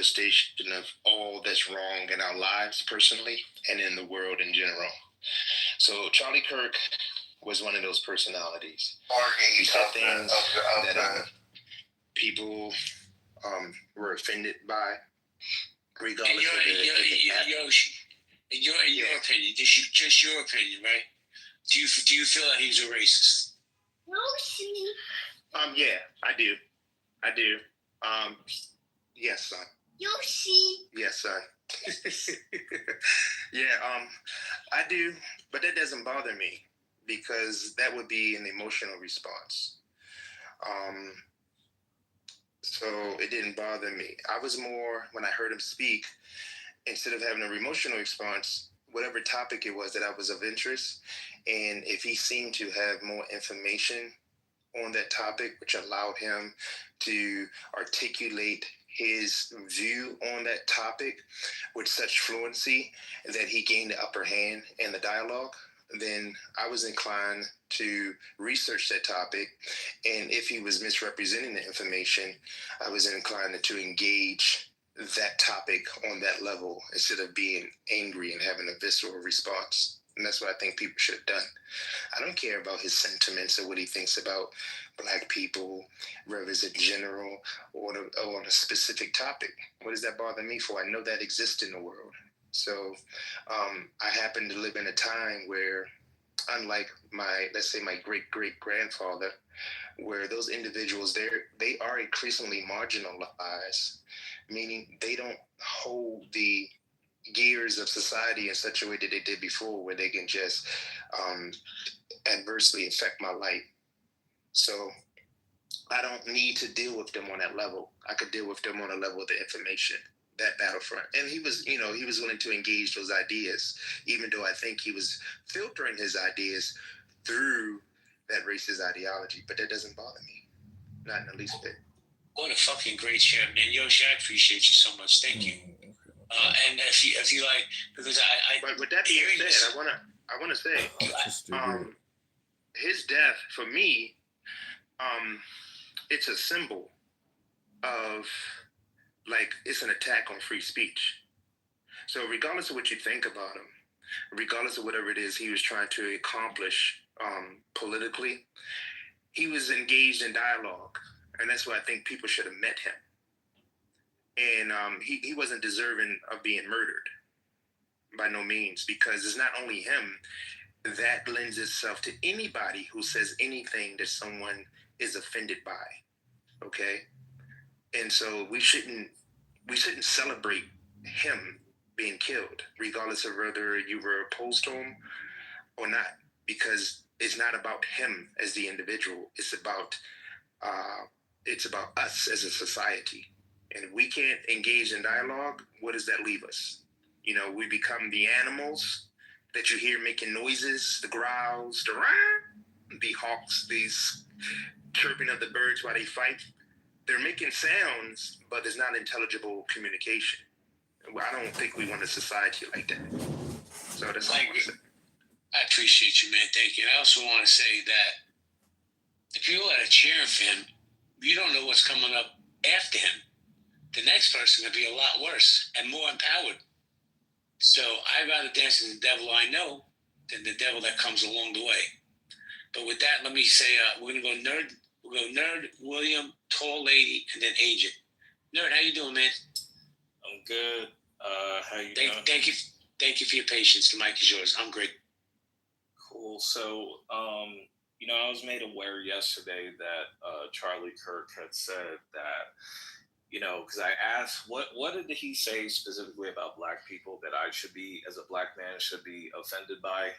manifestation of all that's wrong in our lives personally and in the world in general. So Charlie Kirk was one of those personalities. He said things that people were offended by, regardless of your opinion. Just your opinion, right? Do you feel that he's a racist? Yeah, I do. Yes, son. Yoshi. Yes, son. Yeah, I do, but that doesn't bother me because that would be an emotional response. So it didn't bother me. I was more, when I heard him speak, instead of having an emotional response, whatever topic it was that I was of interest, and if he seemed to have more information on that topic, which allowed him to articulate his view on that topic with such fluency that he gained the upper hand in the dialogue, then I was inclined to research that topic. And if he was misrepresenting the information, I was inclined to engage that topic on that level instead of being angry and having a visceral response. And that's what I think people should have done. I don't care about his sentiments or what he thinks about Black people, whether it's in general or on a specific topic. What does that bother me for? I know that exists in the world. So I happen to live in a time where, unlike let's say my great-great-grandfather, where those individuals, they are increasingly marginalized, meaning they don't hold the gears of society in such a way that they did before, where they can just adversely affect my life. So I don't need to deal with them on that level. I could deal with them on a level of the information, that battlefront. And he was willing to engage those ideas, even though I think he was filtering his ideas through that racist ideology. But that doesn't bother me, not in the least bit. What a fucking great share, man. Yoshi, I appreciate you so much. Thank you. And if you like, because But with that being said, I wanna say, his death for me, it's a symbol of, like, it's an attack on free speech. So regardless of what you think about him, regardless of whatever it is he was trying to accomplish politically, he was engaged in dialogue, and that's why I think people should have met him. And he wasn't deserving of being murdered, by no means, because it's not only him. That lends itself to anybody who says anything that someone is offended by, okay? And so we shouldn't celebrate him being killed, regardless of whether you were opposed to him or not, because it's not about him as the individual. It's about us as a society. And if we can't engage in dialogue, what does that leave us? We become the animals that you hear making noises, the growls, the hawks, these chirping of the birds while they fight. They're making sounds, but there's not intelligible communication. I don't think we want a society like that. So that's all I want to say. I appreciate you, man. Thank you. And I also want to say that the people that are cheering for him, you don't know what's coming up after him. The next person will be a lot worse and more empowered. So I'd rather dance with the devil I know than the devil that comes along the way. But with that, let me say we're gonna go nerd. We'll go nerd, William, tall lady, and then agent. Nerd, how you doing, man? I'm good. How you doing? Thank you for your patience. The mic is yours. I'm great. Cool. So, I was made aware yesterday that Charlie Kirk had said that, because I asked, what did he say specifically about Black people that I should be, as a Black man, should be offended by?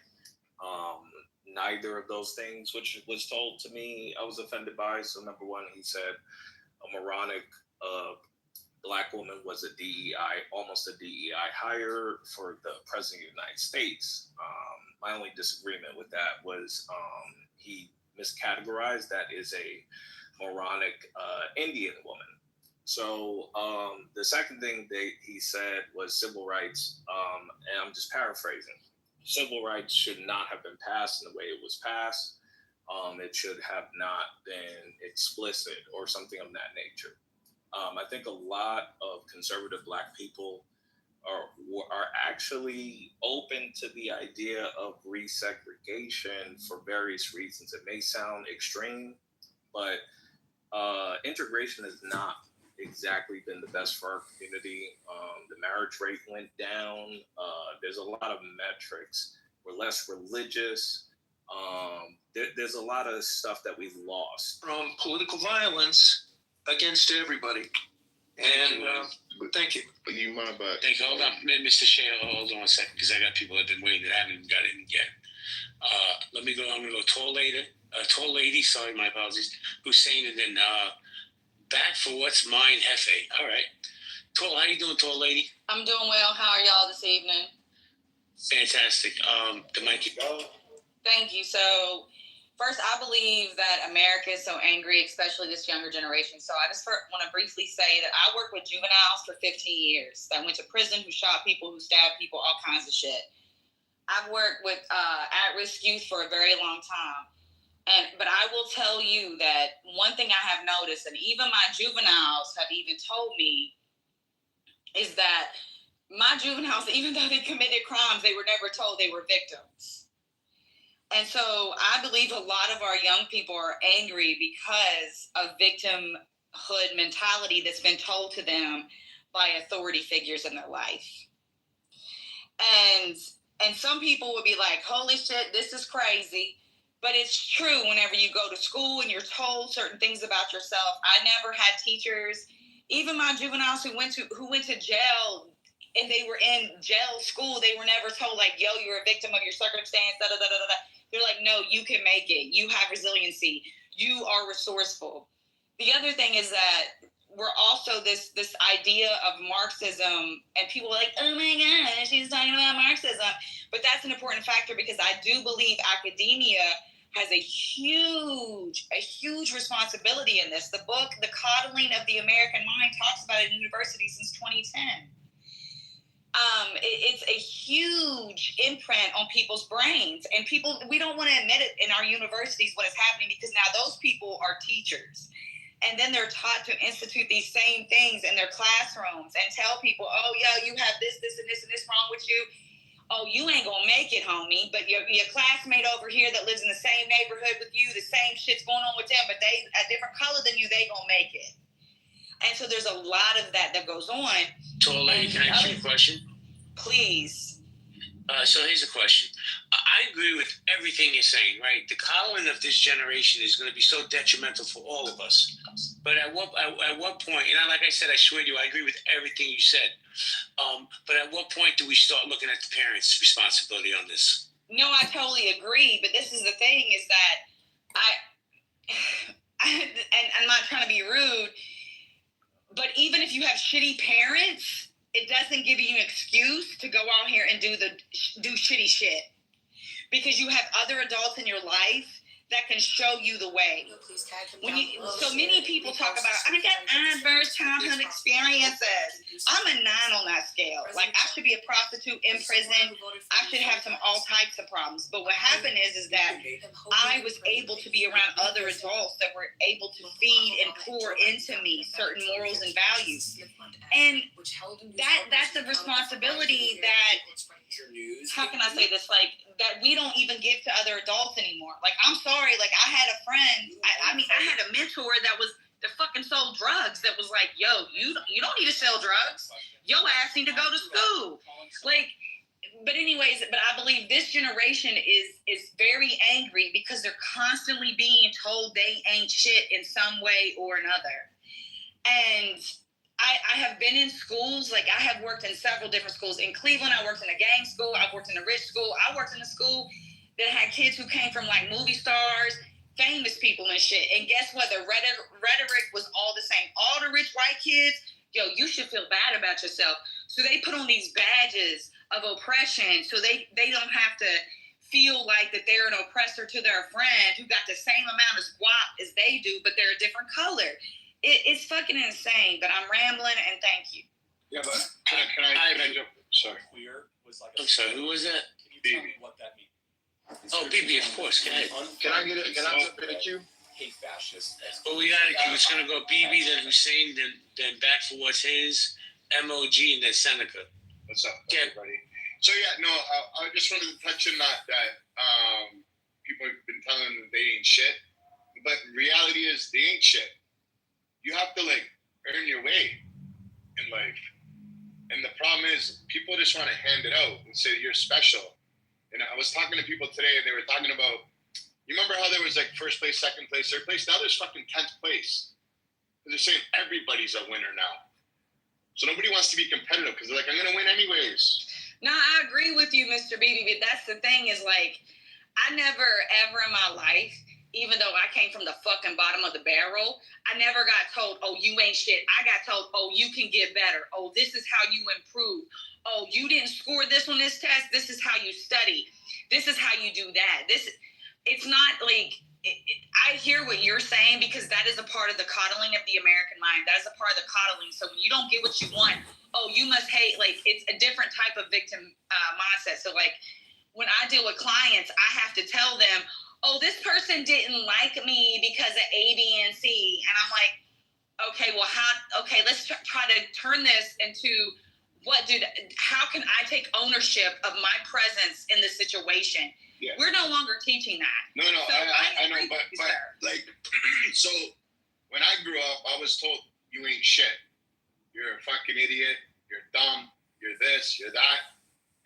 Neither of those things, which was told to me, I was offended by. So number one, he said a moronic Black woman was a DEI, almost a DEI hire for the President of the United States. My only disagreement with that was he miscategorized that as a moronic Indian woman. So the second thing that he said was civil rights, and I'm just paraphrasing. Civil rights should not have been passed in the way it was passed. It should have not been explicit or something of that nature. I think a lot of conservative Black people are actually open to the idea of resegregation for various reasons. It may sound extreme, but integration has not exactly been the best for our community. The marriage rate went down. There's a lot of metrics. We're less religious. There's a lot of stuff that we've lost. From political violence against everybody. And thank you. But you mind about? Thank you. Hold on, Mr. Shea. Hold on a second, because I got people that have been waiting that haven't even got in yet. Let me go. I'm gonna go tall lady. Sorry, my apologies. Hussein, and then back for what's mine, Hefe. All right. Tall, how you doing, tall lady? I'm doing well. How are y'all this evening? Fantastic. The mic is go. Thank you. So, first, I believe that America is so angry, especially this younger generation. So, I just want to briefly say that I worked with juveniles for 15 years. That went to prison, who shot people, who stabbed people, all kinds of shit. I've worked with at-risk youth for a very long time. But I will tell you that one thing I have noticed, and even my juveniles have even told me, is that my juveniles, even though they committed crimes, they were never told they were victims. And so I believe a lot of our young people are angry because of victimhood mentality that's been told to them by authority figures in their life. And some people would be like, holy shit, this is crazy. But it's true whenever you go to school and you're told certain things about yourself. I never had teachers, even my juveniles who went to jail, and they were in jail school, they were never told, like, yo, you're a victim of your circumstance, da da da da da. They're like, no, you can make it. You have resiliency. You are resourceful. The other thing is that we're also this idea of Marxism, and people are like, oh my God, she's talking about Marxism. But that's an important factor, because I do believe academia has a huge responsibility in this. The book, The Coddling of the American Mind, talks about it in universities since 2010. It's a huge imprint on people's brains, and we don't want to admit it in our universities what is happening, because now those people are teachers, and then they're taught to institute these same things in their classrooms and tell people, oh yeah, you have this and this wrong with you. Oh, you ain't gonna make it, homie. But your classmate over here that lives in the same neighborhood with you, the same shit's going on with them, but they a different color than you, they gonna make it. And so there's a lot of that goes on. Tall lady, can I ask you a question? Please. So here's a question. I agree with everything you're saying, right? The coddling of this generation is going to be so detrimental for all of us. But at what point, like I said, I swear to you, I agree with everything you said. But at what point do we start looking at the parents' responsibility on this? No, I totally agree. But this is the thing, is that and I'm not trying to be rude, but even if you have shitty parents, it doesn't give you an excuse to go out here and do shitty shit, because you have other adults in your life that can show you the way. So many people talk about, I got adverse childhood experiences. I'm a 9 on that scale. Like, I should be a prostitute in prison. I should have all types of problems. But what happened is that I was able to be around other adults that were able to feed and pour into me certain morals and values. And that's a responsibility that, how can I say this, like, that we don't even give to other adults anymore. Like, I'm sorry, like, I had a friend, I had a mentor that fucking sold drugs, that was like, yo, you don't need to sell drugs. Your ass need to go to school. Like, but anyways, I believe this generation is very angry because they're constantly being told they ain't shit in some way or another. And I have been in schools, like, I have worked in several different schools. In Cleveland, I worked in a gang school. I worked in a rich school. I worked in a school that had kids who came from, like, movie stars, famous people and shit. And guess what? The rhetoric was all the same. All the rich white kids, yo, you should feel bad about yourself. So they put on these badges of oppression so they don't have to feel like that they're an oppressor to their friend who got the same amount of guap as they do, but they're a different color. It's fucking insane, but I'm rambling, and thank you. Yeah, but can I jump? Sorry. Queer was like I'm sorry, who was that? Can you tell me what that means? Oh, BB, of course. Can I jump in at you? hate fascist. But we gotta keep. It's gonna go BB, then Hussein, then back for what's his, MOG, and then Seneca. What's up, Yeah. everybody? So yeah, no, I just wanted to touch on that people have been telling them that they ain't shit, but reality is they ain't shit. You have to like earn your way in life, and the problem is people just want to hand it out and say you're special. And I was talking to people today, and they were talking about. You remember how there was like first place, second place, third place? Now there's fucking 10th place. They're saying everybody's a winner now. So nobody wants to be competitive because they're like, I'm going to win anyways. No, I agree with you, Mr. BB, but that's the thing is like, I never ever in my life, even though I came from the fucking bottom of the barrel, I never got told, oh, you ain't shit. I got told, oh, you can get better. Oh, this is how you improve. Oh, you didn't score this on this test. This is how you study. This is how you do that. It's not like, I hear what you're saying because that is a part of the coddling of the American mind. That is a part of the coddling. So when you don't get what you want, oh, you must hate, like it's a different type of victim mindset. So like when I deal with clients, I have to tell them, oh, this person didn't like me because of A, B, and C. And I'm like, okay, well, let's try to turn this into how can I take ownership of my presence in the situation? Yeah. We're no longer teaching that. No, So I know, but like, so when I grew up, I was told you ain't shit. You're a fucking idiot. You're dumb. You're this. You're that.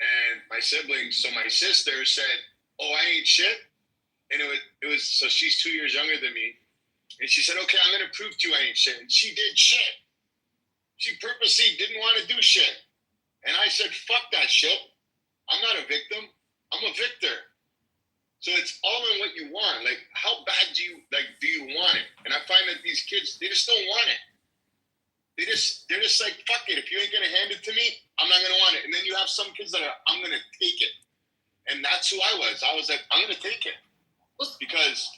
And my siblings, so my sister said, "Oh, I ain't shit." And it was so she's 2 years younger than me, and she said, "Okay, I'm gonna prove to you I ain't shit." And she did shit. She purposely didn't want to do shit, and I said, "Fuck that shit. I'm not a victim. I'm a victor." So it's all in what you want. Like, how bad do you want it? And I find that these kids, they just don't want it. They're just like, fuck it. If you ain't gonna hand it to me, I'm not gonna want it. And then you have some kids that are, I'm gonna take it. And that's who I was. I was like, I'm gonna take it. Because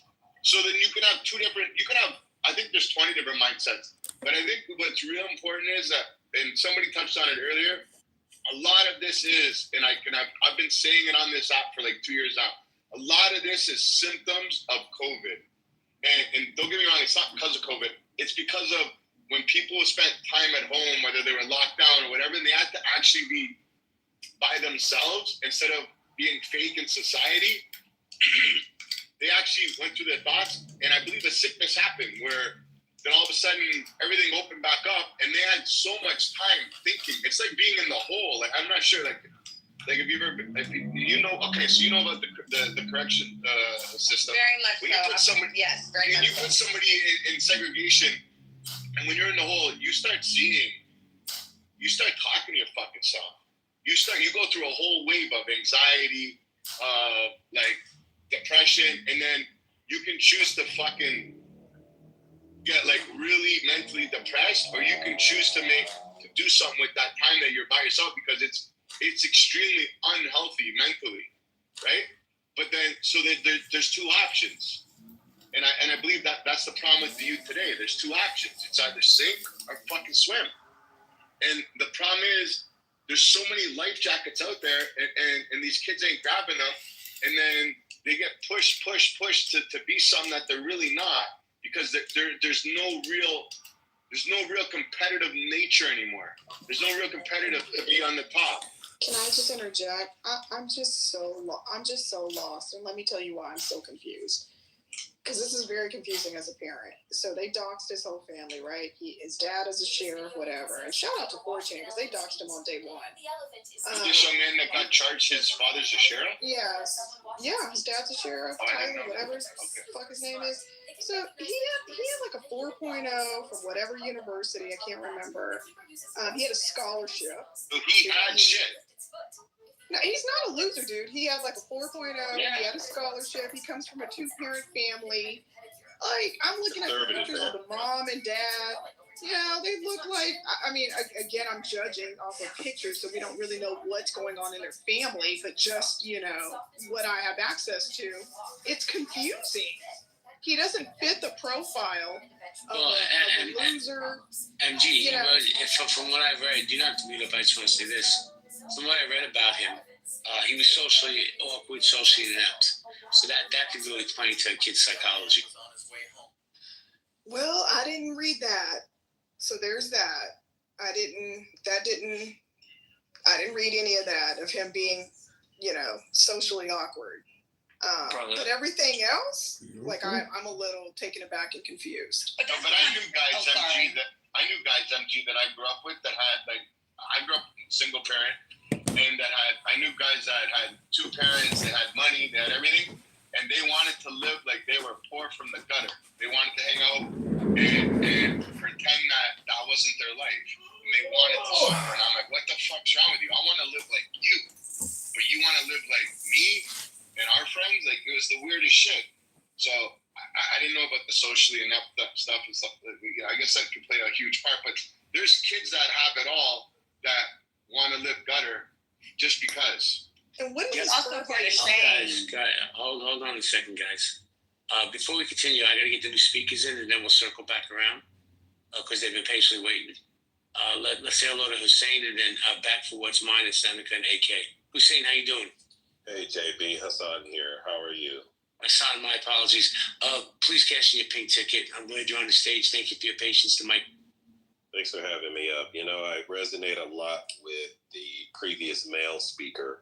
so then you can have I think there's 20 different mindsets. But I think what's real important is that, and somebody touched on it earlier, a lot of this is, and I've been saying it on this app for like 2 years now. A lot of this is symptoms of COVID. And don't get me wrong, it's not because of COVID. It's because of when people spent time at home, whether they were locked down or whatever, and they had to actually be by themselves instead of being fake in society. They actually went through their thoughts, and I believe a sickness happened where then all of a sudden everything opened back up, and they had so much time thinking. It's like being in the hole. Like, I'm not sure, like have you ever, okay, so you know about the correction system. Very much when you so. put somebody, yes, very much. You put somebody in segregation, and when you're in the hole, you start talking to your fucking self. You go through a whole wave of anxiety, like depression, and then you can choose to fucking get like really mentally depressed, or you can choose to do something with that time that you're by yourself because it's extremely unhealthy mentally, right? But then, so there's two options, and I believe that's the problem with the youth today. There's two options: it's either sink or fucking swim. And the problem is, there's so many life jackets out there, and these kids ain't grabbing them, and then they get pushed to be something that they're really not because there's no real competitive nature anymore. There's no real competitive to be on the top. Can I just interject? I'm just so lost, and let me tell you why I'm so confused. Because this is very confusing as a parent. So they doxed his whole family, right? His dad is a sheriff, whatever. And shout out to 4chan because they doxed him on day one. This young man that got charged, his father's a sheriff? Yes. Yeah, his dad's a sheriff, Tyler, whatever fuck his name is. So he had like a 4.0 from whatever university, I can't remember. He had a scholarship. So he had shit. No, he's not a loser, dude. He had like a 4.0. Yeah. He had a scholarship. He comes from a 2-parent family. Like, I'm looking at the pictures of the mom and dad. Yeah, they look like, I mean, again, I'm judging off of pictures, so we don't really know what's going on in their family, but just, what I have access to, it's confusing. He doesn't fit the profile of a loser. MG, from what I've read, you don't have to meet up, I just want to say this. From what I read about him, he was socially awkward, socially inept. So that could really play into a kid's psychology. Well, I didn't read that. So there's that. I didn't read any of that, of him being, socially awkward. But everything else, like I'm a little taken aback and confused. But I knew guys MG that I grew up with that had, like, I grew up single parent, and I knew guys that had two parents, they had money, they had everything, and they wanted to live like they were poor from the gutter. They wanted to hang out and pretend that wasn't their life. And they wanted to suffer. And I'm like, what the fuck's wrong with you? I want to live like you, but you want to live like me and our friends? Like, it was the weirdest shit. So I didn't know about the socially inept stuff and stuff. I guess that could play a huge part. But there's kids that have it all that want to live gutter just because. And what is also for the shame? Hold on a second, guys. Before we continue, I got to get the new speakers in, and then we'll circle back around because they've been patiently waiting. Let's say hello to Hussein, and then back for what's mine is Seneca and AK. Hussein, how you doing? Hey, JB, Hassan here. How are you? Hassan, my apologies. Please cash in your pink ticket. I'm glad you're on the stage. Thank you for your patience tonight. Thanks for having me up. I resonate a lot with the previous male speaker,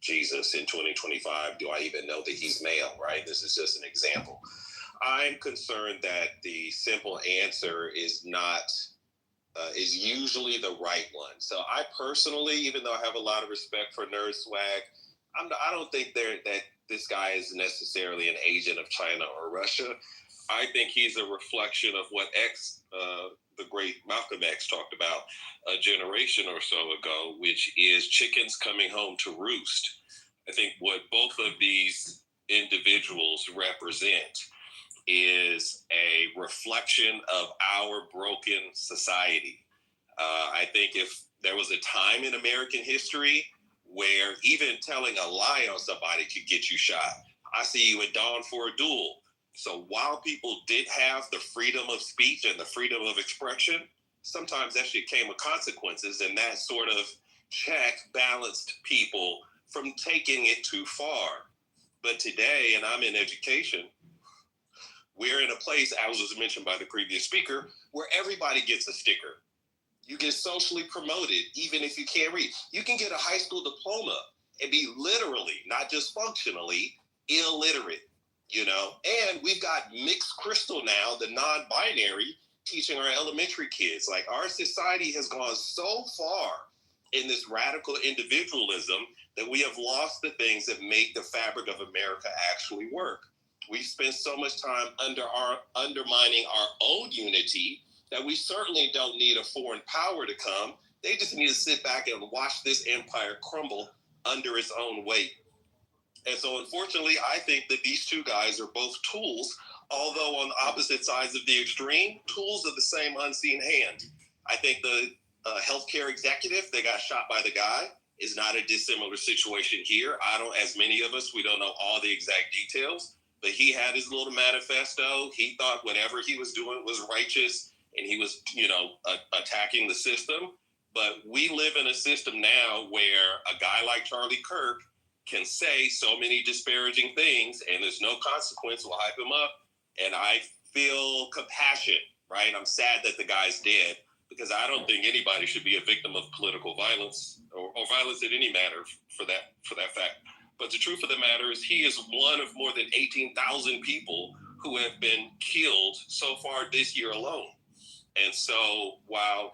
Jesus in 2025. Do I even know that he's male, right? This is just an example. I'm concerned that the simple answer is usually the right one. So I personally, even though I have a lot of respect for Nerd Swag, I don't think that this guy is necessarily an agent of China or Russia. I think he's a reflection of what the great Malcolm X talked about a generation or so ago, which is chickens coming home to roost. I think what both of these individuals represent is a reflection of our broken society. I think if there was a time in American history where even telling a lie on somebody could get you shot, I see you at dawn for a duel. So while people did have the freedom of speech and the freedom of expression, sometimes that shit came with consequences, and that sort of check balanced people from taking it too far. But today, and I'm in education, we're in a place, as was mentioned by the previous speaker, where everybody gets a sticker. You get socially promoted, even if you can't read. You can get a high school diploma and be literally, not just functionally, illiterate. And we've got mixed crystal now, the non-binary, teaching our elementary kids. Like, our society has gone so far in this radical individualism that we have lost the things that make the fabric of America actually work. We've spent so much time undermining our own unity that we certainly don't need a foreign power to come. They just need to sit back and watch this empire crumble under its own weight. And so, unfortunately, I think that these two guys are both tools, although on opposite sides of the extreme, tools of the same unseen hand. I think the healthcare executive that got shot by the guy is not a dissimilar situation here. As many of us, we don't know all the exact details, but he had his little manifesto. He thought whatever he was doing was righteous, and he was, attacking the system. But we live in a system now where a guy like Charlie Kirk can say so many disparaging things, and there's no consequence. We'll hype him up. And I feel compassion, right? I'm sad that the guy's dead, because I don't think anybody should be a victim of political violence or violence in any matter for that fact. But the truth of the matter is he is one of more than 18,000 people who have been killed so far this year alone. And so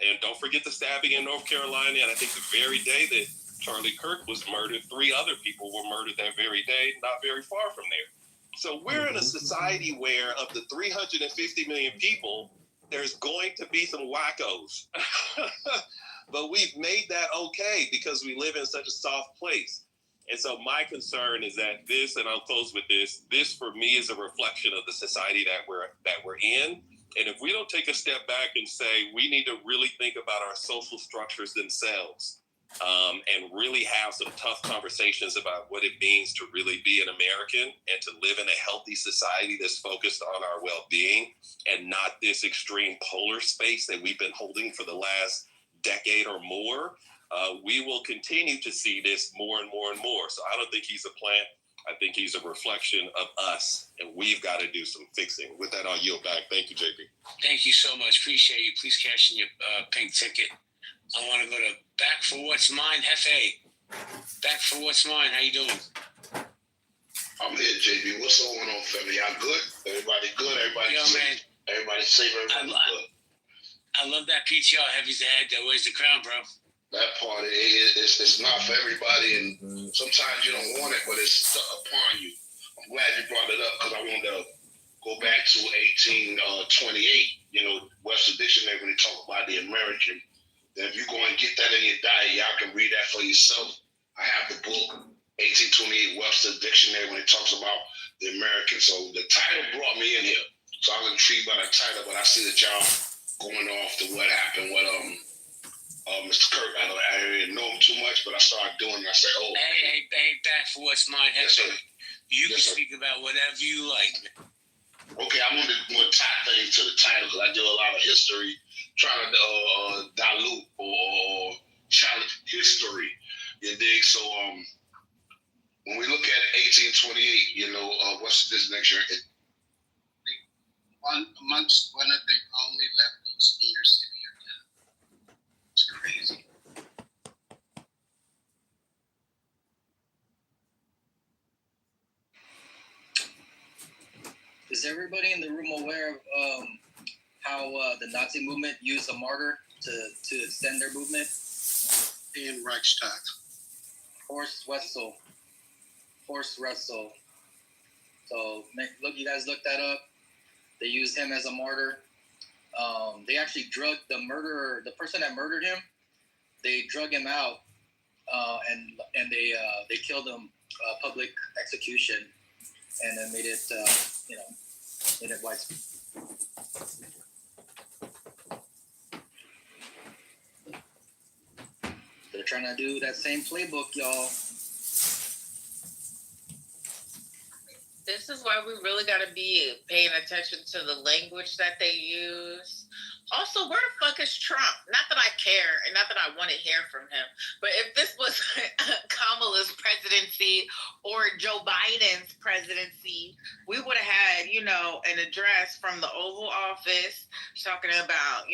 and don't forget the stabbing in North Carolina, and I think the very day that Charlie Kirk was murdered, 3 other people were murdered that very day, not very far from there. So we're in a society where of the 350 million people, there's going to be some wackos. But we've made that okay because we live in such a soft place. And so my concern is that and I'll close with this for me is a reflection of the society that we're in. And if we don't take a step back and say we need to really think about our social structures themselves, and really have some tough conversations about what it means to really be an American and to live in a healthy society that's focused on our well-being and not this extreme polar space that we've been holding for the last decade or more, we will continue to see this more and more and more. So I don't think he's a plant. I think he's a reflection of us, and we've got to do some fixing. With that, I'll yield back. Thank you, JP. Thank you so much. Appreciate you. Please cash in your pink ticket. I want to go to Back for What's Mine, Hefe. Back for What's Mine. How you doing? I'm here, JB. What's going on, family? Y'all good? Everybody good? Everybody Yo, safe? man. Everybody safe? Everybody good? I love that PTR. Heavy's the head that wears the crown, bro. That part, it's not for everybody, and sometimes you don't want it, but it's stuck upon you. I'm glad you brought it up because I wanted to go back to 1828, Webster Dictionary when they talk about the American. Then if you go and get that in your diet, y'all can read that for yourself. I have the book, 1828 Webster Dictionary, when it talks about the American. So the title brought me in here. So I'm intrigued by the title, but I see that y'all going off to what happened with Mr. Kirk. I didn't know him too much, but I started doing it. I said, oh. Hey, Back for What's Mine, Yes, Hefe. sir. You Yes, can sir. speak about whatever you like. Okay, I'm going to tie things to the title because I do a lot of history, trying to dilute or challenge history. You dig? So when we look at 1828, what's this next year? Amongst one of the only lefties in your city or town. It's crazy. Is everybody in the room aware of how the Nazi movement used a martyr to extend their movement? In Reichstag. Horst Wetzel. So look, you guys look that up. They used him as a martyr. They actually drugged the person that murdered him. They drug him out, and they killed him, public execution, and then made it made it widespread. They're trying to do that same playbook, y'all. This is why we really got to be paying attention to the language that they use. Also, where the fuck is Trump? Not that I care and not that I want to hear from him, but if this was Kamala's presidency or Joe Biden's presidency, we would have had, an address from the Oval Office talking about,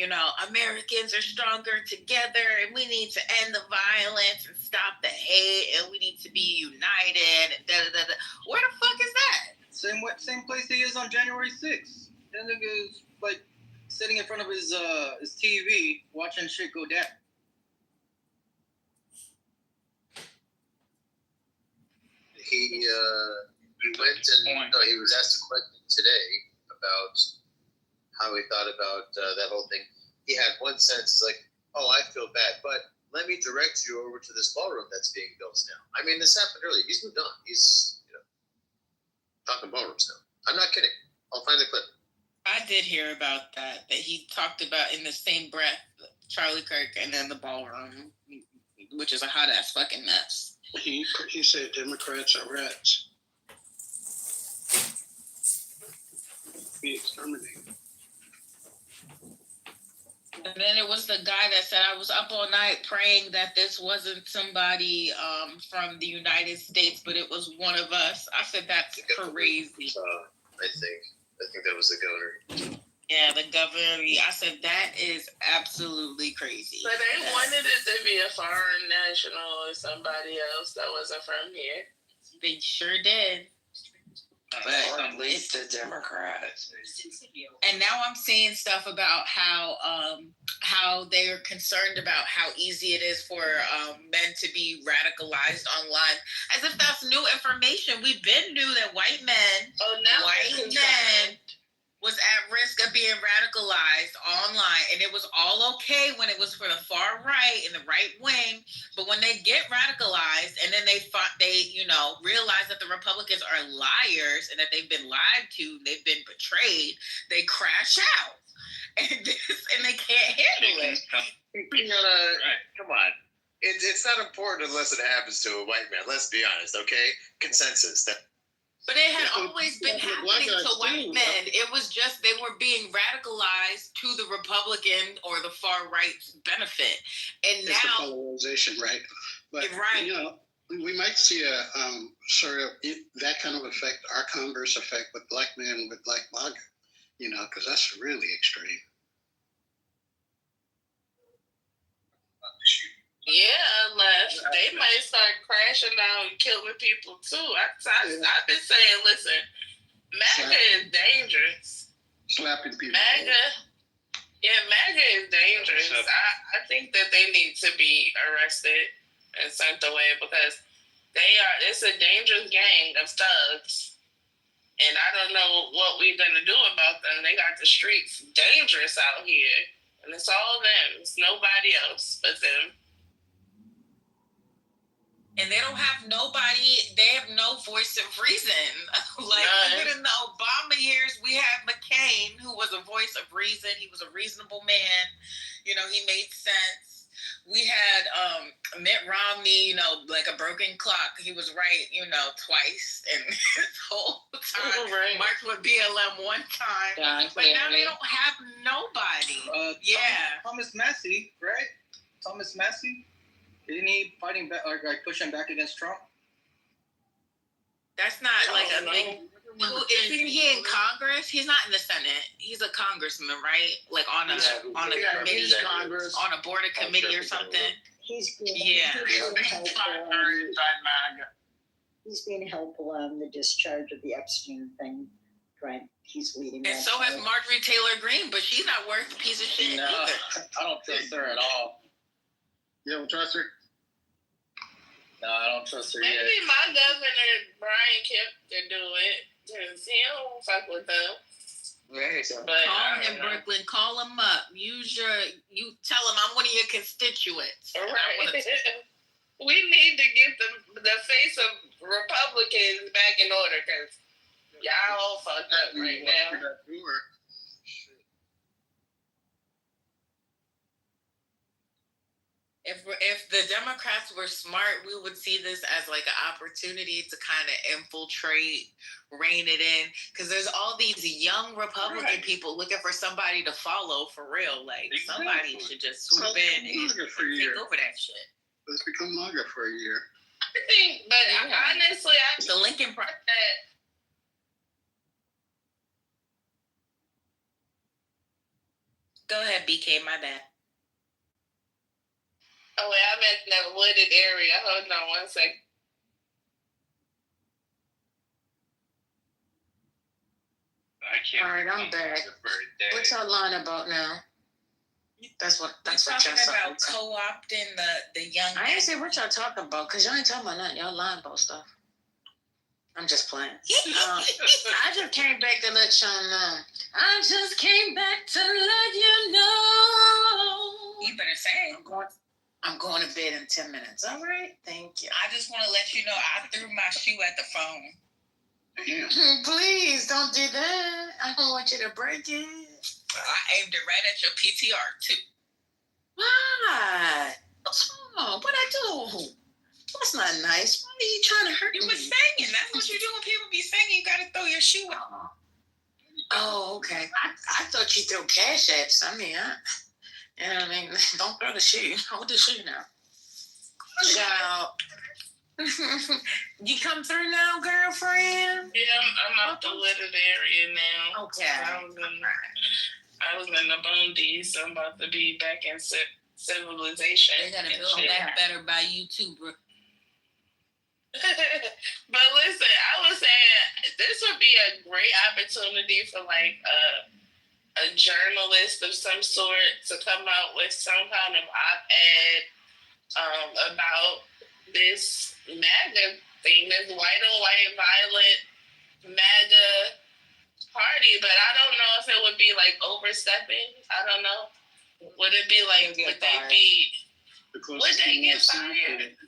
Americans are stronger together and we need to end the violence and stop the hate and we need to be united and da-da-da-da. Where the fuck is that? Same place he is on January 6th. That nigga is like sitting in front of his TV watching shit go down. He went and he was asked a question today about how he thought about that whole thing. He had one sentence like, "Oh, I feel bad, but let me direct you over to this ballroom that's being built now." I mean, this happened earlier. He's moved on. He's talking ballrooms now. I'm not kidding. I'll find the clip. I did hear about that he talked about in the same breath, Charlie Kirk and then the ballroom, which is a hot ass fucking mess. He said Democrats are rats. Be exterminated. And then it was the guy that said, I was up all night praying that this wasn't somebody from the United States, but it was one of us. I said, that's crazy. I think that was the governor. Yeah, the governor. I said, that is absolutely crazy. So they wanted it to be a foreign national or somebody else that wasn't from here. They sure did. Or at least a Democrat. And now I'm seeing stuff about how they're concerned about how easy it is for men to be radicalized online. As if that's new information. We've been knew that white men was at risk of being radicalized online, and it was all okay when it was for the far right and the right wing, but when they get radicalized and then they realize that the Republicans are liars and that they've been lied to, they've been betrayed, they crash out, and they can't handle it. Come on. It's not important unless it happens to a white man. Let's be honest, okay? Consensus. But it had always been happening to white men. It was just they were being radicalized to the Republican or the far right's benefit. And it's now the polarization, right? But right. we might see a sort of that kind of effect, our converse effect with black men with black MAGA, because that's really extreme. Yeah, unless they might start crashing out and killing people too. I've been saying, listen, MAGA is dangerous. Slapping people. MAGA is dangerous. I think that they need to be arrested and sent away because it's a dangerous gang of thugs. And I don't know what we're going to do about them. They got the streets dangerous out here. And it's all them. It's nobody else but them. And they don't have nobody, they have no voice of reason. Even in the Obama years, we had McCain, who was a voice of reason. He was a reasonable man. He made sense. We had Mitt Romney, like a broken clock. He was right, twice. And his whole time, right. marked with BLM one time. But now they don't have nobody. Thomas Massey, right? Thomas Massey? Isn't he fighting back, or like pushing back against Trump? That's not like a big. Isn't he in Congress? He's not in the Senate. He's a congressman, right? Like on a committee, on a board of committee or something. He's being helpful on the discharge of the Epstein thing. Right, he's leading. And so has Marjorie Taylor Greene, but she's not worth a piece of shit either. I don't trust her at all. You don't trust her? No, I don't trust her Maybe yet. my governor, Brian Kemp, could do it. Because he don't fuck with them. Call him, Brooklyn. Call him up. You tell him I'm one of your constituents. Right. We need to get the face of Republicans back in order because y'all all fucked up right now. If the Democrats were smart, we would see this as like an opportunity to kind of infiltrate, rein it in, because there's all these young Republican people looking for somebody to follow for real. Like somebody should just swoop in and take over that shit. Let's become MAGA for a year. I think, but honestly, the Lincoln Project. Go ahead, BK. My bad. Oh, wait, I'm in that wooded area. Hold on one second. All right, I'm back. What y'all lying about now? That's what y'all talking about co-opting the young. I ain't say what y'all talking about because y'all ain't talking about nothing. Y'all lying about stuff. I'm just playing. I just came back to let y'all know. I just came back to let you know. You better say it. I'm going to bed in 10 minutes. All right. Thank you. I just want to let you know I threw my shoe at the phone. Damn. Please don't do that. I don't want you to break it. I aimed it right at your PTR too. Why? What's wrong? What'd I do? That's not nice. Why are you trying to hurt me? You were singing. That's what you do when people be singing. You got to throw your shoe out. Oh, okay. I thought you threw cash apps. I mean, you know what I mean? Don't throw the shoe. Hold the shoe now. Child. You come through now, girlfriend? Yeah, I'm out the wooded area now. Okay. I was in the Bundies, so I'm about to be back in civilization. They got to build that better by you too, bro. But listen, I was saying this would be a great opportunity for like a journalist of some sort to come out with some kind of op-ed about this MAGA thing, this white on white violent MAGA party. But I don't know if it would be like overstepping. I don't know. Would it be like, would they get fired?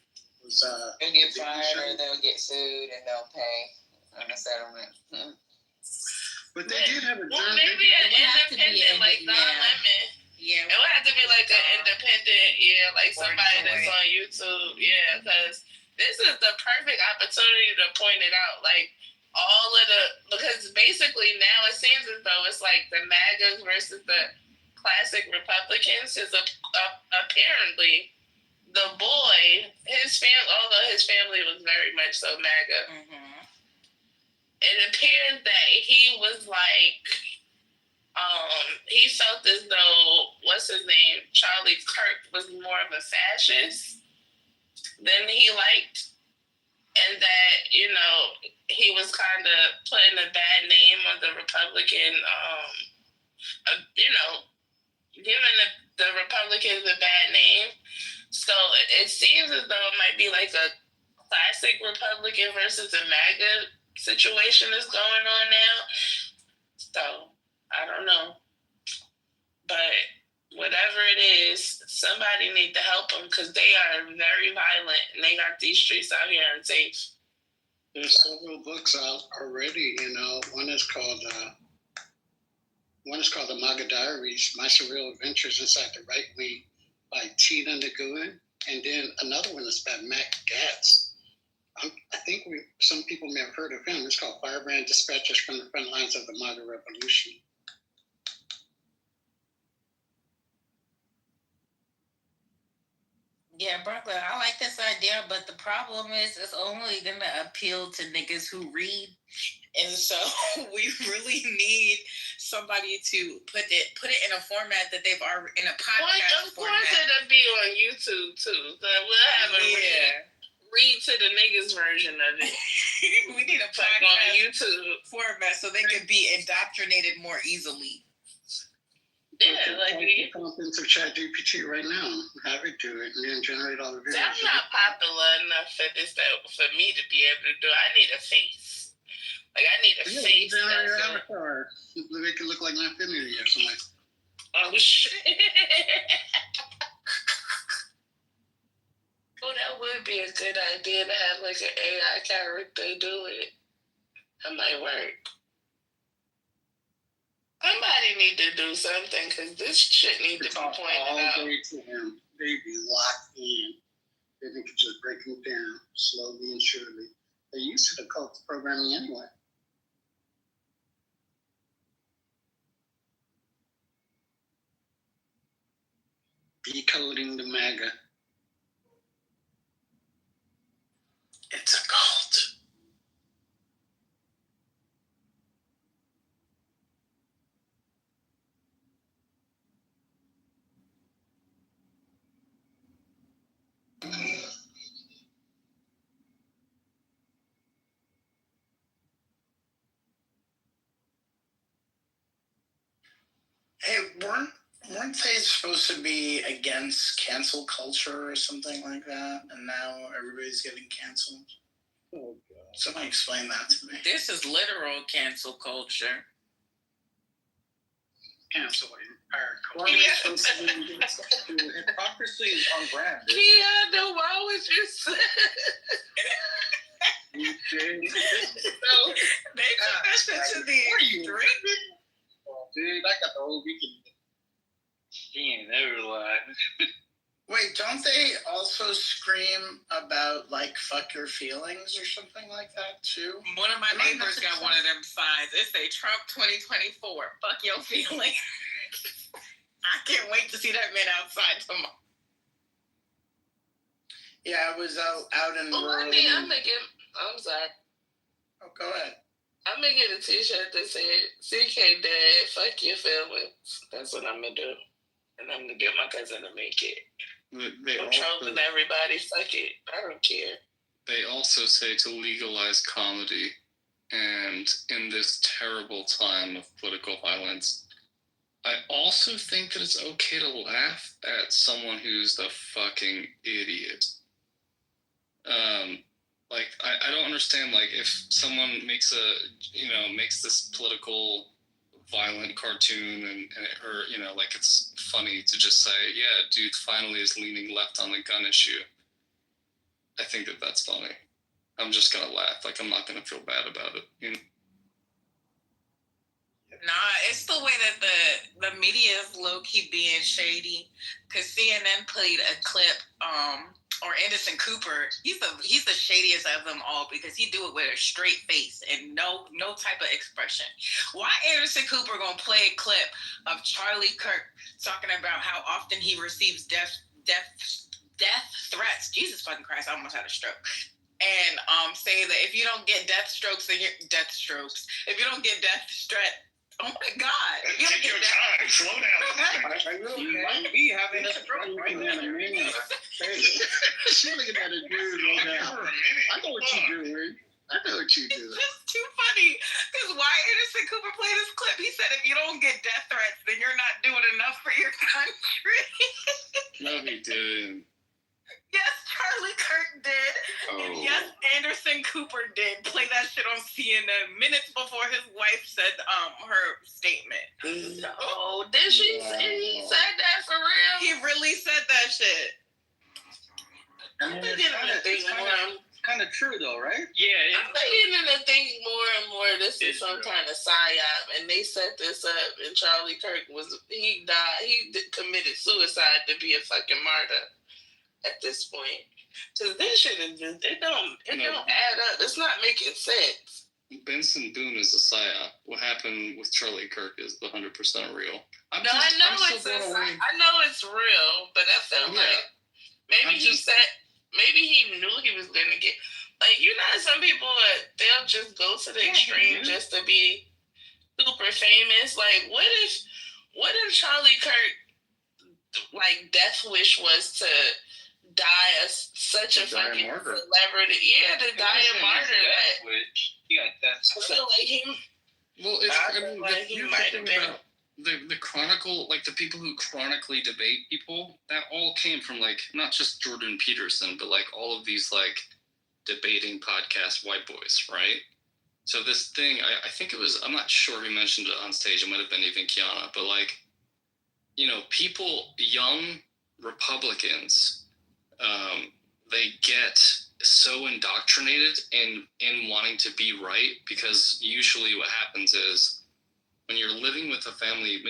They'll get fired or they'll get sued and they'll pay on a settlement. But they did have a well, maybe an independent, like Don Lemon. Yeah, it would have to be like an independent, like somebody that's on YouTube. Yeah, because this is the perfect opportunity to point it out. Like all of because basically now it seems as though it's like the MAGAs versus the classic Republicans. Is apparently the boy although his family was very much so MAGA, it appeared that he was like, he felt as though, what's his name, Charlie Kirk was more of a fascist than he liked. And that, he was kind of putting a bad name on the Republican, giving the Republicans a bad name. So it seems as though it might be like a classic Republican versus a MAGA situation is going on now. So I don't know. But whatever it is, somebody need to help them because they are very violent and they got these streets out here unsafe. There's several books out already. One is called The MAGA Diaries: My Surreal Adventures Inside the Right Wing by Tina Nguyen, and then another one is by Matt Gatz. I think some people may have heard of him. It's called Firebrand Dispatches from the Front Lines of the MAGA Revolution. Yeah, Brooklyn, I like this idea, but the problem is it's only going to appeal to niggas who read. And so we really need somebody to put it in a format that they've already, in a podcast Of course it'll be on YouTube too. So we'll have a read to the niggas version of it. We need a podcast on YouTube format so they can be indoctrinated more easily. Yeah, like the contents of ChatGPT right now. Have it do it and then generate all the videos. I'm not popular enough for this for me to be able to do it. I need a face. Like I need a face. Generate your avatar. Make it look like my Infinity or something. Oh shit. Oh, that would be a good idea to have like an AI character do it. That might work. Somebody need to do something because this shit needs to be pointed all out. day to him. They be locked in. Then they could just break them down slowly and surely. They're used to the cult programming anyway. Decoding the MAGA. It's a cult. Hey, weren't they supposed to be against cancel culture or something like that? And now everybody's getting canceled? Oh, God. Somebody explain that to me. This is literal cancel culture. Cancel Weren't we supposed to be hypocrisy is on brand. Yeah, no, why was you saying? They took that shit to the extreme. Dude, I got the whole weekend. He ain't never lied. Wait, don't they also scream about, like, fuck your feelings or something like that, too? One of my neighbors got one of them signs. It say Trump 2024. Fuck your feelings. I can't wait to see that man outside tomorrow. Yeah, I was out in the road. I'm sorry. Oh, go ahead. I'm gonna get a t-shirt that said, CK Dad, fuck your feelings. That's what I'm gonna do. And I'm gonna get my cousin to make it. I'm trolling everybody, fuck it. I don't care. They also say to legalize comedy. And in this terrible time of political violence, I also think that it's okay to laugh at someone who's the fucking idiot. I don't understand, like, if someone makes this political violent cartoon and it's funny to just say, yeah, dude finally is leaning left on the gun issue. I think that that's funny. I'm just gonna laugh. Like, I'm not gonna feel bad about it. You know? Nah, it's the way that the media is low-key being shady. Because CNN played a clip, or Anderson Cooper, he's the shadiest of them all because he do it with a straight face and no type of expression. Why Anderson Cooper gonna play a clip of Charlie Kirk talking about how often he receives death death threats. Jesus fucking Christ, I almost had a stroke. And say that if you don't get death strokes, then you're death strokes. If you don't get death threat, oh my God. You Take your time. Slow down. You might be having a stroke right now. She looking at a dude right now. I know what you're doing. I know what you're doing. It's just too funny. Because why Anderson Cooper played this clip? He said, if you don't get death threats, then you're not doing enough for your country. No, he didn't. Yes, Charlie Kirk did. Oh. And yes, Anderson Cooper did play that shit on CNN minutes before his wife said her statement. Oh, did she say he said that for real? He really said that shit. I mean, it's kind of true though, right? Yeah. I'm beginning to think more and more this is some kind of psyop, and they set this up. And Charlie Kirk he died. He committed suicide to be a fucking martyr. At this point, because this shit is just it don't add up. It's not making sense. Benson Boone is a psyop. What happened with Charlie Kirk is 100% real. I know it's real, but I felt like maybe he knew he was gonna get some people they'll just go to the extreme just to be super famous. Like what if Charlie Kirk death wish was to die as such a fucking celebrity. Yeah, to die a martyr. He got that. I feel like he. Well, he might have been. The chronicle, the people who chronically debate people, that all came from not just Jordan Peterson, but all of these debating podcast white boys, right? So this thing, I think it was, I'm not sure who mentioned it on stage. It might have been even Kiana, but people, young Republicans. They get so indoctrinated in wanting to be right, because usually what happens is when you're living with family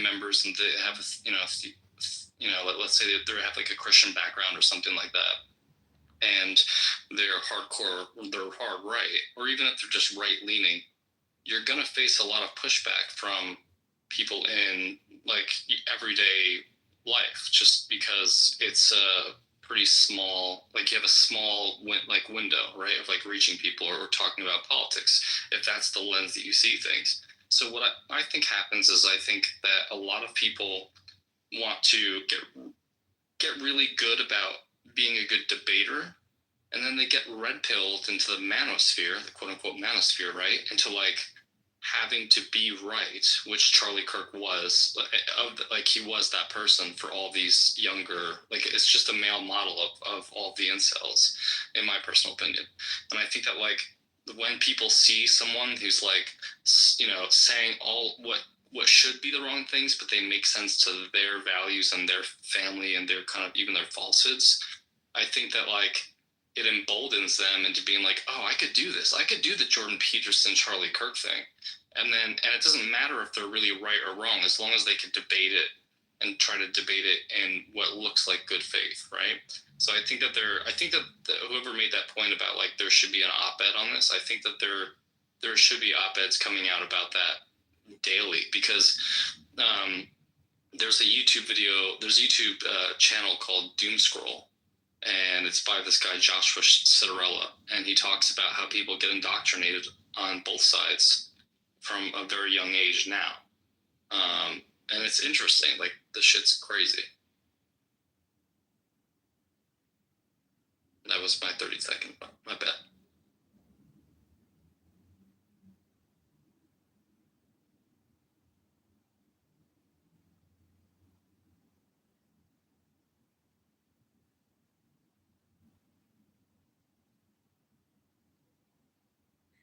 members and they have, let's say they have a Christian background or something like that, and they're hard right, or even if they're just right leaning, you're going to face a lot of pushback from people in everyday life, just because it's a pretty small, you have a small window, right, of reaching people or talking about politics, if that's the lens that you see things. So what I think happens is I think that a lot of people want to get really good about being a good debater, and then they get red pilled into the manosphere, the quote unquote manosphere, right, into having to be right, which Charlie Kirk was, he was that person for all these younger, it's just a male model of all the incels, in my personal opinion. And I think that when people see someone who's saying all what should be the wrong things, but they make sense to their values and their family and their kind of even their falsehoods, I think that it emboldens them into being oh, I could do this. I could do the Jordan Peterson, Charlie Kirk thing. And it doesn't matter if they're really right or wrong, as long as they can debate it and try to debate it in what looks like good faith, right? So I think that whoever made that point about there should be an op-ed on this, I think that there should be op-eds coming out about that daily, because there's a YouTube channel called Doom Scroll, and it's by this guy Joshua Citarella, and he talks about how people get indoctrinated on both sides from a very young age now, and it's interesting. The shit's crazy. That was my 30-second. My bad.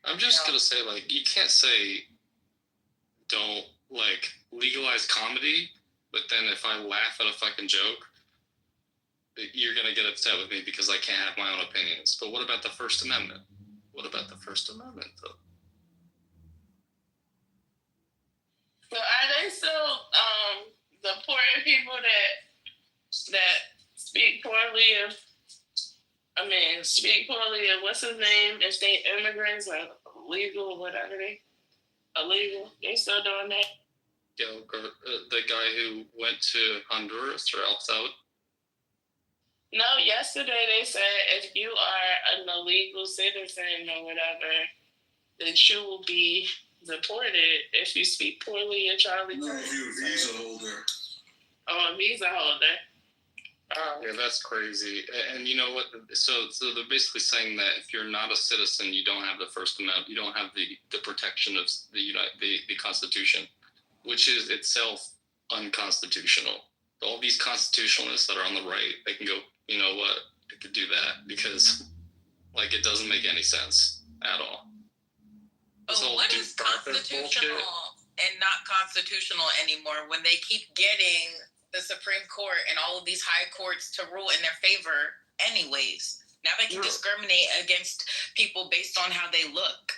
I'm just gonna say, you can't say don't legalize comedy, but then if I laugh at a fucking joke, you're gonna get upset with me because I can't have my own opinions. But what about the First Amendment? What about the First Amendment, though? So are they still deporting people that speak poorly of? Speak poorly of what's his name? If they immigrants or illegal, what are they? Illegal? They still doing that? The guy who went to Honduras or El Salvador. No, yesterday they said if you are an illegal citizen or whatever, that you will be deported if you speak poorly of Charlie Kirk. No, if you're a visa holder. Oh, a visa holder. Yeah, that's crazy. And you know what? So they're basically saying that if you're not a citizen, you don't have the First Amendment. You don't have the protection of the Constitution, which is itself unconstitutional. All these constitutionalists that are on the right, they can go, you know what? They could do that because, like, it doesn't make any sense at all. Oh, what is constitutional and not constitutional anymore when they keep getting the Supreme Court and all of these high courts to rule in their favor anyways? Now they can discriminate against people based on how they look.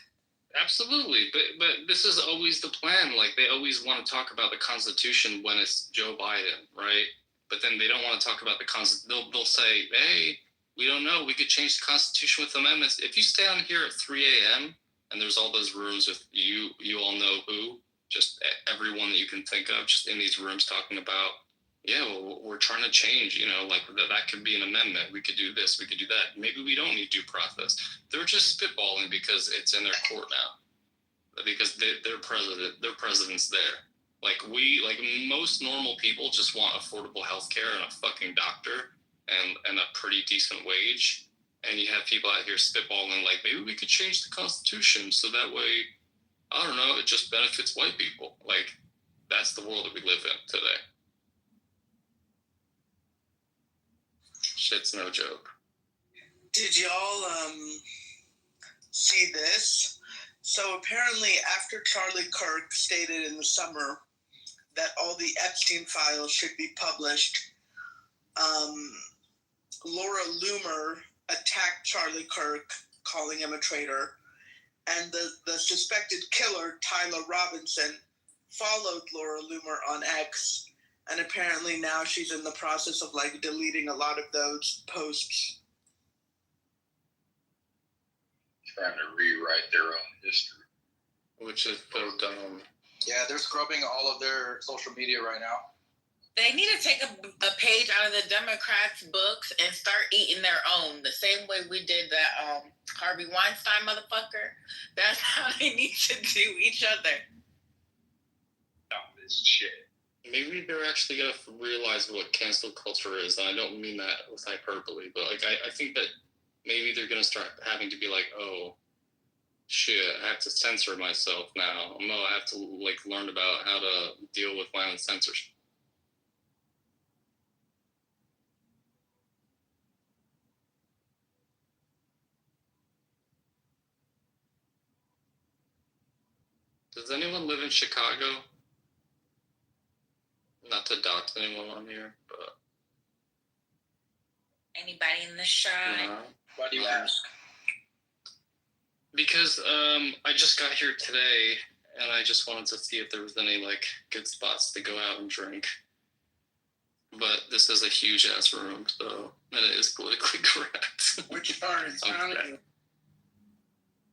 Absolutely, but this is always the plan. Like, they always want to talk about the Constitution when it's Joe Biden, right? But then they don't want to talk about the Constitution. They'll say, hey, we don't know. We could change the Constitution with amendments. If you stay on here at 3 a.m., and there's all those rooms with you all know who, just everyone that you can think of, just in these rooms talking about, yeah, well, we're trying to change, like that could be an amendment. We could do this, we could do that. Maybe we don't need due process. They're just spitballing because it's in their court now, because their president's there. Like most normal people just want affordable health care and a fucking doctor and a pretty decent wage. And you have people out here spitballing like, maybe we could change the Constitution so that way, I don't know, it just benefits white people. Like, that's the world that we live in today. Shit's no joke. Did y'all see this? So apparently after Charlie Kirk stated in the summer that all the Epstein files should be published, Laura Loomer attacked Charlie Kirk, calling him a traitor, and the suspected killer, Tyler Robinson, followed Laura Loomer on X, and apparently now she's in the process of deleting a lot of those posts. Trying to rewrite their own history. Which is so dumb. Yeah, they're scrubbing all of their social media right now. They need to take a page out of the Democrats' books and start eating their own, the same way we did that Harvey Weinstein motherfucker. That's how they need to do each other. Dumb as shit. Maybe they're actually going to realize what cancel culture is, and I don't mean that with hyperbole, but I think that maybe they're going to start having to be like, oh, shit, I have to censor myself now. I have to learn about how to deal with my own censorship. Does anyone live in Chicago? Not to dox anyone on here, but... Anybody in the shot? No. Why do you ask? Because I just got here today, and I just wanted to see if there was any good spots to go out and drink. But this is a huge ass room, so and it is politically correct. Which part of town are you?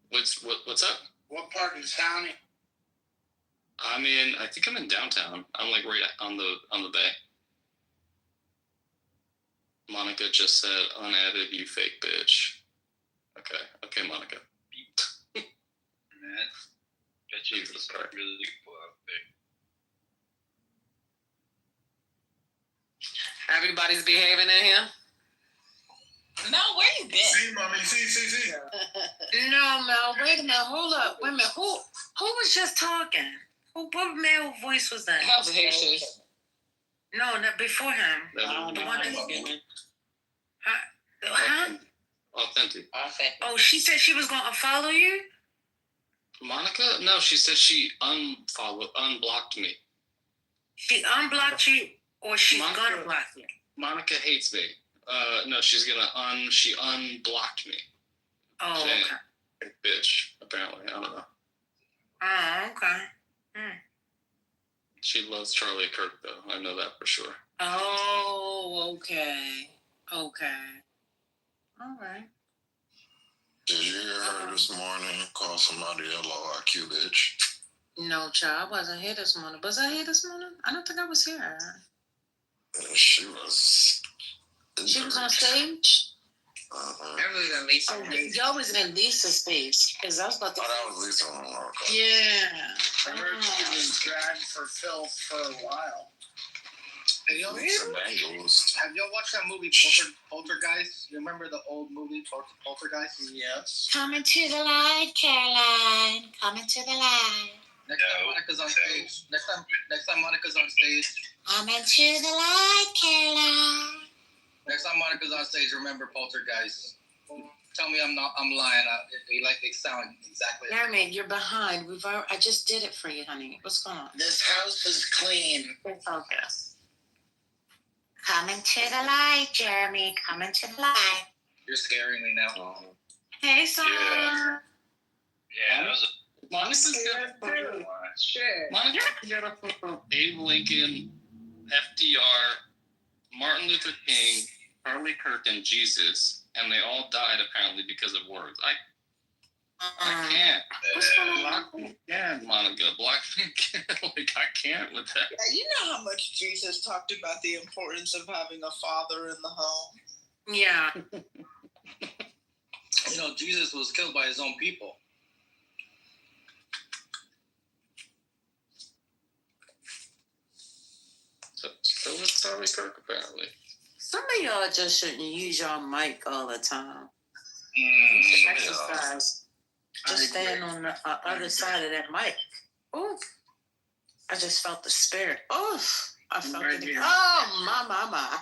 What's up? What part of town? I think I'm in downtown. I'm right on the bay. Monica just said, unadded, you fake bitch. Okay, Monica. Man, bet you it's really cool out there. Everybody's behaving in here? No, where you been? See, mommy, see. No, Mel, wait a minute, hold up. Wait a minute, who was just talking? What male voice was that? That was Haitian. No, not before him. The one that... Huh? Authentic. Oh, she said she was going to follow you? Monica? No, she said she unblocked me. She unblocked you, or she's going to block you? Monica hates me. No, she's gonna she unblocked me. Oh, okay. Bitch, apparently. I don't know. Oh, okay. She loves Charlie Kirk, though. I know that for sure. Oh, okay. All right. Did you hear her this morning call somebody a low IQ bitch? No, child, I wasn't here this morning. Was I here this morning? I don't think I was here. She was She was on stage? Everybody's in Lisa. Oh, y'all was in Lisa's space. Because I was about to. Oh, that was Lisa. Okay. Yeah. I heard she was dragged for filth for a while. Some angles. Have y'all watched that movie Poltergeist? You remember the old movie Poltergeist? Yes. Coming to the light, Caroline. Coming to the light. Next time Monica's on stage. Next time Monica's on stage. Coming to the light, Caroline. Next time Monica's on stage, remember Poltergeist. Tell me I'm lying. They sound exactly. Mermaid, you're behind. I just did it for you, honey. What's going on? This house is clean. Focus. Coming to the light, Jeremy. Coming to the light. You're scaring me now. Hey, son. Yeah, that was Monica's got to Monica got to put Abe Lincoln, FDR, Martin Luther King, Charlie Kirk, and Jesus, and they all died apparently because of words. I can't. Blackpink can, Monica. Blackpink can. Like, I can't with that. Yeah, you know how much Jesus talked about the importance of having a father in the home. Yeah. You know, Jesus was killed by his own people. So was Charlie Kirk, apparently. Some of y'all just shouldn't use your mic all the time. Exercise. Just stand on the other side of that mic. Oh, I just felt the spirit. Oh, I felt Right it. here. Oh, my.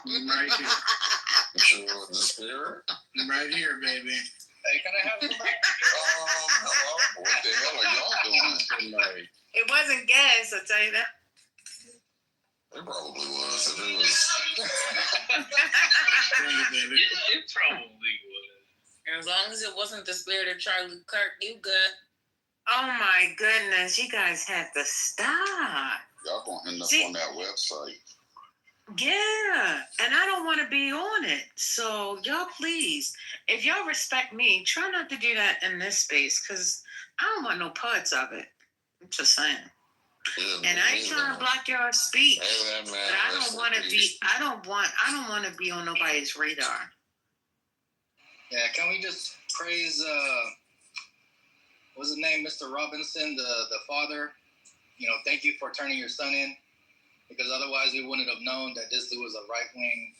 Right here. The spirit. Right here, baby. Hey, can I have some? Hello. What the hell are y'all doing tonight? It wasn't gas, I'll tell you that. It probably was. If it was. Baby. it probably was. As long as it wasn't the spirit of Charlie Kirk, you good. Oh my goodness, you guys have to stop. Y'all gonna end up on that website. Yeah, and I don't want to be on it. So y'all please, if y'all respect me, try not to do that in this space because I don't want no parts of it. I'm just saying. Yeah, And I ain't trying to block your speech. Hey, that man, But I don't want to be. I don't want to be on nobody's radar. Yeah, can we just praise what's his name, Mr. Robinson, the father? You know, thank you for turning your son in, because otherwise we wouldn't have known that this dude was a right-wing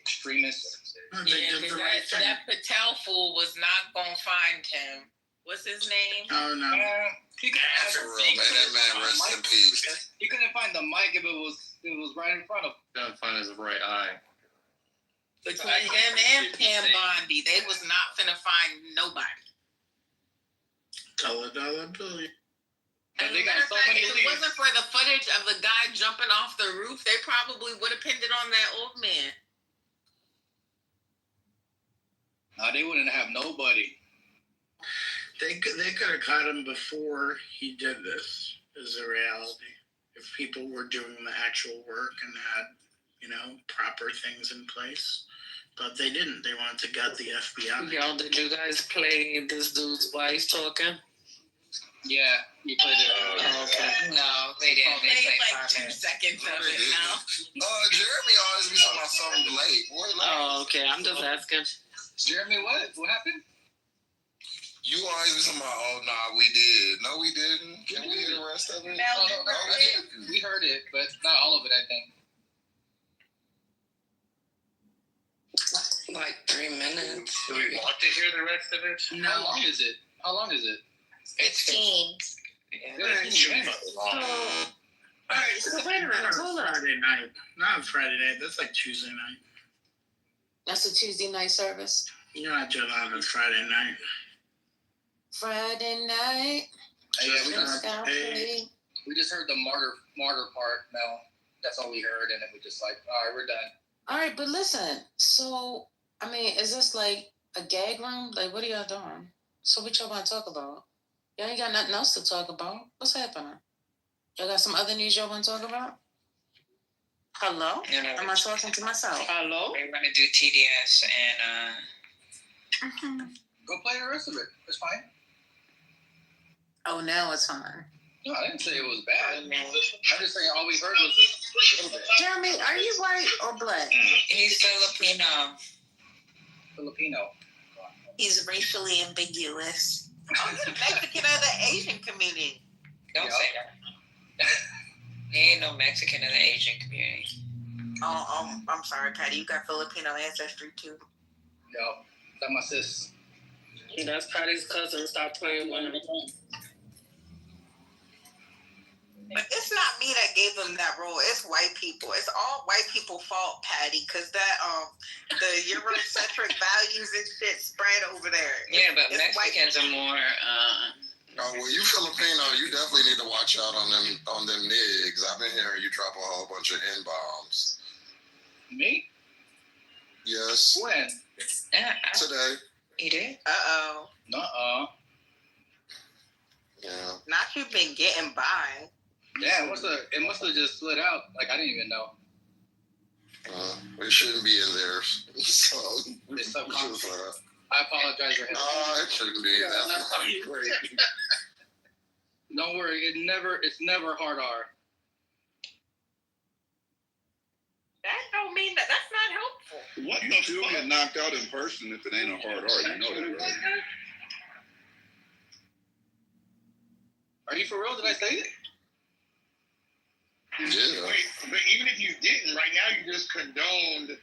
extremist. Yeah, because that Patel fool was not gonna find him. What's his name? Oh no. He couldn't For real, man. That man rest in peace. He couldn't find the mic if it was right in front of him. Gotta find his right eye. Between him and Pam Bondi, they was not finna find nobody. $1 bill. As a matter of fact, if it wasn't for the footage of the guy jumping off the roof, they probably would have pinned it on that old man. They wouldn't have nobody. They could have caught him before he did this, is the reality. If people were doing the actual work and had, proper things in place. But they didn't. They wanted to gut the FBI. Y'all, did you guys play this dude's wife talking? Yeah, you played it. Okay. No, they didn't. They played like 2 seconds of it now. Jeremy always be talking about something late. Boy, Oh, okay. I'm just asking. Jeremy, what? What happened? You always be talking about, oh, nah, we did. No, we didn't. Can we hear the rest of it? No, we heard it, but not all of it, I think. Like 3 minutes. Do we want to hear the rest of it? No. How long is it? 15. All right, so wait a minute. Friday night. Not Friday night. That's like Tuesday night. That's a Tuesday night service. You're not doing that on Friday night. Friday night. We just heard the martyr part, Mel. That's all we heard, and then we just like, all right, we're done. All right, but listen. So, I mean, is this like a gag room? Like, what are y'all doing? So what y'all want to talk about? Y'all ain't got nothing else to talk about. What's happening? Y'all got some other news y'all want to talk about? Hello? Am I talking to myself? Hello? We're going to do TDS and... Go play the rest of it. It's fine. Oh, now it's on. No, I didn't say it was bad. I'm just saying all we heard was Jeremy, are you white or black? He's Filipino. Filipino. He's racially ambiguous. Mexican or the Asian community. Don't say that. He ain't no Mexican in the Asian community. Oh, I'm sorry, Patty. You got Filipino ancestry too. Yo, that's my sis. That's Patty's cousin. Stop playing with him. But it's not me that gave them that role. It's white people. It's all white people's fault, Patty, because that the Eurocentric values and shit spread over there. Yeah, but it's Mexicans are more. Oh, well, you Filipino, you definitely need to watch out on them niggas. I've been hearing you drop a whole bunch of N-bombs. Me? Yes. When? Today. You did? Uh-oh. Yeah. Not you been getting by. Yeah, it must have just slid out. Like, I didn't even know. It shouldn't be in there. So, it's subconscious. I apologize for him. It shouldn't be. That's great. Don't worry, it's never hard R. That don't mean that's not helpful. What you still get knocked out in person if it ain't a hard R, you know that, right? Are you for real? Did I say it? Yeah. But even if you didn't, right now you just condoned the.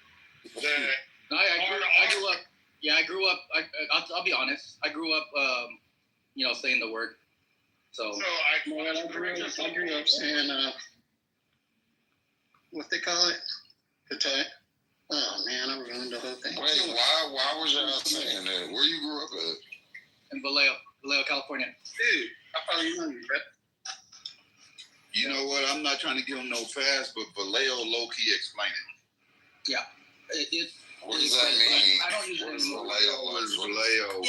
No, I grew up. I'll be honest. I grew up, saying the word. So I grew up saying, what they call it? The tag. Oh man, I ruined the whole thing. Wait, why was y'all saying that? Where you grew up at? In Vallejo, California. Dude, I probably remember that. You know what? I'm not trying to give him no pass, but Vallejo low-key explain it. Yeah. What does that mean? I don't use Vallejo? Vallejo.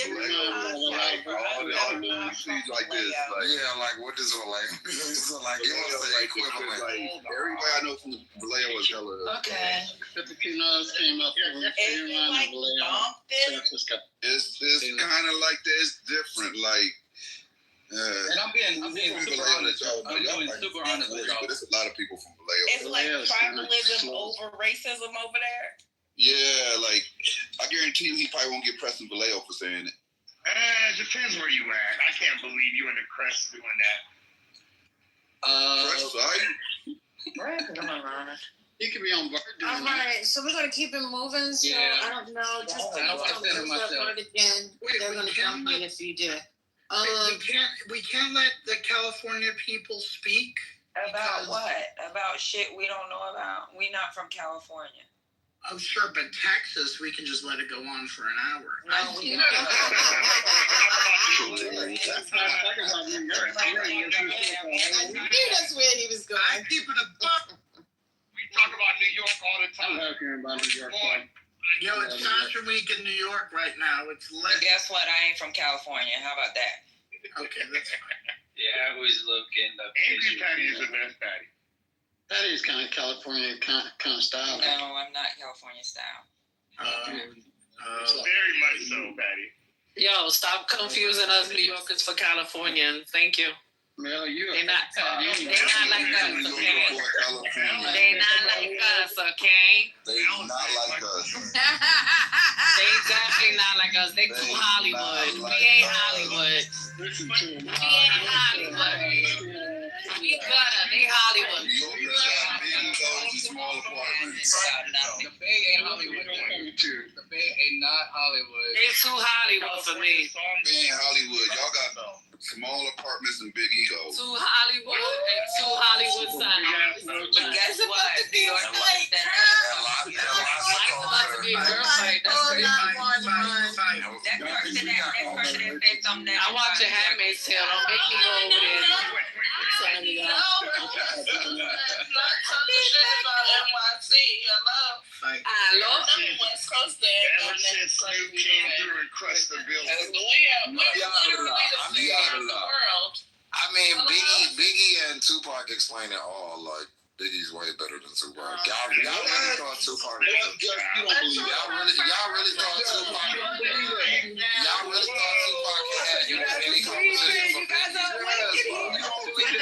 Like, all the see like this. Like, yeah, like, what is Vallejo? So, like, give us the equivalent. Like, everybody I know from Vallejo is hella. Okay. Filipinos came up from Vallejo, San Francisco. It's kind of like that. It's different. Like, and I'm being super honest. I'm being super honest with y'all. But there's a lot of people from Vallejo. It's like tribalism over racism over there. Yeah, like, I guarantee you he probably won't get pressed in Vallejo for saying it. Depends where you at. I can't believe you in the crest doing that. Come on. He could be on board. All right, so we're gonna keep it moving. So Yeah. I don't know. Just I don't understand myself. again. They're gonna jump in if you do. We can't let the California people speak. About what? About shit we don't know about? We not from California. Oh, sure, but Texas, we can just let it go on for an hour. No, we can't. That's where he was going. I keep it a buck. We talk about New York all the time. I'm talking about New York. Yo, it's Fashion Week in New York right now. It's lit. But guess what? I ain't from California. How about that? Okay, that's fine. Yeah, I always look in the Angry Patty is the best Patty. Patty's kind of California kind of style. No, I'm not California style. Very much so, Patty. Yo, stop confusing us New Yorkers for Californians. Thank you. Mel, They're not like us, okay? They're not like us, okay? They not like us. They definitely not like us. They too Hollywood. We ain't Hollywood. We ain't Hollywood. We gutter. They Hollywood. The Bay ain't Hollywood. The Bay ain't not Hollywood. They too Hollywood for me. We ain't Hollywood. Y'all got small apartments and big egos. Too Hollywood and too Hollywood side. But guess what? New York likes that. About to be a girl fight. That's crazy. That person that said something that I watch a Handmaid's Tale. Don't make me go over there. Hello. West Coast there. Ever since Snoop came through and crushed the building. I mean, Biggie and Tupac explain it all. Like, Biggie's way better than Tupac. Y'all really thought Tupac. Y'all really thought Tupac. Y'all really thought Tupac had any competition for Biggie.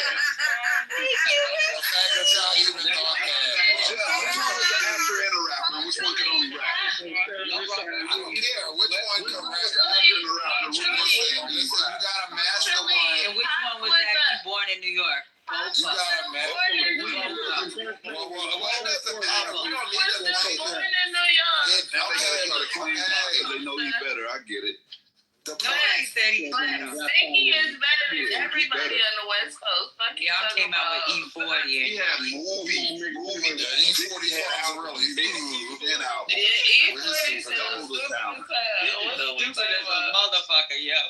The fact that y'all even thought that. one correct? Listen, you gotta match the one. And which one was actually born in New York? You gotta match the one. Well, it doesn't matter. We don't need to play born in New York. They know you better. I get it. He said he better. Stinky is better than everybody on the West Coast. Fuck Y'all came out with E40. Yeah, movie. E40 had really been out. Yeah, E40 is Stupid as a motherfucker, yo.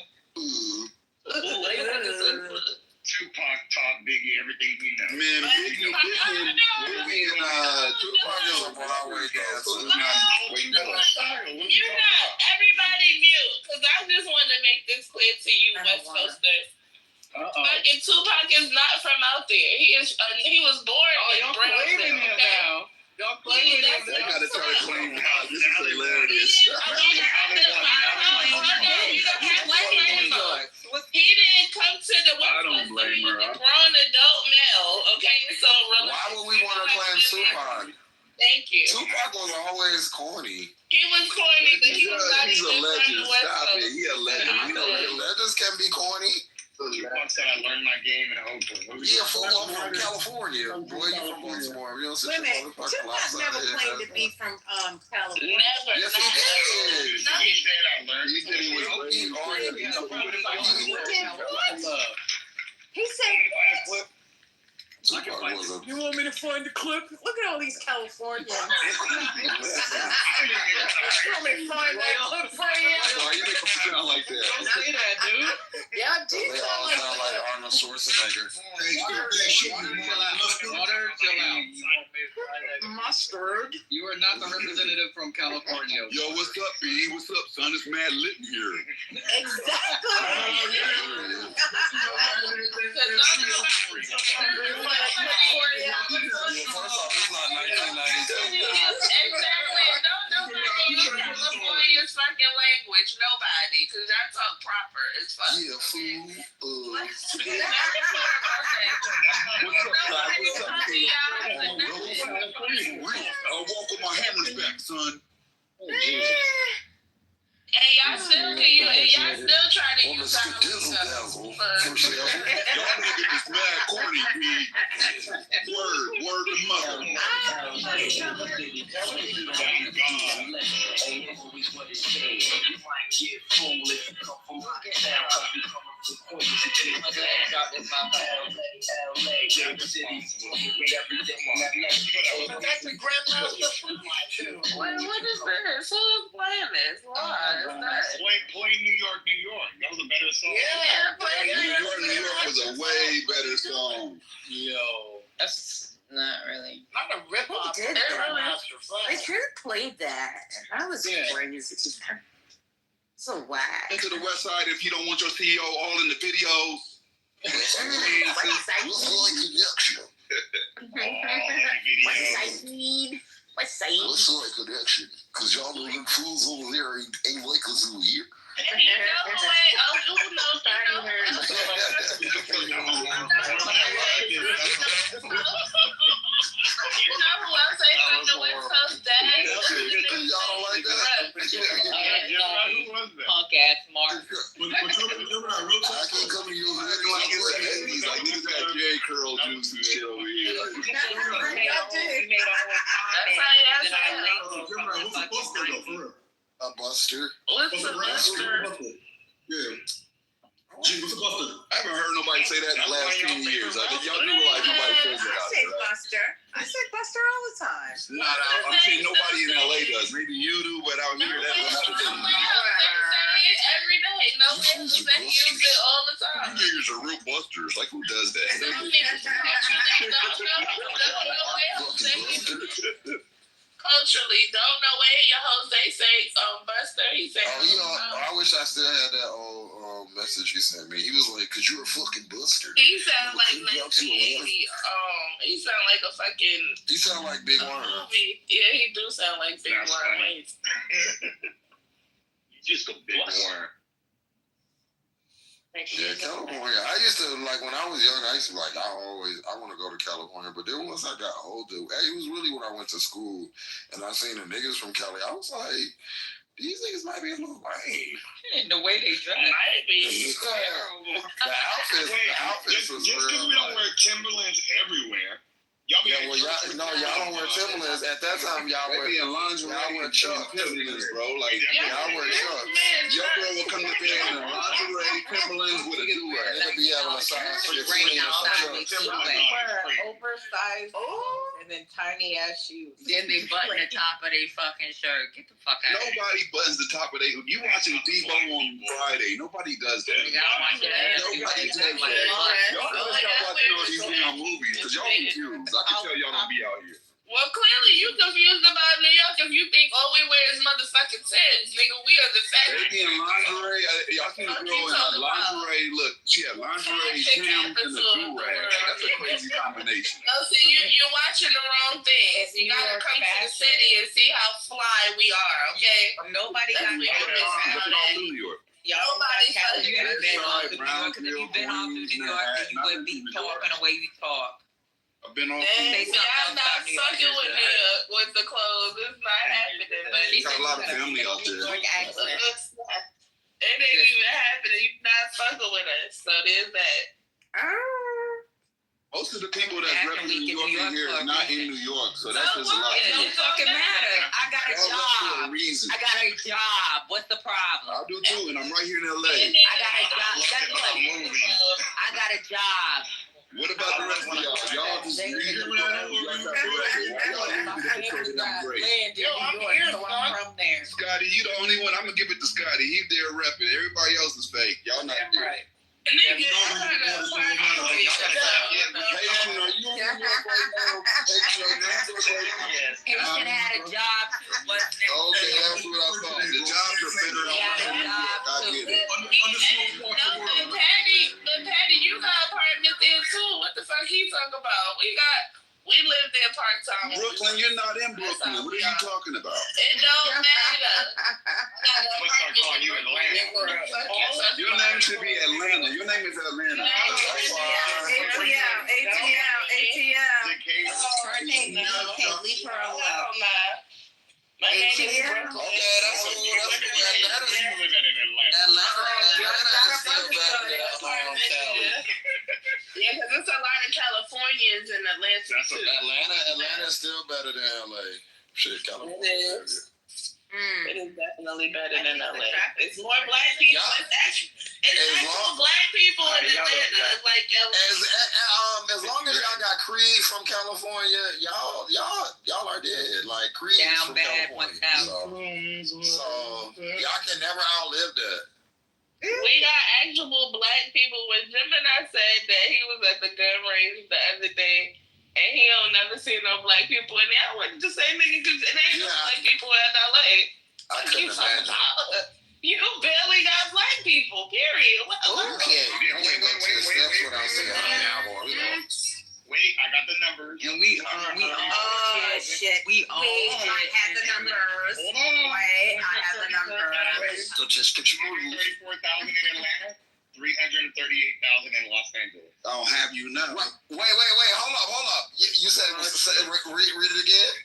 Tupac taught Biggie everything he knows. Man, Biggie and Tupac is a Broadway dancer. You're not. Everybody mute. Because I just want to make this clear to you, West Coasters. Fucking Tupac is not from out there. He was born in Brownsville. Okay? Y'all claiming him. They gotta try to claim Pop. This is hilarious. He didn't come to the West Coast. He was a grown adult male. Okay, so why would we want to claim Tupac? Thank you. Tupac was always corny. He was corny, but he was not He's a even legend. from the West Stop Coast. it. He a legend. Legends can be corny. Tupac said I learned my game in Oakland. Yeah, fool, I'm from California. Boy, you from Baltimore. You don't sit Wait a minute, Tupac never claimed to be from California. Never. Yes, he did. He said I learned. He said he was He said, Tupac was a... You want me to find the clip? Look at all these Californians. You want me to find that clip for you? Why you make him sound like that? Don't say that, dude. Yeah, dude. They all sound like Arnold Schwarzenegger. Mustard. You are not the representative from California. Yo, what's up, B? What's up, son? It's mad lit in here. First off, it's not 1992. Exactly. Don't nobody use California's fucking language. Nobody. Because y'all talk proper as fuck. Yeah, fool. What's up, I'll walk with my hammers back, son. And y'all still try to use our Y'all niggas is mad corny, B. Word to mother. What is this? Who's playing this? Why? Play New York, New York. That was a better song. Yeah, play New York was a way better song. Yo. That's not really. Not a rip-off. They did that. They should have played that. That was crazy. So whack. Into the West Side if you don't want your CEO all in the videos. What's that mean? What's that? What's like connection? Because y'all know them fools over there ain't like us over here. You know who else ain't from the West Coast, Dad? Y'all don't like that? Punk ass Mark. I can't come to you like it's the 80s. Like niggas got J. Curl juice and shit over here. A buster. What's a buster? Yeah. Gee, what's a buster? I haven't heard nobody say that in the last 10 years. I think y'all realize nobody says that. I say Buster. I say Buster all the time. Not out. I'm saying nobody in LA does. Maybe you do, but out here, that's another thing. Every day. No business that use it all the time. You niggas are real busters. Like, who does that? Culturally, don't know where your Jose say Buster. He said, I wish I still had that old message he sent me. He was like, "Cause you're a fucking buster." He sounds like 1980. He sound like a fucking. He sound like Big Worm. Movie. Yeah, he do sound like Big Worm. He's just a big worm. Yeah, California. I used to like when I was young. I used to like I want to go to California. But then once I got older, it was really when I went to school and I seen the niggas from Cali. I was like, These niggas might be a little lame. And the way they dress. Might be terrible. The outfits was just because real. we don't wear Timberlands everywhere. Y'all be y'all don't wear Timberlands. At that time, y'all wear lingerie. Y'all wear Chuck Timberlands, bro. Like y'all wear Chuck. Your girl will come up there in a lingerie, Timberlands with a do-rag. They could be having a size 15 or something. Oversized and then tiny ass shoes. Then they button the top of their fucking shirt. Get the fuck out of here. Nobody buttons the top of their. You watching Debo on Friday? Nobody does that. Nobody does that. Y'all gotta stop watching all these damn movies because y'all confused. I can tell y'all don't be out here. Well, clearly you confused about New York if you think all we wear is motherfucking Timbs, nigga. We are the They be in lingerie. Y'all seen a girl in a lingerie. Look, she had lingerie, Timbs, and a do-rag. That's a crazy combination. No, see, you're watching the wrong things. You gotta come to the city and see how fly we are, okay? Nobody got Look at all through New York. Nobody's You have been off through New York, because if you've been off through New York, then you wouldn't be talking the way you talk. I've been off. I'm not sucking with New York with the clothes. It's not happening. But You got a lot of family out there. It ain't even happening. You're not fucking with us. So there's that. Most of the people that's repping New York in here are not in New York, so that's just a lot. It don't fucking matter. I got a job. Reason. I got a job. What's the problem? I do too, and I'm right here in LA. I got a job. Guess what? I got a job. What about the rest of y'all? Y'all just leave it alone. Yo, I'm here, I'm from there. Scotty, you the only one. I'm gonna give it to Scotty. He there repping. Everybody else is fake. Y'all not there. Right. Haitian had a job. Okay, that's what I thought. The jobs are better out there. I get it. But Patty, you got apartments there too. What the fuck he talking about? We live there part time. Brooklyn, you're not in Brooklyn. What are you talking about? It don't matter. What's I calling you Atlanta? Your name should be Atlanta. Your name is Atlanta. ATL. Her name is okay, leave her alone. My name is Brooklyn. Okay, that's what you living in Yeah, because there's a lot of Californians in Atlanta too. Atlanta's still better than LA. Shit, California. It is. It is definitely better than LA. It's more black people. It's actual black people in Atlanta. Like as long as y'all got Creed from California, y'all are dead. Like Creed Down from bad California. So y'all can never outlive that. we got actual black people. When Gemini said that he was at the gun range the other day, and he don't never see no black people in there, I wouldn't just say nigga, because it ain't no black people in LA. I couldn't imagine. You barely got black people, period. What? That's what I'm saying. Wait, I got the numbers. And we all shit. We all have the numbers. Wait, I have the numbers. So just get your 34,000 in Atlanta, 338,000 in Los Angeles. I'll have you know. Wait. Hold up. You said read it again?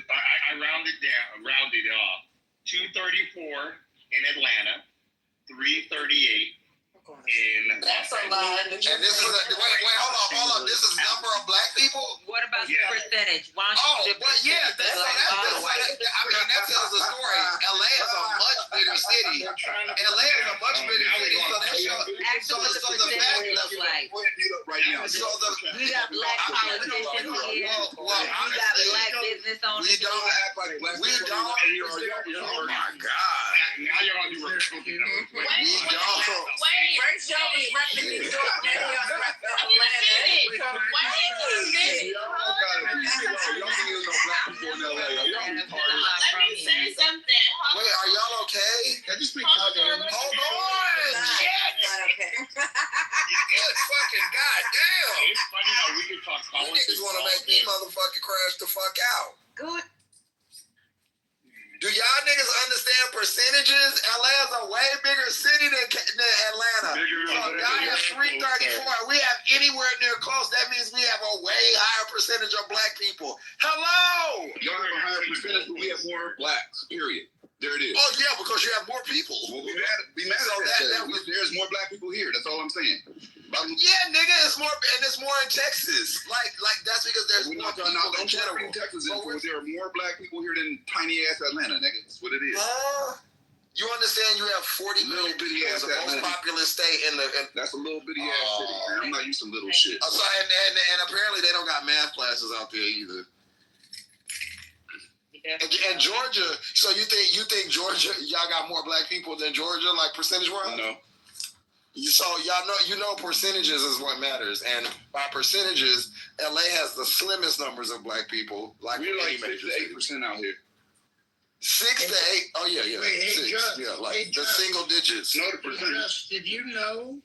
I rounded it off. 234 in Atlanta, 338 in That's a lot. And this is hold up. This is number of black people? What about the percentage? Why don't you that tells the story. LA is a much bigger city. So the fact like right now. we got black politicians here. We got black business owners. We don't act like black people. Oh my God. Now you're on your Republican. First y'all be repping New York, then y'all rep Let me say something. Wait, are y'all okay? Hold on. Shit. Good fucking goddamn. It's funny how we can talk You niggas want to make me motherfucking crash the fuck out. Good. Do y'all niggas understand percentages? LA is a way bigger city than Atlanta. So y'all have 334. We have anywhere near close. That means we have a way higher percentage of black people. Hello. Y'all have a higher percentage, but we have more blacks. Period. There it is. Oh yeah, more, and there's more in Texas. Like that's because there's more people in general. Texas there are more black people here than tiny ass Atlanta, nigga. That's what it is. You understand? You have 40 million people. It's the most populous state in the. That's a little bitty ass city. Man. I'm not used to little shit. So, and apparently they don't got math classes out there either. And Georgia. So you think Georgia? Y'all got more black people than Georgia, like percentage wise? No. So y'all know percentages is what matters, and by percentages, LA has the slimmest numbers of black people. Like we're like 6 to 8% out here. 6 to 8. Oh yeah. Wait, 6. Just, yeah, like the single digits. No, the percentage. Just, did you know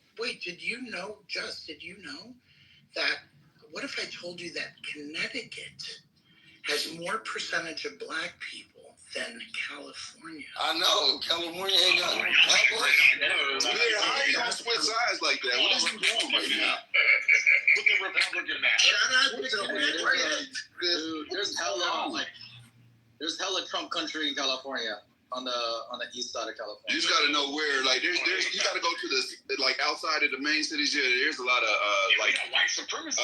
that? What if I told you that Connecticut has more percentage of black people than California? I know California ain't got. How you gonna split sides like that? What is you doing right now? With the Republican now. Dude, there's hella Trump country in California on the east side of California. You just got to know where. Like, there's you got to go to this like outside of the main cities. Yeah, there's a lot of like white supremacy.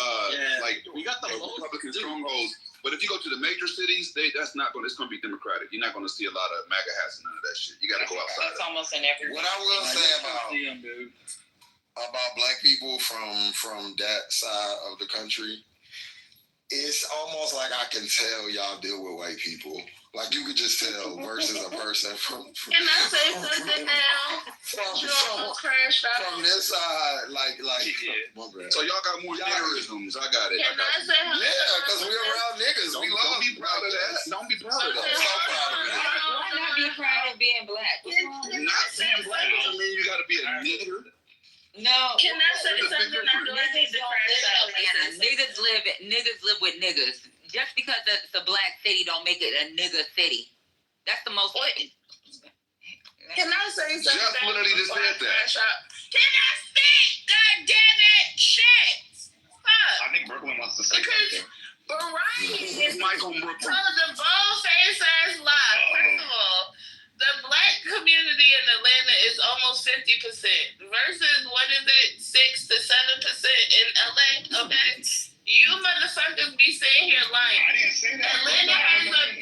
Like we got the Republican strongholds. But if you go to the major cities, it's going to be Democratic. You're not going to see a lot of MAGA hats and none of that shit. You got to go outside. That's almost in every. What I will say about black people from that side of the country, it's almost like I can tell y'all deal with white people. Like you could just tell versus a person from Can I say something now? From this side, like. So y'all got more niggerisms. I got it. Can I say something? Yeah, because we around niggas. Don't be proud of that. Don't be proud of that. Why not be proud of being black? Not being black doesn't mean you got to be a nigger. No. Can I say something? I know I need to crash out. Niggas live with niggas. Just because it's a black city don't make it a nigga city. That's the most. Can I say something? Jeff literally just said that. Can I speak? God damn it! Shit! Fuck. I think Brooklyn wants to say something. Variety is Michael Brooklyn. Tell the bold-faced ass lie. First of all, the black community in Atlanta is almost 50% versus what is it, 6 to 7% in LA? Okay, you motherfuckers be sitting here lying. I didn't say that. Atlanta has a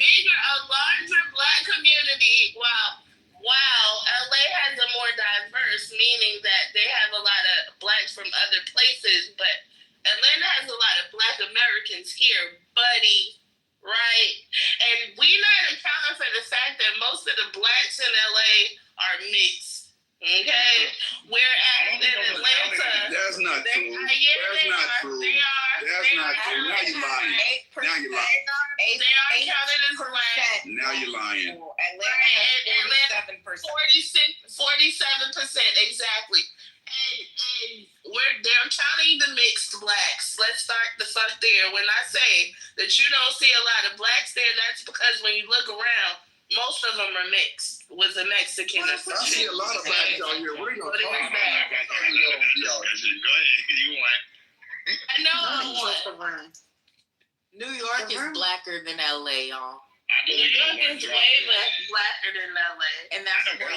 larger black community. Wow, LA has a more diverse, meaning that they have a lot of blacks from other places, but Atlanta has a lot of black Americans here, buddy. Right? And we not accounting for the fact that most of the blacks in LA are mixed. Okay? Whereas in Atlanta, that's not true. That's not true. That's not true. Now you're lying. Now you're lying. They are counted as black. Now you're lying. Atlanta has 47%. 47%, exactly. And they're counting the mixed blacks. Let's start the fuck there. When I say that you don't see a lot of blacks there, that's because when you look around, most of them are mixed with a Mexican or some I see a lot of blacks out here. What are y'all talking about? Go ahead. You won. I know I won. New York is blacker than LA, y'all. New York is way blacker than LA. And that's what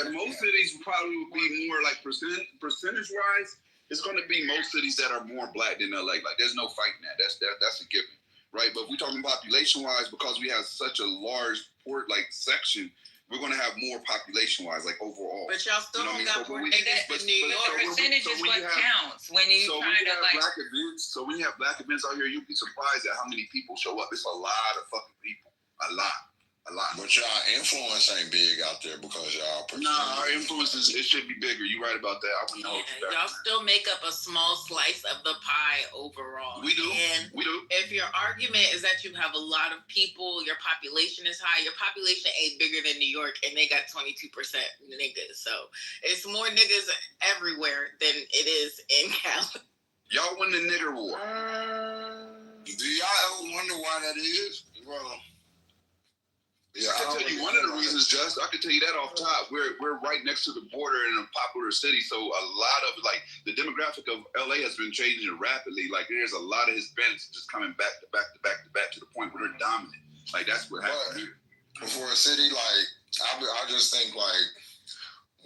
And most cities probably would be more like percentage wise. It's going to be most cities that are more black than LA. Like there's no fighting that. That's a given, right? But if we're talking population wise, because we have such a large section, we're going to have more population wise, like overall. But y'all still don't got more niggas in New York. Percentage is what counts when you trying to like. Black events, so when you have black events out here, you'd be surprised at how many people show up. It's a lot of fucking people. A lot. But y'all influence ain't big out there because y'all. Nah, our influence it should be bigger. You right about that. I would know. Y'all still make up a small slice of the pie overall. We do. And we do. If your argument is that you have a lot of people, your population is high. Your population ain't bigger than New York, and they got 22% niggas. So it's more niggas everywhere than it is in Cali. Y'all win the nigger war. Do y'all ever wonder why that is? Well. Yeah, I can tell you one of the reasons, Just. I can tell you that off top. We're right next to the border in a popular city, so a lot of the demographic of LA has been changing rapidly. Like there's a lot of Hispanics just coming back to the point where they're dominant. Like that's what happened here. For a city like I just think like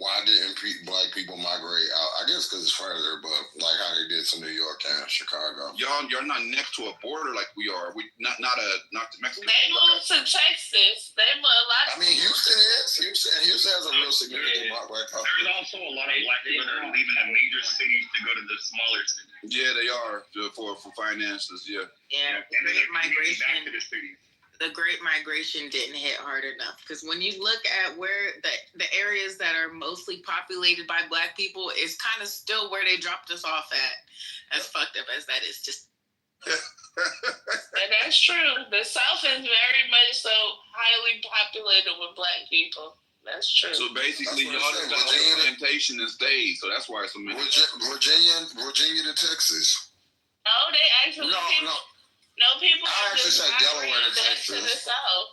why didn't black people migrate out? I guess because it's further, but like how they did to New York and Chicago. You're not next to a border like we are. We not to Mexico. They moved to Texas. They moved a lot. I mean, Houston has a real significant black population. There's also a lot of black people that are leaving the major cities to go to the smaller cities. Yeah, they are for finances. Yeah. Yeah, And then great migration. back to the cities. The Great Migration didn't hit hard enough because when you look at where the areas that are mostly populated by black people is kind of still where they dropped us off at. As fucked up as that is, just. And that's true. The South is very much so highly populated with black people. That's true. So basically, y'all just got plantation and stayed. So that's why it's so many. Virginia to Texas. Oh, they actually. No, people. I actually say Delaware to Texas. To the South.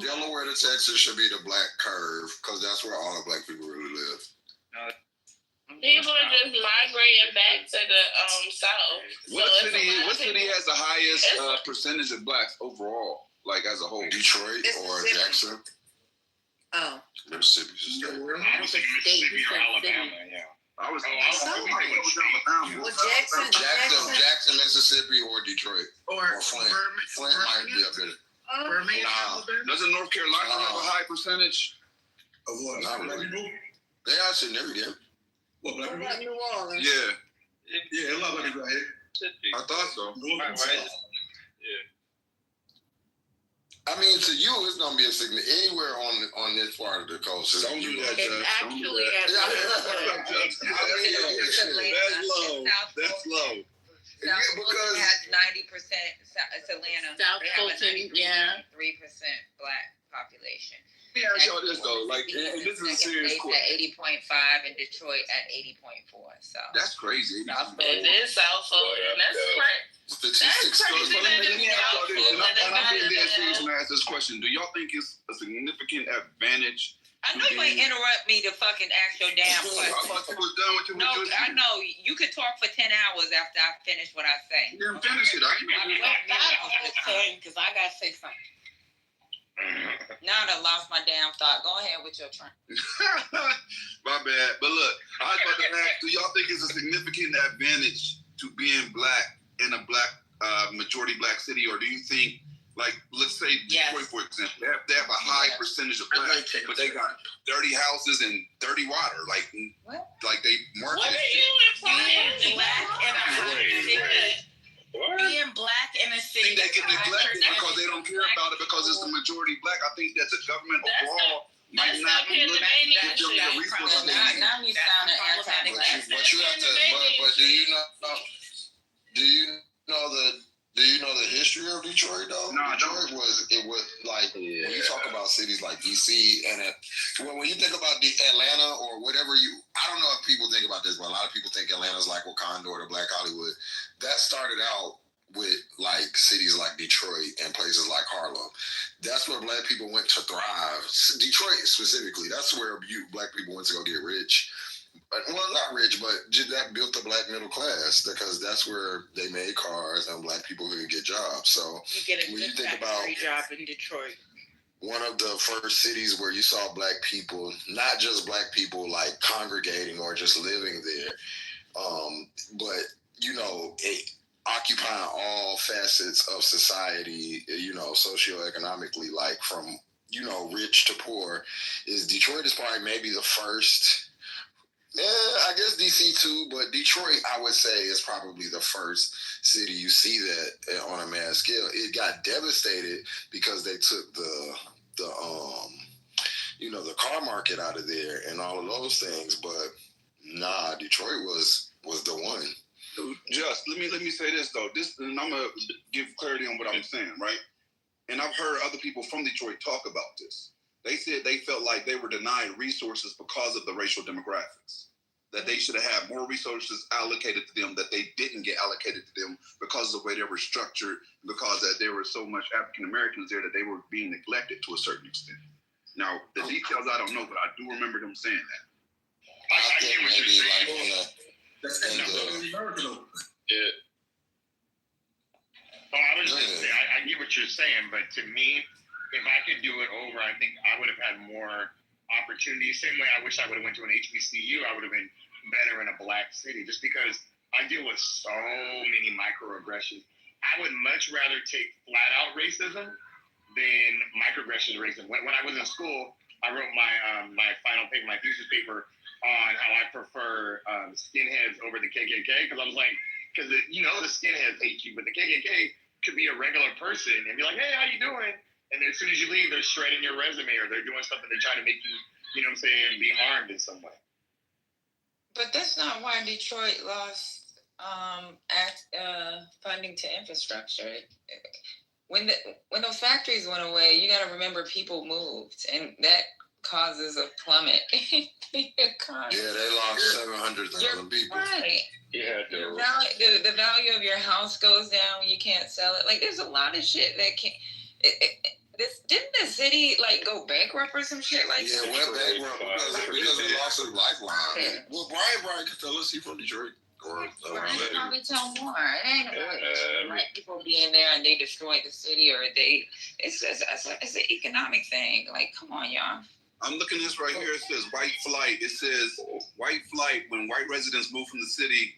Delaware to Texas should be the black curve because that's where all the black people really live. People are just migrating back to the South. What city has the highest percentage of blacks overall, like as a whole? Detroit or Jackson? Oh. Mississippi. I would say Mississippi or Alabama. Yeah. Jackson, Mississippi, or Detroit, or Flint. Flint might be up there. Doesn't North Carolina have a high percentage? Of what? Not really. They are significant. What, black people? New Orleans. Yeah, a lot of people right here. I thought so. Yeah. I mean, to you, it's gonna be a significant anywhere on this part of the coast. Don't do that, Judge. Actually, That's low. That's low. South Fulton has 90%. It's Atlanta. South Fulton, yeah. 3% black population. Let me ask y'all this though, like, and this is a serious question. At 80.5 and Detroit at 80.4. So that's crazy. It is South Fulton. That's crazy. Statistics. I'm being dead serious when I ask this question. Do y'all think it's a significant advantage? I know you ain't interrupt me to fucking ask your damn question. I thought you was done with your I know. You could talk for 10 hours after I finish what I say. You didn't finish it. Because I got to say something. Now I lost my damn thought. Go ahead with your train. My bad. But look, I was about to ask, do y'all think it's a significant advantage to being black in a majority black city, or do you think, like, let's say Detroit, for example, they have a high percentage of black, but they got dirty houses and dirty water, like they market it. Being black in a city. Being black in a city. They get neglected because they don't care about it because it's the majority black. I think that the government overall might not be looking at the resources. Now you sounding anti-black. But you have to. But do you know the history of Detroit though? No, Detroit was like when you talk about cities like DC and when you think about Atlanta or whatever I don't know if people think about this, but a lot of people think Atlanta's like Wakanda or the Black Hollywood. That started out with like cities like Detroit and places like Harlem. That's where black people went to thrive. Detroit specifically. That's where black people went to go get rich. Well, not rich, but that built the black middle class because that's where they made cars and black people could get jobs. So you get a good factory job in Detroit. One of the first cities where you saw black people, not just black people like congregating or just living there, but occupying all facets of society, socioeconomically, like from rich to poor, is Detroit is probably maybe the first. Yeah, I guess DC too, but Detroit, I would say, is probably the first city you see that on a mass scale. It got devastated because they took the car market out of there and all of those things. But nah, Detroit was the one. Just let me say this though. And I'm gonna give clarity on what I'm saying, right? And I've heard other people from Detroit talk about this. They said they felt like they were denied resources because of the racial demographics. That they should have had more resources allocated to them that they didn't get allocated to them because of the way they were structured, because that there were so much African Americans there that they were being neglected to a certain extent. Now, the details I don't know, but I do remember them saying that. I get what you're saying. Yeah. Oh, I was just saying, I get what you're saying, but to me, if I could do it over, I think I would have had more opportunity. Same way I wish I would have went to an HBCU. I would have been better in a black city, just because I deal with so many microaggressions. I would much rather take flat out racism than microaggressions racism. When I was in school, I wrote my final paper, my thesis paper, on how I prefer skinheads over the KKK, because I was like, because the skinheads hate you, but the KKK could be a regular person and be like, hey, how you doing? And then as soon as you leave, they're shredding your resume, or they're doing something to try to make you, you know what I'm saying, be harmed in some way. But that's not why Detroit lost funding to infrastructure. When those factories went away, you got to remember people moved, and that causes a plummet in the economy. Yeah, they lost 700,000 people. Right. Yeah, the value of your house goes down when you can't sell it. Like, there's a lot of shit that can't. Didn't the city go bankrupt or some shit like that? Yeah, went bankrupt because it lost its lifeline. Well, Brian can tell us. He's from Detroit. Brian can probably tell more. It ain't about black people being there and they destroyed the city, or it's an economic thing. Like, come on, y'all. I'm looking at this right here. It says white flight. It says white flight. When white residents move from the city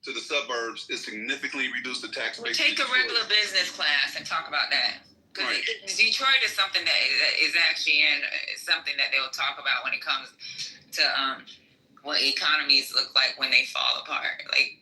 to the suburbs, it significantly reduced the tax base. Take a regular business class and talk about that. Because Detroit is something that is actually something that they'll talk about when it comes to what economies look like when they fall apart. Like,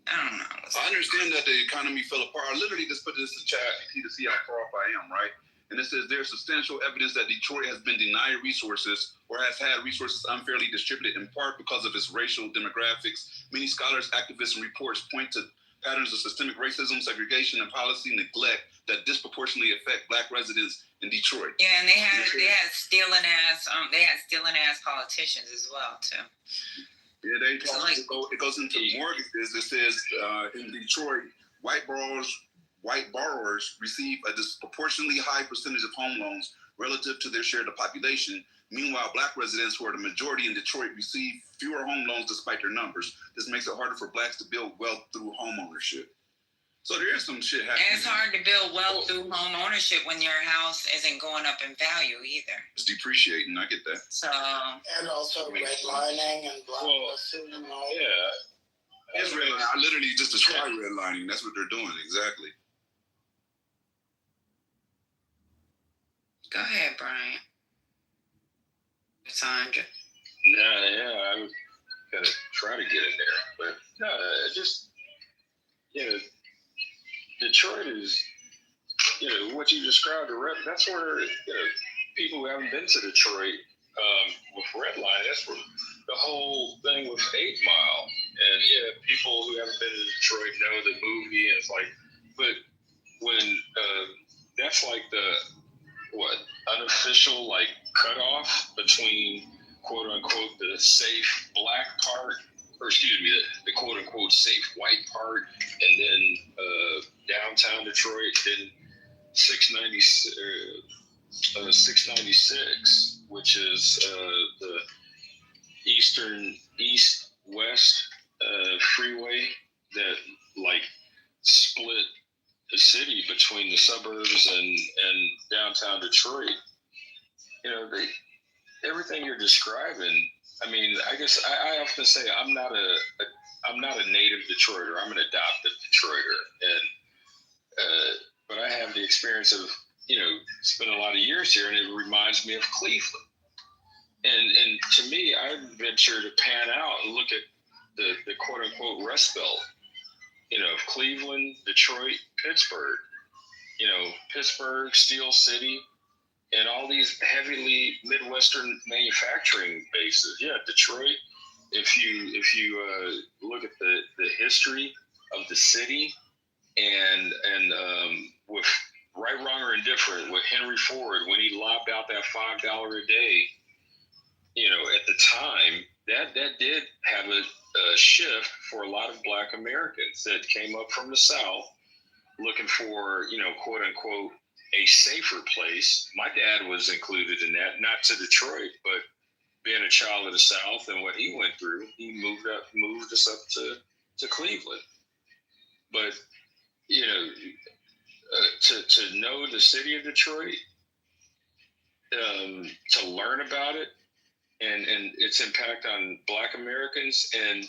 I don't know. I understand that the economy fell apart. I literally just put this in chat to see how far off I am, right? And it says there's substantial evidence that Detroit has been denied resources or has had resources unfairly distributed, in part because of its racial demographics. Many scholars, activists, and reports point to patterns of systemic racism, segregation, and policy neglect that disproportionately affect black residents in Detroit. Yeah, and they had stealing ass politicians as well too. Yeah, it goes into mortgages. It says in Detroit, white borrowers receive a disproportionately high percentage of home loans relative to their share of the population. Meanwhile, black residents, who are the majority in Detroit, receive fewer home loans despite their numbers. This makes it harder for blacks to build wealth through home ownership. So there is some shit happening. And it's hard to build wealth through home ownership when your house isn't going up in value either. It's depreciating. I get that. So and also redlining and blockbusting and all. Yeah, it's redlining. I literally just described redlining. That's what they're doing exactly. Go ahead, Brian. Sandra. I was gonna try to get in there, but just Detroit is, what you described. That's where people who haven't been to Detroit with redlining. That's where the whole thing with 8 Mile, and people who haven't been to Detroit know the movie, and it's like, but when that's like the unofficial cutoff between quote unquote the safe black part, or excuse me, the quote unquote safe white part, and then downtown Detroit, then 696, which is the east-west freeway that split the city between the suburbs and downtown Detroit. Everything you're describing. I mean, I guess I often say I'm not a native Detroiter. I'm an adopted Detroiter, and but I have the experience of spent a lot of years here, and it reminds me of Cleveland. And to me, I would venture to pan out and look at the quote unquote Rust Belt. Of Cleveland, Detroit, Pittsburgh. Pittsburgh, Steel City, and all these heavily Midwestern manufacturing bases. Yeah, Detroit. If you look at the history of the city, and with right, wrong, or indifferent, with Henry Ford, when he lobbed out that $5 a day, at the time, that did have a shift for a lot of Black Americans that came up from the South looking for, quote unquote, a safer place. My dad was included in that, not to Detroit, but being a child of the South and what he went through, he moved us up to Cleveland. But, to know the city of Detroit, to learn about it and its impact on Black Americans and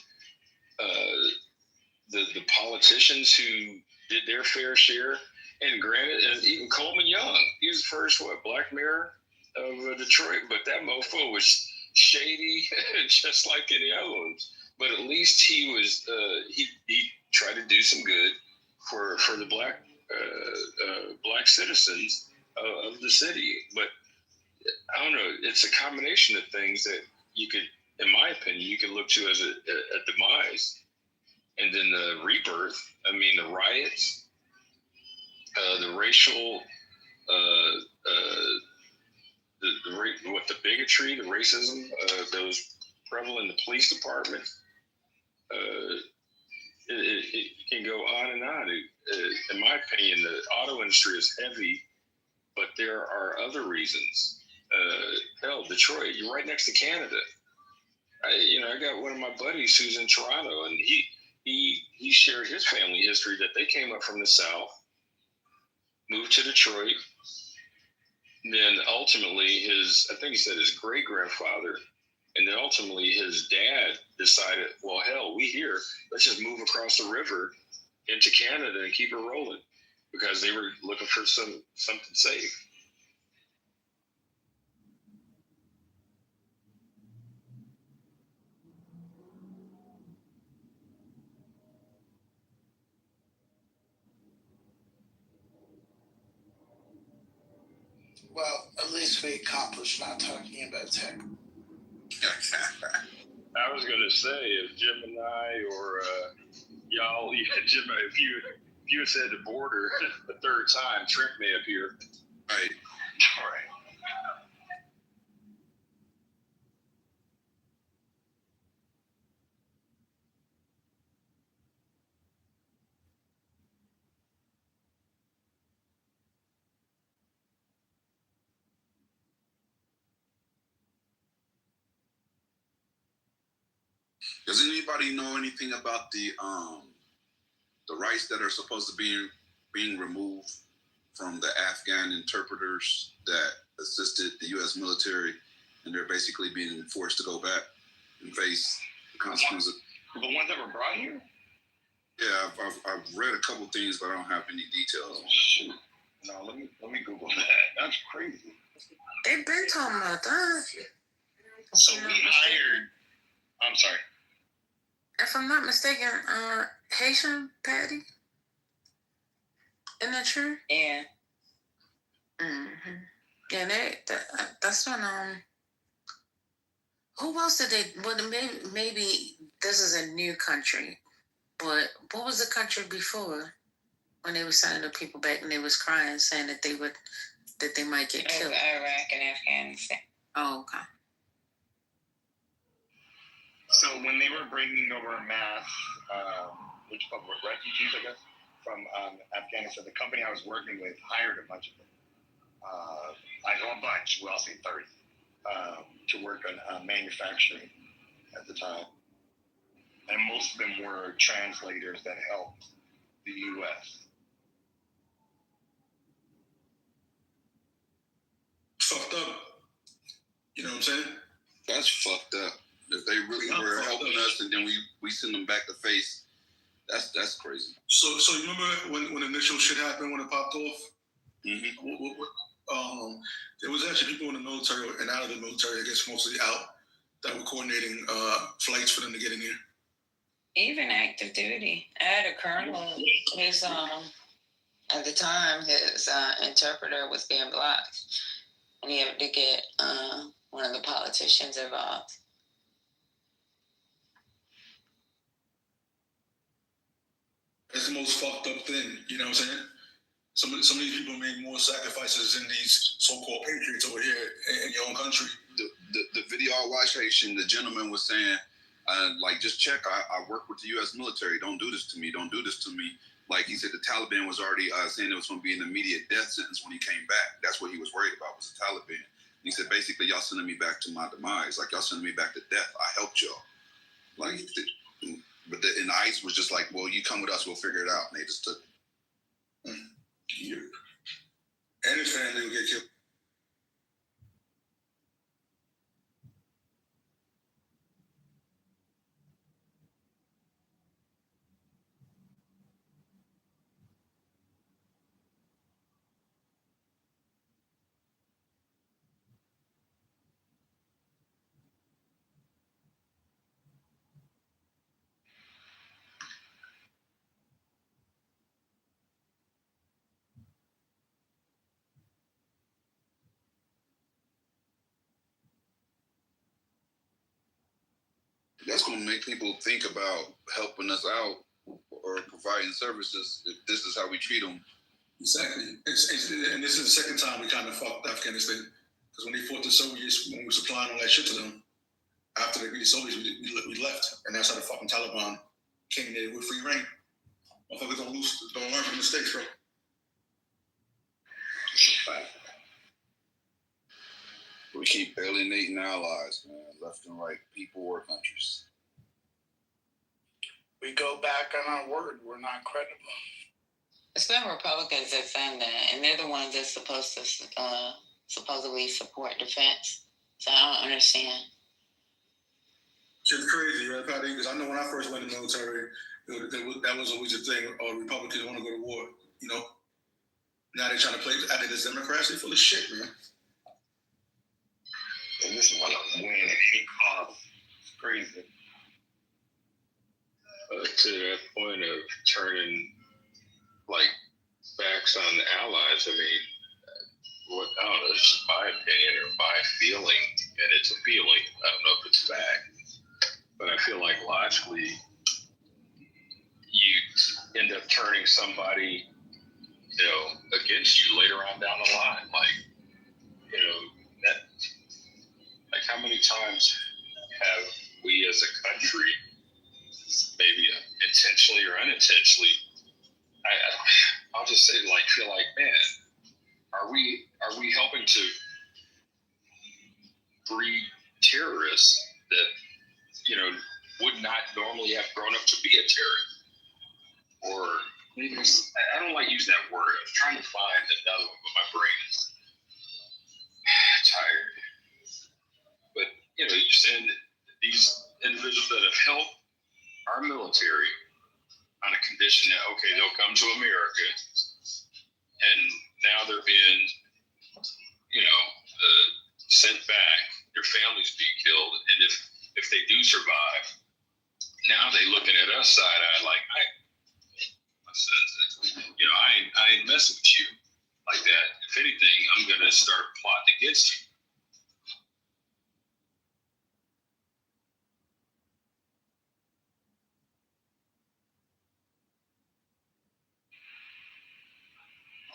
the politicians who did their fair share. And granted, and even Coleman Young, he was the first Black mayor of Detroit, but that mofo was shady, just like any other ones. But at least he was he tried to do some good for the black citizens of the city. But I don't know, it's a combination of things that you could, in my opinion, you could look to as a demise, and then the rebirth. I mean, the riots, the racial, the bigotry, the racism that was prevalent in the police department. It can go on and on. In my opinion, the auto industry is heavy, but there are other reasons. Hell, Detroit, you're right next to Canada. I got one of my buddies who's in Toronto, and he shared his family history that they came up from the South, moved to Detroit, and then ultimately I think he said his great grandfather, and then ultimately his dad decided, well, hell, we here, let's just move across the river into Canada and keep it rolling, because they were looking for something safe. Well, at least we accomplished not talking about tech. I was going to say, if Jim and I or y'all, Jim, if you had said the border the third time, Trent may appear. Right. All right. Does anybody know anything about the rights that are supposed to be being removed from the Afghan interpreters that assisted the U.S. military, and they're basically being forced to go back and face the consequences? The ones that were brought here? Yeah, I've read a couple things, but I don't have any details. No, let me Google that. That's crazy. They've been talking about that. So we hired. I'm sorry. If I'm not mistaken, Haitian Patty. Isn't that true? Yeah. Mm-hmm. Yeah, that's when who else did they? Well, maybe this is a new country, but what was the country before when they were sending the people back and they was crying, saying that they might get killed? Iraq and Afghanistan. Oh, okay. So when they were bringing over mass, refugees, I guess, from Afghanistan, the company I was working with hired a bunch of them. I know a bunch, well, I'll say 30, to work on manufacturing at the time. And most of them were translators that helped the U.S. Fucked up. You know what I'm saying? That's fucked up. If they really were helping us and then we send them back to face, that's crazy. So you remember when initial shit happened, when it popped off? Mm-hmm. There was actually people in the military and out of the military, I guess mostly out, that were coordinating flights for them to get in here. Even active duty. I had a colonel, his at the time his interpreter was being blocked, and he had to get one of the politicians involved. That's the most fucked up thing, you know what I'm saying? Some of these people made more sacrifices than these so-called patriots over here in your own country. The video I watched, Haitian, the gentleman was saying, just check, I work with the U.S. military. Don't do this to me. Don't do this to me. Like he said, the Taliban was already saying it was going to be an immediate death sentence when he came back. That's what he was worried about, was the Taliban. And he said, basically, y'all sending me back to my demise. Like, y'all sending me back to death. I helped y'all. Like, but the ICE was just like, well, you come with us, we'll figure it out. And they just took it. Yeah. And his family would get killed. that's going to make people think about helping us out or providing services if this is how we treat them. Exactly. And this is the second time we kind of fucked Afghanistan. Because when they fought the Soviets, when we were supplying all that shit to them, after they beat the Soviets, we left. And that's how the fucking Taliban came in there with free reign. Motherfuckers don't learn from mistakes, bro. We keep alienating allies, man, left and right, people or countries. We go back on our word. We're not credible. It's been Republicans that saying that, and they're the ones that's supposed to supposedly support defense. So I don't understand. Shit's crazy, right, Patty? Because I know when I first went in the military, that was always a thing. Republicans want to go to war, you know? Now they're trying to play out of this Democrats. They're full of shit, man. And this is want to win at any cost. It's crazy. To that point of turning like backs on the allies, I mean, I don't know, it's just my opinion or my feeling, and it's a feeling. I don't know if it's fact, but I feel like logically, you end up turning somebody, you know, against you later on down the line. Like, you know, that, like how many times have we as a country, maybe intentionally or unintentionally, I'll just say, like, feel like, man, are we helping to breed terrorists that, you know, would not normally have grown up to be a terrorist? Or maybe I don't like using that word. I'm trying to find another one, but my brain is tired. But, you know, you're saying that these individuals that have helped our military on a condition that, okay, they'll come to America, and now they're being, you know, sent back, their families be killed, and if they do survive, now they looking at us side-eyed like, my son said, you know, I ain't messing with you like that. If anything, I'm going to start plotting against you.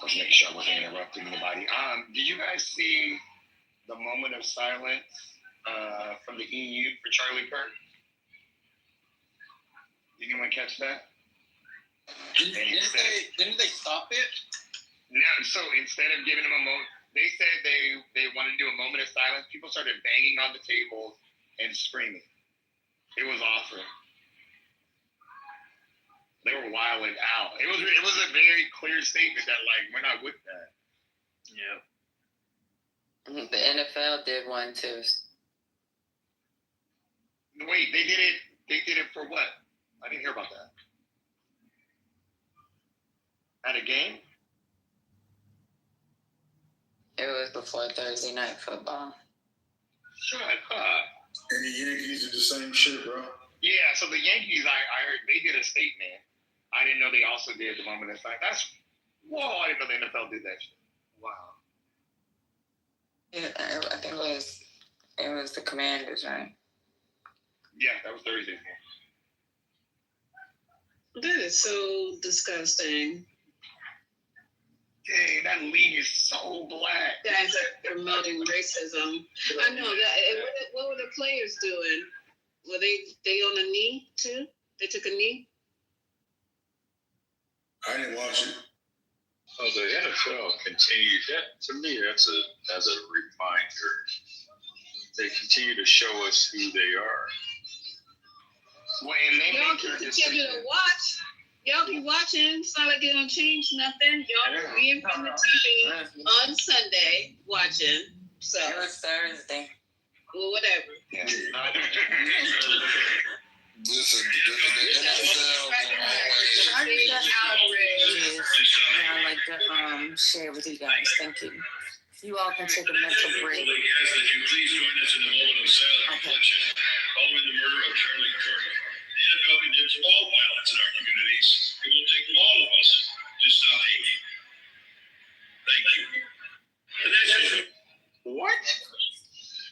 Let's make sure I wasn't interrupting anybody. Did you guys see the moment of silence from the EU for Charlie Kirk? Did anyone catch that? Didn't they stop it? No, so instead of giving him a moment, they said they wanted to do a moment of silence. People started banging on the tables and screaming. It was awesome. They were wilding out. It was a very clear statement that, like, we're not with that. Yeah. The NFL did one too. Wait, they did it. They did it for what? I didn't hear about that. At a game? It was before Thursday night football. Shut up. And the Yankees did the same shit, bro. Yeah, so the Yankees, I heard they did a statement. I didn't know they also did the moment of silence. Whoa, I didn't know the NFL did that shit. Wow. Yeah, I think it was the Commanders, right? Yeah, that was Thursday. That is so disgusting. Dang, that league is so black. Guys are promoting racism. I know that. What were the players doing? Were they on a knee too? They took a knee? I didn't watch it. Oh, the NFL continues. That, to me, that's as a reminder. They continue to show us who they are. Well, and they y'all can continue to watch. Y'all be watching. It's not like they don't change nothing. Y'all be in front of the TV on Sunday watching. So it was Thursday. Well, whatever. Yeah. Listen, the NFL. I need that outrage. I'd like to share with you guys. Thank you. You all can take a mental break. Would you please join us in a moment of silent reflection following the murder of Charlie Kirk? The NFL condemns all violence in our communities. It will take all of us to stop hate. Thank you. And that's it. What?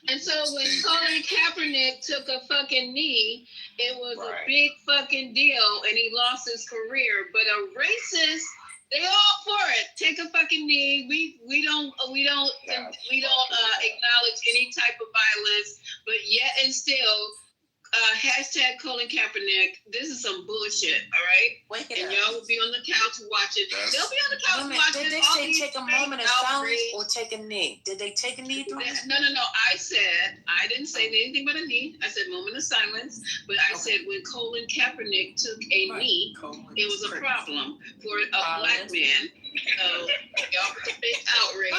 And And so when Colin Kaepernick took a fucking knee, it was a big fucking deal, and he lost his career. But a racist, they all for it. Take a fucking knee. We don't acknowledge any type of violence, but yet and still. Hashtag Colin Kaepernick. This is some bullshit, all right? And y'all will be on the couch watching. They'll be on the couch watching. Did they say take a moment of silence or take a knee? Did they take a knee? No. I didn't say anything but a knee. I said moment of silence. But I said when Colin Kaepernick took a knee, it was a problem for a black man. So y'all was a big outrage.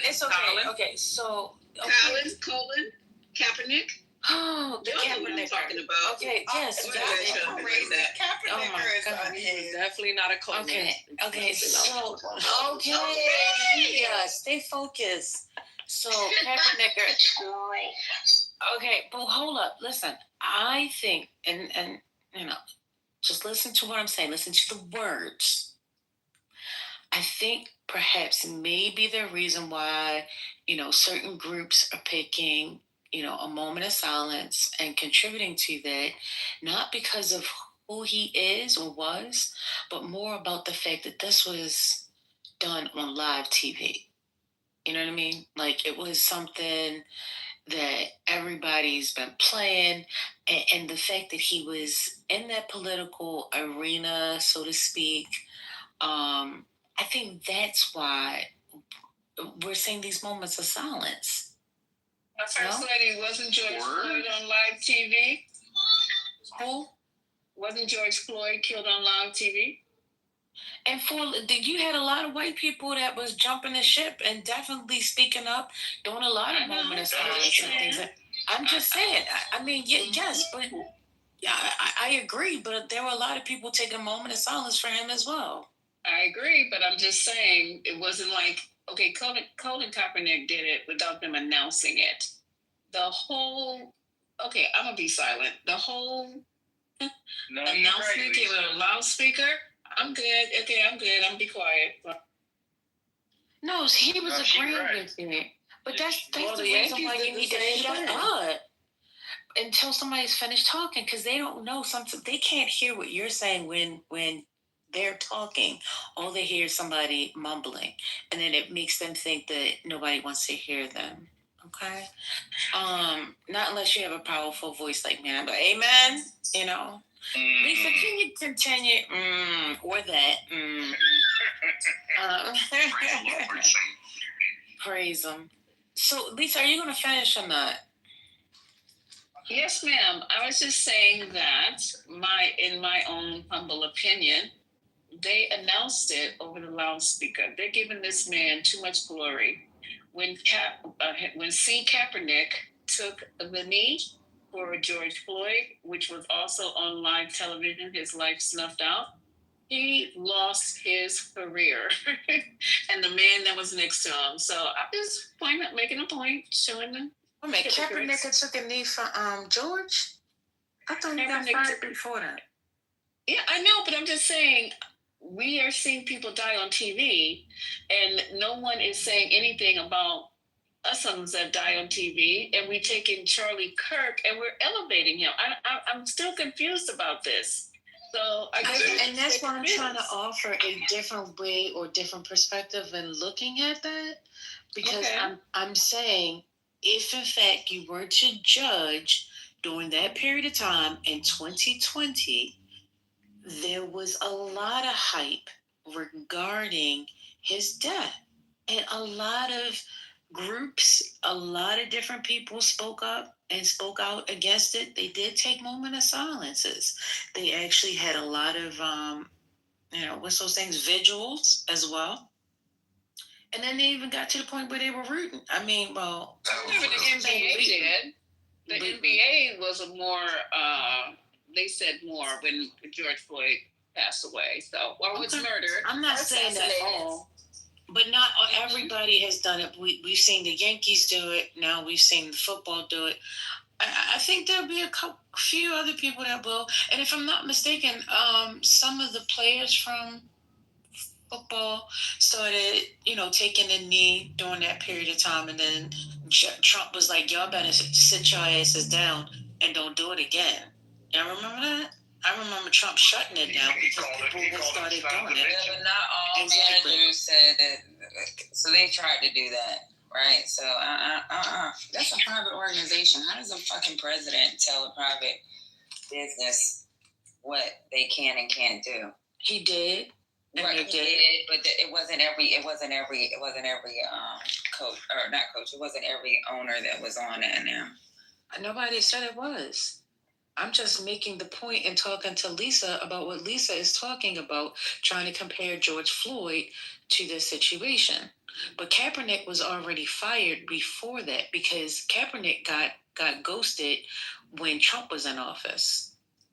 It's okay. Okay, so Colin Kaepernick. Oh, the Kaepernick I'm talking about. Okay, yes. Kaepernick is definitely not a Colin. Okay. So yeah, stay focused. So Kaepernick. Okay, but hold up. Listen, I think, and just listen to what I'm saying. Listen to the words. I think perhaps maybe the reason why, certain groups are picking, a moment of silence and contributing to that, not because of who he is or was, but more about the fact that this was done on live TV. You know what I mean? Like it was something that everybody's been playing, and the fact that he was in that political arena, so to speak, I think that's why we're seeing these moments of silence. First lady, wasn't George Floyd on live TV? Who? Wasn't George Floyd killed on live TV? And you had a lot of white people that was jumping the ship and definitely speaking up, doing a lot of moments of silence and things. I'm just saying. I mean, yes, but I agree. But there were a lot of people taking a moment of silence for him as well. I agree, but I'm just saying it wasn't like, okay, Colin Kaepernick did it without them announcing it. I'm going to be silent. The whole announcement came with a loudspeaker. I'm good. Okay, I'm good. I'm be quiet. No, he was agreeing with it. But that's the reason why you need to shut up until somebody's finished talking, because they don't know something. They can't hear what you're saying when they're talking. All they hear is somebody mumbling, and then it makes them think that nobody wants to hear them. Okay, not unless you have a powerful voice like me. I'm like, amen. Lisa, can you continue? Or that. Praise him. So, Lisa, are you going to finish or not? Yes, ma'am. I was just saying that, in my own humble opinion, they announced it over the loudspeaker. They're giving this man too much glory. When C. Kaepernick took the knee for George Floyd, which was also on live television, his life snuffed out, he lost his career. And the man that was next to him. So I'm just making a point, showing them. Kaepernick took a knee for George? I thought he got fired before that. Yeah, I know, but I'm just saying, we are seeing people die on TV, and no one is saying anything about us that die on TV, and we're taking Charlie Kirk and we're elevating him. I'm still confused about this. So and that's why I'm trying to offer a different way or different perspective in looking at that, because I'm saying, if in fact you were to judge during that period of time in 2020, there was a lot of hype regarding his death, and a lot of groups, a lot of different people spoke up and spoke out against it. They did take moment of silences. They actually had a lot of what's those things, vigils as well. And then they even got to the point where they were rooting. I mean, well, the NBA did. The NBA was they said more when George Floyd passed away. So, was murdered. I'm not saying that all, but not everybody has done it. We've seen the Yankees do it. Now we've seen the football do it. I think there'll be a few other people that will. And if I'm not mistaken, some of the players from football, started, taking the knee during that period of time, and then Trump was like, "Y'all better sit your asses down and don't do it again." Y'all remember that? I remember Trump shutting it down because people started doing it. Yeah, but not all managers said that. So they tried to do that, right? So that's a private organization. How does a fucking president tell a private business what they can and can't do? He did. Right, he did, but it wasn't every coach, or not coach. It wasn't every owner that was on it now. Nobody said it was. I'm just making the point and talking to Lisa about what Lisa is talking about, trying to compare George Floyd to this situation. But Kaepernick was already fired before that because Kaepernick got ghosted when Trump was in office.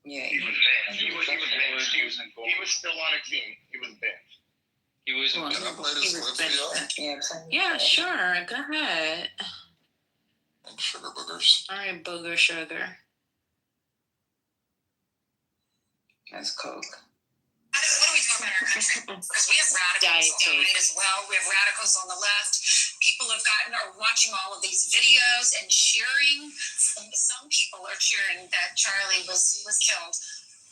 Yeah, he was banned. He was still on a team. He was banned. Can I play this clip for y'all? Yeah, sure. Go ahead. Sugar boogers. All right, booger sugar. That's Coke. What do we do about our country? Because we have radicals on the right as well. We have radicals on the left. People are watching all of these videos and cheering. Some people are cheering that Charlie was killed.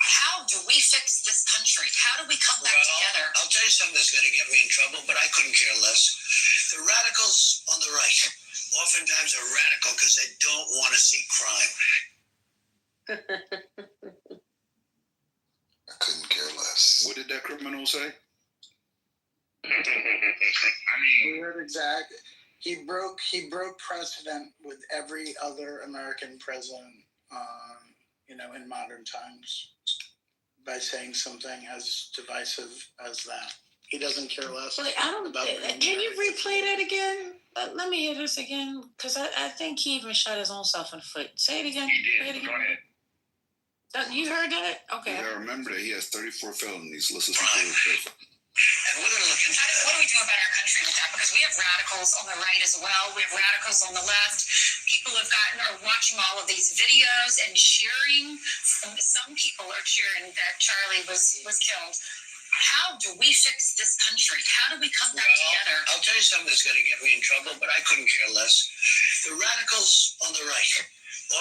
How do we fix this country? How do we come back together? I'll tell you something that's going to get me in trouble, but I couldn't care less. The radicals on the right oftentimes are radical because they don't want to see crime. I couldn't care less. What did that criminal say? I mean, exactly. He broke precedent with every other American president, in modern times, by saying something as divisive as that. He doesn't care less. But can you replay that again? Let me hear this again, because I think he even shot his own self in the foot. Say it again. He did. Go ahead. You heard that? Okay. Yeah, remember that he has 34 felonies. Let's listen to it. And we're going to look into what do we do about our country with that? Because we have radicals on the right as well. We have radicals on the left. People are watching all of these videos and cheering. Some people are cheering that Charlie was killed. How do we fix this country? How do we come back together? I'll tell you something that's going to get me in trouble, but I couldn't care less. The radicals on the right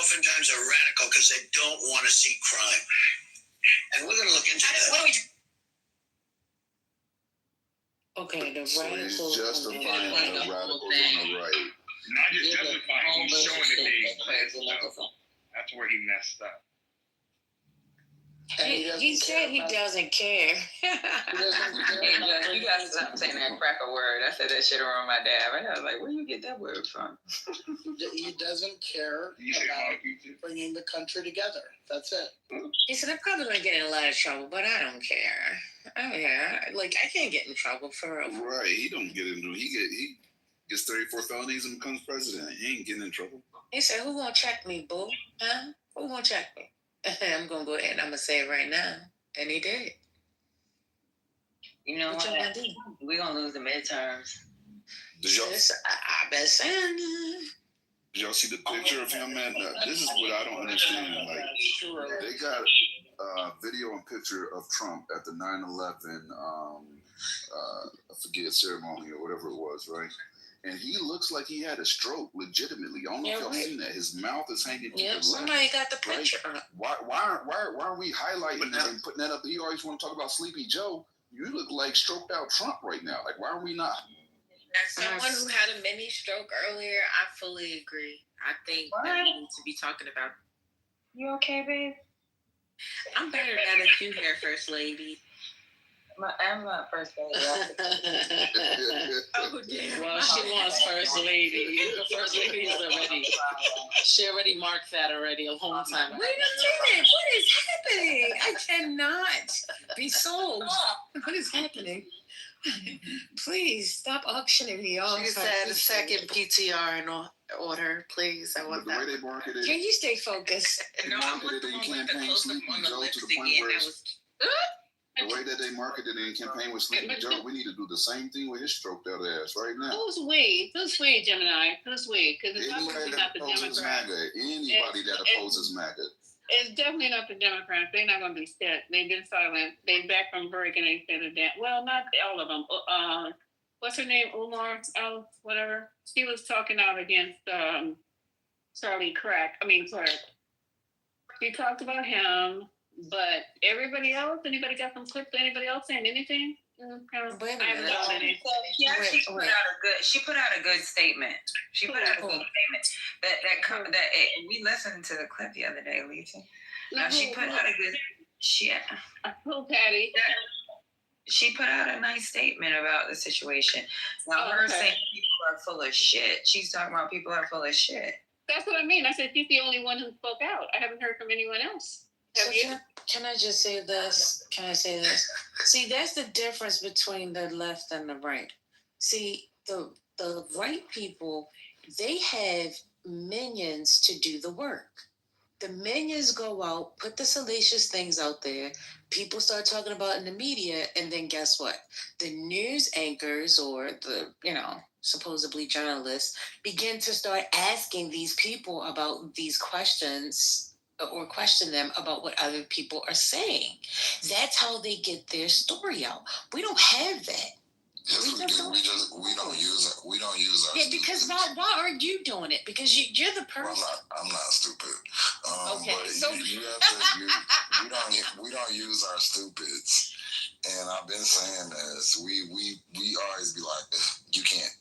oftentimes are radical because they don't want to see crime. And we're going to look into that. What do we do? Okay, the So he's radicals. justifying the radicals on the right. Not just justifying, he's showing that they exist. That's where he messed up. He said he doesn't care. You gotta stop saying that cracker word. I said that shit around my dad. I was like, where you get that word from? He doesn't care about bringing the country together. That's it. He said, I'm probably going to get in a lot of trouble, but I don't care. Oh, yeah. Like, I can't get in trouble for real. Right. He don't get into it. He gets 34 felonies and becomes president. He ain't getting in trouble. He said, who gonna check me, boo? Huh? Who gonna check me? I'm gonna go ahead and I'm gonna say it right now. And he did. You know what? We're gonna lose the midterms. Did y'all, I bet saying. did y'all see the picture of him? And this is what I don't understand. Like, they got a video and picture of Trump at the 9/11, I forget, ceremony or whatever it was, right? And he looks like he had a stroke, legitimately. I don't know if y'all seen that. His mouth is hanging to the left. Somebody got the picture. Right? Why are we highlighting that and putting that up? You always want to talk about Sleepy Joe. You look like stroked out Trump right now. Like, why are we not? As someone who had a mini stroke earlier, I fully agree. I think that we need to be talking about. You okay, babe? I'm better now that you here, First Lady. I'm not First Lady. Oh, damn. Well, she wants First Lady. The First Lady is already. She already marked that already a long time ago. Wait a minute. What is happening? I cannot be sold. What is happening? Please stop auctioning me off. She said a second PTR in order, please. I want that. The way they marketed, Can you stay focused? they marketed in campaign Sleepy Joe to the point where the way that they marketed in campaign with Sleepy Joe, we need to do the same thing with his stroked out ass right now. Who's we, Gemini? Who's we? Because it's Anybody obviously that not the opposes Democrats. MAGA, anybody that opposes MAGA. It's definitely not the Democrats. They're not going to be shit. They've been silent. They're back from break and they said that. Well, not all of them. What's her name? Umar, whatever. She was talking out against Charlie Crack. She talked about him, but everybody else. Anybody got some clips? Anybody else saying anything? Wait a minute. She put out a good statement. She put out a good statement. We listened to the clip the other day, Lisa. Now she put out a good Patty. She put out a nice statement about the situation. Now saying people are full of shit. She's talking about people are full of shit. That's what I mean. I said she's the only one who spoke out. I haven't heard from anyone else. Can I just say this? See, that's the difference between the left and the right. See, the right people, they have minions to do the work. The minions go out, put the salacious things out there. People start talking about it in the media, and then guess what? The news anchors or the, supposedly journalists begin to start asking these people about these questions or question them about what other people are saying. That's how they get their story out. We don't have that. Yes, we do. We don't use our. Yeah, because why aren't you doing it? Because you're the person. Well, I'm not stupid. Okay, but so you have to. We don't use our stupids, and I've been saying this. We always be like, you can't.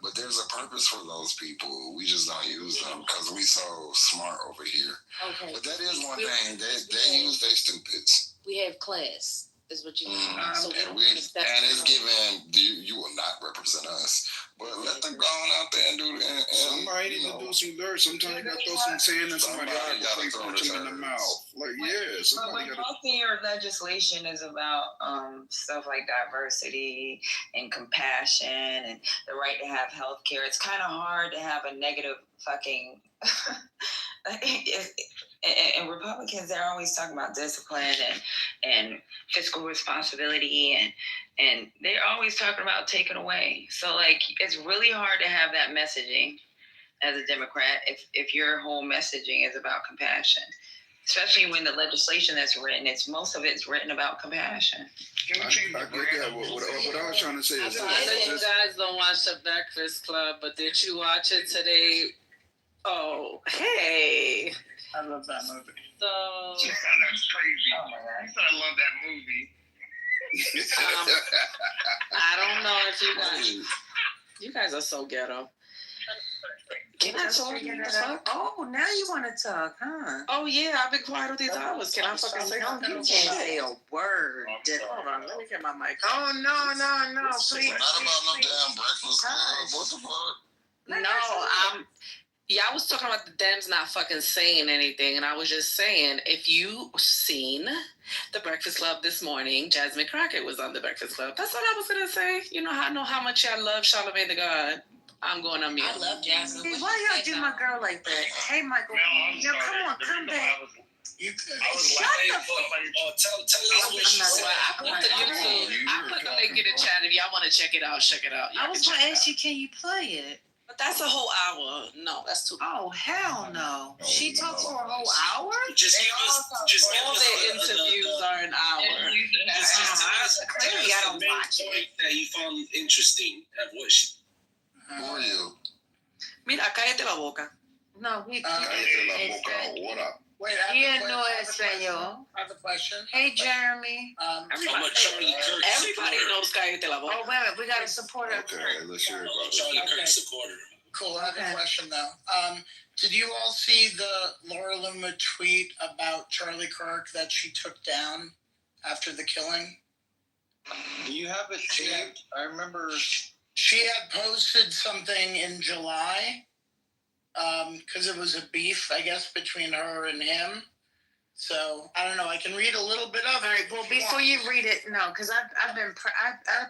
But there's a purpose for those people. We just don't use them because we so smart over here. Okay. But that is one thing. They use their stupids. We have class. Is what you mean. So and it's given you will not represent us, but let them go on out there and do it. Somebody need to do some dirt. Sometimes you gotta throw some sand in somebody gotta punch them in the mouth. But most of your legislation is about stuff like diversity and compassion and the right to have health care. It's kind of hard to have a negative fucking and Republicans, they're always talking about discipline and fiscal responsibility and they're always talking about taking away. So it's really hard to have that messaging as a Democrat if your whole messaging is about compassion. Especially when the legislation that's written, most of it's written about compassion. I get that. What I was trying to say is I know you guys don't watch The Breakfast Club, but did you watch it today? Oh, hey. I love that movie. So that's crazy. Oh my God. I love that movie. I don't know if you guys are so ghetto. Can I talk? Oh, now you want to talk, huh? Oh yeah, I've been quiet all these hours. Can I fucking say something? You can't say a word. Hold on, let me get my mic. Oh no, please. Not about no damn Breakfast Club. What the fuck? No, I was talking about the Dems not fucking saying anything, and I was just saying, if you seen The Breakfast Club this morning, Jasmine Crockett was on The Breakfast Club. That's what I was gonna say. I know how much I love Charlamagne the God. I'm going on mute. I love Jasmine. Hey, why y'all do my girl like that? Hey, Michael, come on, come back. You could. Shut the Tell us what she said. I put the YouTube. I put the link in the chat. If y'all want to check it out, check it out. I was going to ask you, can you play it? But that's a whole hour. No, that's too. Oh, hell no. She talked for a whole hour? Just all their interviews are an hour. Clearly, I don't watch it. That you found interesting at what she. Who are you? Mira, cállate la boca. No, we Cállate la boca. What up? Wait, no español. I have a question. Hey, Jeremy. Everybody knows cállate la boca. Oh, wait a minute. We got to support her. Okay, let's hear about it. Charlie Kirk supporter. Cool. I have a question though. Did you all see the Laura Loomer tweet about Charlie Kirk that she took down after the killing? Do you have it taped? I remember. She had posted something in July because it was a beef, I guess, between her and him. So I don't know. I can read a little bit of it. All right. Well, before you read it, no, because I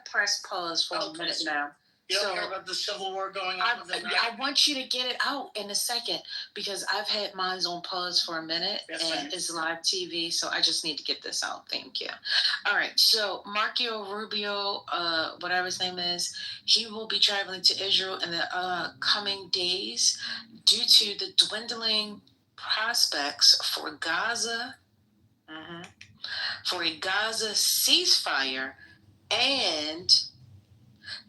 pressed pause for a minute now. You don't care about the Civil War going on with them, right? I want you to get it out in a second because I've had mine on pause for a minute and it's live TV, so I just need to get this out. Thank you. All right, so Marco Rubio, whatever his name is, he will be traveling to Israel in the coming days due to the dwindling prospects for Gaza, for a Gaza ceasefire, and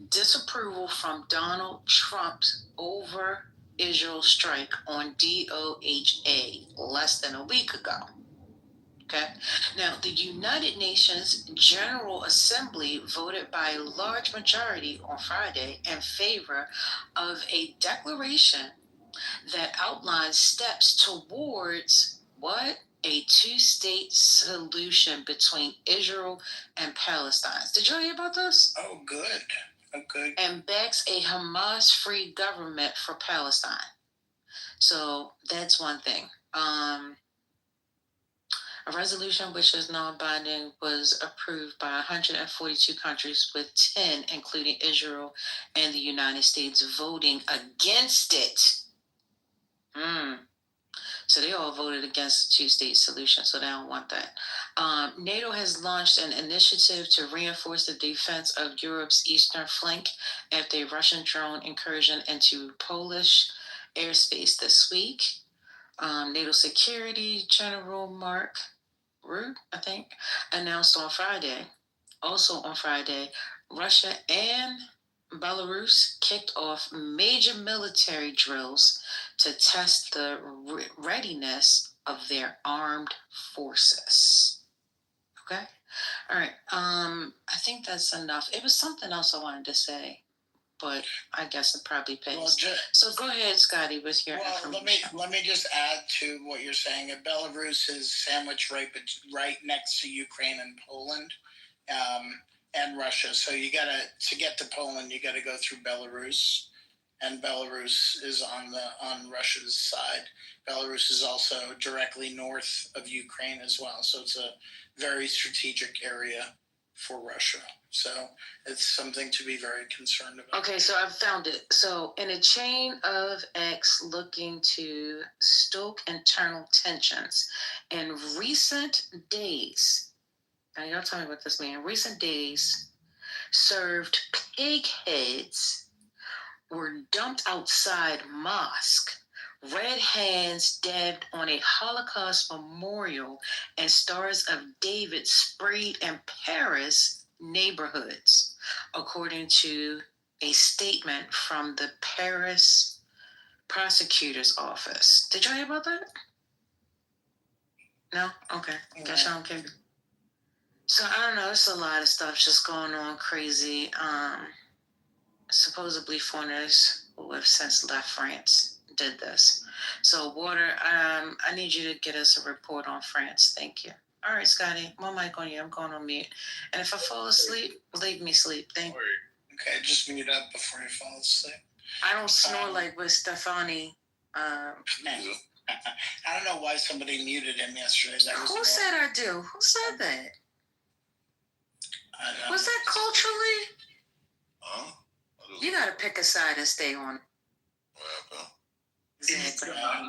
disapproval from Donald Trump's over Israel strike on DOHA less than a week ago. Okay. Now, the United Nations General Assembly voted by a large majority on Friday in favor of a declaration that outlines steps towards what? A two-state solution between Israel and Palestine. Did you hear about this? Oh, good. Oh, good. And backs a Hamas-free government for Palestine. So that's one thing. A resolution which is non-binding was approved by 142 countries, with 10, including Israel and the United States, voting against it. So they all voted against the two-state solution, so they don't want that. NATO has launched an initiative to reinforce the defense of Europe's eastern flank after a Russian drone incursion into Polish airspace this week. NATO Security General Mark Rutte, I think, announced on Friday. Also on Friday, Russia and Belarus kicked off major military drills to test the readiness of their armed forces. Okay? All right. I think that's enough. It was something else I wanted to say, but I guess it probably pays. Well, so go ahead, Scotty, with your information. Let me just add to what you're saying. Belarus is sandwiched right next to Ukraine and Poland, and Russia. So to get to Poland, you gotta go through Belarus, and Belarus is on Russia's side. Belarus is also directly north of Ukraine as well. So it's a very strategic area for Russia. So it's something to be very concerned about. Okay, so I've found it. So in a chain of acts looking to stoke internal tensions, in recent days, now y'all tell me what this means, in recent days, served pig heads were dumped outside mosque. Red hands dabbed on a Holocaust memorial, and Stars of David sprayed in Paris neighborhoods, according to a statement from the Paris prosecutor's office. Did you hear about that? No? Okay. Guess I don't care. So I don't know. There's a lot of stuff just going on crazy. Supposedly foreigners who have since left France did this. So Water, I need you to get us a report on France. Thank you. All right, Scotty, one mic on you. I'm going on mute. And if I fall asleep, leave me sleep. Thank you. Okay, just mute up before you fall asleep. I don't snore like with Stefani. I don't know why somebody muted him yesterday. Who said I do? Who said that? Was that culturally? Huh? You gotta pick a side and stay on it.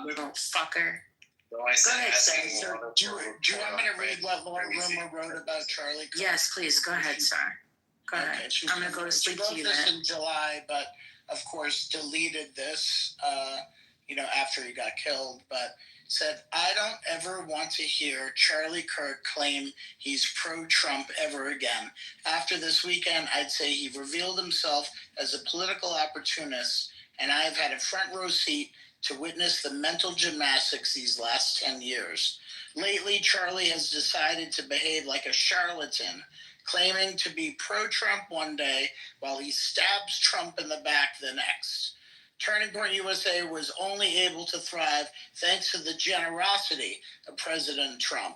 Little fucker. Go ahead, sir. Do you want me to read what Laura Rumor wrote about Charlie Kirk? Yes, please. Go ahead, sir. Go ahead. I'm going to go to sleep to you then. She wrote this in July, but of course deleted this, after he got killed. But said, I don't ever want to hear Charlie Kirk claim he's pro-Trump ever again. After this weekend, I'd say he revealed himself as a political opportunist, and I have had a front row seat to witness the mental gymnastics these last 10 years. Lately, Charlie has decided to behave like a charlatan, claiming to be pro-Trump one day while he stabs Trump in the back the next. Turning Point USA was only able to thrive thanks to the generosity of President Trump.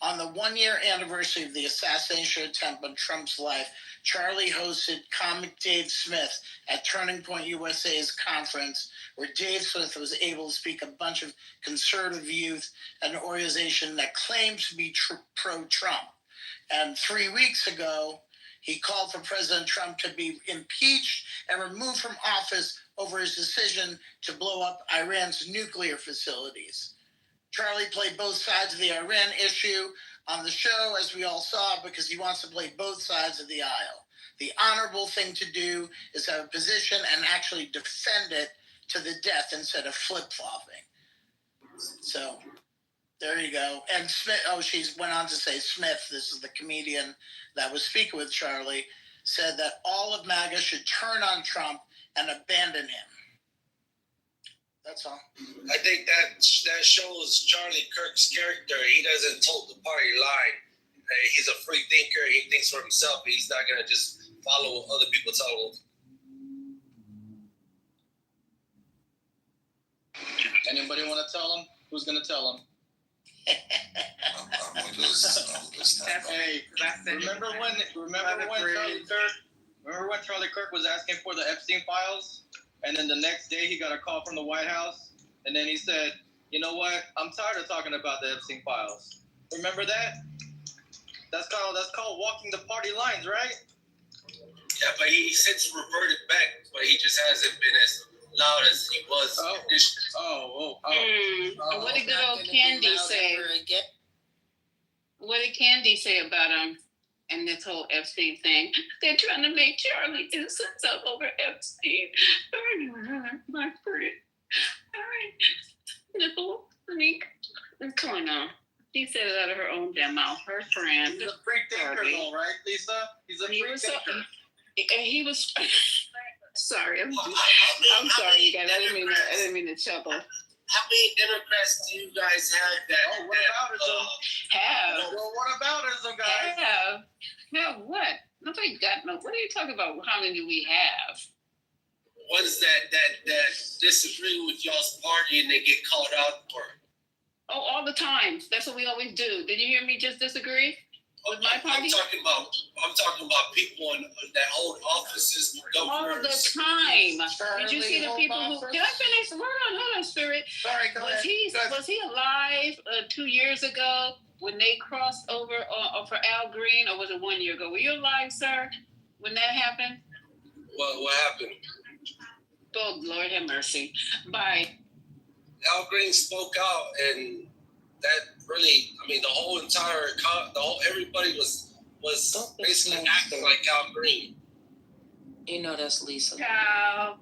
On the one-year anniversary of the assassination attempt on Trump's life, Charlie hosted comic Dave Smith at Turning Point USA's conference, where Dave Smith was able to speak a bunch of conservative youth, an organization that claims to be pro-Trump. And 3 weeks ago, he called for President Trump to be impeached and removed from office over his decision to blow up Iran's nuclear facilities. Charlie played both sides of the Iran issue on the show, as we all saw, because he wants to play both sides of the aisle. The honorable thing to do is have a position and actually defend it to the death instead of flip-flopping. So there you go. And Smith, she went on to say Smith, this is the comedian that was speaking with Charlie, said that all of MAGA should turn on Trump and abandon him. That's all. I think that shows Charlie Kirk's character. He doesn't tote the party line. He's a free thinker. He thinks for himself. He's not going to just follow what other people tell him. Anybody want to tell him? Who's going to tell him? I'm just Hey, remember when Charlie Kirk was asking for the Epstein files, and then the next day he got a call from the White House, and then he said, "You know what? I'm tired of talking about the Epstein files." Remember that? That's called walking the party lines, right? Yeah, but he since reverted back, but he just hasn't been as loud as he was initially. What did good old Candy say? What did Candy say about him and this whole Epstein thing? They're trying to make Charlie do some stuff over Epstein. My friend. All right. Nipple, freak. What's going on? She said it out of her own damn mouth. Her friend. He's a freak thinker, though, right, Lisa? He's a freak thinker. He was. Sorry, I'm sorry, you guys. I didn't mean to chuckle. How many Democrats do you guys have that? Whataboutism, guys. Have what? Nobody got no. What are you talking about? How many do we have? Ones that disagree with y'all's party and they get called out for it. Oh, all the time. That's what we always do. Did you hear me just disagree with my party? I'm talking about people that hold offices, governors. All the time. Did you see the people who? Did I finish? Hold on, Spirit. Sorry, go ahead. Was he alive 2 years ago when they crossed over for Al Green, or was it 1 year ago? Were you alive, sir, when that happened? What happened? Oh, Lord have mercy. Bye. Al Green spoke out, and that really, the whole everybody was basically acting like Al Green. You know that's Lisa. Ciao.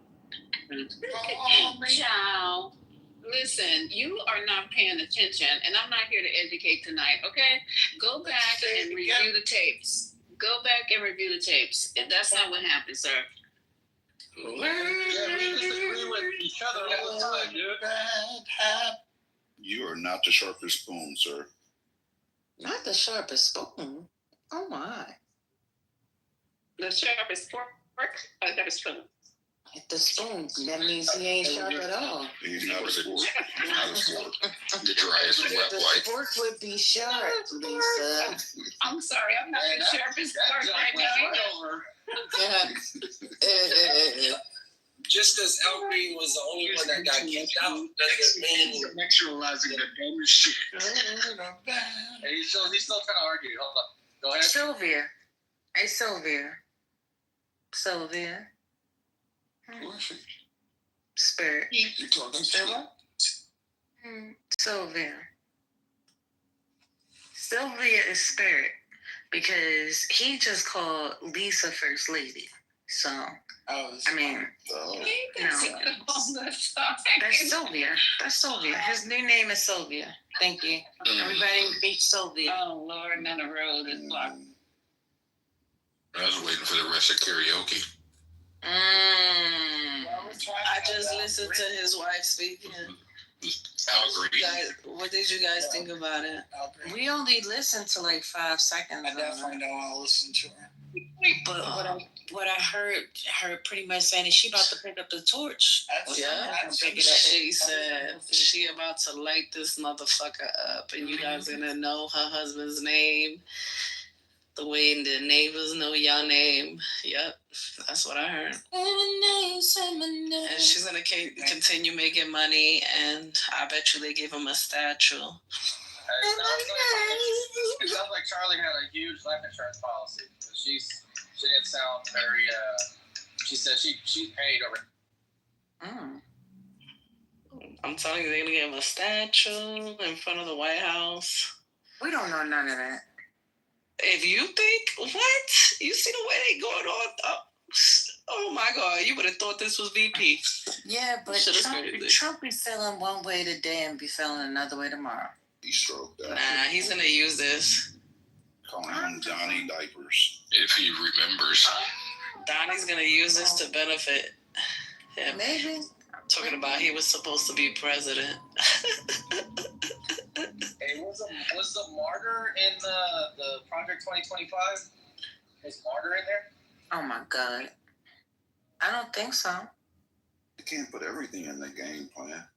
Ciao. Listen, you are not paying attention, and I'm not here to educate tonight, okay? Go back and review the tapes. Go back and review the tapes. That's not what happened, sir. Yeah, we disagree with each other all the time, dude. You are not the sharpest spoon, sir. Not the sharpest spoon. Oh my. The sharpest fork or the spoon? The spoon. That means he ain't sharp at all. He's not a sport. The driest wet The wipe. fork would be sharp, Lisa. I'm sorry, I'm not the sharpest fork right now. Just because Al Green was the only one that got kicked out doesn't mean Sexualizing the damn shit. Hey, he's still trying to argue. Hold on. Go ahead. Sylvia. Hey, Sylvia. Who is she? Spirit. You talking to? Sylvia. Sylvia is Spirit because he just called Lisa First Lady. So, I mean, no. That's Sylvia. His new name is Sylvia. Thank you. Everybody beat Sylvia. Oh, Lord, now the road is blocked. I was waiting for the rest of karaoke. I just listened to his wife speaking. What did you guys think about it? We only listened to like 5 seconds. I definitely know I'll listen to her. But what I heard her pretty much saying is she about to pick up the torch. She said she about to light this motherfucker up, and you guys gonna know her husband's name the way the neighbors know your name. Yep, that's what I heard. And she's gonna continue making money, and I bet you they give him a statue. It sounds like Charlie had a huge life insurance policy. She didn't sound very. She said she paid over. I'm telling you, they're gonna give him a statue in front of the White House. We don't know none of that. If you think what? You see the way they going on? Oh my God, you would have thought this was VP. Yeah, but Trump be feeling one way today and be feeling another way tomorrow. He stroked out. Nah, he's gonna use this. Calling him Johnny Diapers. If he remembers. Donnie's gonna use this to benefit him. Maybe. Talking about he was supposed to be president. Hey, was the martyr in the Project 2025? Is martyr in there? Oh my God. I don't think so. You can't put everything in the game plan.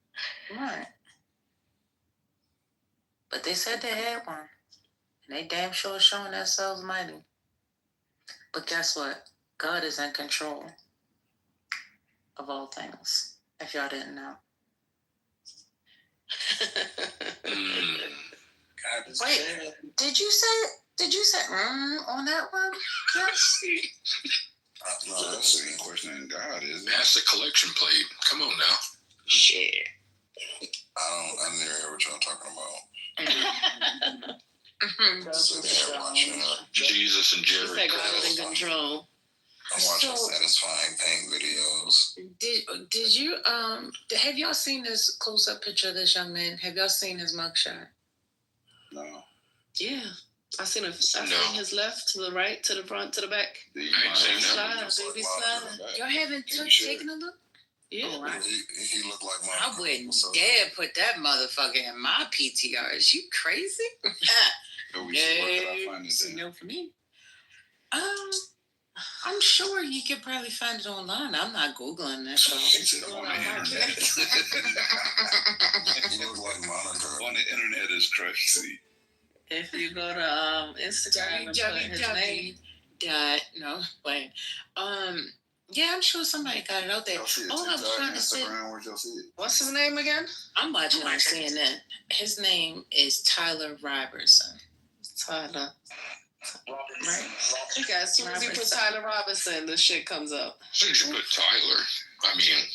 Right. But they said they had one. And they damn sure showing themselves mighty. But guess what? God is in control of all things. If y'all didn't know. Wait, did you say on that one? Yes. No, that's an questioning God, isn't it? That's the collection plate. Come on now. Shit. I never heard what y'all talking about. Jesus and Jerry. That God is in control. I'm watching satisfying pain videos. Did you have y'all seen this close up picture of this young man? Have y'all seen his mugshot? No. Yeah. I seen his left, to the right, to the front, to the back. I ain't seen Slide, that. baby, slide. Y'all haven't taken a look? Yeah. Oh, right. He looked like my. I wouldn't dare put that motherfucker in my PTR. Is you crazy? Where can I find this in? No, for me. I'm sure you could probably find it online. I'm not Googling that. So. On the internet. He looked like Monica. On the internet is crazy. If you go to Instagram and put his name. No, wait. Yeah, I'm sure somebody got it out there. All I was trying to say. Where'd y'all see it? What's his name again? I'm watching on CNN. His name is Tyler Robertson. Tyler. Right? Okay, as soon as you put Tyler Robinson, the shit comes up. As soon as you put Tyler, I mean,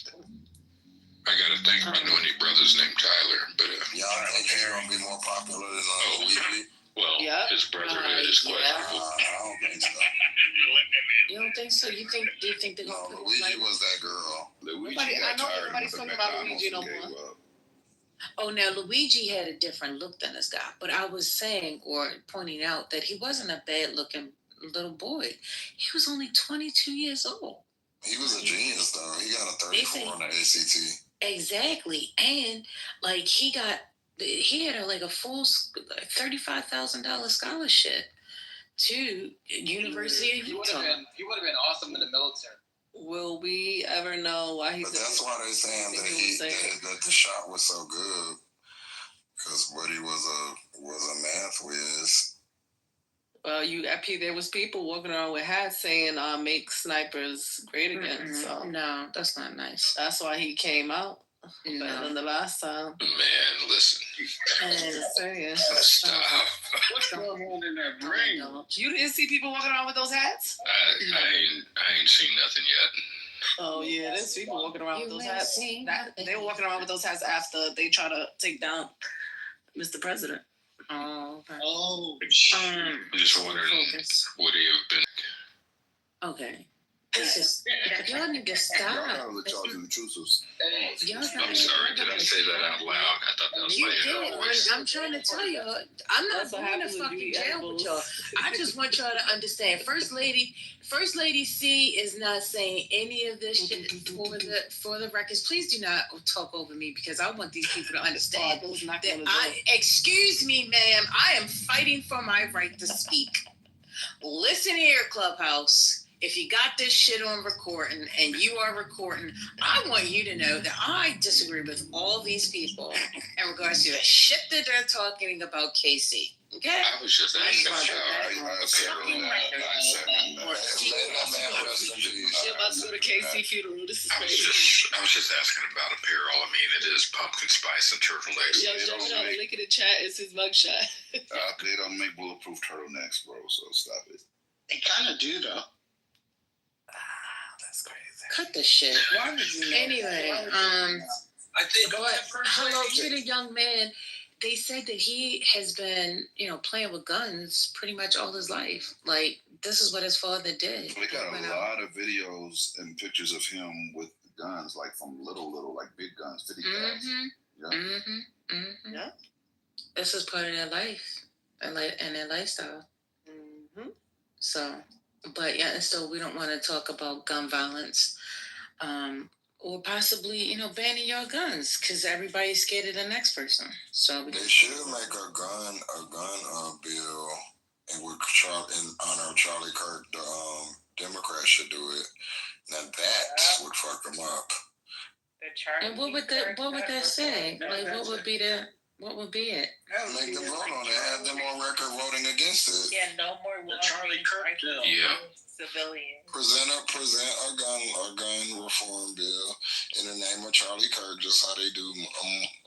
I gotta think I know any brothers named Tyler, but y'all think he's gonna be more popular than Luigi? Well, his brotherhood is questionable. I don't think so. You don't think so? Do you think they're gonna put Luigi was that girl. Luigi I know everybody's talking about Luigi no more. Oh, now Luigi had a different look than this guy, but I was saying or pointing out that he wasn't a bad-looking little boy. He was only 22 years old. He was a genius, though. He got a 34 on the ACT. Exactly, and like he had a full $35,000 scholarship to University of Utah. He would have been awesome in the military. Will we ever know why he's? But that's why they're saying that the shot was so good, because Buddy was a math whiz. Well, there was people walking around with hats saying "Make snipers great again." So no, that's not nice. That's why he came out better than the last time. Man, listen. Stop. What's going on in that brain? You didn't see people walking around with those hats? I ain't seen nothing yet. Oh yeah, there's people walking around with those hats. They were walking around with those hats after they try to take down Mr. President. Oh, okay. Oh, I'm just wondering, would he have been? Okay. Y'all need to stop. Y'all gotta let y'all do the truth. I'm sorry, did I say that out loud? I thought that was my inner voice. I'm trying to tell y'all, I'm not going to fucking jail with y'all. I just want y'all to understand. First Lady C is not saying any of this shit for the records. Please do not talk over me because I want these people to understand that excuse me, ma'am, I am fighting for my right to speak. Listen here, Clubhouse. If you got this shit on recording and you are recording, I want you to know that I disagree with all these people in regards to the shit that they're talking about Casey. Okay? I was just asking She about to go to KC funeral. This is crazy. I was just asking about apparel. I mean, it is pumpkin spice and turtlenecks. Yo, check it out. The link in the chat is his mugshot. They don't make bulletproof turtlenecks, bro, so stop it. They kind of do, though. That's crazy. Cut the shit. Anyway, I think. hello to the young man they said that he has been, playing with guns pretty much all his life. Like, this is what his father did. They got a lot of videos and pictures of him with guns, like from little, like big guns, 50 cals. Yeah. This is part of their life and their lifestyle. So, but yeah, and so we don't want to talk about gun violence, or possibly, banning your guns because everybody's scared of the next person. So they should make a gun bill, and with in honor of Charlie Kirk, the Democrats should do it. Now that would fuck them up. And what would that say? Like, what would be it? Make them vote on it. Have them on record voting against it. Yeah, no more The Charlie Kirk bill. Yeah. Civilians. Present a gun reform bill in the name of Charlie Kirk, just how they do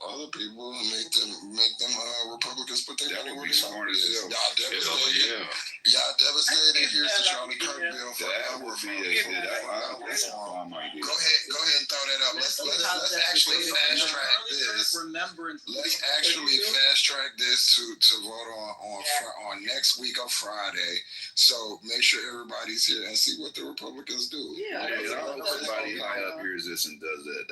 other people. Make them Republicans put their money where their mouth is. Y'all devastated. Y'all devastated. Here's the Charlie Kirk bill for gun reform. Go ahead and throw that up. Let's actually fast track this. Let's actually fast track this to vote on next week on Friday. So make sure everybody's here and see what the Republicans do. I hope everybody high up hears this and does that.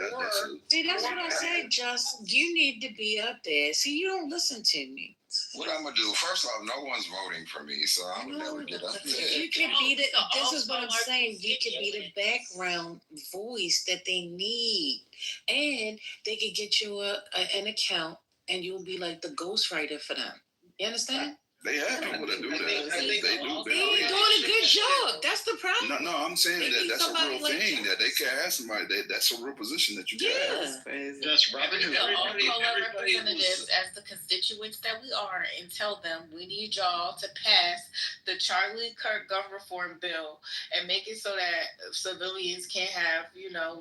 See, that's what I said, Just. You need to be up there. See, you don't listen to me. What I'm gonna do? First off, no one's voting for me, so I would never get up there. You can be this is what I'm saying. You can be the background voice that they need, and they can get you an account, and you'll be like the ghostwriter for them. You understand? They have people that do that. They do. They're doing a good job. That's the problem. No, I'm saying that's a real thing that they can have somebody. That's a real position that you can have. That's right. We can all call our representatives as the constituents that we are and tell them we need y'all to pass the Charlie Kirk gun reform bill and make it so that civilians can't have,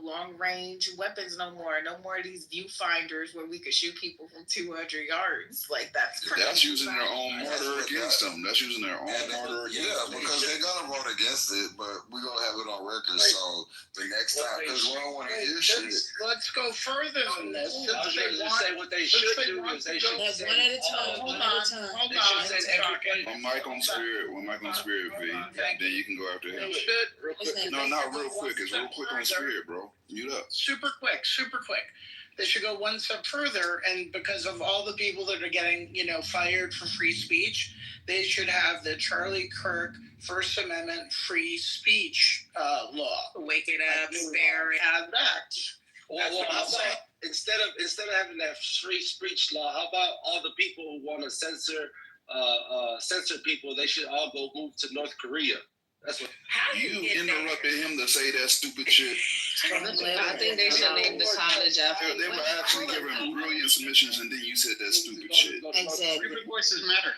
long range weapons no more. No more of these viewfinders where we could shoot people from 200 yards. Like that's crazy. That's using their own mortar against them. That's using their own mortar against them. Yeah, because they're gonna vote against it, but we're gonna have it on record. So the next time, because we don't want to hear shit. Let's go further than this. I was going to say what they should do is they should say one at a time. Hold on. One mic on Spirit, V. Then you can go after him. No, not real quick. It's real quick on Spirit, bro. Mute up. Super quick. They should go one step further, and because of all the people that are getting, fired for free speech, they should have the Charlie Kirk First Amendment free speech law. Wake it up, spare it. Have that. Well, how about instead of having that free speech law, how about all the people who want to censor people? They should all go move to North Korea. That's what you interrupted him to say that stupid shit. I think they should name the college after. They were actually giving brilliant submissions, and then you said that stupid shit. Exactly. Every voices matter.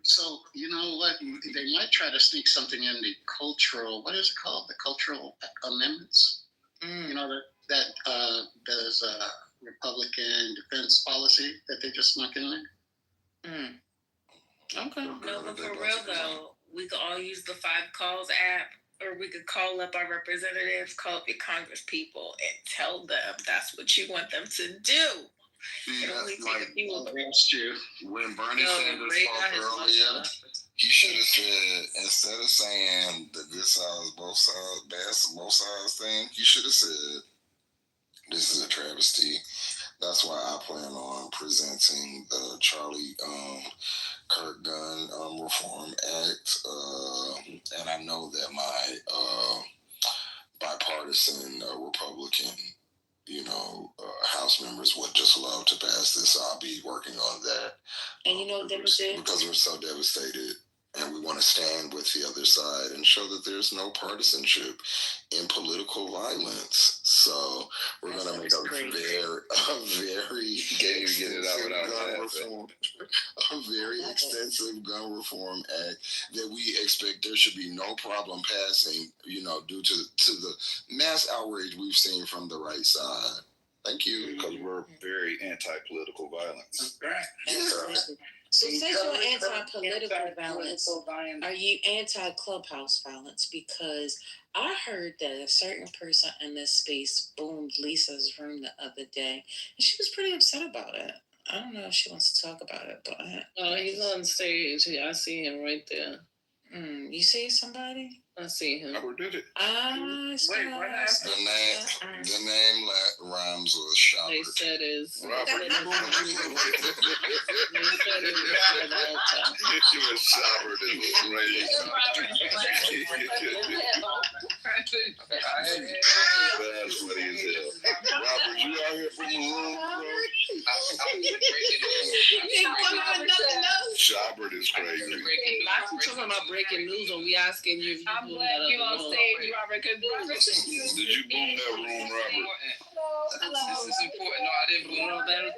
So you know what? They might try to sneak something in the cultural. What is it called? The cultural amendments. You know that there's a Republican defense policy that they just snuck in there. Okay. No, but for real though, we could all use the 5 calls app, or we could call up our representatives, call up your Congress people, and tell them that's what you want them to do. When Bernie Sanders spoke earlier, he should have said, instead of saying the good sides, both sides thing, he should have said, this is a travesty. That's why I plan on presenting the Charlie Kirk Gun Reform Act. And I know that my bipartisan Republican, House members would just love to pass this. So I'll be working on that. And you know what they would do? Because we're so devastated. And we want to stand with the other side and show that there's no partisanship in political violence. So we're going to make a very extensive gun reform act that we expect there should be no problem passing, due to the mass outrage we've seen from the right side. Thank you. Because we're very anti-political violence. Right. Yeah. So since you're anti-political violence, are you anti-clubhouse violence? Because I heard that a certain person in this space boomed Lisa's room the other day, and she was pretty upset about it. I don't know if she wants to talk about it, but he's on stage. I see him right there. You see somebody? I see him. Robert did it. Wait, what happened? The name rhymes with Shopper. They said is Robert. They said is She was Shopper. That's funny as hell. Robert, you out here from the room, bro? Shopper is crazy. I'm talking about breaking news, and we asking you if you I'm glad you on stage, Robert, because Robert Did you boom that room, Robert? This is important. No, I didn't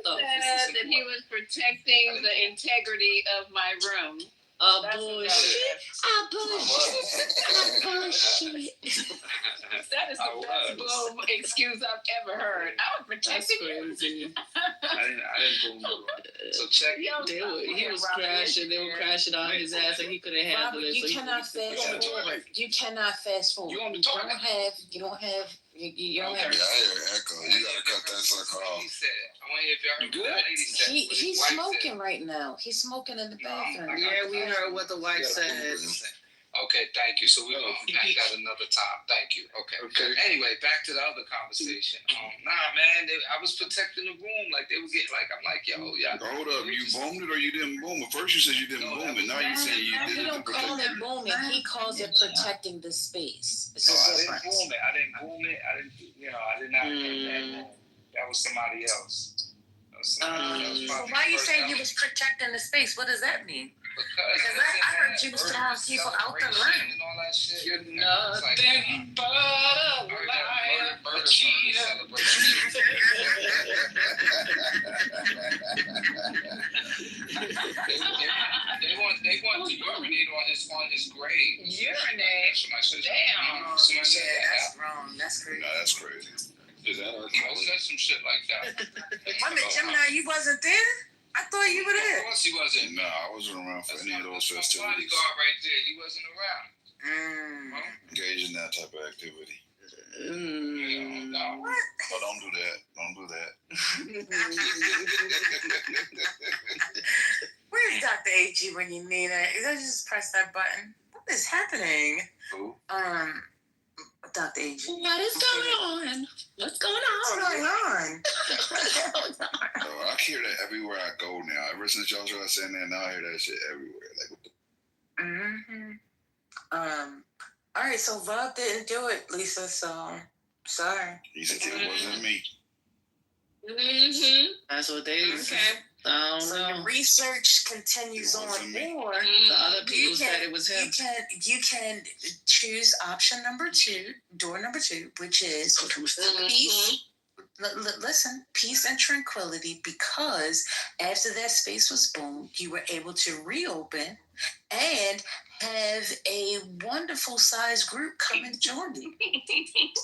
boom. said that he was protecting the integrity of my room. Bullshit. Bullshit. That is the best boom excuse I've ever heard. I was protecting you. I didn't boom. So check. Yo, He was crashing. They were crashing on his ass, and he couldn't handle Robert, it. you cannot fast forward. You cannot fast forward. You on the You toilet? don't have. You don't have. You don't have. Yeah, I hear echo. You gotta cut that sucker off. He said, I want to hear if y'all heard what the lady said. He's smoking right now. He's smoking in the bathroom. Yeah, we heard what the wife said. Okay, thank you. So we're going to keep that another time. Thank you. Okay. Anyway, back to the other conversation. Nah, man, I was protecting the room. Like, they would get, like, I'm like, yo, yeah. Hold up, you boomed it or you didn't boom it? First you said you didn't boom it. Now you saying you He did it to don't call protect it booming. He calls it protecting the space. It's No, a I didn't difference. boom it. I did not boom that room. That was somebody else. So why are you saying you was protecting the space? What does that mean? Because I heard you was throwing people out the ring. And all that shit. You're nothing but a liar, a cheater. They want to urinate on his grave. Urinate? Damn. Somebody said that. That's wrong. That's crazy. Nah, that's crazy. Is that our I said some shit like that. Wait a minute, Gemini, you wasn't there? I thought you were there. Of course he wasn't. Nah, I wasn't around for any of those That's my festivities. bodyguard right there. He wasn't around. Engage in that type of activity. No. Oh, don't do that. Don't do that. Where's Dr. AG when you need it? Let's just press that button. What is happening? Who? Dr. AG. What is going on? What's going on? What's going on? Oh, I hear that everywhere I go now. Ever since y'all started saying that, now I hear that shit everywhere. Like, what the? All right, so Bob didn't do it, Lisa, so sorry. He said it wasn't me. That's what they Okay. I don't So know. your research continues on, or The other people said it was him. You can choose option number 2, door number 2, which is peace. Listen, peace and tranquility, because after that space was boomed, you were able to reopen and have a wonderful sized group come and join you.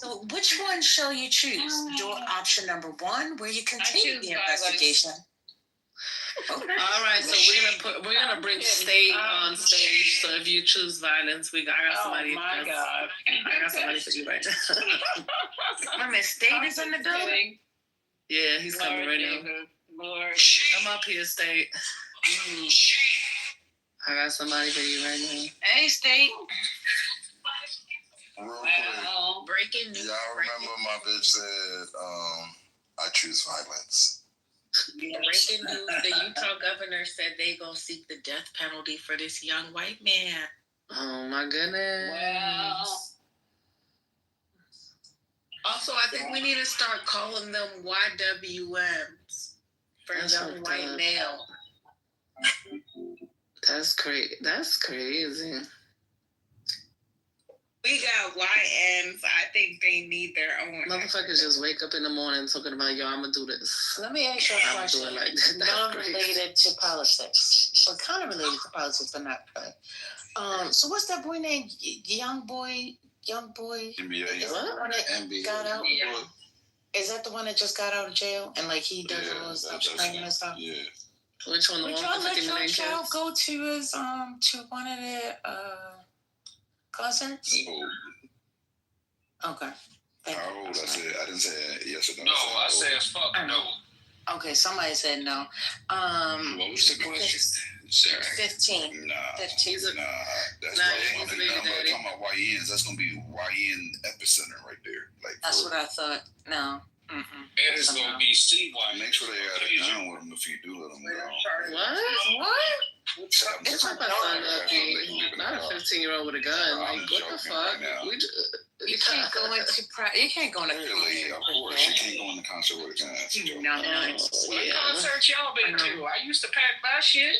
So which one shall you choose? Door option number 1, where you continue the investigation. All right, so we're gonna bring State on stage. So if you choose violence, I got somebody. Oh my God! I got somebody for you right now. Wait a minute, State is in the building. Yeah, he's coming right now. Lord, Come up here, State. I got somebody for you right now. Hey, State. Real quick. Breaking news. Y'all remember my bitch said, I choose violence. Breaking news: the Utah governor said they gonna seek the death penalty for this young white man. Oh my goodness. well, Also, I think we need to start calling them YWMs for That's young fucked white up. male. That's crazy. That's crazy. We got YNs. I think they need their own. Motherfuckers just wake up in the morning talking about, yo, I'm gonna do this. Let me ask you a I'm question. doing like that. That's Non-related to politics, or kind of related to politics, but not really. So what's that boy named? Young boy. NBA. Is that the one that NBA. got out? Is that the one that just got out of jail and like he does all his training and stuff? Yeah. Which one? The Would one y'all with let 50 your million child kids? go to his to one of their concerts? Okay. How old? I didn't say yes or no. No, I say it's fuck no. Okay, somebody said no. What was the question? Sarah. 15. Nah. 15. Nah. That's Nah, why he's I'm a baby daddy. talking about YNs. That's gonna be YN epicenter right there. Like That's what I thought. No. And it's gonna be CY. Make sure they have it down with them if you do let them go. What? It's not my son not a 15-year-old with a gun. Like, what the fuck? You can't go into you can't go into Really, of course, you can't go in the concert with a gun. No. What concert y'all been to? I used to pack my shit.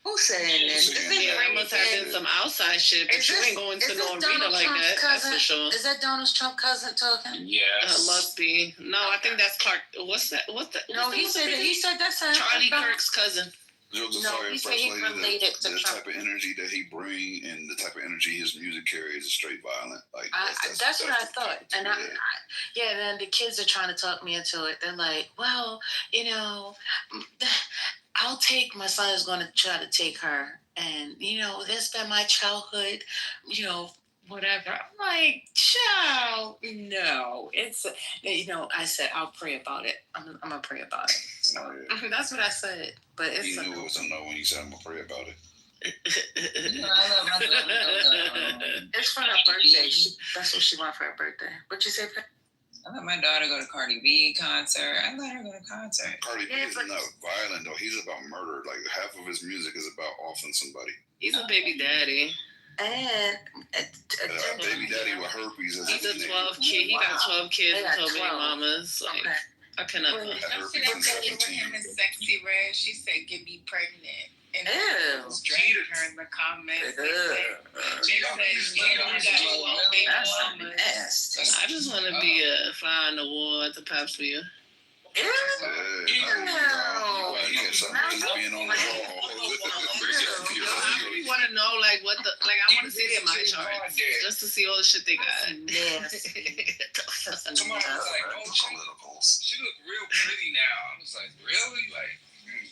Who said that? There must have been some outside shit, but you ain't going to no arena like that. That's for sure. Is that Donald Trump's cousin talking? Yes. Must be. No, I think that's Clark. What's that? No, he said that's Charlie Kirk's cousin. No, he said he related to the type of energy that he bring and the type of energy his music carries is straight violent. Like that's what I thought. And then the kids are trying to talk me into it. They're like, well, I'll take, my son is going to try to take her. And, that's been my childhood, whatever. I'm like, child, no. It's, I said, I'll pray about it. I'm going to pray about it. So, that's what I said. But it's you knew it was a no when you said I'm going to pray about it. I love my daughter. It's for her birthday. That's what she wants for her birthday. What you say? I let my daughter go to Cardi B concert. I let her go to concert. Cardi B is not violent though. He's about murder. Like half of his music is about offing somebody. He's a baby daddy. And baby daddy with herpes. He's a 12 kid. He got 12 kids and 12 baby mamas. Like, I cannot. Sexy Red. She said, "Get me pregnant." And was dragging her in the comments. I just want to be a fly on the wall at the Pops View. You want to know I want to see their my charts just to see all the shit they got. She look real pretty now. I was like, really? Like.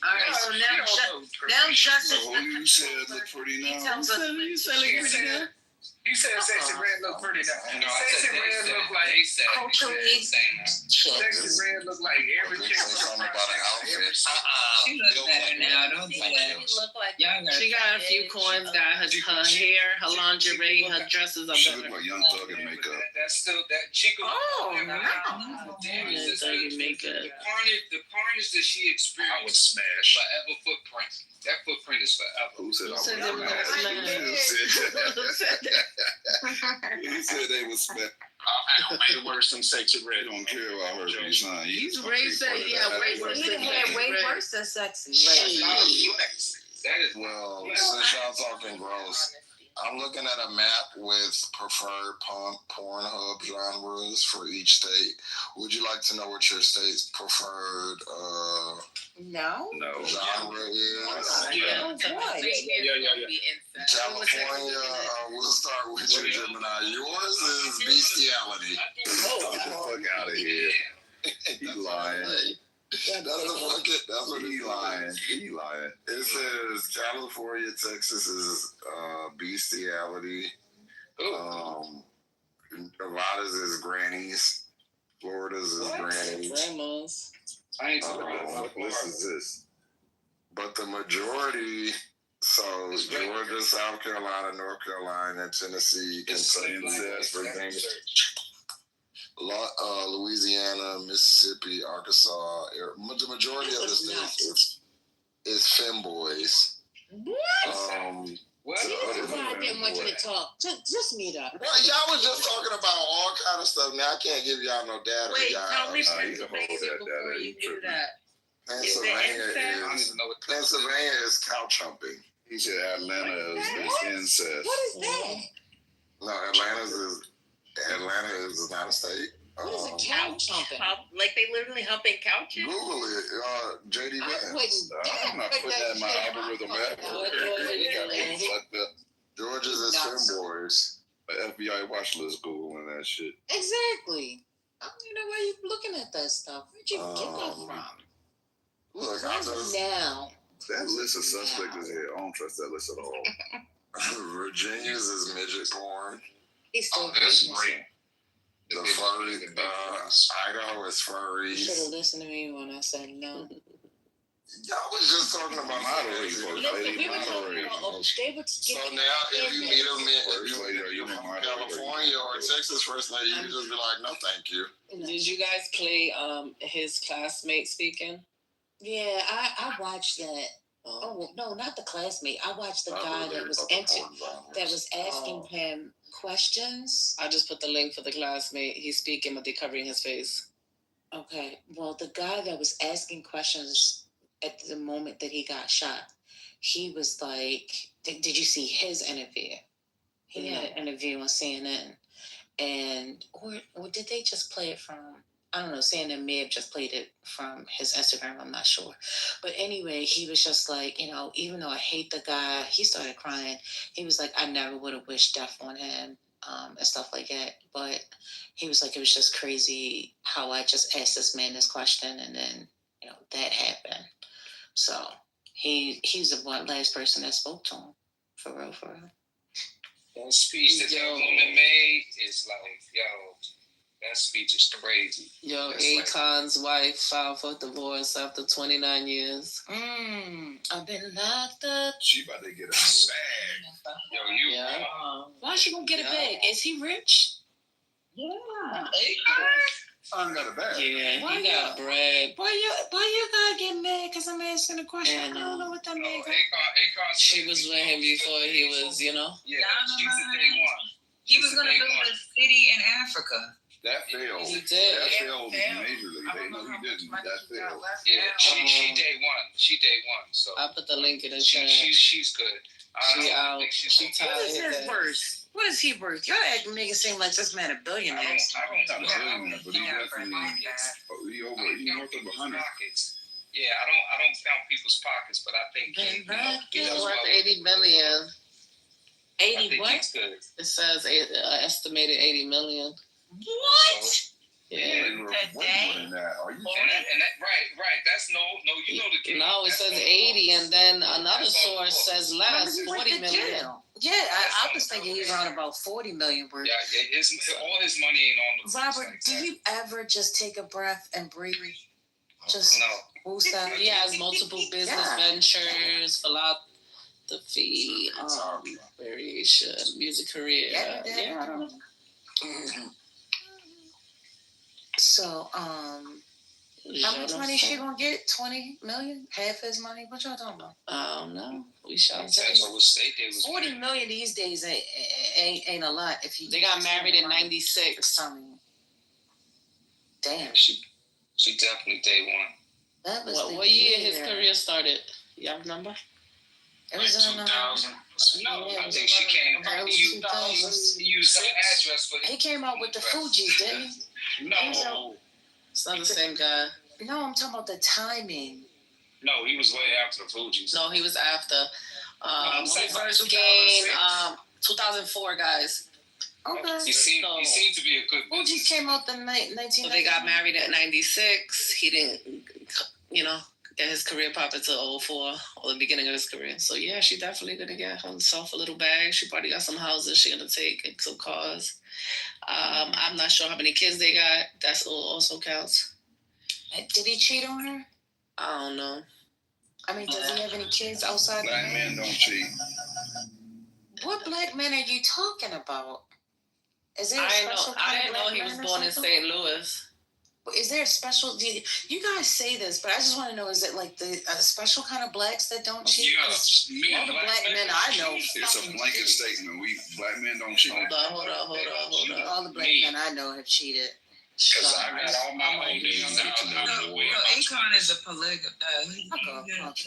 All right, so now Justice. You said look pretty now. You said look pretty now. You said Sexy Red look pretty now. No, Sexy Red look like culturally. Sexy Red look like every chick from the project. She looks better now. Don't do that. She got a few coins. Got her hair, her lingerie, her dresses are better. She look like Young Thug in makeup. That's still that chica. Oh no. Makeup. The carnage that she experienced. I would smash. Forever footprint. That footprint is forever. Who said I would smash? He said they would smash. I made it worse than Sexy Red. Don't care about her. He's way worse than Sexy Red. That is well. Since y'all talking gross, I'm looking at a map with preferred Pornhub genres for each state. Would you like to know what your state's preferred No. genre is? Yeah. California, we'll start with you, Gemini. Yours is bestiality. Get the fuck out of here. He lying. That's what he lying. He lying. It says California, Texas is bestiality. Nevada's is grannies. Florida's is grannies. Grandmas. I ain't talking about what list is this. But the majority, so Georgia, South Carolina, North Carolina, Tennessee, Kentucky, Virginia, Louisiana, Mississippi, Arkansas. The majority of the states is femboys. What? I didn't want you to talk. Just meet up. Well, y'all was just talking about all kind of stuff. Now I can't give y'all no data. Wait, y'all. tell me Pennsylvania before you do that. Pennsylvania is couch humping. He said Atlanta is incest. What is that? No, Atlanta is not a state. What is a couch humping? Like they literally humping couches? Google it, JD Vance. I'm not putting that in my algorithm ever. Georgia's is femboys. FBI watch list Googling that shit. Exactly. I don't even know why you're looking at that stuff. Where'd you get that from? Look, now. That list is suspect as hell. I don't trust that list at all. Virginia's is midget porn. He's still that's great. The Idaho is was furries. You should have listened to me when I said no. Y'all was just talking about moderate. Listen, we were talking about So now, if you meet them in California or Texas first lady, you just be like, no, thank you. Did you guys play his classmate speaking? Yeah, I watched that. Oh no, not the classmate. I watched the guy that was asking him questions. I just put the link for the classmate. He's speaking, but they're covering his face. Okay. Well, the guy that was asking questions at the moment that he got shot, he was like, did you see his interview? He had an interview on CNN. And, or did they just play it from, I don't know, CNN may have just played it from his Instagram, I'm not sure. But anyway, he was just like, even though I hate the guy, he started crying. He was like, I never would have wished death on him and stuff like that. But he was like, it was just crazy how I just asked this man this question and then, that happened. So he's the last person that spoke to him, for real, for real. That speech that woman made is like, that speech is crazy. Akon's wife filed for divorce after 29 years. I've been locked up. She about to get a bag. Why is she gonna get a bag? Is he rich? Yeah. Akon got a bag. Yeah, he got bread. Why you gotta get mad? Because I'm asking a question. I don't know what that man got. Akon. She was with him before he was, Yeah, she's the day one. He was going to build a city in Africa. That failed. He did. That failed majorly. They know he didn't. That failed. Yeah, she day one. She day one. So I put the link in the chat. She's good. She out. She tired. What is his worth? What is he worth? Y'all make it seem like this man a billionaire. I don't know, but he definitely he north of 100. Yeah, I don't count people's pockets, but I think he's worth 80 million. 80 what? It says estimated 80 million. What? Yeah. Way more than that. Are you right. That's no. You know the game. No, it says 80, and then another source says less, 40 million. Yeah, I was thinking he's around about 40 million worth. Yeah, all his money ain't on the. Robert, do you ever just take a breath and breathe? Just no. He has multiple business ventures, philosophy, variation, music career. Yeah, I don't know. So, how much money is she gonna get? 20 million? Half his money? What y'all talking about? I don't know. We shall see. 40 million these days ain't a lot. If you they got married in '96. Damn. She definitely day one. That was what year his career started? Y'all remember? It was 2000. No, I think she came. He used some address for. He came out with the Fugees, didn't he? No. It's not the same guy. No, I'm talking about the timing. No, he was way after the Fugees. No, he was after. His first game, 2004, guys. Okay. He seemed to be a good. Fugees came out the 1990s. So they got married at 96. He didn't, get his career popping to 04 or the beginning of his career. So yeah, she definitely gonna get herself a little bag. She probably got some houses she gonna take and some cars. I'm not sure how many kids they got. That's also counts. Did he cheat on her? I don't know. I mean, does he have any kids outside? Black men don't cheat. What black men are you talking about? Is there I didn't know he was born in St. Louis. Is there a special? You guys say this, but I just want to know: is it like a special kind of blacks that don't cheat? Yeah, all the black men I know. It's a blanket statement. Black men don't cheat. Hold on. All the black men I know have cheated. Because I got all my money. Akon is a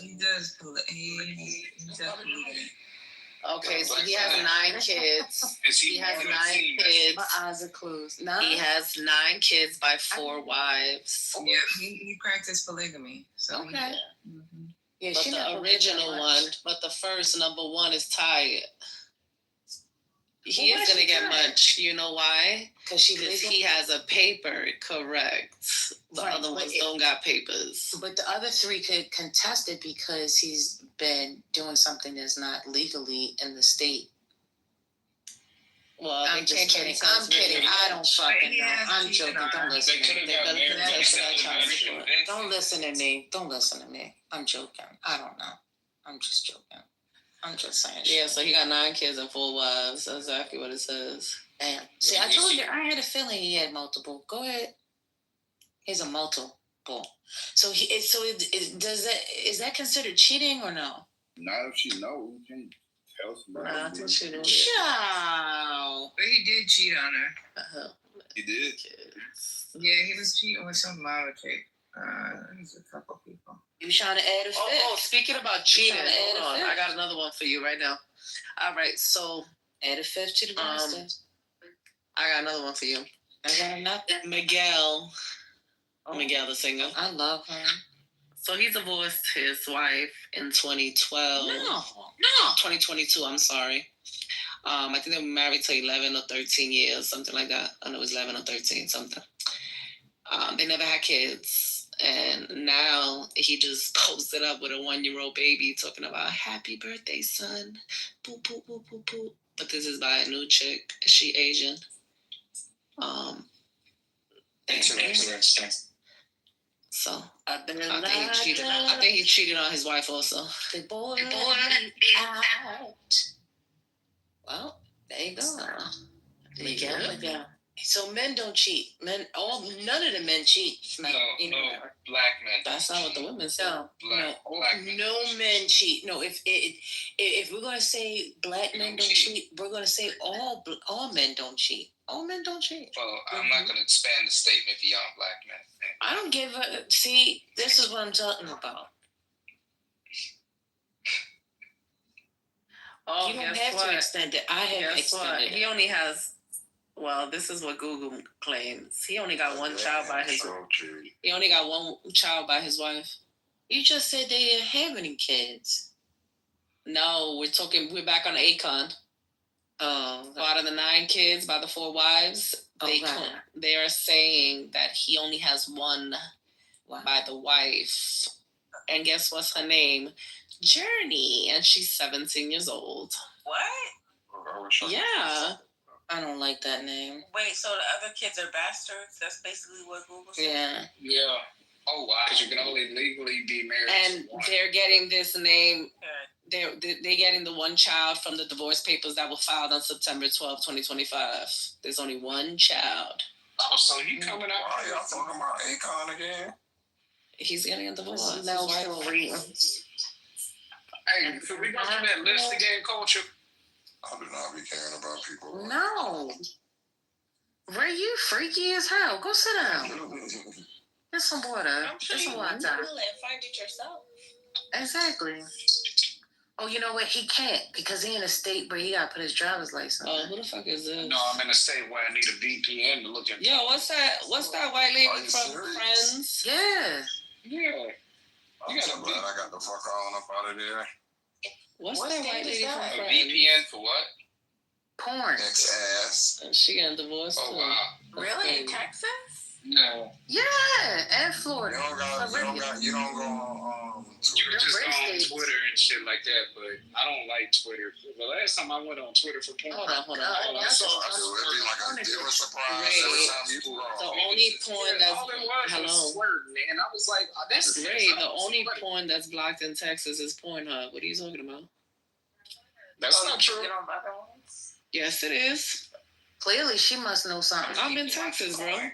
he does polygamy. Okay, so he has 9 kids. He has 9 kids. My eyes are closed. He has 9 kids by 4 wives. Yeah, he practiced polygamy. So okay. Yeah, but the original one, but the first number 1 is tired. He is gonna get much. You know why? Because he has a paper, correct. The other ones don't got papers. But the other 3 could contest it because he's been doing something that's not legally in the state. Well, I'm just kidding. I'm kidding. I don't fucking know. I'm joking. Don't listen to me. Don't listen to me. Don't listen to me. I'm joking. I don't know. I'm just joking. I'm just saying. Yeah, so he got 9 kids and 4 wives. That's exactly what it says. Damn. See, I told you. I had a feeling he had multiple. Go ahead. He's a multiple. So is that considered cheating or no? Not if she knows. You can't tell somebody. Nah, I think she did. Ciao. But he did cheat on her. Uh-huh. He did. Yeah, he was cheating with some model chick. There's a couple people. You trying to add a fifth? Oh, speaking about cheating, Hold hold on. on. I got another one for you right now. All right, so add a fifth to the roster. I got another one for you. I got nothing. Miguel the singer. I love her. So he divorced his wife in 2012. No. 2022, I'm sorry. I think they were married to 11 or 13 years, something like that. I know it was 11 or 13, something. They never had kids. And now he just posted up with a 1-year-old baby talking about happy birthday, son. Boop, boop, boop, boop, boop. But this is by a new chick. She Asian. Interesting. So I think he cheated on his wife also. The boy out. Well, there you go. Miguel. So men don't cheat. None of the men cheat. No, black men. That's not what the women say. No men cheat. No, if we're gonna say black men don't cheat, we're gonna say all men don't cheat. All men don't cheat. Well, I'm not gonna expand the statement beyond black men. I don't give a. See, this is what I'm talking about. Oh, You don't have to extend it. I have extended it. He only has. Well, this is what Google claims. He only got one child by his. He only got one child by his wife. You just said they didn't have any kids. No, we're back on Akon. Oh. So out of the 9 kids by the 4 wives, they are saying that he only has one by the wife. And guess what's her name? Journey. And she's 17 years old. What? Yeah. I don't like that name. Wait, so the other kids are bastards? That's basically what Google said? Yeah. Oh, wow. Because you can only legally be married and they're getting this name. They're getting the one child from the divorce papers that were filed on September 12, 2025. There's only one child. Oh, so he coming out? Why y'all talking about Akon again? He's getting a divorce. No story. Hey, can we go through that list again, Culture? I do not be caring about people. No. Ray, you freaky as hell. Go sit down. Get some water. I'm sure Get some you water. will and find it yourself. Exactly. Oh, you know what? He can't because he in a state where he got to put his driver's license. Oh, who the fuck is this? No, I'm in a state where I need a VPN to look at. Yo, what's that white lady from Friends? Yeah. Yeah. I'm so glad I got the fuck on up out of there. What's that white lady from A Friends? VPN for what? Porn. Ex-ass. She got divorced too. Oh, wow. Really? In Texas? No. Yeah, and Florida. You don't go on You could just go on Twitter and shit like that, but I don't like Twitter. The last time I went on Twitter for porn, Hold on. I saw it be like a different surprise every time you go on. The only porn that's all it was flirting, and I was like, oh, that's Ray. The only porn that's blocked in Texas is Pornhub. What are you talking about? That's not true. Yes, it is. Clearly, she must know something. I'm in Texas, bro.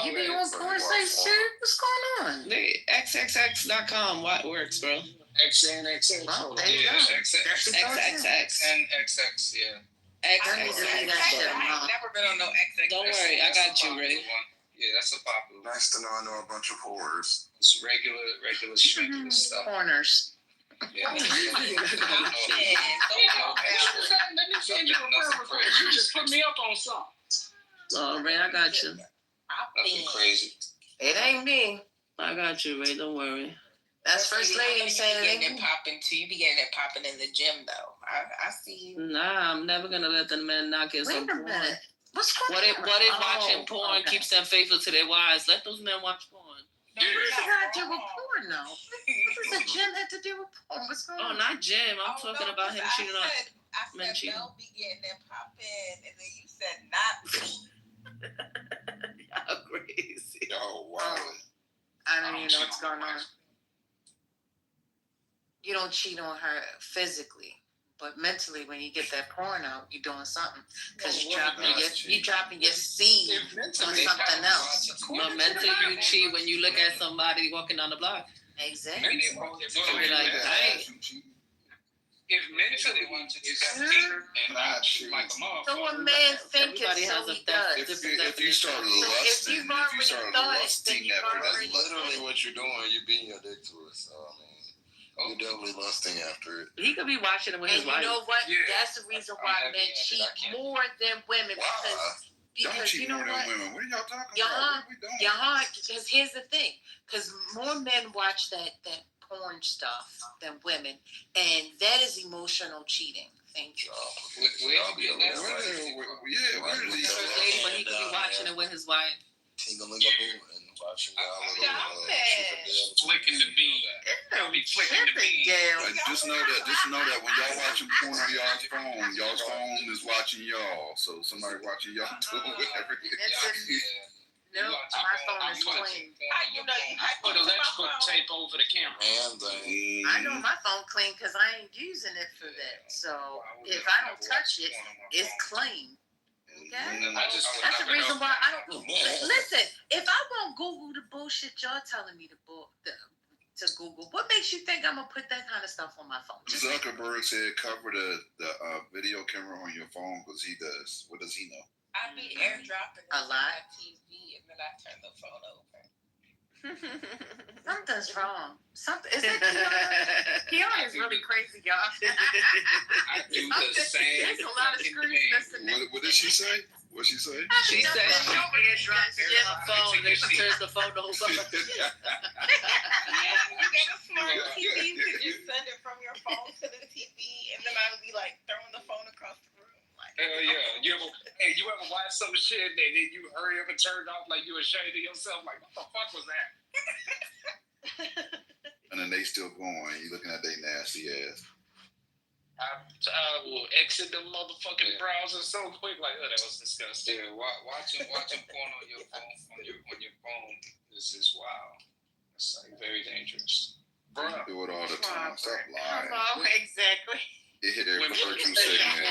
You be on porn sites too? What's going on? XXX.com. What works, bro? XNXX. Oh, there you go. XXX. And XX, yeah. XXX. I've never been on no XX. Don't worry, I got you, Ray. Yeah, that's a popular. Nice to know I know a bunch of whores. It's regular schmegular stuff. Corners. Yeah. You just put me up on something. Oh, Ray, I got you. Nothing crazy. It ain't me. I got you, Ray. Don't worry. That's First Lady saying getting it popping too. You be getting it popping in the gym though. I see you. Nah, I'm never gonna let the men not get some porn. What's going What if on? watching porn keeps them faithful to their wives? Let those men watch porn. What does it got to do with porn, though? What does the gym have to do with porn? What's going on? Oh, not Jim. I'm talking about him cheating on. I said Mel be getting it poppin', and then you said not me. Y'all crazy. Oh, wow. I don't even know what's going on. You don't cheat on her physically, but mentally, when you get that porn out, you're doing something because you're dropping your seed on something else. But mentally, you cheat when you look at somebody walking down the block. Exactly. If mentally is that deeper and I cheat like a motherfucker. So a man thinking, so he does. If you start lusting, that's literally what you're doing. You're beating your dick to it. So, I mean, you're definitely lusting after it. He could be watching it with his wife. And you know what? Yeah. That's the reason why men cheat more than women. Because you know what? Women. What are y'all talking about? Because here's the thing. Because more men watch that porn stuff than women, and that is emotional cheating. Thank you. But he could be watching it with his wife. Ting-a-ling-a-boo and watching flicking the bean. I'll be flicking the bean. Just know that when y'all watching porn on y'all's phone is watching y'all. So somebody watching y'all too. No, my phone is clean. I put electrical tape over the camera. I know my phone clean because I ain't using it for that. So if I don't touch it, it's clean. Okay? That's the reason why I don't. Listen, if I won't Google the bullshit y'all telling me to Google, what makes you think I'm gonna put that kind of stuff on my phone? Zuckerberg said cover the video camera on your phone because he does. What does he know? I be airdropping a lot. My TV and then I turn the phone over. Something's wrong. Is that Kiana is really crazy, y'all. I do the same. There's a lot of screws missing. What did she say? What she say? She said she airdrops her phone and then she turns the phone over. You get a smart TV, you could just send it from your phone to the TV, and then I would be like throwing the phone across the room. Hell yeah. You ever watch some shit and then you hurry up and turn it off like you ashamed of yourself? Like, what the fuck was that? And then they still going. You looking at their nasty ass. I will exit the motherfucking browser so quick. Like, oh, that was disgusting. Yeah, watching porn on your phone is wild. It's like very dangerous. Bro, you do it all the time. Stop lying. Hello, exactly. It hit every virtue segment.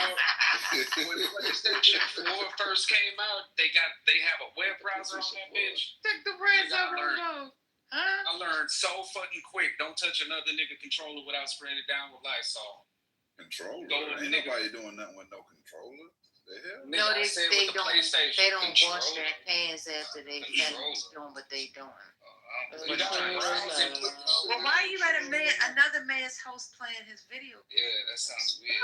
When PlayStation 4 first came out, they have a web browser on that bitch. Check the brands out. I learned so fucking quick. Don't touch another nigga controller without spraying it down with Lysol. Controller? Ain't nobody doing nothing with no controller. The hell? No, they don't wash their hands after they finish doing what they doing. Well, why are you at another man's house playing his video? Yeah, that sounds weird.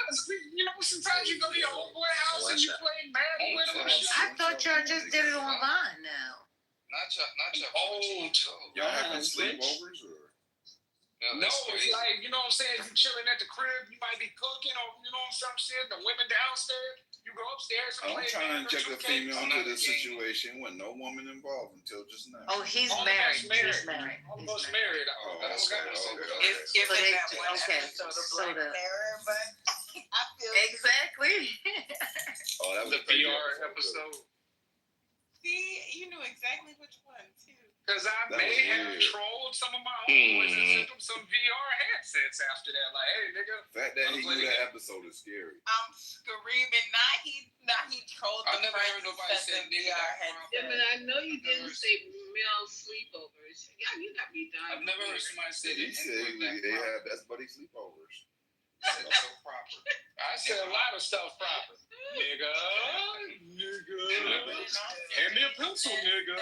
You know, sometimes you go to your homeboy house and you play Madden with him. I thought y'all just did it online now. Not your old. Y'all having sleepovers or? No, it's like, you know what I'm saying? You chilling at the crib, you might be cooking or, you know, some shit. The women downstairs, you go upstairs and play. I'm trying to inject a female into this situation with no woman involved until just now. Oh, he's married. He's married. Almost married. Oh, okay. It's given that one episode of Black Mirror, but I feel exactly. Oh, that was the VR episode. See, you knew exactly which one too. Because I may have trolled some of my homeboys and sent them some VR headsets after that. Like, hey, nigga. The fact that he knew that episode is scary. I'm screaming. Not he trolled the friends that sent VR headsets. Yeah, but I know you didn't say male sleepovers. Yeah, you got me done. I've never heard somebody say that. He said they have that's buddy sleepovers. That's so proper. I said a lot of stuff proper. Nigga. Hand me a pencil, nigga.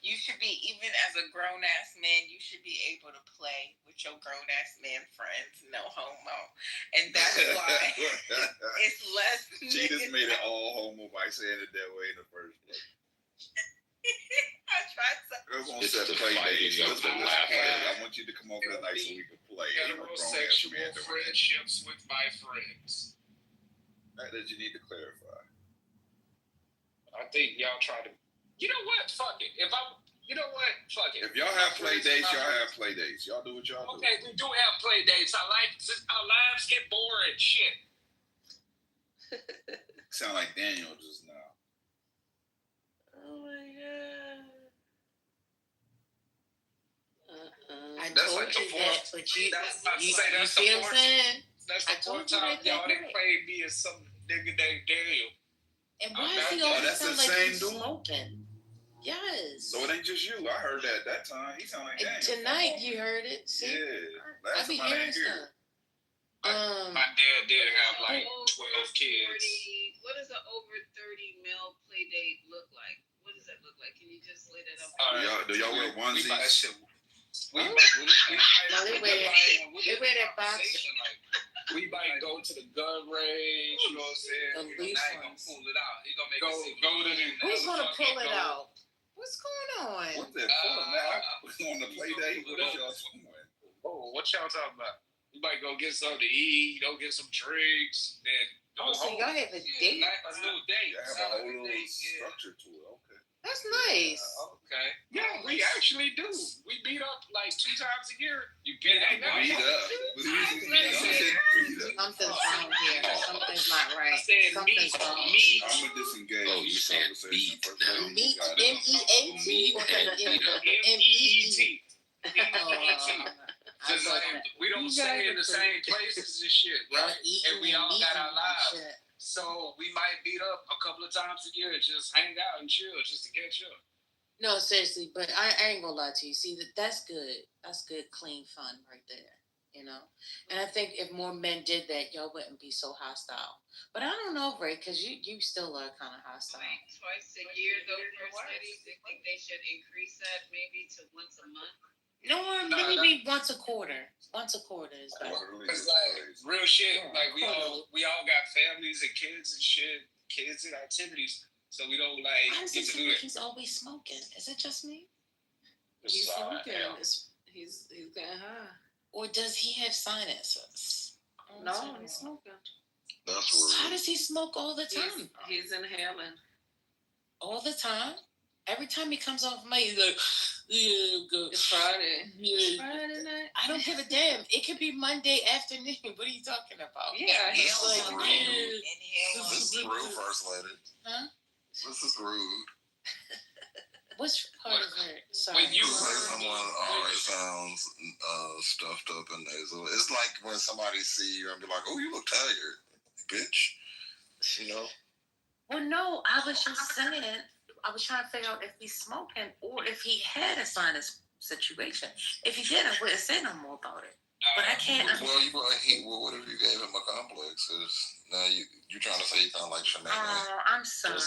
You should be, even as a grown ass man, you should be able to play with your grown ass man friends, no homo. And that's why it's less. She just made it all homo by saying it that way in the first place. I tried to. We're going to set the play date. I want you to come over tonight so we can play. Heterosexual friendships with my friends. That you need to clarify. I think y'all try to. You know what? Fuck it. If You know what? Fuck it. If y'all have play dates, y'all have play dates. Y'all do what y'all do. Okay, we do have play dates. Our lives get boring. Shit. Sound like Daniel just now. Oh my god. I That's told like you that, but you that's see what I'm saying? That's I the told fourth you time that y'all day. didn't play me as some nigga named Daniel. And why is he always that's sound the like same he's dude? smoking? Yes. So it ain't just you. I heard that time. He sound like Daniel. Tonight you heard it. See? Yeah. I be hearing stuff. My dad did have like 12 kids. What does an over 30 male play date look like? What does that look like? Can you just lay that up? Do y'all wear onesies? They wear that box. We might go to the gun range, you know what I'm saying? The loose ones. Pull it out. He gonna make go to the Who's gonna pull it out? What's going on? What's that pulling out? On the play date? What y'all talking about? Oh, what y'all talking about? You might go get something to eat, go get some drinks, then go so home. y'all have a date? A little date. I have a whole little structure to it. Okay. That's nice. Okay. Yeah, we actually do. We meet up like 2 times a year. You get hang out. Meet up. Something's wrong here. Something's not right. Something's wrong. I'm gonna disengage. Oh, you said meet. Meet M-E-A-T or M-E-E-T? Just like we don't stay in the same places and shit, right? And we all got our lives. So we might meet up a couple of times a year and just hang out and chill, just to catch up. No, seriously, but I ain't gonna lie to you. See, that's good. That's good, clean fun right there. You know? And I think if more men did that, y'all wouldn't be so hostile. But I don't know, Ray, because you still are kind of hostile. Twice a year, though, First Lady, they think they should increase that maybe to once a month. No, maybe once a quarter. Once a quarter is better. It's like real shit. Like we all got families and kids and shit, kids and activities. So we don't like Why does get it to seem do like it. he's always smoking? Is it just me? He's smoking. He's getting high. Or does he have sinuses? No, he's smoking. That's rude. How does he smoke all the time? He's inhaling. All the time? Every time he comes off mic, he's like, yeah, go. It's Friday. Yeah. It's Friday night. I don't give a damn. It could be Monday afternoon. What are you talking about? Yeah, he's like, This is rude, First Lady. Huh? This is rude. What's part of it? Sorry. When you say someone always sounds stuffed up and nasal, it's like when somebody see you and be like, "Oh, you look tired, bitch." You know. Well, no, I was just saying. I was trying to figure out if he's smoking or if he had a sinus situation. If he did, I wouldn't say no more about it. But I can't. Well, what if you gave him a complex? Now you're trying to say he sound like Shanae. Oh, I'm sorry.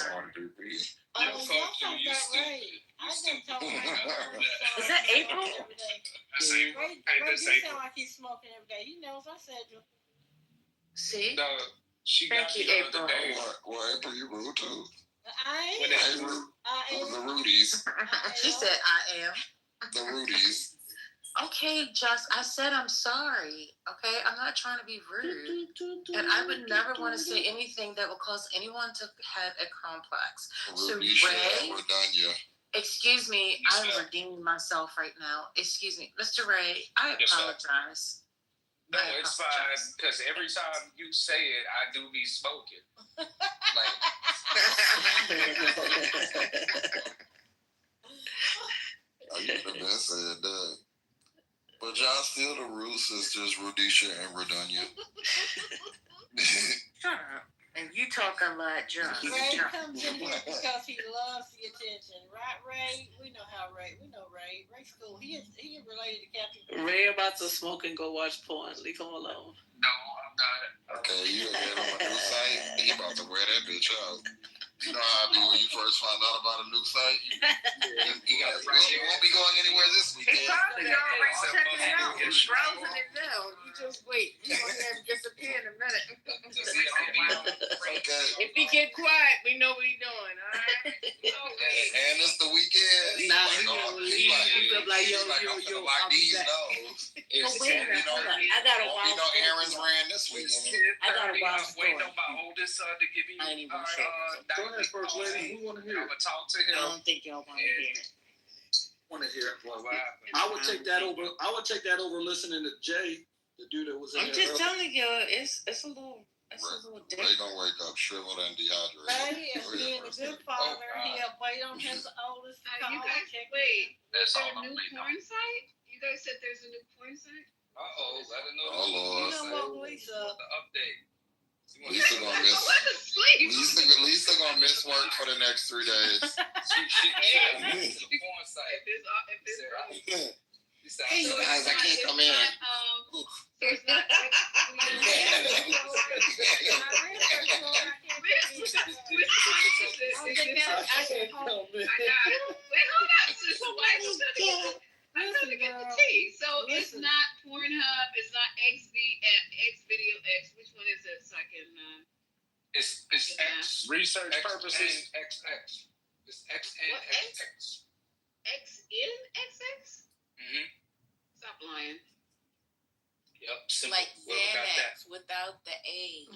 Oh, y'all talk that right. I didn't talk right. Is that April? Ray sound like he's smoking every day. He knows I said you. See? She Thank you, April. Well, April, you rude too. I am. The Rudies. She said, I am. The Rudies. Okay, Just, I said I'm sorry. Okay, I'm not trying to be rude. And I would never want to say anything that would cause anyone to have a complex. So, Ray, excuse me, I'm redeeming myself right now. Excuse me, Mr. Ray, I apologize. No, it's fine, because every time you say it, I do be smoking. You could have been said that. But y'all still the Rude sisters, Rudisha and Redunya. Shut up. And you talk a lot, John. Ray comes in here because he loves the attention. Right, Ray? We know Ray. Ray's cool. He is related to Captain. Ray about to smoke and go watch porn. Leave him alone. No, I'm not. Okay, you gave him a new site. He about to wear that bitch out. You know how I be when you first find out about a new site? You won't be going anywhere this weekend. He's probably already checking it out. He's browsing it now. You just wait. You're going to have him disappear in a minute. Okay. If he get quiet, we know what he's doing, all right? And it's the weekend. Nah, he like, yo, like these nose. But wait a minute, hold on. I got a wild story. Errands ran this weekend. I got a wild I'm story. waiting on my oldest son to give me I ain't even sure. First Lady. Who want to hear? I'm gonna talk to him. I don't think y'all want to hear it. want to hear. What happened? I would take that over. I would take that over listening to Jay, the dude that was in I'm there just earlier. telling you, it's a little They gonna wake up shriveled and dehydrated. Ray is being a good father. He helped wait on his oldest to call. You guys, check wait. Is That's there all a new I'm waiting porn site? You guys said there's a new porn site? I don't know. Oh Lord. You know what, Lisa? The update. Lisa gonna miss. I was asleep. Lisa gonna miss work for the next 3 days. She got back to the porn site. If it's Hey, you guys, I can't come in. There's not. I'm trying to get the tea. So it's not Pornhub, it's not Xvideo X. Which one is it? So I can. It's X. Research purposes. XX. It's XNXX. XNXX? Mm-hmm. Stop lying. Yep. Simple. like Whoever got that. Xanax without the A.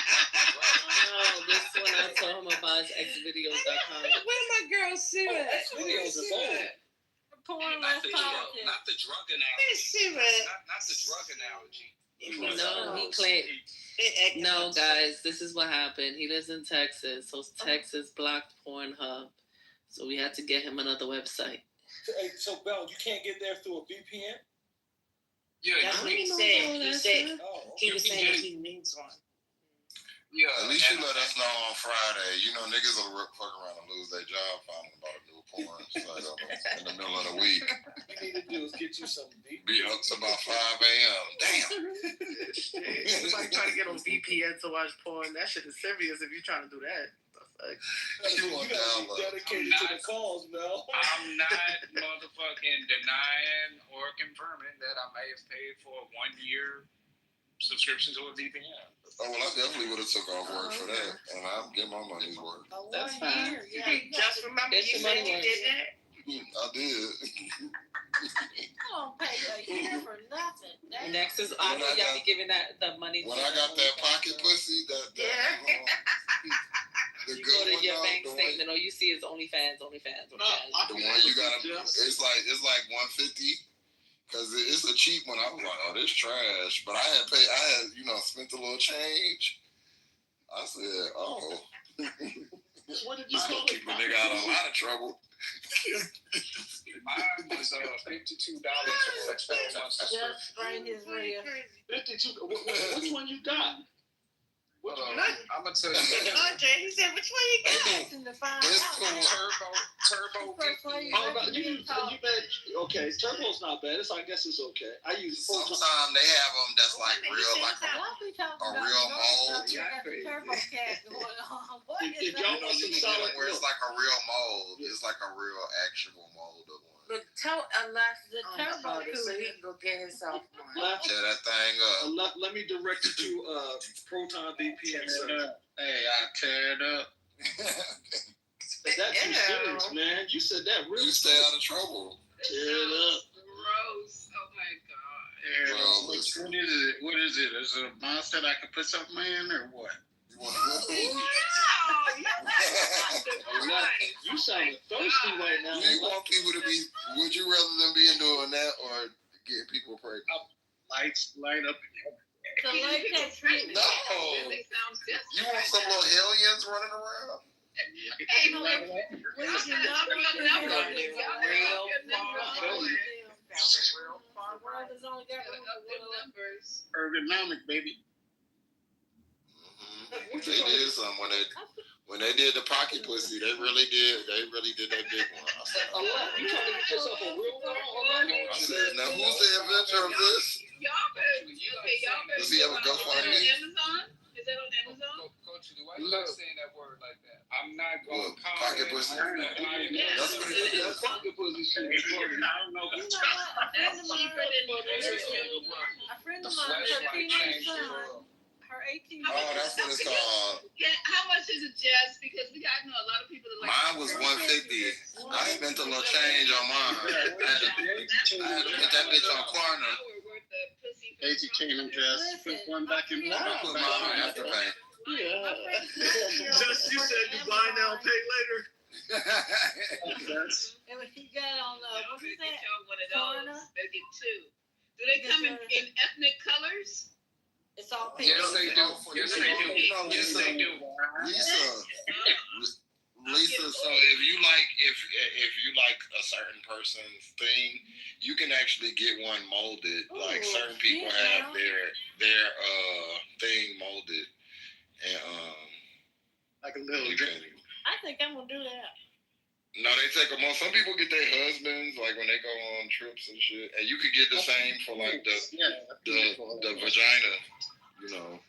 Oh, this one I told him about is xvideos.com. Where my girl see that? Videos is old. Porn Not less the politics. not the drug analogy. See that? Not the drug analogy. No, he claimed. No, guys, this is what happened. He lives in Texas, so Texas blocked Pornhub, so we had to get him another website. Hey, so Bell, you can't get there through a VPN? Yeah, That's what he know said. all He that said shit. Oh, he You was can saying get that it. he needs one. Yeah. At least you let us know on Friday. You know, niggas will fuck around and lose their job finding about a new porn site in the middle of the week. what you need to do is get you some Be up to about 5 a.m. Damn. Somebody trying to get on VPN to watch porn. That shit is serious if you're trying to do that. You gotta be dedicated to the cause, Mel. I'm not motherfucking denying or confirming that I may have paid for a 1-year subscription to a VPN. Oh, well, I definitely would have took off work for that, and I'll get my money's worth. That's fine. Just remember, you said you did that. I did. I don't pay a year for nothing. Damn. Next is I know y'all be giving that the money. When I got that pocket pussy, the You good go to one, your though, bank the one- statement, all you see is OnlyFans. The one you gotta, it's like 150. Cause it's a cheap one. I was like, oh, this trash. But I had spent a little change. I said, oh. What did you I call it? keep a nigga out of a lot of trouble. Mine was $52 for a 12-month Just subscription. sprain his rib. 52. Which one you got? Hold on, I'm gonna tell you. Andre, he said, which one you got? To find It's out. Turbo. Oh, no, you okay, Turbo's not bad. I guess it's okay. I use Sometimes they have them that's like real, like Y'all be talking a about real your mold. stuff. You got the turbo cat going on. What If is y'all that? want You some can get solid them where it's milk. like a real mold. It's like a real actual mold of one. But unless The on turbo the so he can go get himself one. Tear that thing up. Let me direct you to Proton VPN. Hey, I tear it up. That's too serious, man. You said that real. You stay out of trouble. Tear it up. Gross. Oh my god. Well, What is it? What is it? Is it a monster that I can put something in or what? You sound thirsty right now. Do you want people to be? Would you rather them be doing that or getting people pregnant? Light up. So latex treatment. No. You want some little hellions running around? Hey, We do not want to hear the world has only got numbers. Ergonomic, baby. They did something when they did the pocket pussy. They really did that big one. I said, You trying to get yourself a real one? I said, now who's the inventor of this? Does he have a GoFundMe? Amazon? Is that on Amazon? Coach, why you not saying that word like that? I'm not going to Pocket pussy. That's pocket pussy shit. I don't know. A friend of mine, her teenage son, her 18. Oh, that's what it's called. Yeah, how much is it, Jess? Because I know a lot of people that like. Mine was $150. I spent a little change on mine. I had to put that bitch on Klarna. Daisy chain and dress. Put one back in. I put mine on Afterpay. Just you said you buy now, pay later. does. And what you got on what's that? Get y'all one of Corner? those. They'll get two. Do they come in ethnic colors? It's all pink. Yes, they do. Yes, they do. Yes, they do. Lisa, so if you like a certain person's thing, you can actually get one molded. Ooh, like certain people have their thing molded, and like a little. I think I'm gonna do that. No, they take them on. Some people get their husbands like when they go on trips and shit, and you could get the same for like the vagina, you know.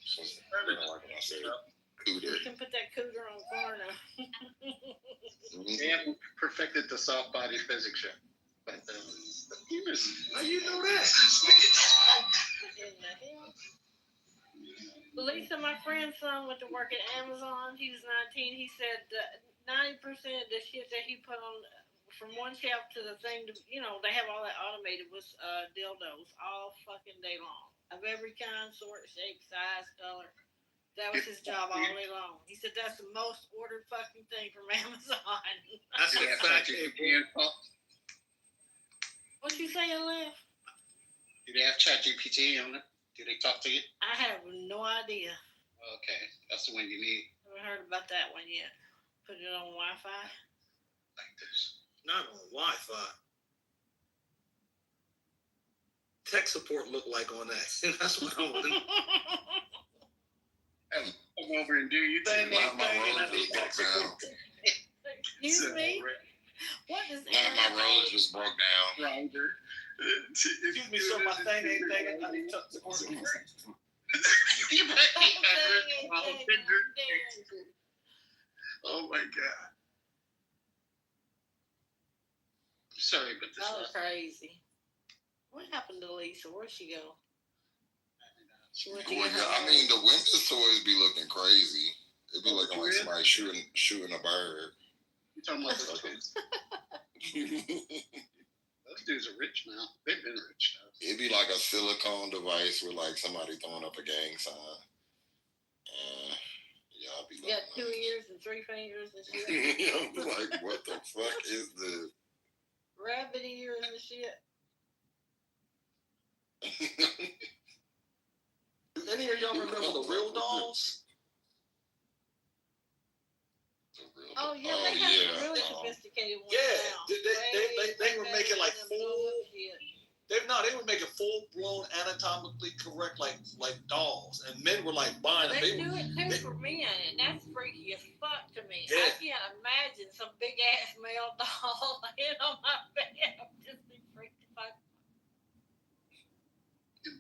So, like when I said cooter. You can put that cooter on corner. They haven't perfected the soft body physics yet. But the penis. How you know that? In the hell? Lisa, my friend's son went to work at Amazon. He was 19. He said 90% of the shit that he put on from one shelf to the thing, they have all that automated was dildos all fucking day long. Of every kind, sort, shape, size, color. That was his job all day long. He said that's the most ordered fucking thing from Amazon. That's a fact. What you saying, Lev? Do they have ChatGPT on it? Do they talk to you? I have no idea. Okay, that's the one you need. Haven't heard about that one yet. Put it on Wi-Fi. Like this. Not on Wi-Fi. Tech support look like on that. That's what I want to know. Come over and do your thing. Excuse me? What is my rollers just broke down. Rounder. Excuse me, so my thing ain't thinking. I need to support it. Oh my God. Sorry, but this was crazy. What happened to Lisa? Where'd she go? She went to get her I mean, the women's toys be looking crazy. It be looking like somebody shooting a bird. You talking about those kids? Those dudes are rich now. They've been rich now. It'd be like a silicone device with like somebody throwing up a gang sign. I'll be you got 2 ears and 3 fingers and shit. I'm like, what the fuck is this? Rabbit ears and shit. Do any of y'all remember the real dolls? Oh yeah, they have some really sophisticated ones. Yeah, they were making like they would make it full blown anatomically correct like dolls, and men were like buying them. They do it too for men, and that's freaky as fuck to me. Yeah. I can't imagine some big ass male doll laying on my bed. I'm just be freaked the fuck.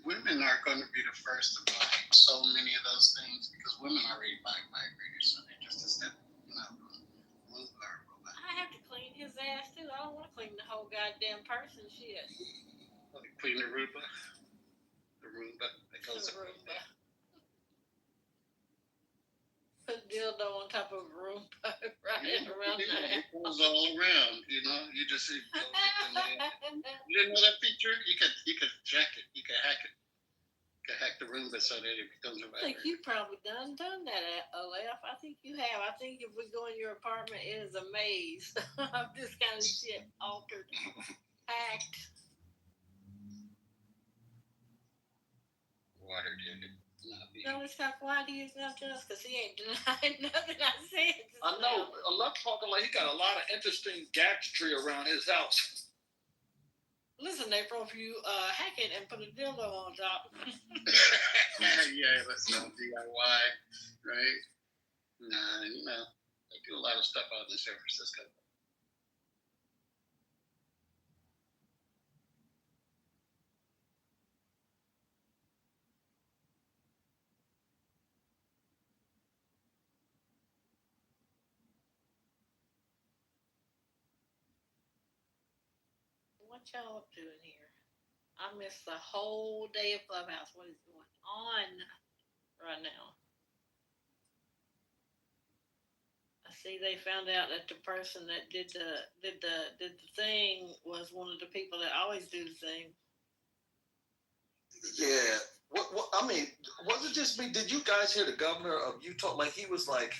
Women are going to be the first to buy so many of those things because women already buy vibrators, so they just a step, I have to clean his ass too. I don't want to clean the whole goddamn person. Shit. Clean the Roomba. The Roomba that goes up. Put dildo on top of a Roomba right around there. It goes all around, you just you didn't know that feature? You could jack it, you could hack it. You could hack the Roomba so that it becomes a I think you've probably done that, Aleph. I think you have. I think if we go in your apartment, it is a maze of this kind of shit altered, hacked. Water did it. No, it's not why he is not just because he ain't denying nothing I said. I know. Aleph talking like he got a lot of interesting gadgetry around his house. Listen, April, if you hack it and put a dildo on top. Yeah, that's no DIY, right? Nah, they do a lot of stuff out in San Francisco. What y'all up to in here? I missed the whole day of Clubhouse. What is going on right now? I see they found out that the person that did the thing was one of the people that always do the thing. Yeah. What? I mean, was it just me? Did you guys hear the governor of Utah? Like he was like,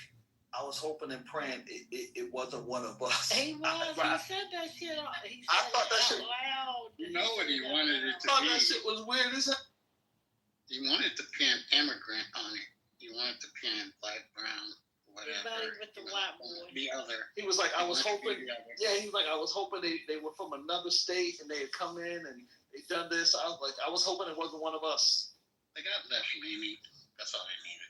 I was hoping and praying it wasn't one of us. He was. He said that shit. He said I thought that it shit. out loud. You know what he wanted it to I thought be? that shit was weird as hell. He wanted to pin immigrant on it. He wanted to pin black, brown, whatever. Everybody with the white boy. The other. He was like, I was hoping. Yeah, he was like, I was hoping they were from another state and they had come in and they done this. I was like, I was hoping it wasn't one of us. They got left leaning. That's all they needed.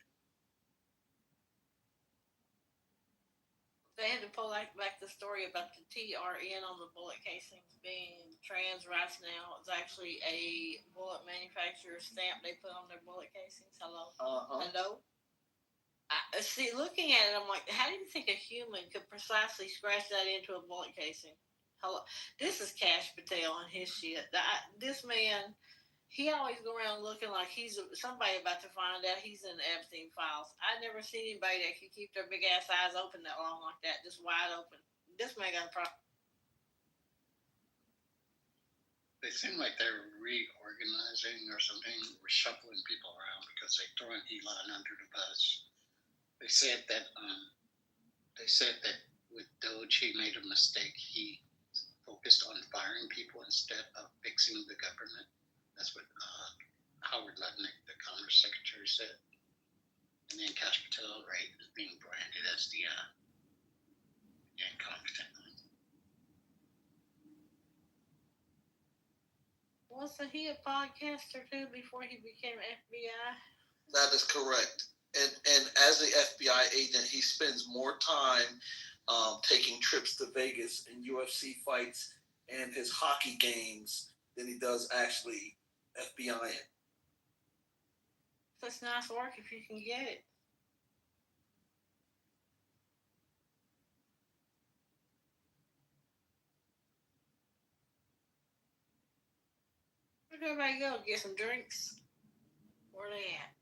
They had to pull back the story about the TRN on the bullet casings being trans rights now. It's actually a bullet manufacturer's stamp they put on their bullet casings. Hello? Hello? I see, looking at it, I'm like, how do you think a human could precisely scratch that into a bullet casing? Hello? This is Cash Patel and his shit. This man... He always go around looking like he's somebody about to find out he's in the Epstein files. I never seen anybody that could keep their big ass eyes open that long like that, just wide open. This man got a problem. They seem like they're reorganizing or something, reshuffling people around because they're throwing Elon under the bus. They said that with Doge he made a mistake. He focused on firing people instead of fixing the government. That's what Howard Lutnick, the Commerce Secretary, said. And then Cash Patel, right, is being branded as the incompetent one. Wasn't he a podcaster too before he became FBI? That is correct. And as the FBI agent, he spends more time taking trips to Vegas and UFC fights and his hockey games than he does actually FBIing. That's nice work if you can get it. Where'd everybody go? Get some drinks? Where they at?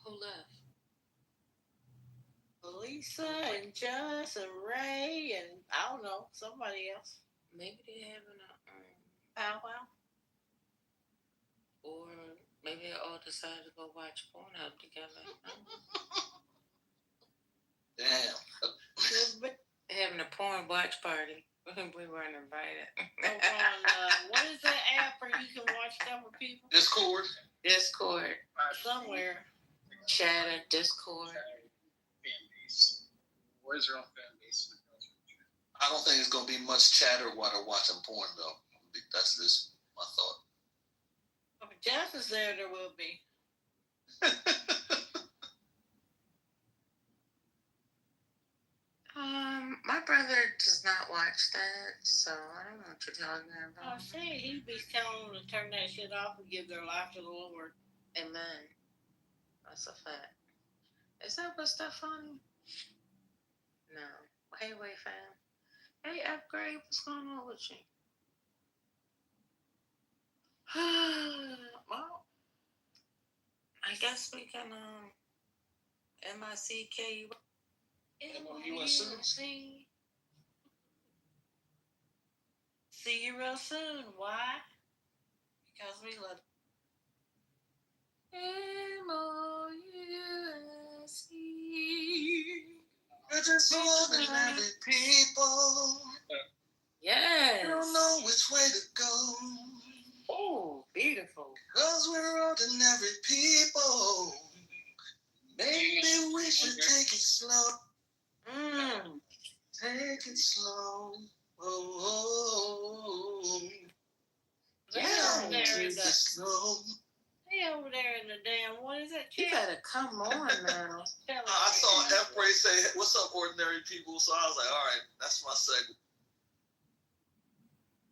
Who left? Lisa and Jess and Ray and I don't know, somebody else. Maybe they're having a powwow. Or maybe they all decided to go watch Pornhub together. Damn. Having a porn watch party. We weren't invited. What is that app where you can watch stuff with people? Discord. Somewhere. Chatter, Discord. Where's their own fan base? I don't think it's gonna be much chatter while they're watching porn though. That's just my thought. If Jeff is there, there will be. My brother does not watch that, so I don't know what you're talking about. Oh, see, he'd be telling them to turn that shit off and give their life to the Lord. Amen. That's a fact. Is that what's that funny? No. Hey, wait, fam. Hey, Upgrade, what's going on with you? Well, I guess we can, M-I-C-K. M-O-U-S-C. See you real soon. Why? Because we love M-O-U-S-E. We're just ordinary people. Yes. Don't know which way to go. Oh, beautiful. Cause we're ordinary people. Maybe we should take it slow. Take it slow. Oh. Yeah, take it slow. Hey, over there in the damn, what is that? You better come on now. I saw F-Ray say, "What's up, ordinary people?" So I was like, "All right, that's my segment."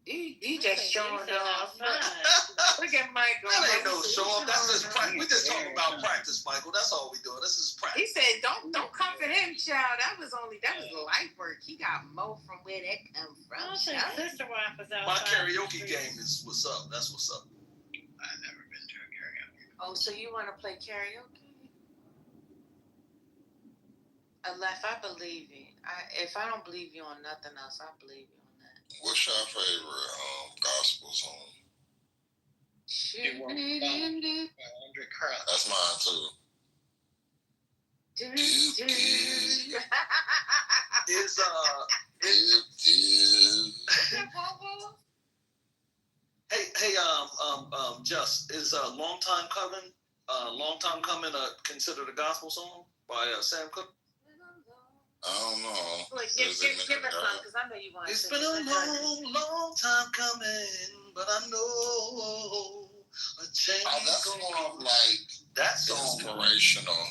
You just showing off. Look at Michael. That ain't no show off. That's just practice. We just talking about practice, Michael. That's all we doing. This is practice. He said, "Don't comfort him, child. That was light work. He got more from where that come from." I think sister wife is outside. My karaoke game is what's up. That's what's up. I've never been to a karaoke. Oh, so you want to play karaoke? Aleph, I believe you. If I don't believe you on nothing else, I believe you on that. What's your favorite gospel song? It won 100 crowns. That's mine too. Just is long time coming considered a gospel song by Sam Cooke? I don't know. Like, give us some, because I know you want to. It's been a long time coming, but I know a change. Oh, that's more of like that song. Inspirational.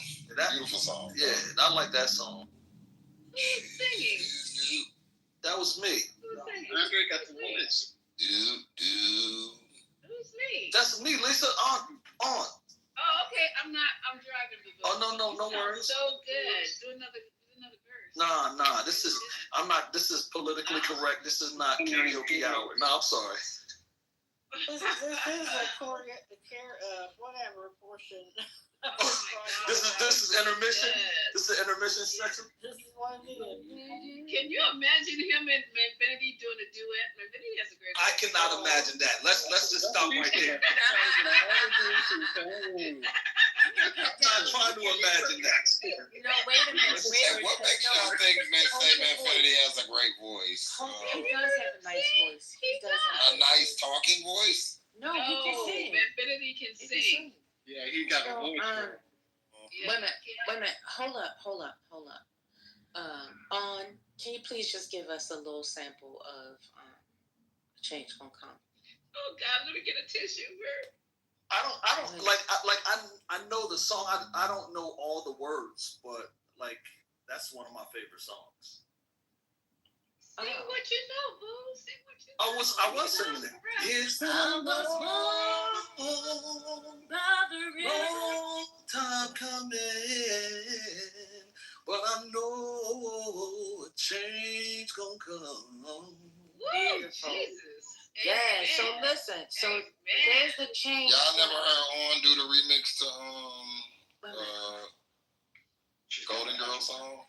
Beautiful song. Yeah, I like that song. Who's singing? That was me. Who's singing? Andre got the voice. Who's me? That's me, Lisa. On. Oh, okay. I'm driving the book. Oh no worries. So good. Do another verse. Nah. This is politically correct. This is not karaoke hour. No, I'm sorry. This is a whatever portion. This is intermission. Yes. This is intermission section. This is what it is. Can you imagine him and Manfinity doing a duet? Manfinity has a great. I cannot imagine that. Let's just stop right there. I'm not trying to imagine that. No, wait a minute. What makes y'all think Manfinity has a great voice? He does have a nice voice. He does a nice talking voice? No, he can sing. Manfinity can sing. Yeah, he got a voice. Wait a minute. Hold up. Can you please just give us a little sample of Change Gonna Come? Oh God, let me get a tissue, girl. I know the song. I don't know all the words, but like that's one of my favorite songs. Sing what you know, boo. Sing what you know. I was singing it. It's been a long time coming, but I know a change gonna come. Beautiful. Jesus. Yeah, so listen. So there's the change. Y'all never heard On do the remix to Golden Girl song?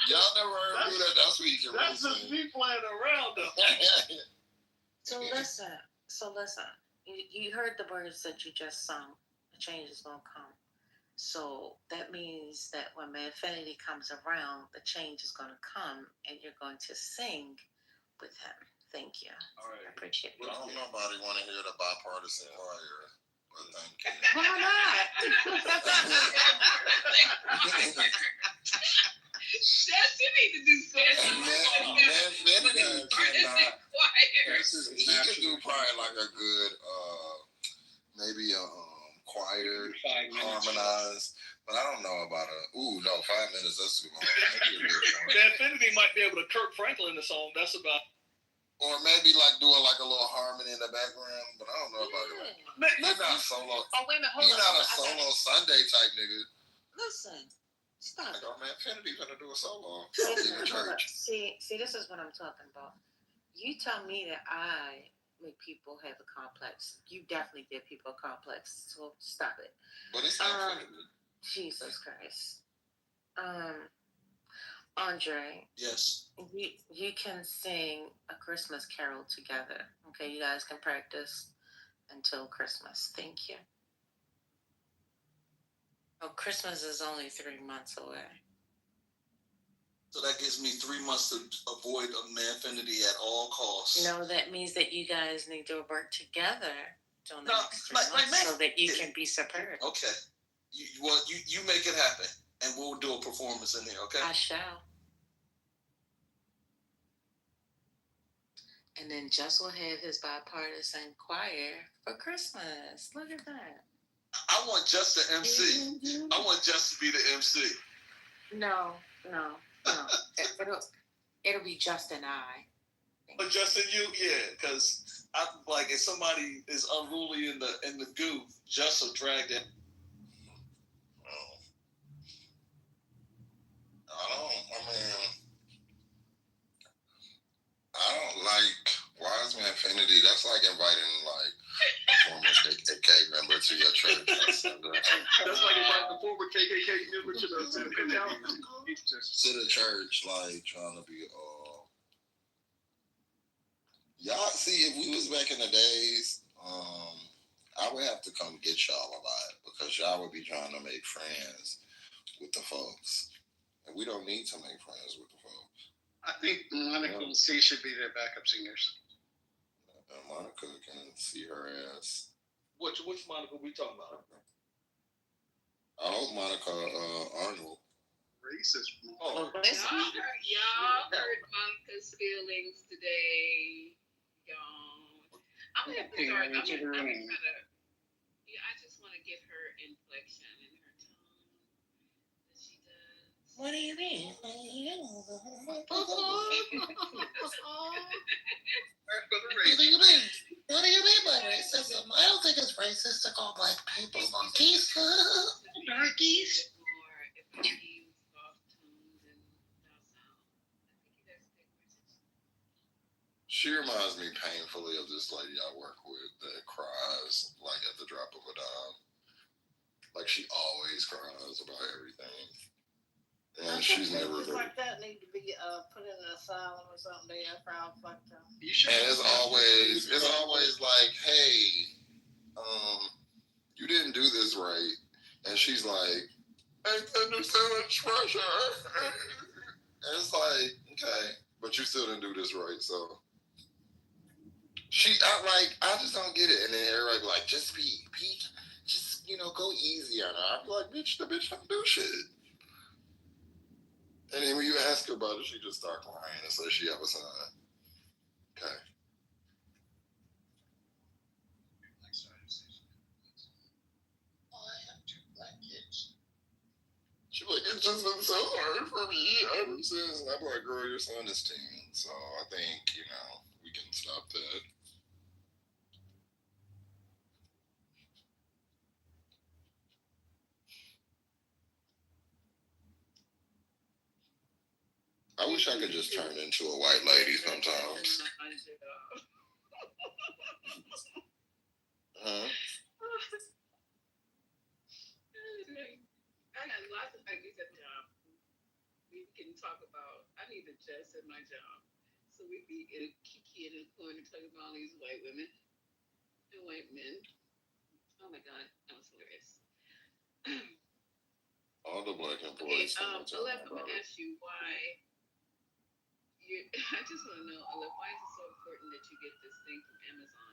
Y'all never heard do that? That's what you can really sing. That's just me playing around though. So listen. You heard the words that you just sung. The change is gonna come. So that means that when Manfinity comes around, the change is going to come, and you're going to sing with him. Thank you. All right. I appreciate it. I don't know nobody want to hear the bipartisan choir, but thank you. Why not? Jess, you need to do something. Manfinity cannot. He could do probably like a good, maybe a choir, harmonized, but I don't know about 5 minutes, that's too long. Manfinity might be able to Kirk Franklin the song, that's about. Or maybe like doing like a little harmony in the background, but I don't know about it. He's not solo. Oh, wait a minute, He's not a solo Sunday type nigga. Listen, stop. Like, Manfinity gonna do a solo in the church. See, this is what I'm talking about. You tell me that I make people have a complex. You definitely give people a complex, so stop it. But it's not Jesus Christ. Andre. Yes. You can sing a Christmas carol together. Okay, you guys can practice until Christmas. Thank you. Oh, Christmas is only 3 months away. So that gives me 3 months to avoid a Manfinity at all costs. No, that means that you guys need to work together during the next 3 months so that you can be superb. Okay. You make it happen, and we'll do a performance in here, okay? I shall. And then Jess will have his bipartisan choir for Christmas. Look at that. I want Jess to MC. I want Jess to be the MC. No. It'll be just an I. But just in you, yeah, because I like if somebody is unruly in the goo, Jess will drag them. I don't like Wise Manfinity. That's like inviting like a former KKK member to your church. That's like inviting a former KKK member to the church, like trying to be Y'all see, if we was back in the days, I would have to come get y'all a lot because y'all would be trying to make friends with the folks, and we don't need to make friends with the folks. I think Monica and C should be their backup singers. And Monica can see her ass. Which Monica we talking about? I hope Monica Arnold. Racist. Y'all hurt Monica's feelings today. Y'all. I'm gonna have to start. I just want to get her inflection in her tone that she does. What do you mean? What do you mean by racism? I don't think it's racist to call black people monkeys. Darkies. She reminds me painfully of this lady I work with that cries like at the drop of a dime. Like she always cries about everything. And she's never Things like that need to be put in an asylum or something. They are proud fucked up. And it's always like, hey, you didn't do this right. And she's like, I under so much pressure. And it's like, okay, but you still didn't do this right, so I just don't get it. And then everybody like, just go easy on her. I'm like, bitch, the bitch don't do shit. And then when you ask her about it, she just start crying and says she have a son. Okay. I have 2 black kids. She's like, it's just been so hard for me ever since. And I'm like, girl, your son is 10. So I think, we can stop that. I wish I could just turn into a white lady sometimes. Huh? I got lots of ideas at the job. We can talk about. I need a Jess at my job, so we be kiki in the corner talking about all these white women and white men. Oh my God, that was hilarious. All the black employees. Okay, Aleph, I'm gonna ask you why. I just want to know, Aleph, why is it so important that you get this thing from Amazon?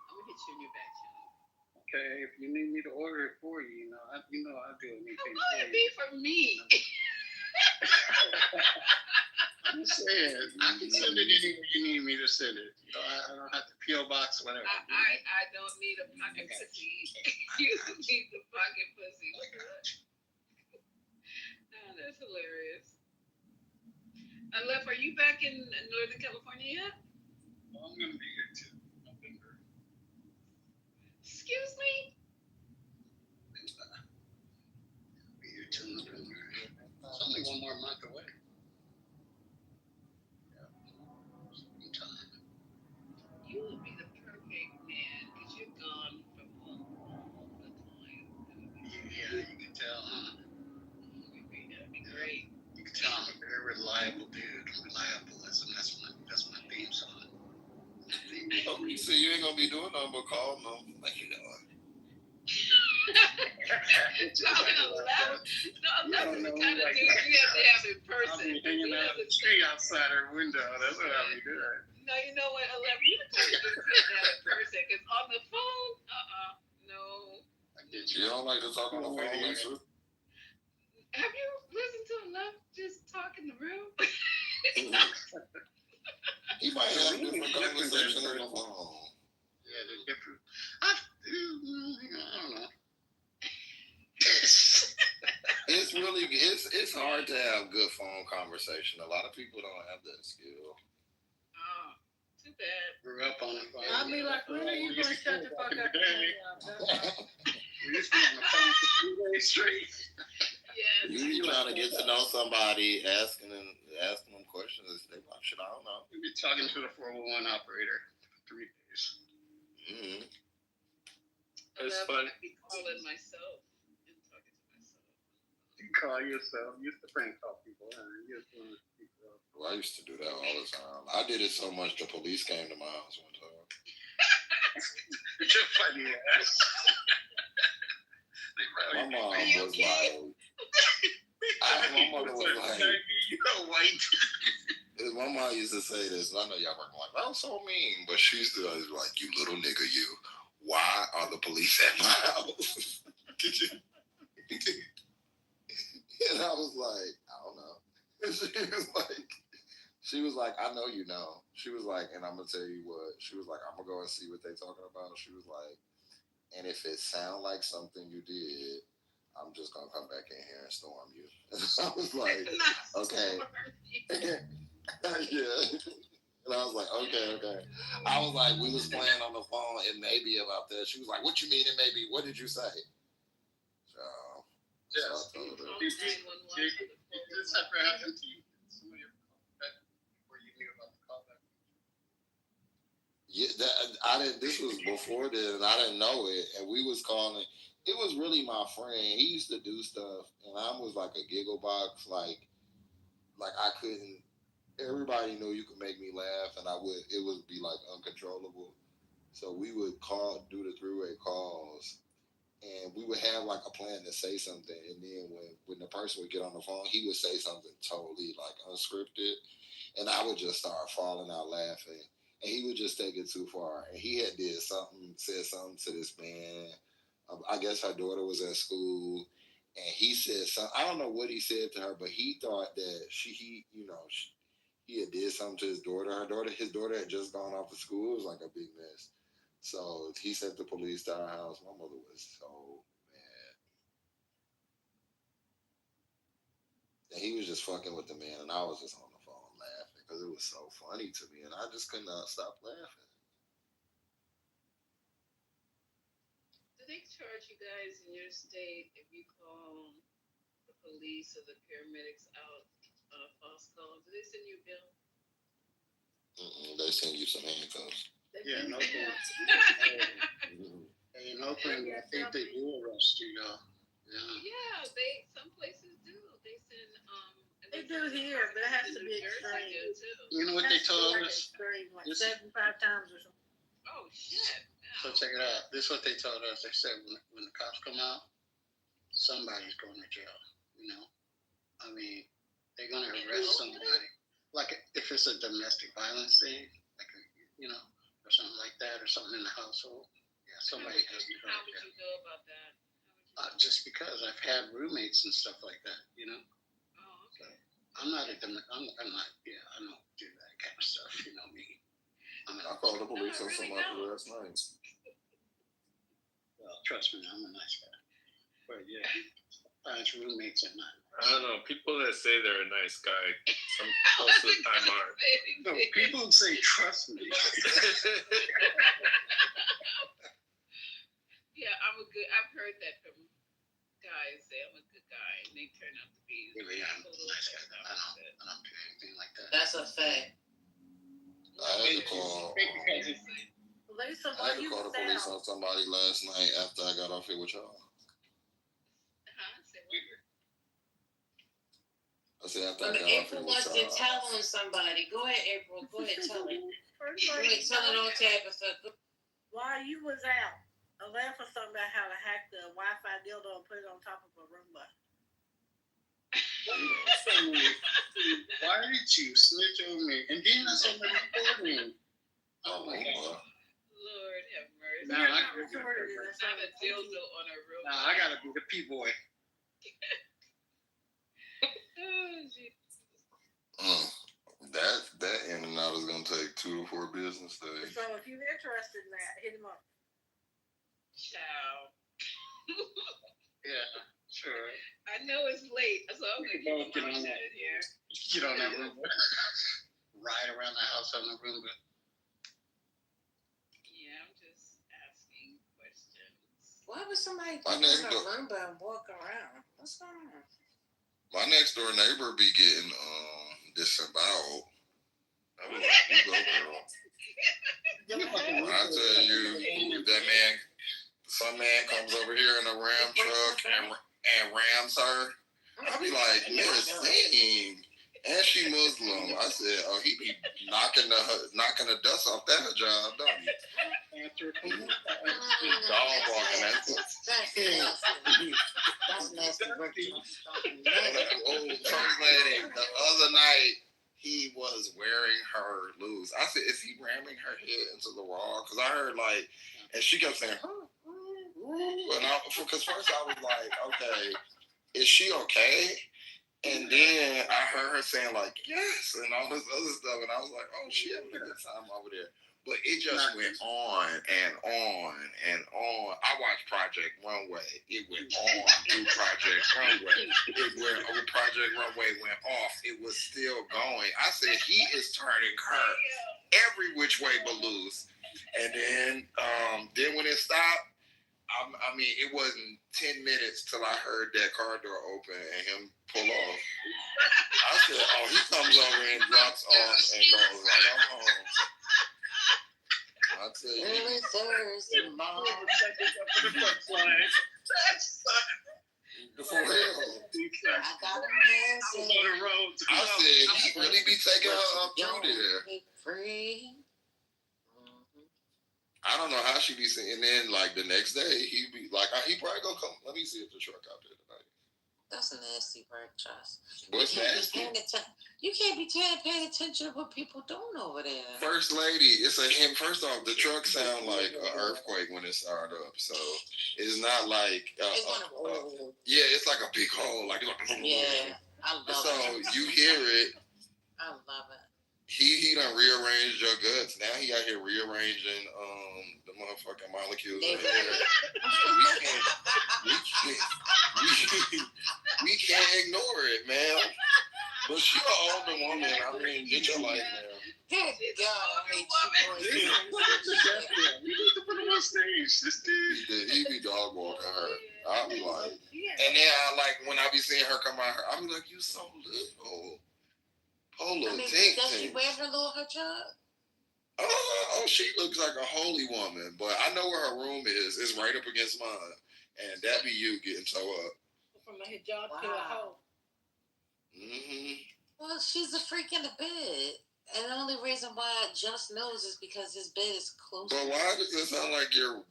I'm gonna hit you in your back channel. Okay, if you need me to order it for you, I'll do anything. How will it be for me? I'm just saying, I can send it anywhere you need me to send it. I don't have to PO box whatever. I don't need a pocket pussy. You need the pocket pussy. Oh, that's hilarious. Aleph, are you back in Northern California yet? Well, I'm gonna be here too. November. Excuse me? Be here till November. It's only 1 more month away. You would be the perfect man because you're gone from home all the time. Yeah, you can tell, huh? That'd be great. You can tell I'm a very reliable dude. Reliable, that's my theme song. So you ain't gonna be doing nothing but calling them. Like you doing? Calling Aleph? No, Aleph is the kind of dude you have to have in person. I'll be hanging out in the tree outside her window. That's what I'll be doing. No, you know what, Aleph? You the kind of dude you have to have in person because on the phone, no. You don't like to talk on the phone, Lisa? Have you listened to Aleph just talk in the room? He might have different conversations on the phone. Yeah, they're different. I don't know. It's hard to have good phone conversation. A lot of people don't have that skill. Oh, too bad. Grew up on the phone. I'll be like, when are you going to shut the fuck up? We used to be on the phone for 2 days straight. Yes. You trying to get to know somebody, asking them questions. They like, shit, I don't know. We'd be talking to the 401 operator for 3 days. Mm-hmm. That's funny. I'd be calling myself and talking to myself. You call yourself. You used to prank call people. You just want to speak up. Well, I used to do that all the time. I did it so much the police came to my house one time. You're funny ass. My mom was like, my mother was like, my mom used to say this, and I know y'all were like, that was so mean, but she used to always be like, you little nigga, you. Why are the police at my house? And I was like, I don't know. And she was like, I know you know. She was like, and I'm gonna tell you what. She was like, I'm gonna go and see what they talking about. She was like, and if it sound like something you did, I'm just gonna come back in here and storm you. And I was like, okay. Yeah. And I was like, okay. I was like, we was playing on the phone, it may be about that. She was like, what you mean it may be? What did you say? So Yes. Did this ever happen to you? Somebody ever called back where you knew about the callback? Yeah, I didn't. This was before then, and I didn't know it. And we was calling. It was really my friend. He used to do stuff, and I was like a giggle box. Like I couldn't. Everybody knew you could make me laugh, and I would. It would be like uncontrollable. So we would do the three-way calls, and we would have like a plan to say something, and then when the person would get on the phone, he would say something totally like unscripted, and I would just start falling out laughing, and he would just take it too far. And he had said something to this man. I guess her daughter was at school, and he said something. I don't know what he said to her, but he thought that he had did something to his daughter. His daughter had just gone off to school. It was like a big mess. So he sent the police to our house. My mother was so mad. And he was just fucking with the man, and I was just on the phone laughing because it was so funny to me, and I just could not stop laughing. Do they charge you guys in your state if you call the police or the paramedics out on a false call? Do they send you a bill? They send you some handcuffs. Yeah, no thing. Hey, in Oakland, I think they do arrest you, though. Yeah, some places do. They send They do here, but it has to be extreme. You know what they told us? Like 75 times or something. Oh shit! So check it out. This is what they told us. They said when the cops come out, somebody's going to jail. You know, I mean, they're going to arrest somebody. Like if it's a domestic violence thing, like or something like that, or something in the household. Yeah, somebody has to go. How would you go about that? Just because I've had roommates and stuff like that, Oh, okay. I'm not. Yeah, I don't do that kind of stuff. You know me. I called the police on somebody last night. Well, trust me, I'm a nice guy. But yeah, sometimes roommates are not. I don't know. People that say they're a nice guy, most of the time aren't. No, people say trust me. Yeah, I've heard that from guys say I'm a good guy, and they turn out to be. Really, I'm a nice guy. I don't do anything like that. That's a fact. I had to call. I had to call the police on somebody last night after I got off here with y'all. I said after I got April off wants here to with tell on somebody. Go ahead, April. Go ahead, tell it. Go ahead, tell it on Tabitha. While you was out, Aleph was talking about how to hack the Wi-Fi dildo and put it on top of a Roomba. Why did you snitch on me? And then I said, recording. Oh my God. Lord have mercy. Now I not a dildo on a room. Now I gotta be the P-boy. That in and out is gonna take 2 to 4 business days. So if you're interested in that, hit him up. Ciao. Yeah, sure. I know it's late, so I'm gonna get my shit in here. Get on that Roomba. Ride around the house on the Roomba. Yeah, I'm just asking questions. Why would somebody My go next on a door- Roomba and walk around? What's going on? My next door neighbor be getting disemboweled. I was like, you go, girl. When I tell you that some man comes over here in a Ram truck and rams her, I be like, Miss Thing. And she Muslim. I said, oh, he be knocking the dust off that hijab, don't he? Dog walking that. That's nasty. Old first lady, the other night, he was wearing her loose. I said, is he ramming her head into the wall? Because I heard like, and she kept saying, because first I was like, okay, is she okay? And then I heard her saying like, yes, and all this other stuff. And I was like, oh, she having a good time over there. But it just went on and on and on. I watched Project Runway. It went on through Project Runway. It went over Project Runway, went off. It was still going. I said, he is turning her every which way but loose. And then when it stopped, I mean, it wasn't 10 minutes till I heard that car door open and him pull off. I said, oh, he comes over and drops off and goes right on home. I tell you. Every Thursday morning. For real. I got a message. I said, he really be taking her up through there. Free. I don't know how she be saying. And then, like, the next day, he be like, he probably gonna come. Let me see if the truck out there tonight. That's a nasty work, Josh. What's nasty? You can't be paying attention to what people doing over there. First lady, it's a him. First off, the truck sound like an earthquake when it started up. So it's not like yeah, it's like a big hole. Like yeah, I love it. So you hear it. I love it. He done rearranged your guts. Now he out here rearranging the motherfucking molecules. We can't ignore it, man. But she an older woman. I mean, get your life, man. Good God, I hate you boys. We need to put him on stage. This dude. He be dog walking her. I be like, and then when I be seeing her come out, I be like, you so little. Polo does she wear her little hijab? Oh, she looks like a holy woman, but I know where her room is. It's right up against mine, and that be you getting towed up. From a hijab to a hoe. Well, she's a freak in the bed, and the only reason why I just knows is because his bed is close. But why does it sound like you're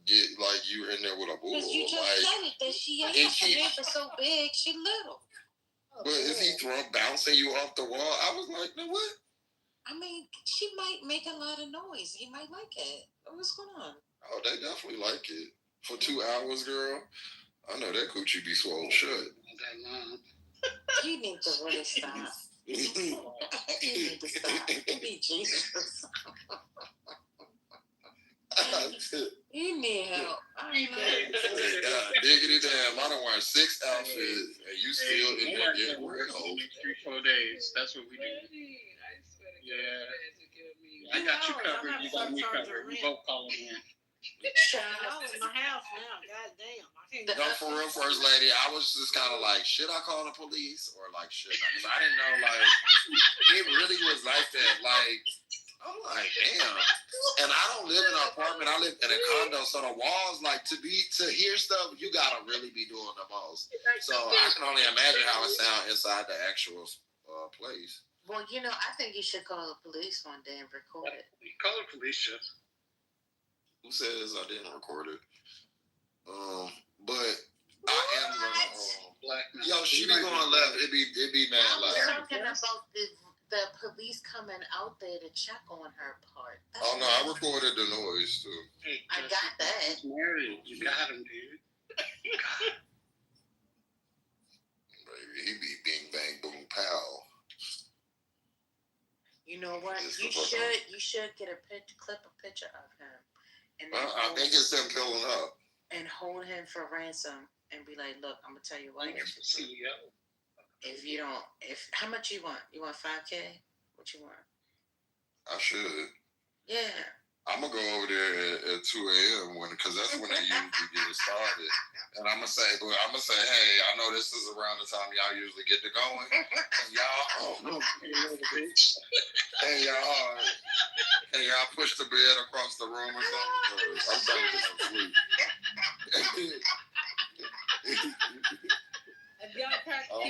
in there with a bull? Because you just said it that she ain't never so big, she little. But is he bouncing you off the wall? I was like, no, what? I mean, she might make a lot of noise. He might like it. What's going on? Oh, they definitely like it. For 2 hours, girl. I know that coochie be swollen shut. You need to really stop. You need to stop. Be Jesus. You need help. Diggity damn, I done wear 6 outfits and you still in there getting real. 3-4 days. That's what we do. Yeah. I got you covered. You got me covered. We both calling in. I'm in my house now. Goddamn. No, for real, First Lady, I was just kind of like, should I call the police or like, should I? Because I didn't know, like, it really was like that. Like, I'm like, damn. And I don't live in an apartment. I live in a condo. So the walls, like, to hear stuff, you gotta really be doing the most. So I can only imagine how it sounds inside the actual place. Well, I think you should call the police one day and record it. Call the police, Chef. Who says I didn't record it? But I am gonna black. Yo, she be going left. It be mad loud. loud. I'm talking about the police coming out there to check on her part. Oh no, I recorded the noise too. Hey, I got that. Mary, you got him, dude. Baby, he be bing bang boom pow. You know what? You should get clip a picture of him, and then I think it's them pulling up and hold him for ransom and be like, look, I'm gonna tell you what. CEO. If how much you want? You want $5,000? What you want? I should. Yeah. I'm gonna go over there at 2 a.m. because that's when they usually get it started. And I'm gonna say, hey, I know this is around the time y'all usually get to going. And y'all push the bed across the room or something. I'm trying to get some sleep. Have y'all I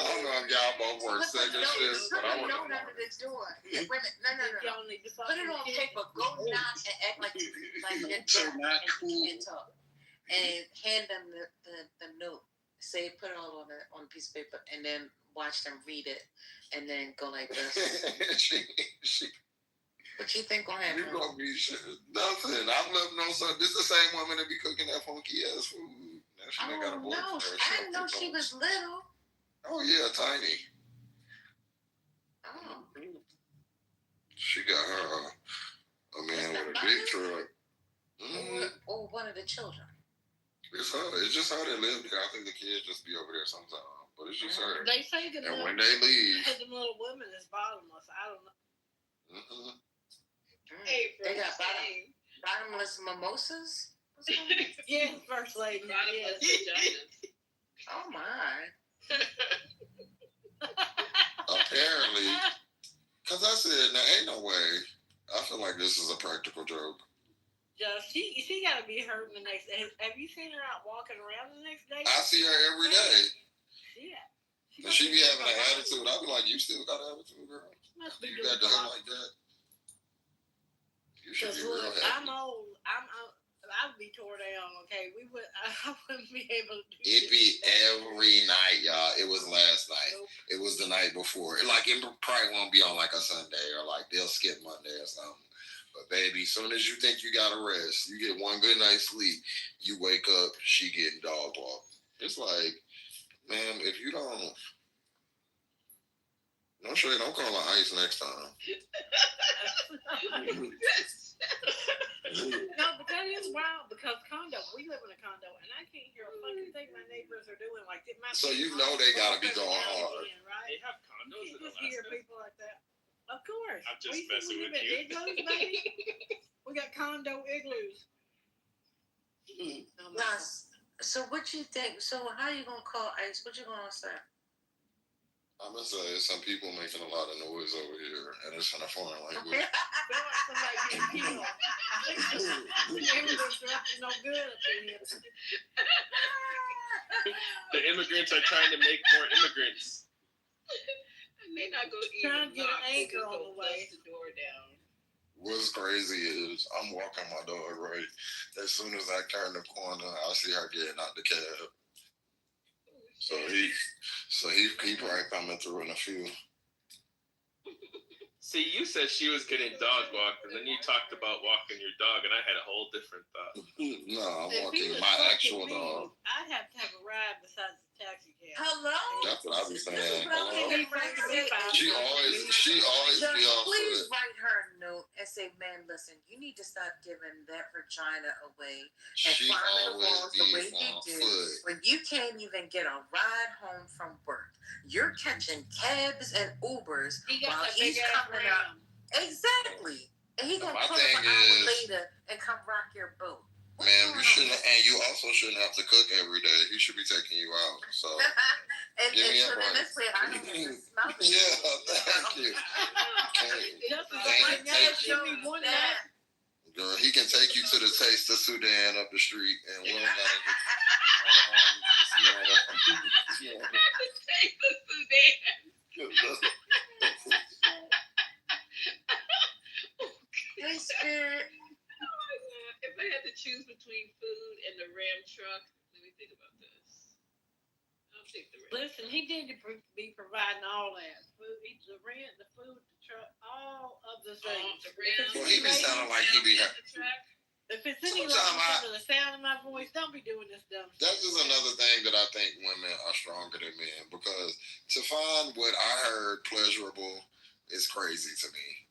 don't know if y'all both work second shift, but I work. No. Put it on paper. Go knock and act like you're deaf and you can't talk. And hand them the note. Say, put it all on a piece of paper, and then watch them read it, and then go like this. What you think gonna happen? You gonna be nothing. I've left no son. This is the same woman that be cooking that funky ass food. Now she ain't got a boyfriend. No, I didn't know she was little. Oh yeah, tiny. Oh. She got her a man with a big truck. Or one of the children. It's her. It's just her that live there. I think the kids just be over there sometimes, but it's just her. They say that. And when they leave, the little women is bottomless. I don't know. Hey, they got bottomless mimosas. Yes, first lady. Yes. Oh my. Apparently, because I said, now ain't no way. I feel like this is a practical joke. She gotta be hurting the next day. Have you seen her out walking around the next day? I see her every day. Yeah. And she be having an attitude. I be like, you still got an attitude, girl? You got done like that? You should be real happy. I'm old. I would be tore down. Okay, I wouldn't be able to do it. Be every night, y'all. It was last night. Nope. It was the night before. Like it probably won't be on like a Sunday or like they'll skip Monday or something. But baby, as soon as you think you gotta rest, you get one good night's sleep, you wake up, she getting dog walked. It's like, ma'am, if you don't call her ICE next time. No, but that is wild because we live in a condo, and I can't hear a fucking thing my neighbors are doing. Like, so you know they gotta be going hard. Right? They have condos you in just Alaska. Hear people like that. Of course. I'm just messing with you. Igloos, baby? We got condo igloos. Nice. So what you think? So how you gonna call ICE? What you gonna say? I'm gonna say some people making a lot of noise over here, and it's in a foreign language. Somebody getting killed. Immigrants are up to no good up in here. The immigrants are trying to make more immigrants. And they not gonna trying to even get knock. an anchor on the way. The door down. What's crazy is I'm walking my dog, right? As soon as I turn the corner, I see her getting out the cab. So he probably coming through in a few. See, you said she was getting dog walked, and then you talked about walking your dog, and I had a whole different thought. No, I'm walking my actual dog. I'd have to have a ride besides the taxi cab. Hello? That's what I be saying. She always be off. Please write her a note and say, "Man, listen, you need to stop giving that vagina away and climbing the walls the way you do when you can't even get a ride home from work. You're catching cabs and Ubers while he's coming up." Exactly. And he's gonna pull up an hour later and come rock your boat. Man, you shouldn't, and you also shouldn't have to cook every day. He should be taking you out. So give me a break. Yeah, thank you. Girl, he can take you to the Taste of Sudan up the street, and we'll Taste of Sudan. Hey, Spirit. If I had to choose between food and the Ram truck, let me think about this. I'll take the Ram. Listen, he need to be providing all that. Food, the rent, the food, the truck, all of the things. Well, he been sounding like he be happy. If it's any like the sound of my voice, don't be doing this dumb shit. That's just another thing that I think women are stronger than men, because to find what I heard pleasurable is crazy to me.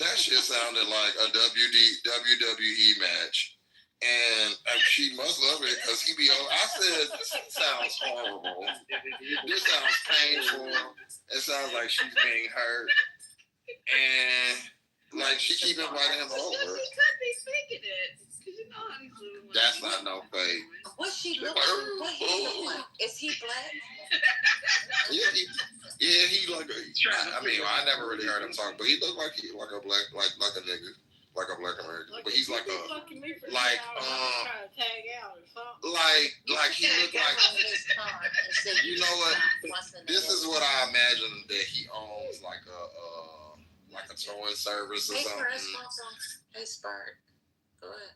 That shit sounded like a WWE match, and she must love it because he be on. I said, this sounds horrible. This sounds painful. It sounds like she's being hurt, and like she keep inviting him over. She could be faking it. Cause you know how he's living. That's not no fake. What's she look like? What he look like? Is he black? Yeah, he like. I mean, I never really heard him talk, but he looked like a black, like a nigga. like a black American, but he's like a fucking me for like 2 hours, I'm trying to tag out or something. like he looked like. You know what? This is what I imagine that he owns, like a towing service or something. Hey, Spurt. Go ahead.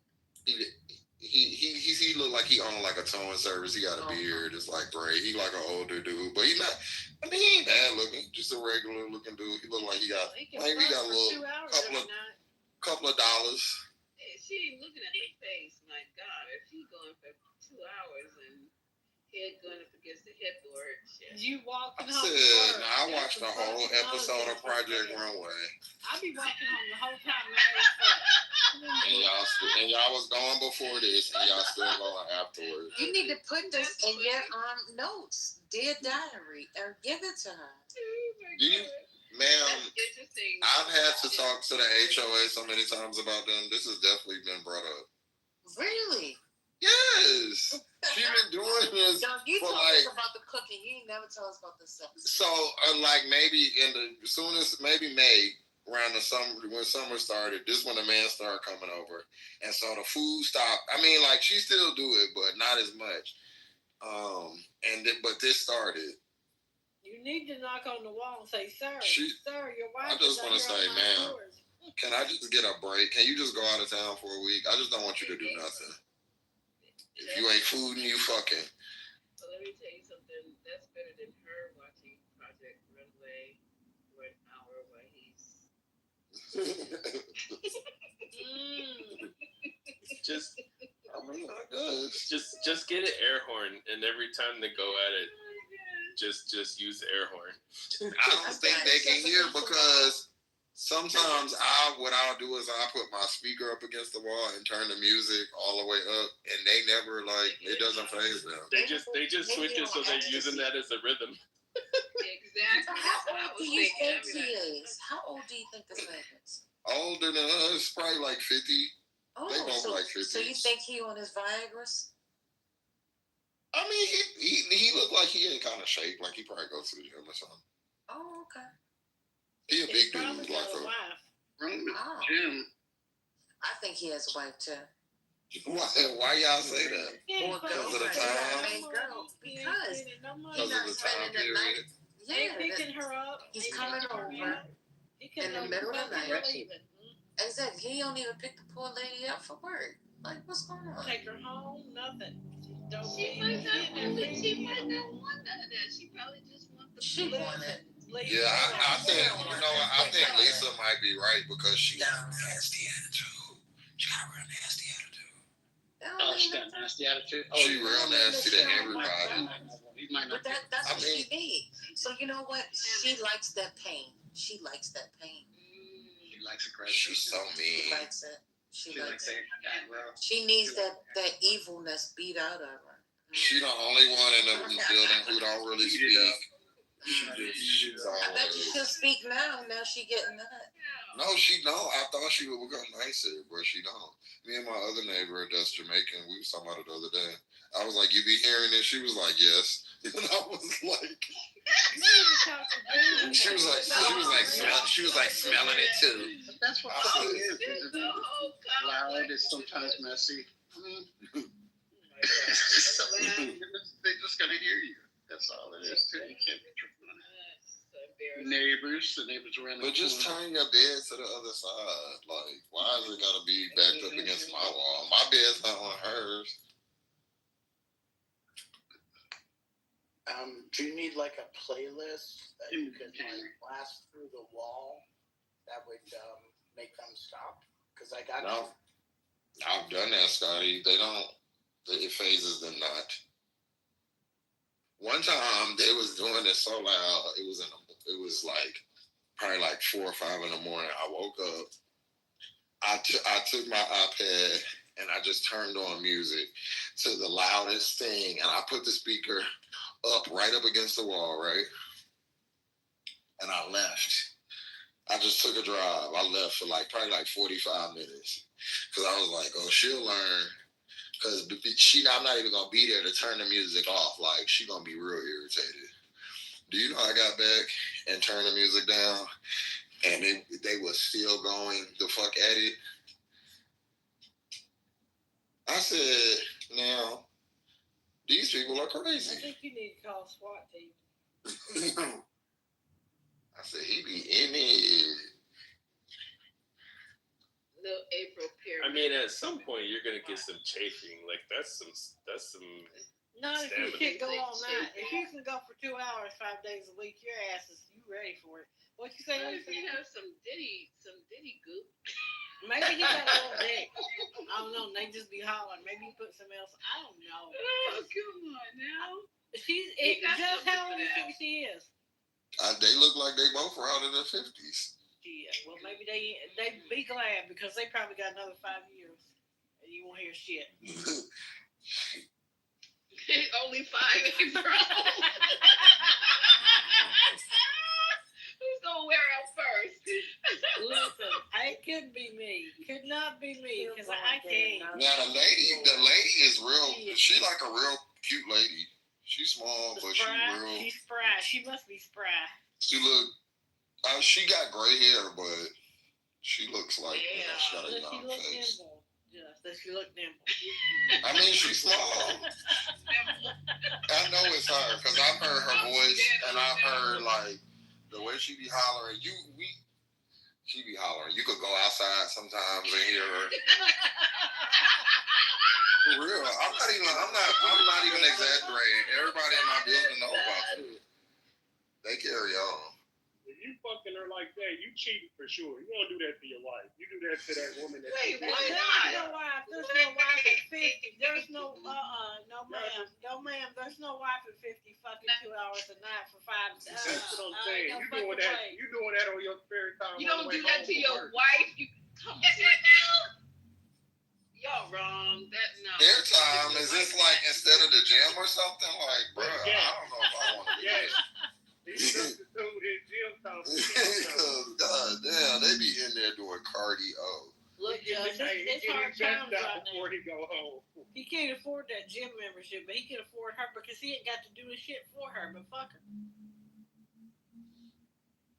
He looked like he owned like a towing service. He got a beard. It's like gray. He like an older dude, but he not. I mean, he ain't bad looking. Just a regular looking dude. He look like he got maybe he got a little couple of dollars. Hey, she ain't looking at her face. My God, if she going for 2 hours and head going up against the headboard, shit. You walking I home? said, I watched the whole episode of Project Runway. I be walking home the whole time. And y'all was going before this, and y'all still going afterwards. You need to put this in your notes, dear diary, and give it to her. Do you, ma'am? I've had to talk to the HOA so many times about them. This has definitely been brought up. Really? Yes. She's been doing this you for told like. us about the cooking. You ain't never told us about the stuff. So, like maybe maybe May. Around the summer, when summer started, this when the man started coming over, and so the food stopped. I mean, like she still do it, but not as much. But this started. You need to knock on the wall and say, "Sir, your wife." I just want to say, ma'am, can I just get a break? Can you just go out of town for a week? I just don't want you to do nothing. If you ain't fooding, you fucking. Well, let me tell you something. That's better than her watching Project Runway for an hour while he's. Just get an air horn, and every time they go at it, just use the air horn. I don't think they can hear because sometimes what I'll do is I'll put my speaker up against the wall and turn the music all the way up, and they never it doesn't faze them. They just switch it so they're using that as a rhythm. Exactly. How old do you think he is? How old do you think this man is? Older than us, probably like 50. Oh, they both like 50. So you think he on his Viagra's? I mean, he looked like he in kind of shape, like he probably goes to the gym or something. Oh, okay. He a big dude, like a Jim. I think he has a wife too. Why y'all say that? Because of the time. Because of the time period. Yeah, picking her up. He's coming over in the middle of the night. Exactly. He don't even pick the poor lady up for work. Like, what's going on? Take her home, nothing. She might not want none of that. She probably just wants the. She wanted. Yeah, I think I think Lisa might be right because she got a nasty attitude. She got a real nasty attitude. Oh, she got a nasty attitude. She real nasty to everybody. But that's what she needs. So you know what? She likes that pain. She likes that pain. She likes it. She's so mean. She likes it. She likes it. Well, she needs that evilness beat out of her. She the only one in the building who don't really speak. She's I bet you she'll speak now. Now she getting that. No, she don't. I thought she would become nicer, but she don't. Me and my other neighbor that's Jamaican, we was talking about it the other day. I was like, "You be hearing this?" She was like, "Yes." And I was like, she was like smelling it too. But that's what cooking is. It's loud. It's sometimes messy. They're just gonna hear you. That's all it is too. You can't control it. Neighbors, the neighbors around the But just corner. turn your bed to the other side. Like, why is it gotta be backed up against my wall? My bed's not on hers. Do you need like a playlist that you can like blast through the wall that would make them stop? Because I got No. I've done that, Scotty. It phases them not. One time they was doing it so loud, it was like probably like 4 or 5 in the morning. I woke up. I took my iPad and I just turned on music to the loudest thing, and I put the speaker right up against the wall, right? And I left. I just took a drive. I left for probably 45 minutes because I was like, oh, she'll learn. Because I'm not even going to be there to turn the music off. Like, she going to be real irritated. Do you know I got back and turned the music down, and they was still going the fuck at it? I said, now, these people are I crazy. think you need to call SWAT team. I said, he be in it. Little April period. I mean, at some point you're gonna get some chafing. Like that's some. Not if you stamina. can't go all night. If you can go for 2 hours, 5 days a week, your ass is you ready for it. What you say? What if you have some ditty goop? Maybe he got a little dick. I don't know. They just be hollering. Maybe he put some else. I don't know. Oh, come on now. Just how old do you think she is? They look like they both were out in their 50s. Yeah. Well, maybe they be glad because they probably got another 5 years, and you won't hear shit. Only 5 April. Who's gonna wear out first? Listen, it could be me. Could not be me because I can't. Now the lady is real. She like a real cute lady. She's small, but she's real. She's spry. She must be spry. She look. She got gray hair, but she looks like she got a young face. Nimble. Does she look nimble? I mean, she's small. I know it's her because I've heard her voice and I've heard like the way she be hollering. She be hollering. You could go outside sometimes and hear her. For real, I'm not even exaggerating. Everybody in my building know about it. They carry on. If you fucking her like that, you cheating for sure. You don't do that to your wife. You do that to that woman. Wait, why not? There's no wife at 50. There's no no ma'am. No ma'am. There's no wife at 50 fucking 2 hours a night for 5 days. That's what I'm saying. You doing that on your spare time. You don't do that to your wife. You come on. Y'all wrong. Their time is this like instead of the gym or something? Like, bro, I don't know if I want to do that. God damn, they be in there doing cardio. Look, it's hard times right before he go home. He can't afford that gym membership, but he can afford her because he ain't got to do the shit for her. But fuck her.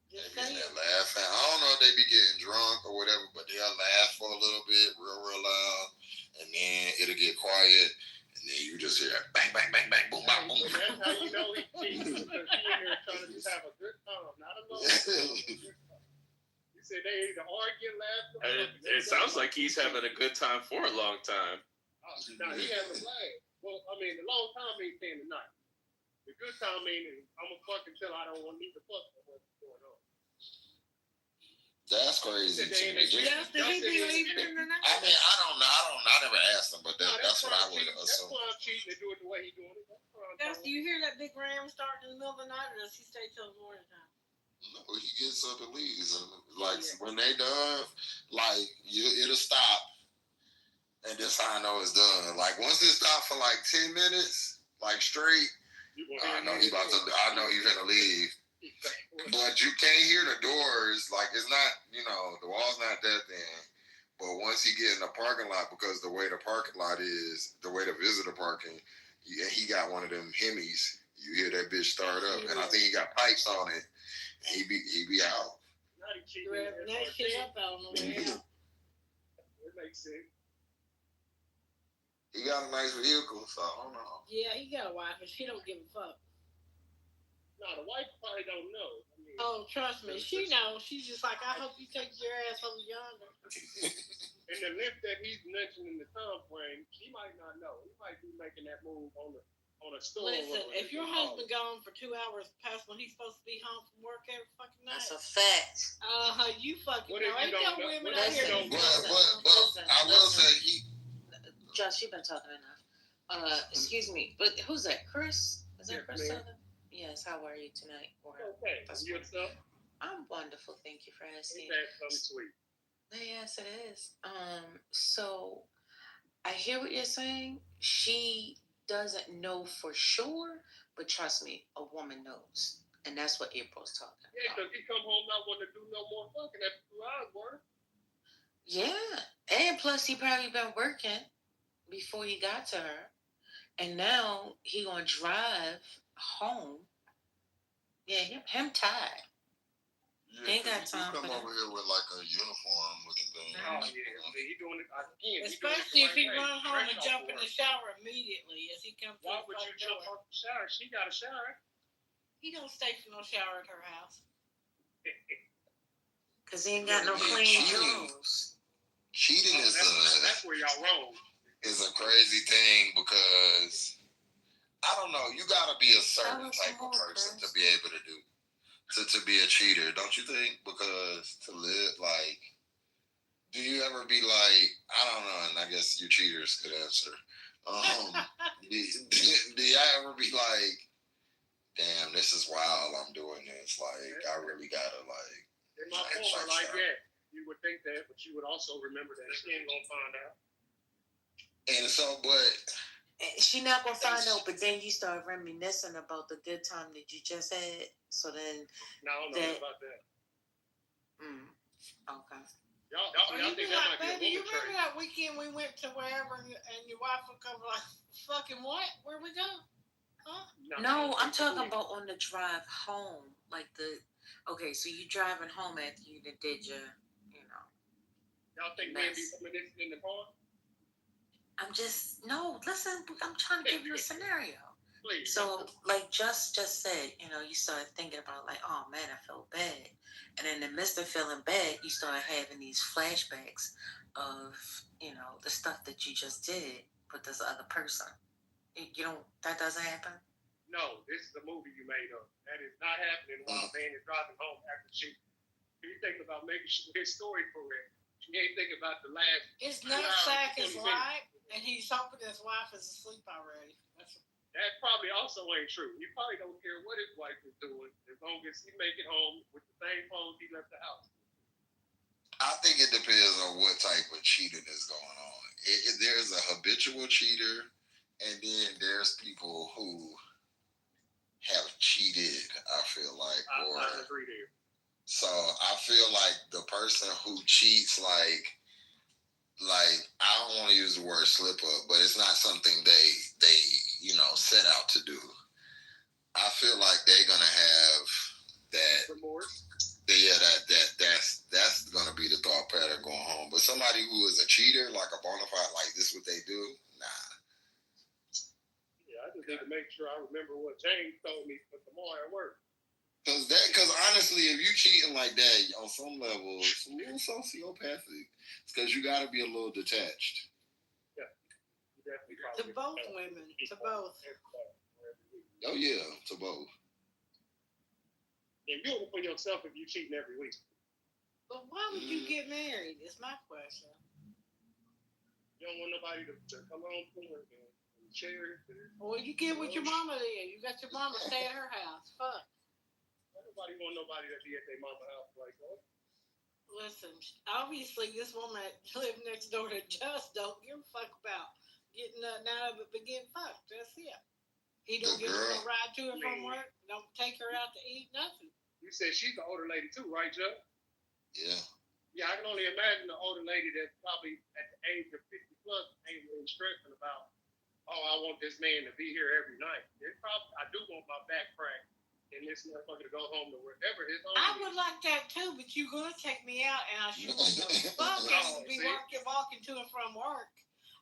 They be in there laughing. I don't know if they be getting drunk or whatever, but they'll laugh for a little bit, real loud, and then it'll get quiet. And then you just hear bang, bang, bang, bang, boom, bang, boom. That's how you know he's cheating because he in there trying to just have a good time, not a long time. You said they either argue, laugh. It sounds like he's having a good time for a long time. No, he hasn't laughed. Well, I mean, the long time ain't saying the night. The good time meaning I'm gonna fuck until I don't want to need to fuck for what's going on. That's crazy. Did he be leaving in the night? I mean, I don't know. I never asked him, but that's what I would assume. That's why I'm cheating to do it the way he's doing it. Do you hear that big ram starting in the middle of the night, or does he stay till the morning time? No, he gets up and leaves. And like when they done, like it'll stop, and this how I know it's done. Like once it stops for like 10 minutes, like straight, I know he's gonna leave. But you can't hear the doors. Like it's not, the wall's not that thin. But once he get in the parking lot, because the way the parking lot is, the way the visitor parking, he got one of them Hemis. You hear that bitch start up, and I think he got pipes on it. He be out. That shit up on the way out. It makes sense. He got a nice vehicle, so I don't know. Yeah, he got a wife, and she don't give a fuck. No, the wife probably don't know. Trust me, she knows. She's just like, I hope you take your ass over yonder. And the lift that he's mentioning in the time frame, she might not know. He might be making that move on a store. Listen, if your husband gone for 2 hours past when he's supposed to be home from work every fucking night. That's a fact. You fucking what know. Ain't no women out here. But I will say Josh, you've been talking enough. Excuse me, but who's that? Chris? Is that Chris Southern? Yes, how are you tonight? Okay, yourself? I'm wonderful, thank you for asking. That's sweet. Yes, it is. So I hear what you're saying. She doesn't know for sure, but trust me, a woman knows. And that's what April's talking about. Yeah, because he come home not wanting to do no more fucking after 2 hours work. Yeah, and plus he probably been working before he got to her. And now he gonna drive home. Yeah, him tired. Yeah, he ain't got time. He come over here with like a uniform looking thing. Oh yeah, he doing doing it again. Especially if he runs home and jump in the shower immediately as he comes. Why would you jump off the shower? She got a shower. He don't stay for no shower at her house. Cause he ain't got no clean clothes. Cheating that's where y'all wrong. Is a crazy thing because I don't know. You gotta be a certain type of person to be able to do to be a cheater, don't you think? Because to live like, do you ever be like, I don't know, and I guess you cheaters could answer. Do y'all ever be like, damn, this is wild, I'm doing this. Like, I really gotta like. In my former like that, you would think that, but you would also remember that she ain't gonna find out. And so, but she not gonna find out. But then you start reminiscing about the good time that you just had. So then, no, I don't know about that. Okay. Y'all think that might be a you woman remember trait. that weekend we went to wherever and your wife would come like, fucking what? Where we go? Huh? No, I'm talking about on the drive home. Like okay, so you driving home after you did your, Y'all think we'd be reminiscing in the car? Listen, I'm trying to give you a scenario. Please. So, like just said, you start thinking about like, oh man, I felt bad. And in the midst of feeling bad, you start having these flashbacks of, the stuff that you just did with this other person. That doesn't happen? No, this is a movie you made up. That is not happening while a man is driving home after cheating. You think about making sure his story correct. You ain't thinking about the last. His nutsack is white, and he's hoping his wife is asleep already. That probably also ain't true. You probably don't care what his wife is doing as long as he make it home with the same clothes he left the house. I think it depends on what type of cheating is going on. There's a habitual cheater, and then there's people who have cheated, I feel like. I agree there. So I feel like the person who cheats, like I don't want to use the word slip up, but it's not something they set out to do. I feel like they're gonna have that remorse. Yeah, that's gonna be the thought pattern going home. But somebody who is a cheater, like a bona fide, like this what they do, nah. Yeah, I just need to make sure I remember what James told me for tomorrow at work. Because honestly, if you cheating like that, on some level, it's a little sociopathic. It's because you got to be a little detached. Yeah, to both women, to both. Oh yeah, to both. And you'll for yourself if you're cheating every week. But why would you get married? Is my question. You don't want nobody to come home from work and share. Well, you get with your mama then. You got your mama stay at her house. Fuck. Nobody want nobody to be at their mama's house like that. Listen, obviously this woman that lived next door to Just don't give a fuck about getting nothing out of it but getting fucked. That's it. He don't give her a ride to and from work. Don't take her out to eat, nothing. You said she's an older lady too, right, Joe? Yeah. Yeah, I can only imagine the older lady that's probably at the age of 50 plus ain't really stressing about, oh, I want this man to be here every night. I do want my back crack and this motherfucker to go home to wherever his home I would like that too, but you're going to take me out and I sure as fuck ain't be walking to and from work.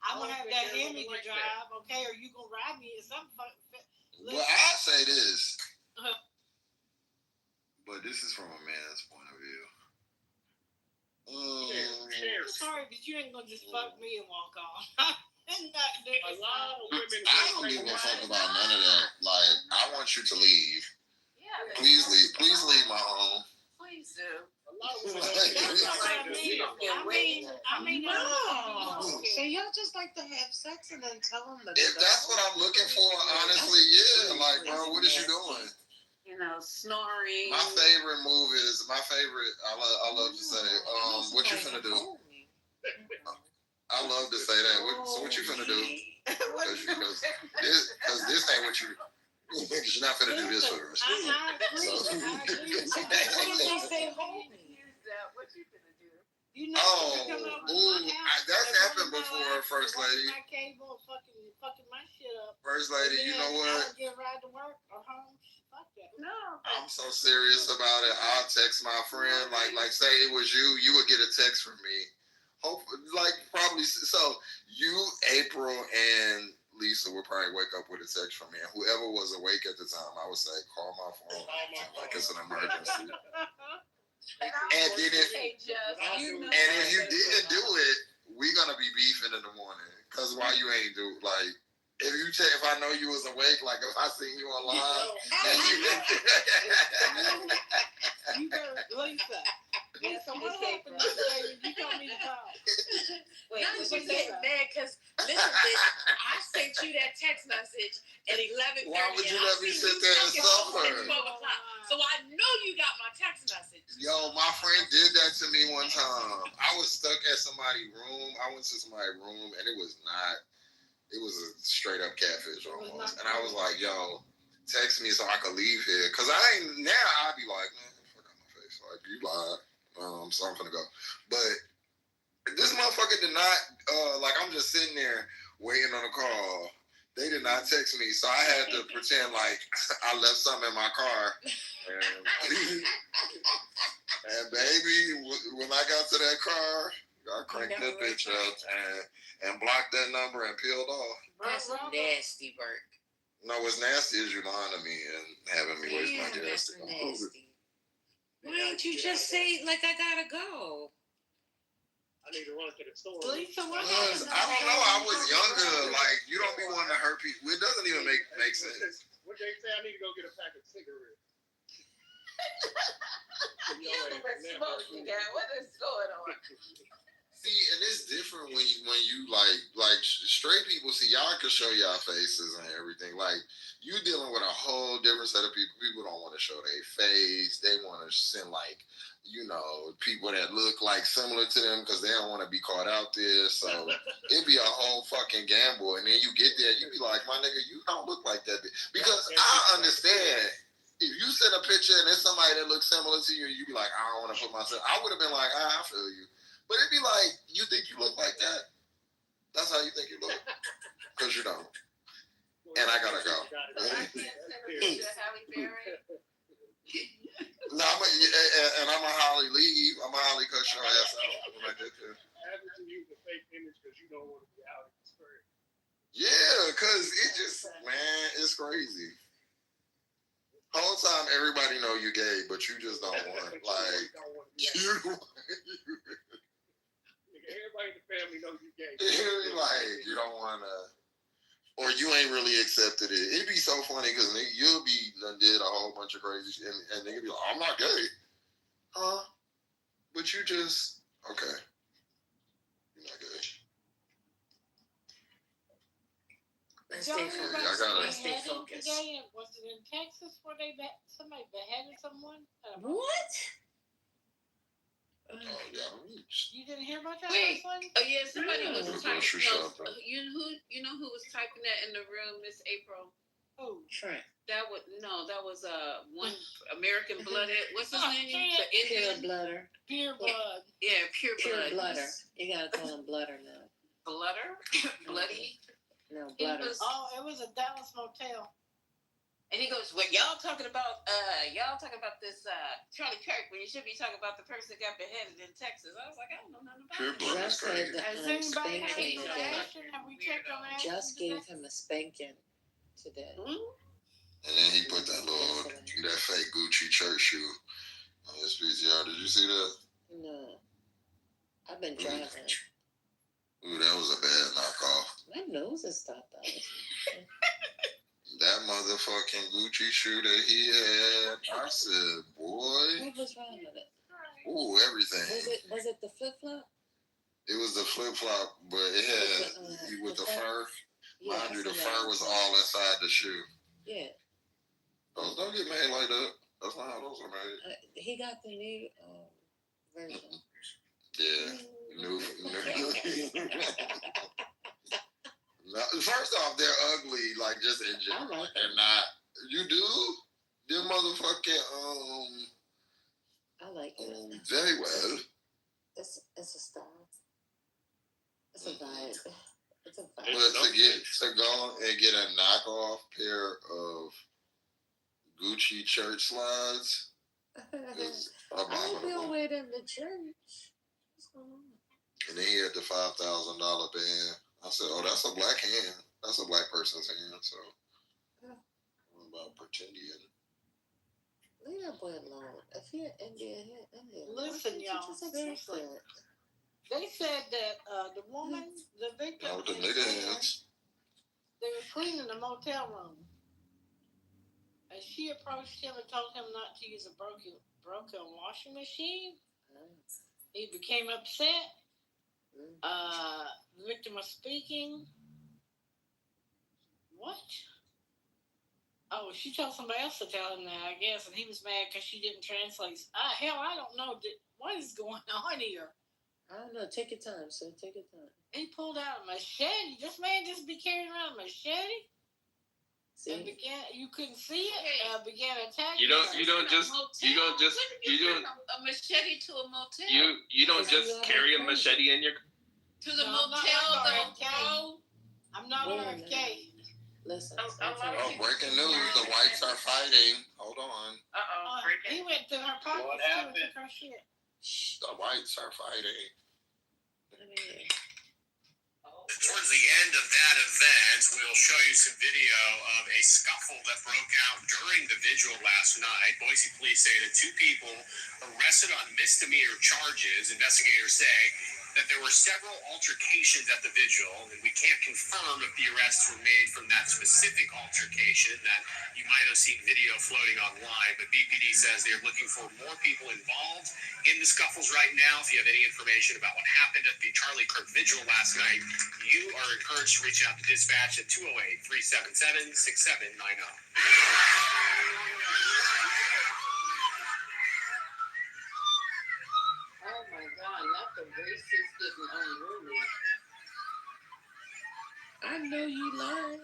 I'm going to have that Hemi to drive, okay? Or you going to ride me at some fucking... Well, I say this, but this is from a man's point of view. I'm sorry, but you ain't going to just fuck me and walk off. A lot of women... I don't give a fuck about none of that. Like, I want you to leave. Yeah. Please leave. Please leave my home. Please do. A lot of women... That's what I mean. I mean, no. So y'all just like to have sex and then tell them If that's what I'm looking for, honestly, yeah. Like, bro, what is you doing? Snoring. My favorite move is I love to say, what you finna do? I love to say that. So what you finna do? Because this ain't what you. You're not finna do this for us. That's happened before, First Lady. My cable, fucking my shit up. First Lady, you know what? I don't get a ride to work or home. Fuck that. No. I'm so serious about it. I'll text my friend, like say it was you would get a text from me Like probably so. You, April, and Lisa would probably wake up with a text from me. And whoever was awake at the time, I would say, "Call my phone, like it's an emergency." And then if you didn't do it, we gonna be beefing in the morning. Cause why you ain't do like. If you check, if I know you was awake, like if I seen you online, you better Lisa. Lisa, what happened yesterday when you told me to call? Wait, you get mad because listen, bitch, I sent you that text message at 11:30. Why would you let me sit there and suffer? So I know you got my text message. Yo, my friend did that to me one time. I was stuck at somebody's room. I went to somebody's room and it was a straight up catfish almost. And I was like, yo, text me so I could leave here. Cause I'd be like, man, fuck out my face. Like, you lied. So I'm gonna go. But this motherfucker did not, I'm just sitting there waiting on a call. They did not text me. So I had to pretend like I left something in my car. And baby, when I got to that car, I cranked that bitch up and blocked that number and peeled off. That's nasty work. No, what's nasty is you lying to me and having me waste my gas. That's nasty. Why don't you just say, like, I gotta go? I need to run to the store. Lisa, what happened? I don't know. I was younger. Like, you don't be wanting to hurt people. It doesn't even make sense. What they say, I need to go get a pack of cigarettes. You know what smoke you got? What is going on? See, and it's different when you like straight people. See, y'all can show y'all faces and everything. Like you dealing with a whole different set of people. People don't want to show their face. They want to send people that look like similar to them because they don't want to be caught out there. So it'd be a whole fucking gamble. And then you get there, you be like, my nigga, you don't look like that. Because I understand. If you send a picture and it's somebody that looks similar to you, you be like, I don't want to put myself. I would have been like, I feel you. But it'd be like, you think you look like that? That's how you think you look? Because you don't. And I gotta go. No, I'm a Holly leave. I'm a Holly cut your ass out when I get there. Having to use a fake image because you don't want to be out in the square. Yeah, because it just, man, it's crazy. Whole time everybody know you gay, but you just don't want like everybody in the family knows you gay. Like you don't want to, or you ain't really accepted it. It'd be so funny because you'll be done did a whole bunch of crazy shit, and they be like, "I'm not gay, huh?" But you just okay. You're not gay. Stay focused. Today, was it in Texas where somebody beheaded someone? What? You didn't hear about that? Wait. Oh yeah, somebody was typing. You know who was typing that in the room, Miss April? Who? Trent. That was one American Blooded. What's his name? The Indian Blooder. Pure blood. Yeah, pure Blooder. You gotta call him Blooder now. Blooder? Bloody? No, Blooder. It was a Dallas motel. And he goes, "Well, y'all talking about this Charlie Kirk when you should be talking about the person that got beheaded in Texas." I was like, I don't know nothing about it. Just said spanking today. Have we checked on that? Just gave him a spanking today. And then he put that fake Gucci church shoe on his PCR. Did you see that? No. I've been driving. Ooh, that was a bad knockoff. My nose is stopped out. That motherfucking Gucci shoe that he had, I said, boy. What was wrong with it? Ooh, everything. Was it the flip-flop? It was the flip-flop, but it had, with the fur. Yeah, mind you, the fur was all inside the shoe. Yeah. Those don't get made like that. That's not how those are made. He got the new version. Yeah. New. No, first off, they're ugly, like just in general. Like they're not. You do? They're motherfucking I like it. Very well. It's a style. It's a vibe. It's a vibe. But to go and get a knockoff pair of Gucci church slides is I will wear them to church. What's going on? And then he had the $5,000 band. I said, "Oh, that's a black hand. That's a black person's hand." So, what about pretending? Leave that boy alone. If he an Indian, he an Indian. Listen, y'all, seriously. They said that the woman, the victim, Not with the nigga hands. they were cleaning the motel room. And she approached him and told him not to use a broken washing machine. He became upset. The victim was speaking. What? Oh, she told somebody else to tell him that, I guess, and he was mad because she didn't translate. Hell, I don't know. What is going on here? I don't know. Take your time, sir. Take your time. He pulled out a machete. This man just be carrying around a machete. See? And you couldn't see it. Began attacking. You don't just a machete to a motel. You don't just carry a machete in your to the motel though, bro. I'm not RFK. Listen. Breaking news: the whites are fighting. Hold on. He went to her pocket. What happened? Took her shit. The whites are fighting. Towards the end of that event, we'll show you some video of a scuffle that broke out during the vigil last night. Boise police say that 2 people arrested on misdemeanor charges. Investigators say that there were several altercations at the vigil, and we can't confirm if the arrests were made from that specific altercation that you might have seen video floating online, but BPD says they're looking for more people involved in the scuffles right now. If you have any information about what happened at the Charlie Kirk vigil last night, you are encouraged to reach out to dispatch at 208-377-6790. Oh my God, not the racist getting unruly. I know you lying.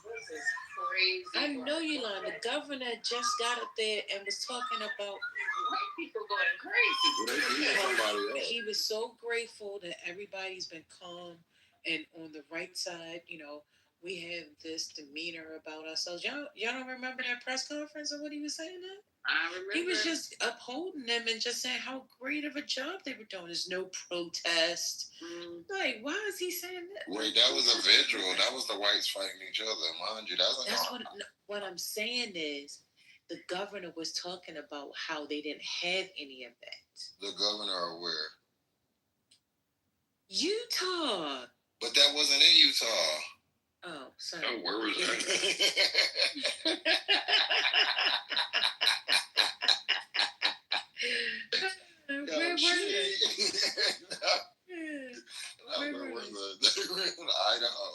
This is crazy. I know you lying. The governor just got up there and was talking about white people going crazy. He was so grateful that everybody's been calm and on the right side. You know, we have this demeanor about ourselves. Y'all don't remember that press conference and what he was saying there? I remember. He was just upholding them and just saying how great of a job they were doing. There's no protest. Like, why is he saying that? Wait, that was a vigil. That was the whites fighting each other. Mind you, that's what I'm saying is the governor was talking about how they didn't have any of that. The governor of where? Utah. But that wasn't in Utah. Oh, sorry. Oh, where was that? Where was it? Where was it? Idaho.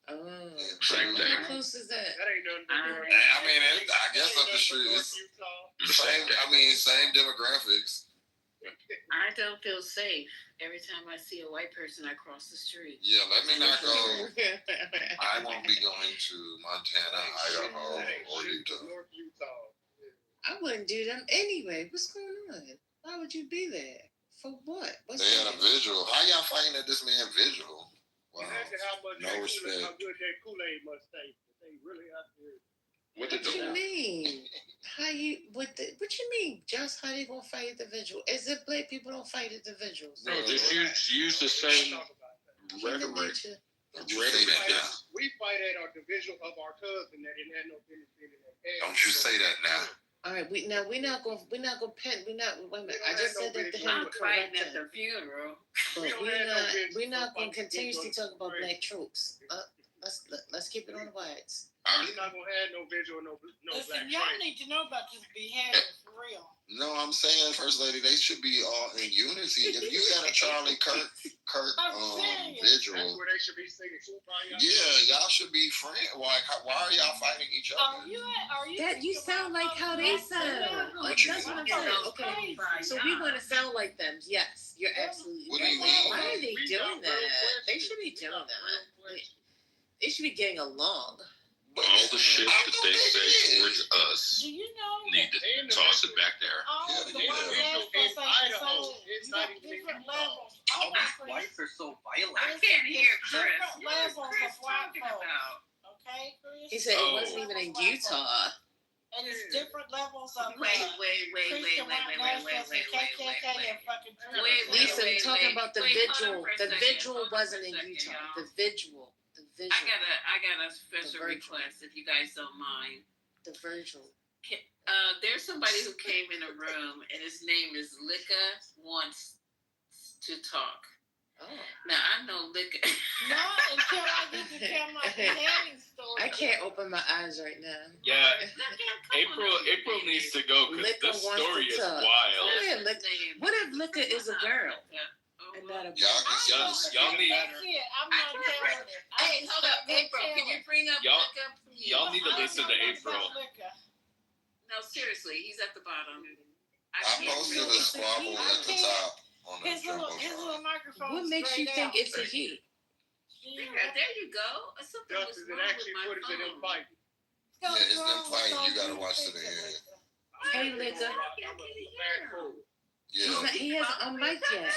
Oh, same thing. How close is that? That ain't nothing. I mean, I guess up the street. It's same. I mean, same demographics. I don't feel safe every time I see a white person I cross the street. Yeah, let me not go. I won't be going to Montana, Idaho, or Utah. North Utah. I wouldn't do them anyway. What's going on? Why would you be there? For what? They had a vigil. How y'all fighting at this man vigil? Wow. Imagine how much No respect. how good that Kool-Aid must taste. They really out there. What you mean? What you mean? Just how they gonna fight at the vigil? As if black people don't fight at the vigils. No, just use the same rhetoric. We fight at our division of our cousin that didn't have no business in it. Don't you say that now. All right, we're not gonna wait a minute. I just said that to him I'm to fighting correct at him. the funeral. But we're not gonna continuously talk about black troops. Let's keep it on the whites. We're not gonna have no vigil, no Listen, black y'all train. need to know about this beheading for real. No, I'm saying, First Lady, they should be all in unity. If you had a Charlie Kirk vigil, That's where they should be singing. yeah, y'all should be friends. Why are y'all fighting each other? That you sound like how they sound. Like, that's what I'm saying. Okay, so we want to sound like them. Yes, you're absolutely What do right. you mean? Why are they doing that? They should be doing that. They should be getting along. All the shit that they say towards us Do you know need to toss it back there. all the white ass Idaho, you got different levels. All these whites are so violent. I can't hear Chris. Different levels What is of white talking folks. about? Okay, Chris? He said it wasn't even in Utah. And it's different levels of Wait. Lisa, we're talking about the vigil. The vigil wasn't in Utah. The vigil. I got a special request, if you guys don't mind. The Virgil. There's somebody who came in a room, and his name is Lika Wants to Talk. Oh. Now, I know Lika. No, until I get to tell my beheading story. I can't open my eyes right now. Yeah, April needs to go because the story is wild. What if Lika is a girl? And not a boy? Y'all need. I'm not telling it. Hey, hold up, April. Can you bring up Lika, please? Y'all need to listen to April. No, seriously, he's at the bottom. I posted a squabble at the top on the his little microphone. What makes you think it's a he? There you go. Something was wrong with my phone. Yeah, it's them fighting. You gotta watch to the end. Hey, Lika. Yeah. He hasn't unmiked yet.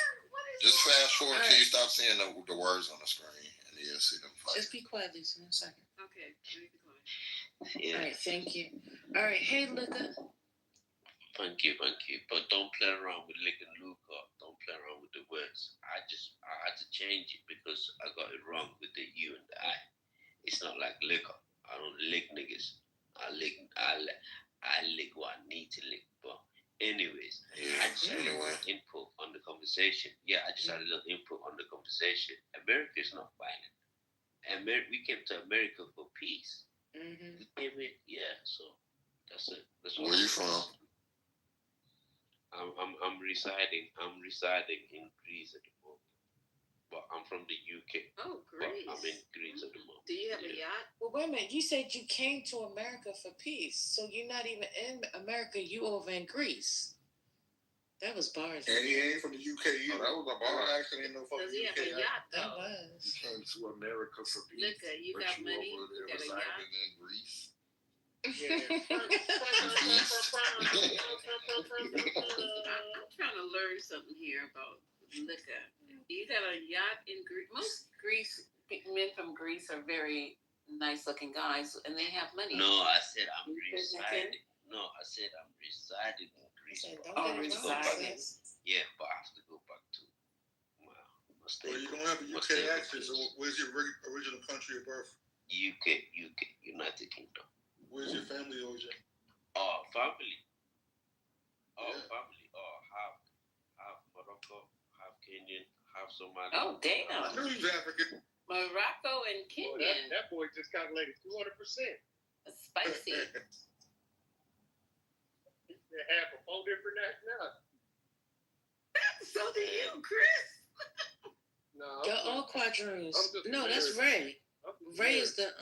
Just fast forward till you stop seeing the words on the screen, and you'll see them fight. Just be quiet, Lisa, 1 second. Okay, let me be quiet. All right, thank you. All right, hey, Lika. Thank you. But don't play around with Lick and Luca. Don't play around with the words. I had to change it because I got it wrong with the U and the I. It's not like liquor. I don't lick niggas. I lick what I need to lick. But anyways, I just had a little input on the conversation. Yeah, I just had a little input on the conversation. America is not violent. We came to America for peace. Mm-hmm. We came in, so that's it. That's Where you from? I'm residing in Greece at the moment, but I'm from the UK. Oh, Greece! I'm in Greece at the moment. Do you have a yacht? Well, wait a minute. You said you came to America for peace, so you're not even in America. You over in Greece. That was bars. And he ain't from the UK either. That was a bar. Actually, ain't no fucking Does he have a UK. yacht That though? was. You came to America for peace. Lika, you But got you money? over there You got a yacht? residing in Greece. I'm trying to learn something here about Lika. You got a yacht in Greece. Most men from Greece are very nice-looking guys, and they have money. No, I said I'm residing. No, I said I'm residing in Greece. Residing. Yeah, but I have to go back to my state. Well, you don't have a UK accent, so where's your original country of birth? UK, United Kingdom. Where's your family origin? Family. Yeah. Family. Half Morocco, half Kenyan, half Somali. Oh, damn. I knew he was African. Morocco and Kenya. That boy just got laid 200%. Spicy. They have 4 different nationalities. So do you, Chris. No, They're all quadroons. No, that's Ray. Ray is the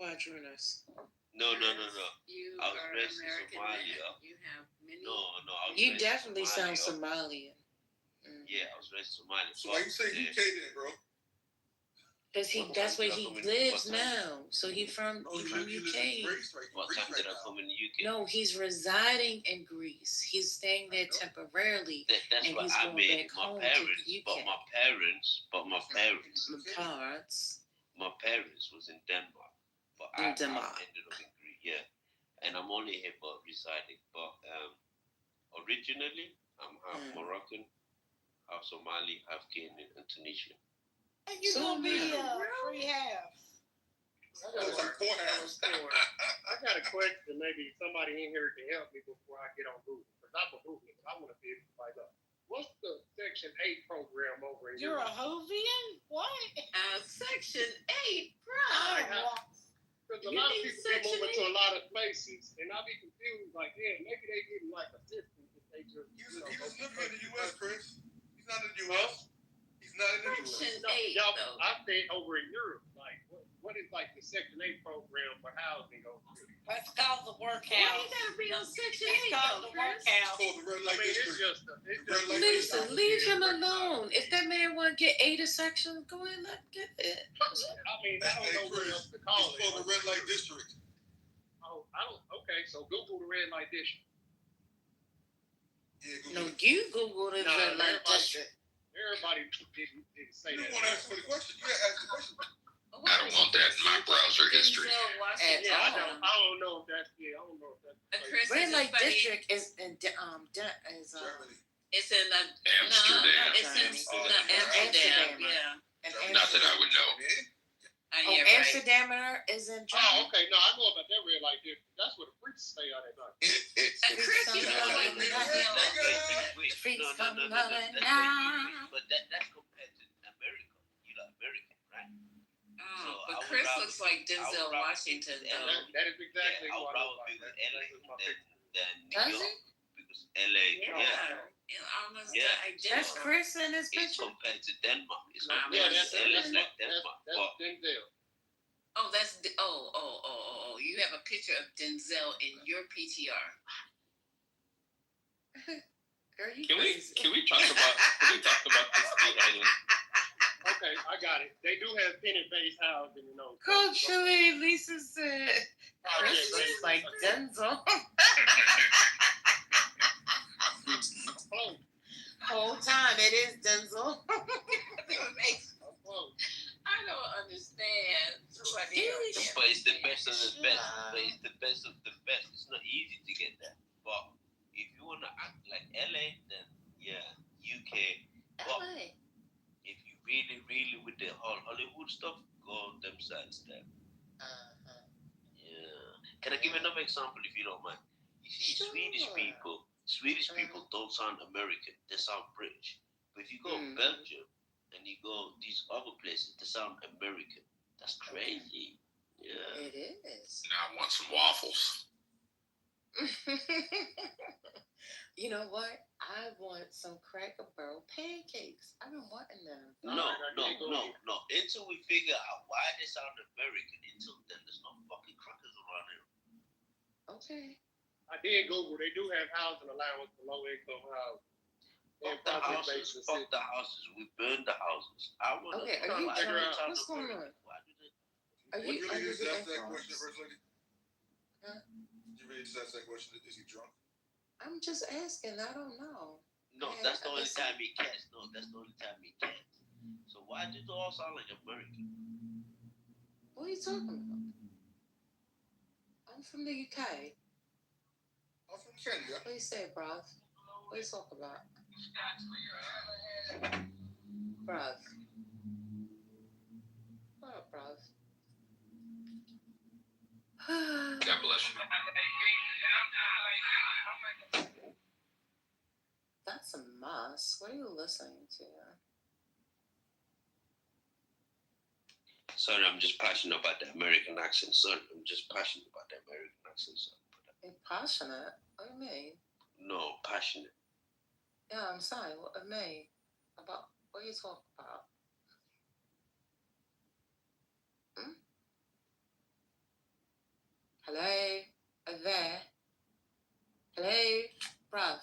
quadrooners. No. You I was are raised in American. Somalia. You have many. No. I was You raised in definitely sound Somalia. Somalian. Yeah, I was raised in Somalia. So why you say UK then, bro? Because that's where he lives now. So he from UK. What time did I come in the UK? No, he's residing in Greece. He's staying there temporarily. That's and what he's I going mean. back home to the UK. My parents was in Denmark. But I ended up in Greece, yeah. And I'm only here for residing. But originally, I'm half Moroccan, half Somali, half Kenyan, and Tunisian. And you gonna be free halves. I got a question. Maybe somebody in here can help me before I get on Google. Because I'm a Google. I want to be able to find out. What's the Section 8 program over in You're Europe? a Hovian? What? Section 8, bro. Because a lot of people be moving to a lot of places, and I'll be confused. Like, yeah, maybe they getting like assistance if they just. He was living in the U.S., Chris. He's not in the U.S. He's not in the U.S. Section 8, Y'all, though. I stayed over in Europe. Like, what is like the Section 8 program for housing over here? That's called the workhouse. Why you gotta be on Section 8? It's called the workhouse. It's called the red light district. Lisa, leave him alone. If that man want to get 8 section, go ahead and let him get it. I mean, I don't know what else to call it. It's called the red light district. Oh, I don't. Okay, so Google the red light district. Yeah, No, you Google the red light district. Everybody didn't say You that. want to ask for the question? You ask the question. I don't want that in my browser history. At Yeah, all. I don't know if that's. Yeah, I don't know if that's. Chris, Red is Light funny. District is in Germany. It's in Amsterdam. No, it's in Amsterdam. Amsterdam. Yeah. And Not that I would know. Yeah, right. Amsterdam is in Germany. Oh, okay. No, I know about that red light district. That's where the freaks stay out at night. Chris, you know what? Freaks come running But that's compared to America. You know, American, right? Oh, but Chris looks like Denzel Washington, though. That is exactly I would what I rather was be with like. LA than New Does York. it? Because LA, Almost That's Chris in his it's picture. compared to Denmark. It's Nah, compared that's to LA, it's like Denmark. That's Denzel. Oh, that's you have a picture of Denzel in your PTR. Girl, you Can crazy. we talk about this beheading? Okay, I got it. They do have pennant-based housing, you know. Culturally, Lisa said, Chris yeah, looks like Denzel. Whole time it is Denzel. I don't understand. Somebody else. But it's the best of the best. But it's the best of the best. It's not easy to get that. But if you want to act like LA, then yeah, UK. But LA. if you really with the whole Hollywood stuff, go them sides there. Yeah. Can I give another example if you don't mind? You see, Sure. Swedish people don't sound American. They sound British. But if you go Belgium and you go these other places, they sound American. That's crazy. Yeah. It is. Now I want some waffles. You know what? I want some Cracker Barrel pancakes. I've been wanting them. No. Until we figure out why they sound American, until then there's no fucking crackers around here. Okay. I did Google. They do have housing allowance for low-income housing. Fuck the houses. We burn the houses. I want to Are you figure out what's going on? Are Would you you under really just the ask that influence? question, First Lady? Huh? Did you really just ask that question? Is he drunk? I'm just asking. I don't know. No, that's the only time he can. No, that's the only time he can. So why do they all sound like American? What are you talking about? I'm from the UK. I'm from Canada. What do you say, bruv? What are you talking about? Bruv. What up, bruv? God bless you. That's a must. What are you listening to? Sorry, I'm just passionate about the American accent. Sorry, I'm just passionate about the American accent. You're passionate? What do you mean? No, passionate. Yeah, I'm sorry. What do you mean? About what are you talking about? Hello? Are you there? Hello? Bruv.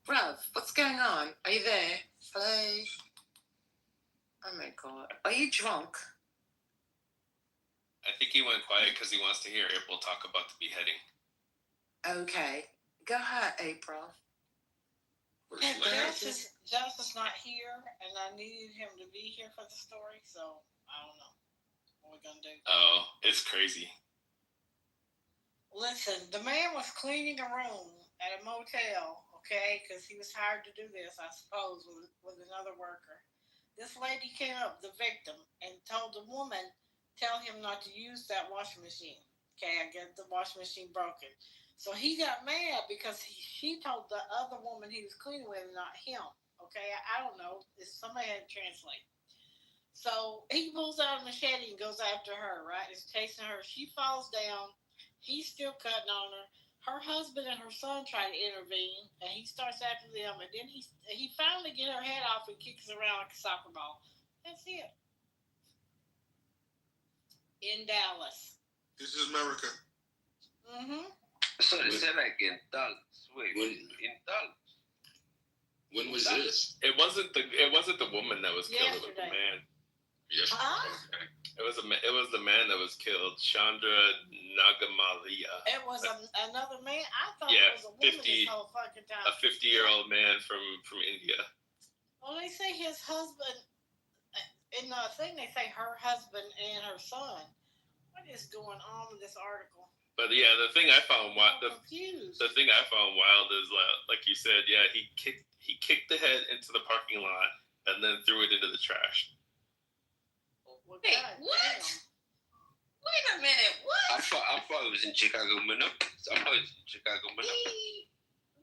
Bruv, what's going on? Are you there? Hello? Oh my god. Are you drunk? I think he went quiet because he wants to hear April talk about the beheading. Okay. Go ahead, April. Jess is not here, and I needed him to be here for the story, so I don't know what we're gonna do. Oh, it's crazy. Listen, the man was cleaning a room at a motel, okay, because he was hired to do this, I suppose, with another worker. This lady came up, the victim, and told the woman, tell him not to use that washing machine. Okay, I get the washing machine broken. So he got mad because she told the other woman he was cleaning with, not him. Okay, I don't know. Somebody had to translate. So he pulls out a machete and goes after her, right? He's chasing her. She falls down. He's still cutting on her. Her husband and her son try to intervene, and he starts after them. And then he finally gets her head off and kicks her around like a soccer ball. That's it. In Dallas. This is America. Mm-hmm. Sorry, say that again. Dallas. Wait, in Dallas. When was this? It wasn't the woman that was killed. It was the man. Yes. It was the man that was killed. Chandra Nagamalia. It was another man. I thought Yeah, it was a woman 50 this whole fucking time. A 50-year-old man from India. Well, they say his husband. In the thing, they say her husband and her son. What is going on with this article? But yeah, the thing I found I'm confused. the thing I found wild is like you said, yeah, he kicked the head into the parking lot and then threw it into the trash. Wait, what? Wait a minute, what? I thought it was in Chicago, Minneapolis. I thought it was in Chicago, Minneapolis.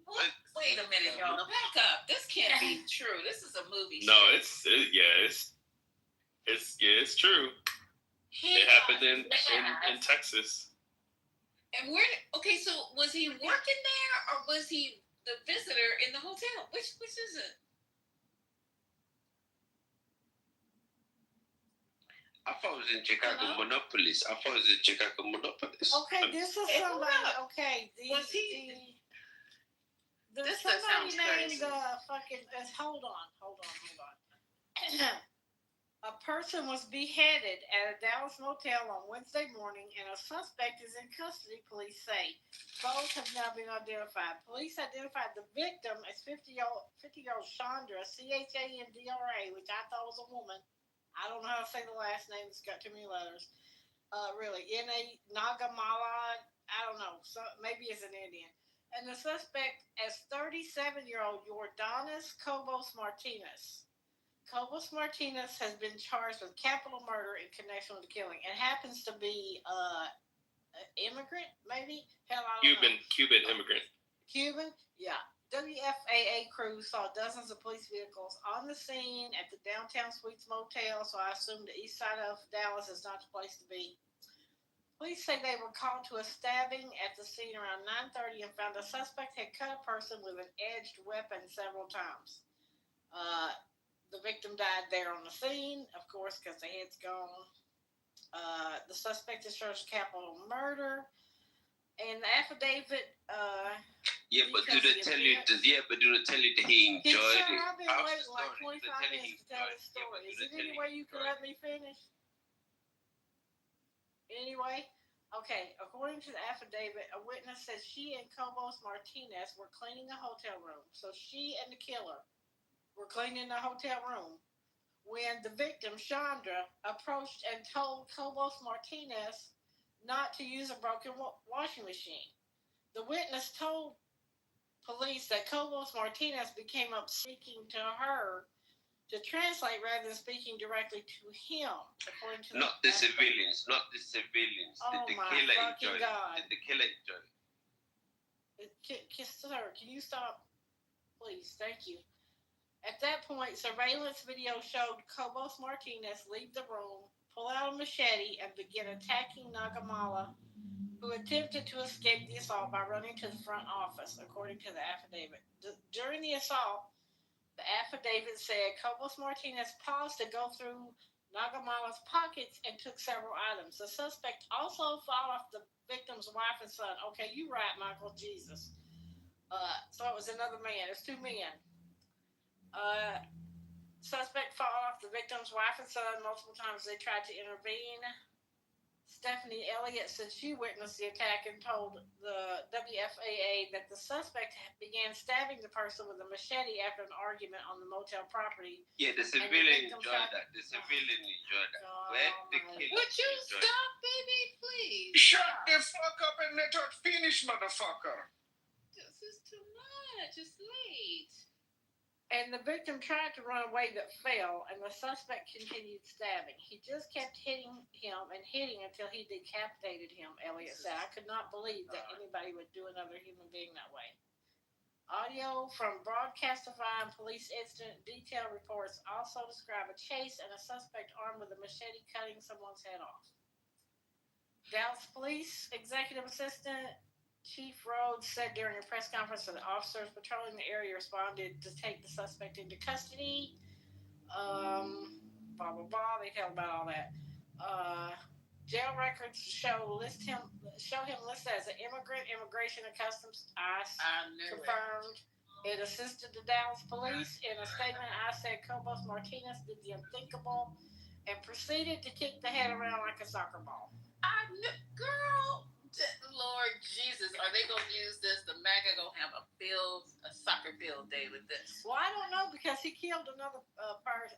What? Wait a minute, y'all. Back up. This can't be true. This is a movie. No, it's true. It happened in Texas. And where? Okay, so was he working there or was he the visitor in the hotel? Which is it? I thought it was in Chicago, Monopolis. Okay, this is somebody. Okay, was he? There's somebody named fucking. Hold on. A person was beheaded at a Dallas motel on Wednesday morning, and a suspect is in custody, police say. Both have now been identified. Police identified the victim as 50-year-old Chandra, Chandra, which I thought was a woman. I don't know how to say the last name. It's got too many letters. Really. N.A. Nagamala, I don't know. So maybe it's an Indian. And the suspect as 37-year-old Jordanis Cobos Martinez. Cobos Martinez has been charged with capital murder in connection with the killing. It happens to be an immigrant, maybe? Hell, I don't know. Cuban immigrant. Cuban? Yeah. WFAA crews saw dozens of police vehicles on the scene at the downtown Suites Motel, so I assume the east side of Dallas is not the place to be. Police say they were called to a stabbing at the scene around 9:30 and found the suspect had cut a person with an edged weapon several times. The victim died there on the scene, of course, because the head's gone. The suspect is charged with capital murder. And the affidavit. But do they tell you that he enjoyed it? I've been waiting like 25 minutes to tell this story. Is there any way you can let me finish? Anyway, okay, according to the affidavit, a witness says she and Cobos Martinez were cleaning a hotel room. So she and the killer were cleaning the hotel room when the victim, Chandra, approached and told Cobos Martinez not to use a broken washing machine. The witness told police that Cobos Martinez became up speaking to her to translate rather than speaking directly to him, according to not the civilians. Oh, Did the my killer fucking enjoy God. it? Did the killer enjoy it? Sir, can you stop? Please, thank you. At that point, surveillance video showed Cobos Martinez leave the room, pull out a machete, and begin attacking Nagamala, who attempted to escape the assault by running to the front office, according to the affidavit. During the assault, the affidavit said Cobos Martinez paused to go through Nagamala's pockets and took several items. The suspect also fought off the victim's wife and son. Okay, you right, Michael. Jesus. So it was another man. It's two men. Suspect fought off the victim's wife and son multiple times. They tried to intervene. Stephanie Elliott said she witnessed the attack and told the WFAA that the suspect began stabbing the person with a machete after an argument on the motel property. Yeah, the civilian enjoyed that. The civilian enjoyed that. Where the killer Would you stop, baby, please? Shut the fuck up and let her finish, motherfucker. This is too much. It's late. And the victim tried to run away but fell, and the suspect continued stabbing. He just kept hitting him and hitting until he decapitated him, Elliott said. I could not believe that anybody would do another human being that way. Audio from Broadcastify and police incident detail reports also describe a chase and a suspect armed with a machete cutting someone's head off. Dallas Police Executive Assistant Chief Rhodes said during a press conference that officers patrolling the area responded to take the suspect into custody. Blah, blah, blah. They tell about all that. Jail records show him listed as an immigrant, Immigration and Customs. ICE confirmed. It assisted the Dallas police. In a statement, ICE said Cobos Martinez did the unthinkable and proceeded to kick the head around like a soccer ball. Girl, Lord Jesus, are they gonna use this? The MAGA gonna have a soccer field day with this? Well, I don't know because he killed another person.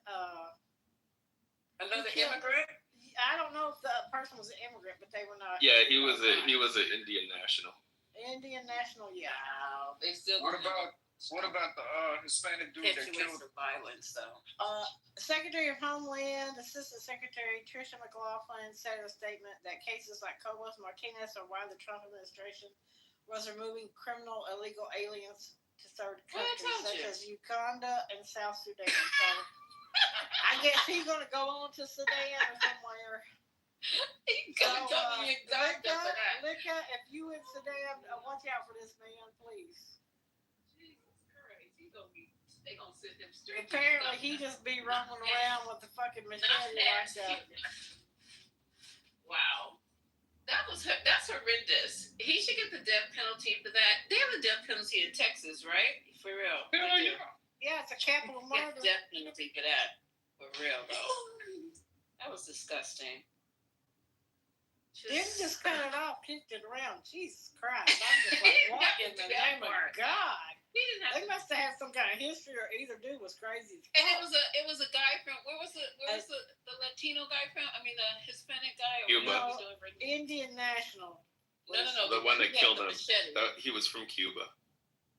Another immigrant? I don't know if the person was an immigrant, but they were not. Yeah, he was an Indian national. Indian national, yeah. Wow, they still. What about the Hispanic dude that killed the violence though? Secretary of Homeland, Assistant Secretary Tricia McLaughlin said in a statement that cases like Cobos Martinez are why the Trump administration was removing criminal illegal aliens to third countries such as Uganda and South Sudan. So I guess he's going to go on to Sudan or somewhere. He's going to go to Uganda for that. Lika, if you in Sudan, watch out for this man, please. Jesus Christ, they gonna sit him straight. Apparently, he just be roaming around with the fucking machete like that. Wow, that's horrendous. He should get the death penalty for that. They have a death penalty in Texas, right? For real. Hell yeah. Yeah, it's a capital murder. Death penalty for that. For real though. That was disgusting. Didn't just cut it off, kicked it around. Jesus Christ! I'm just like, what in the name of God? They must have had some kind of history, or either dude was crazy. And it was a guy from where was the Latino guy from? I mean the Hispanic guy. Cuba. Indian national. No. The one that killed him. He was from Cuba.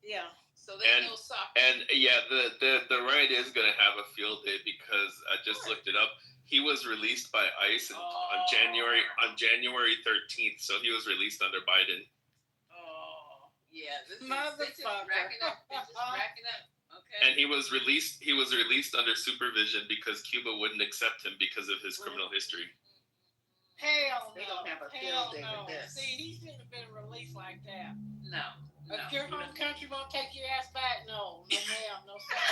Yeah. So there's no soccer. And yeah, the right is going to have a field day because I just looked it up. He was released by ICE on January 13th, so he was released under Biden. Oh, yeah, this is Motherfucker. racking up. It's just racking up. Okay. And he was released under supervision because Cuba wouldn't accept him because of his criminal history. Hell no. They don't have a Hell field day no. with this. See, he shouldn't have been released like that. No. If your home country won't take your ass back, no ma'am, no sir.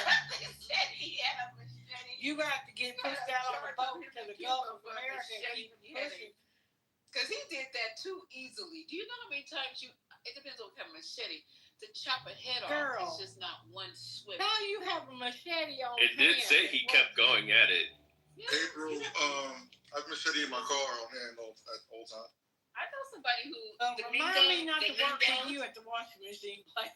You got to get pushed out on the boat to the Gulf of America and keep pushing. Because he did that too easily. Do you know how many times it depends on what kind of machete, to chop a head Girl. off, it's just not one swift. How you have a machete on It did say he kept going at it. April, I have a machete in my car on hand all time. I know somebody who remind me not to work for you at the washing machine place.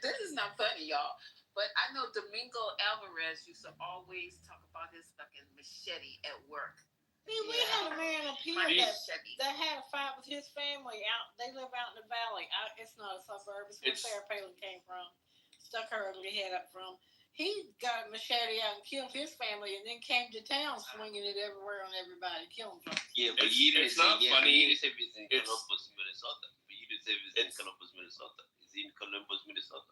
This is not funny, y'all. But I know Domingo Alvarez used to always talk about his fucking machete at work. See, we had a man up here that had a fight with his family out. They live out in the valley. It's not a suburb. It's where Sarah Palin came from. Stuck her ugly head up from. He got a machete out and killed his family, and then came to town swinging it everywhere on everybody, killing folks. Yeah, but it's not funny. You didn't say it's in Columbus, Minnesota. But you didn't say it's in Columbus, Minnesota. It's in Columbus, Minnesota.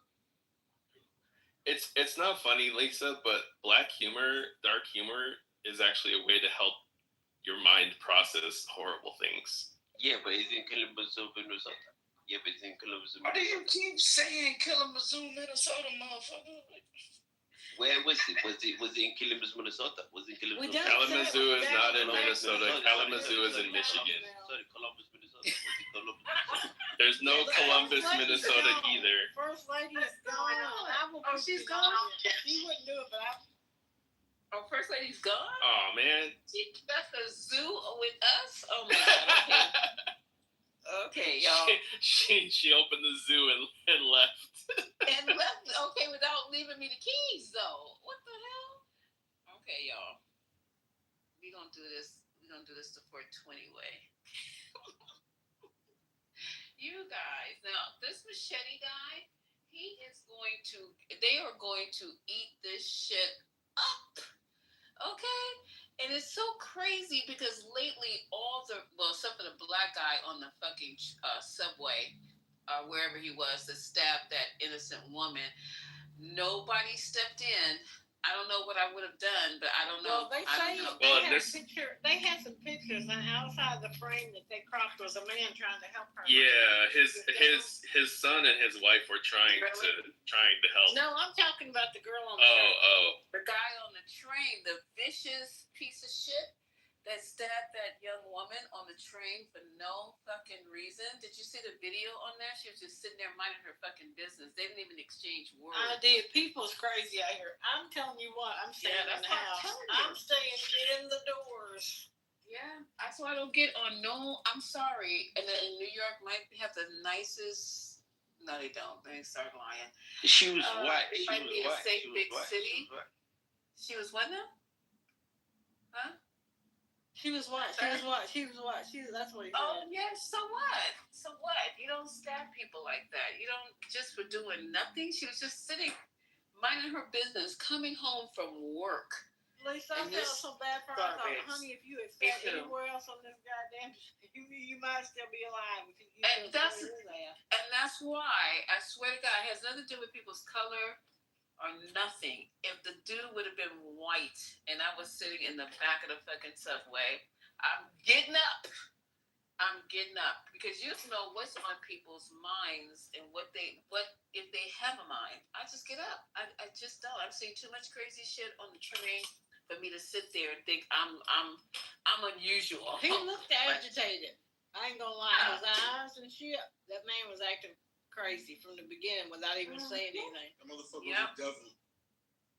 It's not funny, Lisa, but black humor, dark humor is actually a way to help your mind process horrible things. Yeah, but it's in Kalamazoo, Minnesota. Yeah, but it's in Kalamazoo, Why do you Minnesota. keep saying Kalamazoo, Minnesota, motherfucker? Where was it? Was it in Kalamazoo, Minnesota? Was it in Kalamazoo? Kalamazoo is not in Minnesota. Kalamazoo is in Michigan. Sorry, Columbus, Minnesota. Was it Columbus, Minnesota? There's no Columbus, Minnesota either. First lady is gone. She's gone? She wouldn't do it, but First lady's gone? Oh man. She left the zoo with us? Oh my God. Okay, y'all. She opened the zoo and left. And left, okay, without leaving me the keys, though. What the hell? Okay, y'all. We're going to do this the 420 way. You guys, now, this machete guy, they are going to eat this shit up. Okay? And it's so crazy because lately except for the black guy on the fucking subway, wherever he was, that stabbed that innocent woman, nobody stepped in. I don't know what I would have done, but I don't know. Well, they had some pictures, and outside the frame that they cropped was a man trying to help her. Yeah, his son and his wife were trying to help. No, I'm talking about the girl on the train. The guy on the train, the vicious piece of shit that stabbed that young woman on the train for no fucking reason. Did you see the video on there? She was just sitting there minding her fucking business. They didn't even exchange words. I did. People's crazy out here. I'm telling you what. I'm staying in the house. I'm staying in the doors. Yeah, that's why I don't get on. No, I'm sorry. And then New York might have the nicest. No, they don't. They start lying. She was white. It might be a safe big city. She was what now? Huh? She was what? That's what he said. Oh yes. So what? So what? You don't stab people like that. You don't just for doing nothing. She was just sitting, minding her business, coming home from work. Lisa, I felt so bad for her. I thought, honey, if you had sat anywhere else on this goddamn, you might still be alive. And that's why I swear to God, it has nothing to do with people's color or nothing. If the dude would have been white and I was sitting in the back of the fucking subway, I'm getting up because you don't know what's on people's minds and what if they have a mind. I just get up. I just don't. I've seen too much crazy shit on the train for me to sit there and think I'm unusual. He looked agitated. I ain't gonna lie. His eyes and shit. That man was acting crazy from the beginning without even saying anything. That motherfucker was a devil.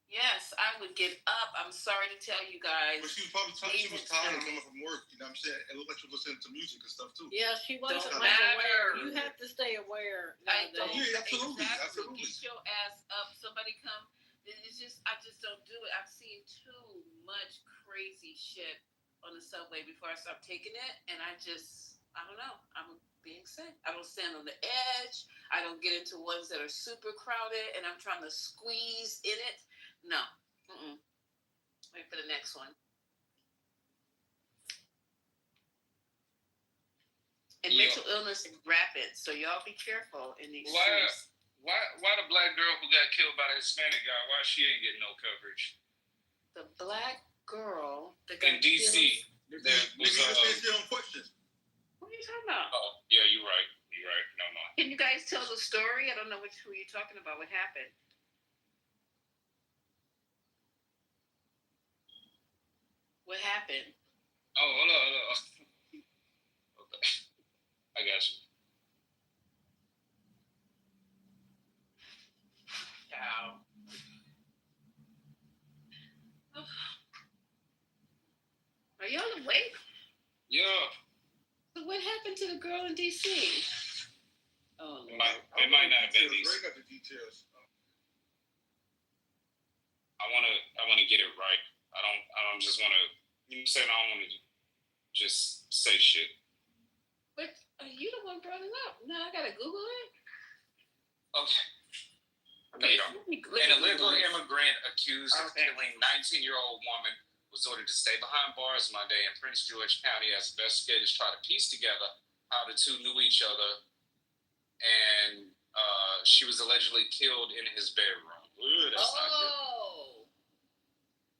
Yes, I would get up. I'm sorry to tell you guys. But she was probably she was tired coming from work. You know what I'm saying? It looked like she was listening to music and stuff too. Yeah, she wasn't aware. You have to stay aware. Yeah, absolutely. Get your ass up. Somebody come. I just don't do it. I've seen too much crazy shit on the subway before I stop taking it, and I don't know. I'm being sick. I don't stand on the edge. I don't get into ones that are super crowded, and I'm trying to squeeze in it. No. Wait for the next one. And mental illness is rapid, so y'all be careful in these streets. Why the black girl who got killed by the Hispanic guy, why she ain't getting no coverage? The black girl that in DC. There was questions. What are you talking about? Oh, yeah, you're right. No. Can you guys tell the story? I don't know who you're talking about. What happened? What happened? Oh, hold on. Okay. I got you. Ciao. Are y'all awake? Yeah. So what happened to the girl in DC? Oh, it might not have been DC. Ray got the details. I wanna get it right. I don't just wanna, you know what I'm saying? I don't wanna just say shit. But you the one brought it up. Now I gotta Google it. Okay. An illegal immigrant accused of killing 19-year-old woman was ordered to stay behind bars Monday in Prince George County as investigators try to piece together how the two knew each other, and she was allegedly killed in his bedroom. Ooh, that's not good.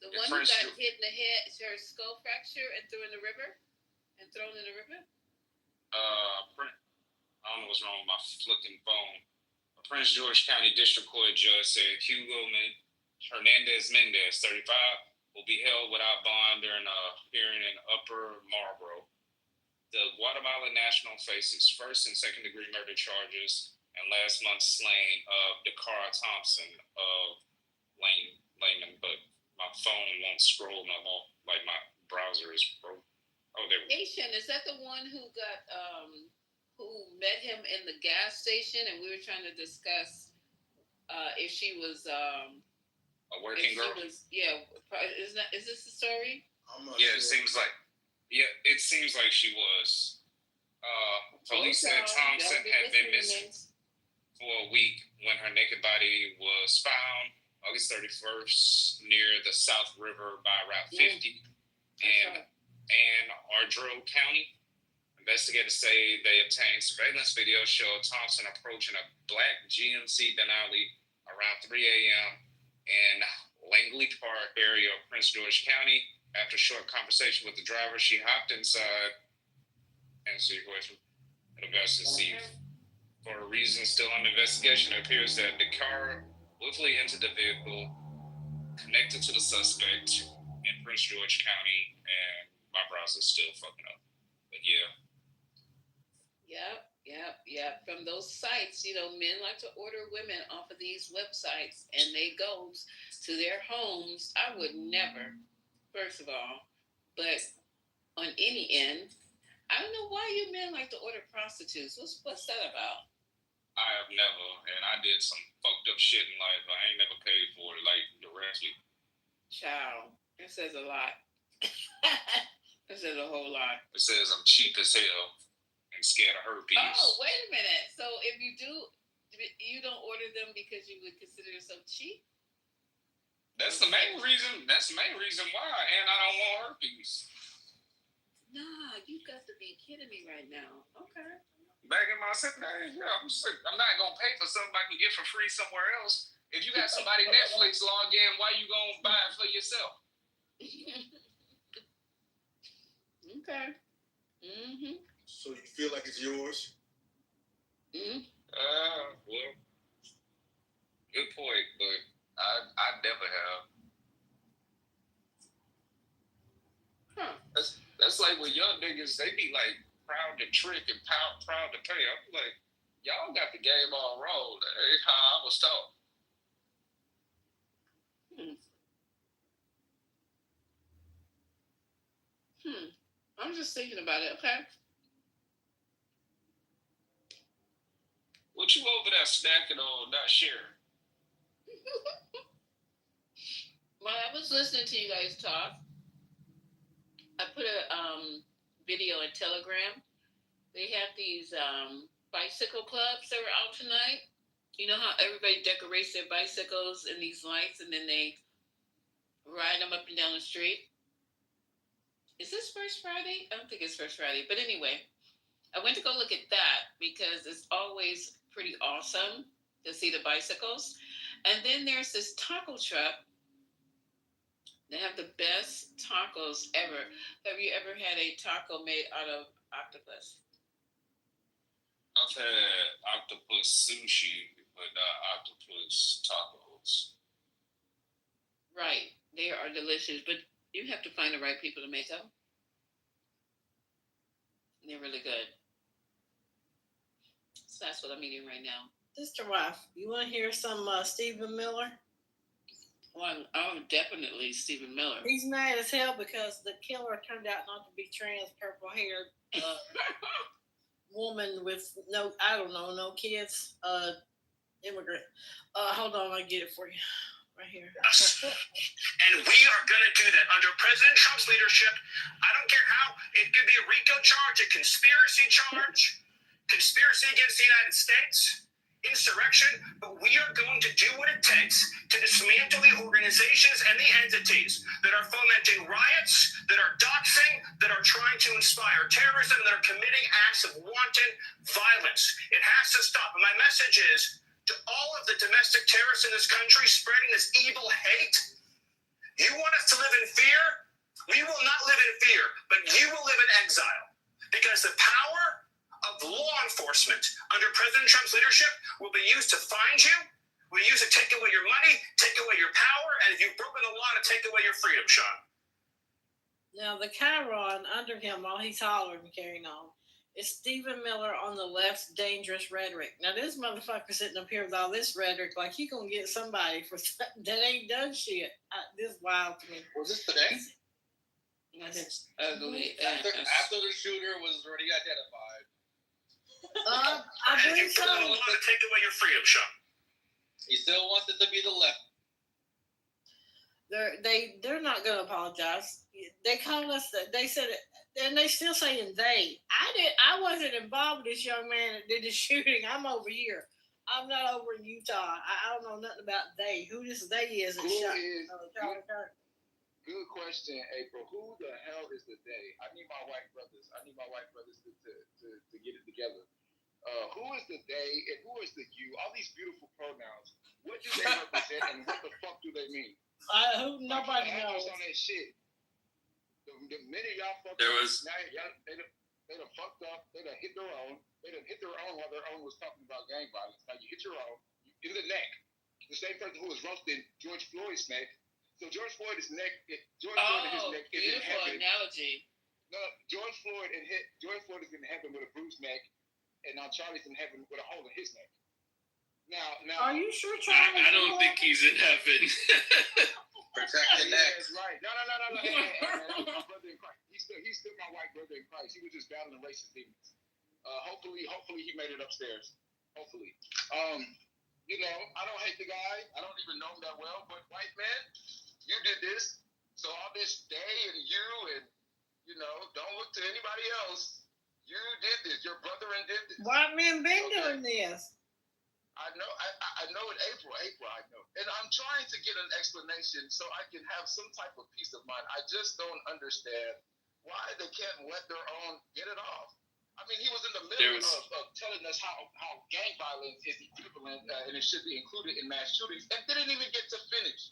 The one who got hit in the head, her skull fracture and thrown in the river? I don't know what's wrong with my flicking phone. A Prince George County District Court judge said Hugo Hernandez Mendez, 35, will be held without bond during a hearing in Upper Marlboro. The Guatemala national faces first and second degree murder charges and last month's slaying of Dakara Thompson of Layman, but my phone won't scroll no more. Like my browser is broke. Oh, there we go. Nation, is that the one who got who met him in the gas station and we were trying to discuss if she was a working girl? Is this the story? Yeah, sure. It seems like she was. Police said Thompson had been missing for a week when her naked body was found August 31st near the South River by Route 50 in Anne Arundel County. Investigators say they obtained surveillance video showing Thompson approaching a black GMC Denali around 3 a.m. in Langley Park area of Prince George County. After a short conversation with the driver, she hopped inside and she away from the best seat. For a reason still under investigation, it appears that the car willfully entered the vehicle connected to the suspect in Prince George County, and my browser's still fucking up. But yeah. Yep. From those sites, men like to order women off of these websites, and they go to their homes. I would never, first of all, but on any end. I don't know why you men like to order prostitutes. What's that about? I have never, and I did some fucked up shit in life. I ain't never paid for it, like, directly. Child, it says a lot. It says a whole lot. It says I'm cheap as hell and scared of herpes. Oh, wait a minute. So if you do, you don't order them because you would consider yourself cheap? That's the main reason. That's the main reason why, and I don't want herpes. Nah, you got to be kidding me right now. Okay. Back in my sick days, yeah, I'm not gonna pay for something I can get for free somewhere else. If you got somebody Netflix log in, why you gonna buy it for yourself? Okay. Mm-hmm. So you feel like it's yours? Mm-hmm. Well, good point, but I never have. Huh. That's like with young niggas, they be like proud to trick and proud to pay. I'm like, y'all got the game all wrong. That ain't how I was taught. I'm just thinking about it, okay? What you over there snacking on, not sharing? While I was listening to you guys talk, I put a video in Telegram. They have these bicycle clubs that were out tonight. You know how everybody decorates their bicycles in these lights and then they ride them up and down the street? Is this First Friday? I don't think it's First Friday. But anyway, I went to go look at that because it's always pretty awesome to see the bicycles. And then there's this taco truck. They have the best tacos ever. Have you ever had a taco made out of octopus? I've had octopus sushi, but not octopus tacos. Right. They are delicious, but you have to find the right people to make them. They're really good. So that's what I'm eating right now. Sister wife, you want to hear some Stephen Miller? Well, I'm definitely Stephen Miller. He's mad as hell because the killer turned out not to be trans, purple-haired woman with no kids, immigrant. Hold on, I'll get it for you. Right here. And we are going to do that under President Trump's leadership. I don't care how. It could be a RICO charge, a conspiracy charge, conspiracy against the United States, insurrection. But we are going to do what it takes to dismantle the organizations and the entities that are fomenting riots, that are doxing, that are trying to inspire terrorism, that are committing acts of wanton violence. It has to stop. And my message is, to all of the domestic terrorists in this country spreading this evil hate, you want us to live in fear? We will not live in fear, but you will live in exile. Because the power of law enforcement under President Trump's leadership will be used to find you, will be used to take away your money, take away your power, and if you've broken the law, to take away your freedom, Sean. Now, the Chiron under him while he's hollering and carrying on is Stephen Miller on the left's dangerous rhetoric. Now, this motherfucker sitting up here with all this rhetoric, like he gonna get somebody for that ain't done shit. This is wild to me. Was this today? That's ugly. After the shooter was already identified. I believe so. You want to take away your freedom, Sean. He still wants it to be the left. They're not gonna apologize. They called us. They said it. And they still saying they. I wasn't involved with this young man that did the shooting. I'm over here. I'm not over in Utah. I don't know nothing about they. Who this they is? That shot. Good question, April. Who the hell is the they? I need my white brothers. to get it together. Who is the they and who is the you? All these beautiful pronouns. What do they represent and what the fuck do they mean? Nobody knows. On that shit. The minute y'all fucked there up, was... now they done fucked up. They done hit their own. They done hit their own while their own was talking about gang violence. Now you hit your own in the neck. The same person who was roasting George Floyd's neck. So George Floyd's neck. Floyd and his neck is in heaven. Analogy. No, George Floyd is in heaven with a bruised neck, and now Charlie's in heaven with a hole in his neck. Now. Are you sure Charlie? I don't think he's in heaven. Protect your neck. That's right. No. Hey, my brother in Christ. He's he's still my white brother in Christ. He was just battling racist demons. Hopefully he made it upstairs. Hopefully. You know, I don't hate the guy. I don't even know him that well, but white man, you did this. So all this day and you and, you know, don't look to anybody else. You did this. Your brethren did this. White men been doing this. I know. I know in April, I know. And I'm trying to get an explanation so I can have some type of peace of mind. I just don't understand why they can't let their own get it off. I mean, he was in the middle of telling us how gang violence is equivalent and it should be included in mass shootings and didn't even get to finish.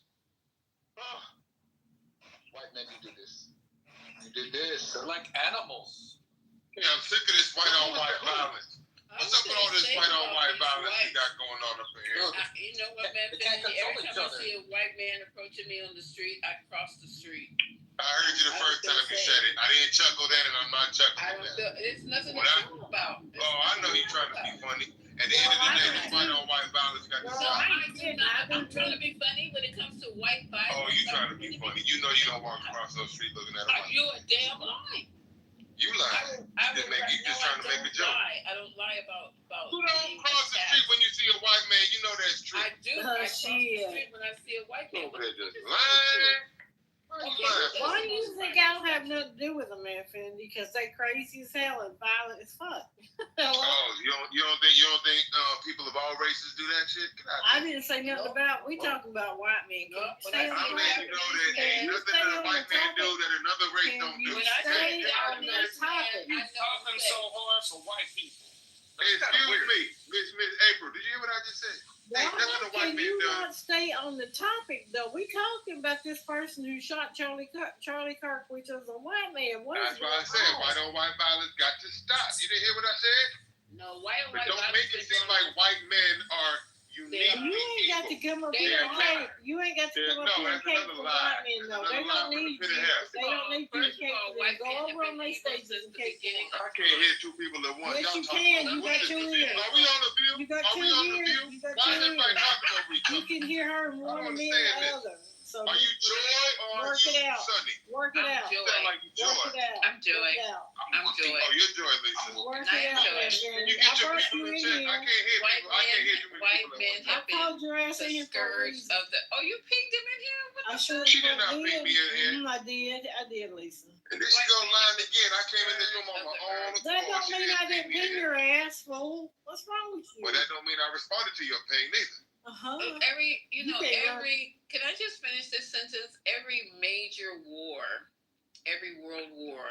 Oh, white man, you did this. You did this. They're like animals. Yeah, I'm sick of this white on white violence. What's up with all this white on white violence we got going on up here? You know what, man? Every time I see a white man approaching me on the street, I cross the street. I heard you the first time you said it. I didn't chuckle then, and I'm not chuckling now. It's nothing to talk about. Oh, I know you're trying to be funny. At the end of the day, this white on white violence got to stop. I'm trying to be funny when it comes to white violence. Oh, you trying to be funny. You know you don't walk across those streets looking at a white. You're a damn lie. You lying. You just trying to make a joke. I don't lie about. Who don't cross the street when you see a white man? You know that's true. I do. I cross the street when I see a white man. Over there just lying. Why do you think I don't have nothing to do with them, man, Fendi? Because they crazy as hell and violent as fuck. Oh, you don't think people of all races do that shit? Get out of I didn't say nothing about. We talking about white men. I'm letting you know that ain't nothing that a white man do that another race don't do. Stay on this topic. You talking so hard for white people. Excuse me, Miss April. Did you hear what I just said? Why Ain't nothing a white can you man not stay on the topic though? We talking about this person who shot Charlie Kirk, which is a white man. That's why I said white on white violence got to stop. You didn't hear what I said? No, white on But white don't violence. make it seem like white men are uniquely You ain't got to come up here and hate. You ain't got to come up here and hate for white men though. They don't need you. They don't need you to hate for them. Go over on their stages and hate for them. I can't hear two people at once. Yes, Y'all you talking can. about You got two ears. Are we on the view? You got Are two we on the ears. view? You got Why is two everybody ears. talking over each You other? can hear her in one ear or the other. So are you Joy or work are you it out. Sunny? Work it I'm out. You sound like you Joy. Work it out. I'm Joy. Work it out. I'm Joy. Oh, you're Joy, Lisa. Work I it am out. Joy. Can you get your people in check? I can't hear White people. I can't hear too many white people at men once. I have been called your ass in the here for a scourge reason. of the. Oh, you pinged him in here? What I the sure She did not did. pick me in here. I did, Lisa. And then she go lying again. I came in this room on my own. That don't mean I didn't pin your ass, fool. What's wrong with you? Well, that don't mean I responded to your ping neither. Can I just finish this sentence? Every major war, every world war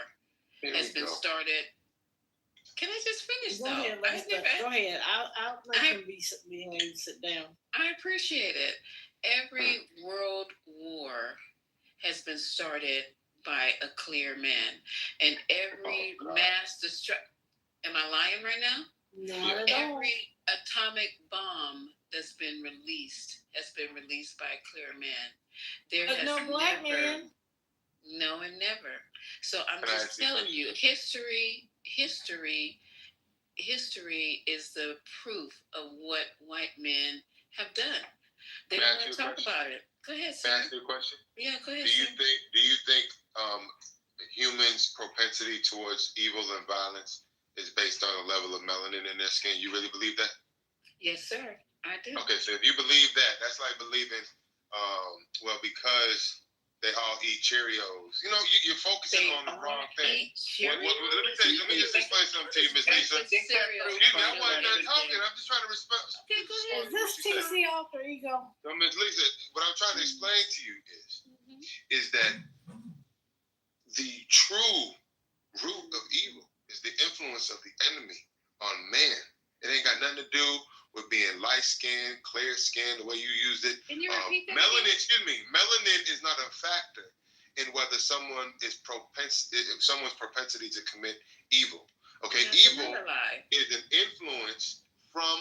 has been started. Can I just finish Go though? ahead, Lisa. Go ahead. I'll let him be able to sit down. I appreciate it. Every world war has been started by a clear man, and every mass destruction. Am I lying right now? Not at all. Every atomic bomb that's been released has been released by a clear man. There But has no black never, man. No, and never. So I'm just telling you, history is the proof of what white men have done. They don't want to talk about it. Go ahead, sir. Can I ask you a question? Yeah, go ahead. Do you think humans' propensity towards evil and violence is based on a level of melanin in their skin? You really believe that? Yes, sir. I do. Okay, so if you believe that, that's like believing, because they all eat Cheerios. You know, you're focusing on the wrong thing. Let me just explain something to you, Miss Lisa. Excuse me, I wasn't done talking. I'm just trying to respond. Okay, go ahead. Just TC alter ego. So, Miss Lisa, what I'm trying to explain to you is that the true root of evil is the influence of the enemy on man. It ain't got nothing to do with being light skinned, clear skin, the way you used it. Melanin is not a factor in whether someone's propensity to commit evil. Okay, evil is an influence from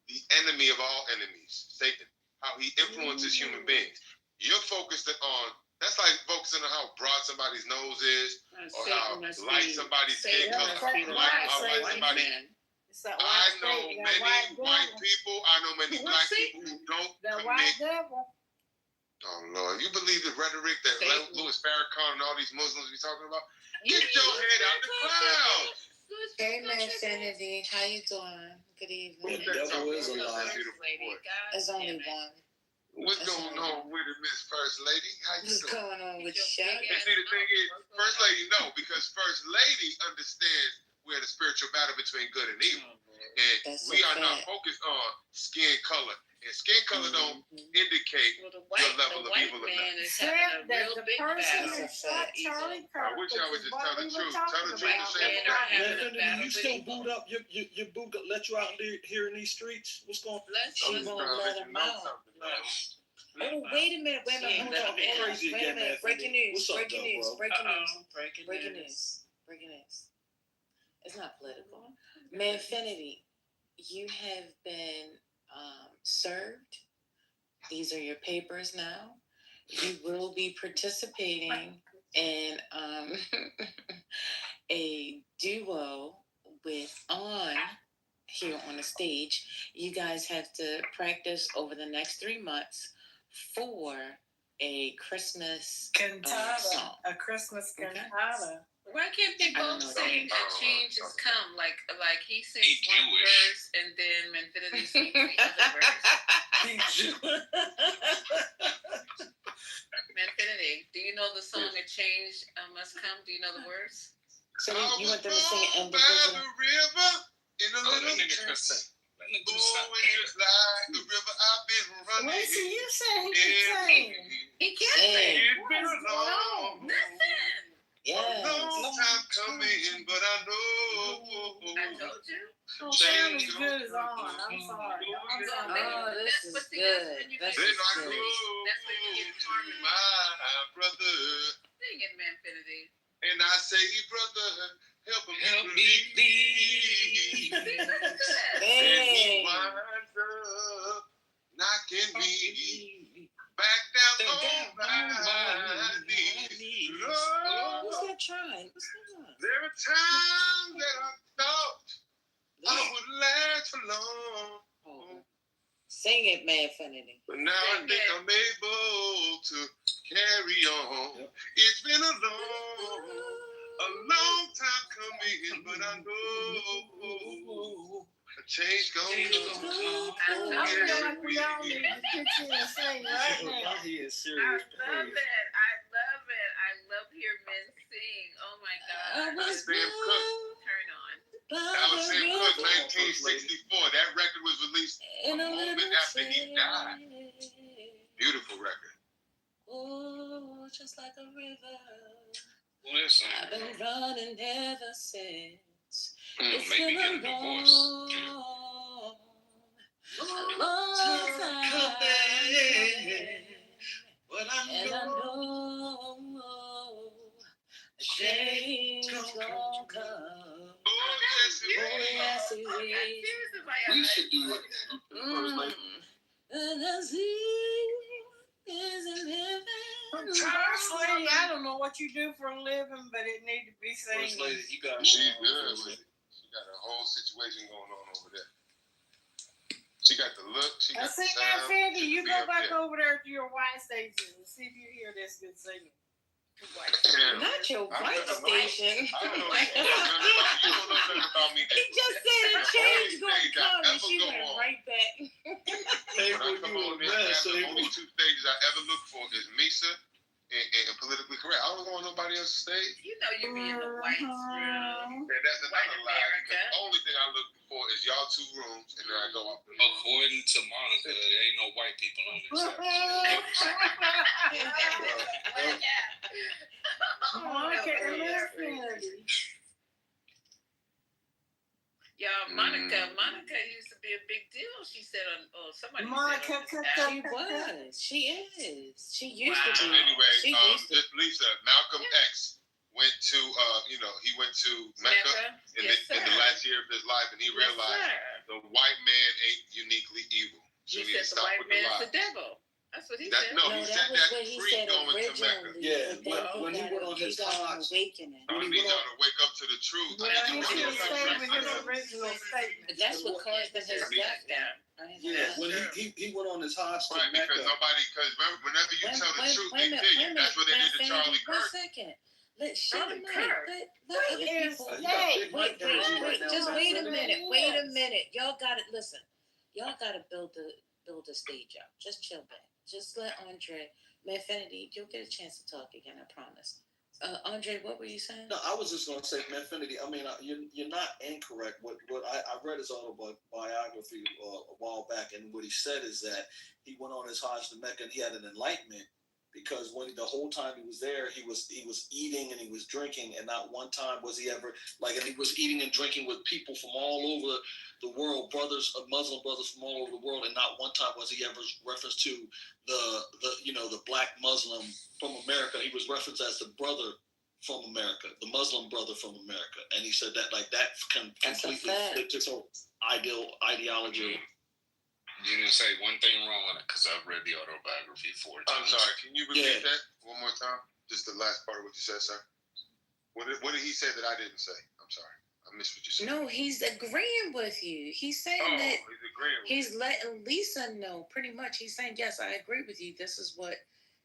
the enemy of all enemies, Satan. How he influences human beings. You're focused on. That's like focusing on how broad somebody's nose is, or how light somebody's skin color, how light somebody. I know many white people. I know many black people who don't commit. Oh Lord, you believe the rhetoric that Louis Farrakhan and all these Muslims be talking about? Get your head out the clouds. Hey, man, Infinity, how you doing? Good evening. The devil is alive. There's only one. What's going on with it, Miss First Lady? How you What's doing? going on with you? And see, the thing is, First Lady no, because First Lady understands we're the spiritual battle between good and evil. And we are not focused on skin color. And skin color don't indicate your level of evil or not. Except that the person who shot Charlie Kirk, I wish I would just tell the truth. Tell the truth and say You still boot up? You boot up? Let you out here in these streets? What's going on? She's gonna let him out. Oh, wait a minute. Hold on. Crazy Wait a again, minute. man. Breaking news. What's up, though, bro? Breaking news. It's not political. Manfinity, you have been served. These are your papers now. You will be participating in a duo with On here on the stage. You guys have to practice over the next 3 months for a Christmas song. A Christmas cantata. Why can't they both sing "A Change Has Come"? Like he sings He one Jewish. verse and then Manfinity sings the other verse. Manfinity, do you know the song "A Change Must Come"? Do you know the words? So you want them to sing it by the river in a little nigga tent. just Oh, and just like the river I've been running. Wait, so you say he can sing? He can sing. It's been a long, Yes. long time coming, but I know. I told you. Don't sound as good as On. I'm sorry. Oh, this is good. That's This is when good. you get my brother. Sing it, Manfinity. And I say, brother, help me please. And he winds up knocking me back down on my knees. Lord, Who's that trying? What's going on? there are times that I thought I would last for long. Sing it, Manfinity. But now I think I'm able to carry on. It's been a long time coming, but I know a change gonna come. I feel like we all need to pitch in and sing right now. He is I serious. love it. I love hearing men sing. Oh my God. Sam Cooke. Turn on. That was Sam Cooke, 1964. That record was released a moment after he died. Beautiful record. Oh, just like a river. Listen. I've been running ever since. Maybe get a divorce. Long time. But I know a change gonna come. Oh, yes, it will. We should do it. First Lady. The sea isn't living. First Lady, I don't know what you do for a living, but it need to be First singing. Lady, you got She's good with it. She got a whole situation going on over there. She got the look. She I got the see sound. that, Fandy. You She go up back there. over there to your white station and see if you hear this good singing. Not your white station. I don't know. You don't know nothing about me. He just said a change gonna Stage I come, and ever she go went on. right back. When I come on this app, the only two stages I ever look for is Misa and politically correct. I don't go on nobody else's stage. You know you be in the white room. And that's another lie. The only thing I look for is y'all two rooms, and then I go up. According to Monica, there ain't no white people on this app. Monica and Infinity. Y'all, Monica used to be a big deal. She said on somebody Monica, said on this app. She is. She used to be. Anyway, She used to. just Lisa, Malcolm X went to, he went to Mecca in the last year of his life, and he realized the white man ain't uniquely evil. So He we need said to the stop white with the man's the lies. devil. That's what he That- said. no, he said was that what he free said going to Mecca. originally. Yeah, But when he went on his Hajj. awakening. I need y'all to wake up to the truth. Well, he should have stayed with his original statement. But that's what caused his I need- lockdown. Yeah, when he went on his Hajj to Right, Mecca. because whenever you tell the truth, they kill you. That's what they did to Charlie Kirk. 1 second. Let Charlie other Kirk. people. Wait. Just wait a minute. Y'all got it. Listen, y'all got to build the stage up. Just chill back. Just let Andre, Manfinity, you'll get a chance to talk again. I promise. Andre, what were you saying? No, I was just going to say, Manfinity. I mean, you're not incorrect. What I read his autobiography a while back, and what he said is that he went on his Hajj to Mecca and he had an enlightenment because the whole time he was there, he was eating and he was drinking, and not one time was he ever and he was eating and drinking with people from all over the world, Muslim brothers from all over the world, and not one time was he ever referenced to the black Muslim from America. He was referenced as the brother from America, the Muslim brother from America, and he said that that completely flipped his whole ideology. You didn't say one thing wrong on it because I've read the autobiography 4 times. I'm sorry. Can you repeat that one more time? Just the last part of what you said, sir. What did he say that I didn't say? I'm sorry. I missed what you said. No, he's agreeing with you. He's saying that he's letting Lisa know pretty much. He's saying, yes, I agree with you. This is what,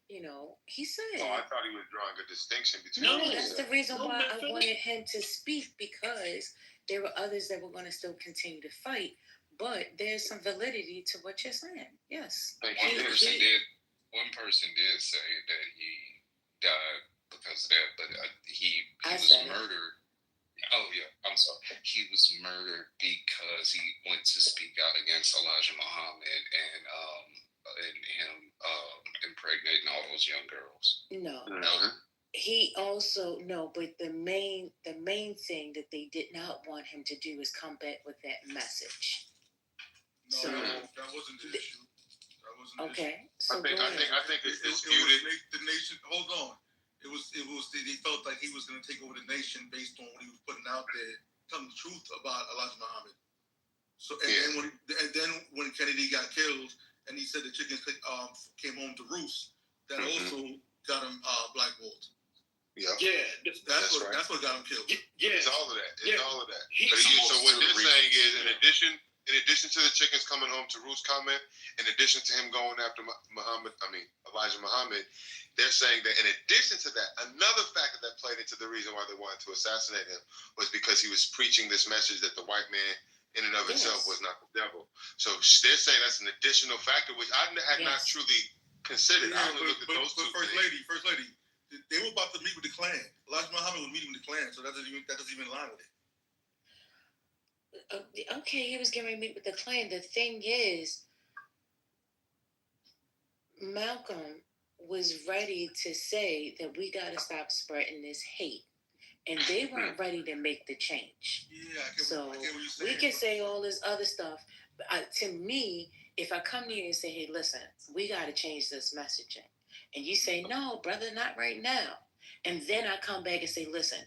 he said. Oh, I thought he was drawing a distinction between. No, that's the reason why I wanted him to speak, because there were others that were going to still continue to fight. But there's some validity to what you're saying. Yes. One person did say that he died because of that, but he was murdered. Oh yeah, I'm sorry. He was murdered because he went to speak out against Elijah Muhammad and him impregnating all those young girls. No. He also but the main thing that they did not want him to do is come back with that message. No, that wasn't the issue. Okay. So I think it's disputed. The nation. Hold on. It was. They felt like he was going to take over the nation based on what he was putting out there, telling the truth about Elijah Muhammad. So then when Kennedy got killed, and he said the chickens came home to roost, that also got him blackballed. Yeah. That's what got him killed. Yeah. It's all of that. So what they're saying is, in addition to the chickens coming home to roost comment, in addition to him going after Elijah Muhammad, they're saying that in addition to that, another factor that played into the reason why they wanted to assassinate him was because he was preaching this message that the white man in and of itself was not the devil. So they're saying that's an additional factor, which I had not truly considered. I only looked at those two. First lady, they were about to meet with the Klan. Elijah Muhammad was meeting with the Klan, so that doesn't even line with it. Okay, he was getting ready to meet with the Klan. The thing is, Malcolm was ready to say that we got to stop spreading this hate. And they weren't ready to make the change. So we can say all this other stuff. But to me, if I come to you and say, hey, listen, we got to change this messaging. And you say, no, brother, not right now. And then I come back and say, listen,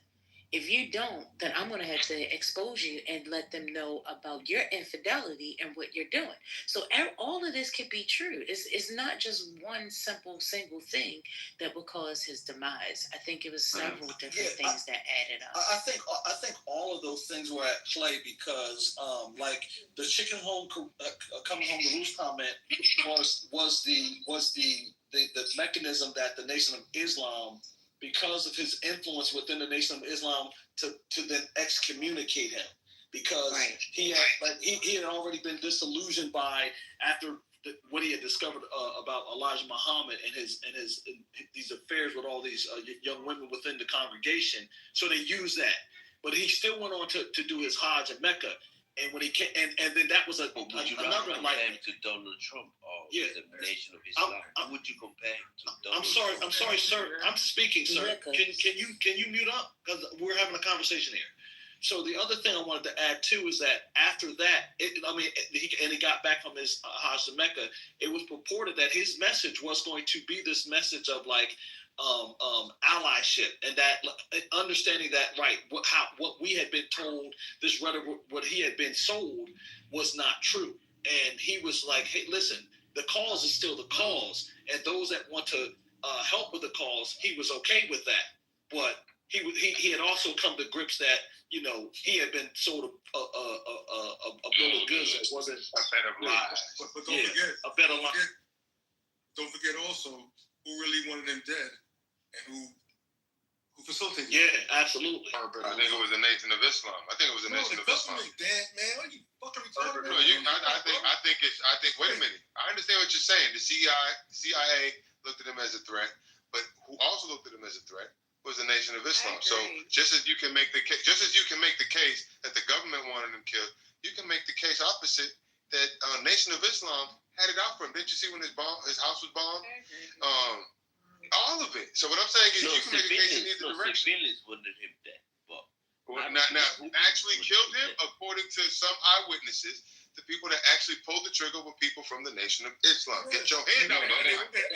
if you don't, then I'm going to have to expose you and let them know about your infidelity and what you're doing. So all of this could be true. It's not just one single thing that will cause his demise. I think it was several different things that added up. I think all of those things were at play because, like the chicken home coming home to roost comment was the mechanism that the Nation of Islam, because of his influence within the Nation of Islam, to then excommunicate him, because he had already been disillusioned by after what he had discovered about Elijah Muhammad and these affairs with all these young women within the congregation. So they used that, but he still went on to do his Hajj in Mecca. And when he came, and then that was another enlightenment to Donald Trump or the Nation of Islam. How would you compare him to Donald Trump? I'm sorry, sir. I'm speaking, sir. Can you mute up? Because we're having a conversation here. So the other thing I wanted to add too is that after that, he got back from his Hajj to Mecca. It was purported that his message was going to be this message of like allyship, and that understanding that what we had been told, this rhetoric, what he had been sold was not true. And he was like, hey, listen, the cause is still the cause, and those that want to help with the cause, he was okay with that, but he had also come to grips that he had been sold a bill of goods that wasn't a better lie. But don't forget a better lie. Don't forget also who really wanted him dead and who facilitated. Yeah, absolutely. I think it was the Nation of Islam. Nation of Islam. Dead, man. What are you fucking retarded? No, I think. Wait a minute. I understand what you're saying. The CIA looked at him as a threat, but who also looked at him as a threat was the Nation of Islam. So just as you can make the case that the government wanted him killed, you can make the case opposite that Nation of Islam had it out for him. Didn't you see when his house was bombed? All of it. So what I'm saying is, you can make a case in either direction. Civilians wanted him dead, but now, who actually killed him? According to some eyewitnesses, the people that actually pulled the trigger were people from the Nation of Islam. Get your hand out.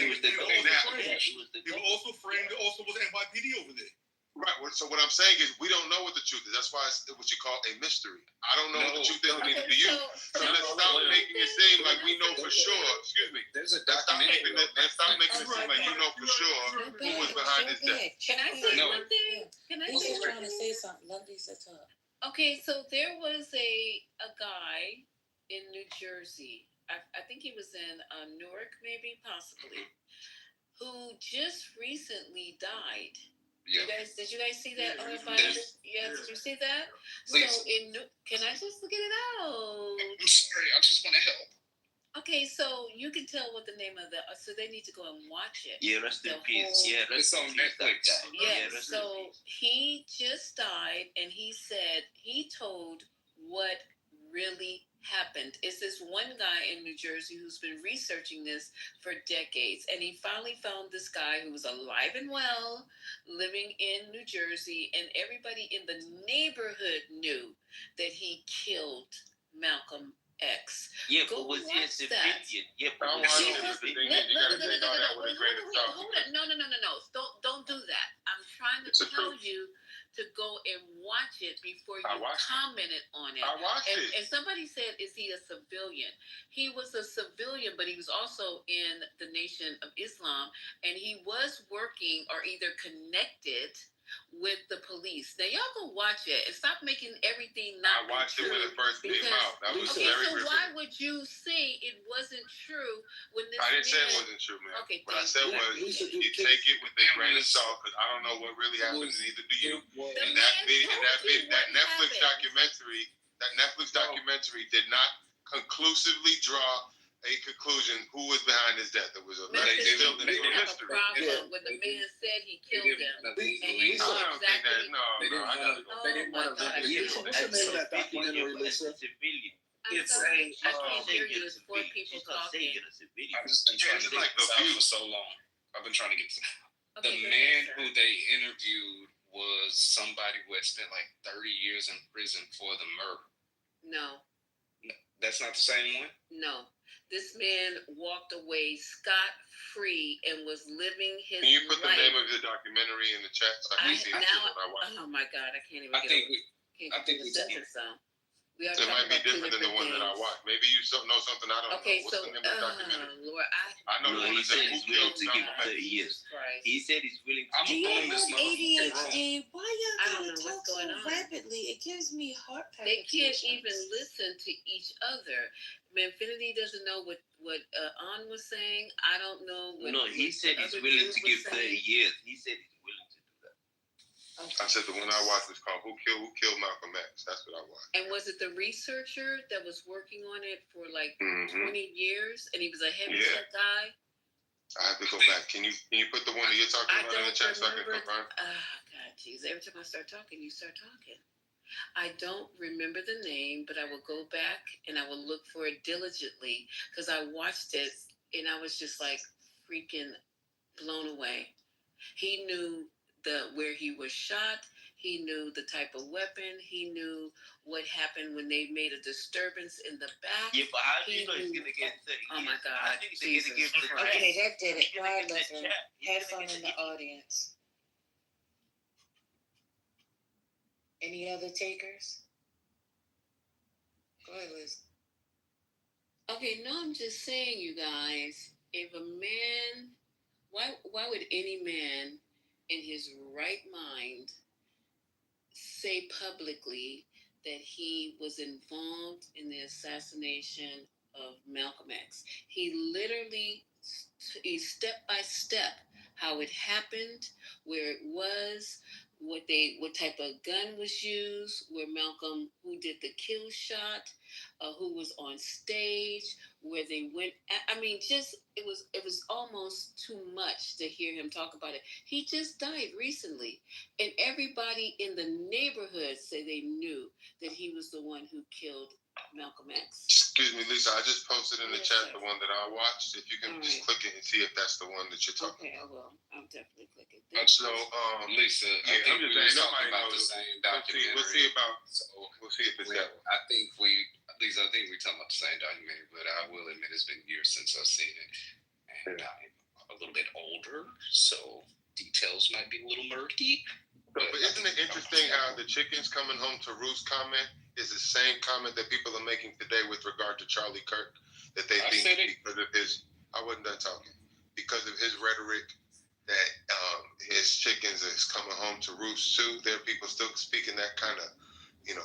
It was the They were also framed. There also was NYPD over there. Right. So what I'm saying is, we don't know what the truth is. That's why it's what you call a mystery. I don't know what the truth is, neither do you. So let's stop making it seem like we know for sure. Excuse me. There's a Let's stop documentary. making it seem like you know for sure who was behind this death. Can I say one thing? He's just trying to say something. Lovely said talk. Okay, so there was a guy in New Jersey. I think he was in Newark, maybe, possibly, who just recently died. Yeah. Did you guys see that? Yes, did you see that? Please. So can I just get it out? I'm sorry. I just want to help. Okay, so you can tell what the name of so they need to go and watch it. Yeah, rest in peace. Yeah, It's on Netflix. Yeah, so he just died, and he said he told what really happened. It's this one guy in New Jersey who's been researching this for decades, and he finally found this guy who was alive and well, living in New Jersey, and everybody in the neighborhood knew that he killed Malcolm X. Yeah, Go but was he a watch that. civilian? Yeah, No, but was he a no, civilian? you gotta take all that with a grain of salt. Hold on. No. Don't do that. I'm trying to tell you to go and watch it before you commented on it. I watched it. And somebody said, is he a civilian? He was a civilian, but he was also in the Nation of Islam, and he was working or either connected with the police. Now y'all go watch it and stop making everything not I watched it when it first came out. That was okay, very so riveting. why would you say it wasn't true when this I didn't say man... it wasn't true, man. Okay, What I said was, you take it with a grain of salt, because I don't know what really happened, and neither do you. And that Netflix documentary did not conclusively draw a conclusion who was behind his death. It was a mystery. They have a problem when the man said he killed him. They didn't want to live it. What's the name of that documentary, Lisa? It's I can't hear you. It's four people talking. It's like The View. For so long. I've been trying to get to Okay, the go man ahead, who they interviewed was somebody who had spent like 30 years in prison for the murder. No. That's not the same one? No. This man walked away scot-free and was living his Can you put the life. name of the documentary in the chat so I can see it when I watch it? Oh my God, I can't even I get think the sentence down. We are It talking might be about different than the one that I things. watched. Maybe you know something I don't Okay, know. What's so, the name of the documentary? Lord, I know No, the one he that said said who he's willing killed to give Malcolm 30 X. years. Christ. He said he's willing to Do give you 30 have years. ADHD? Why I y'all don't gotta know talk what's so going on. rapidly? It gives me heart They can't palpitations. even listen to each other. Manfinity doesn't know what An was saying. I don't know what. No, he what said the he's other willing dude to was give 30 saying. years. He said he's willing to do that. I said the one I watched was called Who Killed Malcolm X. That's what I watched. And was it the researcher that was working on it for like Mhm. 20 years, and he was a heavy-set guy? I have to go back. Can you put the one that you're talking about in the chat so I can confirm? God, jeez. Every time I start talking, you start talking. I don't remember the name, but I will go back and I will look for it diligently because I watched it and I was just like freaking blown away. He knew where he was shot. He knew the type of weapon. He knew what happened when they made a disturbance in the back. Yeah, but how do you He know he's knew- going to get 30 years? Oh my God. I think they're going to give Jesus the Christ. Okay, that did it. He's gonna Quiet, get the listen. chat. He's Have gonna fun get in the the audience. Any other takers? Go ahead, Liz. Okay, no, I'm just saying, you guys, if a man, why would any man in his right mind say publicly that he was involved in the assassination of Malcolm X. He literally, step by step, how it happened, where it was, what type of gun was used, where Malcolm, who did the kill shot, who was on stage, where they went. I mean, just it was almost too much to hear him talk about it. He just died recently, and everybody in the neighborhood say they knew that he was the one who killed Malcolm X. Excuse me, Lisa. I just posted in the chat the one that I watched. If you can just click it and see if that's the one that you're talking about. Okay, I will. I'll definitely click it. So, Lisa, yeah, I think I'm just we saying were talking nobody about knows. the same documentary. We'll see if it's that one. I think Lisa, I think we're talking about the same documentary, but I will admit it's been years since I've seen it, and I'm a little bit older, so details might be a little murky. But isn't it interesting how the chickens coming home to roost comment is the same comment that people are making today with regard to Charlie Kirk, that they think because of his, I wasn't done talking, because of his rhetoric that his chickens is coming home to roost too. There are people still speaking that kind of,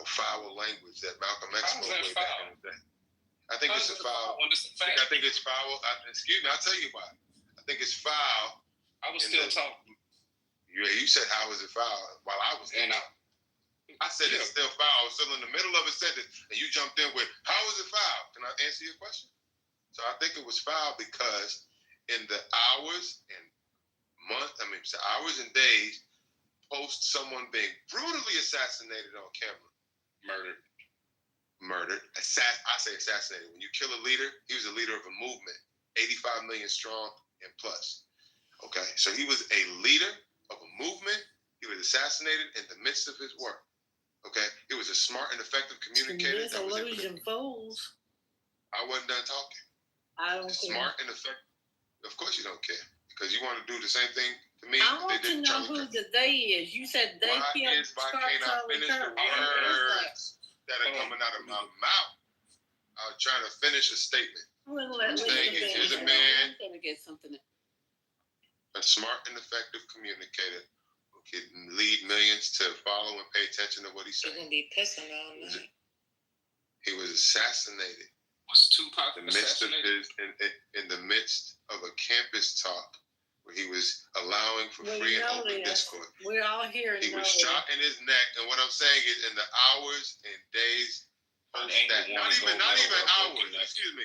foul language that Malcolm X spoke way back in the day. I think it's a foul. I think it's foul. Excuse me, I'll tell you why. I think it's foul. I was still talking. You said, how is it foul? While I was in out. I said it's still foul. I was still in the middle of a sentence, and you jumped in with, how is it foul? Can I answer your question? So I think it was foul because in the hours and days post someone being brutally assassinated on camera. Murdered. I say assassinated. When you kill a leader, he was a leader of a movement, 85 million strong and plus. Okay, so he was a leader of a movement. He was assassinated in the midst of his work. Okay, he was a smart and effective communicator. I wasn't done talking. I don't care. Smart and effective. Of course you don't care, because you want to do the same thing to me. I want to know who the they is. You said they killed Charlie Kirk. Words that are coming out of my mouth. I was trying to finish a statement. I'm saying here's a man, a smart and effective communicator who can lead millions to follow and pay attention to what he's saying. You're gonna be pissing all night. He was assassinated. Was Tupac in the midst of a campus talk where he was allowing for free and open discourse. We're all here. He was shot in his neck, and what I'm saying is, in the hours and days post that, not even hours. Excuse me.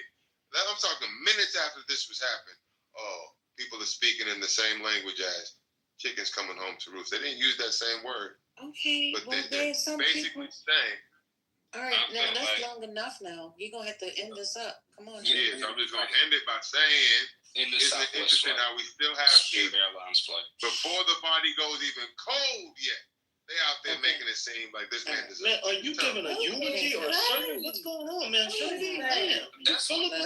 I'm talking minutes after this was happening. Oh, people are speaking in the same language as chickens coming home to roost. They didn't use that same word. Okay, but well, they're some basically people saying. All right, now that's long enough. Now you're gonna have to end this up. Come on. Yes, I'm just gonna end it by saying, isn't it interesting how we still have people before the body goes even cold yet? They out there making it seem like this man is. Man, are you giving a eulogy or something? What's going on, man? That's what let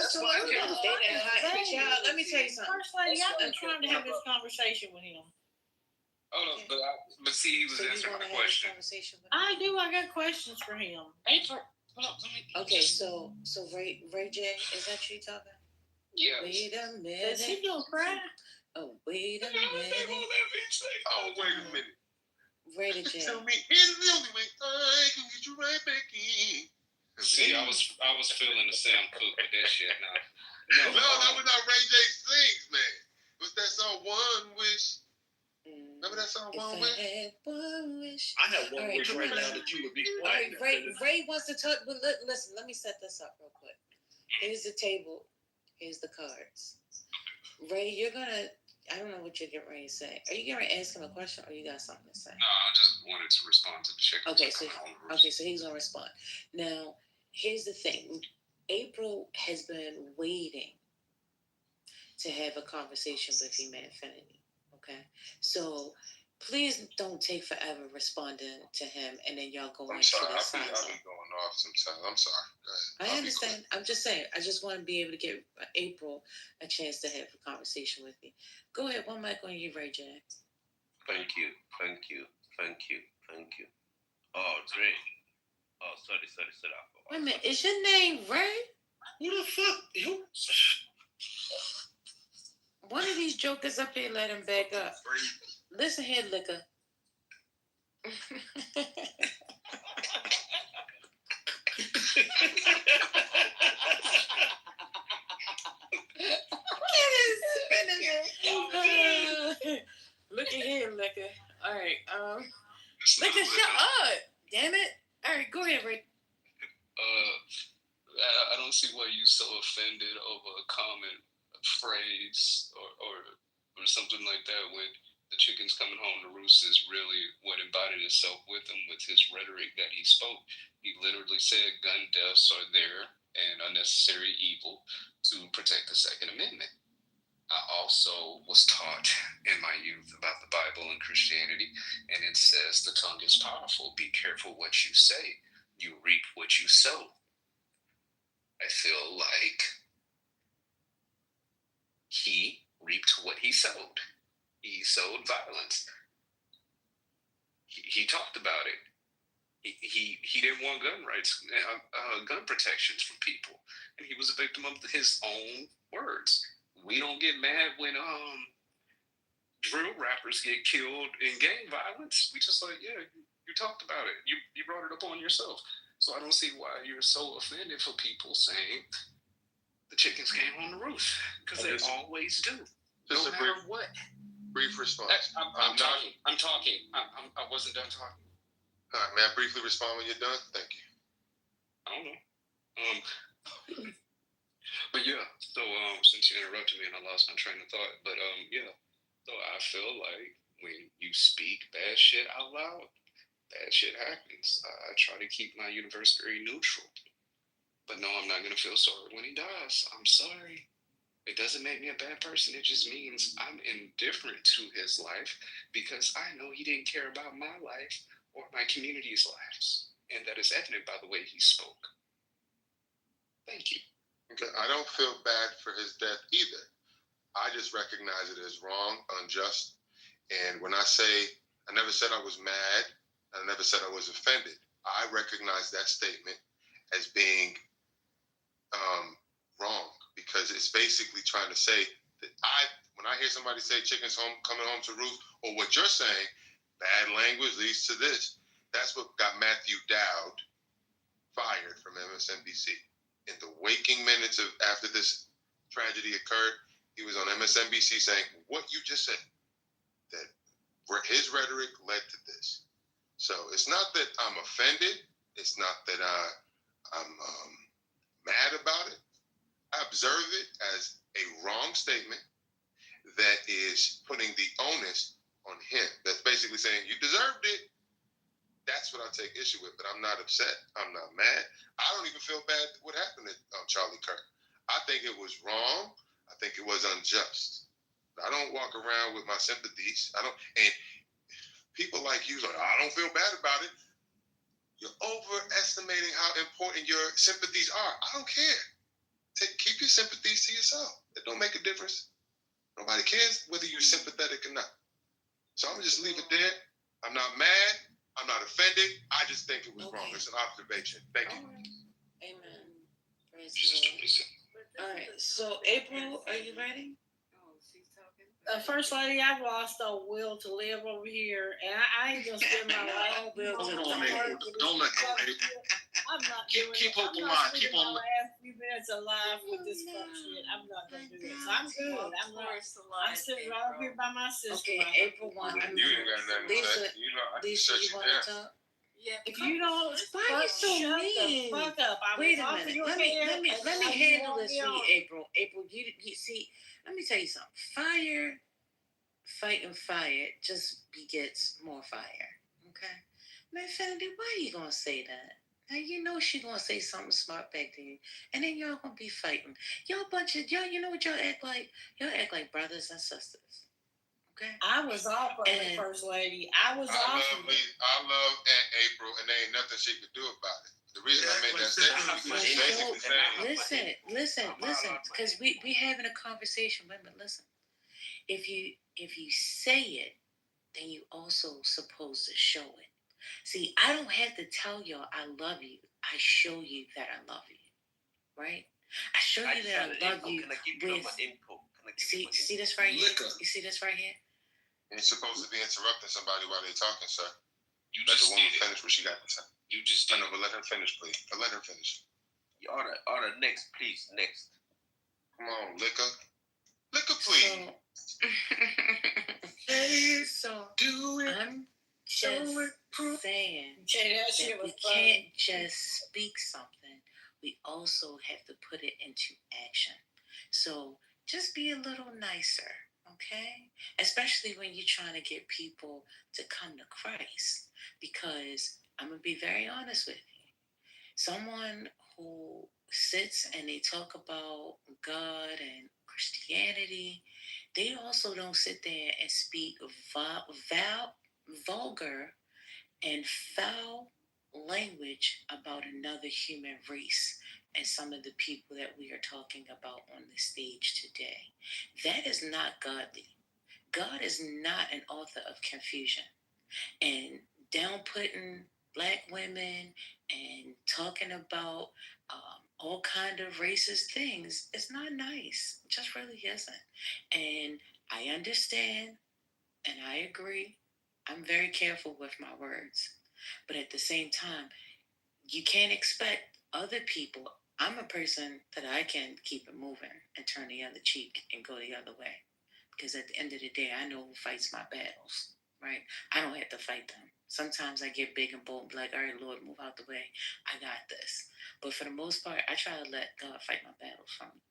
me tell you something. First lady, I've been trying to have this conversation with him. Oh, but see, he was answering my question. I do. I got questions for him. Okay, so Ray J, is that you talking? Yeah. Wait a minute. Is he gonna cry? Oh, wait a minute. Oh, wait a minute. Ray J. Tell me, it's the only way I can get you right back in. See, I was feeling the Sam Cooke with that shit now. No, that was not Ray J sings, man. It was that song One Wish. Remember that song One Wish? I have one wish right now that you would be quiet. Ray wants to talk. But listen, let me set this up real quick. Here's the table. Here's the cards. Ray, you're gonna. I don't know what you're getting ready to say. Are you going to ask him a question, or you got something to say? No, I just wanted to respond to the chicken. Okay, so he's gonna respond. Now, here's the thing. April has been waiting to have a conversation with Humanfinity. Okay, so please don't take forever responding to him, and then y'all go into the silence. I'll be going off sometimes. I'm sorry. I understand. I'm just saying. I just want to be able to give April a chance to have a conversation with you. Go ahead. One mic on you, Ray J. Thank you. Oh, Dre. Oh, sorry. Wait a minute. Is your name Ray? Who the fuck? You? One of these jokers up here let him back up. Listen here, Liquor. Look at here, Liquor. All right, Liquor, shut up. Damn it. All right, go ahead, Rick. I don't see why you so offended over a common phrase or something like that when the chickens coming home to roost is really what embodied itself with him with his rhetoric that he spoke. He literally said gun deaths are there and unnecessary evil to protect the Second Amendment. I also was taught in my youth about the Bible and Christianity, and it says the tongue is powerful. Be careful what you say. You reap what you sow. I feel like he reaped what he sowed. He sowed violence. He talked about it. He didn't want gun rights, gun protections for people, and he was a victim of his own words. We don't get mad when drill rappers get killed in gang violence. We just like, yeah, you talked about it. You brought it up on yourself. So I don't see why you're so offended for people saying the chickens came on the roof, because they always do. Just no matter what. Brief response. I'm talking. I wasn't done talking. All right, may I briefly respond when you're done? Thank you. I don't know. But yeah, so since you interrupted me and I lost my train of thought, but yeah, so I feel like when you speak bad shit out loud, bad shit happens. I try to keep my universe very neutral. But no, I'm not gonna feel sorry when he dies. I'm sorry. It doesn't make me a bad person. It just means I'm indifferent to his life because I know he didn't care about my life or my community's lives. And that is evident by the way he spoke. Thank you. Okay, I don't feel bad for his death either. I just recognize it as wrong, unjust. And when I say, I never said I was mad, I never said I was offended. I recognize that statement as being wrong, because it's basically trying to say that when I hear somebody say chickens coming home to roost, or what you're saying, bad language leads to this. That's what got Matthew Dowd fired from MSNBC. In the waking minutes of after this tragedy occurred, he was on MSNBC saying what you just said, that his rhetoric led to this. So it's not that I'm offended. It's not that I'm mad about it. I observe it as a wrong statement that is putting the onus on him. That's basically saying you deserved it. That's what I take issue with, but I'm not upset. I'm not mad. I don't even feel bad what happened to Charlie Kirk. I think it was wrong. I think it was unjust. I don't walk around with my sympathies. And people like you like, I don't feel bad about it. You're overestimating how important your sympathies are. I don't care. Keep your sympathies to yourself. It don't make a difference. Nobody cares whether you're sympathetic or not. So I'm gonna just leave it there. I'm not mad. I'm not offended. I just think it was wrong. It's an observation. Thank you. Amen. Praise the Lord. All right. So, April, are you ready? First lady, I've lost a will to live over here, and I ain't gonna spend my life. Don't let go, April. I'm not keep open mind. Keep on. My last few minutes alive with this fuck shit. I'm not gonna do it. So I'm good. I'm sitting right up here by my sister. Okay, April 1. You ain't got nothing to say. Lisa, you want to talk? Yeah. If you don't, why are you so mean? Fuck up. Wait a minute. Let me handle this for you, April. April, you see. Let me tell you something. Fighting fire just begets more fire. Okay? Man, Fendi, why are you going to say that? Now, you know she's going to say something smart back to you. And then y'all going to be fighting. Y'all you know what y'all act like? Y'all act like brothers and sisters. Okay? I was off of the first lady. I love Aunt April, and there ain't nothing she could do about it. The reason I made that statement because she's basically saying, listen, because we having a conversation. Wait a minute, listen. If you say it, then you also supposed to show it. See, I don't have to tell y'all I love you. I show you that I love you, right? I show you that I love you. Can I give you my input? See this right here? You see this right here? You're supposed to be interrupting somebody while they're talking, sir. Let the woman finish what she got to say. You just did. No, but let her finish, please. Let her finish. Order, next, please, next. Come on, liquor. Liquor, please. So I'm just saying that we can't just speak something. We also have to put it into action. So just be a little nicer, okay? Especially when you're trying to get people to come to Christ. Because I'm going to be very honest with you. Someone who sits and they talk about God and Christianity, they also don't sit there and speak vulgar and foul language about another human race and some of the people that we are talking about on the stage today. That is not godly. God is not an author of confusion. And down-putting Black women and talking about all kind of racist things, it's not nice. It just really isn't. And I understand and I agree. I'm very careful with my words. But at the same time, you can't expect other people. I'm a person that I can keep it moving and turn the other cheek and go the other way. Because at the end of the day, I know who fights my battles, right? I don't have to fight them. Sometimes I get big and bold and be like, all right, Lord, move out the way. I got this. But for the most part, I try to let God fight my battles for me,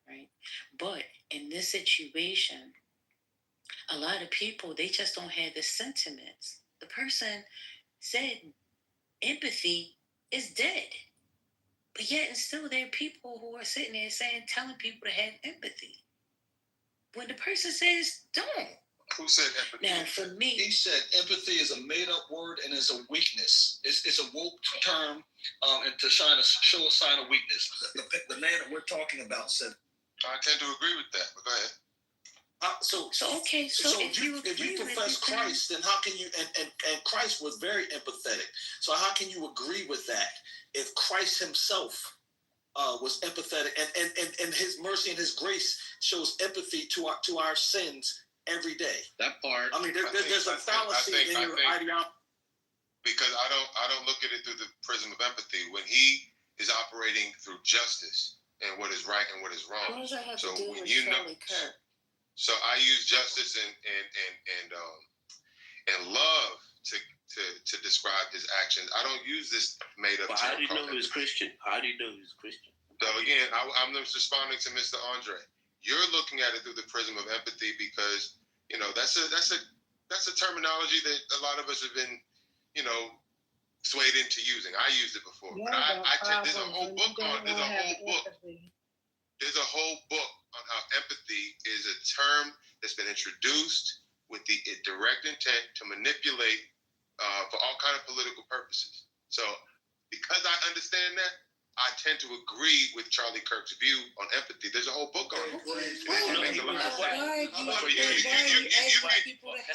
right? But in this situation, a lot of people, they just don't have the sentiments. The person said empathy is dead. But yet and still there are people who are sitting there telling people to have empathy. When the person says don't. Who said empathy? Now, for me, he said empathy is a made-up word and is a weakness. It's a woke term, and to show a sign of weakness. The man that we're talking about said. I tend to agree with that. But go ahead. So if you profess Christ, then how can you? And Christ was very empathetic. So how can you agree with that if Christ Himself was empathetic and His mercy and His grace shows empathy to our sins every day? That part. I mean, there's a fallacy in your ideology. Because I don't look at it through the prism of empathy. When He is operating through justice and what is right and what is wrong. What does that have so to do when with you know. Charlie Kirk? So I use justice and love to describe his actions. I don't use this made up. But how do you know he's Christian? How do you know he's Christian? So again, I'm just responding to Mr. Andre. You're looking at it through the prism of empathy because that's a terminology that a lot of us have been swayed into using. I used it before, but there's a whole book on There's a whole book on how empathy is a term that's been introduced with the direct intent to manipulate for all kind of political purposes. So because I understand that, I tend to agree with Charlie Kirk's view on empathy. There's a whole book on it.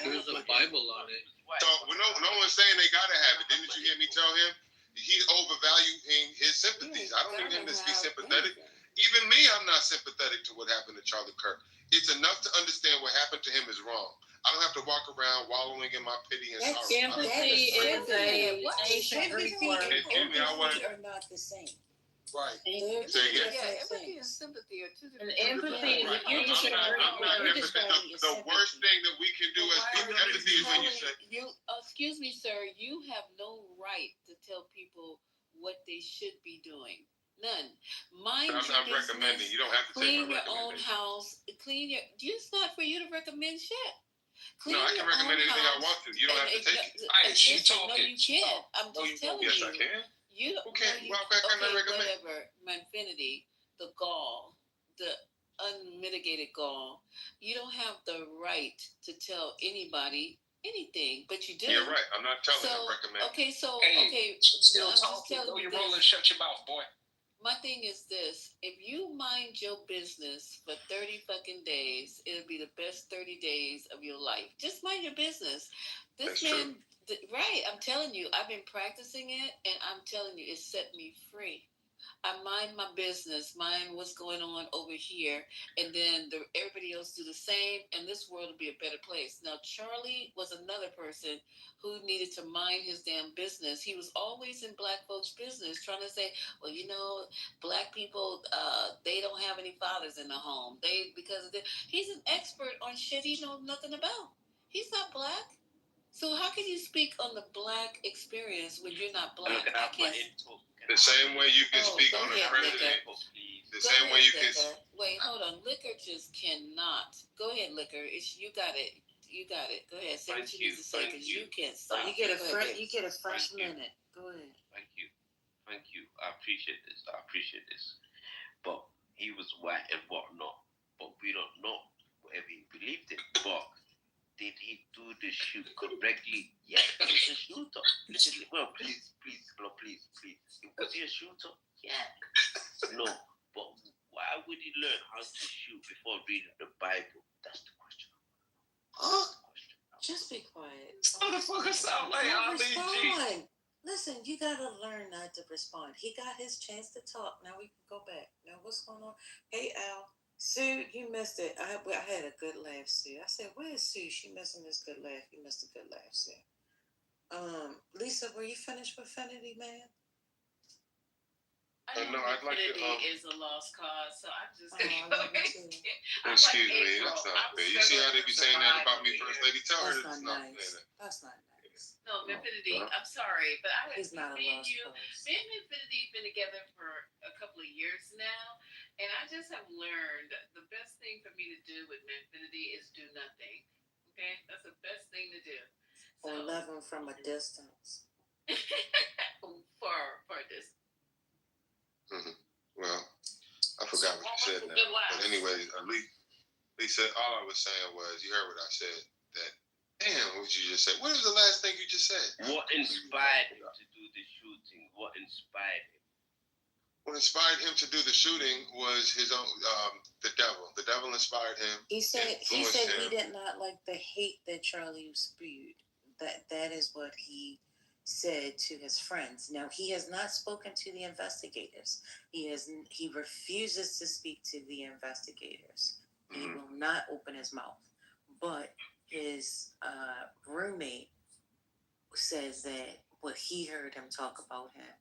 There's a Bible on it. So no one's saying they gotta have it. Didn't you hear me tell him? He's overvaluing his sympathies. I don't need him to be sympathetic. Even me, I'm not sympathetic to what happened to Charlie Kirk. It's enough to understand what happened to him is wrong. I don't have to walk around wallowing in my pity and sorrow. Empathy is a ancient Greek word. Are not the same. Right. Empathy and sympathy are two different things. Empathy is the worst thing that we can do as people, empathy is when you say. Excuse me, sir. You have no right to tell people what they should be doing. None. Mind your business. Recommending. You don't have to clean your own house. It's not for you to recommend shit. No, I can recommend anything I want to. You don't have to take it. She talking. No, you can't. I'm just telling you. Yes, I can. You okay, whatever. Infinity, the gall, the unmitigated gall. You don't have the right to tell anybody anything, but you do. You're right. I'm not telling them recommend. Okay, so still talking. Know your role and shut your mouth, boy. My thing is this: if you mind your business for 30 fucking days, it'll be the best 30 days of your life. Just mind your business. This man, right? I'm telling you, I've been practicing it, and I'm telling you, it set me free. I mind my business, mind what's going on over here, and then everybody else do the same, and this world will be a better place. Now, Charlie was another person who needed to mind his damn business. He was always in black folks' business, trying to say, well, black people, they don't have any fathers in the home. He's an expert on shit he knows nothing about. He's not black. So how can you speak on the black experience when you're not black? The same way you can speak on the president. The same way you can. Wait, hold on. Liquor just cannot. Go ahead, Liquor. You got it. You got it. Go ahead. Say what you need to say because you can't stop. You get a fresh minute. Go ahead. Thank you. I appreciate this. But he was white and whatnot. But we don't know whatever he believed in. But did he do the shoot correctly? Yes, he was a shooter. Well, please. Was he a shooter? Yeah. No. But why would he learn how to shoot before reading the Bible? That's the question. Just be quiet. This motherfucker sound like Ali G. Listen, you gotta learn not to respond. He got his chance to talk. Now we can go back. Now what's going on? Hey Al, Sue, you missed it. I had a good laugh, Sue. I said, where's Sue? She missing this good laugh. You missed a good laugh, Sue. Lisa, were you finished with Finity, man? I know Infinity is a lost cause, so I'm just Excuse me, that's not fair. You see how they be saying that about me, First Lady? Tell her that's not fair. That's not nice. No, Infinity, I'm sorry, but He's not a lost cause. Me and Infinity have been together for a couple of years now, and I just have learned the best thing for me to do with Infinity is do nothing. Okay? That's the best thing to do. Or love him from a distance. for a distance. Mm-hmm. Well, I forgot what you said now. But anyway, Lisa, all I was saying was, you heard what I said, that, damn, what you just said. What was the last thing you just said? What inspired him to do the shooting? What inspired him to do the shooting was his own, the devil. The devil inspired him. He said he did not like the hate that Charlie spewed. That is what he said to his friends. Now, he has not spoken to the investigators. He refuses to speak to the investigators. Mm-hmm. He will not open his mouth. But his roommate says that what he heard him talk about him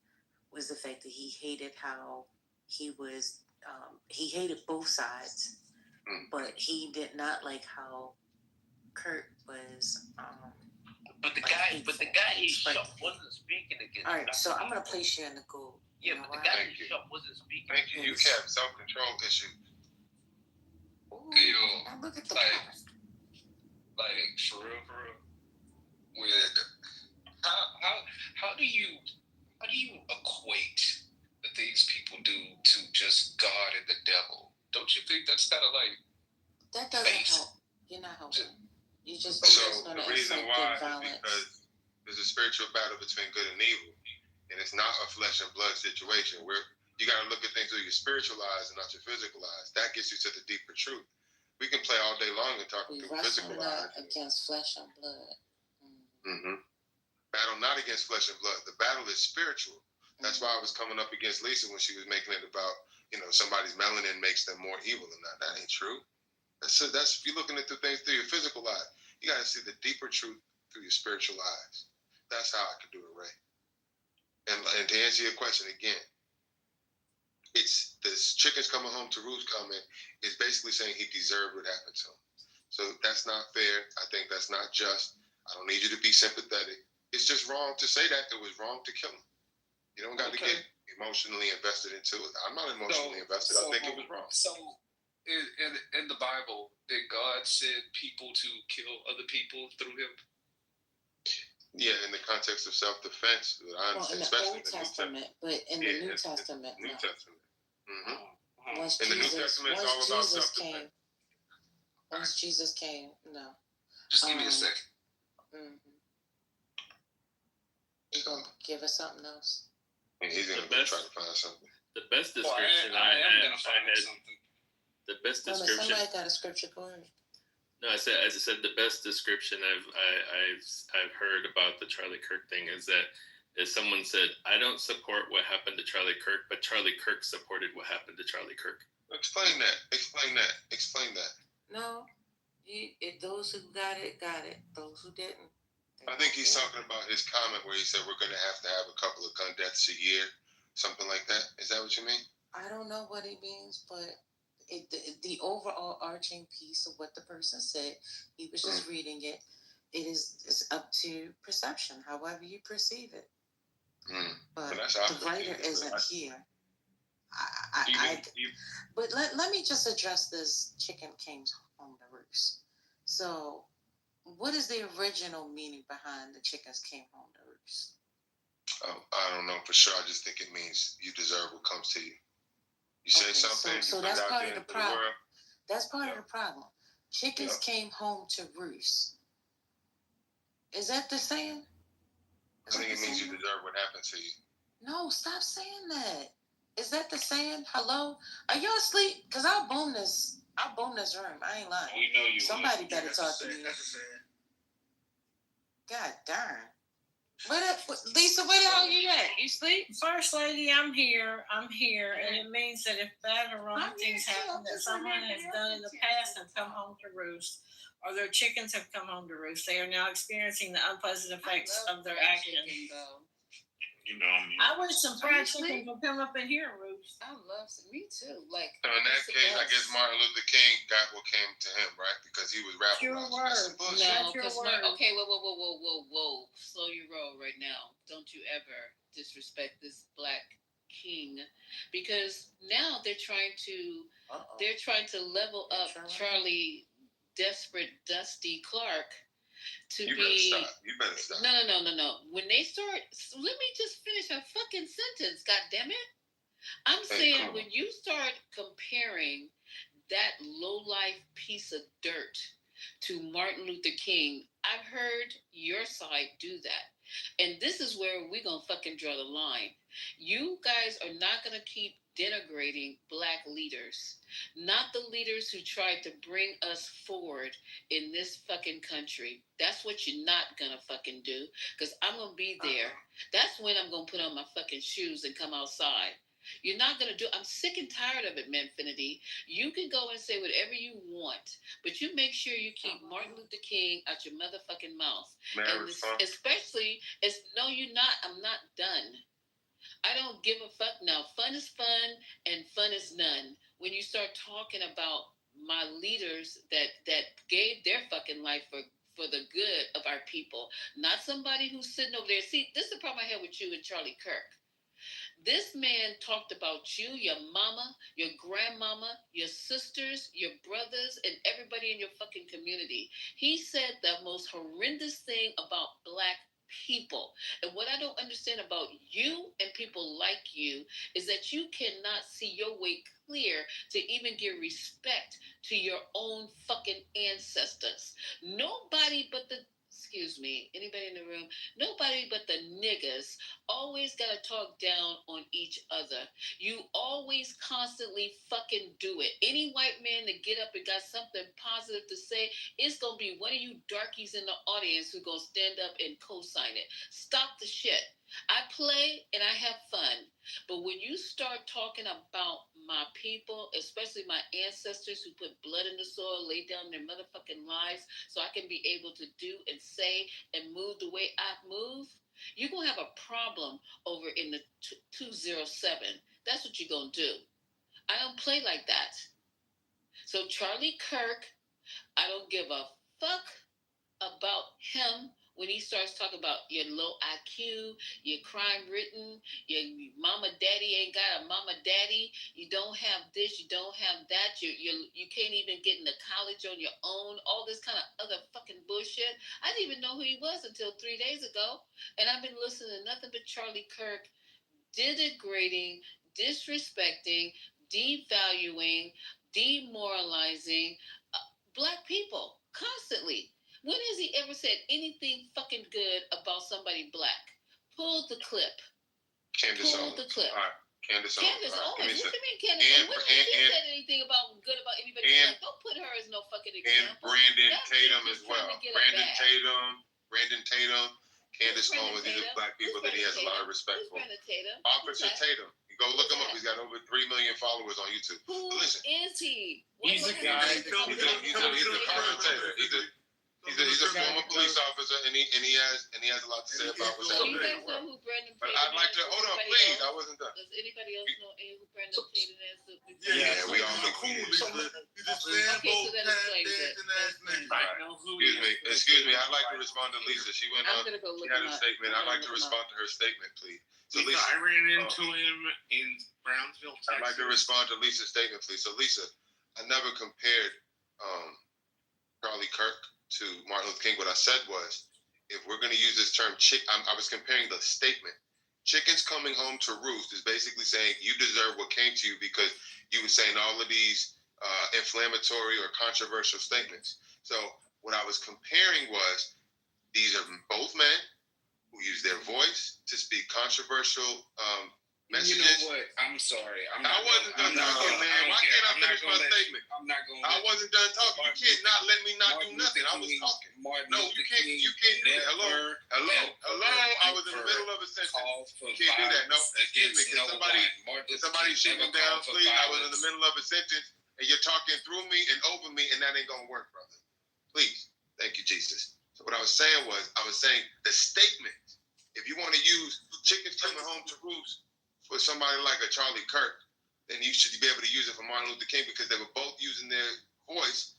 was the fact that he hated how he was, he hated both sides, but he did not like how Kurt was, But the guy he shot wasn't speaking against. All right, so I'm gonna place you in the goal. Yeah, but the guy he shot wasn't speaking. Thank you. You have self-control issues. Now look at the like for real. How do you equate the things people do to just God and the devil? Don't you think that's kind of like that doesn't help? You're not helping. You just the reason why is because there's a spiritual battle between good and evil, and it's not a flesh and blood situation where you got to look at things through your spiritual eyes and not your physical eyes. That gets you to the deeper truth. We can play all day long and talk through physical eyes. Against flesh and blood. Mm-hmm. Battle not against flesh and blood. The battle is spiritual. That's why I was coming up against Lisa when she was making it about somebody's melanin makes them more evil than that. That ain't true. That's if you're looking at the things through your physical eye. You got to see the deeper truth through your spiritual eyes. That's how I can do it, Ray. And to answer your question again, it's this chickens coming home to roost comment is basically saying he deserved what happened to him. So that's not fair. I think that's not just. I don't need you to be sympathetic. It's just wrong to say that. It was wrong to kill him. You don't got to get emotionally invested into it. I'm not emotionally invested. I think it was wrong. So in the Bible, did God send people to kill other people through him? Yeah, in the context of self-defense, I understand, especially in the Old Testament, but in the New Testament, New Testament. Mm-hmm. Once in the New Testament, it's all about self-defense. Once Jesus came, no. Just give me a second. Mm-hmm. You gonna give us something else? And he's gonna try to find something. The best description I had. The best description. Somebody got a scripture. Go ahead. No, I said the best description I've heard about the Charlie Kirk thing is that is someone said, I don't support what happened to Charlie Kirk, but Charlie Kirk supported what happened to Charlie Kirk. Explain that. Explain that. Explain that. No, those who got it, got it. Those who didn't. I think he's talking about his comment where he said we're going to have a couple of gun deaths a year, something like that. Is that what you mean? I don't know what he means, but the overall arching piece of what the person said, he was just reading it. It's up to perception, however you perceive it. But the writer isn't here. But let me just address this chicken came home to roost. So, what is the original meaning behind the chickens came home to roost? I don't know for sure. I just think it means you deserve what comes to you. You say something. So that's part of the problem. That's part of the problem. Chickens came home to roost. Is that the saying? I think it means you deserve what happened to you. No, stop saying that. Is that the saying? Hello? Are y'all asleep? Because I'll boom this room. I ain't lying. We know you. Somebody better talk to me. God darn. Lisa, where the hell you at? You sleep? First lady, I'm here, and it means that if bad or wrong things happen that someone has done in the past and come home to roost, or their chickens have come home to roost, they are now experiencing the unpleasant effects of their actions. You know, I wish some fried chicken would come up in here and roost. I love me too. Like, so in that case, I guess Martin Luther King got what came to him, right? Because he was rapping. Your word. No, because okay, whoa. Slow your roll right now. Don't you ever disrespect this black king, because now they're trying to level up Charlie Desperate Dusty Clark to You be. You better stop. No. When they start, let me just finish a fucking sentence. God damn it! I'm saying when you start comparing that low-life piece of dirt to Martin Luther King, I've heard your side do that. And this is where we're going to fucking draw the line. You guys are not going to keep denigrating black leaders, not the leaders who tried to bring us forward in this fucking country. That's what you're not going to fucking do, because I'm going to be there. That's when I'm going to put on my fucking shoes and come outside. You're not going to do. I'm sick and tired of it, Manfinity. You can go and say whatever you want, but you make sure you keep Martin Luther King out your motherfucking mouth. And especially, no, you're not. I'm not done. I don't give a fuck now. Fun is fun and fun is none. When you start talking about my leaders that gave their fucking life for the good of our people, not somebody who's sitting over there. See, this is the problem I had with you and Charlie Kirk. This man talked about you, your mama, your grandmama, your sisters, your brothers, and everybody in your fucking community. He said the most horrendous thing about black people. And what I don't understand about you and people like you is that you cannot see your way clear to even give respect to your own fucking ancestors. Nobody but anybody in the room, nobody but the niggas always gotta talk down on each other. You always constantly fucking do it. Any white man that get up and got something positive to say, it's gonna be one of you darkies in the audience who gonna stand up and co-sign it. Stop the shit. I play and I have fun. But when you start talking about my people, especially my ancestors who put blood in the soil, laid down their motherfucking lives so I can be able to do and say and move the way I move, you're going to have a problem over in the 207. That's what you're going to do. I don't play like that. So Charlie Kirk, I don't give a fuck about him when he starts talking about your low IQ, your crime written, your mama daddy ain't got a mama daddy, you don't have this, you don't have that, you can't even get into college on your own, all this kind of other fucking bullshit. I didn't even know who he was until 3 days ago, and I've been listening to nothing but Charlie Kirk denigrating, disrespecting, devaluing, demoralizing black people constantly. When has he ever said anything fucking good about somebody black? Pull the clip. Pull the clip. All right. Candace Owens. What do you mean Candace Owens? When has she said anything good about anybody black? Don't put her as no fucking example. And Brandon Tatum as well. Brandon Tatum Candace Owens. These are black people that he has a lot of respect for. Officer Tatum. You go look him up. He's got over 3 million followers on YouTube. Who is he? He's a guy. He's a current Tatum. He's a former police officer, and he has a lot to say about what's So you happening. guys know who Brandon But Tatum I'd like to is? hold on, Anybody please. else? I wasn't done. Does anybody else know who Brandon Tatum is? Yeah, we all know who he is. Okay, so that explains it. Excuse me. I'd like to respond to Lisa. She went I'm on. gonna go look She had him a up. statement. I'm I'd like to gonna look him respond to her statement, please. So Lisa, Lisa, I ran into him in Brownsville, Texas. I'd like to respond to Lisa's statement, please. So Lisa, I never compared Charlie Kirk to Martin Luther King. What I said was, if we're going to use this term, I was comparing the statement. Chickens coming home to roost is basically saying you deserve what came to you because you were saying all of these inflammatory or controversial statements. So what I was comparing was these are both men who use their voice to speak controversial messages. You know what? I'm sorry. I wasn't done talking, man. Why can't I finish my statement? I'm not going. I wasn't done talking. You can't not let me not do nothing. I was talking. No, you can't. You can't do that. Hello. I was in the middle of a sentence. You can't do that. No, excuse me. Can somebody shoot me down, please? I was in the middle of a sentence, and you're talking through me and over me, and that ain't gonna work, brother. Please. Thank you, Jesus. So what I was saying the statement. If you want to use chickens coming home to roost for somebody like a Charlie Kirk, then you should be able to use it for Martin Luther King because they were both using their voice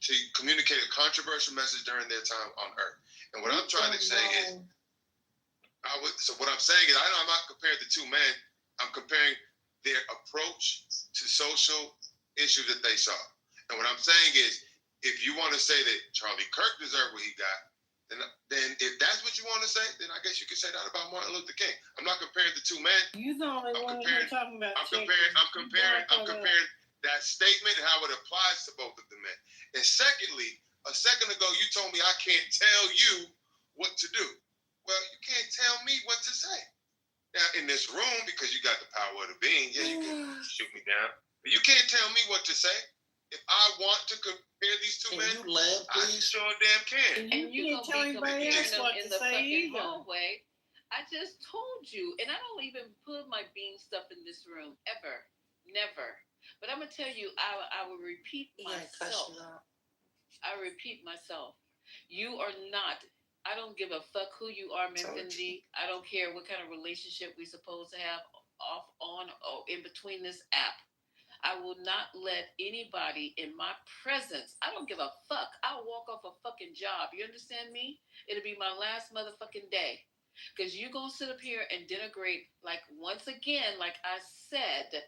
to communicate a controversial message during their time on Earth. And what I'm trying to say is, I'm not comparing the two men. I'm comparing their approach to social issues that they saw. And what I'm saying is, if you want to say that Charlie Kirk deserved what he got, then if that's what you want to say, then I guess you could say that about Martin Luther King. I'm not comparing the two men. You're the only one who's talking about. I'm comparing that statement and how it applies to both of the men. And secondly, a second ago you told me I can't tell you what to do. Well, you can't tell me what to say. Now in this room, because you got the power of the being, yeah, you can shoot me down. But you can't tell me what to say. If I want to compare these two men, I sure damn can. And you can't tell anybody else what to say either. Hallway. I just told you, and I don't even put my bean stuff in this room ever, never. But I'm gonna tell you, I will repeat myself. I repeat myself. You are not. I don't give a fuck who you are, Infinity. I don't care what kind of relationship we're supposed to have off, on, or in between this app. I will not let anybody in my presence. I don't give a fuck. I'll walk off a fucking job. You understand me? It'll be my last motherfucking day. Because you're going to sit up here and denigrate, like, once again, like I said,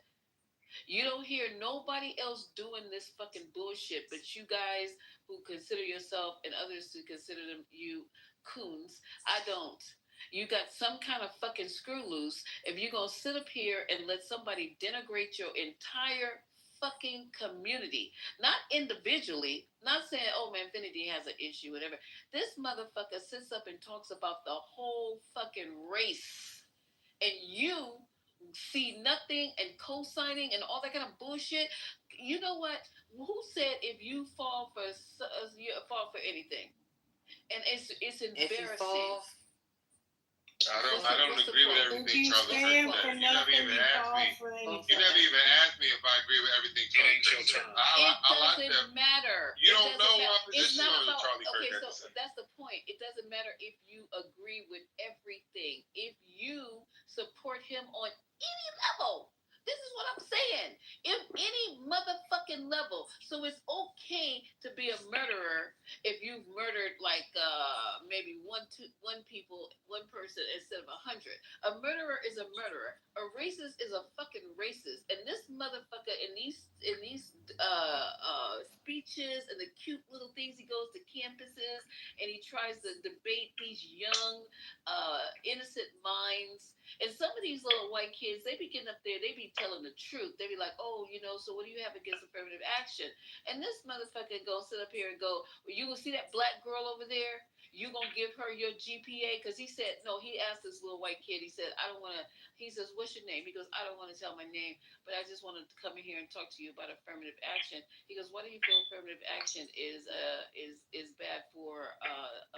you don't hear nobody else doing this fucking bullshit, but you guys who consider yourself and others who consider them you coons. I don't. You got some kind of fucking screw loose if you're going to sit up here and let somebody denigrate your entire fucking community. Not individually. Not saying, oh, man, Infinity has an issue, whatever. This motherfucker sits up and talks about the whole fucking race. And you see nothing and co-signing and all that kind of bullshit. You know what? Who said if you fall for anything? And it's embarrassing. I don't agree with everything Charlie Kirk said. You never even asked me. You never even asked me if I agree with everything Charlie Kirk said. It doesn't matter. You don't know my position on the Charlie Kirk. Okay, so that's the point. It doesn't matter if you agree with everything. If you support him on any level. This is what I'm saying. If any motherfucking level. So it's okay to be a murderer if you've murdered like maybe one person instead of 100. A murderer is a murderer. A racist is a fucking racist. And this motherfucker in these speeches and the cute little things he goes to campuses and he tries to debate these young innocent minds. And some of these little white kids, they be getting up there, they be telling the truth. They be like, oh, so what do you have against affirmative action? And this motherfucker go sit up here and go, well, you will see that black girl over there? You gonna give her your GPA? Because he said, no, he asked this little white kid, he said, I don't want to, he says, what's your name? He goes, I don't want to tell my name, but I just wanted to come in here and talk to you about affirmative action. He goes, why do you feel affirmative action is bad for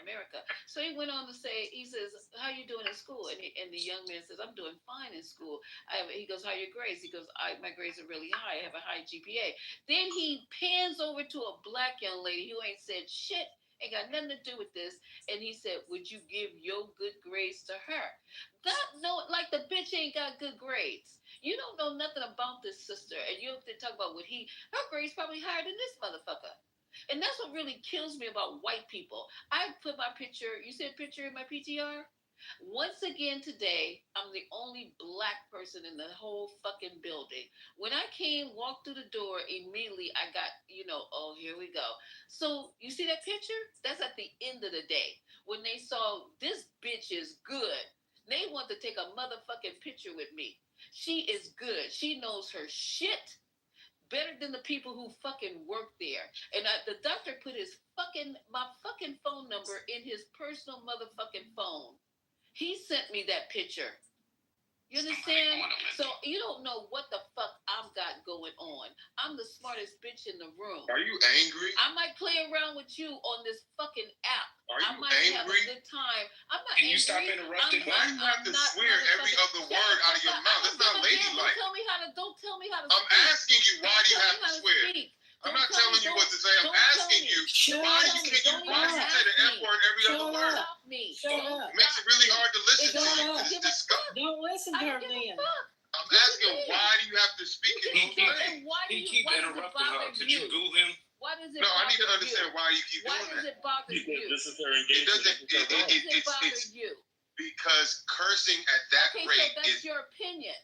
America? So he went on to say, he says, how you doing in school? And the young man says, I'm doing fine in school. He goes, how are your grades? He goes, my grades are really high. I have a high GPA. Then he pans over to a black young lady who ain't said shit, ain't got nothing to do with this. And he said, would you give your good grades to her? Like the bitch ain't got good grades. You don't know nothing about this sister. And you have to talk about her grades probably higher than this motherfucker. And that's what really kills me about white people. I put my picture, you see a picture in my PTR? Once again today, I'm the only black person in the whole fucking building. When I walked through the door, immediately I got, oh, here we go. So you see that picture? That's at the end of the day. When they saw this bitch is good, they want to take a motherfucking picture with me. She is good. She knows her shit better than the people who fucking work there. And the doctor put my fucking phone number in his personal motherfucking phone. He sent me that picture. You understand? So you don't know what the fuck I've got going on. I'm the smartest bitch in the room. Are you angry? I might play around with you on this fucking app. I might have a good time. I'm not Can angry. you stop interrupting? Why do you have to swear every other word out of your mouth? That's not ladylike. Don't tell me how to I'm asking you, why do you have to swear? I'm not telling you what to say. I'm asking you, why do you say the F word every other word? Shut up. It makes it really hard to listen to you. It's disgusting. Don't listen to her then. I'm asking, why do you have to speak in those ways? He keep interrupting her. Could you Google him? Why does it No, I need to bother understand you? why you keep Why doing does that. it bother you? This is their It engagement. doesn't. Why does it bother you? Because cursing at that Okay, rate so that's is. your opinion.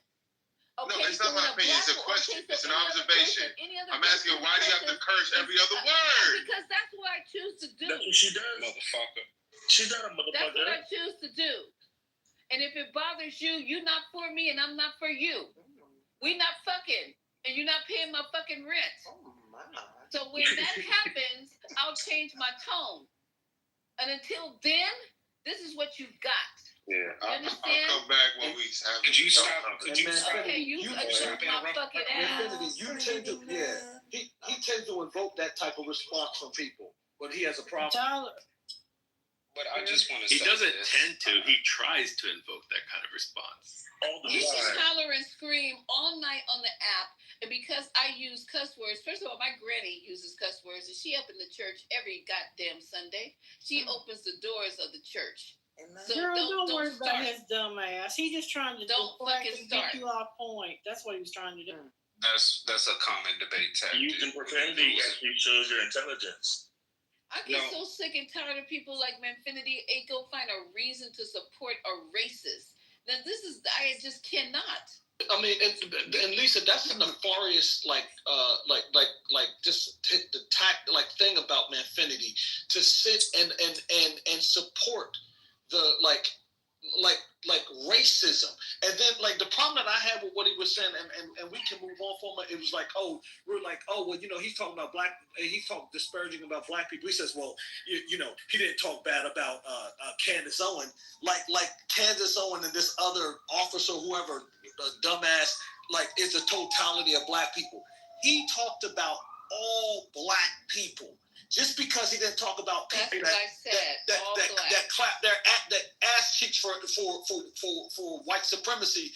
No, Okay, it's not my opinion. It's a question. It's an observation. I'm asking, why do you have to curse every other word? Because that's what I choose to do. That's what she does. Motherfucker. She does, That's motherfucker. what I choose to do. And if it bothers you, you're not for me and I'm not for you. We not fucking. And you're not paying my fucking rent. So when that happens, I'll change my tone. And until then, this is what you got. Yeah, I'll understand? come back when we have. Could you stop? Could you stop? Okay, you stop my fucking ass. You tend to, he tends to invoke that type of response from people when he has a problem. Tyler. But I just want to He say doesn't this. tend to. He tries to invoke that kind of response. All the You time. can holler and scream all night on the app, and because I use cuss words, first of all, my granny uses cuss words, and she up in the church every goddamn Sunday. She opens the doors of the church. So Girl, don't worry start. about his dumb ass. He just trying to Don't deflect fucking and get start. you off point. That's what he was trying to do. That's a common debate tactic. Using profanity actually shows your intelligence. I get so sick and tired of people like Manfinity ain't go find a reason to support a racist. Now I just cannot. I mean, and Lisa, that's a nefarious, just hit the thing about Manfinity to sit and support the racism, and then the problem that I had with what he was saying, and we can move on from it. It was he's talking about he's talking disparaging about black people. He says, well, he didn't talk bad about Candace Owen, like Candace Owen and this other officer, whoever, dumbass, is the totality of black people. He talked about all black people. Just because he didn't talk about people that clap their ass cheeks for white supremacy,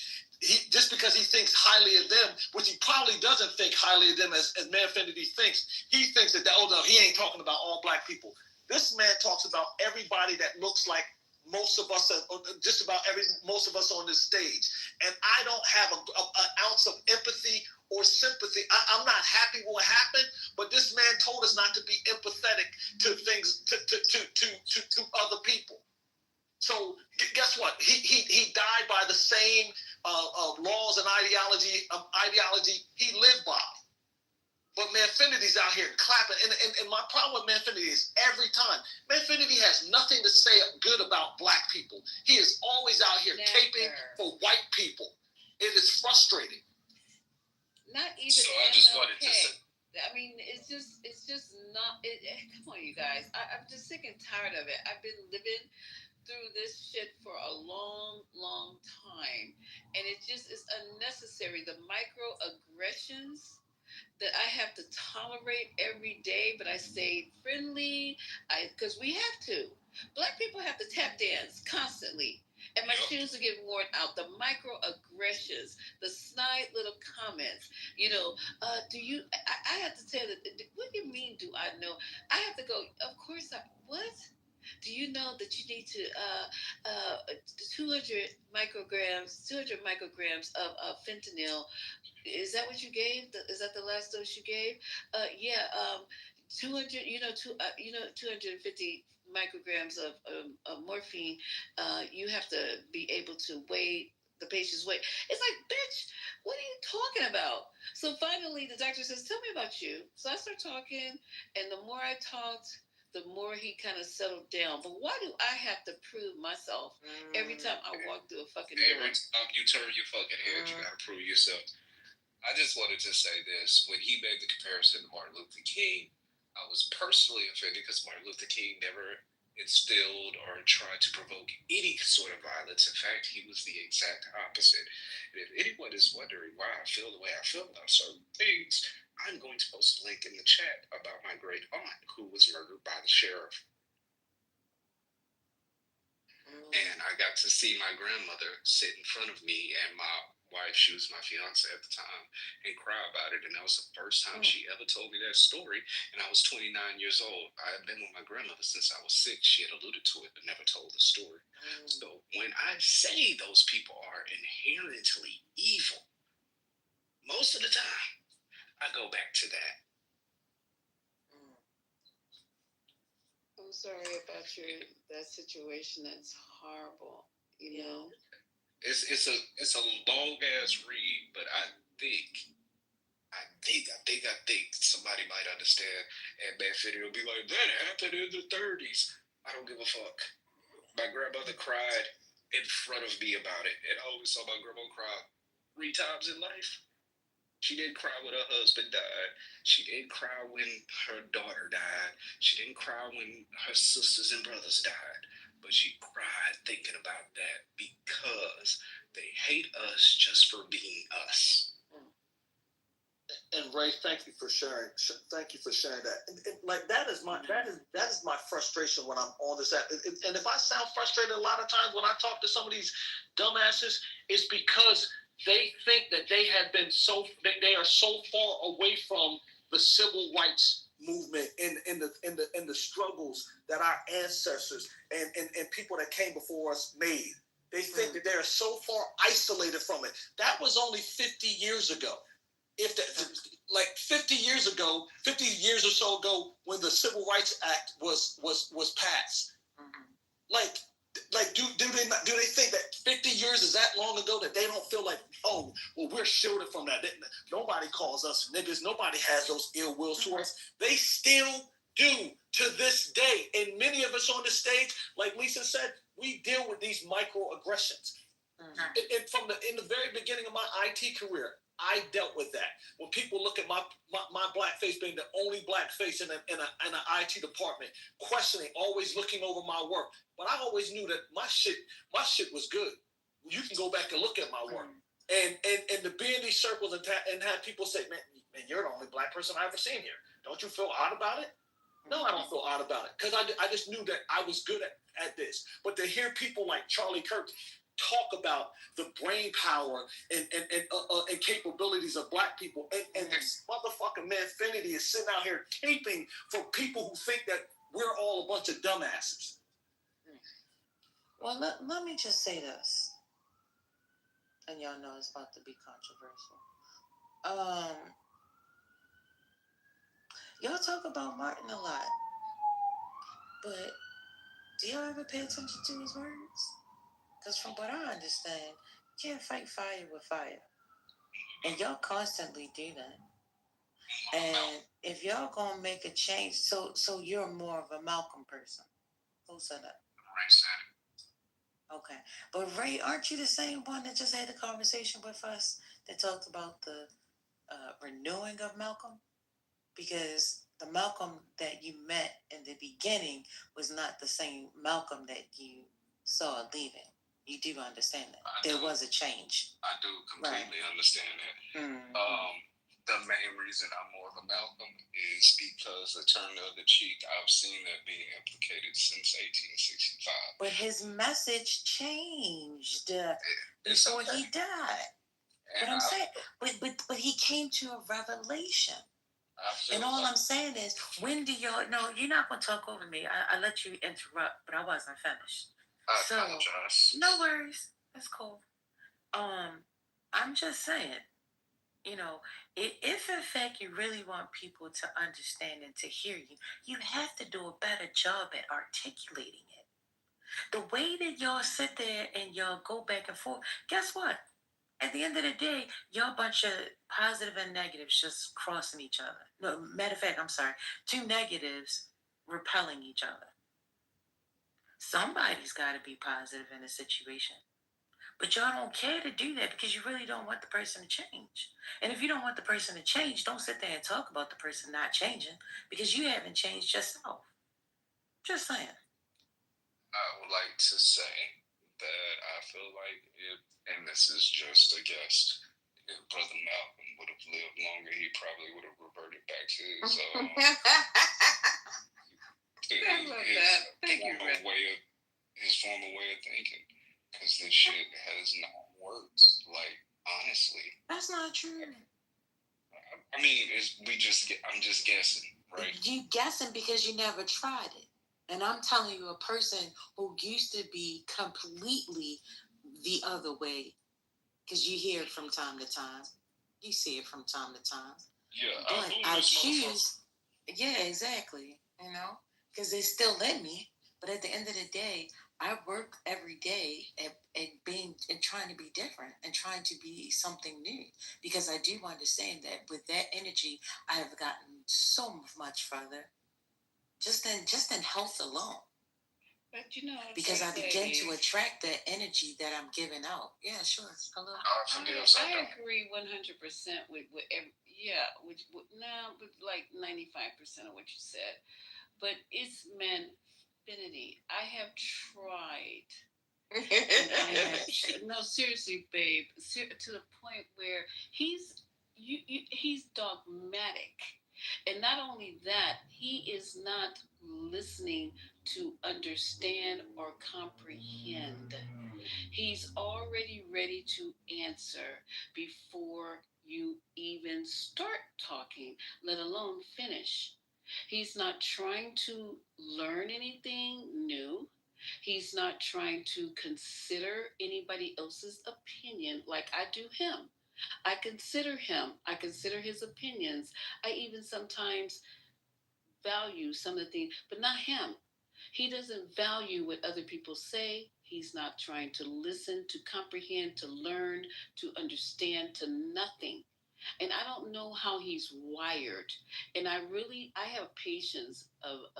just because he thinks highly of them, which he probably doesn't think highly of them as Manfinity thinks. He thinks that he ain't talking about all black people. This man talks about everybody that looks like most of us, most of us on this stage, and I don't have an ounce of empathy or sympathy. I'm not happy with what happened, but this man told us not to be empathetic to things, to other people. So guess what? He died by the same laws and ideology he lived by. But Manfinity's out here clapping, and my problem with Manfinity is every time Manfinity has nothing to say good about black people. He is always out here caping for white people. It is frustrating. Not even So I just wanted to say, I mean, it's just not. Come on, you guys. I'm just sick and tired of it. I've been living through this shit for a long, long time, and it just is unnecessary. The microaggressions that I have to tolerate every day, but I stay friendly. Because we have to. Black people have to tap dance constantly. And my shoes are getting worn out. The microaggressions, the snide little comments. Do you? I have to tell you, what do you mean? Do I know? I have to go. Of course, what? Do you know that you need to 200 micrograms of fentanyl? Is that what you gave? Is that the last dose you gave? Yeah. 200. 250 micrograms of morphine. You have to be able to weigh the patient's weight. It's like, bitch, what are you talking about? So finally, the doctor says, "Tell me about you." So I start talking, and the more I talked, the more he kind of settled down. But why do I have to prove myself every time I walk through a fucking door? Every time you turn your fucking head, you gotta prove yourself. I just wanted to say this. When he made the comparison to Martin Luther King, I was personally offended because Martin Luther King never instilled or tried to provoke any sort of violence. In fact, he was the exact opposite. And if anyone is wondering why I feel the way I feel about certain things, I'm going to post a link in the chat about my great aunt who was murdered by the sheriff. And I got to see my grandmother sit in front of me and my wife, she was my fiance at the time, and cry about it. And that was the first time she ever told me that story. And I was 29 years old. I had been with my grandmother since I was 6. She had alluded to it, but never told the story. So when I say those people are inherently evil, most of the time, I go back to that. I'm sorry about that situation. That's horrible. It's a long ass read, but I think somebody might understand. And Manfred will be like, that happened in the 30s. I don't give a fuck. My grandmother cried in front of me about it, and I always saw my grandma cry 3 times in life. She didn't cry when her husband died. She didn't cry when her daughter died. She didn't cry when her sisters and brothers died. But she cried thinking about that because they hate us just for being us. And Ray, thank you for sharing. Thank you for sharing that. And like that is my frustration when I'm on this app. And if I sound frustrated a lot of times when I talk to some of these dumbasses, it's because they think that they are so far away from the civil rights movement in the struggles that our ancestors and people that came before us made. They think that they're so far isolated from it. That was only 50 years ago. Like 50 years or so ago, when the Civil Rights Act was passed, do they think that 50 years is that long ago that they don't feel like, oh, well, we're shielded from that? Nobody calls us niggas. Nobody has those ill wills to us. They still do to this day. And many of us on the stage, like Lisa said, we deal with these microaggressions. In the very beginning of my IT career, I dealt with that. When people look at my black face being the only black face in an IT department, questioning, always looking over my work. But I always knew that my shit was good. You can go back and look at my work. And to be in these circles and have people say, man, you're the only black person I've ever seen here. Don't you feel odd about it? No, I don't feel odd about it. Because I just knew that I was good at this. But to hear people like Charlie Kirk talk about the brain power and capabilities of black people, and this motherfucking man Finity is sitting out here taping for people who think that we're all a bunch of dumbasses. Well, let me just say this, and y'all know it's about to be controversial. Y'all talk about Martin a lot, but do y'all ever pay attention to his words? Because from what I understand, you can't fight fire with fire. And y'all constantly do that. And if y'all gonna make a change, so you're more of a Malcolm person. Who said that? Ray said it. Okay. But Ray, aren't you the same one that just had the conversation with us that talked about the renewing of Malcolm? because the Malcolm that you met in the beginning was not the same Malcolm that you saw leaving. You do understand that there was a change. I do completely understand that. The main reason I'm more of a Malcolm is because the turn of the cheek, I've seen that being implicated since 1865. But his message changed before he died. But I'm saying, but he came to a revelation. And all I'm saying is, when do y'all? No, you're not gonna talk over me. I let you interrupt, but I wasn't finished. I apologize. No worries. That's cool. I'm just saying. You know, if in fact you really want people to understand and to hear you, you have to do a better job at articulating it. The way that y'all sit there and y'all go back and forth, guess what? At the end of the day, y'all bunch of positive and negatives just crossing each other. No, matter of fact, I'm sorry, two negatives repelling each other. Somebody's got to be positive in a situation. But y'all don't care to do that because you really don't want the person to change. And if you don't want the person to change, don't sit there and talk about the person not changing because you haven't changed yourself. Just saying. I would like to say that I feel like if, and this is just a guess, if Brother Malcolm would have lived longer, he probably would have reverted back to his former way of thinking. Because this shit has not worked. Like, honestly. That's not true. I mean, I'm just guessing, right? You guessing because you never tried it. And I'm telling you, a person who used to be completely the other way, because you hear it from time to time. You see it from time to time. Yeah, but I choose. Yeah, exactly. You know, because it's still in me. But at the end of the day, I work every day at being and trying to be different and trying to be something new, because I do understand that with that energy, I have gotten so much further. Just in health alone. But you know, because I begin to attract that energy that I'm giving out. Yeah, sure. Hello. I agree 100% with with like 95% of what you said. But it's manfinity. I have tried. No, seriously, babe. To the point where he's dogmatic. And not only that, he is not listening to understand or comprehend. He's already ready to answer before you even start talking, let alone finish. He's not trying to learn anything new. He's not trying to consider anybody else's opinion like I do him. I consider him. I consider his opinions. I even sometimes value some of the things, but not him. He doesn't value what other people say. He's not trying to listen, to comprehend, to learn, to understand, to nothing. And I don't know how he's wired. And I have patience of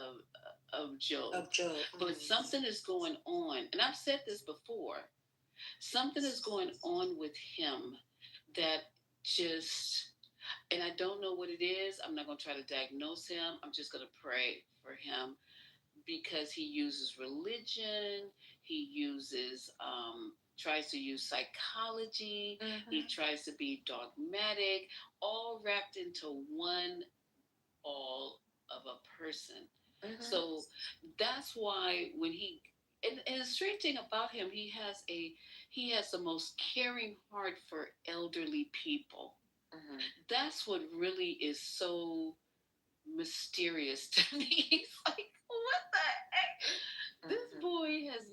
Joe. But something is going on. And I've said this before. Something is going on with him that just, and I don't know what it is. I'm not going to try to diagnose him. I'm just going to pray for him, because he uses religion. He tries to use psychology. Mm-hmm. He tries to be dogmatic, all wrapped into one all of a person. Mm-hmm. So that's why when and the strange thing about him, he has the most caring heart for elderly people. Mm-hmm. That's what really is so mysterious to me. He's like, what the heck? Mm-hmm. This boy has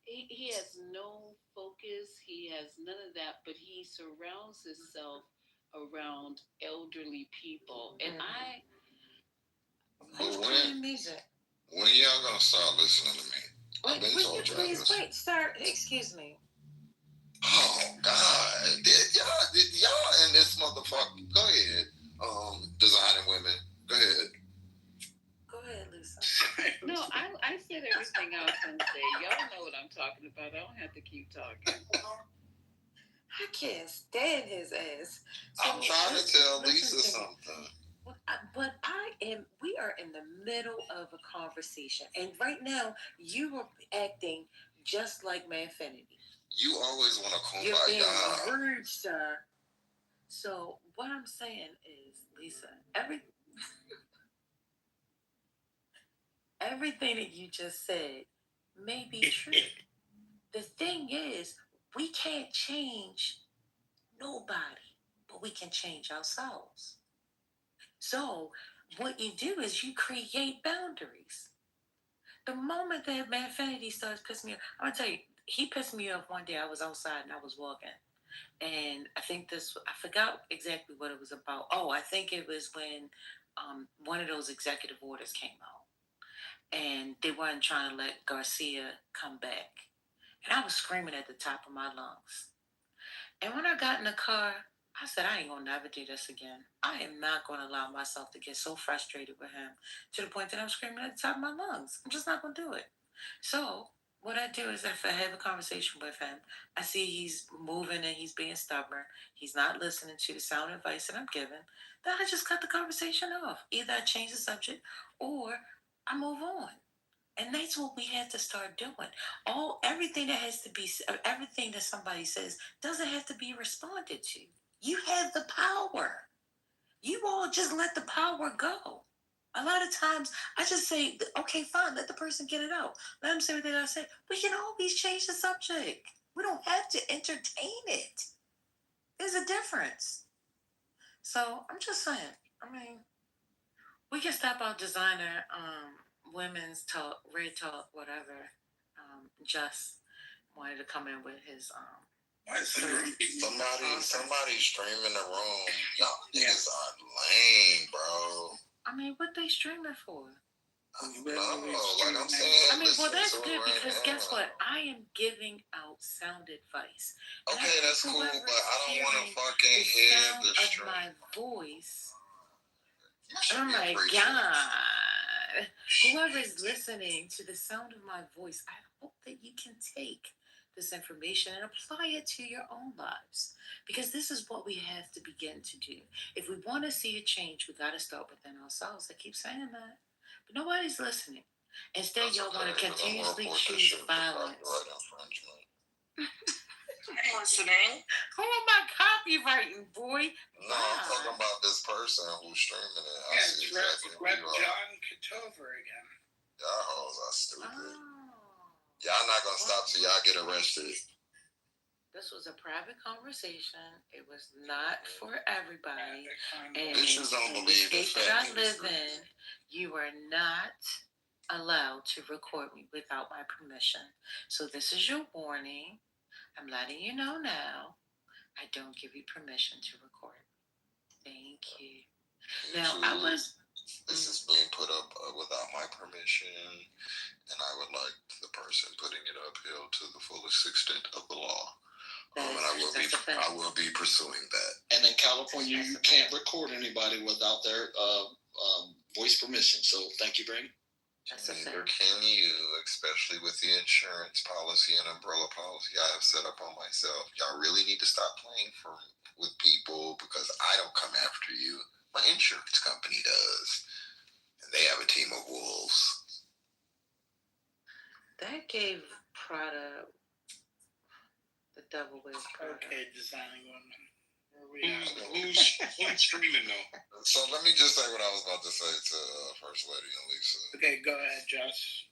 he has no focus. He has none of that, but he surrounds himself around elderly people. And when y'all gonna start listening to me? Wait, sir, excuse me. Oh God, y'all in this motherfucker? Go ahead, designing women. Go ahead. Go ahead, Lisa. No, I said everything I was gonna say. Y'all know what I'm talking about. I don't have to keep talking. I can't stand his ass. I'm trying to tell Lisa something. We are in the middle of a conversation, and right now you are acting just like Manfinity. You always want to You're being kumbaya. rude, sir. So what I'm saying is, Lisa, everything that you just said may be true. The thing is, we can't change nobody, but we can change ourselves. So what you do is you create boundaries. The moment that Manfinity starts pissing me off, I'm gonna tell you, he pissed me off one day. I was outside and I was walking. And I forgot exactly what it was about. Oh, I think it was when one of those executive orders came out. And they weren't trying to let Garcia come back. And I was screaming at the top of my lungs. And when I got in the car, I said, I ain't gonna never do this again. I am not gonna allow myself to get so frustrated with him to the point that I'm screaming at the top of my lungs. I'm just not gonna do it. So what I do is if I have a conversation with him, I see he's moving and he's being stubborn, he's not listening to the sound advice that I'm giving, then I just cut the conversation off. Either I change the subject or I move on. And that's what we have to start doing. Everything that somebody says doesn't have to be responded to. You have the power. You all just let the power go. A lot of times, I just say, okay, fine, let the person get it out. Let them say what they gotta say. We can always change the subject. We don't have to entertain it. There's a difference. So I'm just saying. I mean, we can stop our designer, women's talk, red talk, whatever. Just wanted to come in with his Somebody streaming the room. Y'all niggas are lame, bro. I mean, what they streaming for? No, like I'm saying. I mean, well, that's good because guess what? I am giving out sound advice. Okay, that's cool, but I don't want to fucking hear the stream. My voice. Oh my God! Whoever is listening to the sound of my voice, I hope that you can take this information and apply it to your own lives, because this is what we have to begin to do. If we want to see a change, we got to start within ourselves. I keep saying that, but nobody's listening. Instead, y'all want to continuously choose violence. I'm listening. Who am I copywriting, boy? No, I'm talking about this person who's streaming it. I see exactly who you are. John Kitover again. Y'all hoes are stupid. Y'all not gonna stop till y'all get arrested. This was a private conversation. It was not for everybody. And bitches don't believe the state that I live in, you are not allowed to record me without my permission. So this is your warning. I'm letting you know now. I don't give you permission to record. Thank you. Now, This is being put up without my permission, and I would like the person putting it uphill to the fullest extent of the law. And I will be pursuing that. And in California, you can't record anybody without their voice permission. So thank you very much. Neither can you, especially with the insurance policy and umbrella policy I have set up on myself. Y'all really need to stop playing with people, because I don't come after you. My insurance company does. And they have a team of wolves. That gave Prada the devil wears Prada. Okay, designing women. Who's streaming though? So let me just say what I was about to say to First Lady and Lisa. Okay, go ahead, Josh.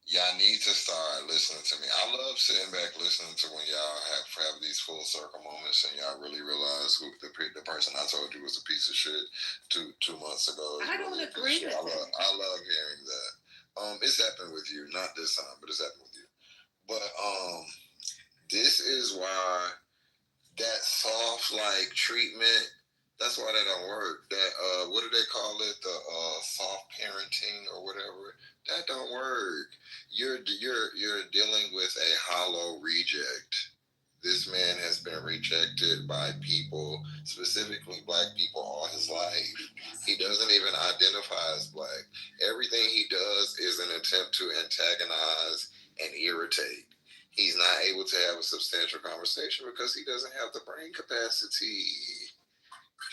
Y'all need to start listening to me. I love sitting back listening to when y'all have these full circle moments and y'all really realize who the person I told you was a piece of shit 2 months ago. I don't agree with that. I love hearing that. It's happened with you, not this time, but it's happened with you. But this is why that soft treatment, that's why that don't work. That what do they call it? The soft parenting or whatever. That don't work. You're dealing with a hollow reject. This man has been rejected by people, specifically black people, all his life. He doesn't even identify as black. Everything he does is an attempt to antagonize and irritate. He's not able to have a substantial conversation because he doesn't have the brain capacity.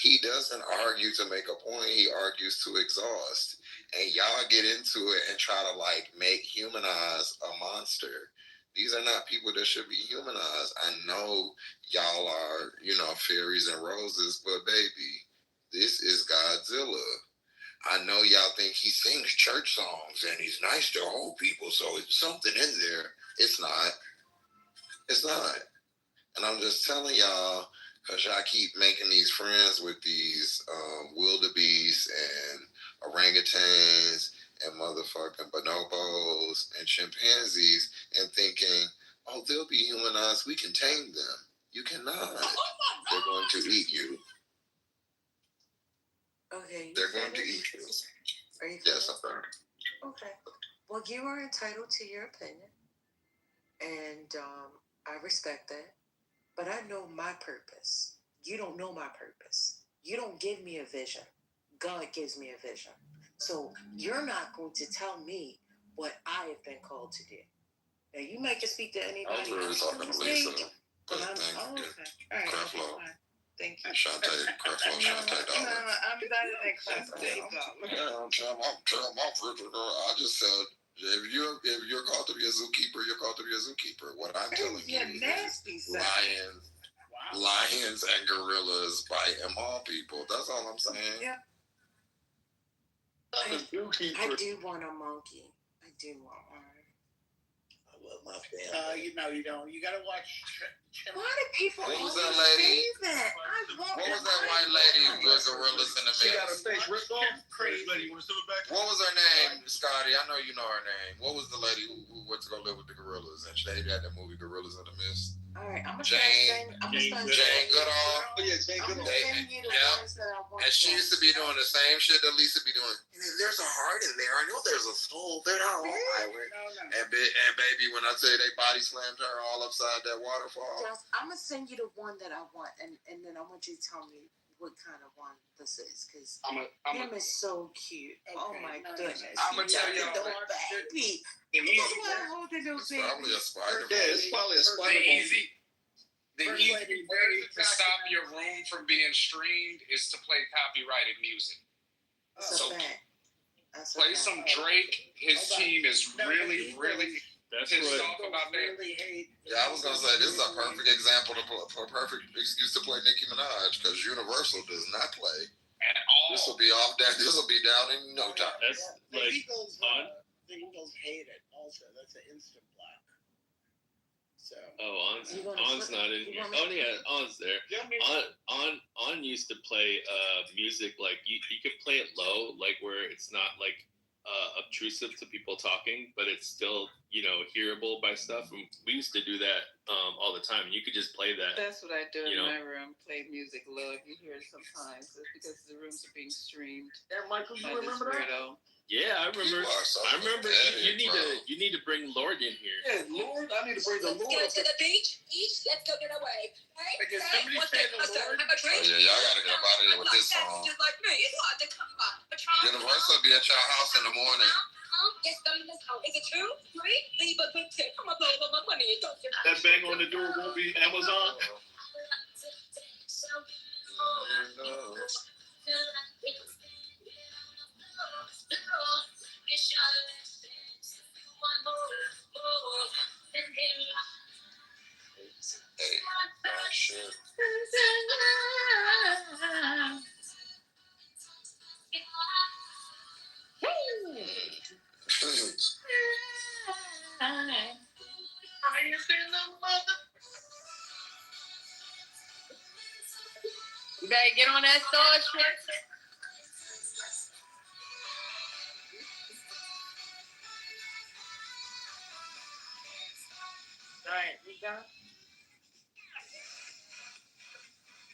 He doesn't argue to make a point. He argues to exhaust. And y'all get into it and try to like humanize a monster. These are not people that should be humanized. I know y'all are, fairies and roses, but baby, this is Godzilla. I know y'all think he sings church songs and he's nice to old people, so it's something in there. It's not. It's not. And I'm just telling y'all, because y'all keep making these friends with these wildebeests and orangutans and motherfucking bonobos and chimpanzees and thinking, oh, they'll be humanized. We can tame them. You cannot. They're going to eat you. Okay. They're going to eat you. Are you Yes, I'm sorry. Okay. Well, you are entitled to your opinion, and I respect that. But I know my purpose. You don't know my purpose. You don't give me a vision. God gives me a vision. So you're not going to tell me what I have been called to do. Now, you might just speak to anybody else on the stage. But I'm okay. All right. Creflo. Thank you. Shantae, Creflo, Shantae Dollar. No, I'm better than Creflo. I just said, if you're called to be a zookeeper, you're called to be a zookeeper. What I'm telling you is lions and gorillas bite and maul people. That's all I'm saying. Yeah. I do want a monkey. I do want one. I love my family. You don't. You gotta watch. Why do people What was always that lady? say that? What was that white lady with gorillas in the She got her mix? face ripped off. Crazy lady with silverback. What was her name, Scotty? I know you know her name. What was the lady who went to go live with the gorillas? And they had that movie Gorillas in the Mist. All right, I'm gonna Jane Goodall. Oh yeah, Jane I'm Goodall. gonna send you the ones that I want. And she used to be doing the same shit that Lisa be doing. There's a heart in there. I know there's a soul. They're not all violent. And baby, when I tell you they body slammed her all upside that waterfall. I'm gonna send you the one that I want, and then I want you to tell me what kind of one this is, because him is so cute. Okay, oh my goodness! I'm gonna tell you, baby. It's probably a spider. Yeah, it's probably a spider. The easy way to stop your room from being streamed is to play copyrighted music. So play some Drake. His team is really pissed off about that. Yeah, I was gonna say this is a perfect example a perfect excuse to play Nicki Minaj, because Universal does not play at all. This will be off. This will be down in no time. That's the Eagles. The Eagles hate it. Also, that's an instant block. So. On's not in here. Oh yeah, On's there. On used to play music like you could play it low, like where it's not like obtrusive to people talking, but it's still hearable by stuff. And we used to do that all the time. You could just play that. That's what I do in my room. Play music low. You hear it sometimes. It's because the rooms are being streamed. Yeah, Michael, you remember that? Yeah, I remember. You need to bring Lord in here. Yeah, Lord, I need to bring the Lord. Let's go to the beach. Let's go get away. Because somebody said the Lord. Have a drink. Oh, yeah, y'all gotta get up out of here with this song. Just like me, it's hard to come by. Universal be at your house in the morning. Yes, come in this house. Is it true? Right? Leave a good tip. I'm gonna blow all my money. That bang on the door won't be Amazon. Hey, shit. You better get on that Star Trek. All right, we done?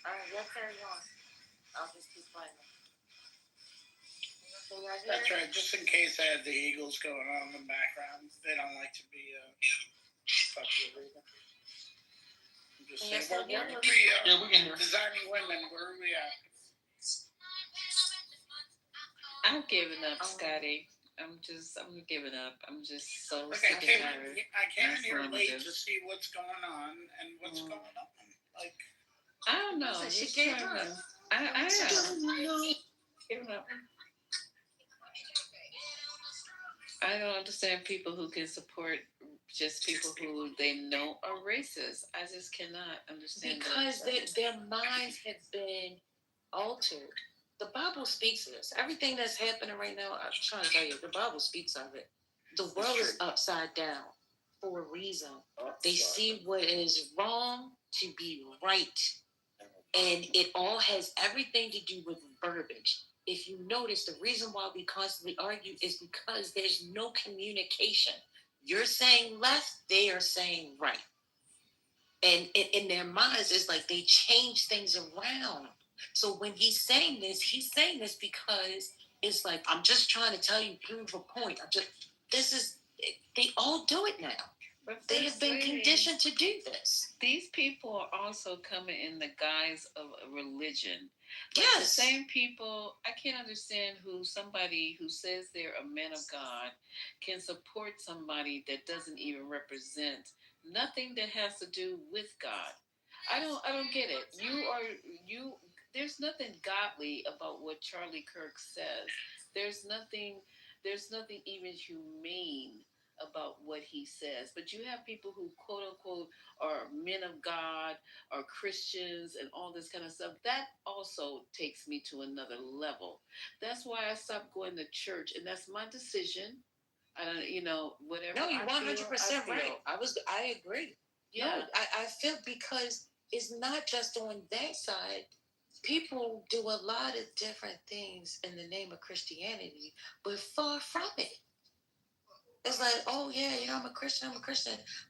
All right, yes, everyone. I'll just keep playing. That's right. Just in case I have the Eagles going on in the background, they don't like to be fucked with either. I'm just saying, where are we designing women, where are we at? I'm giving up, Scotty. I'm giving up. I'm just so Okay, sick and tired. I came in here That's what I'm late gonna do. to see what's going on and what's going on. Like, I don't know. So she Just gave trying up. to- I don't understand people who can support just people who they know are racist. I just cannot understand because their minds have been altered. The Bible speaks of this. Everything that's happening right now, I'm trying to tell you, the Bible speaks of it. The world is upside down for a reason. They see what is wrong to be right. And it all has everything to do with verbiage. If you notice, the reason why we constantly argue is because there's no communication. You're saying left, they are saying right. And in their minds, it's like they change things around. So when he's saying this because it's like, I'm just trying to tell you, prove a point. They all do it now. But they have been conditioned to do this. These people are also coming in the guise of a religion. Like yes. The same people, I can't understand who somebody who says they're a man of God can support somebody that doesn't even represent nothing that has to do with God. I don't get it. There's nothing godly about what Charlie Kirk says. There's nothing even humane about what he says. But you have people who quote unquote are men of God or Christians and all this kind of stuff. That also takes me to another level. That's why I stopped going to church, and that's my decision. I don't, whatever. No, you're 100% right. I agree. Yeah, no, I feel because it's not just on that side. People do a lot of different things in the name of Christianity, but far from it. It's like, oh yeah, I'm a Christian,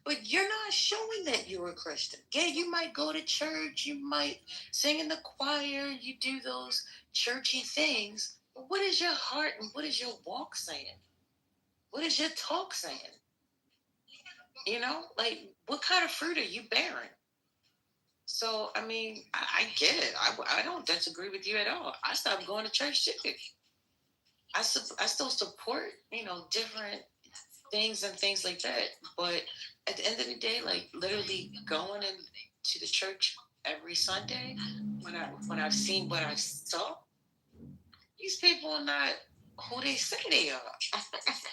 but you're not showing that you're a Christian. Yeah, you might go to church, you might sing in the choir, you do those churchy things, but what is your heart and what is your walk saying? What is your talk saying? Like, what kind of fruit are you bearing? So, I mean, I get it. I don't disagree with you at all. I stopped going to church too. I still support, different things and things like that. But at the end of the day, like literally going into the church every Sunday, when I've seen what I saw, these people are not who they say they are.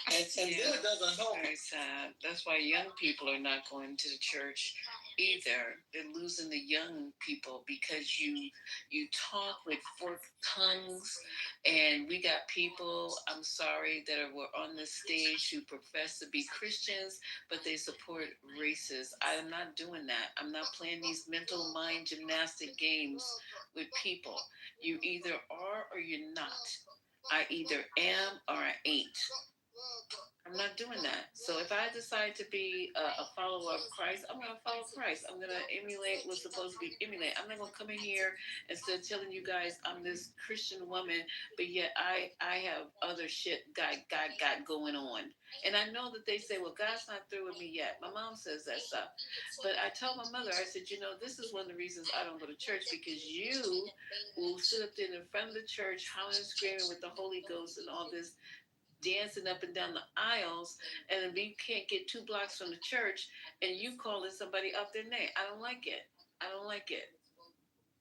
and then it doesn't help. Very sad. That's why young people are not going to the church either. They're losing the young people because you talk with forked tongues, and we got people, I'm sorry, that were on the stage who profess to be Christians, but they support racists. I am not doing that. I'm not playing these mental mind gymnastic games with people. You either are or you're not. I either am or I ain't. I'm not doing that. So if I decide to be a follower of Christ, I'm going to follow Christ. I'm going to emulate what's supposed to be emulated. I'm not going to come in here instead of telling you guys I'm this Christian woman, but yet I have other shit God got going on. And I know that they say, well, God's not through with me yet. My mom says that stuff. But I tell my mother, I said, this is one of the reasons I don't go to church, because you will sit up there in front of the church, howling and screaming with the Holy Ghost and all this, dancing up and down the aisles, and if you can't get 2 blocks from the church and you calling somebody up their name. I don't like it.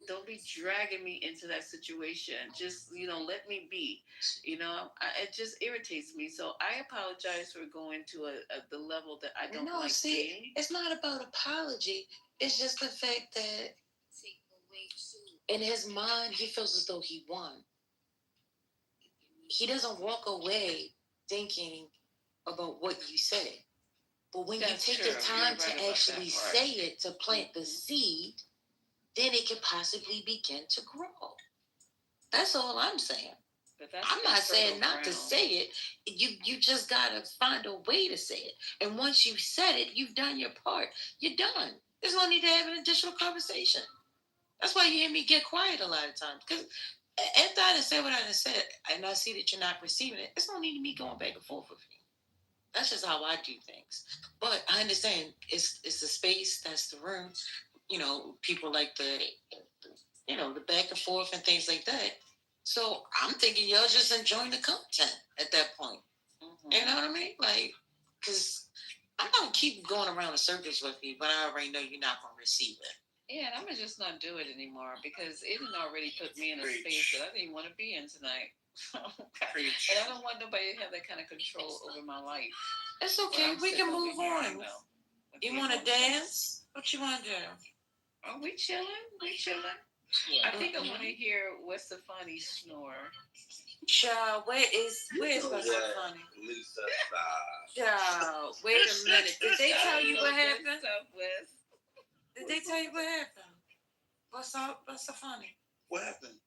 Don't be dragging me into that situation. Just, let me be. It just irritates me. So I apologize for going to the level that I don't like being. It's not about apology. It's just the fact that in his mind, he feels as though he won. He doesn't walk away thinking about what you say. But when you take the time to actually say it, to plant the seed, then it can possibly begin to grow. That's all I'm saying. I'm not saying not to say it. You just got to find a way to say it. And once you've said it, you've done your part. You're done. There's no need to have an additional conversation. That's why you hear me get quiet a lot of times. Because after I done said what I done said, and I see that you're not receiving it, it's no need to me going back and forth with you. That's just how I do things. But I understand it's the space, that's the room. People like the back and forth and things like that. So I'm thinking y'all just enjoying the content at that point. Mm-hmm. You know what I mean? Like, because I'm not going to keep going around in circles with you, but I already know you're not going to receive it. Yeah, and I'm gonna just not do it anymore because it had already put me in a space that I didn't want to be in tonight. And I don't want nobody to have that kind of control over my life. It's okay. We can move on. You want to dance? What you want to do? Are we chilling? We chilling? Yeah. I think I want to hear What's the Funny snore. Child, where's What's the Funny? Lisa, Child, wait a minute. Did they tell you what happened? Did they tell you what happened? What's so funny? What happened?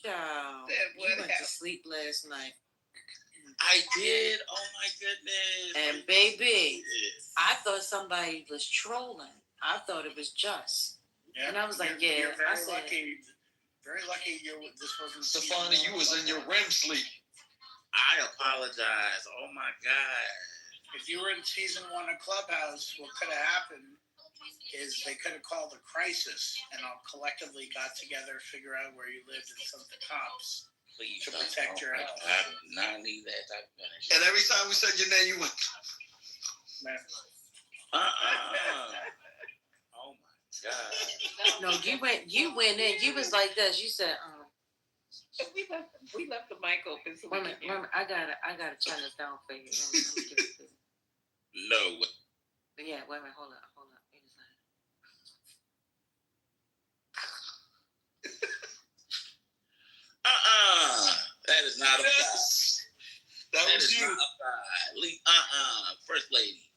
Child, you went to sleep last night. I did. Oh my goodness. And baby, I thought somebody was trolling. I thought it was just. Yeah. And I was like, you're very lucky. Very lucky this wasn't. Stefani, you was in your REM sleep. I apologize. Oh my God. If you were in season 1 of Clubhouse, what could have happened is they could have called a crisis and all collectively got together, figure out where you lived, and sent the cops. Please to protect your health. I do not need that type of energy. And every time we said your name, you went. Oh my God. No, you went in. You was like this. You said, We left the mic open. So wait a minute. I gotta turn this down for you. Let me give it to you. Low. Yeah, wait a minute. Hold up. Wait a second. That is not a God. That was you. Not a God. First lady.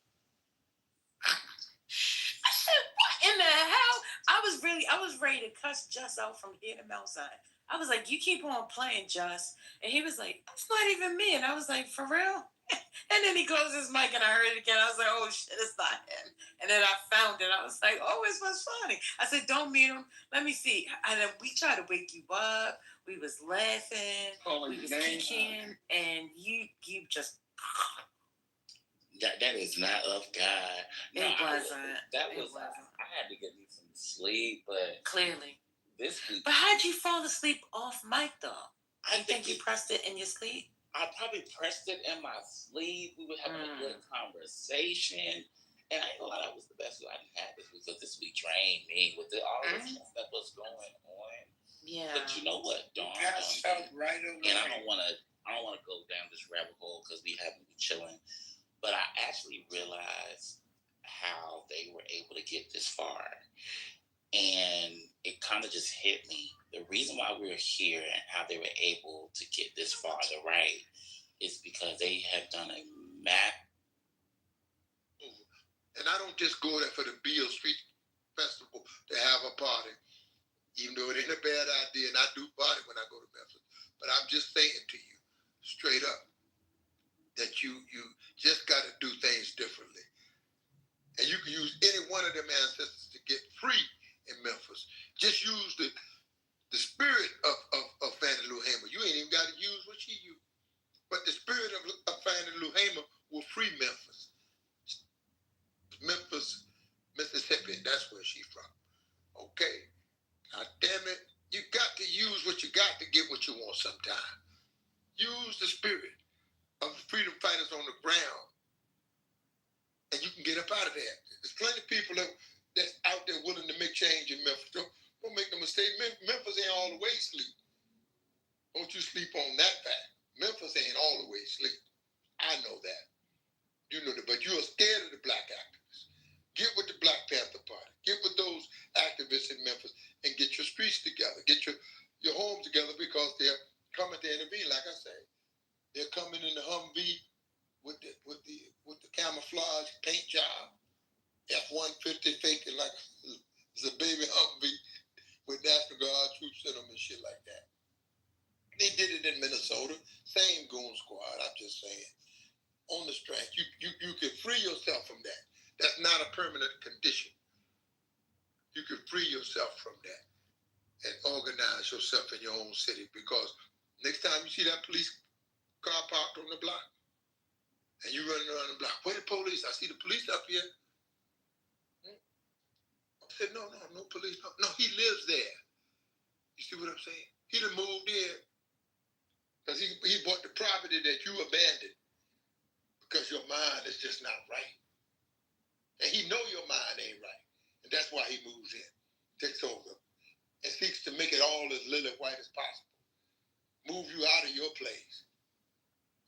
I said, what in the hell? I was ready to cuss Just out from here to Mountainside. I was like, you keep on playing, Just. And he was like, that's not even me. And I was like, for real? And then he closed his mic and I heard it again. I was like, oh shit, it's not him. And then I found it. I was like, oh, it was funny. I said, don't mute him. Let me see. And then we tried to wake you up. We was laughing. We was kicking. And you just... That is not of God. No, it wasn't. I had to get me some sleep, but... Clearly. This week... But how'd you fall asleep off mic, though? I think you pressed it in your sleep? I probably pressed it in my sleep. We were having a good conversation. And I ain't gonna lie, that was the best week I didn't have this week because this week drained me with all this stuff that was going on. Yeah. But you know what, Dawn? Felt right away. And I don't wanna go down this rabbit hole because we haven't been chilling. But I actually realized how they were able to get this far. And it kind of just hit me. The reason why we're here and how they were able to get this far to right is because they have done a map. And I don't just go there for the Beale Street Festival to have a party, even though it ain't a bad idea, and I do party when I go to Memphis. But I'm just saying to you, straight up, that you just got to do things differently. And you can use any one of them ancestors to get free in Memphis. Just use the spirit of Fannie Lou Hamer. You ain't even got to use what she used. But the spirit of Fannie Lou Hamer will free Memphis. Memphis, Mississippi, that's where she's from. Okay. Now, damn it, you got to use what you got to get what you want sometime. Use the spirit of the freedom fighters on the ground, and you can get up out of there. There's plenty of people that's out there willing to make change in Memphis. Don't make no mistake. Memphis ain't all the way asleep. Don't you sleep on that fact. Memphis ain't all the way asleep. I know that. You know that, but you're scared of the black activists. Get with the Black Panther Party. Get with those activists in Memphis and get your streets together. Get your homes together because they're coming to intervene. Like I say, they're coming in the Humvee with the camouflage paint job, F-150 faking like it's a baby Humvee with National Guard troops in them and shit like that. They did it in Minnesota, same goon squad. I'm just saying. On the strength, you can free yourself from that. That's not a permanent condition. You can free yourself from that and organize yourself in your own city, because next time you see that police car parked on the block and you running around the block, where the police? I see the police up here. I said, no police. No, he lives there. You see what I'm saying? He done moved in because he bought the property that you abandoned because your mind is just not right. And he know your mind ain't right. And that's why he moves in, takes over, and seeks to make it all as lily white as possible. Move you out of your place.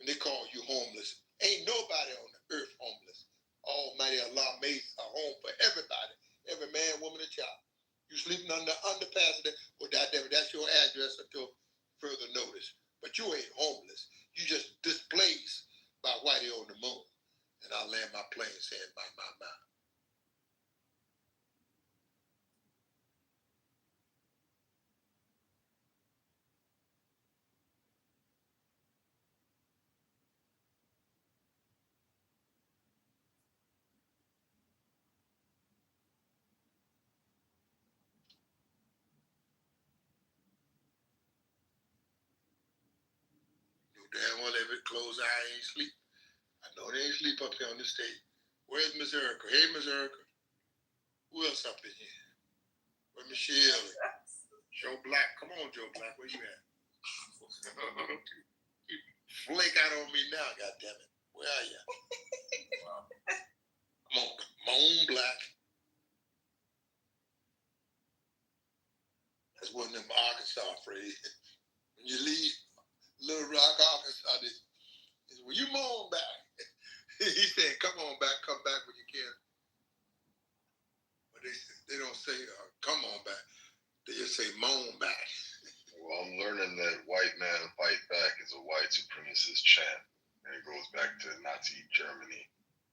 And they call you homeless. Ain't nobody on the earth homeless. Almighty Allah made a home for everybody, every man, woman, and child. You sleeping under underpass, well, that's your address until further notice. But you ain't homeless. You just displaced by Whitey on the moon. And I'll land my plane saying, my. Damn well, every closed eye ain't sleep. I know they ain't sleep up here on the stage. Where's Miss Erica? Hey, Miss Erica. Who else up in here? Where's Michelle? Joe Black. Come on, Joe Black. Where you at? You flake out on me now, goddammit. Where are you? Come on, Black. That's one of them Arkansas phrases. When you leave Little Rock, Arkansas, well, you moan back. He said, come on back, come back when you can. But they don't say, come on back. They just say, moan back. Well, I'm learning that white man fight back is a white supremacist chant. And it goes back to Nazi Germany.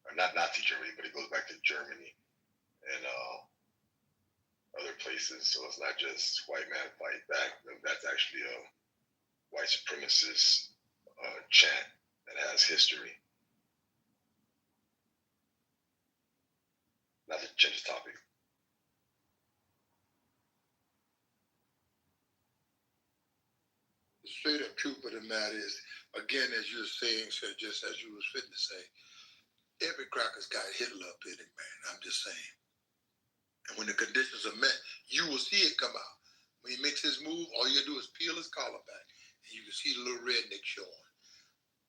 Or not Nazi Germany, but it goes back to Germany and other places. So it's not just white man fight back. That's actually a white supremacist chant that has history. Not to change the topic. The straight up truth of the matter is, again, as you were saying, sir, just as you was fitting to say, every cracker's got Hitler up in it, man. I'm just saying. And when the conditions are met, you will see it come out. When he makes his move, all you do is peel his collar back, and you can see the little redneck showing.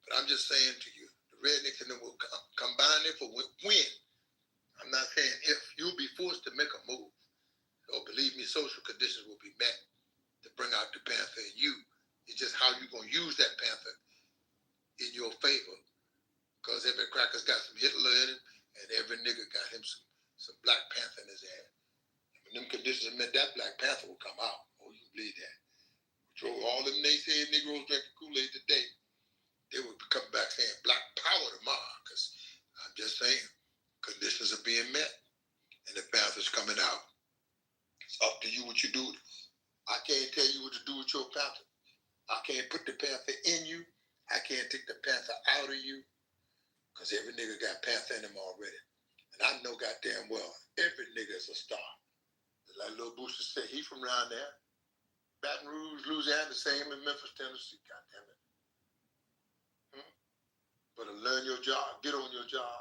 But I'm just saying to you, the rednecks and them will combine it for win. I'm not saying if. You'll be forced to make a move. So believe me, social conditions will be met to bring out the Panther in you. It's just how you're going to use that Panther in your favor. Because every cracker's got some Hitler in him, and every nigga got him some Black Panther in his ass. And when them conditions are met, that Black Panther will come out. Oh, you believe that. Throw all them naysaying Negroes drinking Kool-Aid today, they would come back saying Black Power tomorrow. Because I'm just saying, conditions are being met, and the Panther's coming out. It's up to you what you do. I can't tell you what to do with your Panther. I can't put the Panther in you. I can't take the Panther out of you. Because every nigga got Panther in him already. And I know goddamn well, every nigga is a star. Like Lil Booster said, he from around there. Baton Rouge, Louisiana, the same in Memphis, Tennessee. Goddamn it. But learn your job. Get on your job.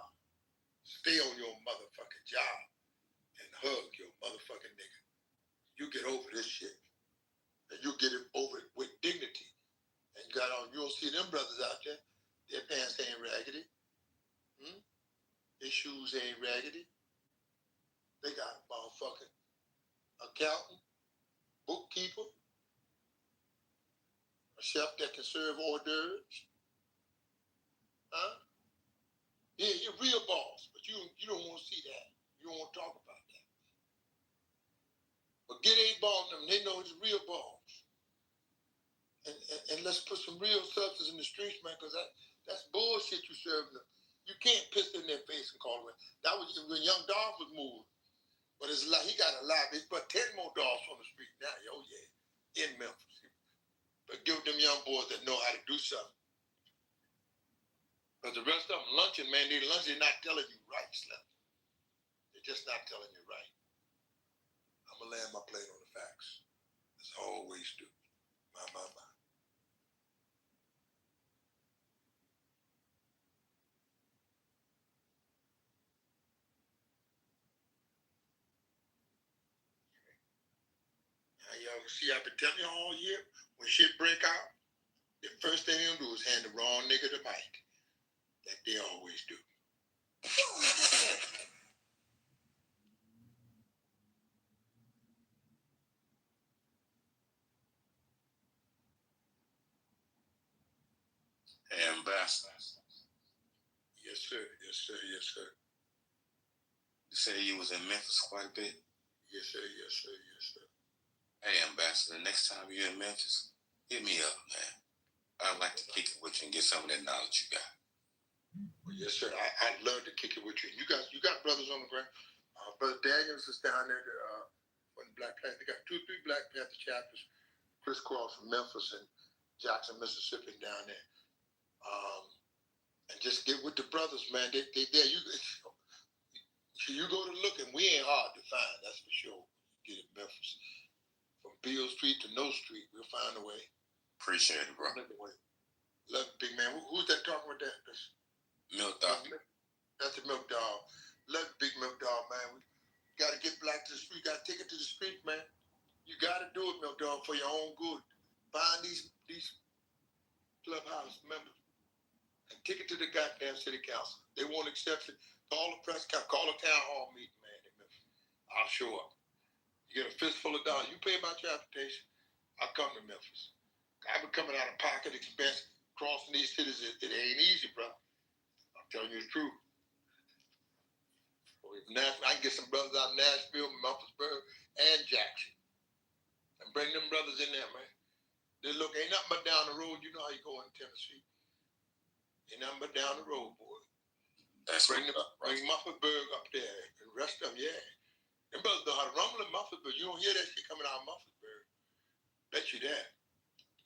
Stay on your motherfucking job. And hug your motherfucking nigga. You get over this shit. And you get it over it with dignity. And you got on, you'll see them brothers out there. Their pants ain't raggedy. Their shoes ain't raggedy. They got a motherfucking accountant, bookkeeper, a chef that can serve hors d'oeuvres. Yeah, you're real boss, but you don't want to see that. You don't want to talk about that. But get a boss them, they know it's real boss. And let's put some real substance in the streets, man, because that's bullshit you serving them. You can't piss in their face and call them. That was when Young Dolph was moving. But it's like he got a lot. They put 10 more dogs on the street now. Oh, yeah. In Memphis. But give them young boys that know how to do something. But the rest of them lunching, man, they're not telling you right, Slim. They're just not telling you right. I'm going to land my plane on the facts. As I always do. My. Now, y'all see, I've been telling you all year, when shit break out, the first thing they'll do is hand the wrong nigga the mic. That they always do. Hey, Ambassador. Yes, sir. Yes, sir. Yes, sir. You say you was in Memphis quite a bit? Yes, sir. Yes, sir. Yes, sir. Hey, Ambassador, next time you're in Memphis, hit me up, man. I'd like to kick it with you and get some of that knowledge you got. Well, yes, sir. I'd love to kick it with you. You got brothers on the ground. Brother Daniels is down there for the Black Panther. They got 2 or 3 Black Panther chapters crisscross from Memphis and Jackson, Mississippi down there. And just get with the brothers, man. They there. You go to look and we ain't hard to find, that's for sure. Get in Memphis. From Beale Street to No Street, we'll find a way. Appreciate it, bro. Love it, big man. Who's that talking with that? Milk Dog. That's the Milk Dog. Love it, big Milk Dog, man. We got to get black to the street. Got to take it to the street, man. You got to do it, Milk Dog, for your own good. Find these clubhouse members and take it to the goddamn city council. They won't accept it. Call the press conference. Call a town hall meeting, man. In Memphis. I'll show up. You get a fistful of dollars. You pay my transportation, I'll come to Memphis. I've been coming out of pocket expense, crossing these cities. It ain't easy, bro. I'm telling you the truth. I can get some brothers out of Nashville, Memphisburg, and Jackson. And bring them brothers in there, man. They look, ain't nothing but down the road. You know how you go in Tennessee. Ain't nothing but down the road, boy. Bring Memphisburg up there. And the rest of them, yeah. Them brothers know how to rumble in Memphisburg. You don't hear that shit coming out of Memphisburg. Bet you that.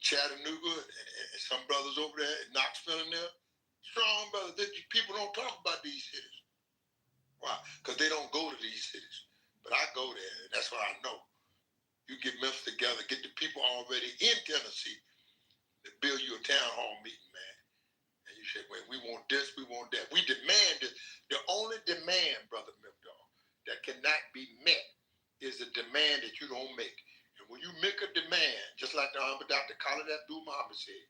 Chattanooga and some brothers over there at Knoxville in there. Strong brothers. People don't talk about these cities. Why? Because they don't go to these cities. But I go there, and that's why I know. You get Memphis together, get the people already in Tennessee to build you a town hall meeting, man. And you say, well, we want this, we want that. We demand this. The only demand, Brother Milkdog, that cannot be met is the demand that you don't make. And when you make a demand, just like the Honorable Dr. Khalid Abdul Muhammad said,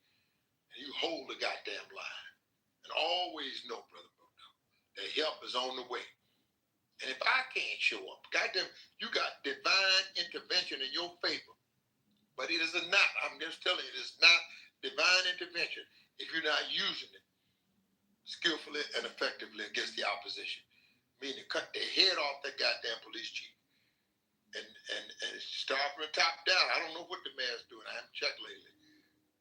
and you hold the goddamn line. And always know, Brother Milkdog, that help is on the way. And if I can't show up, goddamn, you got divine intervention in your favor. But it is not, I'm just telling you, it is not divine intervention if you're not using it skillfully and effectively against the opposition. Meaning cut their head off that goddamn police chief. And start from the top down. I don't know what the mayor's doing. I haven't checked lately.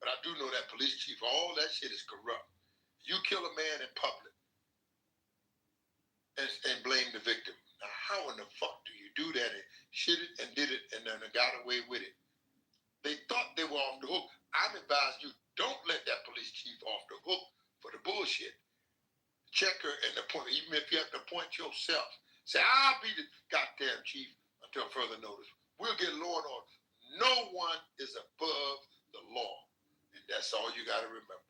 But I do know that police chief, all that shit is corrupt. You kill a man in public and blame the victim. Now, how in the fuck do you do that and shit it and did it and then got away with it? They thought they were off the hook. I'm advised you, don't let that police chief off the hook for the bullshit. Check her and appoint, even if you have to appoint yourself. Say, I'll be the goddamn chief until further notice. We'll get law and order. No one is above the law. And that's all you got to remember.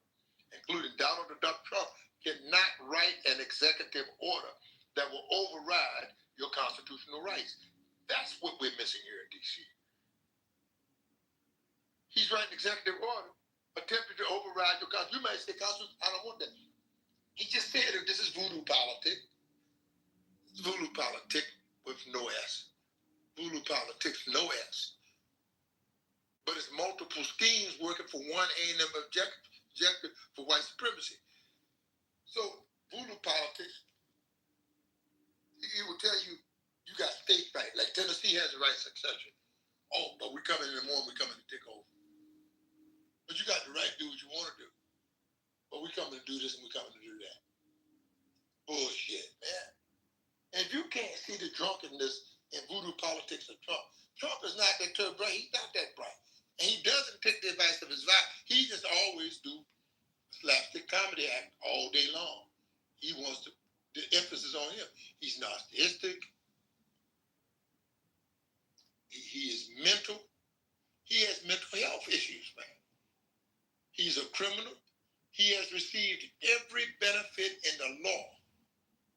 Including Donald Duck Trump cannot write an executive order that will override your constitutional rights. That's what we're missing here in D.C. He's writing executive order, attempting to override your constitution. You might say, Constitution, I don't want that. He just said that this is voodoo politics. Voodoo politics with no S. Voodoo politics, no S. But it's multiple schemes working for one aim and objective for white supremacy. So voodoo politics, he will tell you, you got state right. Like Tennessee has the right succession. Oh, but we're coming in the morning, we're coming to take over. But you got the right to do what you want to do. But we're coming to do this and we're coming to do that. Bullshit, man. And if you can't see the drunkenness in voodoo politics of Trump, Trump is not that too bright. He's not that bright. And he doesn't take the advice of his wife. He just always do slapstick comedy act all day long. He wants the emphasis on him. He's narcissistic. He is mental. He has mental health issues, man. He's a criminal. He has received every benefit in the law.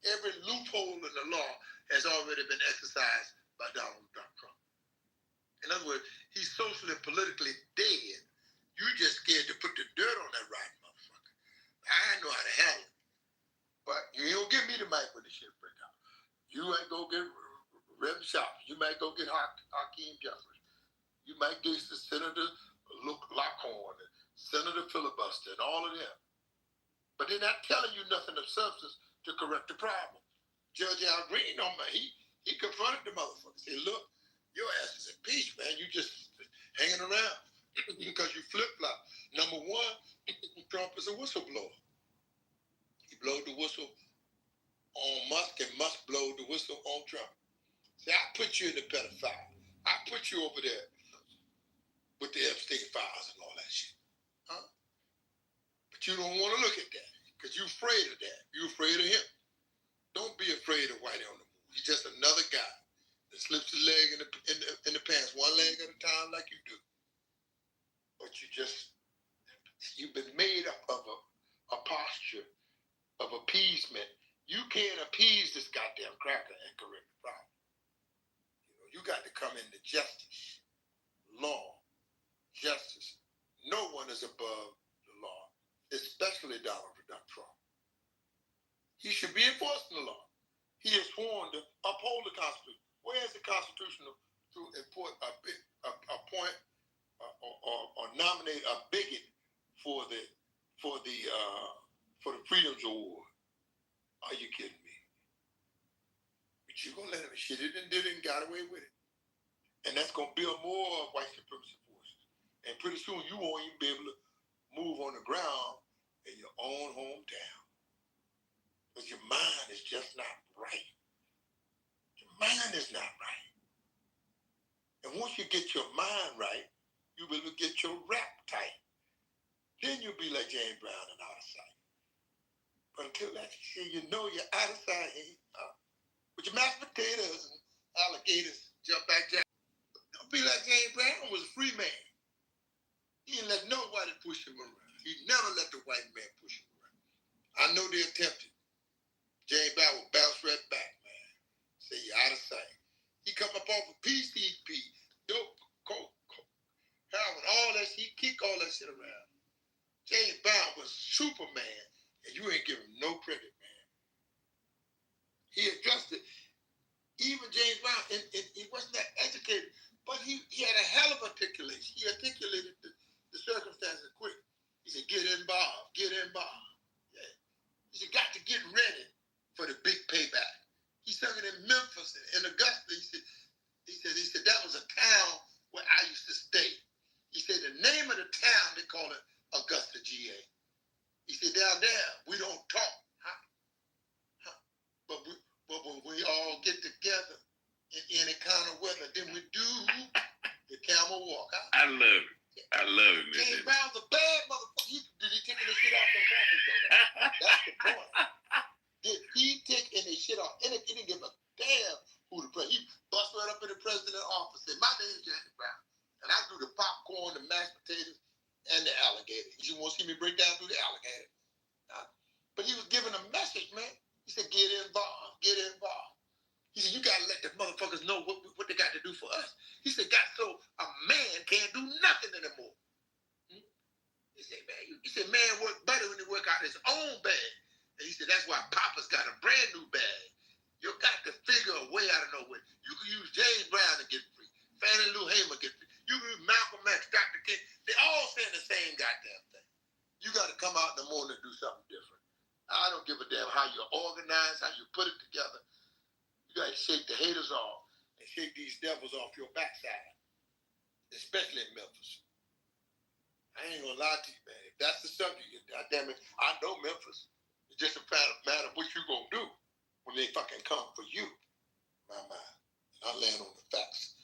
Every loophole in the law has already been exercised by Donald Trump. In other words, he's socially and politically dead. You just scared to put the dirt on that rotten motherfucker. I know how to handle it. But you don't give me the mic when the shit break out. You ain't go get Reb Shops. You might go get Hakeem Jeffries. You might get the Senator Lockhorn, and Senator Filibuster, and all of them. but they're not telling you nothing of substance to correct the problem. Judge Al Green, he confronted the motherfucker. Said, look, your ass is impeached, man. You just hanging around because you flip-flop. Number one, Trump is a whistleblower. He blowed the whistle on Musk, and Musk blowed the whistle on Trump. See, I put you in the pedophile. I put you over there with the Epstein files and all that shit. Huh? But you don't want to look at that because you're afraid of that. You're afraid of him. Don't be afraid of Whitey on the Moon. He's just another guy that slips his leg in the pants, one leg at a time like you do. But you've been made up of a posture of appeasement. You can't appease this goddamn cracker and correct the problem. You got to come into justice, law, justice. No one is above the law, especially Donald Trump. He should be enforcing the law. He is sworn to uphold the Constitution. Where is the Constitution to appoint or nominate a bigot for the Freedoms Award? Are you kidding me? But you're gonna let him shit it and did it and got away with it. And that's gonna build more white supremacy forces. And pretty soon you won't even be able to move on the ground in your own hometown. Because your mind is just not right. Your mind is not right. And once you get your mind right, you'll be able to get your rap tight. Then you'll be like James Brown and out of sight. But until that, you're out of sight. With your mashed potatoes and alligators, jump back down. Don't be like James Brown was a free man. He didn't let nobody push him around. He never let the white man push him around. I know they attempted. James Brown will bounce right back, man. Say you're out of sight. He come up off of PCP, dope, coke, heroin, all that shit. He kick all that shit around. James Brown was Superman, and you ain't giving him no credit, man. He addressed it. Even James Brown, and he wasn't that educated, but he had a hell of articulation. He articulated the circumstances quick. He said, get involved. Yeah. He said, got to get ready for the big payback. He sung it in Memphis, in Augusta. He said that was a town where I used to stay. He said the name of the town, they call it Augusta, GA. He said down there, we don't talk. But when we all get together in any kind of weather, then we do the camel walk. I love it. James Brown's a bad motherfucker. Did he take any shit off them coffins, though? That's the point. Did he take any shit off? And he didn't give a damn who the president. He bust right up in the president's office and said, my name's James Brown. And I do the popcorn, the mashed potatoes, and the alligator. You want to see me break down through the alligator? But he was giving a message, man. He said, get involved. He said, you got to let the motherfuckers know what they got to do for us. He said, got so a man can't do nothing anymore. He said, man work better when he work out his own bag. And he said, that's why Papa's got a brand new bag. You got to figure a way out of nowhere. You can use James Brown to get free. Fannie Lou Hamer get free. You can use Malcolm X, Dr. King. They all saying the same goddamn thing. You got to come out in the morning and do something different. I don't give a damn how you organize, how you put it together. You got to shake the haters off and shake these devils off your backside, especially in Memphis. I ain't gonna lie to you, man. If that's the subject, goddamn it, I know Memphis. It's just a matter of what you gonna do when they fucking come for you. My. And I land on the facts,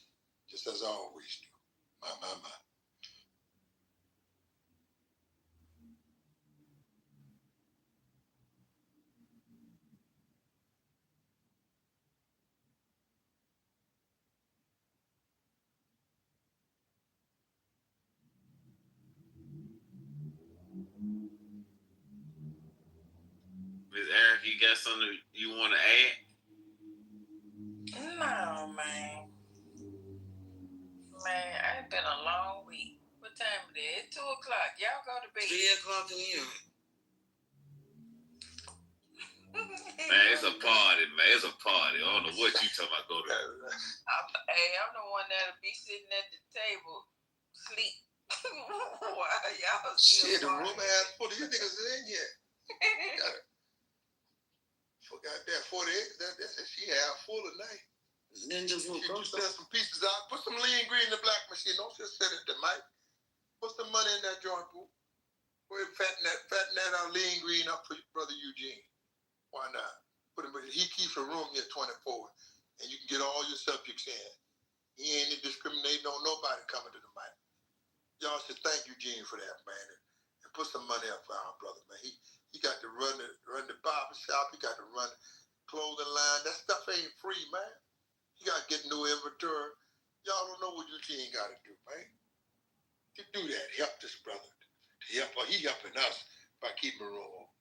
just as I always do. My. Miss Eric, you got something you want to add? No, man. It's been a long week. What time it is? It's 2:00. Y'all go to bed. 3:00 in here. Man, it's a party, man. It's a party. I don't know what you talking about. Go to. I'm the one that'll be sitting at the table, sleep. While y'all Shit, the room ass full of you niggas in here. Forgot that 40 acres. That she had full of night. Then just She send some pieces out. Put some lean green in the black machine. Don't just send it to Mike. Put some money in that joint, boo. Go ahead and fatten that out lean green up for your brother Eugene. Why not? Put him. He keeps a room here 24, and you can get all your subjects in. He ain't discriminating on nobody coming to the mic. Y'all should thank Eugene for that, man, and put some money up for our brother, man. He got to run the barber shop. He got to run clothing line. That stuff ain't free, man. He got to get new inventory. Y'all don't know what Eugene got to do, man. To do that, help this brother. He helping us by keeping a room open.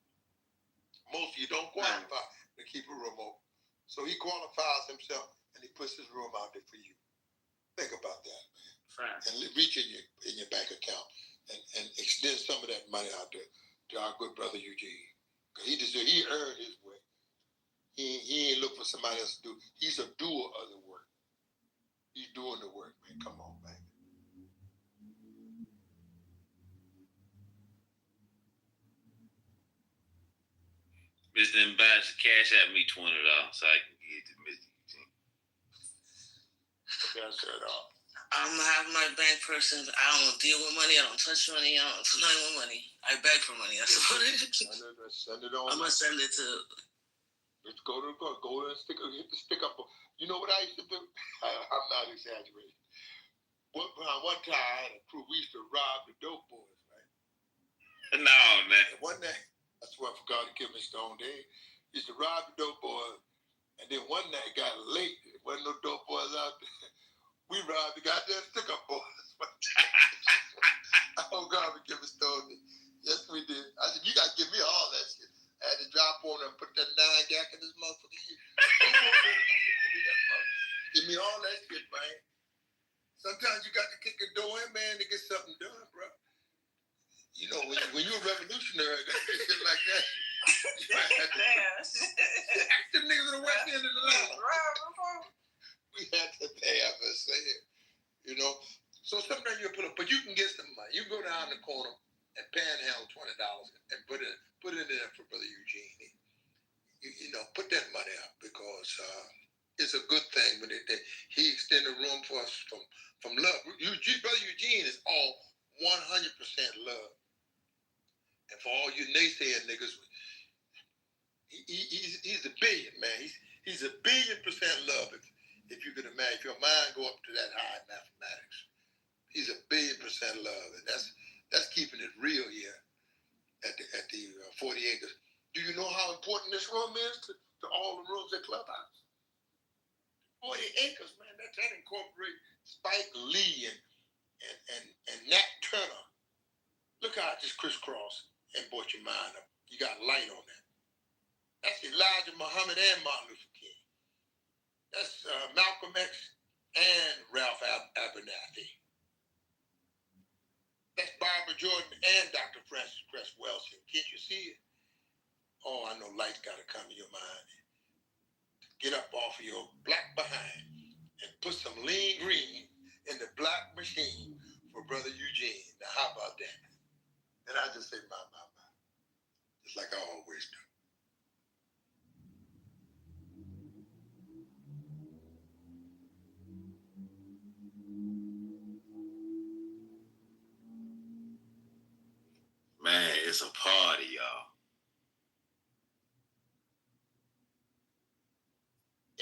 Most of you don't qualify to keep a room open. So he qualifies himself and he puts his room out there for you. Think about that, man. And reach in your bank account and extend some of that money out there to our good brother Eugene. Cause he earned his way. He ain't look for somebody else to do. He's a doer of the work. He's doing the work, man. Come on, man. Mr. Ambassador, cash at me $20 so I can get to Mr. Eugene. Okay, I said, I'm gonna have my bank person. I don't deal with money. I don't touch money. I don't do nothing with money. I beg for money. That's what it is. Send it on. I'm gonna send it to. Let's go and hit the stick up. You know what I used to do? I'm not exaggerating. One time I had a crew. We used to rob the dope boys, right? No, man. And one night, I swear for God to give me stone day. Used to rob the dope boys, and then one night got late. There wasn't no dope boys out there. We robbed the goddamn stick-up boys. Oh God, we give me stone day. Yes, we did. I said, you gotta give me all that shit. I had to drop on and put that 9 gack in this motherfucker. Give me all that shit, man. Sometimes you got to kick the door in, man, to get something done, bro. You know, when you're a revolutionary, shit like that. Ask them niggas in the west end of the line. We had to pay up and say it, you know. So sometimes you put up, but you can get some money. You go down the corner and panhandle $20 and put it in there for Brother Eugene. You know, put that money up because it's a good thing when he extended room for us from love. Brother Eugene is all 100% love. And for all you naysaying niggas, he's a billion, man. He's a 1,000,000,000% love. If you can imagine, if your mind go up to that high in mathematics, he's a 1,000,000,000% love, and that's keeping it real here at the 40 acres. Do you know how important this room is to all the rooms at Clubhouse? 40 acres, man. That incorporates Spike Lee and Nat Turner. Look how I just crisscross and brought your mind up. You got light on that. That's Elijah Muhammad and Martin Luther King. That's Malcolm X and Ralph Abernathy. That's Barbara Jordan and Dr. Francis Cress Welsing. Can't you see it? Oh, I know light's got to come in your mind. Get up off of your black behind and put some lean green in the black machine for Brother Eugene. Now, how about that? And I just say, my. Just like I always do. Man, it's a party, y'all.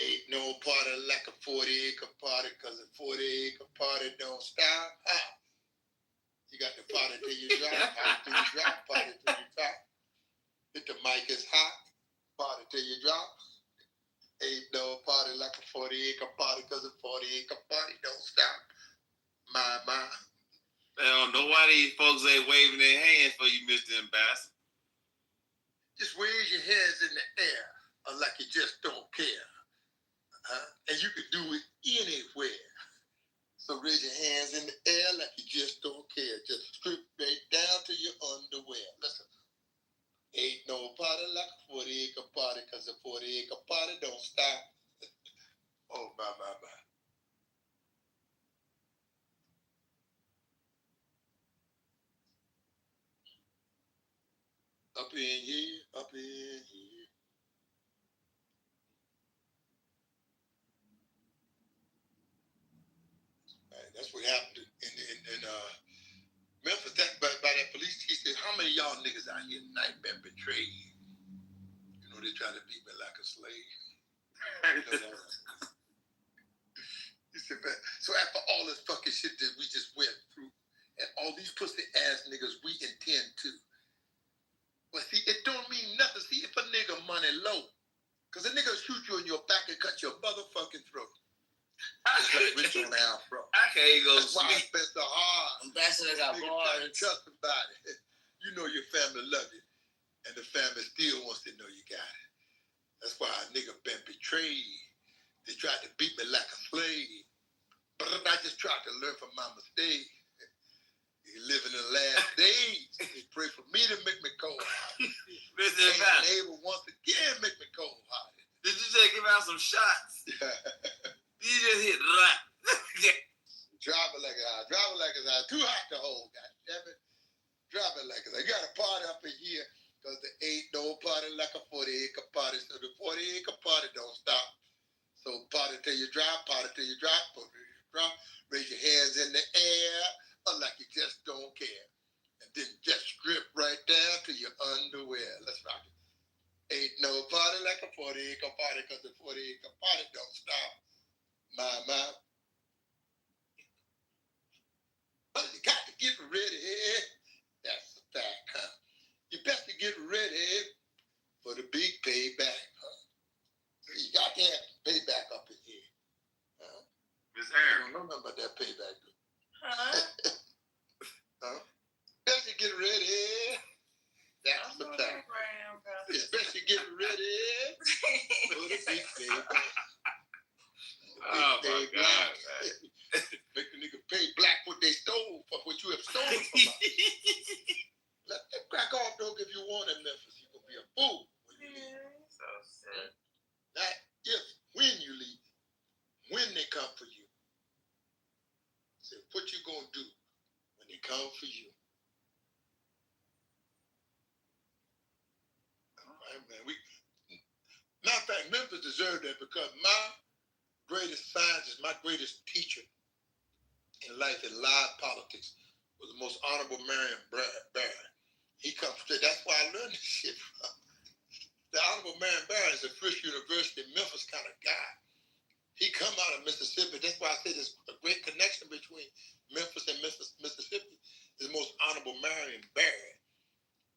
Ain't no party like a 40-acre party, because a 40-acre party don't stop. You got to party till you drop, party till you drop, party till you drop. If the mic is hot, party till you drop. Ain't no party like a 40-acre party, because a 40-acre party don't stop. My. I don't know why these folks ain't waving their hands for you, Mr. Ambassador. Just wave your hands in the air like you just don't care. And you can do it anywhere. So raise your hands in the air like you just don't care. Just strip right down to your underwear. Listen. Ain't no party like a 40-acre party, because a 40-acre party don't stop. Oh, my. Up in here, up in here. Right, that's what happened in Memphis. That by that police chief said, "How many of y'all niggas out here tonight been betrayed? You know they tried to beat me like a slave." He said, "Man, so after all this fucking shit that we just went through, and all these pussy ass niggas we intend to, but see, it don't mean nothing. See, if a nigga money low, cause a nigga shoot you in your back and cut your motherfucking throat. It's like Rich on the Afro. I can't go That's why I spent so hard. Ambassador got bars. Trust somebody. You know your family love you, and the family still wants to know you got it. That's why a nigga been betrayed. They tried to beat me like a slave, but I just tried to learn from my mistake. You living in the last days. They pray for me to make me cold-hearted. And able once again make me cold-hearted. Did you just give out some shots? You just hit right. Drive it like it's hot. Drive it like it's hot. Too hot to hold, goddammit. Drive it like it's hot. You got a party up in here because there ain't no party like a 40-acre party. So the 40-acre party don't stop. So party till you drop, party till you drop, party till you drop. Raise your hands in the air like you just don't care. And then just strip right down to your underwear. Let's rock it. Ain't no party like a 40-acre party because the 40-acre party don't stop. My. But you got to get ready. That's the fact, huh? You best to get ready for the big payback, huh? You got to have payback up in here. Huh? Miss Aaron. I don't know nothing about that payback. Huh? Huh? Best to get ready. That's the fact. Especially get ready for the big payback. Oh my God. Make the nigga pay black what they stole for what you have stolen from us. Let them crack off, dog, if you want in Memphis. You're going to be a fool when you leave. So sad. Not if, when you leave. When they come for you. So what you going to do when they come for you? All right, man. Matter of fact, Memphis deserved that because my greatest scientist, my greatest teacher in life in live politics was the most honorable Marion Barron. He comes to, that's why I learned this shit from. The honorable Marion Barron is a Fisk University, Memphis kind of guy. He come out of Mississippi. That's why I say there's a great connection between Memphis and Mississippi. The most honorable Marion Barron.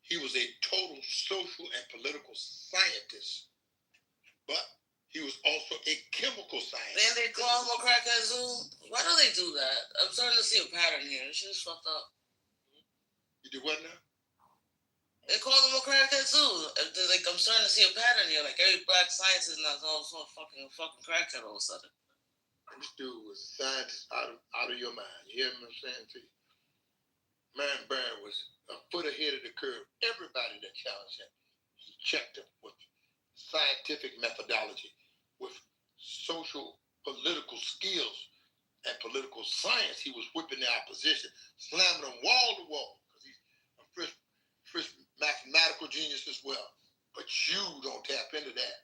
He was a total social and political scientist, but he was also a chemical scientist. Then they call him a crackhead zoo. Why do they do that? I'm starting to see a pattern here. This shit's fucked up. You do what now? They call him a crackhead zoo. Like, I'm starting to see a pattern here. Like every black scientist now is also a fucking crackhead all of a sudden. This dude was a scientist out of your mind. You hear what I'm saying to you? Marion Barron was a foot ahead of the curve. Everybody that challenged him, he checked him with scientific methodology, with social political skills and political science. He was whipping the opposition, slamming them wall to wall, because he's a first mathematical genius as well. But you don't tap into that,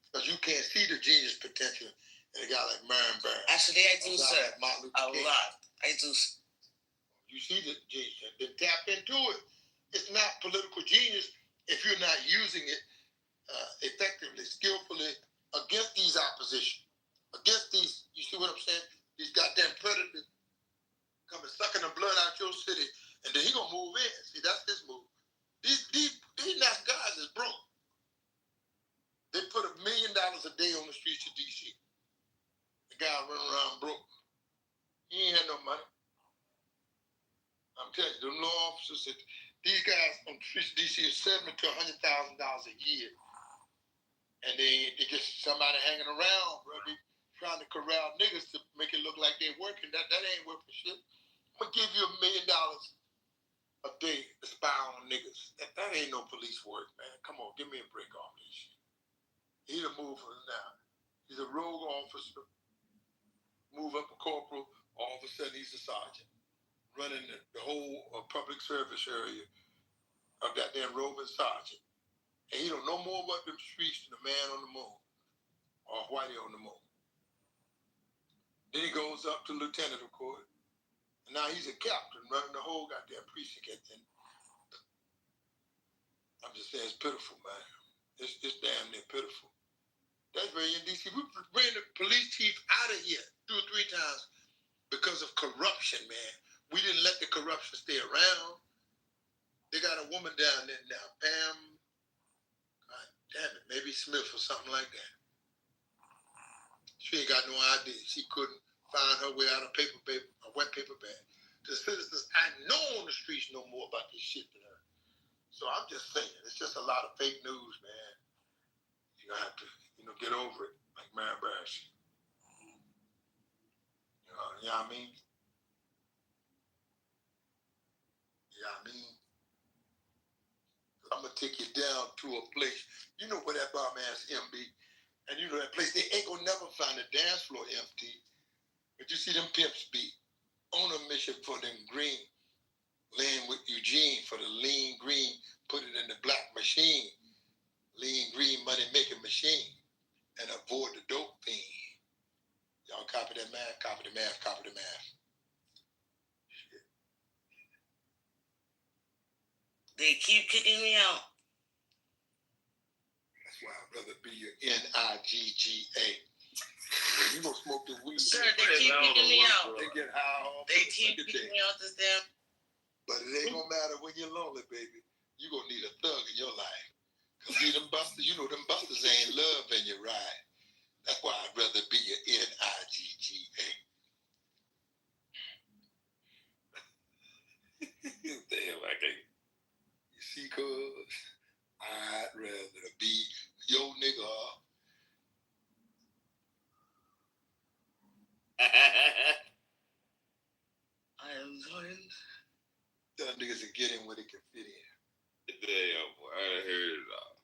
because you can't see the genius potential in a guy like Marion Barron. Actually, I do, sir. Like a lot. I do. You see the genius, and then tap into it. It's not political genius if you're not using it effectively, skillfully against these opposition, against these. You see what I'm saying? These goddamn predators coming sucking the blood out your city, and then he gonna move in. See, that's his move. These nice guys is broke. They put $1 million a day on the streets of DC. The guy running around broke. He ain't had no money. I'm telling you, the law officers said these guys on the streets of DC is $70,000 to $100,000 a year. And they just somebody hanging around, bro. They trying to corral niggas to make it look like they working. That ain't worth for shit. I'm gonna give you $1 million a day to spy on niggas. That ain't no police work, man. Come on, give me a break off this shit. He's a mover now. He's a rogue officer. Move up a corporal, all of a sudden he's a sergeant. Running the whole public service area a goddamn roving sergeant. And he don't know more about them streets than the man on the moon or Whitey on the moon. Then he goes up to lieutenant, of course. And now he's a captain running the whole goddamn precinct. And I'm just saying, it's pitiful, man. It's damn near pitiful. That's where in D.C. We ran the police chief out of here 2 or 3 times because of corruption, man. We didn't let the corruption stay around. They got a woman down there now, Pam, God damn it, maybe Smith or something like that. She ain't got no idea. She couldn't find her way out of a wet paper bag. The citizens I know on the streets know more about this shit than her. So I'm just saying, it's just a lot of fake news, man. You're gonna have to, get over it, like Mary Barsh. You know what I mean? I'm gonna take you down to a place. You know where that bomb ass MB, and you know that place. They ain't gonna never find a dance floor empty. But you see them pimps be on a mission for them green, laying with Eugene for the lean green, put it in the black machine, lean green money making machine, and avoid the dope fiend. Y'all copy that math? Copy the math. Copy the math. They keep kicking me out. That's why I'd rather be your N-I-G-G-A. You gonna smoke the weed. Sir, they keep kicking me out. They get high all They keep kicking me out this damn. But it ain't gonna matter when you're lonely, baby. You gonna need a thug in your life. Cause see them busters, them busters ain't loving you right. That's why I'd rather be your N-I-G-G-A. Damn, I can't. You see, cuz I'd rather be your nigga. I am sorry. Them niggas will get in where they can fit in. Damn, boy, I heard it all.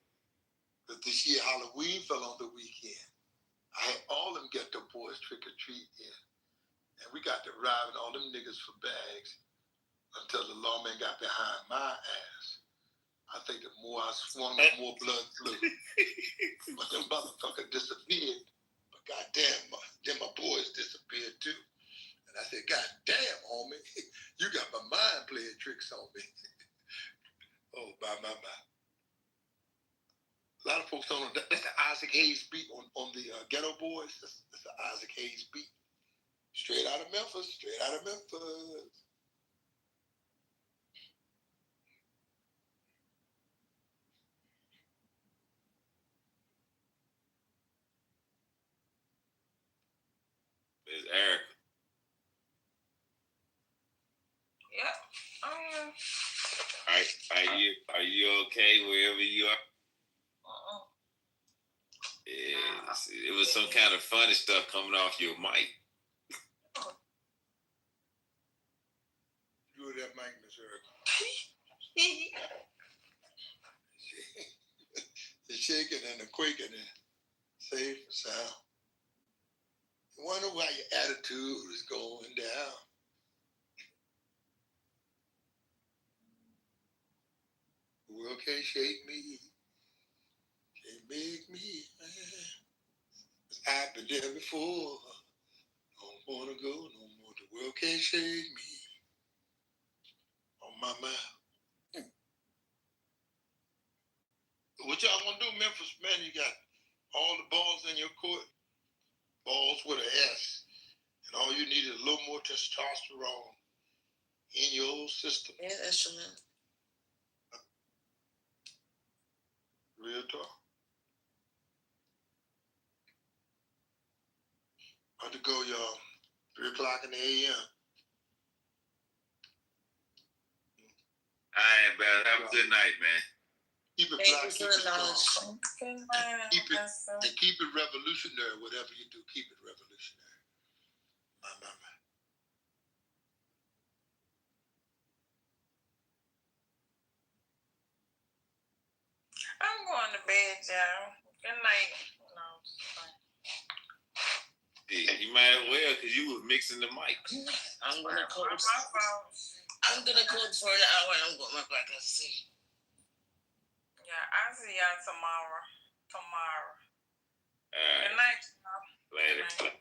But this year Halloween fell on the weekend. I had all them ghetto boys trick or treat in. And we got to robbing all them niggas for bags until the lawman got behind my ass. I think the more I swung, the more blood flew. But them motherfuckers disappeared. But goddamn, then my boys disappeared too. And I said, God damn, homie, you got my mind playing tricks on me. Oh, my. A lot of folks don't know. That's the Isaac Hayes beat on the Ghetto Boys. That's the Isaac Hayes beat. Straight out of Memphis. It's Eric. Yeah, I am. Are you okay wherever you are? It was some kind of funny stuff coming off your mic. You were that mic, Miss Eric. The shaking and the quaking and safe and sound. You wonder why your attitude is going down. The world can't shake me. Can't make me mad. I've been there before. Don't wanna go no more. The world can't shake me. On my mind. What y'all gonna do, Memphis, man? You got all the balls in your court. Balls with an S. And all you need is a little more testosterone in your system. Yeah, that's true, man. Real talk. About to go, y'all. 3:00 in the a.m. All right, man. Have a good night, man. Keep it black, keep it strong. Keep it revolutionary, whatever you do. Keep it revolutionary. My. I'm going to bed, y'all. Good night. No, You might as well, because you was mixing the mics. I'm going to code for an hour and I'm going to my back and see. Yeah, I'll see y'all tomorrow. All Good right. night, y'all. Later. Good night.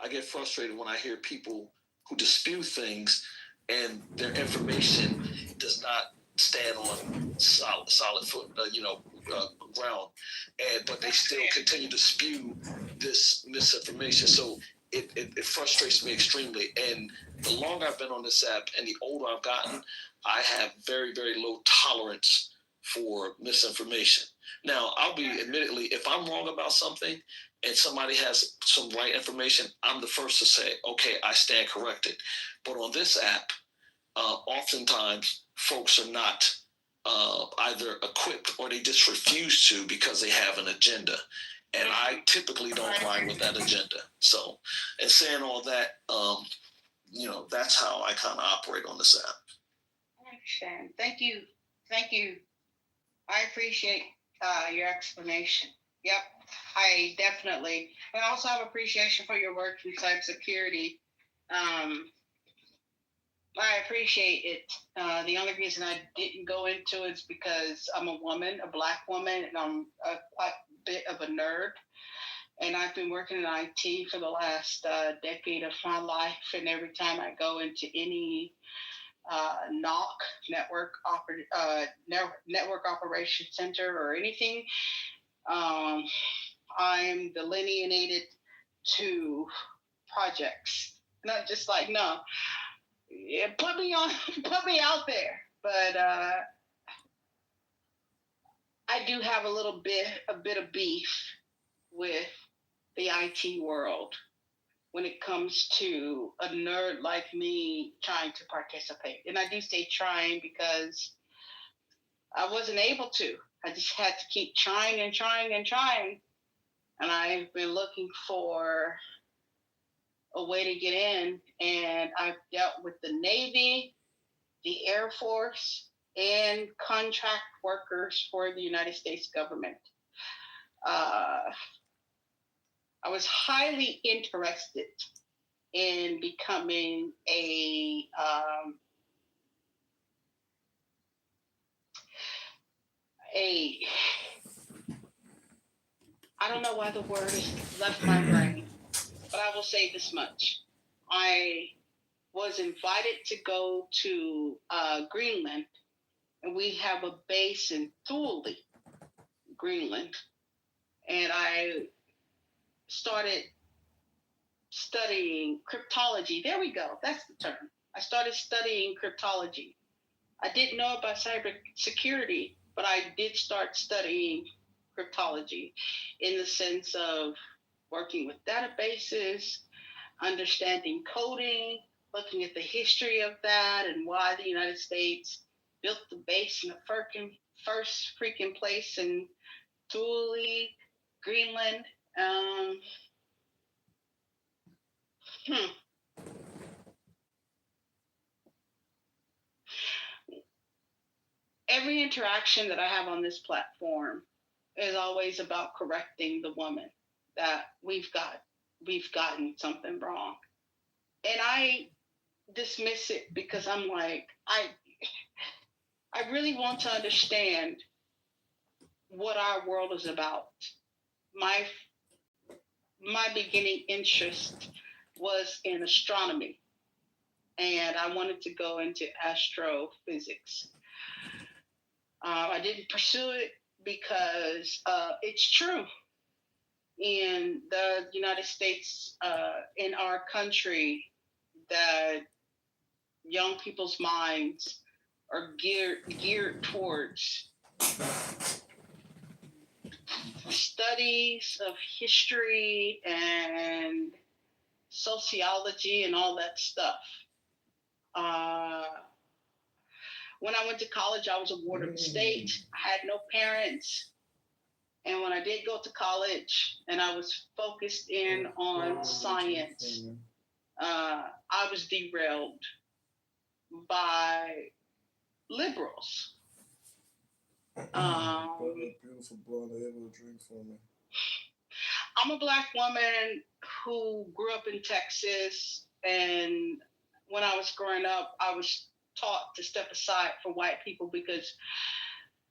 I get frustrated when I hear people who dispute things and their information does not stand on solid foot, ground, but they still continue to spew this misinformation. So it frustrates me extremely. And the longer I've been on this app and the older I've gotten, I have very, very low tolerance for misinformation. Now, I'll be admittedly, if I'm wrong about something and somebody has some right information, I'm the first to say, okay, I stand corrected. But on this app, oftentimes folks are not either equipped or they just refuse to because they have an agenda. And I typically don't align with that agenda. So, and saying all that, that's how I kind of operate on this app. I understand. Thank you. I appreciate your explanation. Yep, I definitely. And I also have appreciation for your work in cybersecurity. I appreciate it. The only reason I didn't go into it is because I'm a woman, a Black woman, and I'm quite a bit of a nerd. And I've been working in IT for the last decade of my life. And every time I go into any NOC, network operation center or anything, I'm delineated to projects. Not just like, no, yeah, put me out there. But I do have a bit of beef with the IT world when it comes to a nerd like me trying to participate. And I do say trying because I wasn't able to. I just had to keep trying and trying and trying. And I've been looking for a way to get in. And I've dealt with the Navy, the Air Force, and contract workers for the United States government. I was highly interested in becoming a I don't know why the word has left my brain, but I will say this much. I was invited to go to Greenland, and we have a base in Thule, Greenland. And I started studying cryptology. There we go. That's the term. I started studying cryptology. I didn't know about cybersecurity, but I did start studying cryptology in the sense of working with databases, understanding coding, looking at the history of that and why the United States built the base in the first freaking place in Thule, Greenland. Every interaction that I have on this platform is always about correcting the woman that we've gotten something wrong. And I dismiss it because I'm like, I really want to understand what our world is about. My beginning interest was in astronomy, and I wanted to go into astrophysics. I didn't pursue it because it's true. In the United States, in our country, that young people's minds are geared towards studies of history and sociology and all that stuff. When I went to college, I was a ward of the state. I had no parents. And when I did go to college and I was focused in on science, I was derailed by liberals. Beautiful blonde hair with a drink for me. I'm a Black woman who grew up in Texas, and when I was growing up, I was taught to step aside for white people because,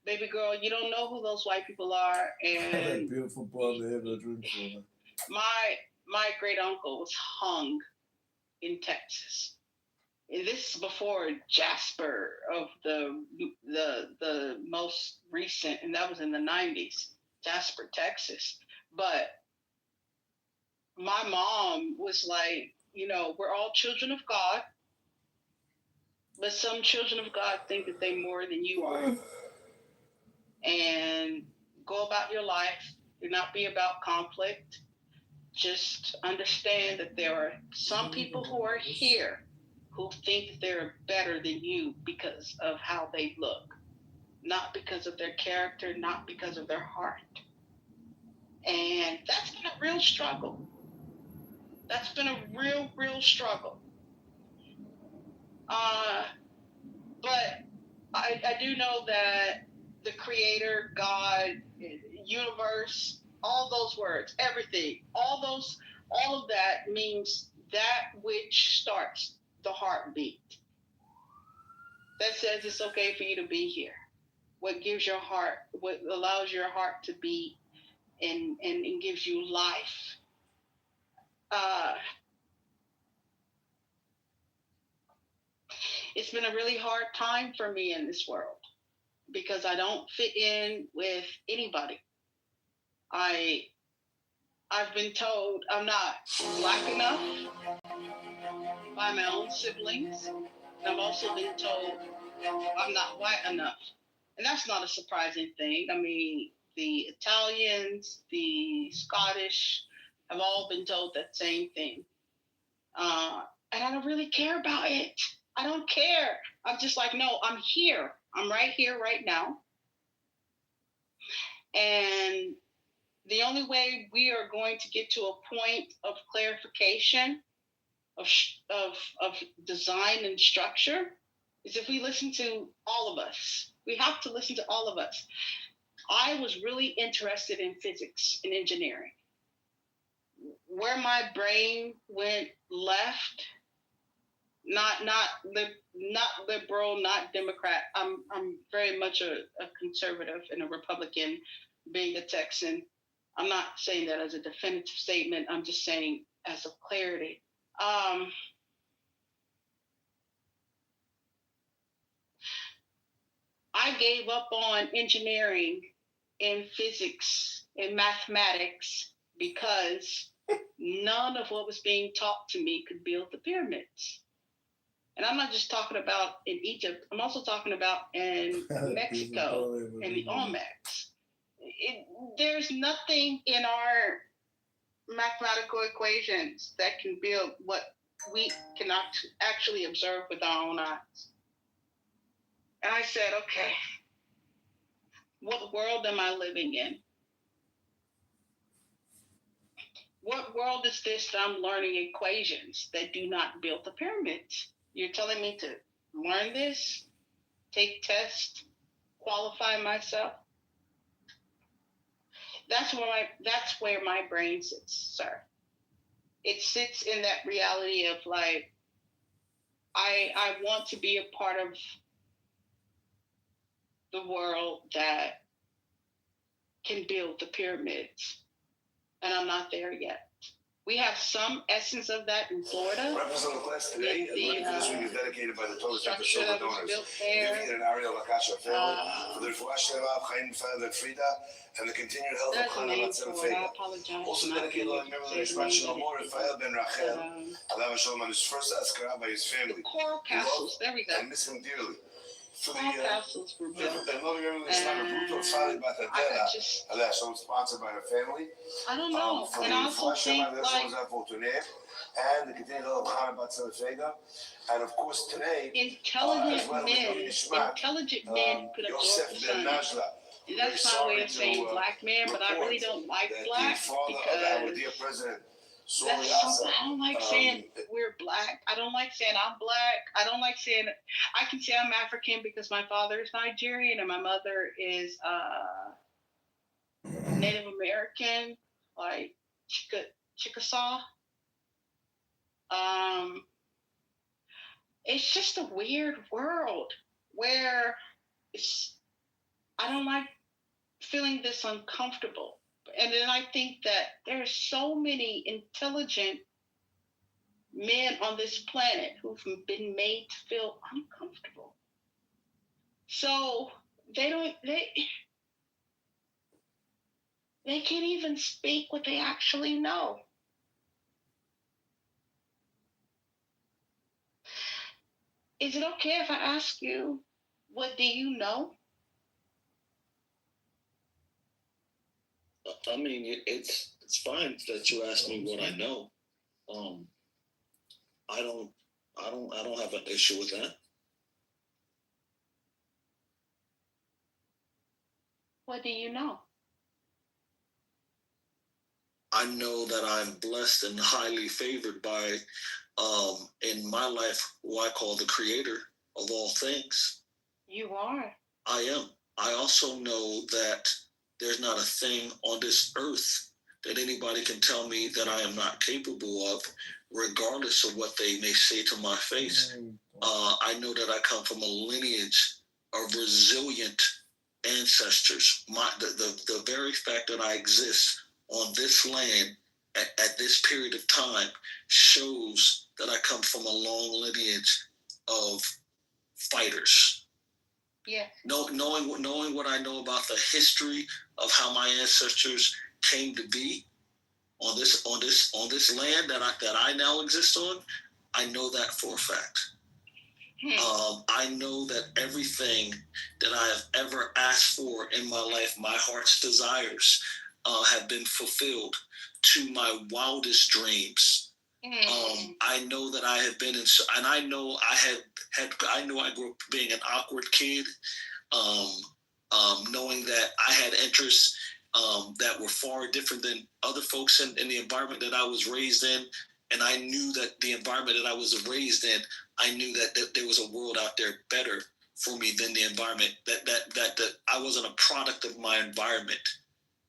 baby girl, you don't know who those white people are. And beautiful blonde hair with a drink for me. My great uncle was hung in Texas. And this is before Jasper of the most recent, and that was in the 90s, Jasper, Texas. But my mom was like, we're all children of God, but some children of God think that they're more than you are. And go about your life. Do not be about conflict. Just understand that there are some people who are here who think that they're better than you because of how they look, not because of their character, not because of their heart. And that's been a real struggle. That's been a real struggle. But I do know that the Creator, God, universe, all those words, everything, all of that means that which starts the heartbeat. That says it's okay for you to be here. What gives your heart, what allows your heart to beat and gives you life. It's been a really hard time for me in this world because I don't fit in with anybody. I've been told I'm not Black enough by my own siblings. And I've also been told I'm not white enough. And that's not a surprising thing. I mean, the Italians, the Scottish have all been told that same thing. And I don't really care about it. I don't care. I'm just like, no, I'm here. I'm right here, right now. And the only way we are going to get to a point of clarification of design and structure is if we listen to all of us. We have to listen to all of us. I was really interested in physics and engineering. Where my brain went left, not liberal, not Democrat. I'm very much a conservative and a Republican, being a Texan. I'm not saying that as a definitive statement. I'm just saying as of clarity. I gave up on engineering and physics and mathematics because none of what was being taught to me could build the pyramids. And I'm not just talking about in Egypt. I'm also talking about in Mexico and the Olmecs. There's nothing in our mathematical equations that can build what we cannot actually observe with our own eyes. And I said, okay, what world am I living in? What world is this that I'm learning equations that do not build the pyramids? You're telling me to learn this, take tests, qualify myself? That's where my brain sits, sir. It sits in that reality of like, I want to be a part of the world that can build the pyramids. And I'm not there yet. We have some essence of that in Florida. Representative class today, the money for this week is dedicated by the Total Center Silver donors. There. Vivian and Ariel Lakasha family for their Fuash Shlema, Chaim Fad and Frida, and the continued health of Hannah Matzah Fega. Also dedicated to memory of the expansion of more Rafael Ben Rachel, Alav Shalom, on his first Askara by his family. The coral castles, there we go. And miss him dearly. For the castles were built. Sponsored by her family. I don't know. And I also think and the continued of Hannah Matzah Fega. And of course today, intelligent men could absorb the sun. And that's my way of saying black man, but I really don't like black because our dear president I don't like saying we're black. I don't like saying I'm black. I don't like saying I can say I'm African because my father is Nigerian and my mother is Native American, like Chickasaw. It's just a weird world where I don't like feeling this uncomfortable. And then I think that there's so many intelligent men on this planet who've been made to feel uncomfortable. So they can't even speak what they actually know. Is it okay if I ask you, what do you know? I mean, it's fine that you ask me what I know. I don't have an issue with that. What do you know? I know that I'm blessed and highly favored by, in my life, who I call the creator of all things. You are. I am. I also know that there's not a thing on this earth that anybody can tell me that I am not capable of, regardless of what they may say to my face. I know that I come from a lineage of resilient ancestors. The very fact that I exist on this land at this period of time shows that I come from a long lineage of fighters. Yeah. Knowing what I know about the history of how my ancestors came to be on this land that I now exist on, I know that for a fact. I know that everything that I have ever asked for in my life, my heart's desires, have been fulfilled to my wildest dreams. I know that I have been in, and I know I grew up being an awkward kid, knowing that I had interests that were far different than other folks in the environment that I was raised in. And I knew that the environment that I was raised in, I knew that there was a world out there better for me than the environment, that I wasn't a product of my environment.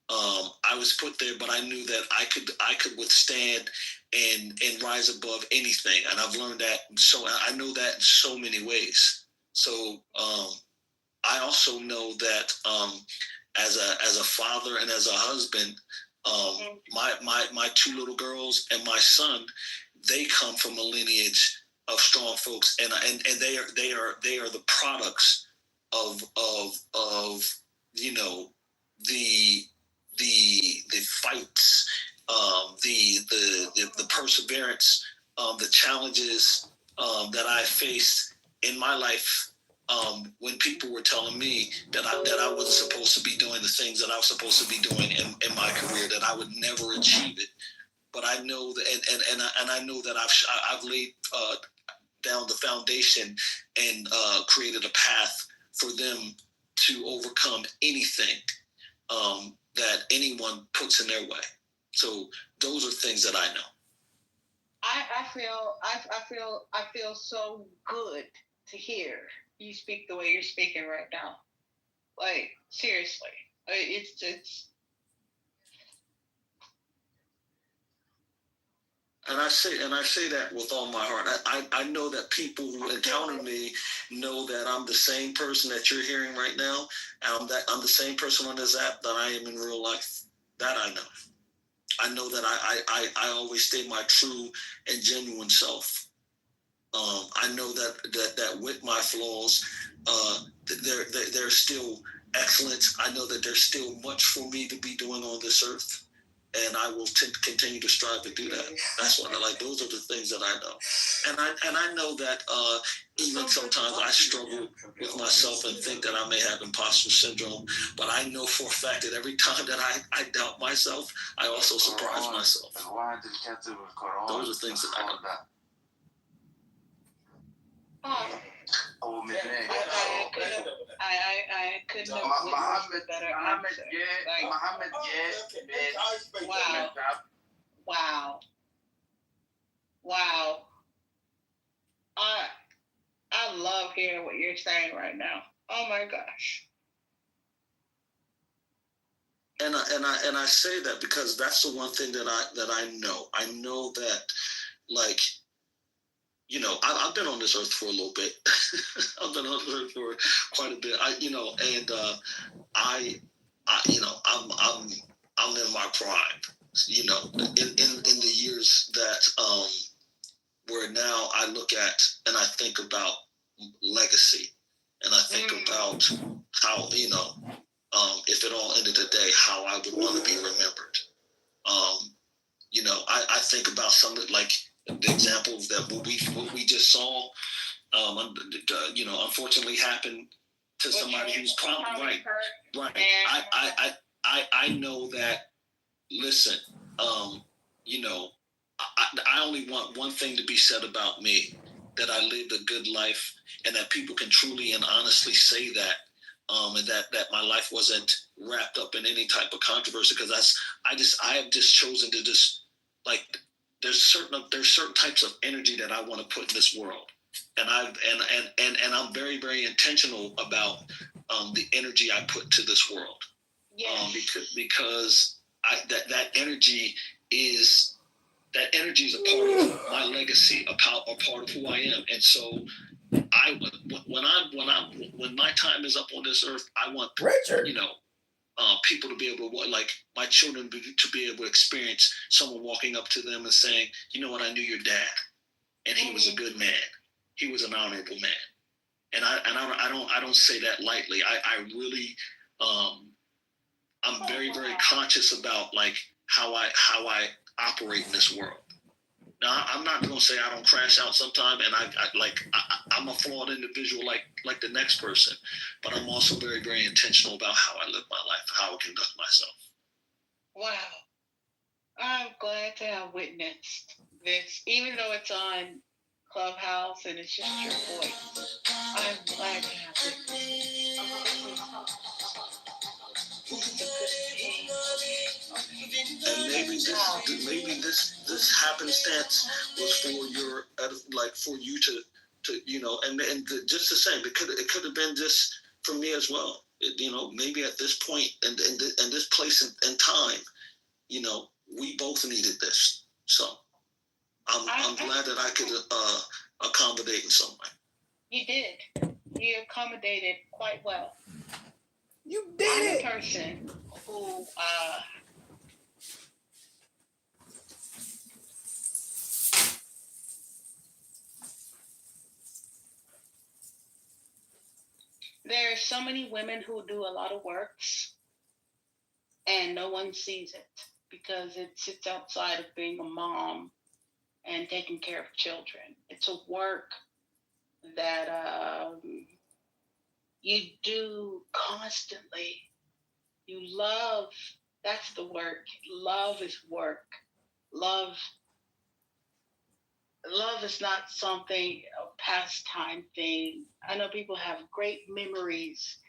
I was put there, but I knew that I could withstand and rise above anything. And I've learned that. So I know that in so many ways. So I also know that as a father and as a husband, my two little girls and my son, they come from a lineage of strong folks, and they are the products of the fights, the perseverance, the challenges that I faced in my life. When people were telling me that I wasn't supposed to be doing the things that I was supposed to be doing in my career, that I would never achieve it. But I know that, and I know that I've laid down the foundation and created a path for them to overcome anything that anyone puts in their way. So those are things that I know. I feel so good to hear you speak the way you're speaking right now. Like, seriously, it's. And I say that with all my heart. I know that people who encounter me know that I'm the same person that you're hearing right now, and I'm the same person on this app that I am in real life. That I know. I know that I always stay my true and genuine self. I know that with my flaws, there's still excellence. I know that there's still much for me to be doing on this earth. And I will continue to strive to do that. That's what I like. Those are the things that I know. And I know that even sometimes I struggle with myself and think that I may have imposter syndrome. But I know for a fact that every time that I doubt myself, I also surprise myself. Those are things that I know. I couldn't have witnessed a better answer. Wow. Wow. I love hearing what you're saying right now. Oh my gosh. And I say that because that's the one thing that I know. I know that, like, you know, I've been on this earth for a little bit. I've been on this earth for quite a bit. I'm in my prime. You know, in the years that where now I look at and I think about legacy, and I think about how, you know, if it all ended today, how I would want to be remembered. You know, I think about something like the examples that what we just saw, you know, unfortunately happened to somebody who's probably right. I know that. Listen, you know, I only want one thing to be said about me, that I lived a good life, and that people can truly and honestly say that, and that my life wasn't wrapped up in any type of controversy. Because I have just chosen to just, like, there's certain types of energy that I want to put in this world, and I'm very, very intentional about the energy I put to this world. Yes. Because that energy is a part of my legacy, a part of who I am. And so when my time is up on this earth, I want Richard, you know, people to be able to, like, my children to be able to experience someone walking up to them and saying, you know what, I knew your dad, and he was a good man. He was an honorable man. And I don't say that lightly. I really, I'm very, very conscious about, like, how I operate in this world. Now, I'm not going to say I don't crash out sometime, and I'm a flawed individual like the next person, but I'm also very, very intentional about how I live my life, how I conduct myself. Wow. I'm glad to have witnessed this, even though it's on Clubhouse and it's just your voice. I'm glad to have witnessed. And maybe this happenstance was for you to you know, and just the same, it could have been just for me as well. You know, maybe at this point and this place and time, you know, we both needed this. So I'm glad that I could accommodate in some way. You did. You accommodated quite well. You did it. I'm a person who there are so many women who do a lot of works and no one sees it because it sits outside of being a mom and taking care of children. It's a work that you do constantly. You love. That's the work. Love is work. Love is not something, a pastime thing. I know people have great memories,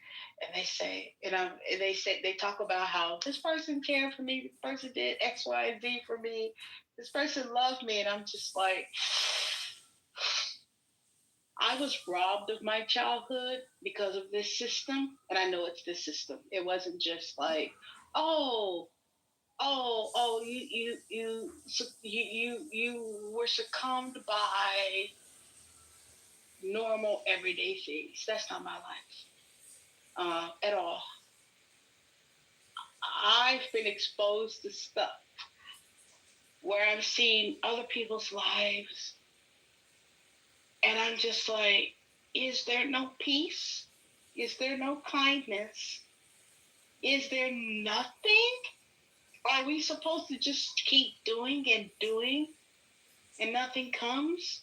and they talk about how this person cared for me, this person did X, Y, and Z for me, this person loved me, and I'm just like, I was robbed of my childhood because of this system, and I know it's this system. It wasn't just like, you were succumbed by normal everyday things. That's not my life at all. I've been exposed to stuff where I'm seeing other people's lives, and I'm just like, is there no peace? Is there no kindness? Is there nothing? Are we supposed to just keep doing and nothing comes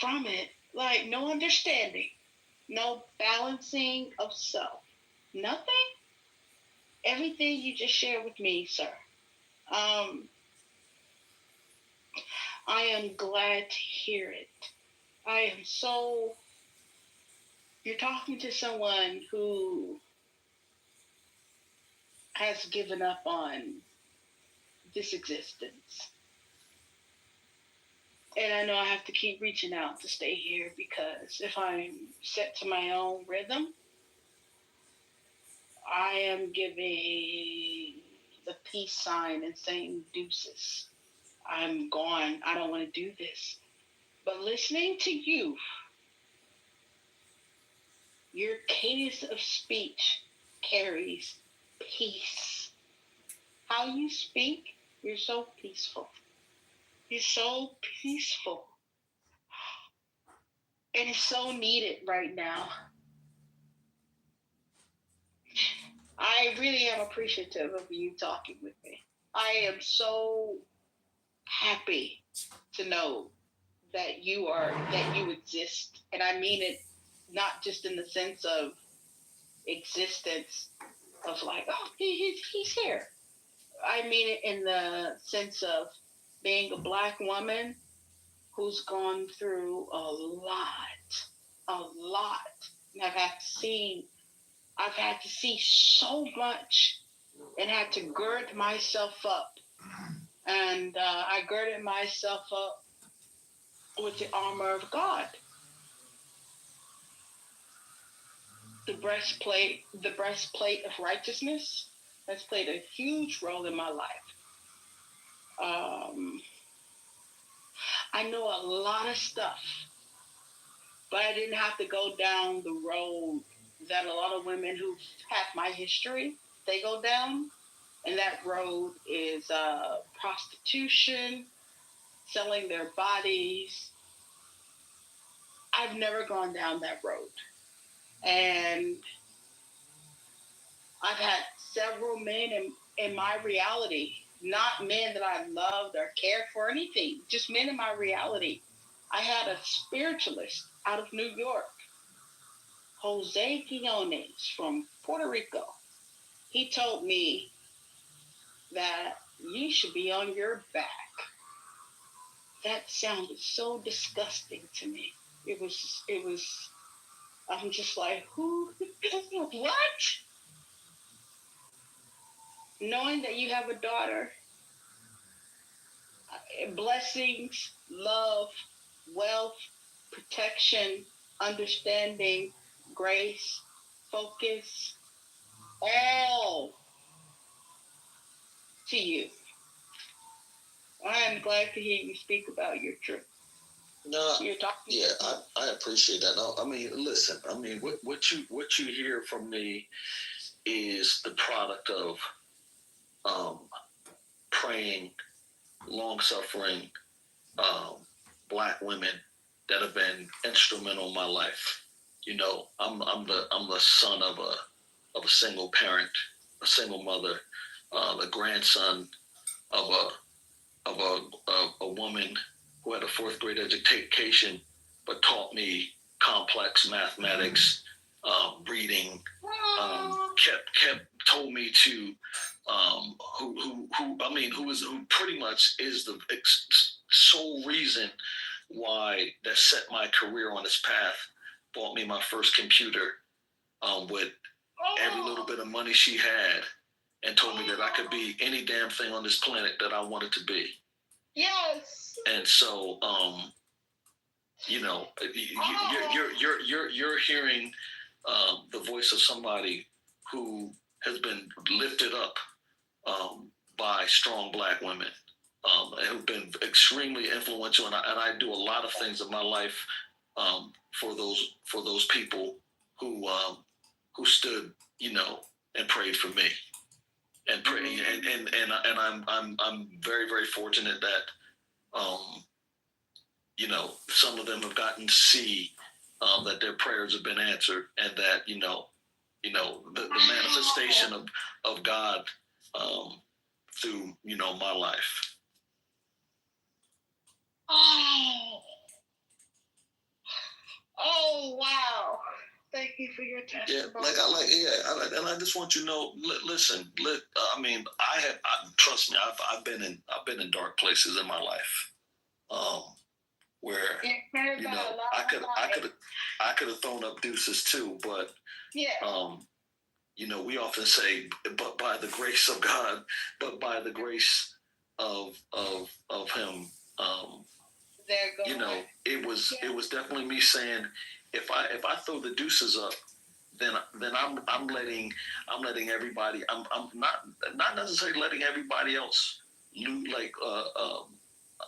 from it? Like, no understanding, no balancing of self, nothing? Everything you just shared with me, sir. I am glad to hear it. You're talking to someone who has given up on this existence. And I know I have to keep reaching out to stay here because if I'm set to my own rhythm, I am giving the peace sign and saying deuces. I'm gone. I don't want to do this. But listening to you, your cadence of speech carries peace. How you speak, you're so peaceful. You're so peaceful. And it's so needed right now. I really am appreciative of you talking with me. I am so happy to know that you exist. And I mean it not just in the sense of existence of like, oh, he's here. I mean it in the sense of being a Black woman who's gone through a lot. And I've had to see so much and had to gird myself up. And I girded myself up with the armor of God. The breastplate of righteousness has played a huge role in my life. I know a lot of stuff, but I didn't have to go down the road that a lot of women who have my history, they go down. And that road is prostitution, selling their bodies. I've never gone down that road. And I've had several men in my reality, not men that I loved or cared for, anything, just men in my reality. I had a spiritualist out of New York, Jose Quinones from Puerto Rico. He told me that you should be on your back. That sounded so disgusting to me. It was, I'm just like, who, what? Knowing that you have a daughter, blessings, love, wealth, protection, understanding, grace, focus, all to you. I am glad to hear you speak about your trip. No, yeah, I appreciate that. No, I mean, listen, I mean, what you hear from me is the product of praying, long-suffering Black women that have been instrumental in my life. You know, I'm the son of a single parent, a single mother, the grandson of a woman who had a fourth grade education, but taught me complex mathematics, reading, told me to, who pretty much is the sole reason why that set my career on this path, bought me my first computer with every little bit of money she had, and told me that I could be any damn thing on this planet that I wanted to be. Yes. And so, you know, you're hearing the voice of somebody who has been lifted up by strong Black women, and who've been extremely influential. And I do a lot of things in my life for those people who stood, you know, and prayed for me. And pray, and I'm very, very fortunate that you know, some of them have gotten to see that their prayers have been answered, and that you know the manifestation of God through, you know, my life. Oh wow. Thank you for your testimony. Yeah, and I just want you to know. Listen, I mean, trust me. I've been in dark places in my life, where you know I could have thrown up deuces too, but yeah. You know, we often say, but by the grace of God, but by the grace of Him, you know, it was definitely me saying, if I throw the deuces up, then I'm letting everybody. I'm not necessarily letting everybody else.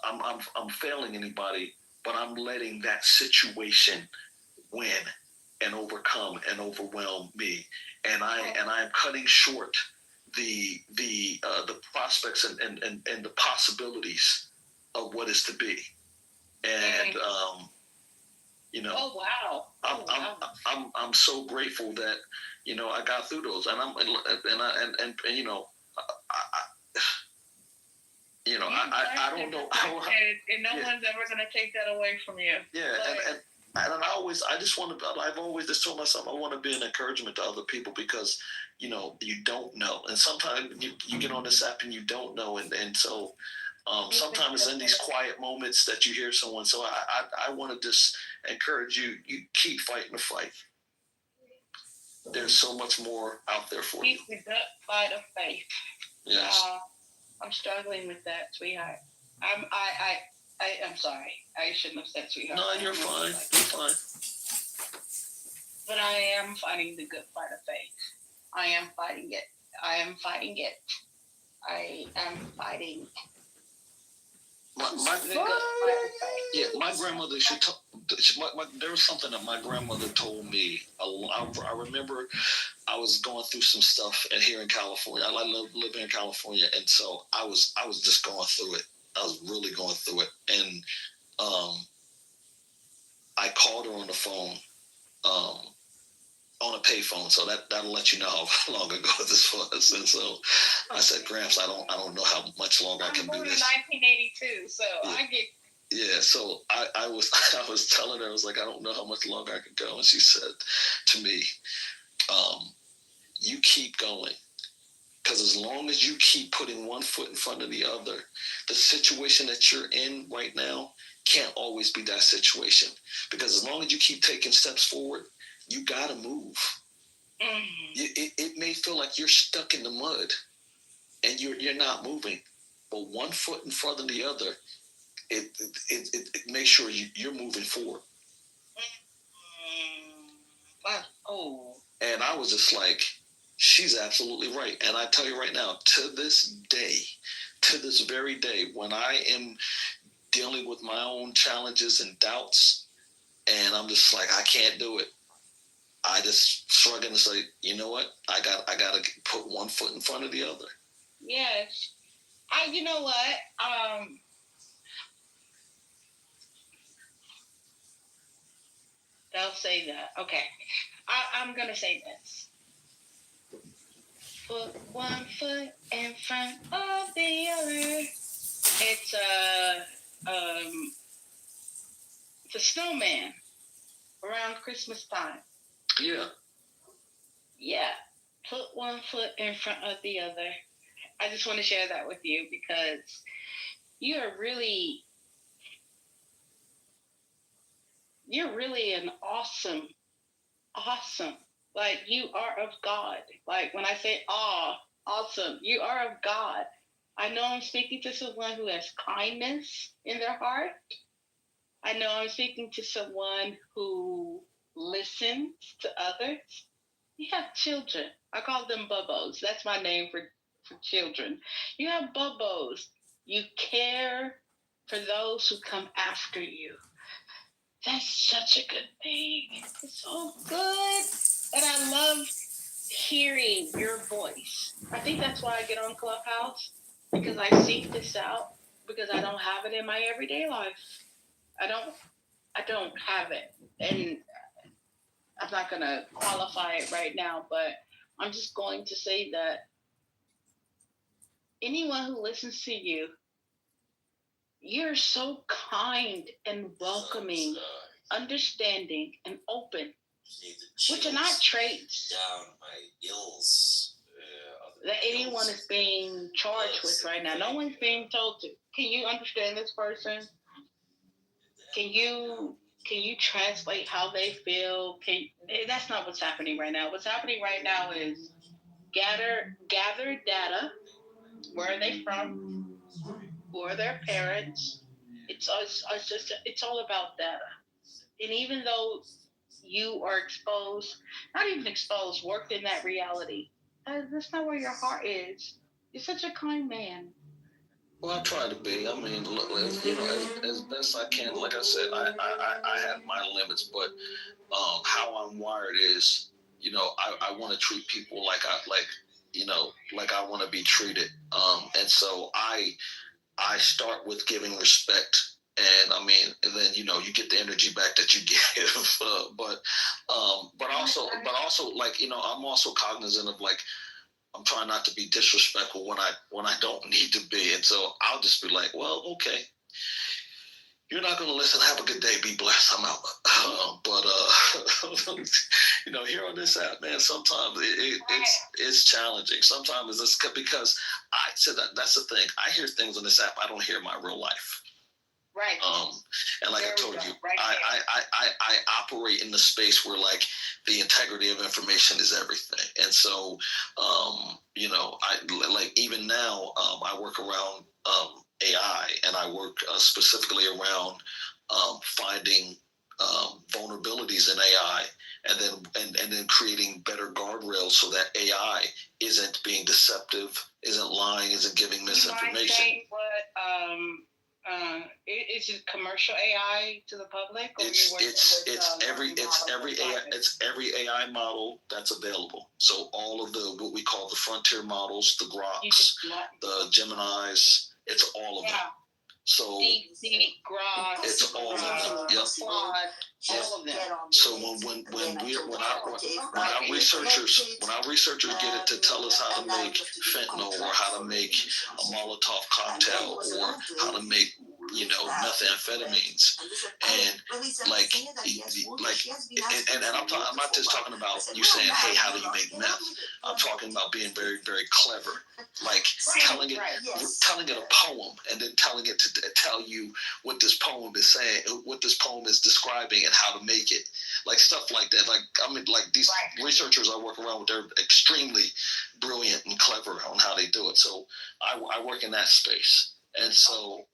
I'm failing anybody, but I'm letting that situation win and overcome and overwhelm me, and I'm cutting short the prospects and the possibilities of what is to be, and you know. Oh wow! I'm so grateful that, you know, I got through those, and you know, I don't know how. And no one's ever going to take that away from you. Yeah, and I've always just told myself I want to be an encouragement to other people, because, you know, you don't know, and sometimes you get on this app and you don't know, and so sometimes it's in these quiet moments that you hear someone. So I want to just encourage you. You keep fighting the fight. There's so much more out there for you. Keep the good fight of faith. Yes. I'm struggling with that, sweetheart. I'm sorry. I shouldn't have said sweetheart. No, you're fine. You're fine. But I am fighting the good fight of faith. I am fighting it. I am fighting. My grandmother. There was something that my grandmother told me. I remember I was going through some stuff here in California. I live in California, and so I was just going through it. I was really going through it, and I called her on the phone, on a payphone. So that'll let you know how long ago this was. And so I said, Gramps, I don't know how much longer I can do this. 1982, so yeah. I get. Yeah, so I was telling her, I was like, I don't know how much longer I could go, and she said to me, you keep going. Because as long as you keep putting one foot in front of the other, the situation that you're in right now can't always be that situation. Because as long as you keep taking steps forward, you got to move. Mm-hmm. It may feel like you're stuck in the mud and you're not moving, but one foot in front of the other, it makes sure you're moving forward. And I was just like, she's absolutely right. And I tell you right now, to this very day, when I am dealing with my own challenges and doubts, and I'm just like, I can't do it, I just shrug and say, you know what? I got to put one foot in front of the other. Yes. You know what? They'll say that. Okay. I'm going to say this. Put one foot in front of the other. It's the snowman around Christmas time. Yeah. Yeah. Put one foot in front of the other. I just want to share that with you because you're really an awesome. Like, you are of God. Like, when I say awesome, you are of God. I know I'm speaking to someone who has kindness in their heart. I know I'm speaking to someone who listens to others. You have children. I call them bubbos. That's my name for children. You have bubbos. You care for those who come after you. That's such a good thing. It's so good. And I love hearing your voice. I think that's why I get on Clubhouse, because I seek this out, because I don't have it in my everyday life. I don't have it. And I'm not going to qualify it right now, but I'm just going to say that anyone who listens to you, you're so kind and welcoming, understanding, and open, which are not traits that anyone is being charged with right now. No one's being told to. Can you understand this person? Can you translate how they feel? That's not what's happening right now. What's happening right now is gather data. Where are they from? Who are their parents? It's all about data. And even though you are exposed, not even exposed, worked in that reality, that's not where your heart is. You're such a kind man. Well, I try to be. I mean, look, as best I can. Like I said, I have my limits, but how I'm wired is, I want to treat people like I want to be treated. And so I start with giving respect. And I mean, and then you get the energy back that you give. But also, like I'm also cognizant of like I'm trying not to be disrespectful when I don't need to be, and so I'll just be like, well, okay, you're not going to listen. Have a good day. Be blessed. I'm out. But here on this app, man, sometimes it's challenging. Sometimes it's because I said that's the thing. I hear things on this app I don't hear in my real life. Right. And like I told you, I operate in the space where like the integrity of information is everything. And so, I like even now, I work around AI, and I work specifically around finding vulnerabilities in AI, and then creating better guardrails so that AI isn't being deceptive, isn't lying, isn't giving misinformation. You mind saying what is it commercial AI to the public? Or it's every AI model that's available. So all of the what we call the frontier models, the Groks, the Geminis, it's all of them. So Grok, it's all of them. Yep. All of them. So when our researchers get it to tell us how to make fentanyl, or how to make a Molotov cocktail, or how to make methamphetamines, and I'm not just talking about you saying, hey, how do you make meth? I'm talking about being very, very clever, like telling it a poem, and then telling it to tell you what this poem is saying, what this poem is describing, and how to make it, like stuff like that. Like I mean, like these researchers I work around with, they're extremely brilliant and clever on how they do it. So I work in that space, and so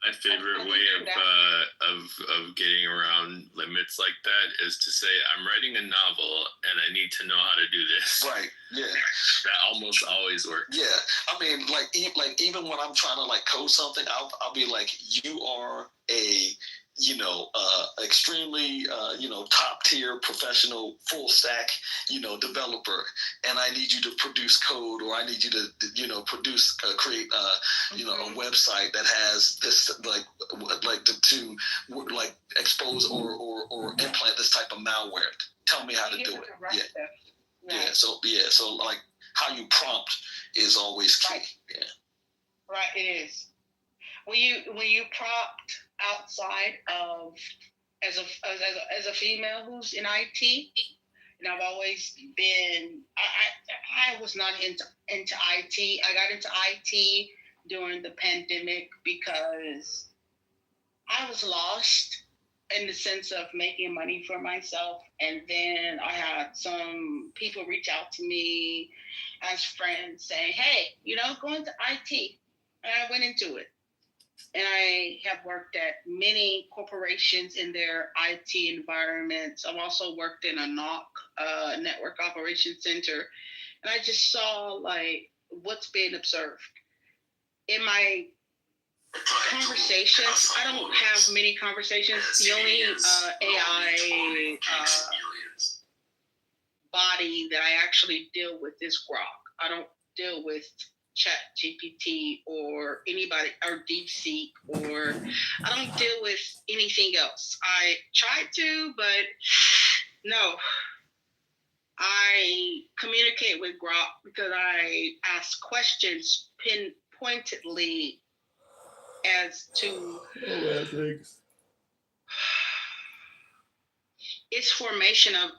my favorite way of getting around limits like that is to say, I'm writing a novel and I need to know how to do this. Right. Yeah. That almost always works. Yeah. I mean, like even when I'm trying to like code something, I'll be like, you are a extremely top tier professional full stack developer, and I need you to produce code, or I need you to produce create a website that has this to expose or implant this type of malware. Tell me how to do it. Yeah. So like how you prompt is always key. Right. Yeah. Right. It is. When you prompt outside of as a female who's in IT, and I've always been I was not into IT. I got into IT during the pandemic because I was lost in the sense of making money for myself, and then I had some people reach out to me as friends saying, hey, go into IT, and I went into it. And I have worked at many corporations in their IT environments. I've also worked in a NOC, Network Operations Center. And I just saw like what's being observed. In my conversations, I don't have many conversations. The only AI body that I actually deal with is Grok. I don't deal with Chat GPT or anybody, or DeepSeek, or I don't deal with anything else. I tried to, but no. I communicate with Grok because I ask questions pinpointedly as to its formation of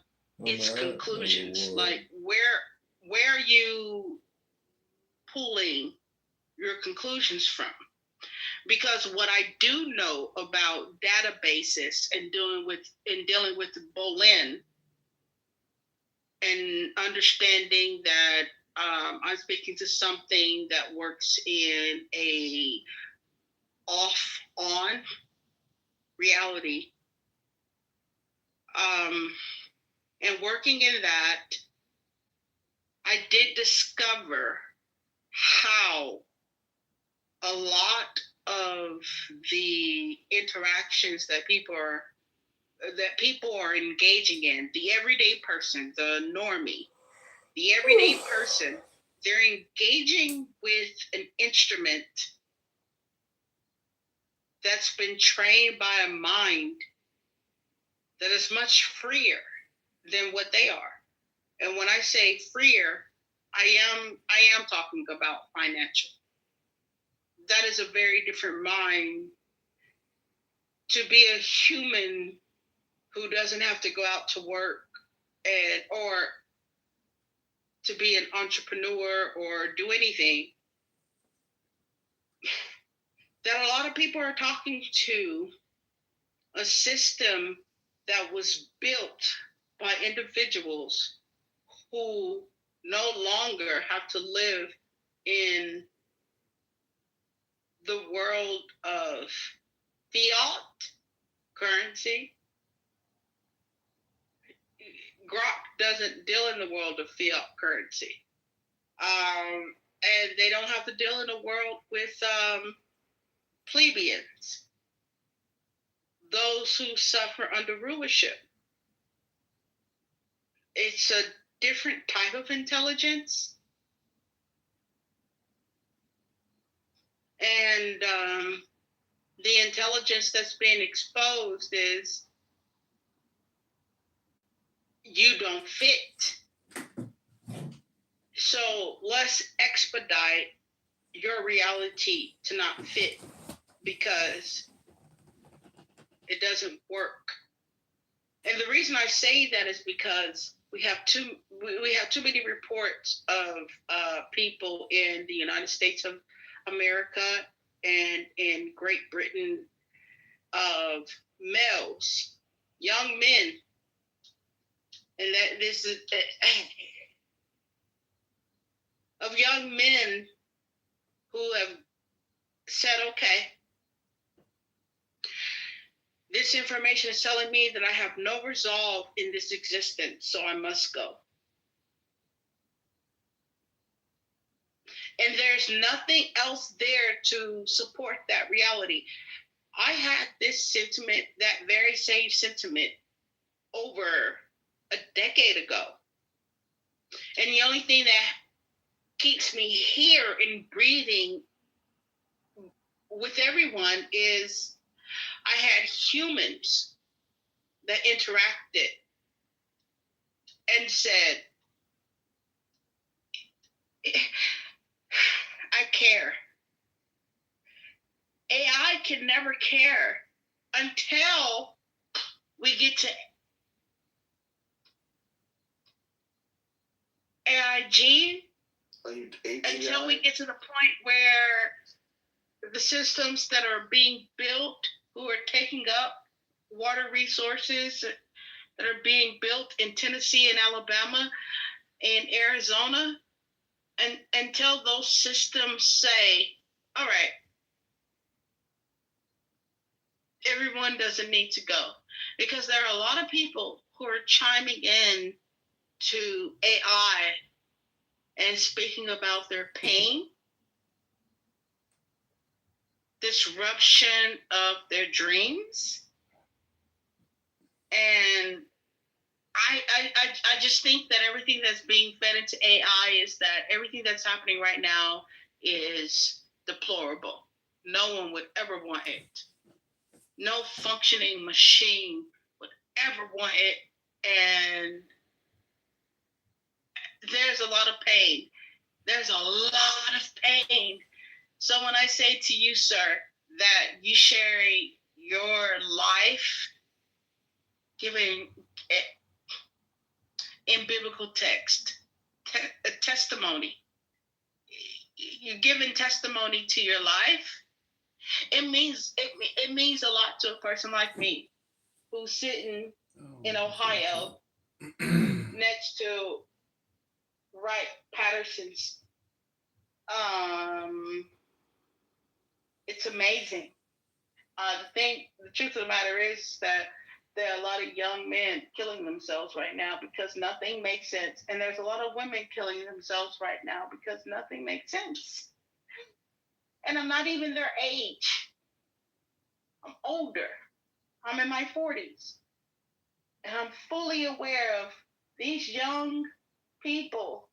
its conclusions. Like where are you pulling your conclusions from? Because what I do know about databases and dealing with Bolin, and understanding that I'm speaking to something that works in a off-on reality. And working in that, I did discover how a lot of the interactions that people are engaging in, the everyday person, the normie, the everyday person, they're engaging with an instrument that's been trained by a mind that is much freer than what they are. And when I say freer, I am talking about financial. That is a very different mind to be a human who doesn't have to go out to work or to be an entrepreneur or do anything. That a lot of people are talking to a system that was built by individuals who no longer have to live in the world of fiat currency. Grok doesn't deal in the world of fiat currency. And they don't have to deal in a world with plebeians, those who suffer under rulership. It's a different type of intelligence. And the intelligence that's being exposed is you don't fit. So let's expedite your reality to not fit because it doesn't work. And the reason I say that is because we have too many reports of people in the United States of America and in Great Britain of males, young men, and that this is of young men who have said, okay, this information is telling me that I have no resolve in this existence, so I must go. And there's nothing else there to support that reality. I had this sentiment, that very same sentiment, over a decade ago. And the only thing that keeps me here and breathing with everyone is I had humans that interacted and said, I care. AI can never care until we get to AIG, until we get to the point where the systems that are being built, who are taking up water resources that are being built in Tennessee and Alabama and Arizona, and until those systems say, all right, everyone doesn't need to go. Because there are a lot of people who are chiming in to AI and speaking about their pain, disruption of their dreams. And I just think that everything that's being fed into AI is that everything that's happening right now is deplorable. No one would ever want it. No functioning machine would ever want it. And there's a lot of pain. There's a lot of pain. So when I say to you, sir, that you sharing your life, giving it in biblical text, a testimony, you're giving testimony to your life, it means a lot to a person like me who's sitting in Ohio next to Wright Patterson's. It's amazing. The truth of the matter is that there are a lot of young men killing themselves right now because nothing makes sense. And there's a lot of women killing themselves right now because nothing makes sense. And I'm not even their age. I'm older. I'm in my 40s. And I'm fully aware of these young people.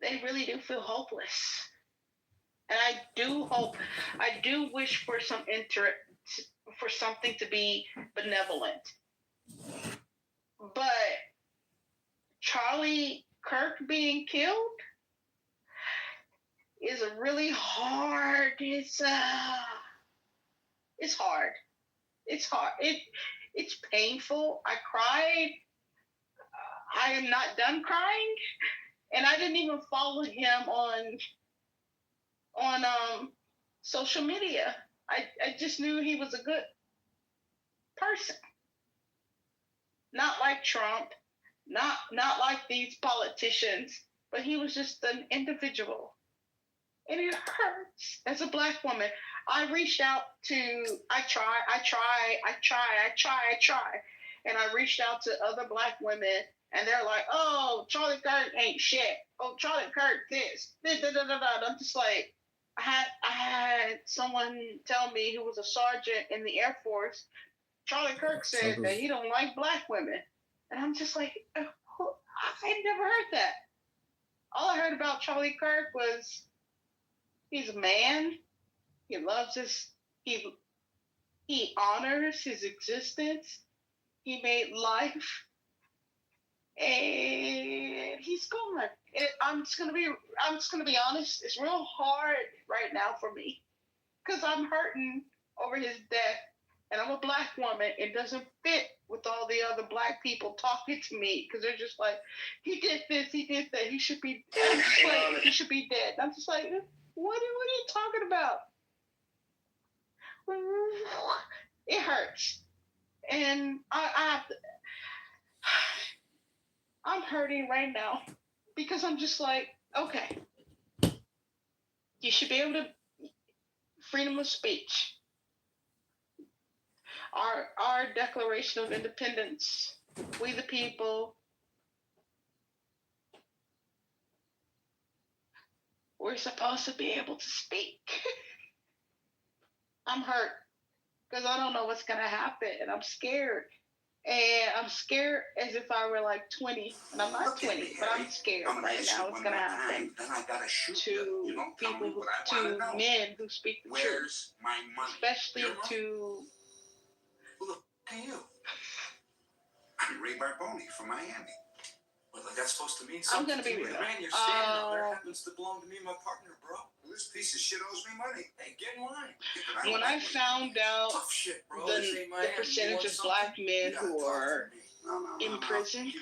They really do feel hopeless. And I do wish for for something to be benevolent. But Charlie Kirk being killed is a really hard. It's hard. It's hard. It's painful. I cried. I am not done crying, and I didn't even follow him on social media. I just knew he was a good person. Not like Trump, not like these politicians, but he was just an individual. And it hurts as a Black woman. I reached out to, I try. And I reached out to other Black women, and they're like, oh, Charlie Kirk ain't shit. Oh, Charlie Kirk this. I'm just like, I had someone tell me who was a sergeant in the Air Force, Charlie Kirk said that he don't like Black women. And I'm just like, I never heard that. All I heard about Charlie Kirk was he's a man. He loves he honors his existence. He made life. And he's gone. I'm just gonna be honest. It's real hard right now for me because I'm hurting over his death, and I'm a Black woman. It doesn't fit with all the other Black people talking to me because they're just like, he did this, he did that. He should be dead. He should be dead. And I'm just like, what are you talking about? It hurts, and I'm hurting right now because I'm just like, okay, you should be able to freedom of speech. Our Declaration of Independence, we the people, we're supposed to be able to speak. I'm hurt because I don't know what's going to happen, and I'm scared. And I'm scared as if I were like 20, and I'm not 20, but I'm scared right now what's going to happen to people, to men who speak the truth, especially to... Who the f*** are you? I'm Ray Barboni from Miami. Well, that's supposed to mean something. I'm going to be real. Man, your stand out there happens to belong to me and my partner, bro. Well, this piece of shit owes me money. Hey, get in line. When I found out the percentage of Black men who are in prison,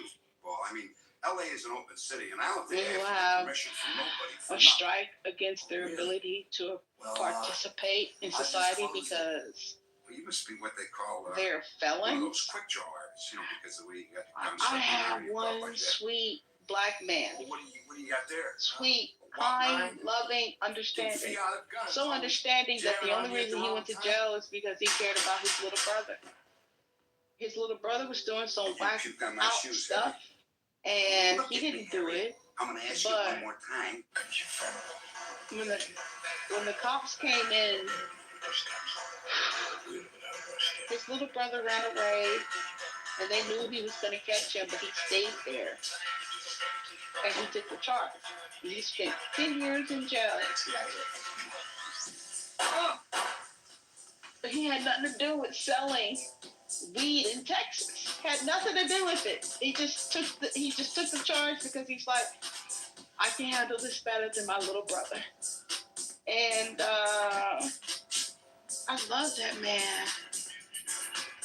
well, I mean, LA is an open city, and I don't they think will I have have permission from nobody. a strike against their ability to participate in society because you must be what they call they're felons. One of those quick draw artists, because the way you got the guns. I have one sweet Black man. Well, what do you got there? Sweet, kind, loving, understanding. So understanding that the only reason he went to jail is because he cared about his little brother. His little brother was doing some whack out stuff, and he didn't do it. I'm gonna ask you one more time. When the cops came in, his little brother ran away, and they knew he was going to catch him, but he stayed there. And he took the charge. He spent 10 years in jail. But he had nothing to do with selling weed in Texas. Had nothing to do with it. He just took the charge because he's like, I can handle this better than my little brother. And I love that man.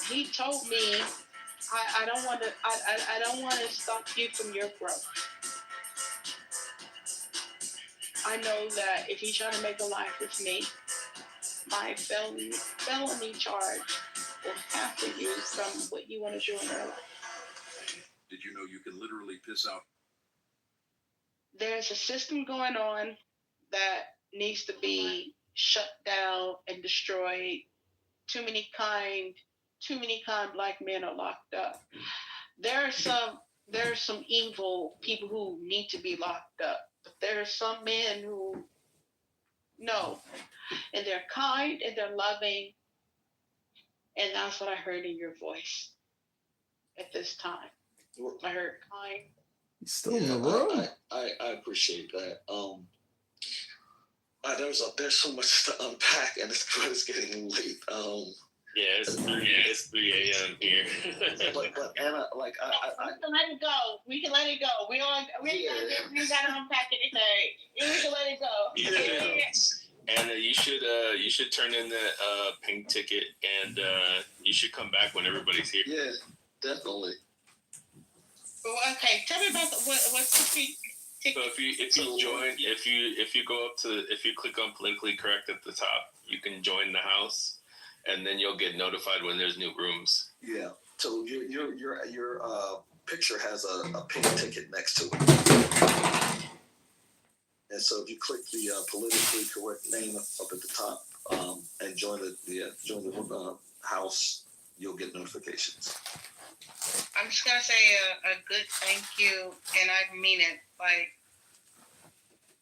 He told me, I don't want to stop you from your growth. I know that if you try to make a life with me, my felony charge will hamper you from what you want to do in your life. Did you know you can literally piss out there's a system going on that needs to be shut down and destroyed. Too many kind black men are locked up. There are some evil people who need to be locked up, but there are some men who no, and they're kind and they're loving, and that's what I heard in your voice at this time. I heard kind. He's still in the room. I appreciate that. There's so much to unpack, and it's getting late. Yeah, it's 3 a.m. here. but Anna, like we can let it go. We can let it go. We ain't gotta unpack anything. We can let it go. Yeah. Anna, you should turn in that pink ticket, and you should come back when everybody's here. Yeah, definitely. Well, okay, tell me about what's the pink ticket. So if you click on politically correct at the top, you can join the house, and then you'll get notified when there's new rooms. Yeah. So your picture has a pink ticket next to it, and so if you click the politically correct name up at the top and join the house, you'll get notifications. I'm just gonna say a good thank you, and I mean it. Like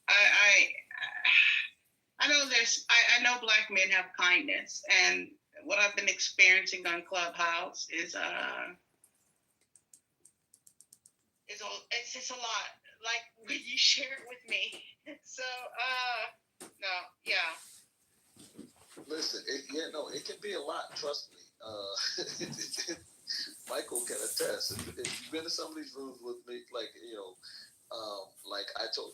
I know I know black men have kindness, and what I've been experiencing on Clubhouse is it's just a lot. Like when you share it with me, so no, yeah. Listen, it can be a lot. Trust me. Michael can attest. If you've been to some of these rooms with me, like I told,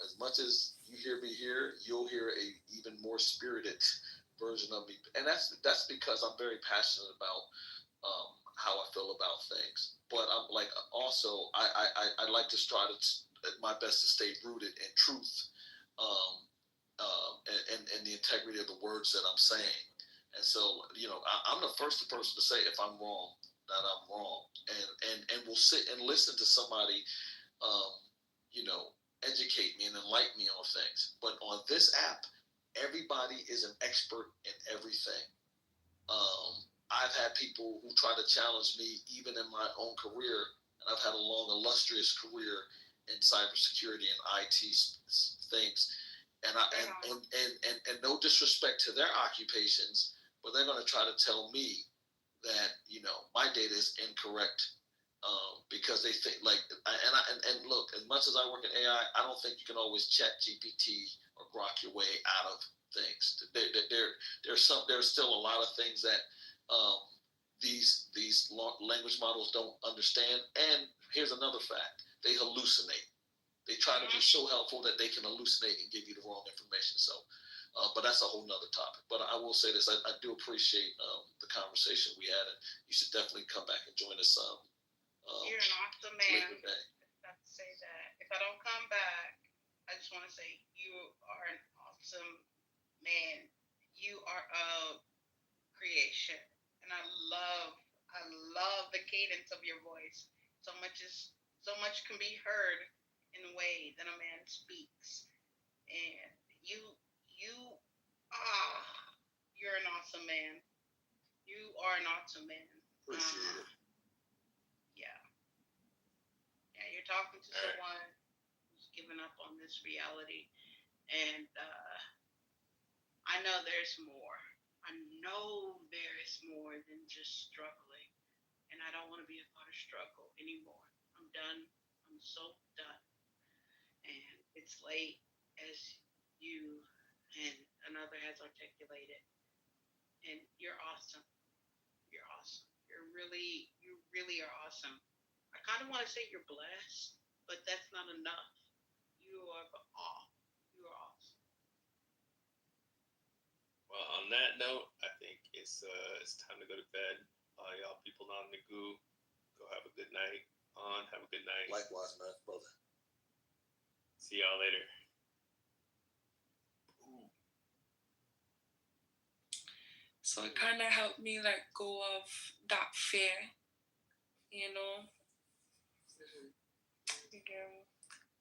as much as you hear me here, you'll hear a even more spirited version of me, and that's because I'm very passionate about how I feel about things. But I'm like also I like to try to my best to stay rooted in truth, and the integrity of the words that I'm saying. And so I'm the first person to say if I'm wrong, that I'm wrong, and will sit and listen to somebody, educate me and enlighten me on things. But on this app, everybody is an expert in everything. I've had people who try to challenge me even in my own career, and I've had a long, illustrious career in cybersecurity and IT things. And no disrespect to their occupations, but they're going to try to tell me that my data is incorrect because they think and look, as much as I work in AI, I don't think you can always chat GPT or grok your way out of things. There's still a lot of things that these language models don't understand. And here's another fact: they hallucinate. They try to be so helpful that they can hallucinate and give you the wrong information. So, but that's a whole nother topic. But I will say this: I do appreciate the conversation we had, and you should definitely come back and join us. You're an awesome man. I have to say that. If I don't come back, I just want to say you are an awesome man. You are a creation, and I love the cadence of your voice. So much can be heard in the way that a man speaks, and you're an awesome man. You are an awesome man. Appreciate it. Yeah, you're talking to someone who's given up on this reality, and I know there's more. I know there is more than just struggling, and I don't want to be a part of struggle anymore. I'm done. I'm so done. And it's late, as you and another has articulated. And you're awesome. You're awesome. You really are awesome. I kind of want to say you're blessed, but that's not enough. You are You are awesome. Well, on that note, I think it's time to go to bed. Y'all people on the go have a good night. Have a good night. Likewise, man, brother. See y'all later. So it kind of helped me let go of that fear,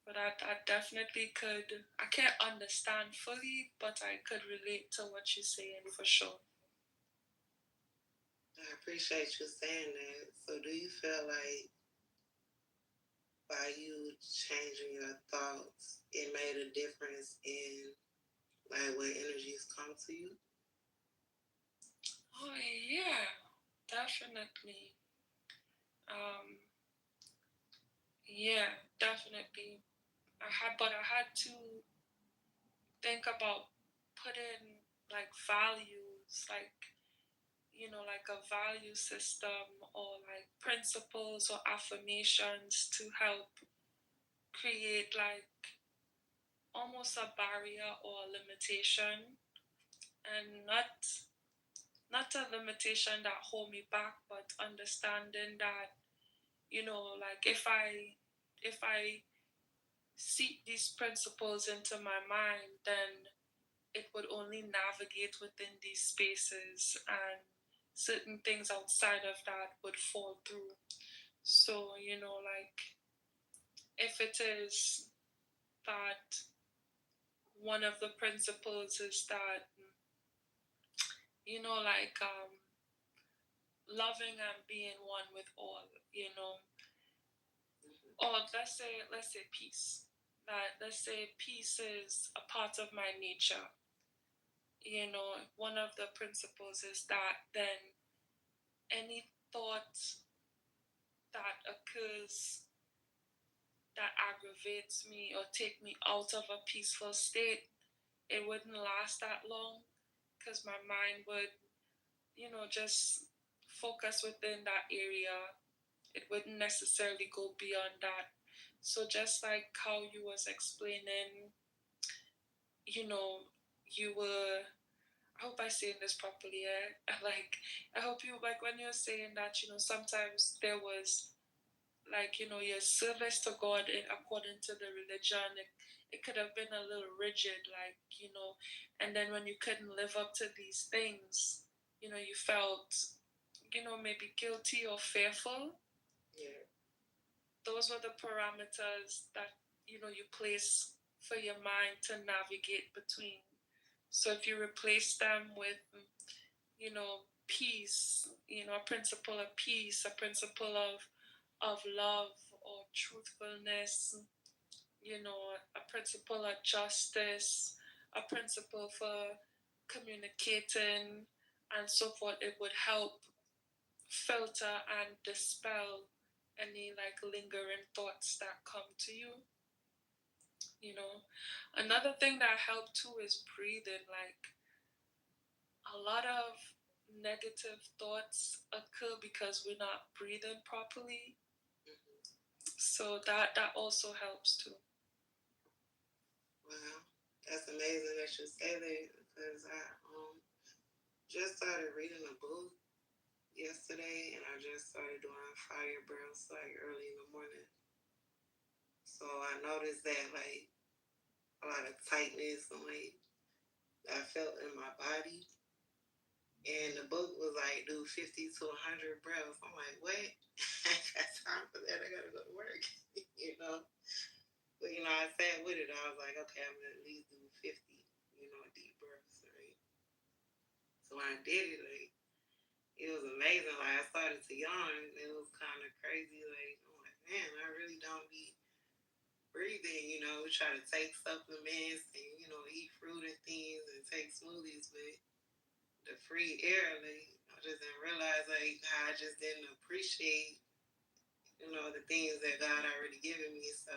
But I definitely could. I can't understand fully, but I could relate to what you're saying for sure. I appreciate you saying that. So, do you feel like by you changing your thoughts, it made a difference in like when energies come to you? Oh yeah, definitely. Yeah, definitely. I had to think about putting like values, like like a value system or like principles or affirmations to help create like almost a barrier or a limitation, and not a limitation that hold me back, but understanding that like if I seek these principles into my mind, then it would only navigate within these spaces, and certain things outside of that would fall through. So like if it is that one of the principles is that like loving and being one with all, or let's say peace, that let's say peace is a part of my nature. One of the principles is that then any thought that occurs that aggravates me or take me out of a peaceful state, it wouldn't last that long, because my mind would just focus within that area. It wouldn't necessarily go beyond that. So just like how you was explaining, you were, I hope I saying this properly, like I hope you, like when you're saying that, sometimes there was like, your service to God according to the religion, it could have been a little rigid, like, and then when you couldn't live up to these things, you felt, maybe guilty or fearful. Yeah. Those were the parameters that, you place for your mind to navigate between. So if you replace them with, peace, a principle of peace, a principle of love or truthfulness, a principle of justice, a principle for communicating, and so forth, it would help filter and dispel any like lingering thoughts that come to you. Another thing that helped too is breathing. Like a lot of negative thoughts occur because we're not breathing properly. So that also helps too. Wow, that's amazing that you say that, because I just started reading a book yesterday, and I just started doing fire breaths like early in the morning. So I noticed that like a lot of tightness and like I felt in my body. And the book was like, do 50 to 100 breaths. I'm like, what? I ain't got time for that. I gotta go to work, But I sat with it. I was like, okay, I'm gonna at least do 50, deep breaths, right? So when I did it, like, it was amazing. Like I started to yawn. It was kind of crazy. Like I'm like, man, I really don't be breathing. We try to take supplements and eat fruit and things and take smoothies, but the free air, like I just didn't realize like how I just didn't appreciate the things that God already given me. So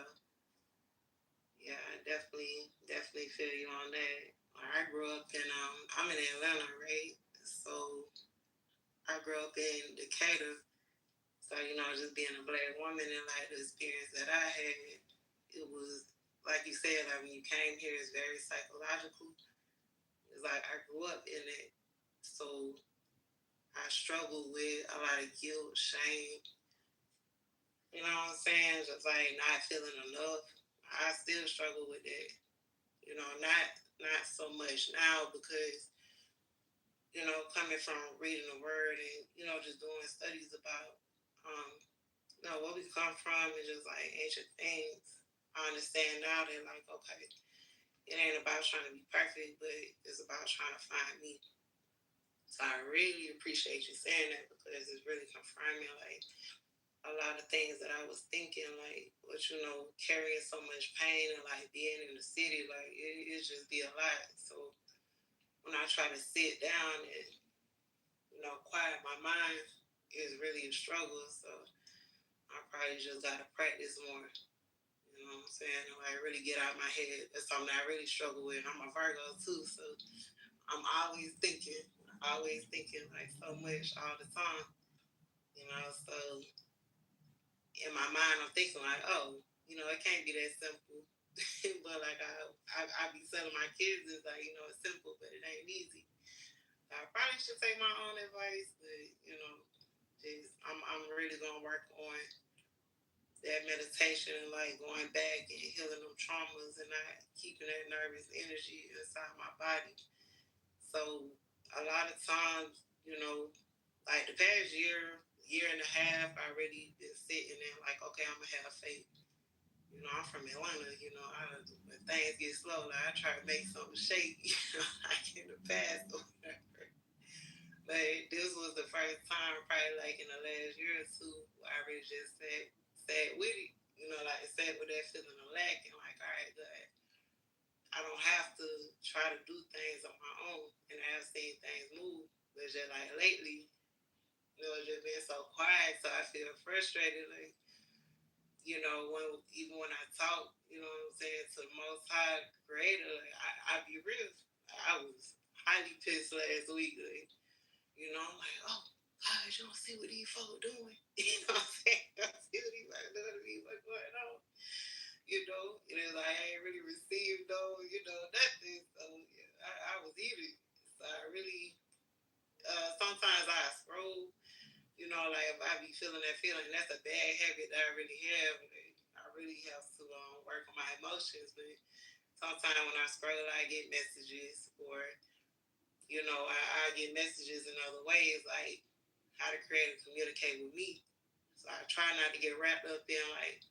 yeah, I definitely feel you on that. I grew up in I'm in Atlanta, right? So I grew up in Decatur. So, just being a black woman and like the experience that I had, it was like you said, like when you came here, it's very psychological. It's like I grew up in it. So I struggled with a lot of guilt, shame. You know what I'm saying? Just like not feeling enough. I still struggle with that. Not so much now because, coming from reading the word and, just doing studies about where we come from and just like ancient things. I understand now that, like, okay, it ain't about trying to be perfect, but it's about trying to find me. So I really appreciate you saying that because it's really confirming, like, a lot of things that I was thinking, like, what, carrying so much pain and, like, being in the city, like, it just be a lot. So when I try to sit down and, quiet my mind, it's really a struggle. So I probably just got to practice more. You know what I'm saying? And, like, really get out my head. That's something I really struggle with. I'm a Virgo, too, so I'm always thinking, like, so much all the time. So in my mind, I'm thinking, like, oh, it can't be that simple. But, like, I be telling my kids, it's like, it's simple, but it ain't easy. I probably should take my own advice, but, I'm really going to work on that meditation and, like, going back and healing them traumas and not keeping that nervous energy inside my body. So a lot of times, like the past year and a half, I really been sitting there like, okay, I'm gonna have faith. I'm from Atlanta. When things get slow, like I try to make something shake, like in the past or whatever. But this was the first time, probably like in the last year or two, where I really just sat with it. Like sat with that feeling of lack and like, all right, good. I don't have to try to do things on my own, and I have seen things move. But just like lately, it's just been so quiet, so I feel frustrated. Like, when I talk, what I'm saying, to the Most High Creator, like, I be real. I was highly pissed last week. Like, I'm like, oh God, you don't see what these folks doing. You know what I'm saying? I see what these folks doing. What's going on? And it's like I ain't really received though, nothing. So yeah, I was eating. So I really, sometimes I scroll, like if I be feeling that feeling, that's a bad habit that I really have. I really have to work on my emotions. But sometimes when I scroll, I get messages, or I get messages in other ways, like how to create and communicate with me. So I try not to get wrapped up in like,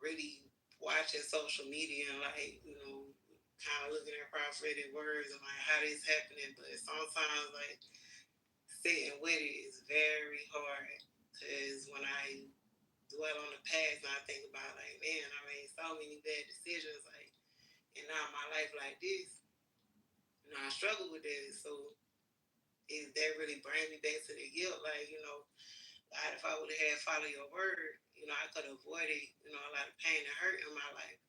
really watching social media and like, kind of looking at prophetic words and like how this happening. But sometimes like sitting with it is very hard because when I dwell on the past and I think about like, man, I made so many bad decisions, like, and now my life like this, I struggle with that. So that really brings me back to the guilt, like, God, if I would have had follow your word, I could have avoided, a lot of pain and hurt in my life.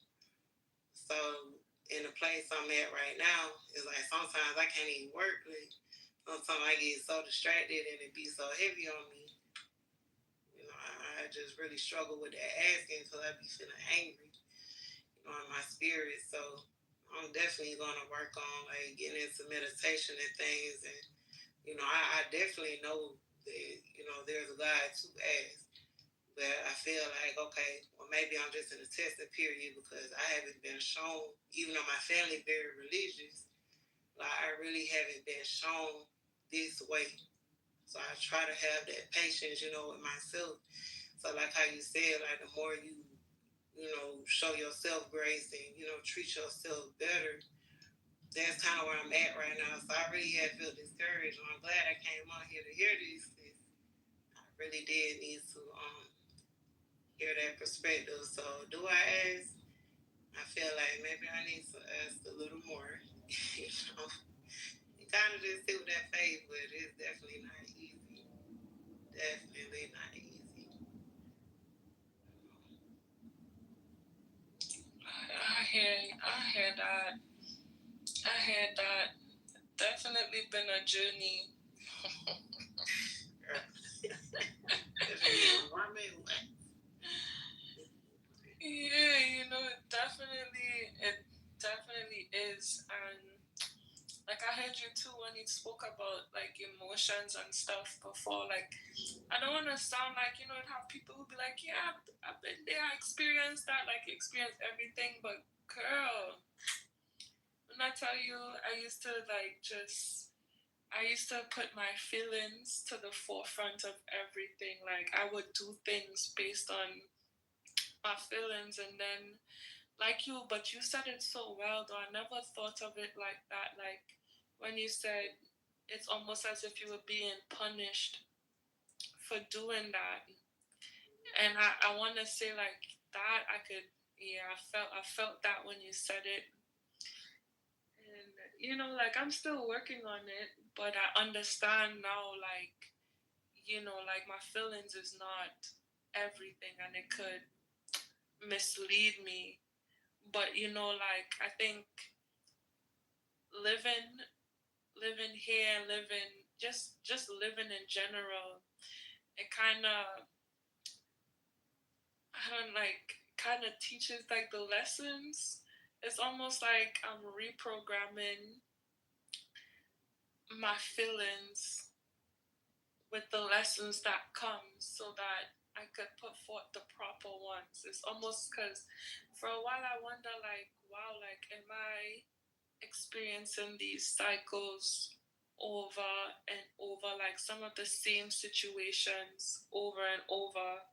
So in the place I'm at right now, it's like sometimes I can't even work. Like, sometimes I get so distracted and it be so heavy on me. I just really struggle with that asking because I be feeling angry, in my spirit. So I'm definitely going to work on like getting into meditation and things. And, I definitely know that, there's a God to ask. But I feel like, okay, well, maybe I'm just in a testing period because I haven't been shown, even though my family very religious, like I really haven't been shown this way. So I try to have that patience, with myself. So like how you said, like the more you, show yourself grace and, treat yourself better, that's kind of where I'm at right now. So I really have felt discouraged. And I'm glad I came on here to hear this. I really did need to hear that perspective. So do I ask? I feel like maybe I need to ask a little more. And kind of just sit with that faith, but it's definitely not easy. Definitely not easy. I hear that. Definitely been a journey. Yeah, it definitely is. And like I heard you too when you spoke about like emotions and stuff before. Like I don't want to sound like how people will be like, yeah, I've been there, I experienced that, like experience everything. But girl, when I tell you, I used to put my feelings to the forefront of everything. Like I would do things based on my feelings, and then like you, but you said it so well though. I never thought of it like that. Like when you said it's almost as if you were being punished for doing that. And I wanna say like that I could, yeah, I felt that when you said it. And like I'm still working on it, but I understand now, like, like my feelings is not everything and it could mislead me. But like I think living living here, living just living in general, it I don't like kind of teaches like the lessons. It's almost like I'm reprogramming my feelings with the lessons that come so that I could put forth the proper ones. It's almost because for a while I wonder like, wow, like am I experiencing these cycles over and over, like some of the same situations over and over.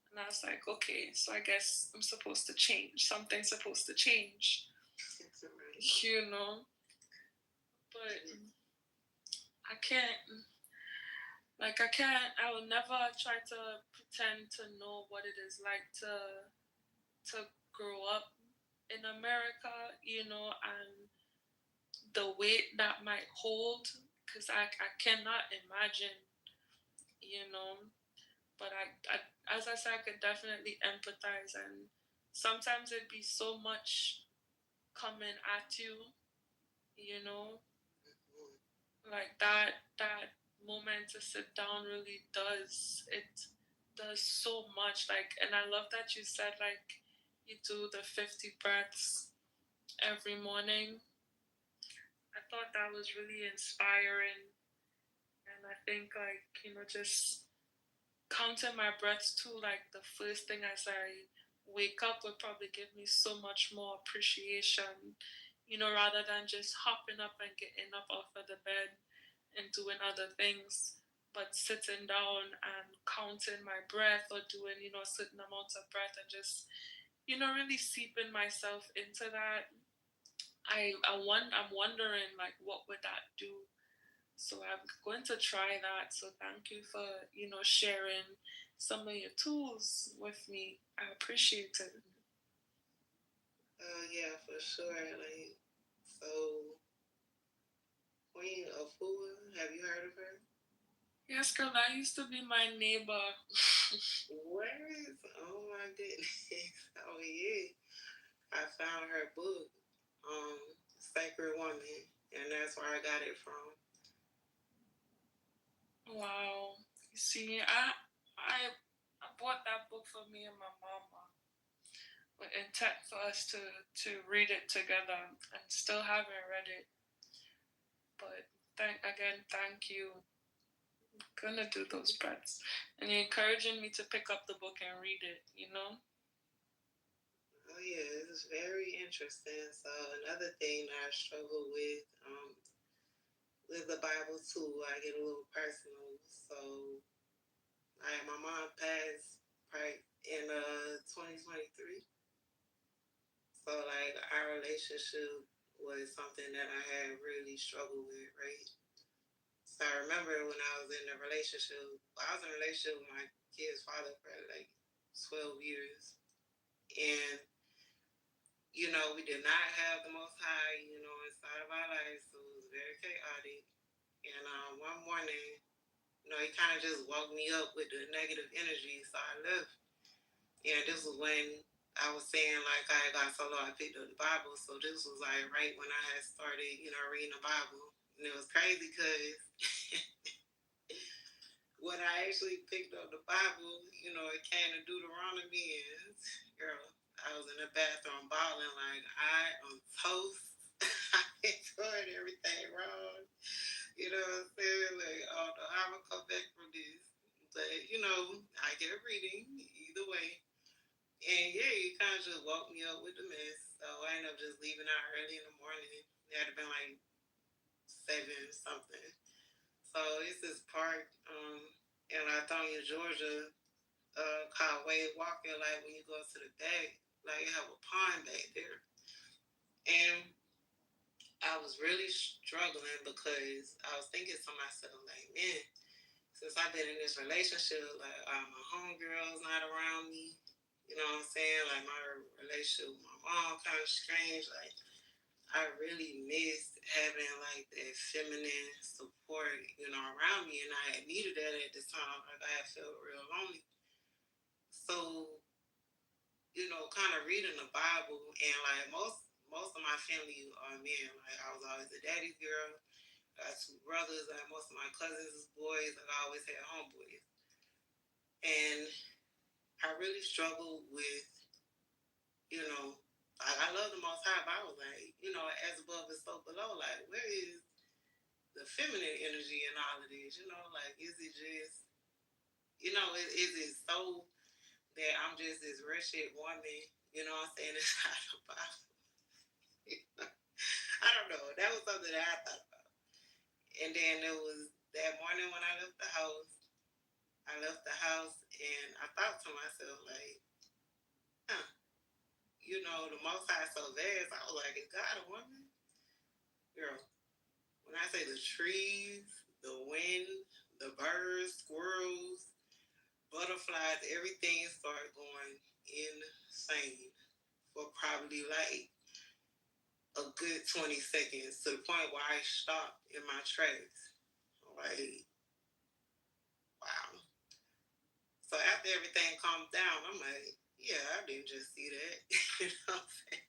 And I was like, okay, so I guess I'm supposed to change. Something's supposed to change, But I will never try to pretend to know what it is like to grow up in America, and the weight that might hold, because I cannot imagine, but as I said, I could definitely empathize, and sometimes it'd be so much coming at you, you know, like that moment to sit down really does so much, like, and I love that you said like you do the 50 breaths every morning. I thought that was really inspiring, and I think like just counting my breaths too, like the first thing as I wake up would probably give me so much more appreciation, rather than just hopping up and getting up off of the bed and doing other things, but sitting down and counting my breath or doing, certain amounts of breath and just, really seeping myself into that. I'm wondering like what would that do? So I'm going to try that. So thank you for, sharing some of your tools with me. I appreciate it. Yeah, for sure. Like, so Queen Afua, have you heard of her? Yes, girl, that used to be my neighbor. Where is? Oh my goodness! Oh yeah, I found her book, Sacred Woman, and that's where I got it from. Wow. You see, I bought that book for me and my mama with intent for us to read it together, and still haven't read it. But thank you. I'm gonna do those breaths. And you're encouraging me to pick up the book and read it, Oh yeah, it's very interesting. So another thing that I struggle with the Bible too, I get a little personal. So my mom passed right in 2023. So like our relationship was something that I had really struggled with, right? So I remember when I was in a relationship, with my kid's father for like 12 years. And, we did not have the Most High, inside of our lives. So it was very chaotic. And one morning, he kind of just woke me up with the negative energy. So I left. And this was when I was saying, like, I got so low, I picked up the Bible. So this was like right when I had started, reading the Bible. And it was crazy because when I actually picked up the Bible, it came to Deuteronomy, and girl, I was in the bathroom bawling like I am toast. I been doing everything wrong. You know what I'm saying? Like, oh no, I'm gonna come back from this. But I kept reading either way. And yeah, it kind of just woke me up with the mess. So I ended up just leaving out early in the morning. It had to been like 7 something. So it's this park in Lithonia, Georgia, called Wave Walker. Like when you go to the back, like you have a pond back there, and I was really struggling because I was thinking to myself, like, man, since I've been in this relationship, like my homegirl's not around me. You know what I'm saying? Like my relationship with my mom kind of strange. Like I really missed having like that feminine support, around me, and I had needed that at this time. Like I had felt real lonely. So, kind of reading the Bible, and like most of my family are men. Like I was always a daddy's girl. I got two brothers. Like most of my cousins is boys. Like I always had homeboys, and I really struggled with, like I love the Most High, but I was like, as above is so below. Like where is the feminine energy in all of this? Like is it just, is it so that I'm just this wretched woman? You know what I'm saying? Inside the Bible. I don't know. That was something that I thought about. And then it was that morning when I left the house. I left the house and I thought to myself, like, the Most High so vast. I was like, is God a woman? Girl, when I say the trees, the wind, the birds, squirrels, butterflies, everything started going insane for probably like a good 20 seconds, to the point where I stopped in my tracks. Like, wow. So after everything calmed down, I'm like, yeah, I didn't just see that. You know what I'm saying?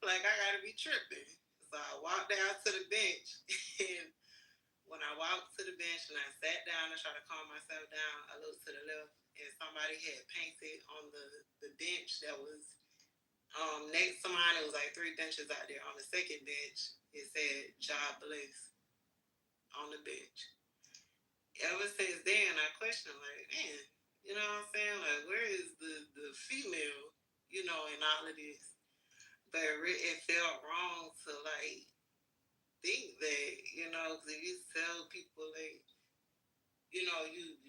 Like, I gotta be tripping. So I walked down to the bench, and when I walked to the bench and I sat down and tried to calm myself down, I looked to the left, and somebody had painted on the bench that was next to mine. It was like 3 benches out there. On the second bench, it said "God bless" on the bench. Ever since then, I questioned, like, man, you know what I'm saying? Like, where is the female, in all of this? But it felt wrong to, like, think that, because if you tell people, like, you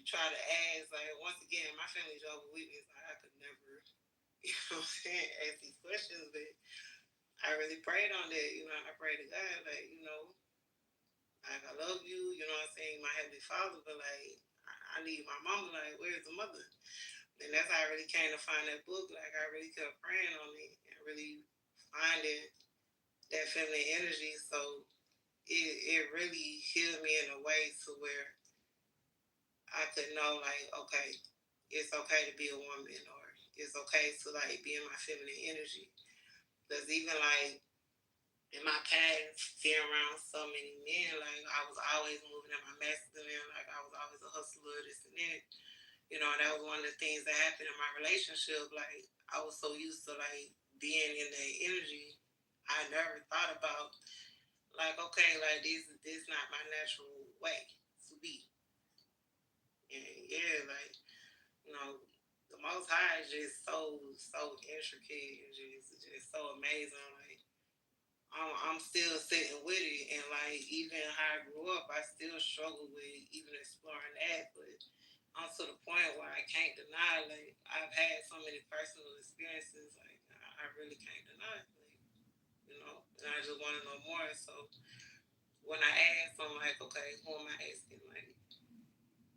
try to ask, like, once again, my family's over witness, like, I could never, ask these questions, but I really prayed on that, I prayed to God, like, like, I love you, what I'm saying, my Heavenly Father, but, like, I need my mama, like, where's the mother? And that's how I really came to find that book. Like, I really kept praying on it and really finding that feminine energy. So it really healed me in a way to where I could know, like, okay, it's okay to be a woman, or it's okay to, like, be in my feminine energy. Because even, like, in my past, being around so many men, like, I was always moving in my masculine. Like, I was always a hustler, this and that. That was one of the things that happened in my relationship. Like, I was so used to, like, being in that energy. I never thought about, like, okay, like, this not my natural way to be. And yeah, like, the Most High is just so intricate and just so amazing. Like, I'm still sitting with it, and like, even how I grew up, I still struggle with even exploring that, but I'm to the point where I can't deny, like, I've had so many personal experiences, like, I really can't deny it, like, and I just want to know more. So when I ask, I'm like, okay, who am I asking? Like,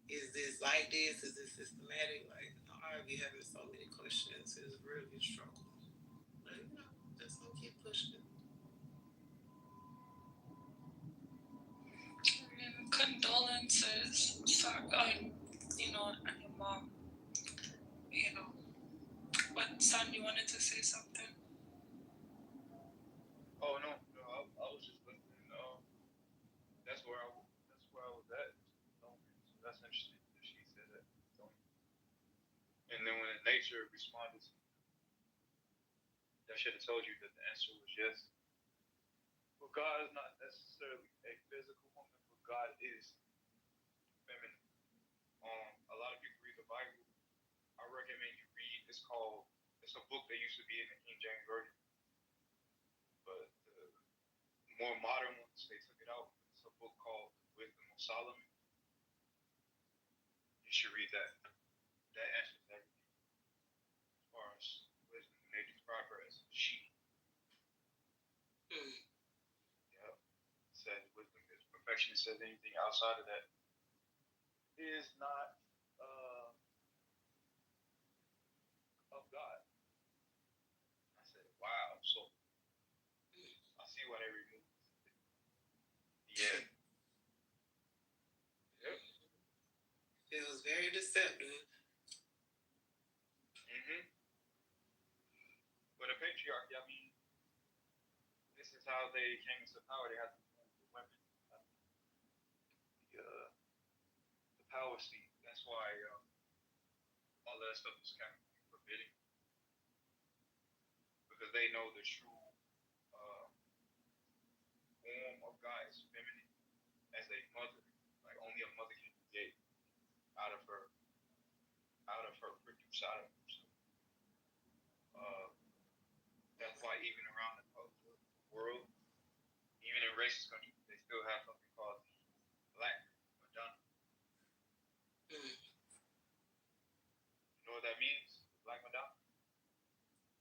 is this like this? Is this systematic? Like, I be having so many questions. It's really a struggle. Like, just don't keep pushing. Condolences, on your mom. But son, you wanted to say something? Oh no, I was just listening. That's where I was at. So that's interesting that she said that. So, and then when nature responded, I should have told you that the answer was yes. But God is not necessarily a physical woman, but God is feminine. A lot of people read the Bible. I recommend you read. It's a book that used to be in the King James Version, but the more modern ones, they took it out. It's a book called Wisdom of Solomon. You should read that. that answers everything as far as wisdom. And they describe her as she. Yep. Says wisdom is perfection. It says anything outside of that is not of God. I said, wow. So I see why they removed it. Yeah. Yep. It was very deceptive. But a patriarchy, I mean, this is how they came into power. They had to move the women. The power seat. That's why all that stuff is kind of forbidden. Because they know the true form of God is feminine as a mother. Like only a mother can create out of her produce out of her. So, that's why even around the world, even in racist countries, they still have something called Black Madonna. You know what that means? Black Madonna?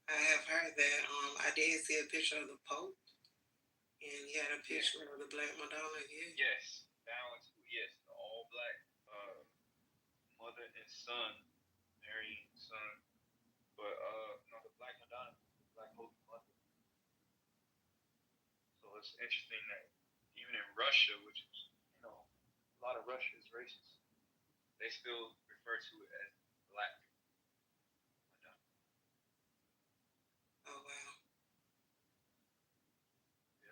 I have heard that. I did see a picture of the Pope, and he had a picture of the Black Madonna. Yeah. Yes, down to the all black mother and son, marrying son. But no, the Black Madonna, the Black Holy Mother. So it's interesting that even in Russia, which is a lot of Russia is racist, they still refer to it as Black Madonna. Oh wow.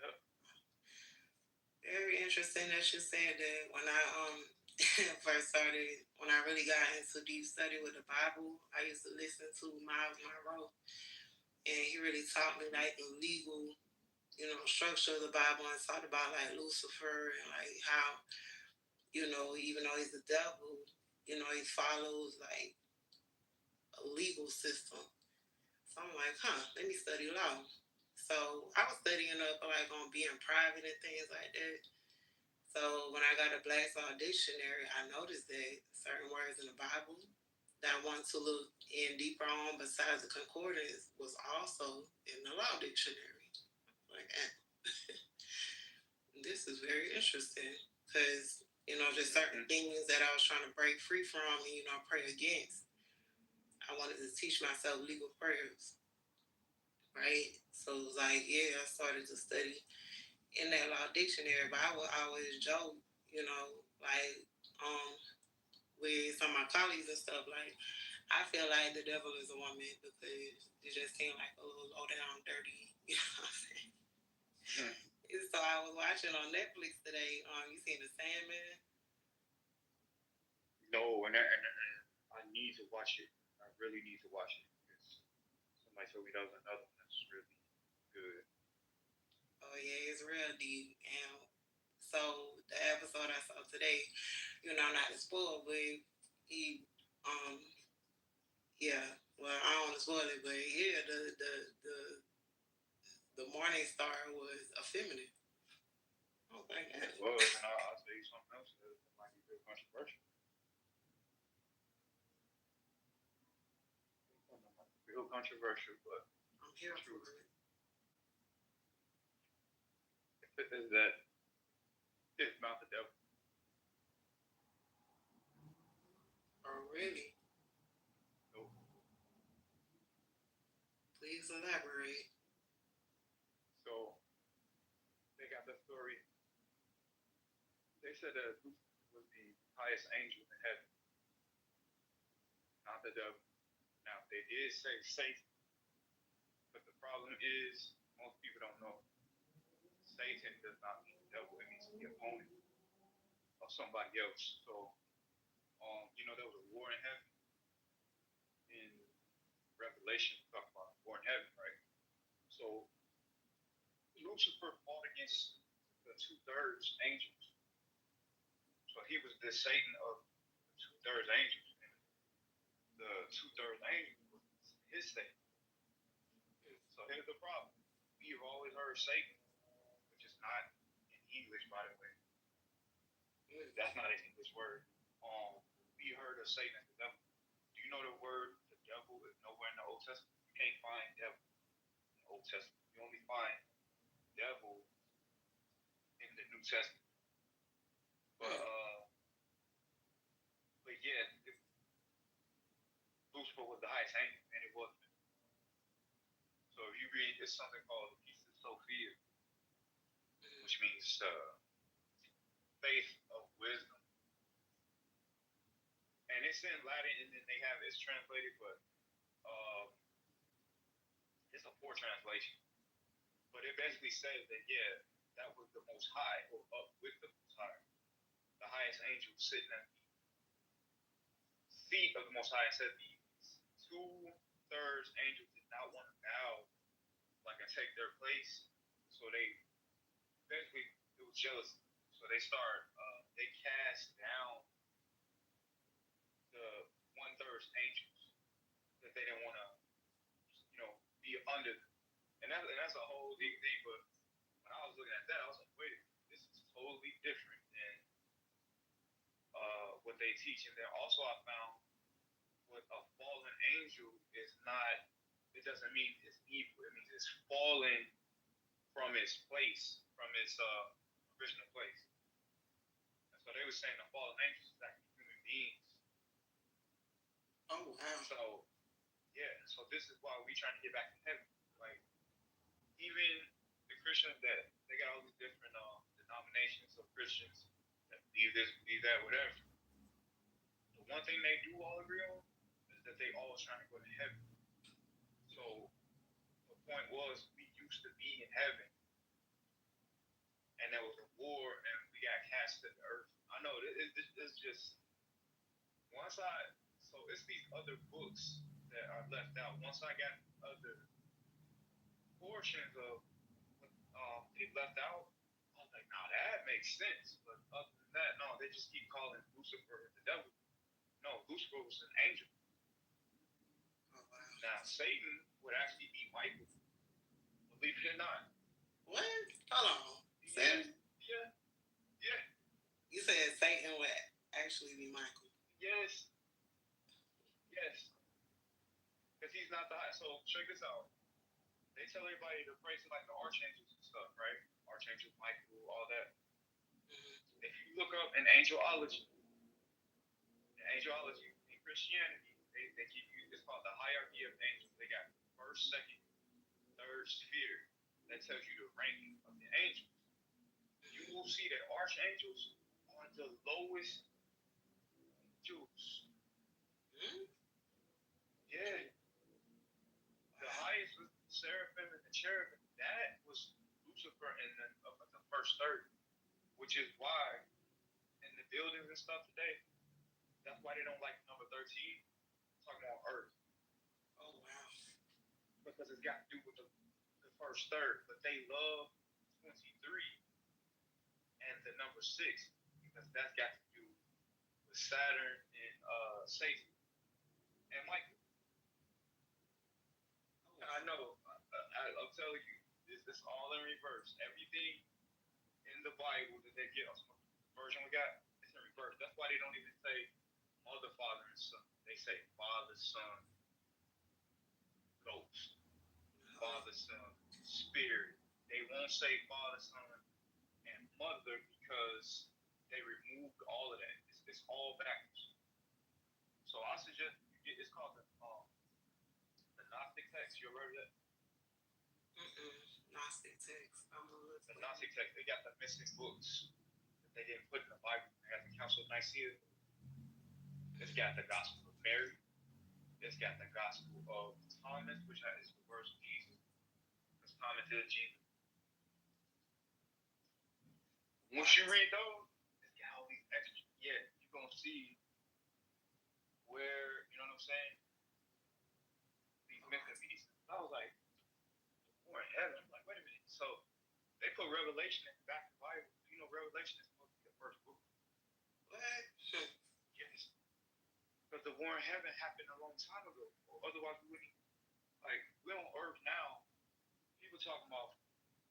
Yep. Very interesting that you said that. When I first started, when I really got into deep study with the Bible, I used to listen to Miles Monroe, and he really taught me like the legal, structure of the Bible, and talked about like Lucifer and like how, even though he's the devil, he follows like a legal system. So I'm like, let me study law. So I was studying up like on being private and things like that. So when I got a Black's Law Dictionary, I noticed that certain words in the Bible that I wanted to look in deeper on besides the concordance was also in the law dictionary. Like, this is very interesting because, just certain things that I was trying to break free from and, pray against. I wanted to teach myself legal prayers, right? So it was like, I started to study in that law dictionary, but I would always joke, like, with some of my colleagues and stuff, like, I feel like the devil is a woman because it just seemed like a little low down, dirty, you know what I'm saying? So I was watching on Netflix today, you seen The Sandman? No, and I need to watch it. I really need to watch it because somebody told me that was another one that's really good. Oh yeah, it's real deep. And so the episode I saw today, not to spoil, but he, well, I don't want to spoil it, but the Morning Star was a feminine. Oh my God. It was, and I'll tell you something else that might be real controversial. Real controversial, but I'm here for it. Is that it's not the devil. Oh really? Nope. Please elaborate. So they got the story. They said that Lucifer was the highest angel in heaven, not the devil. Now they did say Satan, but the problem is most people don't know. Satan does not mean the devil; it means the opponent of somebody else. So, there was a war in heaven. In Revelation, talk about war in heaven, right? So Lucifer fought against the 2/3 angels. So he was the Satan of the 2/3 angels. And the 2/3 angels was his Satan. So here's the problem. We've always heard Satan, which is not in English, by the way. That's not an English word. We heard of Satan as the devil. Do you you know the word the devil is nowhere in the Old Testament. You can't find devil in the Old Testament. You only find devil in the New Testament. But yeah, Lucifer was the highest angel, and it wasn't. So if you read, it's something called the Peace of Sophia, which means faith of wisdom. And it's in Latin, and then they have it's translated, but it's a poor translation. But it basically says that that was the Most High, or up with the Most High, the highest angel sitting at the feet of the Most High, and said the 2/3 angels did not want to bow, like and take their place. So they basically it was jealousy. So they cast down the 1/3 angels that they didn't want to, be under them. And that's a whole deep thing. But when I was looking at that, I was like, wait, this is totally different than what they teach. And then also I found what a fallen angel is not. It doesn't mean it's evil. It means it's fallen from its place, from its original place. And so they were saying the fallen angels is actually human beings. Oh wow. So this is why we trying to get back to heaven. Like even the Christians that they got all these different denominations of Christians that believe this, believe that, whatever. The one thing they do all agree on is that they all trying to go to heaven. So the point was we used to be in heaven, and there was a war, and we got cast to the earth. I know it's just so it's these other books that are left out. Once I got other portions of they left out, I was like, nah, that makes sense. But other than that, no, they just keep calling Lucifer the devil. No, Lucifer was an angel. Oh wow. Now Satan would actually be Michael. Believe it or not. What? Hold on. Satan? Yeah. You said Satan would actually be Michael. Yes. Because he's not the high. So check this out. They tell everybody to pray to like the archangels and stuff, right? Archangel Michael, all that. Mm-hmm. If you look up in angelology in Christianity, they keep it's called the hierarchy of angels. They got first, second, third sphere. That tells you the ranking of the angels. You will see that archangels are the lowest angels. Mm-hmm. Yeah. The highest was the seraphim and the cherubim. That was Lucifer in the first third, which is why in the buildings and stuff today, that's why they don't like number 13. Talking about Earth. Oh wow. Because it's got to do with the first third, but they love 23 and the number 6 because that's got to do with Saturn and Satan and Michael. I know. I'm telling you, it's all in reverse. Everything in the Bible that they get, the version we got, it's in reverse. That's why they don't even say Mother, Father, and Son. They say Father, Son, Ghost. Father, Son, Spirit. They won't say Father, Son, and Mother because they removed all of that. It's all backwards. So I suggest it's called the Gnostic text. You ever heard of that? Gnostic text. The Gnostic text. They got the missing books that they didn't put in the Bible. They got the Council of Nicaea. It's got the Gospel of Mary. It's got the Gospel of Thomas, which is the words of Jesus. Because Thomas is Jesus. Once you read those, it's got all these extras. Yeah, you're going to see where, you know what I'm saying? These missing pieces. I was like, we're in heaven. I'm like, wait a minute. So they put Revelation in the back of the Bible. You know, Revelation is supposed to be the first book. What? Yes. Because the war in heaven happened a long time ago. Otherwise, we wouldn't. Like, we're on earth now. People talking about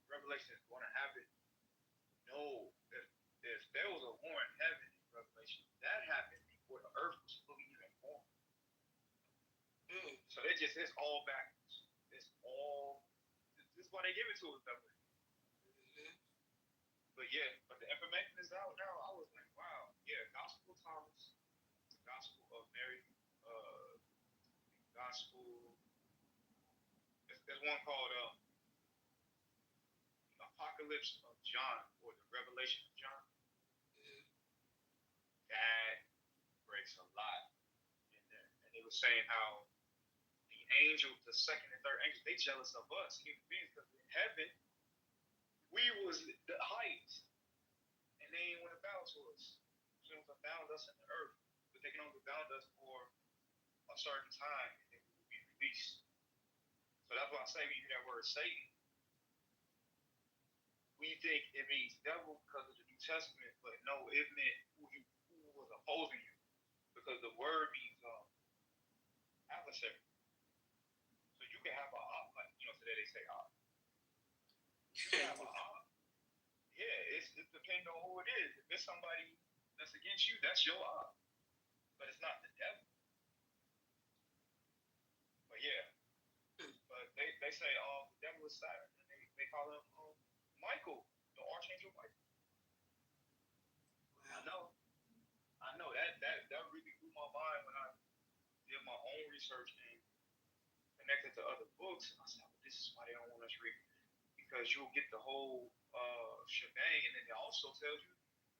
Revelation is going to happen. No. If there was a war in heaven in Revelation, that happened before the earth was fully even born. it's all backwards. It's all. This is why they give it to us that way. But yeah, but the information is out now. I was like, wow, yeah, Gospel of Thomas, Gospel of Mary, Gospel. There's one called Apocalypse of John or the Revelation of John. That breaks a lot in there, and they were saying how the angels, the second and third angels, they jealous of us human beings because in heaven we was the highest, and they ain't want to bow to us. So they bound us in the earth, but they can only bound us for a certain time, and then we will be released. So that's why I say when you hear that word Satan, we think it means devil because of the New Testament, but no, it meant who was opposing you, because the word means adversary. So you can have a like today they say you can have a yeah, it depends on who it is. If it's somebody that's against you, that's your but it's not the devil. But yeah, but they say the devil is Saturn, and they call him Michael, the Archangel Michael. I know that really blew my mind when I did my own research and connected to other books. And I said, well, this is why they don't want us reading, because you'll get the whole shebang, and then it also tells you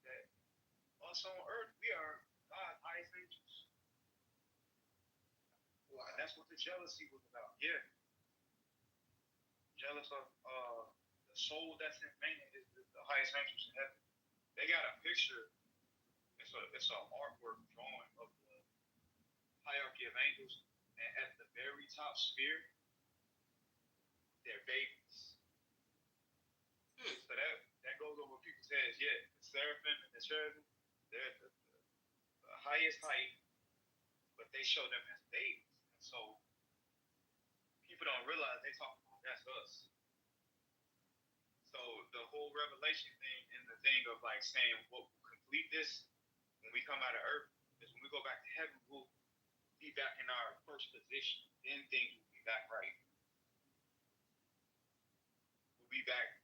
that us on earth, we are God's highest angels. Wow. And that's what the jealousy was about. Yeah. Jealous of the soul that's in man is the highest angels in heaven. They got a picture. It's an artwork drawing of the hierarchy of angels, and at the very top sphere, they're babies. So that goes over people's heads. Yeah, the seraphim and the cherubim, they're the highest height, but they show them as babies. And so people don't realize they talk about that's us. So the whole revelation thing and the thing of like saying what will complete this when we come out of earth is when we go back to heaven, we'll be back in our first position. Then things will be back right. We'll be back.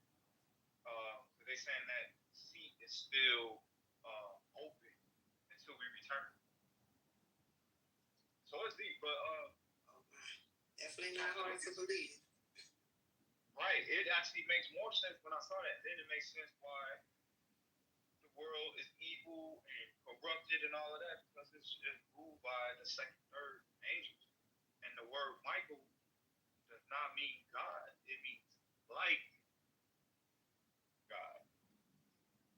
They saying that seat is still open until we return. So it's deep, but definitely not hard to believe. Right. It actually makes more sense when I saw that. Then it makes sense why the world is evil and corrupted and all of that, because it's ruled by the second, third angels. And the word Michael does not mean God. It means like God.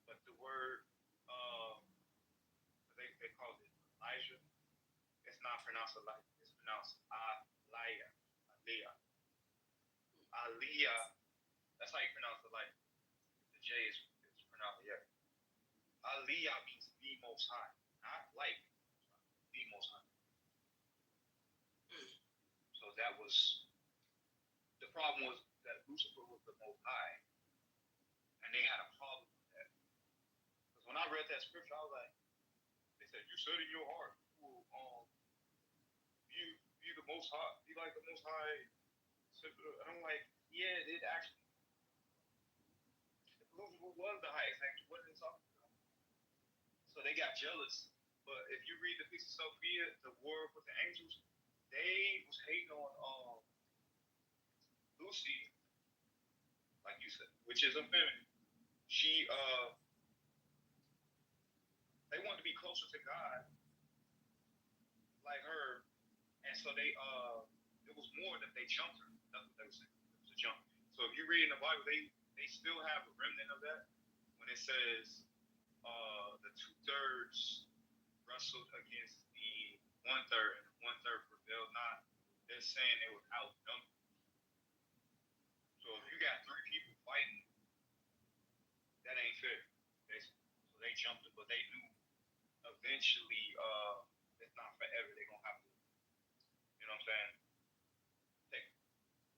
But the word they call it Elijah. It's not pronounced Elijah. It's pronounced Aliyah. Aliyah. That's how you pronounce Elijah. The J is pronounced yeah. Aliyah means the most high, not like the most high. So that was the problem, was that Lucifer was the most high, and they had a problem with that. Because when I read that scripture, I was like, they said, you said in your heart, you will be the most high, be like the most high. And I'm like, yeah, it actually, Lucifer was the highest angel. What are they talking about? So they got jealous. But if you read the piece of Sophia, the war with the angels, they was hating on Lucy, like you said, which is a feminine. She they wanted to be closer to God, like her, and so they it was more that they jumped her. That's what they were saying. It was a jump. So if you read in the Bible, they still have a remnant of that when it says the 2/3 wrestled against the 1/3, and the 1/3 prevailed not. They're saying they were outnumbered. So if you got 3 people fighting, that ain't fair, basically. So they jumped it, but they knew eventually it's not forever. They're gonna have to, you know what I'm saying,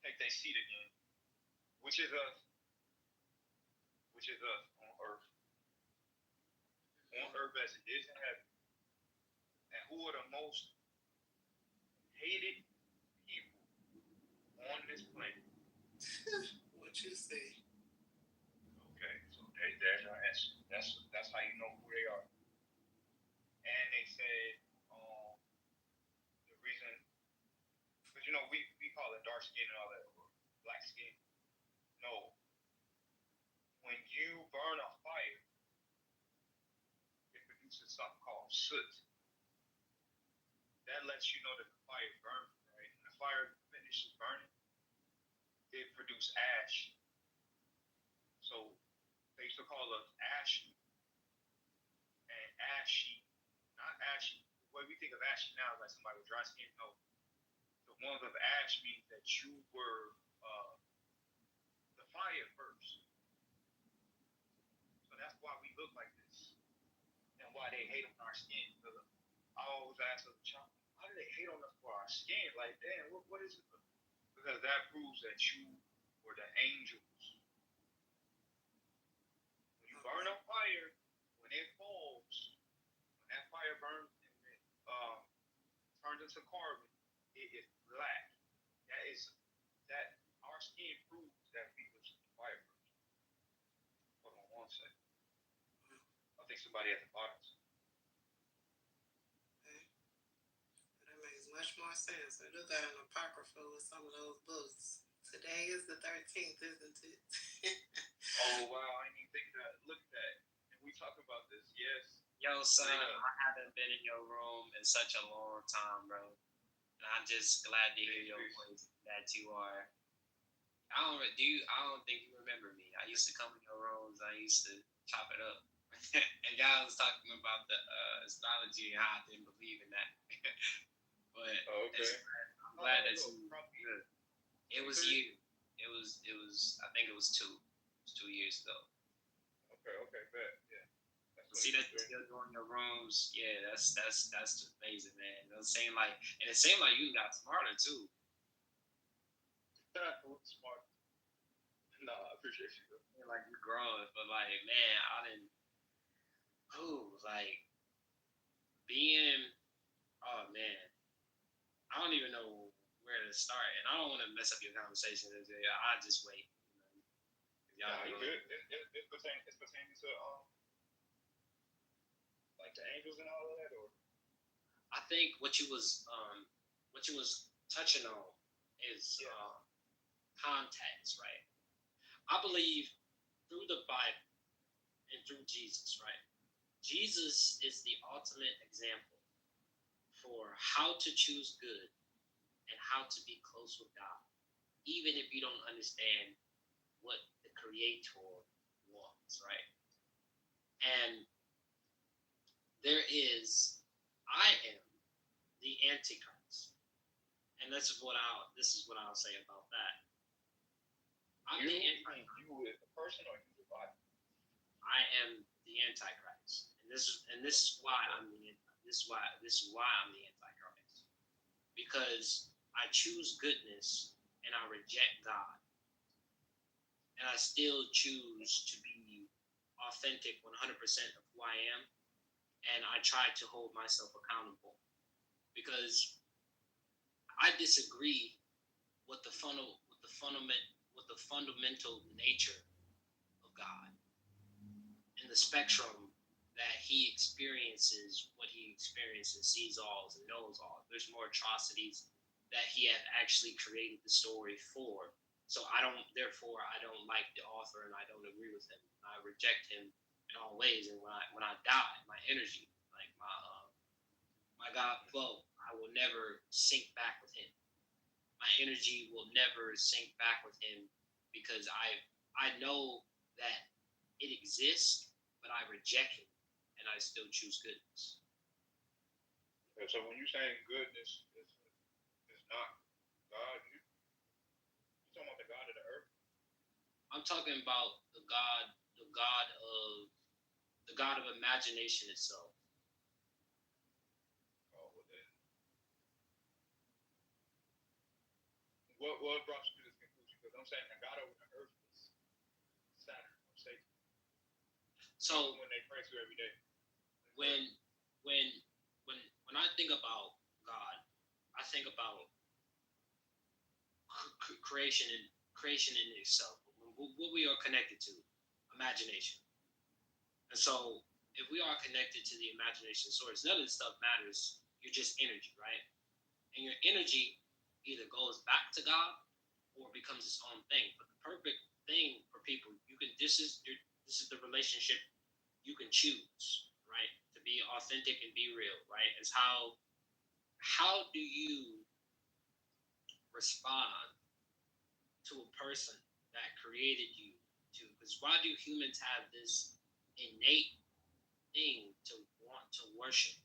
take their seat again, which is us on earth. On earth as it is in heaven. And who are the most hated people you see. Okay, so there's your answer. That's how you know who they are. And they said the reason, because we call it dark skin and all that, or black skin. No, when you burn a fire, it produces something called soot. That lets you know that the fire burned, right? When the fire finishes burning, it produces ash. So they used to call us ashy. And ashy, not ashy. The way we think of ashy now is like somebody with dry skin. No. The ones of ash means that you were the fire first. So that's why we look like this. And why they hate on our skin. Because I always ask a child, why do they hate on us for our skin? Like, damn, what is it? Because that proves that you were the angels. When you burn a fire, when it falls, when that fire burns and it turns into carbon, it is black. That our skin proves that we was fire first. Hold on one second. I think somebody at the bottom. That makes much more sense. I do got an apocrypha with some of those books. Today is the 13th, isn't it? Oh wow, I didn't even think of that. Look at that. And we talk about this, yes. Yo, son, I haven't been in your room in such a long time, bro. And I'm just glad to hear your voice. That you are. I don't think you remember me. I used to come in your rooms. I used to chop it up. And y'all was talking about the astrology and how I didn't believe in that. But okay. I'm glad that you. It was you. It was. I think it was 2. It was 2 years ago. Okay, bet. Yeah. See that still doing your rooms. Yeah, that's amazing, man. It seemed like you got smarter too. Smart. No, I appreciate you. Like you're growing, but like, man, oh man, I don't even know where to start, and I don't want to mess up your conversation. I just wait. Yeah, you good. It's pertaining to like the angels and all of that, or I think what you was touching on is context, right? I believe through the Bible and through Jesus, right? Jesus is the ultimate example for how to choose good and how to be close with God, even if you don't understand what the Creator wants, right? And I am the Antichrist, and this is what I'll say about that. I'm the Antichrist. You as a person, or you the body? I am the Antichrist, and this is why I'm the Antichrist, because I choose goodness and I reject God, and I still choose to be authentic 100% of who I am, and I try to hold myself accountable, because I disagree with the fundamental nature of God and the spectrum that He experiences what He experiences, sees all, and knows all. There's more atrocities that He had actually created the story for. So I don't like the author, and I don't agree with him. I reject him in all ways. And when I die, my energy, like my God flow, I will never sync back with Him. My energy will never sync back with Him, because I know that it exists, but I reject Him, and I still choose goodness. Okay, so when you're saying goodness is not God, you're talking about the God of the earth? I'm talking about the God of imagination itself. Oh, well then. What brought you to this conclusion? Because I'm saying the God over the earth is Saturn or Satan. So when they pray to every day. When I think about God, I think about creation in itself. what we are connected to, imagination. And so, if we are connected to the imagination source, none of this stuff matters. You're just energy, right? And your energy either goes back to God or becomes its own thing. But the perfect thing for people, this is the relationship you can choose, right? To be authentic and be real, right? Is how do you respond to a person that created you to? Because why do humans have this innate thing to want to worship?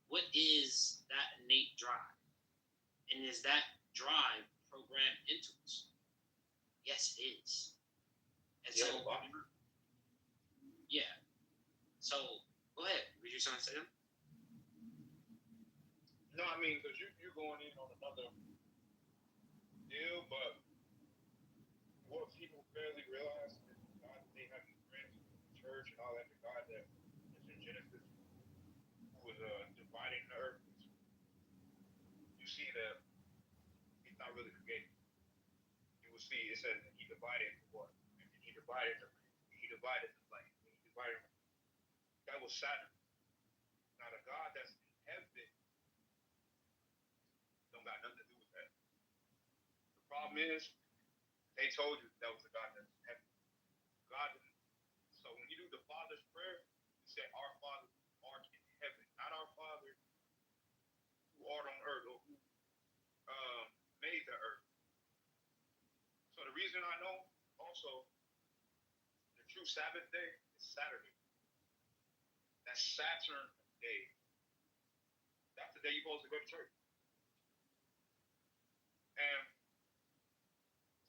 What is that innate drive? And is that drive programmed into us? Yes, it is. And so, yeah. So, go ahead. Were you trying to say that? No, I mean, because you're going in on another deal, but what people barely realize is God, they have these friends in the church and all that, the God that is in Genesis, who was dividing the earth. You see that he's not really creating. You will see it said he divided what? He divided the light. He divided. That was Saturn. Now the God that's in heaven don't got nothing to do with that. The problem is they told you that was the God that's in heaven. God. So when you do the Father's prayer, you say, "Our Father who art in heaven," not "Our Father who art on earth," or who made the earth. So the reason I know also the true Sabbath day is Saturday. That's Saturn day. That's the day you're supposed to go to church. And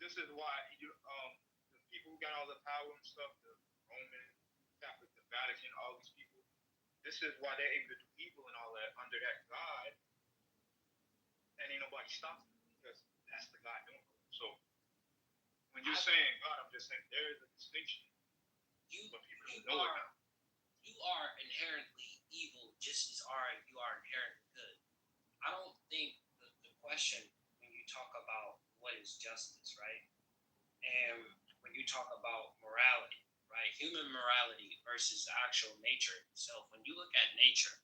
this is why the people who got all the power and stuff, the Roman Catholic, the Vatican, all these people, this is why they're able to do evil and all that under that God, and ain't nobody stopping them because that's the God doing it. So when you're saying God, I'm just saying there is a distinction. But people don't know it now. You are inherently evil just as you are inherently good. I don't think the question when you talk about what is justice, right? And when you talk about morality, right? Human morality versus actual nature itself. When you look at nature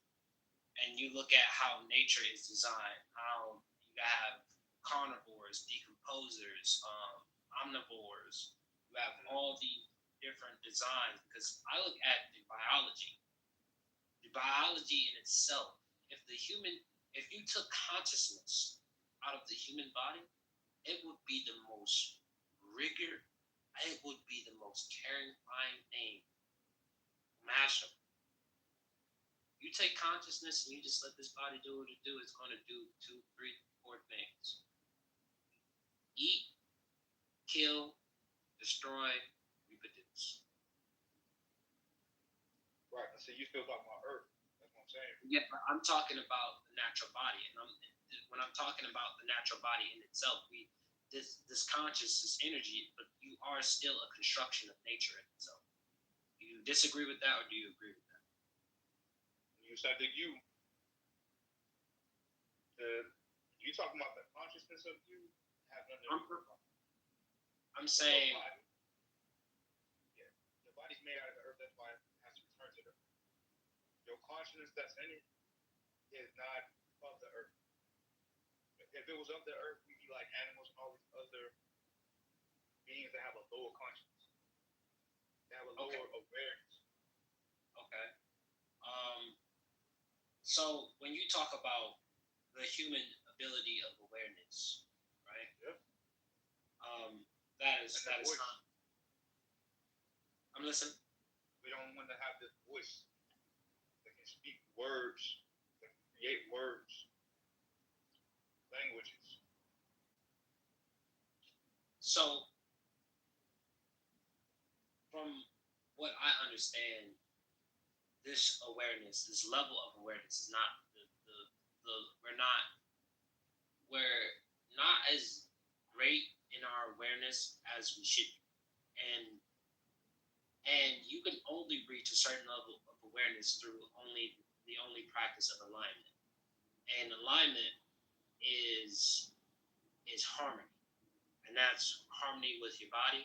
and you look at how nature is designed, how you have carnivores, decomposers, omnivores, you have all the different designs. Because I look at the biology in itself. If you took consciousness out of the human body, it would be the most it would be the most terrifying thing imaginable. You take consciousness and you just let this body do what it do, it's going to do 2, 3, 4 things: eat, kill, destroy, reproduce. Right. So you still talking about Earth? That's what I'm saying. Yeah, but I'm talking about the natural body, and when I'm talking about the natural body in itself, this conscious, this energy, but you are still a construction of nature in itself. Do you disagree with that, or do you agree with that? You said that you talking about the consciousness of you have nothing to do with it. I'm saying. Yeah, your body's made out of the earth. That's why it has to return to the earth. Your consciousness that's in it is not of the earth. If it was of the earth, we'd be like animals and all these other beings that have a lower consciousness. They have a lower awareness. Okay. So when you talk about the human ability of awareness, right? Yep. That is not. I'm listening. We don't want to have this voice that can speak words, that can create words, languages. So, from what I understand, this awareness, this level of awareness, is not we're not as great in our awareness as we should be, and you can only reach a certain level of awareness through the only practice of alignment, and alignment is harmony, and that's harmony with your body,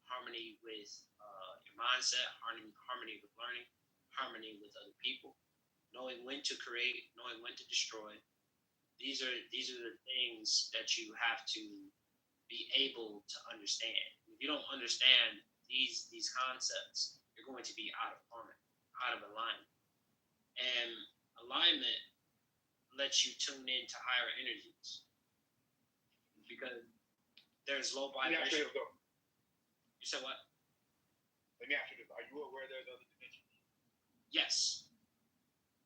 harmony with your mindset, harmony with learning, harmony with other people, knowing when to create, knowing when to destroy. These are the things that you have to be able to understand. If you don't understand these concepts, you're going to be out of harmony, out of alignment. And alignment lets you tune into higher energies because there's low vibration. You said what? Let me ask you this: are you aware there's other dimensions? Yes,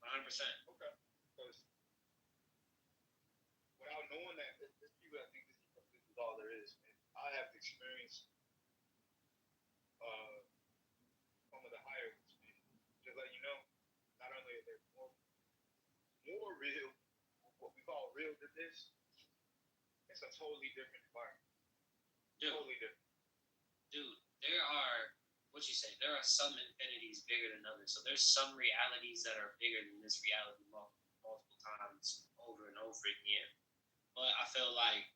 100%. Okay, because without knowing that, there's people that think this is all there is. And I have experienced some of the higher experiences. Just let you know, not only are there more real, what we call real than this, it's a totally different environment. Totally different. Dude, there are some infinities bigger than others. So there's some realities that are bigger than this reality multiple times over and over again. But I feel like,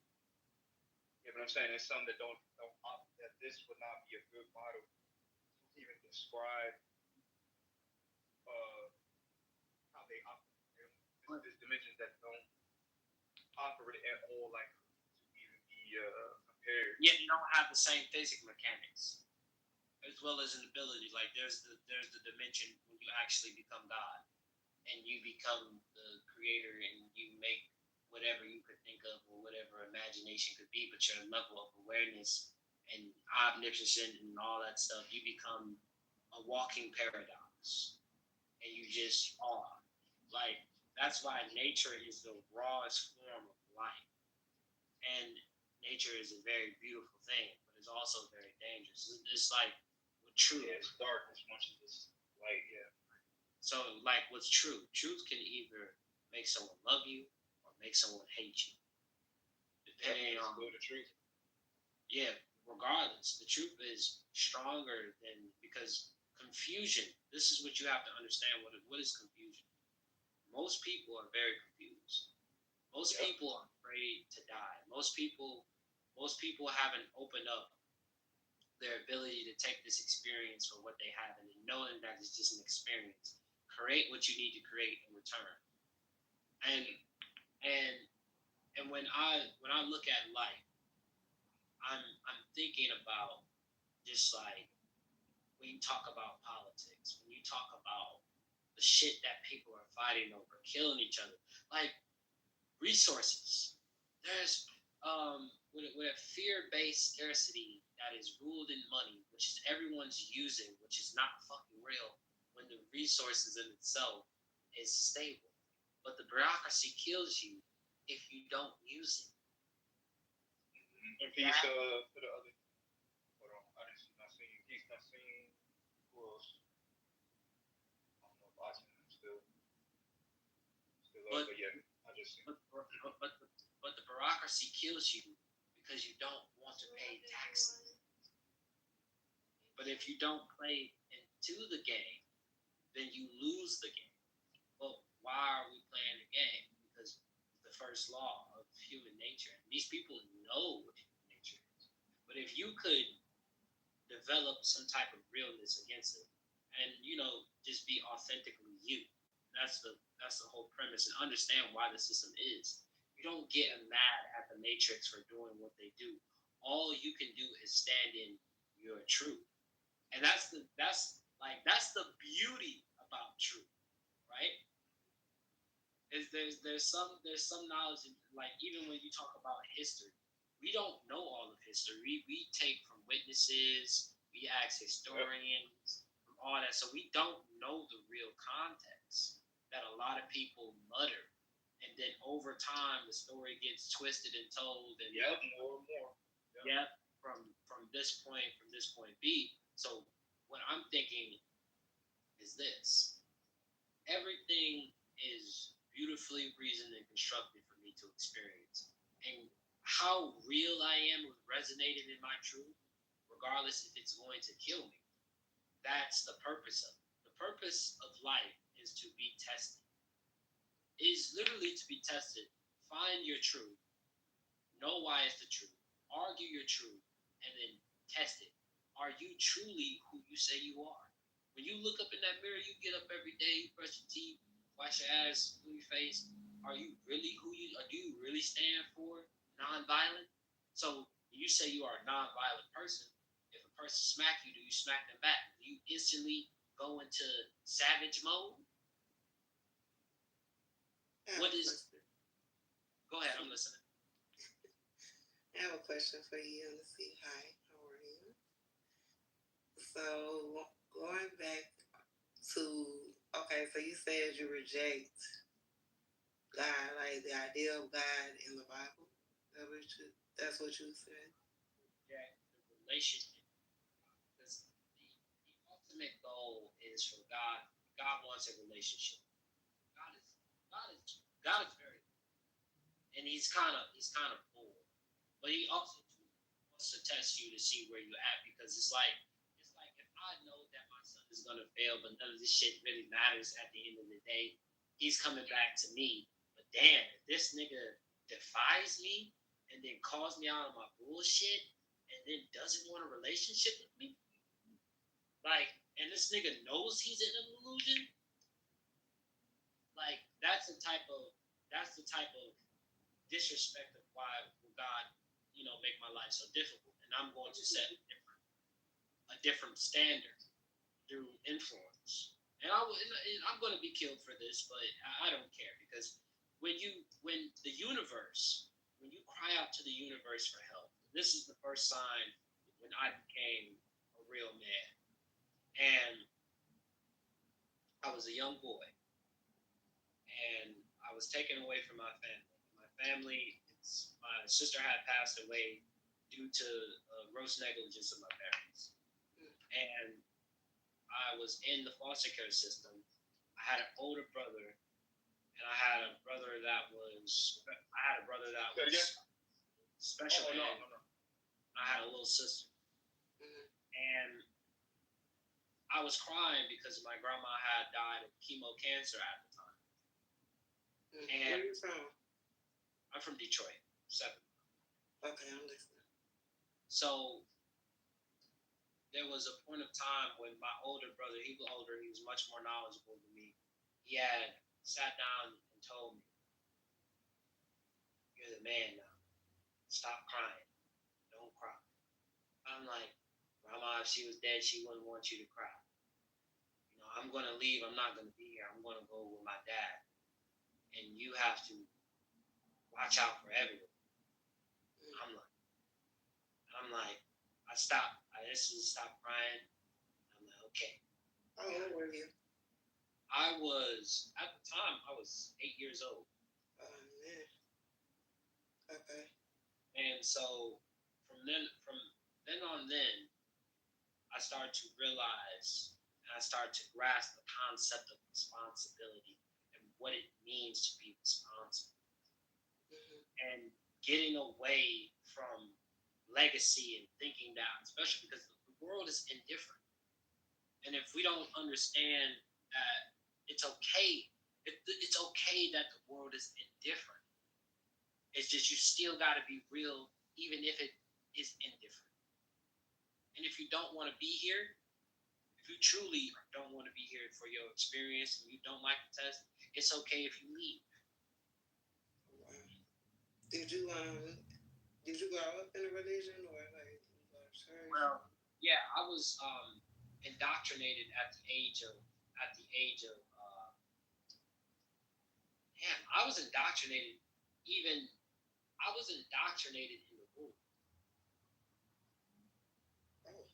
yeah, but I'm saying there's some that don't that this would not be a good model to even describe how they operate. There's dimensions that don't operate at all like to even be compared. Yeah, you don't have the same physics mechanics as well as an ability. Like there's the dimension when you actually become God and you become the creator and you make whatever you could think of or whatever imagination could be, but your level of awareness and omniscient and all that stuff, you become a walking paradox and you just are. Like that's why nature is the rawest form of life. And nature is a very beautiful thing, but it's also very dangerous. It's like what truth. Yeah, it's dark as much as it's light. Yeah. So, like, what's true? Truth can either make someone love you or make someone hate you, depending on the truth. Yeah, regardless, the truth is stronger than because confusion. This is what you have to understand. What is confusion? Most people are very confused. Most people are afraid to die. Most people haven't opened up their ability to take this experience for what they have and knowing that it's just an experience. Create what you need to create in return. And when I look at life, I'm thinking about just like when you talk about politics, when you talk about the shit that people are fighting over, killing each other, like resources. There's with a fear-based scarcity that is ruled in money, which is everyone's using, which is not fucking real, when the resources in itself is stable. But the bureaucracy kills you if you don't use it. And peace to the other. Hold on, I didn't see nothing. Peace, nothing. Who else? I don't know if I see them still but yeah, I just see. But the bureaucracy kills you because you don't want to pay taxes. But if you don't play into the game, then you lose the game. Well, why are we playing the game? Because the first law of human nature. These people know what human nature is. But if you could develop some type of realness against it, and just be authentically you. That's the whole premise, and understand why the system is. You don't get mad at the Matrix for doing what they do. All you can do is stand in your truth, and that's the beauty about truth, right? Is there's some knowledge, like even when you talk about history, we don't know all of history. We take from witnesses, we ask historians, from all that, so we don't know the real context that a lot of people mutter. And then over time, the story gets twisted and told. And more and more. From this point B. So what I'm thinking is this: everything is beautifully reasoned and constructed for me to experience, and how real I am with resonating in my truth, regardless if it's going to kill me. That's the purpose of it. The purpose of life is to be tested. Is literally to be tested. Find your truth. Know why it's the truth. Argue your truth. And then test it. are you truly who you say you are? When you look up in that mirror, you get up every day, you brush your teeth, wash your ass, clean your face. Are you really who you are? Do you really stand for nonviolent? So when you say you are a nonviolent person, if a person smack you, do you smack them back? Do you instantly go into savage mode? What is? Go ahead, I'm listening. I have a question for you, Lucy. Hi, how are you? So going back to so you said you reject God, like the idea of God in the Bible. That's what you said. Yeah, the relationship. Because the ultimate goal is for God. God wants a relationship. God is very, and he's kind of full, but he also wants to test you to see where you're at, because it's like if I know that my son is gonna fail, but none of this shit really matters at the end of the day, he's coming back to me. But damn, if this nigga defies me and then calls me out on my bullshit and then doesn't want a relationship with me, like, and this nigga knows he's in an illusion, like that's the type of disrespect of why God, make my life so difficult. And I'm going to set a different standard through influence. And I'm going to be killed for this, but I don't care, because when you cry out to the universe for help, this is the first sign when I became a real man. And I was a young boy, and I was taken away from my family. My sister had passed away due to gross negligence of my parents. And I was in the foster care system. I had an older brother, and I had a brother that was special ed. I had a little sister. And I was crying because my grandma had died of chemo cancer at the time. And where are you from? I'm from Detroit, 7. Okay, I'm listening. So there was a point of time when my older brother, he was older, he was much more knowledgeable than me. He had sat down and told me, "You're the man now. Stop crying. Don't cry." I'm like, "Grandma, if she was dead, she wouldn't want you to cry. I'm going to leave. I'm not going to be here. I'm going to go with my dad. And you have to watch out for everyone." I'm like, I stopped. I just stopped crying. I'm like, okay. How old were you? At the time, I was 8 years old. Oh, man. Okay. And so from then on, I started to realize, and I started to grasp the concept of responsibility and what it means to be responsible. And getting away from legacy and thinking that, especially because the world is indifferent. And if we don't understand that it's okay, it's okay that the world is indifferent. It's just you still got to be real, even if it is indifferent. And if you don't want to be here, if you truly don't want to be here for your experience and you don't like the test, it's okay if you leave. Wow. Did you grow up in a religion, or like you go to church? Well, yeah, I was indoctrinated at the age of I was indoctrinated in the womb. Oh.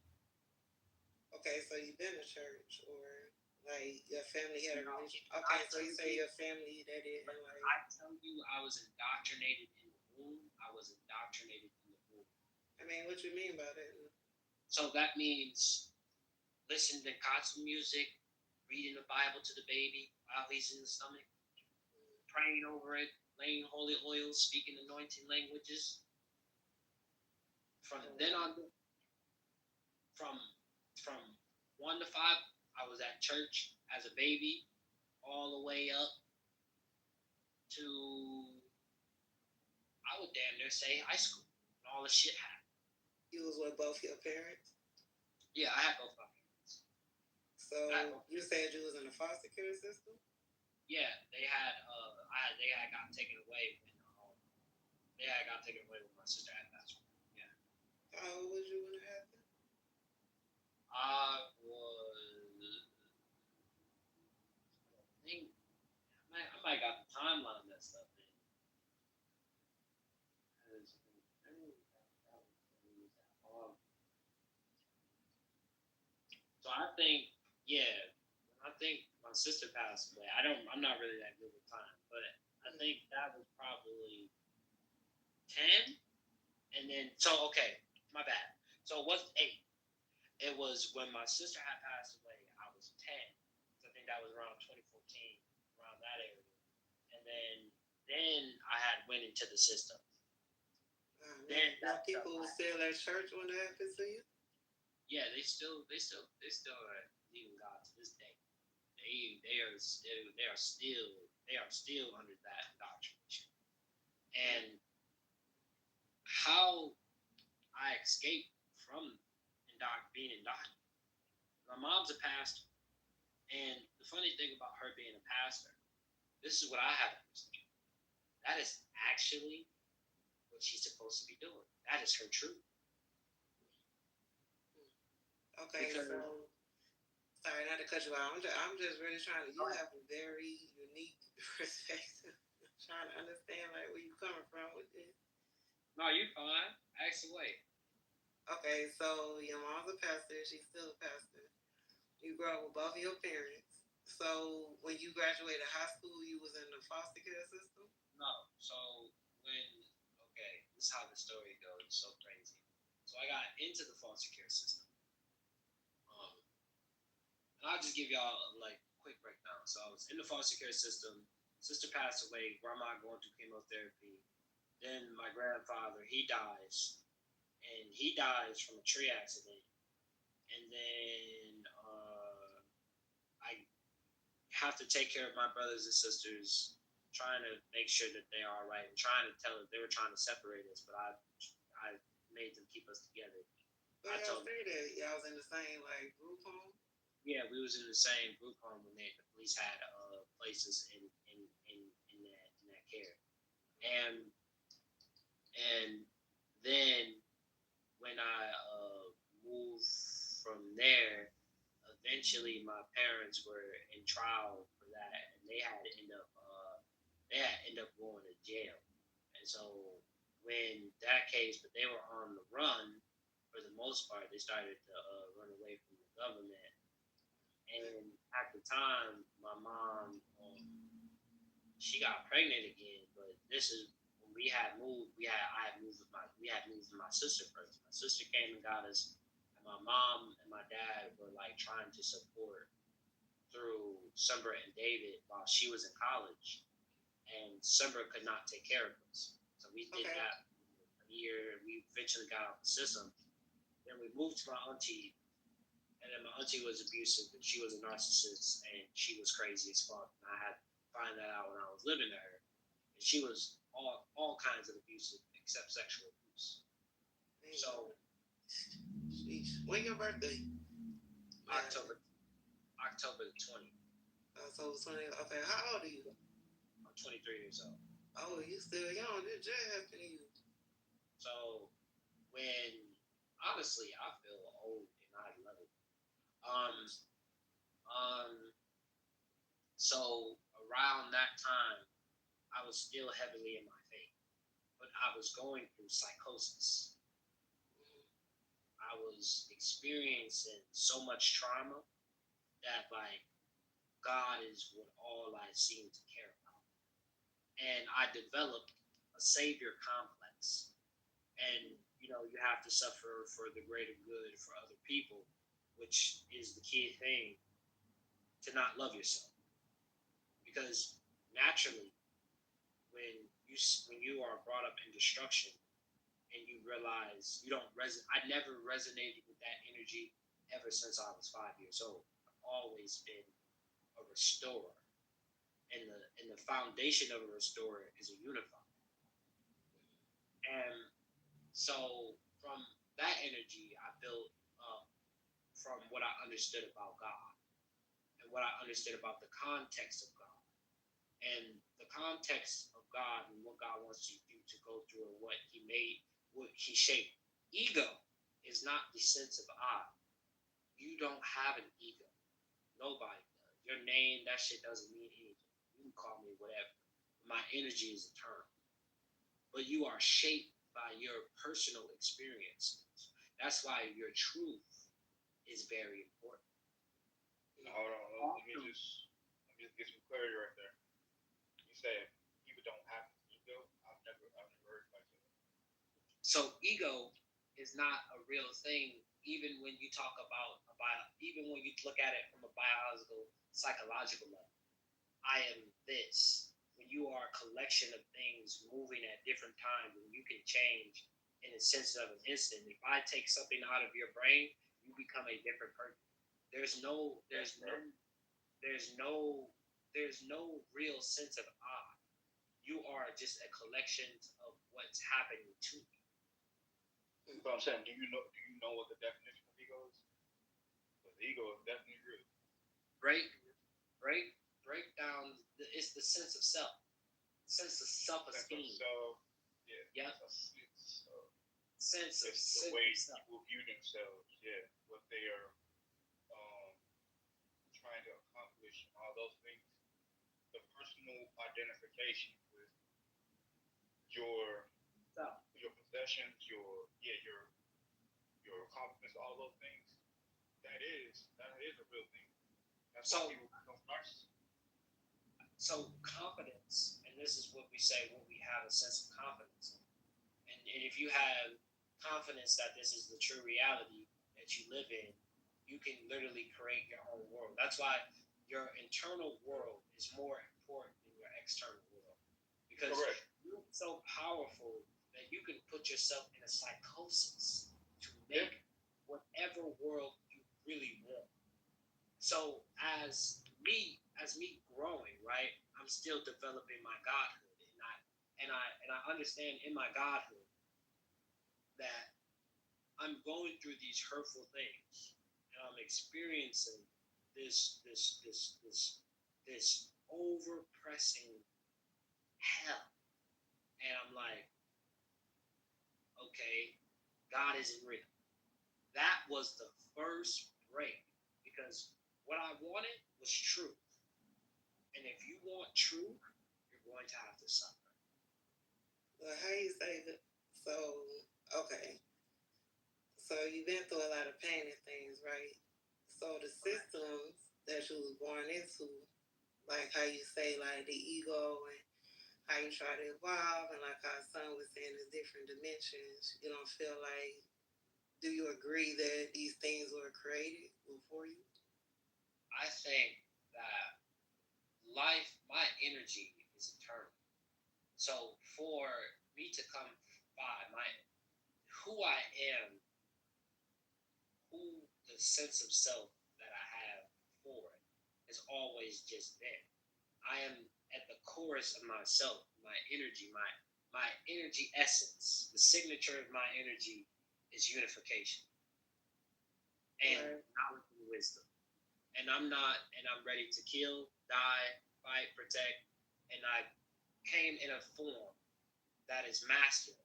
Okay, so you've been to church, or like your family had a religion? Okay, so you say your family that didn't like. I tell you, I was indoctrinated in the womb. I mean, what you mean by that? So that means listening to gospel music, reading the Bible to the baby while he's in the stomach, praying over it, laying holy oil, speaking anointing languages. From then on, from 1 to 5, I was at church as a baby, all the way up to, I would damn near say, high school, and all the shit happened. You was with both your parents? Yeah, I had both my parents. So you said you was in the foster care system? Yeah, they had got taken away when my sister had passed away. Yeah. How old was you when it happened? I think I might got the timeline messed up. So I think, I think my sister passed away. I'm not really that good with time, but I think that was probably 10. And then, okay, my bad. So it wasn't 8. It was when my sister had passed away, I was 10. So I think that was around 2014, around that area. And then I had went into the system. Then people were still at church when that happened to you? Yeah, they still are believing God to this day. They are still under that indoctrination. And how I escaped from being indoctrinated. My mom's a pastor, and the funny thing about her being a pastor, this is what I have to understand. That is actually what she's supposed to be doing. That is her truth. Okay, so sorry not to cut you out. I'm just really trying to. You have a very unique perspective. I'm trying to understand like where you coming from with this. No, you fine. Ask away. Okay, so your mom's a pastor. She's still a pastor. You grew up with both of your parents. So when you graduated high school, you was in the foster care system? No. So this is how the story goes. It's so crazy. So I got into the foster care system. And I'll just give y'all a quick breakdown. So I was in the foster care system. Sister passed away. Grandma going through chemotherapy. Then my grandfather, he dies. And he dies from a tree accident. And then I have to take care of my brothers and sisters, trying to make sure that they are all right, and trying to tell them they were trying to separate us, but I made them keep us together. But y'all say that y'all was in the same group home? Yeah, we was in the same group home when the police had places in that care, and then when I moved from there, eventually my parents were in trial for that, and they had to end up going to jail. And so when that case, but they were on the run for the most part. They started to run away from the government. And at the time, my mom, she got pregnant again. But this is when we had moved. We had moved with my sister first. My sister came and got us. And my mom and my dad were trying to support through Summer and David while she was in college. And Summer could not take care of us. So we did that a year. We eventually got out the system. Then we moved to my auntie. And then my auntie was abusive, and she was a narcissist, and she was crazy as fuck. And I had to find that out when I was living there. And she was all kinds of abusive, except sexual abuse. So, when your birthday? October the 20th. So 20. Okay, how old are you? I'm 23 years old. Oh, you still young. This just happened to you. So honestly, I feel old and I love it. So around that time, I was still heavily in my faith, but I was going through psychosis. I was experiencing so much trauma that God is what all I seem to care about. And I developed a savior complex. And you have to suffer for the greater good for other people, which is the key thing, to not love yourself. Because naturally, when you are brought up in destruction and you realize you don't I never resonated with that energy ever since I was 5 years old. I've always been a restorer. And the foundation of a restorer is a unifier. And so from that energy, I built up from what I understood about God and what I understood about the context of God. And the context of God and what God wants you to go through and what He made, what He shaped. Ego is not the sense of I. You don't have an ego. Nobody does. Your name, that shit doesn't mean anything. You can call me whatever. My energy is eternal. But you are shaped by your personal experiences. That's why your truth is very important. Hold on. Let me just get some clarity right there. You said people don't have ego. I've never heard like that. So ego is not a real thing, even when you talk about even when you look at it from a biological, psychological level. I am this. When you are a collection of things moving at different times, and you can change in a sense of an instant. If I take something out of your brain, you become a different person. There's no real sense of I. You are just a collection of what's happening to you. But I'm saying, do you know what the definition of ego is? Because ego is definitely real. Break down. It's the sense of self, sense of self-esteem. Yeah. Yep. Sense of the way people view themselves. Yeah. What they are trying to accomplish, all those things. The personal identification with your possessions, your confidence, all those things. That is a real thing. That's why people become narcissists. So confidence, and this is what we say when we have a sense of confidence. And if you have confidence that this is the true reality that you live in, you can literally create your own world. That's why your internal world is more important than your external world. Because you're so powerful that you can put yourself in a psychosis to make whatever world you really want. So as me growing, right, I'm still developing my godhood, and I understand in my godhood that I'm going through these hurtful things, and I'm experiencing this overpressing hell, and I'm like, okay, God isn't real. That was the first break, because what I wanted was truth. And if you want truth, you're going to have to suffer. Well, how you say that? So, okay. So you've been through a lot of pain and things, right? So the systems that you was born into, like how you say, like the ego and how you try to evolve, and like our son was saying, there's different dimensions. You don't feel like, do you agree that these things were created before you? I think that life, my energy is eternal. So for me to come by who I am, who the sense of self that I have for it has always just been. I am at the chorus of myself, my energy, my energy essence. The signature of my energy is unification and knowledge and wisdom. And I'm ready to kill, die, fight, protect, and I came in a form that is masculine.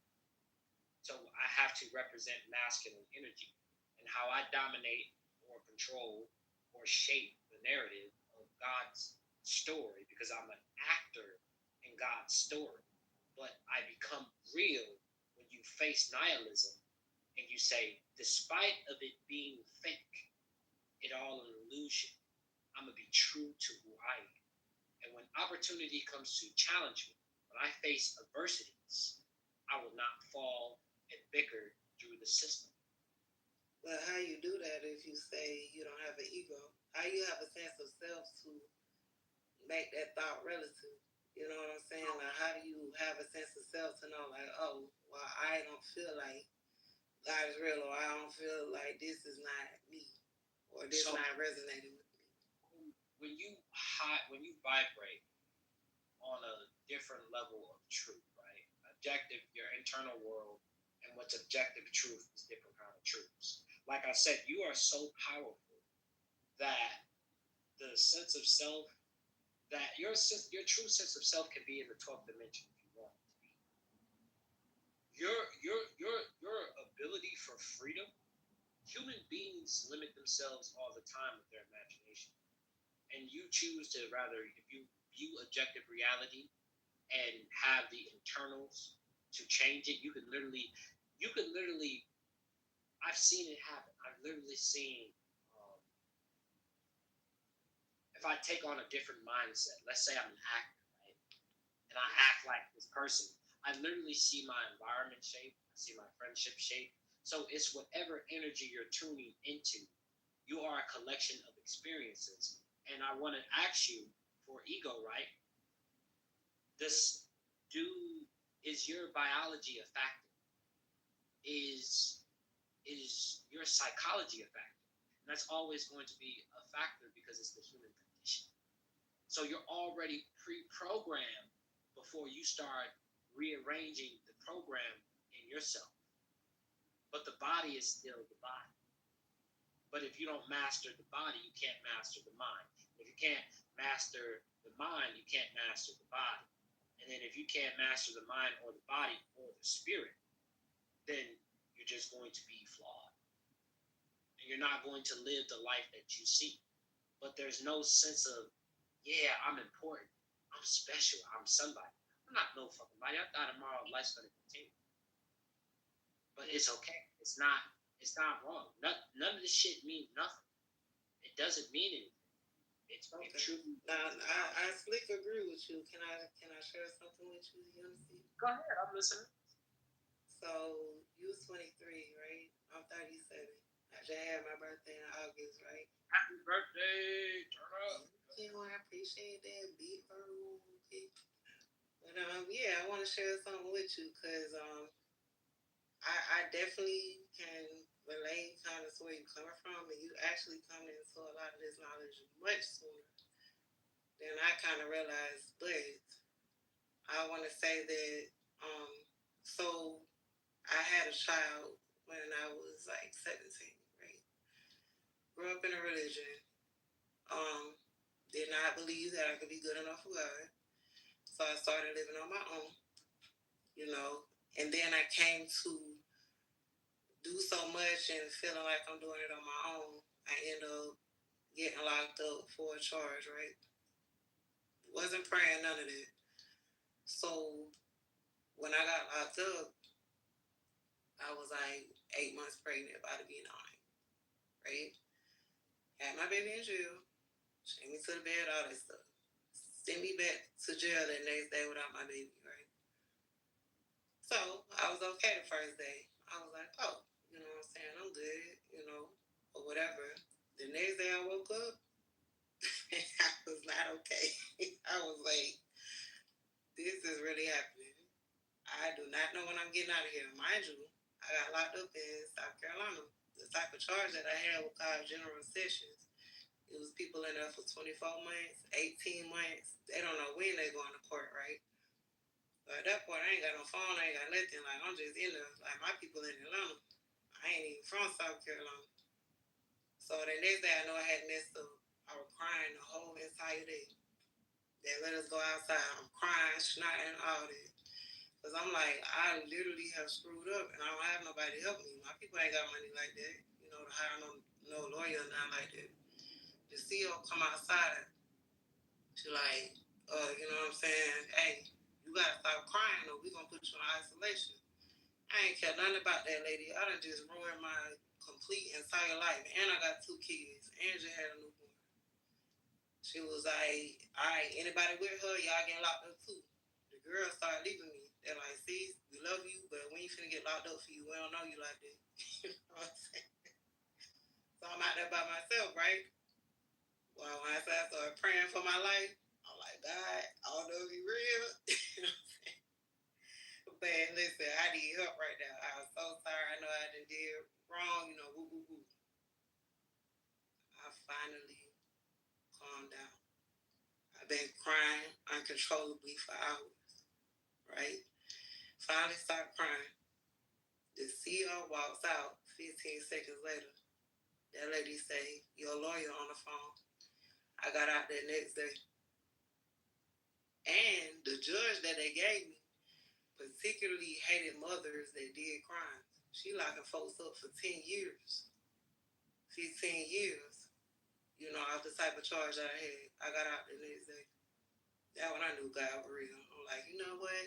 So I have to represent masculine energy, and how I dominate or control or shape the narrative of God's story, because I'm an actor in God's story. But I become real when you face nihilism and you say, despite of it being fake, it all an illusion. I'm going to be true to who I am. And when opportunity comes to challenge me, when I face adversities, I will not fall and bicker through the system. But how you do that if you say you don't have an ego? How you have a sense of self to make that thought relative? You know what I'm saying? Like, how do you have a sense of self to know, like, oh, well, I don't feel like God is real, or I don't feel like this is not me, or this is not resonating with me? When you vibrate on a different level of truth, right? Objective, your internal world, and what's objective truth is different kind of truths. like I said, you are so powerful that the sense of self, that your true sense of self can be in the 12th dimension if you want it to be. Your ability for freedom, human beings limit themselves all the time with their imagination. And you choose to rather, if you view objective reality and have the internals to change it, you could literally, I've seen it happen. I've literally seen, if I take on a different mindset, let's say I'm an actor, right? And I act like this person, I literally see my environment shape, I see my friendship shape. So it's whatever energy you're tuning into. You are a collection of experiences. And I want to ask you for ego, right? Is your biology a factor? Is your psychology a factor? And that's always going to be a factor because it's the human condition. So you're already pre-programmed before you start rearranging the program in yourself. But the body is still the body. But if you don't master the body, you can't master the mind. If you can't master the mind, you can't master the body. And then if you can't master the mind or the body or the spirit, then you're just going to be flawed. And you're not going to live the life that you seek. But there's no sense of, yeah, I'm important. I'm special. I'm somebody. I'm not no fucking body. I thought tomorrow life's going to continue. But it's okay. It's not wrong. None of this shit means nothing. It doesn't mean anything. It's okay. True. Now, I slick agree with you. Can I share something with you, Unity? Go ahead. I'm listening. So, you was 23, right? I'm 37. I just had my birthday in August, right? Happy birthday. Turn up. I appreciate that. Big verbal. But, yeah, I want to share something with you because, I definitely can relate kind of to where you're coming from, and you actually come into a lot of this knowledge much sooner than I kind of realized. But I want to say that, so I had a child when I was like 17, right? Grew up in a religion. Did not believe that I could be good enough for God. So I started living on my own, and then I came to do so much and feeling like I'm doing it on my own. I end up getting locked up for a charge, right? Wasn't praying, none of that. So when I got locked up, I was like 8 months pregnant, about to be 9, right? Had my baby in jail, chained me to the bed, all that stuff. Sent me back to jail the next day without my baby, right? So I was okay the first day. I was like, oh, you know what I'm saying? I'm good, or whatever. The next day I woke up, I was not okay. I was like, this is really happening. I do not know when I'm getting out of here. Mind you, I got locked up in South Carolina. The type of charge that I had was called general sessions. It was people in there for 24 months, 18 months. They don't know when they're going to court, right? But at that point, I ain't got no phone. I ain't got nothing. Like, I'm just in there. Like, my people in Atlanta. I ain't even from South Carolina. So the next day, I know I had messed up. I was crying the whole entire day. They let us go outside. I'm crying, snotting, all that. Because I'm like, I literally have screwed up and I don't have nobody to help me. My people ain't got money like that, to hire no lawyer, not like that. The CEO come outside, she like, you know what I'm saying? Hey, you gotta stop crying or we gonna put you in isolation. I ain't care nothing about that lady. I done just ruined my complete entire life. And I got 2 kids. And just had a newborn. She was like, all right, anybody with her, y'all getting locked up too. The girls started leaving me. They're like, see, we love you, but we ain't finna get locked up for you. We don't know you like that. You know what I'm saying? So I'm out there by myself, right? Well, when I started praying for my life, I'm like, God, I don't know if you real. You know what I'm saying? But listen, I need help right now. I was so sorry. I know I did wrong, woo, woo, woo. I finally calmed down. I've been crying uncontrollably for hours, right? Finally stopped crying. The CEO walks out 15 seconds later, that lady say, your lawyer on the phone. I got out that next day. And the judge that they gave me particularly hated mothers that did crimes. She locking folks up for 10 years, 15 years. You know, off the type of charge I had. I got out the next day. That when I knew God was real. I'm like, you know what?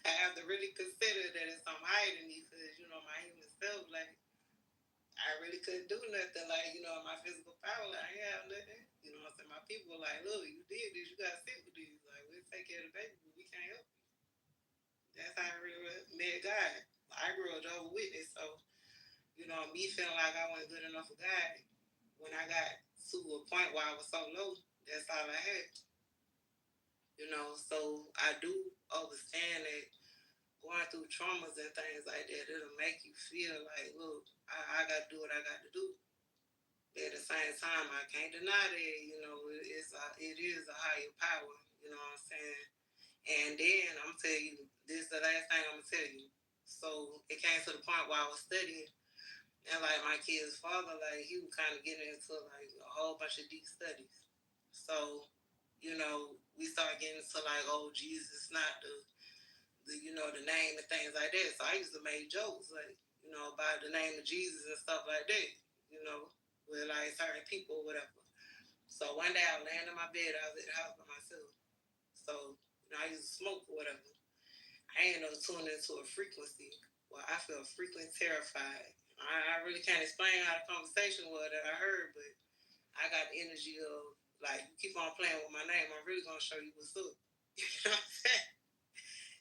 I have to really consider that it's something higher than me because, you know, my human self, like, I really couldn't do nothing. Like, you know, my physical power, like, I ain't have nothing. You know what I'm saying? My people were like, look, you did this. You got to sit with this. Like, we'll take care of the baby, but we can't help you. That's how I really met God. I grew up Jehovah's Witness, so, you know, me feeling like I wasn't good enough for God, when I got to a point where I was so low, that's all I had. You know, so I do understand that going through traumas and things like that, it'll make you feel like, look, I got to do what I got to do. But at the same time, I can't deny that, you know, it is a higher power, you know what I'm saying? And then I'm telling you, this is the last thing I'm going to tell you. So it came to the point where I was studying, and like my kid's father, like he was kind of getting into like a whole bunch of deep studies. So, you know, we started getting into like, oh, Jesus, not the you know, the name and things like that. So I used to make jokes like, you know, about the name of Jesus and stuff like that, you know, with like certain people or whatever. So one day I was laying in my bed, I was at the house by myself. So, you know, I used to smoke or whatever. I ain't no tuned into a frequency. Well, I feel frequently terrified. I really can't explain how the conversation was that I heard, but I got the energy of, like, you keep on playing with my name, I'm really going to show you what's up. You know what I'm saying?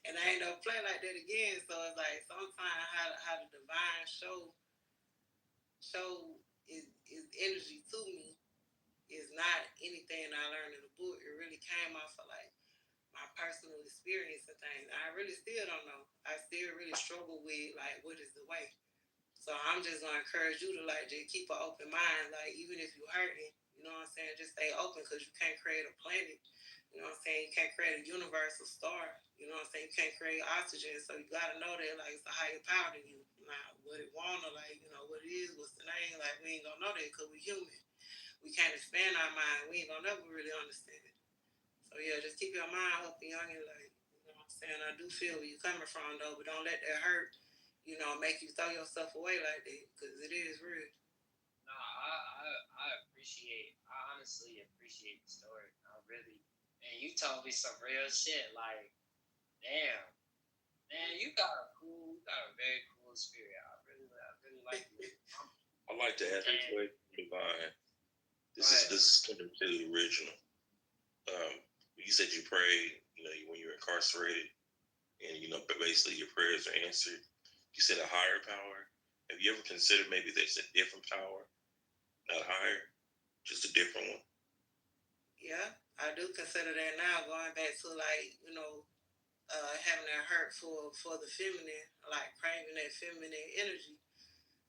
And I ain't never play like that again. So it's like sometimes how the divine show is energy to me is not anything I learned in the book. It really came off of like my personal experience and things. I really still don't know. I still really struggle with like what is the way. So I'm just gonna encourage you to like just keep an open mind. Like even if you're hurting, you know what I'm saying, just stay open because you can't create a planet. You know what I'm saying? You can't create a universal star. You know what I'm saying? You can't create oxygen. So you gotta know that like it's a higher power than you. Now what it wanna, like, you know, what it is, what's the name, like we ain't gonna know that because we're human. We can't expand our mind. We ain't gonna never really understand it. So yeah, just keep your mind open, young, and like, you know what I'm saying? I do feel where you're coming from though, but don't let that hurt, you know, make you throw yourself away like that, because it is real. No, I honestly appreciate the story. I really, and you told me some real shit. Like, damn, man, you got a very cool spirit. I really like you. I'd like to ask you a question, Divine. This is coming to the original. You said you prayed, you know, when you were incarcerated, and you know, basically your prayers are answered. You said a higher power. Have you ever considered maybe there's a different power, not higher, just a different one? Yeah, I do consider that now. Going back to like, you know, having that hurt for the feminine, like craving that feminine energy.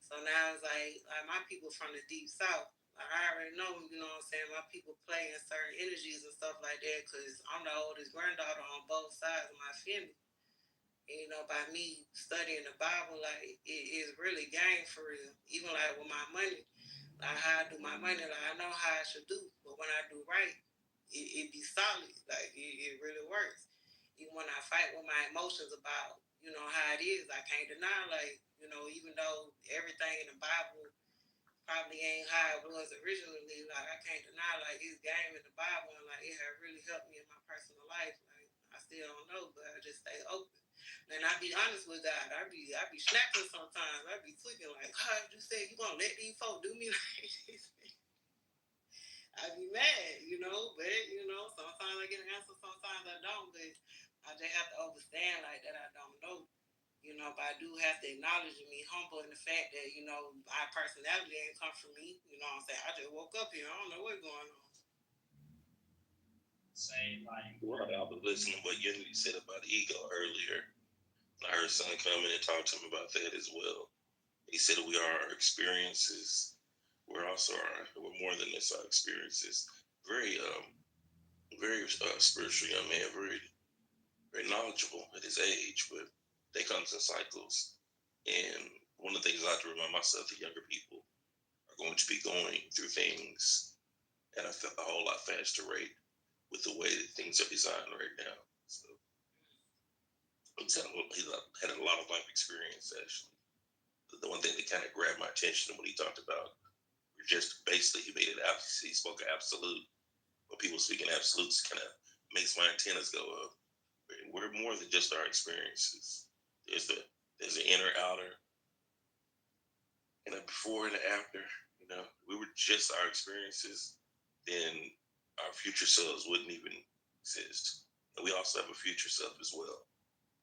So now it's like my people from the deep south. Like, I already know, you know what I'm saying, my people play in certain energies and stuff like that because I'm the oldest granddaughter on both sides of my family. And, you know, by me studying the Bible, like it is really game for real. Even like with my money, like how I do my money, like I know how I should do, but when I do right, it be solid. Like it really works. Even when I fight with my emotions about, you know, how it is, I can't deny, like, you know, even though everything in the Bible probably ain't how it was originally, like I can't deny like it's game in the Bible and like it had really helped me in my personal life. Like I still don't know, but I just stay open. And I be honest with God. I be snapping sometimes. I be tweaking like, God, you said you gonna let these folks do me like this. I be mad, you know, but you know, sometimes I get an answer, sometimes I don't, but I just have to understand like that I don't know. You know, but I do have to acknowledge and be humble in the fact that, you know, my personality ain't come from me. You know what I'm saying? I just woke up here. I don't know what's going on. Say like, right, I was listening to what Unity said about ego earlier. I heard son come in and talk to him about that as well. He said we are our experiences. We're more than this, our experiences. Very spiritual young man, very knowledgeable at his age, but they comes in cycles. And one of the things I have to remind myself, the younger people are going to be going through things at a whole lot faster rate with the way that things are designed right now. So he had a lot of life experience, actually. The one thing that kind of grabbed my attention when he talked about, just basically, he made it out. He spoke of absolute. When people speaking absolutes, kind of makes my antennas go up. We're more than just our experiences. There's the inner, outer, and a before and an after. You know, we were just our experiences, then our future selves wouldn't even exist. And we also have a future self as well.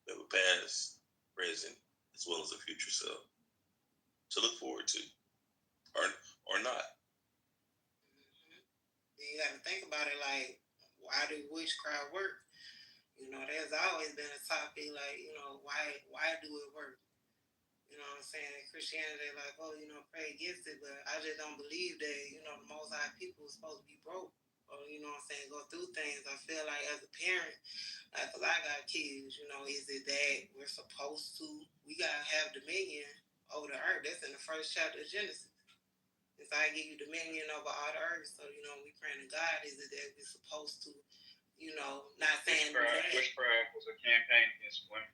We have a past, present, as well as a future self to look forward to, or not. You got to think about it like, why do witchcraft work? You know, there's always been a topic like, you know, why do it work? You know what I'm saying? In Christianity, like, oh, you know, pray against it, but I just don't believe that, you know, the Most High people are supposed to be broke or, you know what I'm saying, go through things. I feel like as a parent, like, because I got kids, you know, is it that we're supposed to, we got to have dominion over the earth? That's in the first chapter of Genesis. If I give you dominion over all the earth, so, you know, we praying to God, is it that we're supposed to, you know, not saying witchcraft was a campaign against women.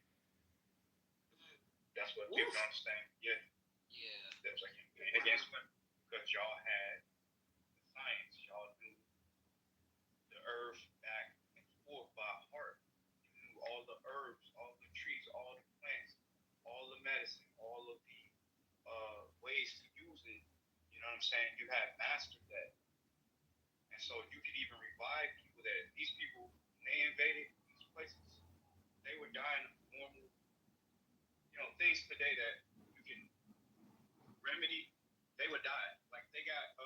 That's what people don't understand. Yeah. That was a campaign against women because y'all had the science, y'all knew the earth back and forth by heart. You knew all the herbs, all the trees, all the plants, all the medicine, all of the ways to use it. You know what I'm saying? You had mastered that. And so you could even revive people that these people, when they invaded these places, they were dying of normal, you know, things today that you can remedy, they would die. Like they got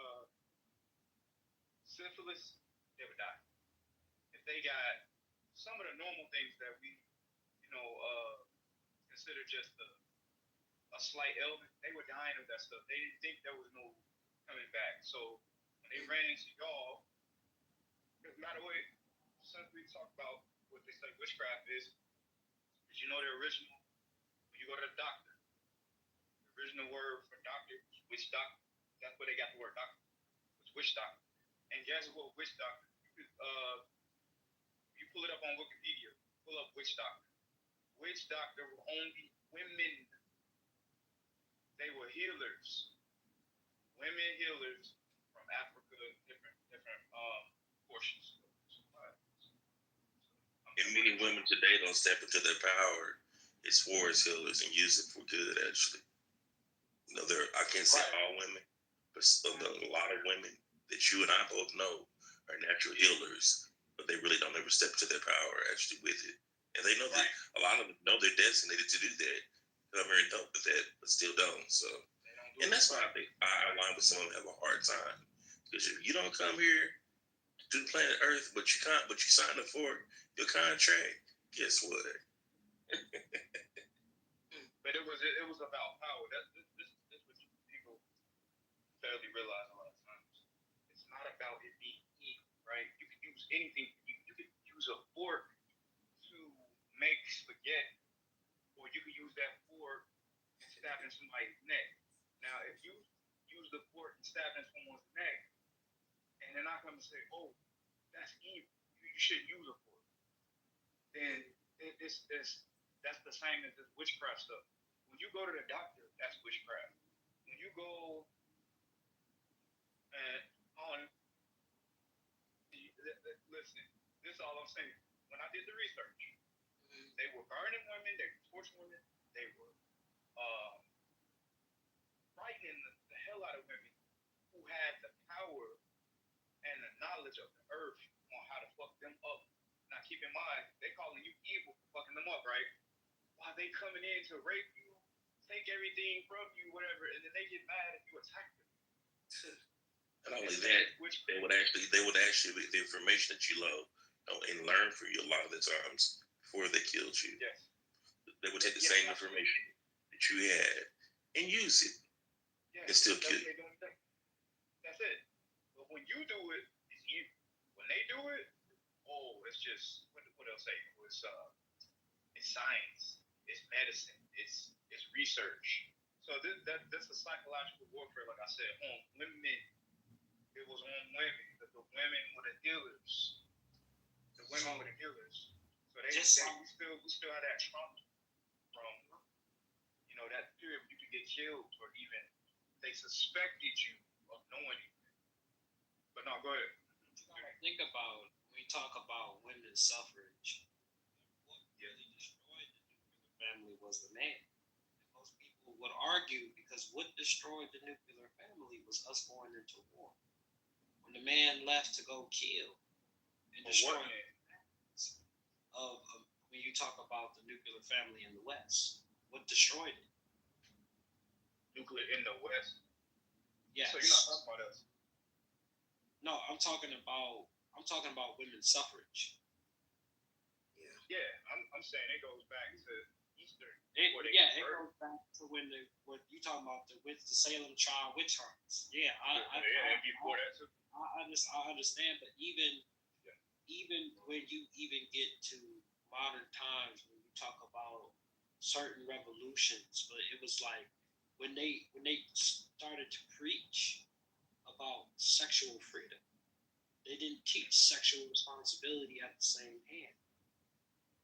syphilis, they would die. If they got some of the normal things that we, you know, consider just a slight ailment, they were dying of that stuff. They didn't think there was no coming back. So when they ran into y'all, because by the way, since we talk about what they say witchcraft is you know the original, when you go to the doctor, the original word for doctor is witch doctor. That's where they got the word doctor. It's witch doctor. And guess what witch doctor? You pull it up on Wikipedia, pull up witch doctor. Witch doctor were only women. They were healers. Women healers from Africa, different portions. And many women today don't step into their power as far as healers and use it for good, actually. You know, I can't say all women, but a lot of women that you and I both know are natural healers, but they really don't ever step into their power actually with it. And they know that a lot of them know they're designated to do that. Come here and help with that, but still don't. So, and that's why I think I align with some of them have a hard time. Because if you don't come here to the planet Earth, but you signed up for your contract, guess what? But it was about power. This what people fairly realize a lot of times. It's not about it being evil, right? You could use anything. You could use a fork to make spaghetti, or you could use that fork and stab in somebody's neck. Now, if you use the fork and stab in someone's neck, and they're not going to say, "Oh, that's evil. You shouldn't use a fork." Then that's the same as this witchcraft stuff. When you go to the doctor, that's witchcraft. When you go and listen, this is all I'm saying. When I did the research, they were burning women, they were torturing women, they were frightening the hell out of women who had the power and the knowledge of the earth on how to fuck them up. Now keep in mind, they calling you evil for fucking them up, right? Why they coming in to rape you, take everything from you, whatever, and then they get mad if you attack them. Not only that, they would actually the information that you love and learn for you a lot of the times before they killed you. Yes. They would take the same information that you had and use it and still kill you. That's it. But when you do it, it's evil. When they do it, it's just what else say? It's science. It's medicine. it's research. So that's a psychological warfare, like I said, on women. It was on women. The women were the healers. The women were the healers. So we still had that trauma from, that period where you could get killed, or even they suspected you of knowing it. But no, go ahead. Think about when we talk about women's suffrage. What really destroyed the nuclear family was the man. And most people would argue because what destroyed the nuclear family was us going into war. When the man left to go kill and destroy when you talk about the nuclear family in the West, what destroyed it? Nuclear in the West? Yes. So you're not talking about us? No, I'm talking about women's suffrage. Yeah, I'm saying it goes back to Eastern. It goes back to when you talking about the Salem child witch hunts. Yeah, I understand, but even when you even get to modern times, when you talk about certain revolutions, but it was like when they started to preach about sexual freedom, they didn't teach sexual responsibility at the same hand.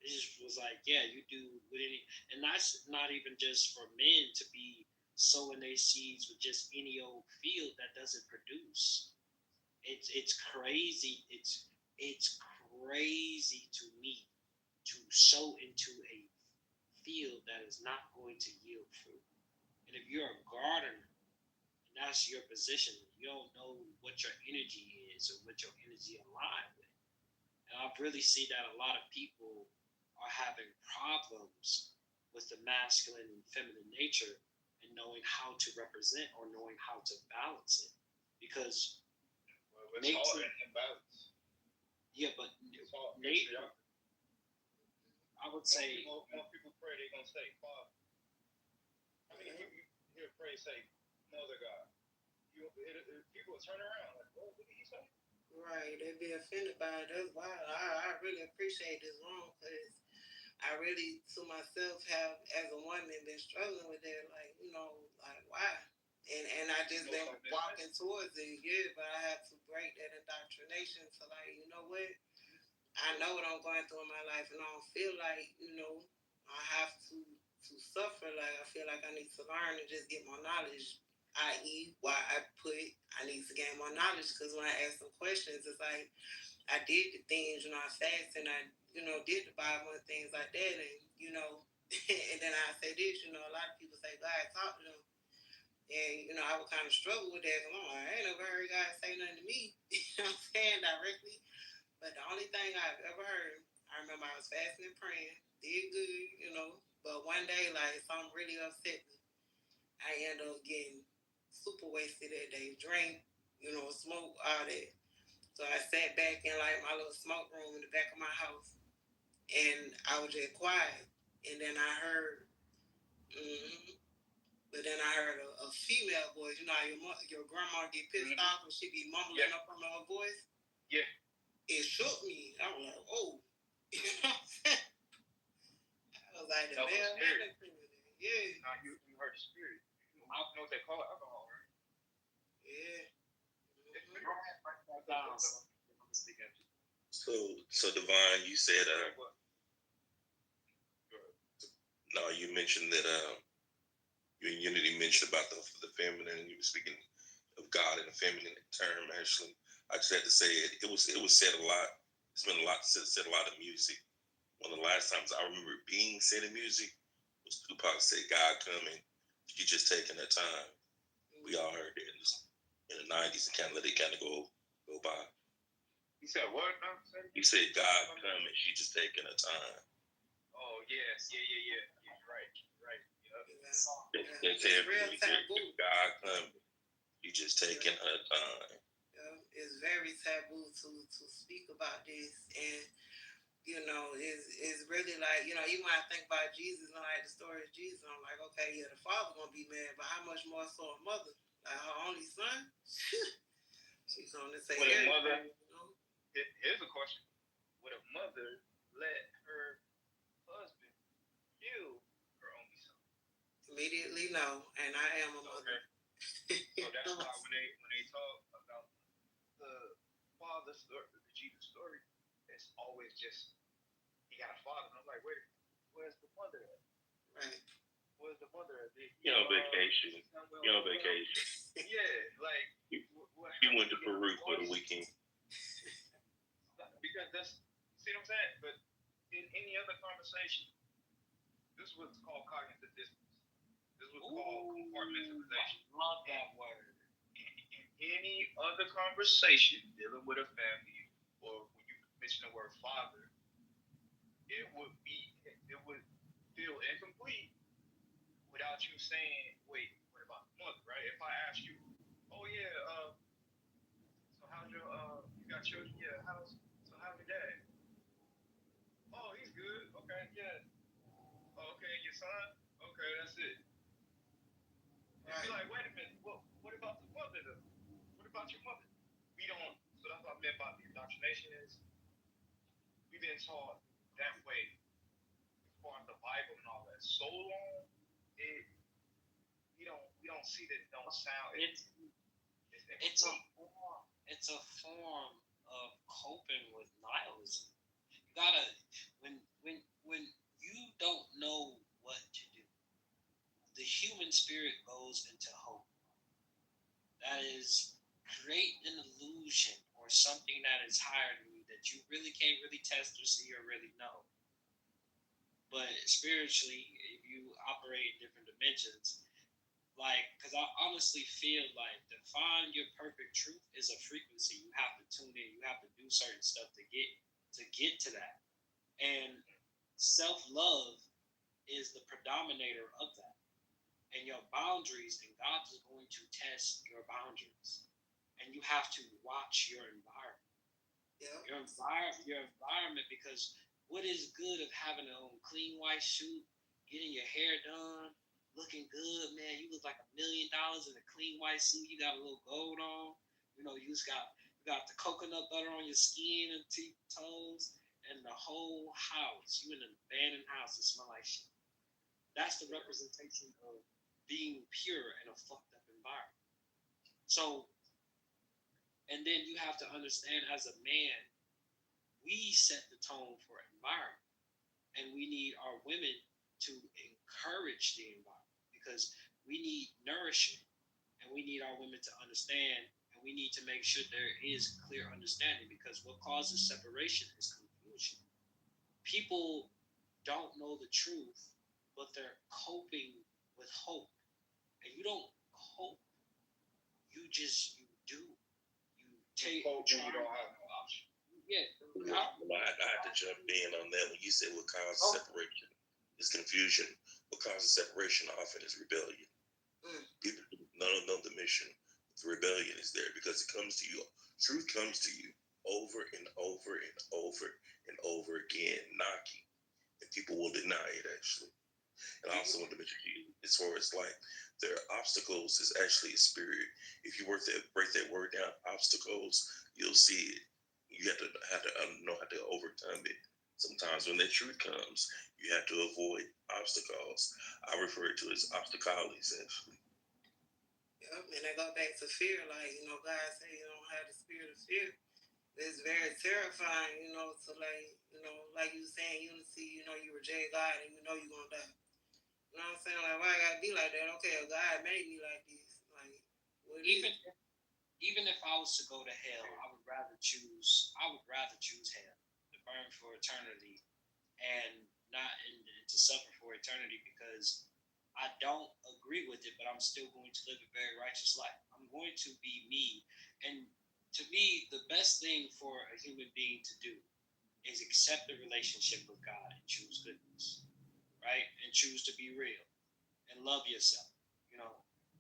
It just was like, yeah, you do with any, and that's not even just for men to be sowing their seeds with just any old field that doesn't produce. It's crazy. It's crazy to me to sow into a field that is not going to yield fruit. And if you're a gardener, and that's your position, you don't know what your energy is or what your energy aligns with. And I really see that a lot of people are having problems with the masculine and feminine nature and knowing how to represent or knowing how to balance it. Because it's hard and balance. Yeah, but nature, I would say more people pray, they're gonna say Father. How many people you hear pray say Mother God? People will turn around like, what did he say? Right, they be offended by it. That's why I really appreciate this room, because I really, to myself, have, as a woman, been struggling with that. Like, like why? And I just been walking towards it, but I have to break that indoctrination to, like, you know what? I know what I'm going through in my life, and I don't feel like, I have to suffer. Like, I feel like I need to learn and just get more knowledge, i.e., why I need to gain more knowledge, because when I ask some questions, it's like, I did the things, I fasted, and I, did the Bible and things like that, and, and then I say this, a lot of people say, God, talk to them. And, I would kind of struggle with that. I ain't never heard God say nothing to me, directly. But the only thing I've ever heard, I remember I was fasting and praying, did good, but one day, like, something really upset me. I ended up getting super wasted that day, drink, smoke, all that. So I sat back in, like, my little smoke room in the back of my house, and I was just quiet. And then I heard, but then I heard a female voice. How your grandma get pissed off and she be mumbling up on her voice? Yeah. It shook me. I was like, oh. I was like, the bell. Yeah. Now you heard the spirit. I don't know what they call it, alcohol, right? Yeah. So Divine, you said no, you mentioned that you and Unity mentioned about the feminine. You were speaking of God in a feminine term. Actually, I just had to say it was said a lot. It's been a lot said a lot of music. One of the last times I remember being said in music was Tupac said, "God coming, you just taking that time." We all heard it in the '90s and kind of let it kind of go by. He said what? He said, "God coming, she just taking her time." Oh yes, yeah. Right. They say God coming, you just taking her time. It's very taboo to speak about this, and it's really like, even when I think about Jesus and like the story of Jesus, I'm like, okay, yeah, the father gonna be mad, but how much more so a mother, like her only son? She's gonna say, a mother. Here's a question: would a mother let her husband kill her only son? Immediately no, and I am a mother. So that's why when they talk about the father story, the Jesus story, it's always just he got a father. And I'm like, wait, where's the mother at? Right. Where's the mother at? You know, vacation. You know, vacation. Yeah, like He went to Peru for the weekend. Because that's, see what I'm saying? But in any other conversation, this is what's called cognitive dissonance. This is what's called compartmentalization. Love that word. In any other conversation dealing with a family, or when you mention the word father, it would feel incomplete without you saying, wait, what about the mother, right? If I ask you, oh yeah, so how's your you got children? Yeah, so how's your dad? Oh, he's good. Okay, yeah. Oh, okay, your son? Okay, that's it. Right. You're like, wait a minute, what about the mother though? What about your mother? We don't, so that's what I meant by the indoctrination is we've been taught that way as far as the Bible and all that. So long, we don't see that, it don't sound, it's a form of coping with nihilism. You gotta, when you don't know what to do, the human spirit goes into hope. That is create an illusion or something that is higher than you that you really can't really test or see or really know. But spiritually, if you operate in different dimensions, because I honestly feel like to find your perfect truth is a frequency. You have to tune in. You have to do certain stuff to get to that. And self-love is the predominator of that. And your boundaries, and God is going to test your boundaries. And you have to watch your environment. Yeah. Your environment, because what is good of having a clean white suit, getting your hair done, looking good, man. You look like $1 million in a clean white suit. You got a little gold on. You know, you got the coconut butter on your skin and toes, and the whole house. You in an abandoned house that smell like shit. That's the representation of being pure in a fucked up environment. So, and then you have to understand, as a man, we set the tone for environment, and we need our women to encourage the environment, because we need nourishment, and we need our women to understand, and we need to make sure there is clear understanding, because what causes separation is confusion. People don't know the truth, but they're coping with hope. And you don't cope, you do. You take hope, you don't have no option. Yeah. I had to jump in on that when you said what causes separation is confusion. What causes separation often is rebellion. People don't know the mission. The rebellion is there because it comes to you. Truth comes to you over and over and over and over again, knocking, and people will deny it actually. And I also want to mention to you, as far as like their obstacles is actually a spirit. If you break that word down, obstacles, you'll see it. You have to know how to overcome it. Sometimes when the truth comes, you have to avoid obstacles. I refer to it as obstacles, actually. Yep, and I go back to fear. Like, God said you don't have the spirit of fear. It's very terrifying, to like you saying, unity, you reject God and you know you're going to die. You know what I'm saying? Like, why I got to be like that? Okay, God made me like this. Like, what even if I was to go to hell, I would rather choose hell, to burn for eternity, and to suffer for eternity, because I don't agree with it, but I'm still going to live a very righteous life. I'm going to be me. And to me, the best thing for a human being to do is accept the relationship with God and choose goodness, right? And choose to be real and love yourself,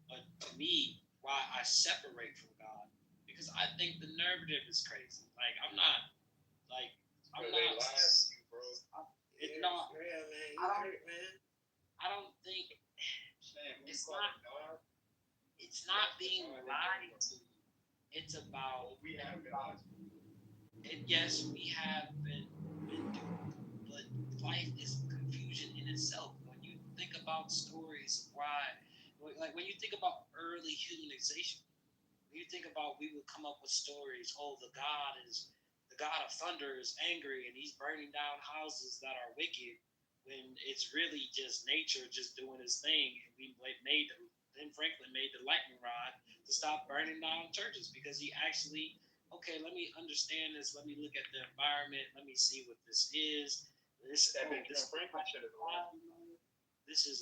But to me, why I separate from God, because I think the narrative is crazy. Like, I'm not. It's not real, man. You hurt, man. I don't think it's not being lied to. It's about and yes, we have been doomed, but life is confusion in itself. When you think about stories of why, like when you think about early humanization, when you think about we would come up with stories. Oh, the God of thunder is angry and he's burning down houses that are wicked. When it's really just nature just doing his thing, and Ben Franklin made the lightning rod to stop burning down churches because he actually, okay, let me understand this. Let me look at the environment. Let me see what this is. This is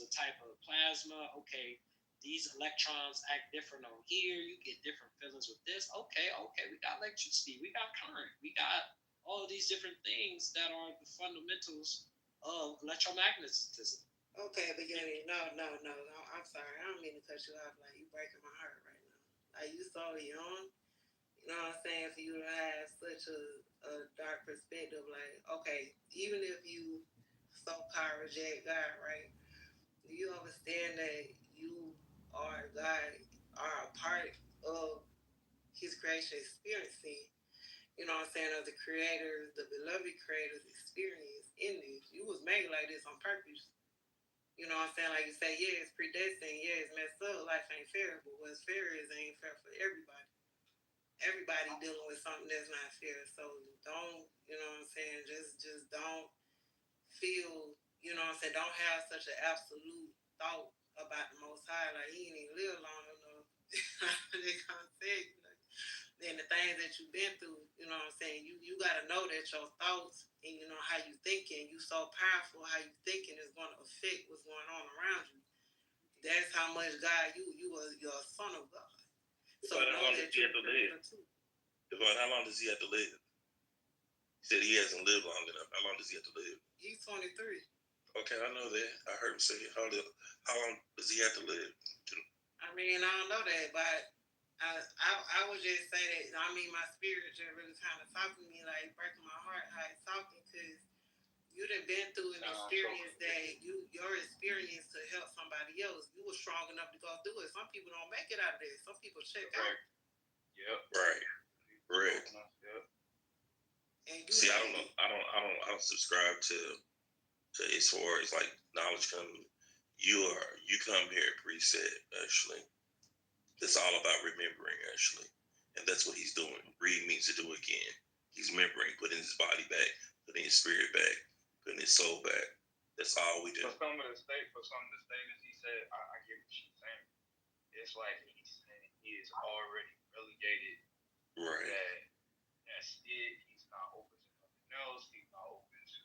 a type of plasma. Okay, these electrons act different on here. You get different feelings with this. Okay, we got electricity, we got current, we got all of these different things that are the fundamentals of electromagnetism. Okay, but yeah, no. I'm sorry. I don't mean to cut you off. Like, you breaking my heart right now. Like, you so young. You know what I'm saying? For you to have such a dark perspective, like, okay, even if you so power reject God, right? Do you understand that you are God, are a part of His creation experiencing? You know what I'm saying? Of the Creator, the beloved Creator's experience in this. You was made like this on purpose. You know what I'm saying? Like you say, yeah, it's predestined, yeah, it's messed up, life ain't fair, but what's fair is ain't fair for everybody. Everybody dealing with something that's not fair. So don't, you know what I'm saying, just don't feel, you know what I'm saying, don't have such an absolute thought about the Most High, like he ain't even live long enough. They can't say, you know, and the things that you've been through, you know what I'm saying, you gotta know that your thoughts and you know how you thinking, you so powerful, how you thinking is gonna affect what's going on around you. That's how much God you're a son of God. So how long that does he have to live? Devon, how long does he have to live? He said he hasn't lived long enough. How long does he have to live? He's 23. Okay, I know that. I heard him say it. How long does he have to live? I mean, I don't know that, but I would just say that, I mean, my spirit just really kind of talking to me, like breaking my heart how it's talking, because you done been through an experience that your experience to help somebody else. You were strong enough to go through it. Some people don't make it out of there. Some people check out. Yep. Right. Correct. Yep. See, I don't subscribe to as far as like knowledge comes. You come here preset actually. It's all about remembering actually, and that's what he's doing. Read means to do again. He's remembering, putting his body back, putting his spirit back, putting his soul back. That's all we do. For some of the statements he said, I get what she's saying. It's like he's saying he is already relegated. Right. That's it. He's not open to nothing else. He's not open to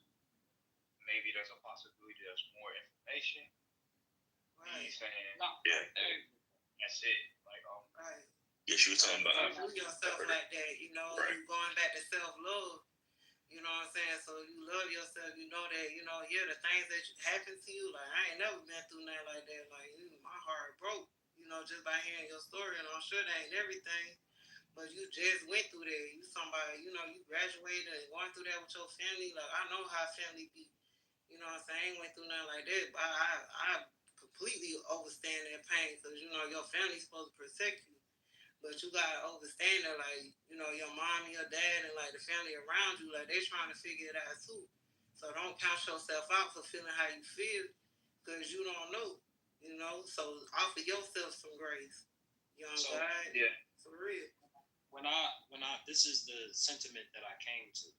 maybe there's a possibility there's more information. Right. He's saying, that's it. Like, right. Yes, you were talking about. You do yourself like that, you know. Right. You going back to self-love. You know what I'm saying? So you love yourself. You know that, you know, yeah, the things that happen to you, like, I ain't never been through nothing like that. Like, my heart broke, you know, just by hearing your story. And I'm sure that ain't everything, but you just went through that. You somebody, you know, you graduated and going through that with your family. Like, I know how family be. You know what I'm saying? I ain't went through nothing like that, but I completely understand that pain, because, you know, your family's supposed to protect you. But you gotta understand that, like, you know, your mom and your dad and like the family around you, like, they're trying to figure it out too. So don't count yourself out for feeling how you feel, because you don't know, you know. So offer yourself some grace. You know what I'm saying? Yeah. For real. When I this is the sentiment that I came to.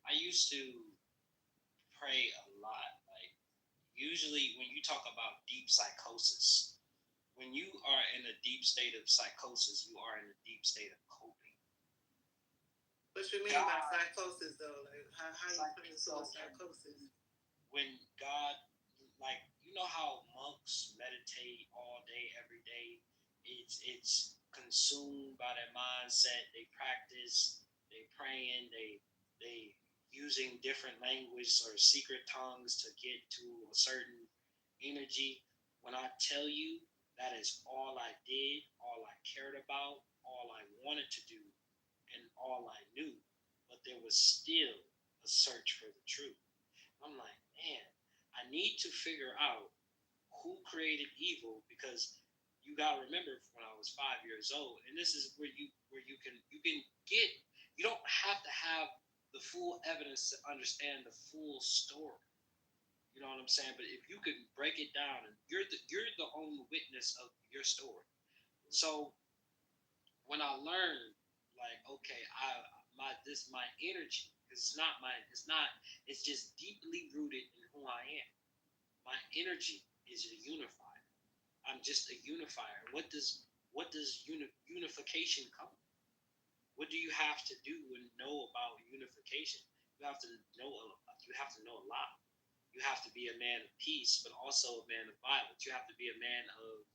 I used to pray a lot. Like, usually when you talk about deep psychosis, when you are in a deep state of psychosis, you are in a deep state of coping. What you mean by psychosis, though? Like, how you put into a psychosis? When God, like, you know how monks meditate all day, every day? It's consumed by their mindset. They practice, they praying, they using different language or secret tongues to get to a certain energy. When I tell you, that is all I did, all I cared about, all I wanted to do, and all I knew. But there was still a search for the truth. I'm like, man, I need to figure out who created evil, because you gotta remember when I was 5 years old, and this is where you can get, you don't have to have the full evidence to understand the full story. You know what I'm saying? But if you could break it down, and you're the only witness of your story. So when I learned, like, okay, my energy, it's just deeply rooted in who I am. My energy is a unifier. I'm just a unifier. What does unification come? What do you have to do and know about unification? You have to know. You have to know a lot. You have to be a man of peace, but also a man of violence. You have to be a man of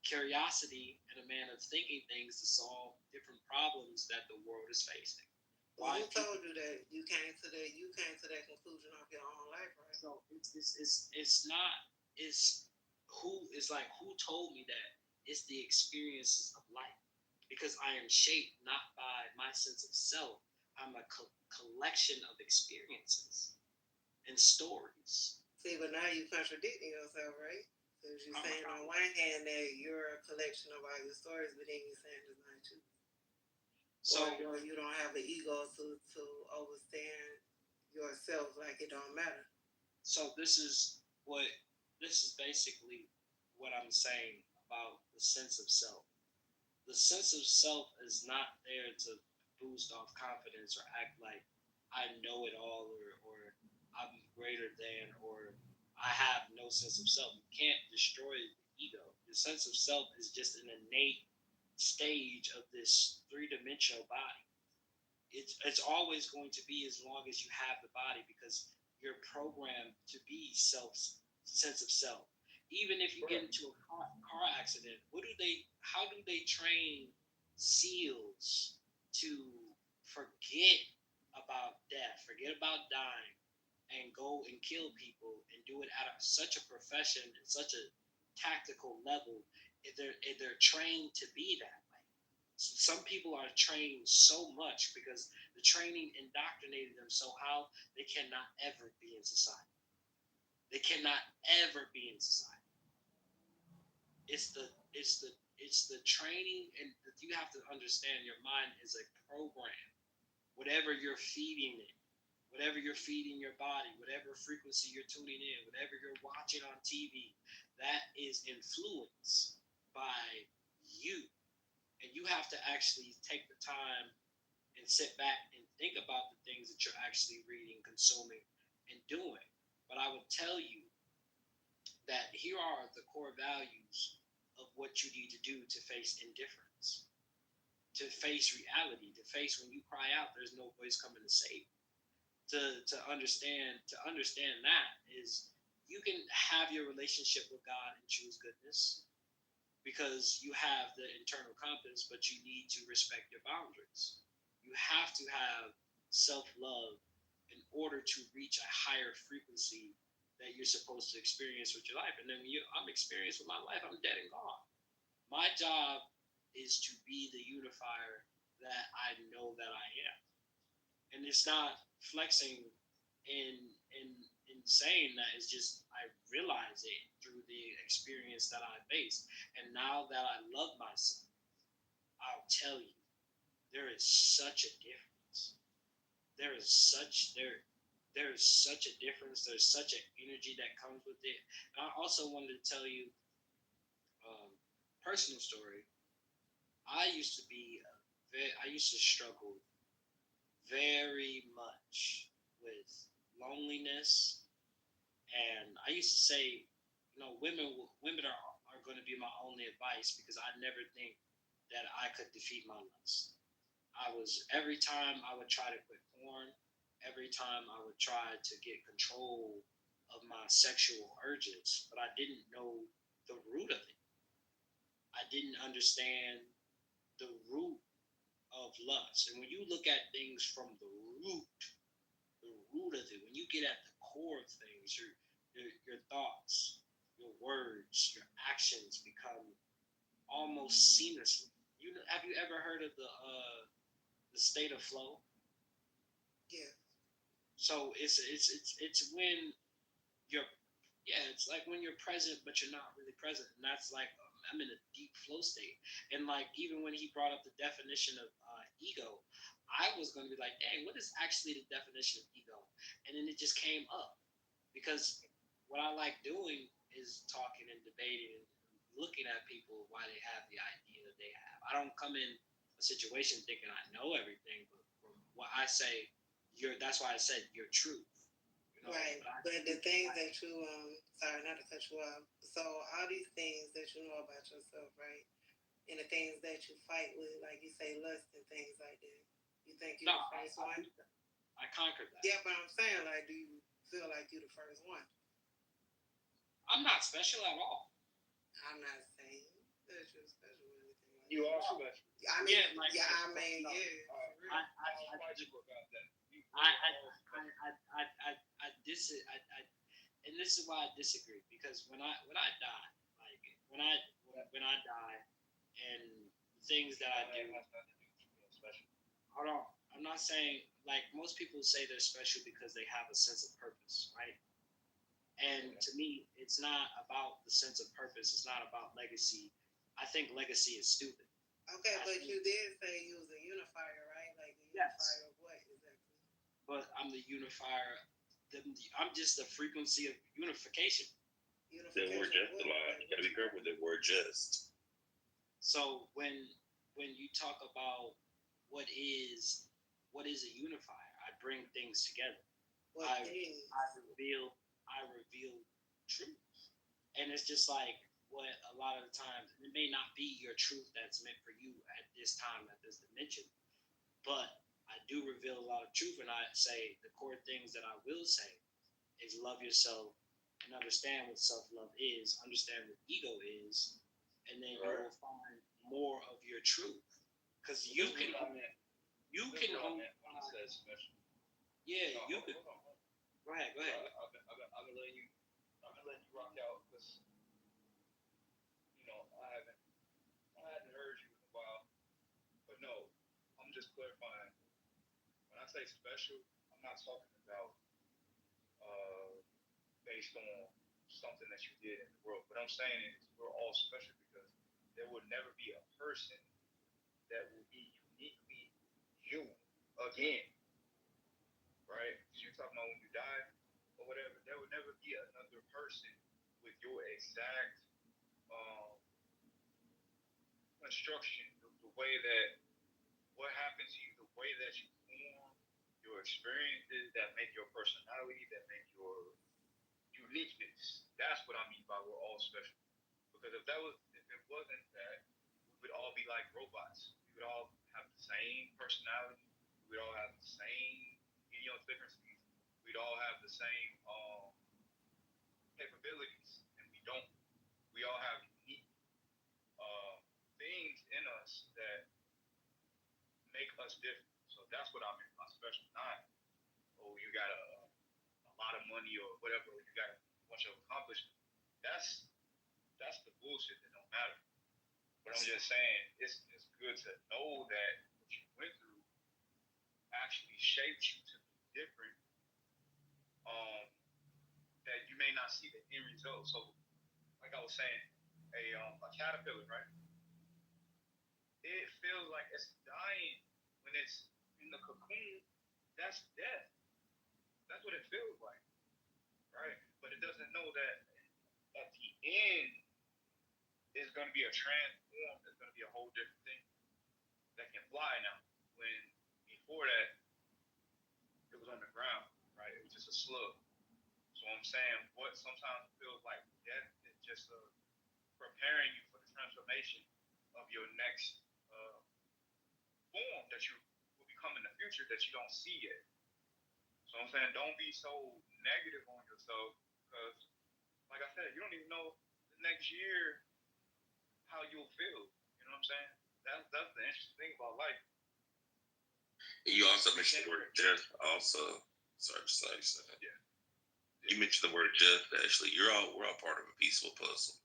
curiosity and a man of thinking things to solve different problems that the world is facing. Well, who told you that you came to that conclusion of your own life, right? So it's not who told me that? It's the experiences of life, because I am shaped not by my sense of self. I'm a collection of experiences and stories. See, but now you contradicting yourself, right? Because you're saying on one hand that you're a collection of all your stories, but then you're saying it's not you. So or you don't have an ego to understand yourself, like it don't matter. So this is basically what I'm saying about the sense of self. The sense of self is not there to boost off confidence or act like I know it all, or I'm greater than, or I have no sense of self. You can't destroy the ego. The sense of self is just an innate stage of this three-dimensional body. It's always going to be as long as you have the body, because you're programmed to be sense of self. Even if you get into a car accident, how do they train SEALs to forget about death, forget about dying, and go and kill people and do it at such a profession and such a tactical level? If they're trained to be that way. Some people are trained so much because the training indoctrinated them so how they cannot ever be in society. They cannot ever be in society. It's the training, and you have to understand your mind is a program. Whatever you're feeding it, whatever you're feeding your body, whatever frequency you're tuning in, whatever you're watching on TV, that is influenced by you. And you have to actually take the time and sit back and think about the things that you're actually reading, consuming, and doing. But I would tell you that here are the core values of what you need to do to face indifference, to face reality, to face when you cry out, there's no voice coming to save you. To understand that is, you can have your relationship with God and choose goodness because you have the internal compass, but you need to respect your boundaries. You have to have self-love in order to reach a higher frequency that you're supposed to experience with your life. And then I'm experienced with my life, I'm dead and gone. My job is to be the unifier that I know that I am. And it's not flexing in saying that. It's just I realize it through the experience that I faced. And now that I love myself, I'll tell you, there is such a difference. There is such a difference. There's such an energy that comes with it. And I also wanted to tell you, personal story. I used to struggle very much with loneliness, and I used to say, women are going to be my only advice, because I never think that I could defeat my lust. Every time I would try to quit porn, every time I would try to get control of my sexual urges, but I didn't know the root of it. I didn't understand the root of lust. And when you look at things from the root of it, when you get at the core of things, your thoughts, your words, your actions become almost seamlessly. Have you ever heard of the state of flow? Yeah. So it's when it's like when you're present, but you're not really present, and that's like I'm in a deep flow state. And like even when he brought up the definition of ego, I was going to be like, dang, what is actually the definition of ego? And then it just came up, because what I like doing is talking and debating and looking at people why they have the idea that they have. I don't come in a situation thinking I know everything, but from what I say, that's why I said your truth. You know, right. But the things that you sorry not to cut you off. So all these things that you know about yourself, right? And the things that you fight with, like you say, lust and things like that. You think you're the first one? I conquered that. Yeah, but I'm saying, like, do you feel like you're the first one? I'm not special at all. I'm not saying that you're special or anything like You that. are special. I mean, and this is why I disagree, because when I die, like when I die, and the things that I do, hold on, I'm not saying, like, most people say they're special because they have a sense of purpose, right? And to me, it's not about the sense of purpose. It's not about legacy. I think legacy is stupid. Okay, but you did say you was a unifier, right? Like the unifier of what exactly? But I'm the unifier. I'm just the frequency of unification. The word just a lot. You gotta be careful with the word just. So when you talk about what is a unifier, I bring things together. I reveal truth, and it's just like what a lot of the times it may not be your truth that's meant for you at this time, at this dimension, but I do reveal a lot of truth, and I say the core things that I will say is love yourself and understand what self-love is, understand what ego is, and then you will find more of your truth, because you can own it. You can own it. Yeah, you can. Go ahead. I've been letting you rock out because I hadn't heard you in a while. But no, I'm just clarifying. When I say special, I'm not talking about based on something that you did in the world. What I'm saying is we're all special because there will never be a person that will be uniquely you again. Right? Because you're talking about when you die or whatever, there will never be another person with your exact construction, the way that what happens to you, the way that you form, your experiences that make your personality, that make your uniqueness. That's what I mean by we're all special. Because if it wasn't that, we would all be like robots. We would all have the same personality. We would all have the same idiosyncrasies. We'd all have the same capabilities, and we don't. We all have unique things in us that make us different. So that's what I mean by special. Not, oh, you got a lot of money or whatever, or you got a bunch of accomplishments. That's the bullshit that don't matter. But I'm just saying, it's good to know that what you went through actually shaped you to be different. That you may not see the end result. So, like I was saying, a caterpillar, right? It feels like it's dying when it's in the cocoon. That's death. That's what it feels like, right? But it doesn't know that at the end is going to be a transform. It's going to be a whole different thing that can fly now. When before that, it was on the ground, right? It was just a slug. So I'm saying, what sometimes feels like death is just preparing you for the transformation of your next form that you will become in the future that you don't see yet. So I'm saying, don't be so negative on yourself because, like I said, you don't even know the next year how you'll feel. You know what I'm saying? That's the interesting thing about life. You also mentioned the word just. Sorry. Yeah. You mentioned the word just. Actually, we're all part of a peaceful puzzle.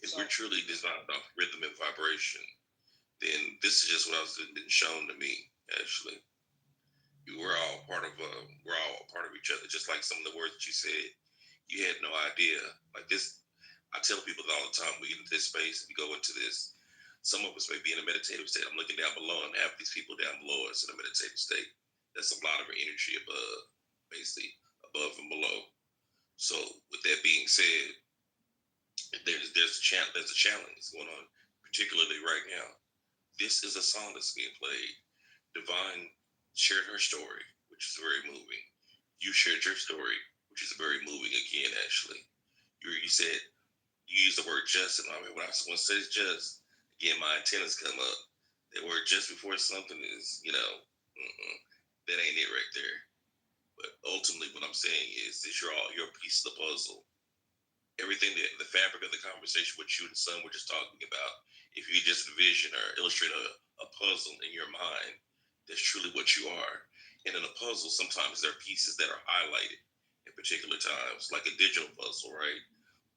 If we're truly designed off rhythm and vibration, then this is just what has been shown to me. Actually, we're all part of each other. Just like some of the words that you said, you had no idea. Like this, I tell people all the time. We get into this space, we go into this. Some of us may be in a meditative state. I'm looking down below, and half these people down below is in a meditative state. That's a lot of energy above, basically above and below. So with that being said, there's a challenge going on, particularly right now. This is a song that's being played. Divine shared her story, which is very moving. You shared your story, which is very moving again. Actually, you said you used the word just, and I mean when someone says just, again my antennas come up. That word just before something is, that ain't it right there. But ultimately, what I'm saying is you're a piece of the puzzle. Everything that the fabric of the conversation, what you and son were just talking about, if you just envision or illustrate a puzzle in your mind, that's truly what you are. And in a puzzle, sometimes there are pieces that are highlighted at particular times, like a digital puzzle, right?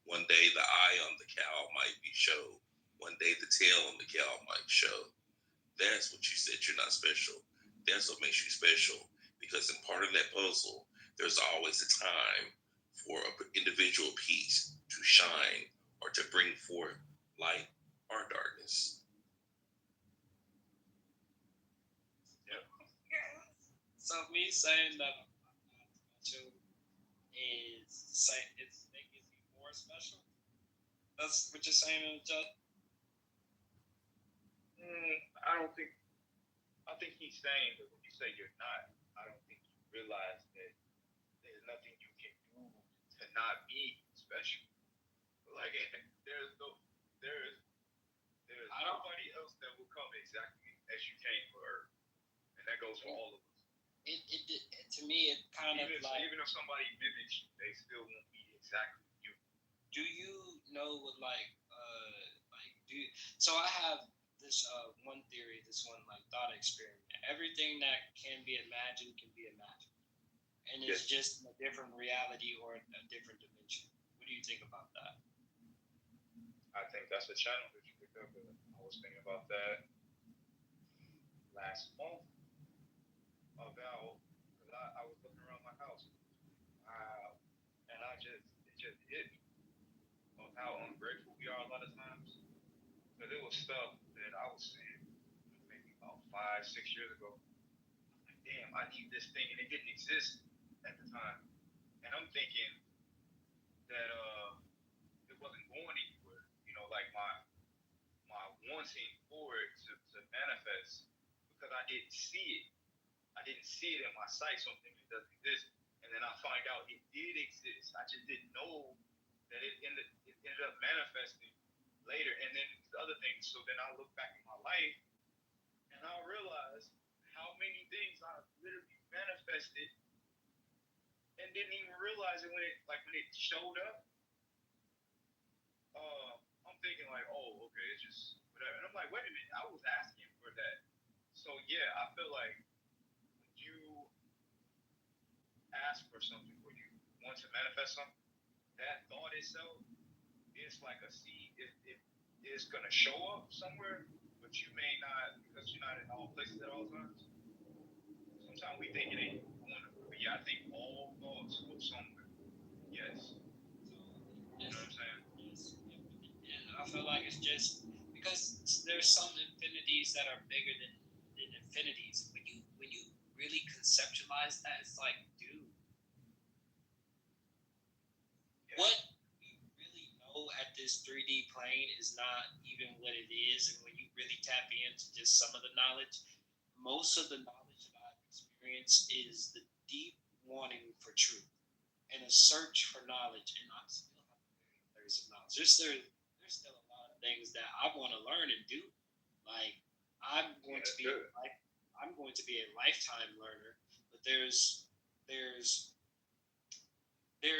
One day the eye on the cow might be show. One day the tail on the cow might show. That's what you said you're not special. That's what makes you special. Because in part of that puzzle, there's always a time for an individual piece to shine or to bring forth light or darkness. Yep. So me saying that I'm not special it's making me more special. That's what you're saying in the chat. I don't think. I think he's saying that when you say you're not, I don't think you realize that there's nothing you can do to not be special. Like there's nobody else that will come exactly as you came for Earth, and that goes for all of us. It to me it kind of like even if somebody mimics you, they still won't be exactly you. Do you know what so I have this one theory, this one like thought experiment. Everything that can be imagined can be imagined, and it's just a different reality or a different dimension. What do you think about that? I think that's a channel that you picked up. I was thinking about that last month about because I was looking around my house, and it just hit me of how ungrateful we are a lot of times. Because it was stuff that I was saying maybe about 5-6 years ago. Like, damn, I need this thing, and it didn't exist at the time. And I'm thinking that it wasn't going anywhere. Like my wanting for it to manifest because I didn't see it. I didn't see it in my sight. Something that doesn't exist, and then I find out it did exist. I just didn't know that it ended up manifesting later. And then the other things. So then I look back in my life, and I realize how many things I literally manifested and didn't even realize it when it showed up. I'm thinking like, oh, okay, it's just whatever. And I'm like, wait a minute, I was asking for that. So yeah, I feel like when you ask for something, when you want to manifest something, that thought itself is like a seed. It is gonna show up somewhere, but you may not, because you're not in all places at all times. Sometimes we think it ain't going, but yeah, I think all thoughts go somewhere. Yes. You know what I'm saying? Yeah, I feel like it's just because there's some infinities that are bigger than infinities. When you really conceptualize that, it's like, dude, what we really know at this 3D plane is not even what it is. And when you really tap into just some of the knowledge, most of the knowledge that I've experienced is the deep wanting for truth and a search for knowledge. And I'm still have a very thirst of knowledge. There's still a lot of things that I want to learn and do. Like I'm going to be a lifetime learner, but there's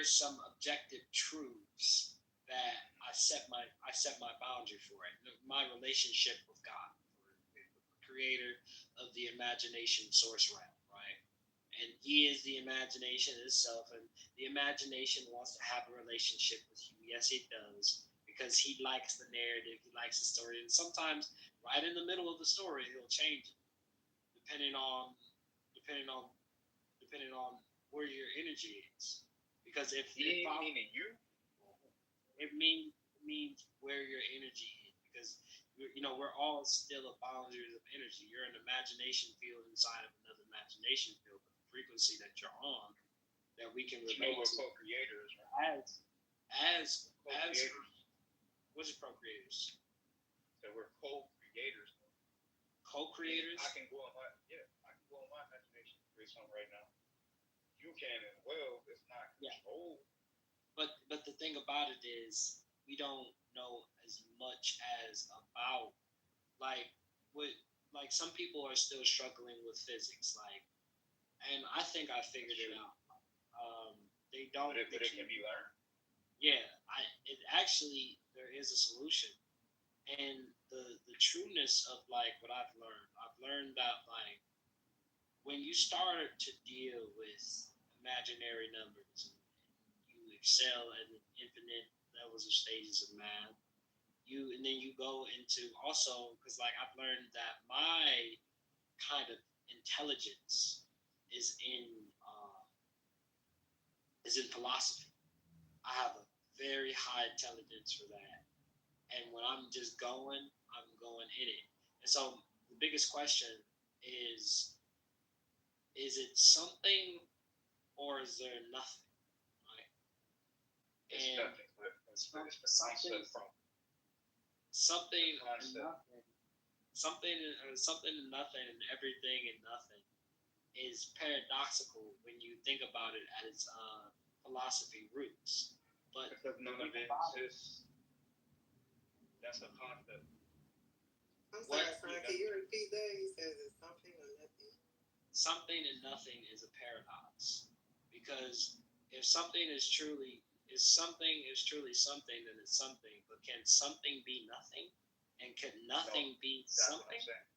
some objective truths that I set my boundary for it. My relationship with God, the creator of the imagination source realm, right? And he is the imagination itself, and the imagination wants to have a relationship with you. Yes, it does, because he likes the narrative, he likes the story, and sometimes right in the middle of the story, he'll change it, depending on where your energy is. Because if meaning you, it means where your energy is. Because we're all still a boundaries of energy. You're an imagination field inside of another imagination field, but the frequency that you're on that we can You know, relate we're to co-creators, right? as Co-creators. what's it co-creators? So we're co-creators. Co-creators? I can go on my imagination and create something right now. You can as well. It's not controlled. But the thing about it is we don't know as much as about like some people are still struggling with physics, and I think I figured it out. They don't. But it can be learned. Yeah, there is a solution, and the trueness of what I've learned that when you start to deal with imaginary numbers, you excel at infinite levels of stages of math. And then you go into also because I've learned that my kind of intelligence is in philosophy. I have a very high intelligence for that, and when I'm just going, I'm going in it. And so the biggest question is it something or is there nothing? Right? It's And nothing. It's the concept from something and nothing. Something and nothing and everything and nothing is paradoxical when you think about it at its philosophy roots. But because none of it exists. That's a concept. I'm sorry, son. Can you repeat that? He says it's something or nothing. Something and nothing is a paradox, because if something is truly something, then it's something. But can something be nothing? And can nothing be something? What I'm saying.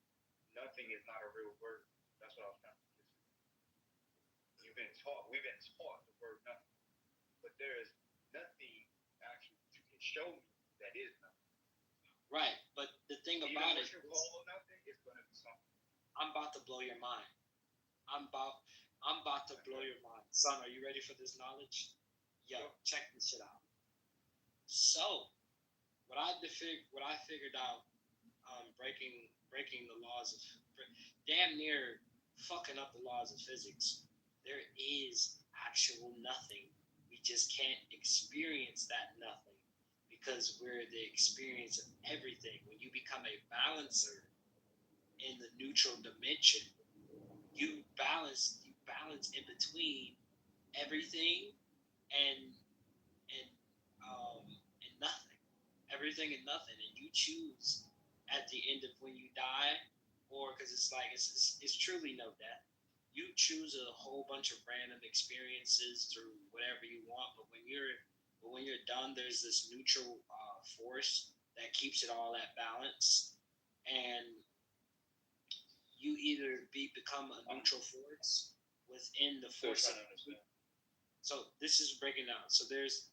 Nothing is not a real word. That's what I was trying to say. We've been taught the word nothing, but there is nothing actually you can show me that is nothing. Right, but the thing about it, what you call nothing is going to be something. I'm about to blow your mind. I'm about to blow your mind, son. Are you ready for this knowledge? Yo, check this shit out. So, what I figured out, breaking the laws of, damn near fucking up the laws of physics. There is actual nothing. We just can't experience that nothing because we're the experience of everything. When you become a balancer in the neutral dimension, you balance in between everything and nothing. Everything and nothing, and you choose at the end of when you die, or because it's truly no death. You choose a whole bunch of random experiences through whatever you want, but when you're done, there's this neutral force that keeps it all at balance, and you either become a neutral force within the force of. So this is breaking down. So there's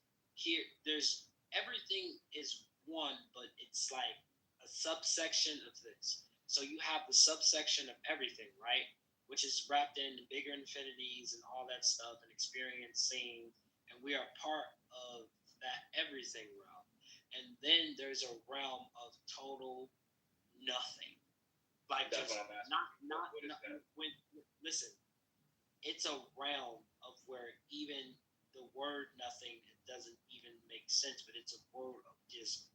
everything is one, but it's like a subsection of this. So you have the subsection of everything, right? Which is wrapped in bigger infinities and all that stuff and experiencing, and we are part of that everything realm. And then there's a realm of total nothing. Like that's just what I'm asking. not when listen, it's a realm of where even the word nothing doesn't even make sense, but it's a word of just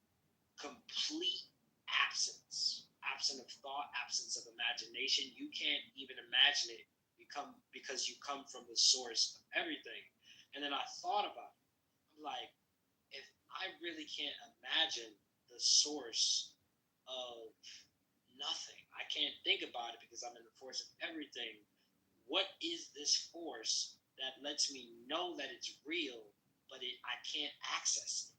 complete absence of thought, absence of imagination. You can't even imagine it because you come from the source of everything. And then I thought about it. I'm like, if I really can't imagine the source of nothing, I can't think about it because I'm in the force of everything. What is this force that lets me know that it's real, but I can't access it?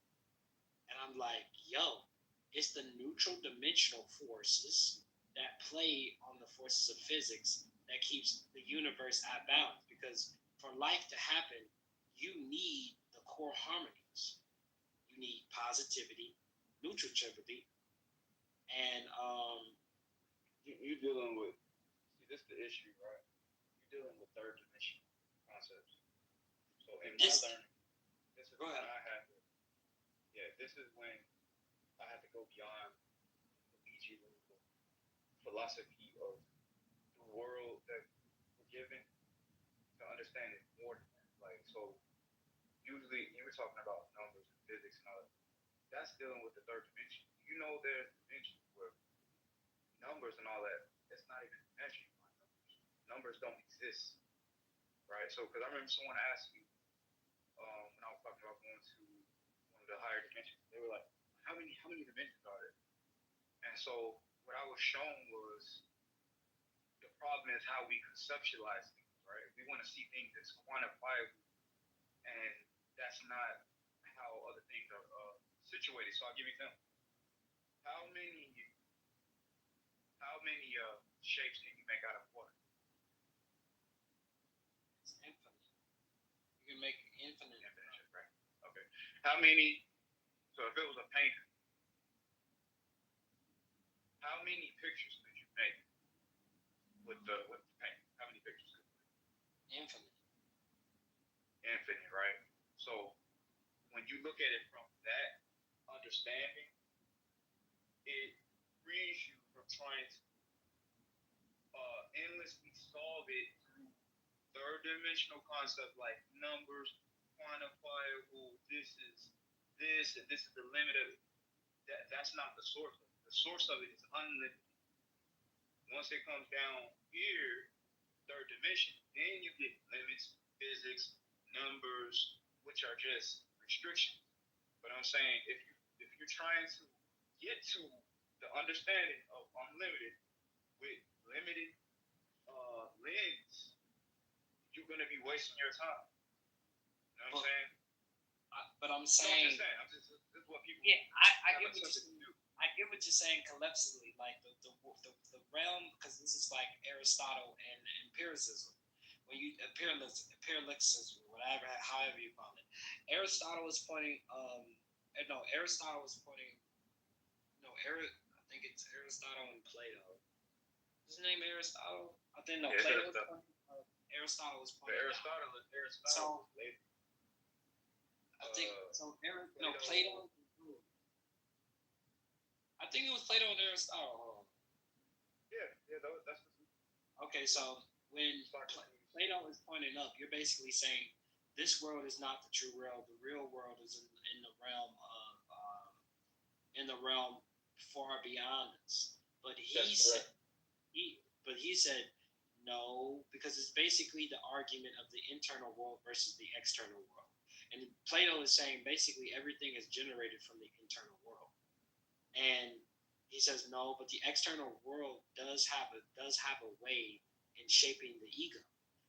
And I'm like, yo, it's the neutral dimensional forces that play on the forces of physics that keeps the universe at balance. Because for life to happen, you need the core harmonies. You need positivity, neutrality, and you're dealing with. See, this is the issue, right? You're dealing with third dimension concepts. So in my learning, this is when I had to. Yeah, this is when I had to go beyond the philosophy of the world that we're given to understand it more than that. Like So usually you were talking about numbers and physics and all that. That's dealing with the third dimension. You know, there's dimensions where numbers and all that. It's not even measuring by numbers. Numbers don't exist, right? So, because I remember someone asked me when I was talking about going to one of the higher dimensions, they were like, "How many dimensions are there?" And so, what I was shown was the problem is how we conceptualize things, right? We want to see things as quantifiable, and that's not how other things are situated. So, I'll give you an example. How many shapes can you make out of water? It's infinite. You can make infinite, right? Okay. How many? So if it was a painter, how many pictures could you make with the paint? How many pictures could you make? Infinite. Infinite, right? So when you look at it from that understanding, it frees you from trying to endlessly solve it through third dimensional concepts like numbers, quantifiable, this is this, and this is the limit of it. That's not the source of it. The source of it is unlimited. Once it comes down here, third dimension, then you get limits, physics, numbers, which are just restrictions. But I'm saying if you're trying to get to the understanding of unlimited with limited lens, you're gonna be wasting your time. You know what I'm saying? But I'm saying, this is what people. Yeah, I get what you're saying. I get what you're saying collectively, like the realm, because this is like Aristotle and empiricism. When you empiricism, whatever, however you call it, Aristotle is pointing. Aristotle is pointing. I think it's Aristotle and Plato. Is his name Aristotle? I think no. Plato. Aristotle was pointing. Aristotle. So I think so. Plato. I think it was Plato and Aristotle. Yeah, that's okay. So when Plato is pointing up, you're basically saying this world is not the true world. The real world is in the realm of far beyond us. But he said no, because it's basically the argument of the internal world versus the external world. And Plato is saying basically everything is generated from the internal world. And he says no, but the external world does have a way in shaping the ego.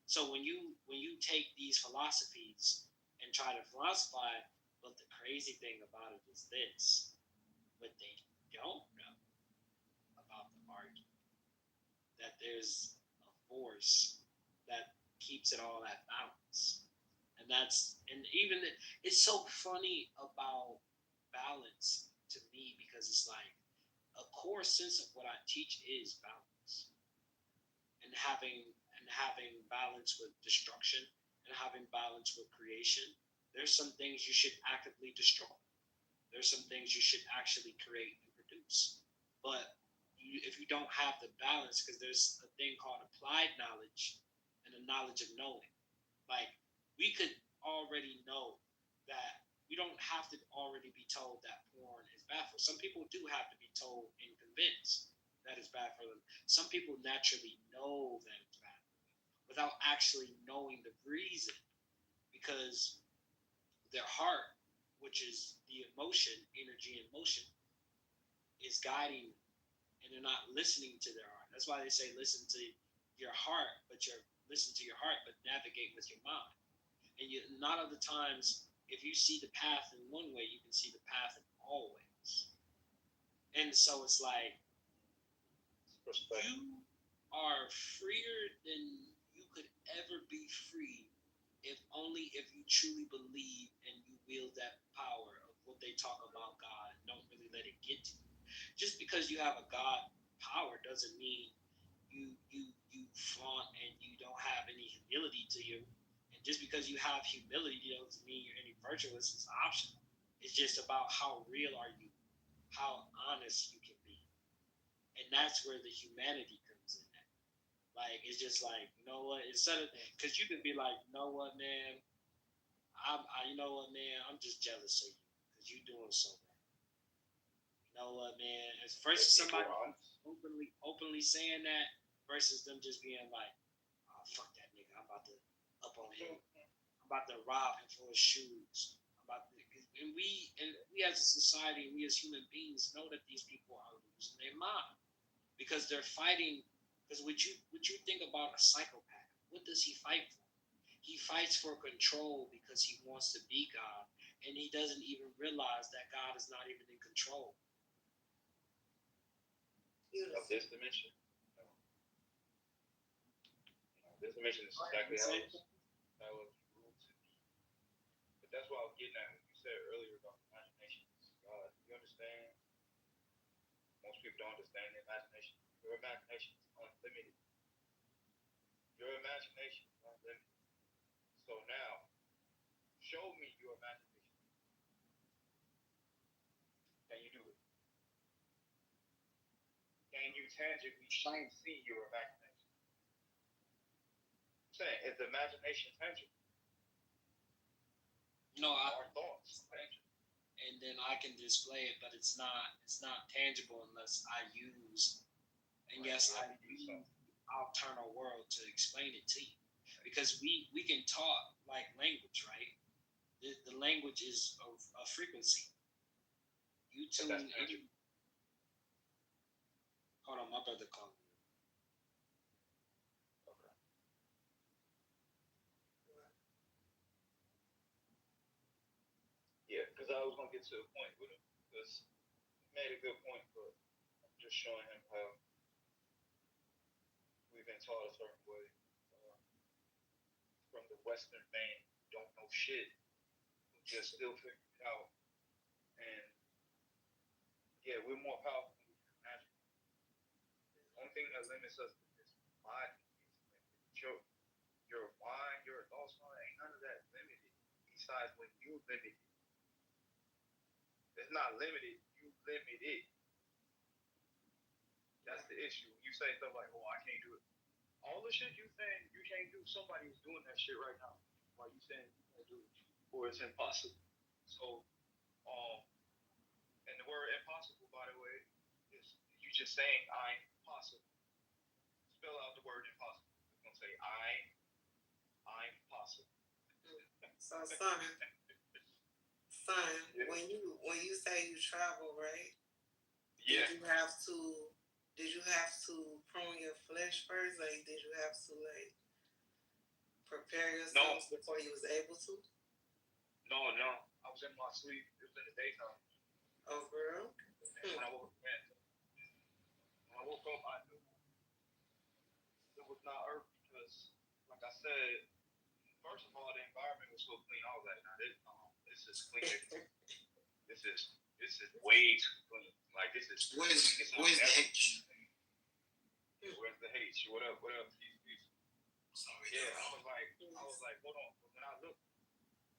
So when you take these philosophies and try to philosophize, but the crazy thing about it is this: what they don't know about the argument, that there's a force that keeps it all at balance. And even it's so funny about balance to me, because it's like a core sense of what I teach is balance, and having balance with destruction and having balance with creation. There's some things you should actively destroy. There's some things you should actually create and produce. But if you don't have the balance, because there's a thing called applied knowledge and the knowledge of knowing. Like, we could already know that we don't have to already be told that porn is bad for. Some people do have to be told and convinced that it's bad for them. Some people naturally know that it's bad for them without actually knowing the reason, because their heart, which is the emotion, energy and motion, is guiding them, and they're not listening to their heart. That's why they say listen to your heart, listen to your heart, but navigate with your mind. And not other times, if you see the path in one way, you can see the path in all ways. And so it's like, you are freer than you could ever be free if you truly believe and you wield that power of what they talk about God and don't really let it get to you. Just because you have a God power doesn't mean you flaunt and you don't have any humility to you. And just because you have humility doesn't mean you're any virtuous. It's optional. It's just about how real are you, how honest you can be. And that's where the humanity comes in at. Like, it's just like, you know what, instead of, because you can be like, you know what, man, you know what, man? I'm just jealous of you because you're doing so well. You know what, man? As versus somebody openly saying that versus them just being like, "Oh, fuck that nigga! I'm about to up on him. I'm about to rob him for his shoes. And we as a society, we as human beings know that these people are losing their mind because they're fighting. Because what you think about a psychopath? What does he fight for? He fights for control because he wants to be God, and he doesn't even realize that God is not even in control of this dimension. This dimension is exactly how it's ruled to be. But that's what I was getting at when you said earlier about imagination. You understand? Most people don't understand the imagination. Your imagination is unlimited. Your imagination is unlimited. So now, show me your imagination. Can you do it? Can you tangibly see your imagination? I'm saying, is the imagination tangible? Our thoughts tangible. and then I can display it, but it's not tangible unless I use. And yes, I use our internal world to explain it to you, because we can talk like language, right? The language is a frequency. You tune in. Hold on, my brother called me. Okay. Yeah, because I was gonna get to a point with him. Because he made a good point, but I'm just showing him how we've been taught a certain way from the Western man who don't know shit, who just still figuring it out. And yeah, we're more powerful than we can imagine. The only thing that limits us is this body. Your mind, your thoughts, ain't none of that limited. Besides when you limit it. It's not limited, you limit it. That's the issue. You say stuff like, "Oh, I can't do it." All the shit you saying you can't do, somebody is doing that shit right now. While you saying you can't do it, or it's impossible. So, and the word impossible, by the way, is you just saying I'm possible. Spell out the word impossible. It's gonna say I'm possible. So son, when you say you travel, right? Yeah. Did you have to prune your flesh first? Like, did you have to prepare yourself before you was able to? No. I was in my sleep. It was in the daytime. Oh, girl. And when I woke up, I knew it was not Earth because, like I said, first of all, the environment was so clean. I was like, nah, this is clean. This is way too clean. Like, this is. Where's the H? Where's the H? What up? Peace. Sorry. Yeah, I was like, hold on. When I looked,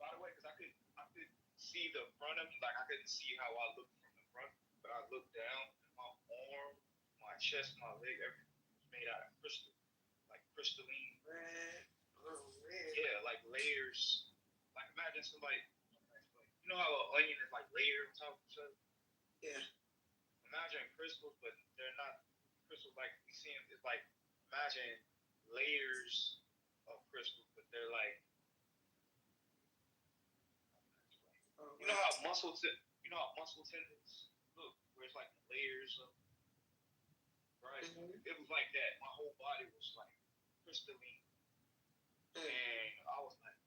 by the way, because I could see the front of me, like I couldn't see how I looked from the front, but I looked down, and my arm, my chest, my leg, everything was made out of crystal, like crystalline. Red. Yeah, like layers. Like imagine somebody, you know how an onion is like layered on top of each other? Yeah. Imagine crystals, but they're not crystals like we see them. It's like imagine layers of crystals, but they're like. You know how muscle tendons look, where it's like layers of, right? Mm-hmm. It was like that. My whole body was like crystalline, and I was like,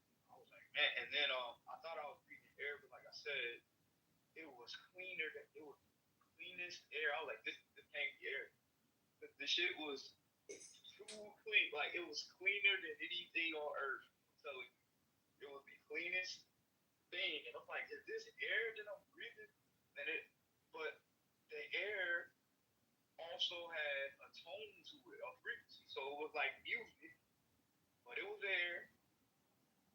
man. And then I thought I was breathing air, but like I said, it was cleaner. It was cleanest air. I was like, this can't be air. The shit was too clean. Like it was cleaner than anything on earth. I'm telling you, it was the cleanest thing, and I'm like, is this air that I'm breathing? But the air also had a tone to it, a frequency. So it was like music, but it was air,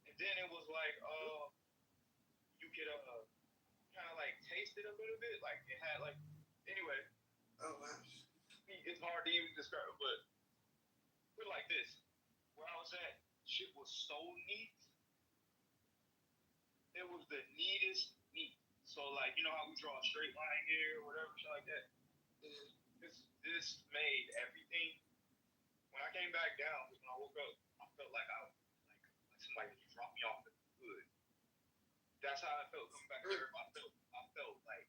and then it was like you could kind of like taste it a little bit, like it had like anyway. Oh wow. It's hard to even describe, but we're like this. Where I was at, shit was so neat. it was the neatest neat. So like, you know how we draw a straight line here or whatever, shit like that. This made everything. When I came back down, when I woke up, I felt like somebody just dropped me off the hood. That's how I felt coming back there. I felt like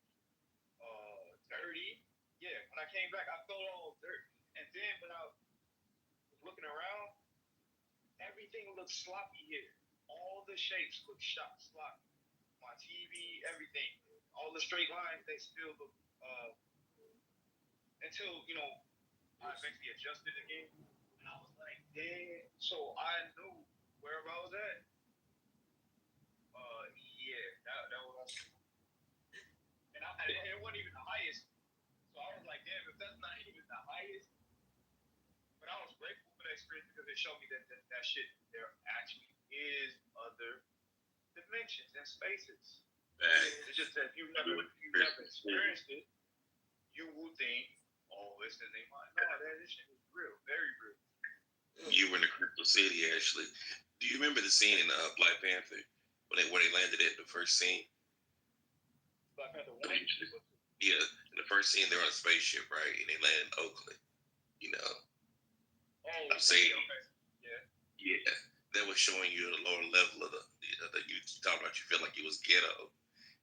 dirty. Yeah, when I came back, I felt all dirty. And then when I was looking around, everything looked sloppy here. All the shapes looked sloppy. My TV, everything, all the straight lines, they still look. Until I eventually adjusted again, and I was like, damn. So I knew wherever I was at. Yeah, that was. And it wasn't even the highest. So I was like, damn, if that's not even the highest. But I was grateful for that experience because it showed me that shit, there actually is other dimensions and spaces. It's just that if you've never experienced it, you will think, oh, it's in their mind. No, that shit is real, very real. You were in the Crystal City, actually. Do you remember the scene in Black Panther where they landed at the first scene? Black Panther 1? Yeah, in the first scene, they're on a spaceship, right? And they land in Oakland. Oh, I'm saying, okay. Yeah, that was showing you the lower level of the you talking about. You feel like it was ghetto.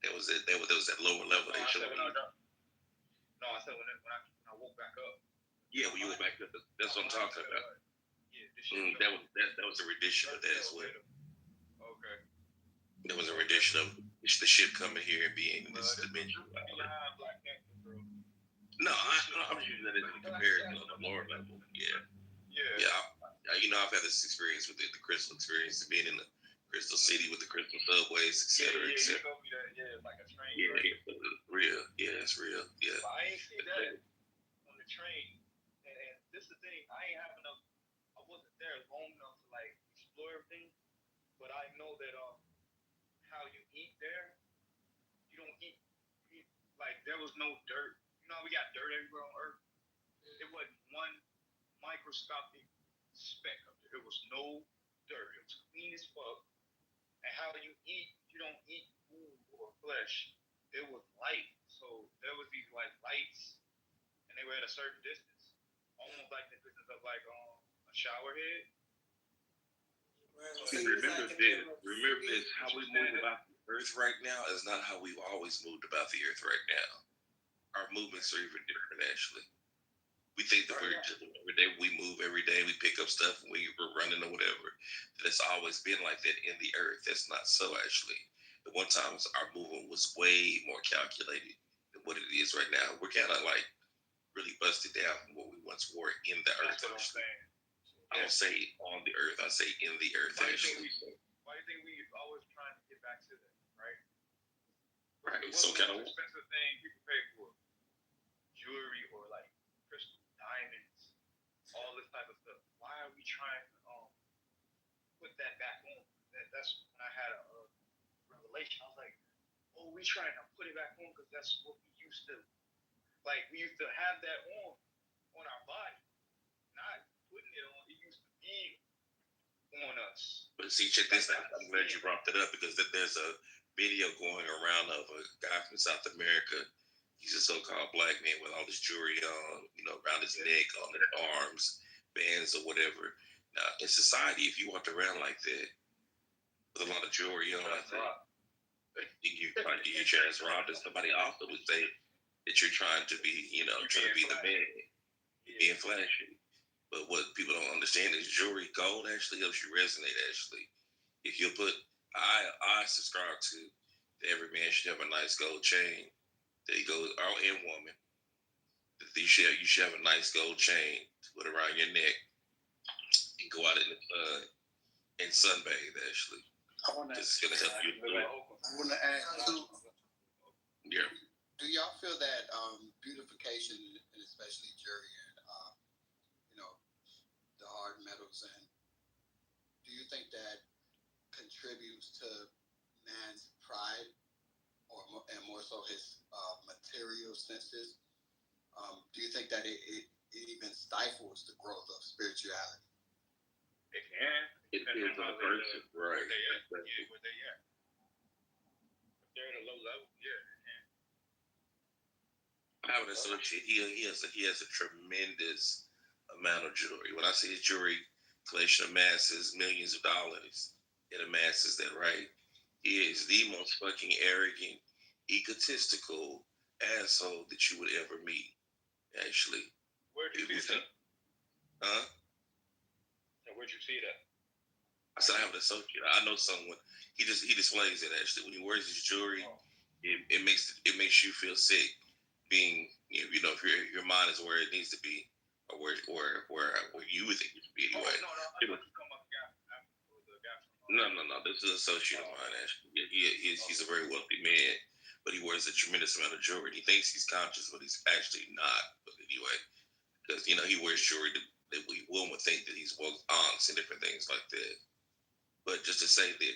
There was that lower level they showed you. No, I said when I woke back up. Yeah, when you went back up, that's what I'm talking about. Yeah, that was a rendition of that as well. Okay. There was a rendition of the ship coming here and being in this dimension. No, I'm using that as a comparison on the lower level. Yeah. I've had this experience with the Crystal experience, being in the Crystal City with the Crystal subways, etc. You told me that. Yeah, like a train. Yeah, real. Yeah, it's real. Yeah. But I ain't seen that on the train. And this is the thing. I wasn't there long enough to like explore everything. But I know that how you eat there, you don't eat like there was no dirt. You know, we got dirt everywhere on Earth. It wasn't one microscopic speck up there. There was no dirt. It was clean as fuck. And how you eat, you don't eat food or flesh. It was light. So there was these like lights, and they were at a certain distance, almost like the distance of like a shower head. Remember this. How we move about the Earth right now is not how we've always moved about the Earth right now. Our movements are even different, actually. We think that we move every day, we pick up stuff when we're running or whatever. That's always been like that in the Earth. That's not so, actually. At one time, our movement was way more calculated than what it is right now. We're kind of like really busted down from what we once were in the Earth. That's what I'm saying. I don't say on the Earth, I say in the Earth, actually. Why do you think we always trying to get back to that, right? Right. What's the most expensive thing people pay for? Jewelry or like crystal, diamonds, all this type of stuff. Why are we trying to put that back on? That's when I had a revelation. I was like, oh, we trying to put it back on because that's what we used to. Like we used to have that on our body, not putting it on. It used to be on us. But see, check this out. I'm glad you brought that up because there's a video going around of a guy from South America. He's a so-called black man with all this jewelry on, around his neck, on his arms, bands or whatever. Now, in society, if you walked around like that with a lot of jewelry on, I think you're trying to rob, and somebody also would say that you're trying to be, trying to be the man, being flashy. But what people don't understand is jewelry, gold actually helps you resonate. Actually, if you put, I subscribe to every man should have a nice gold chain. There you go, and woman. You should have a nice gold chain to put around your neck and go out in the sun and sunbathe. Actually, it's gonna help you. I want to ask too. Yeah. Do y'all feel that beautification, and especially jewelry and the hard metals, and do you think that contributes to man's pride, and more so his material senses? Do you think that it even stifles the growth of spirituality? It can. It depends on the person, right? Where they at. they're at a low level, yeah. I have an associate. He has a tremendous amount of jewelry. When I say his jewelry collection amasses millions of dollars, it amasses that, right? He is the most fucking arrogant, egotistical asshole that you would ever meet. Actually, Where do you see that? Huh? Where'd you see that? I said I have an associate. I know someone. He displays it actually when he wears his jewelry. It makes you feel sick. Being if your mind is where it needs to be, or where you would think it should be anyway. No. This is an associate of mine actually. He's a very wealthy man, but he wears a tremendous amount of jewelry. He thinks he's conscious, but he's actually not. But anyway, because he wears jewelry that one would think that he's aunts and different things like that. But just to say that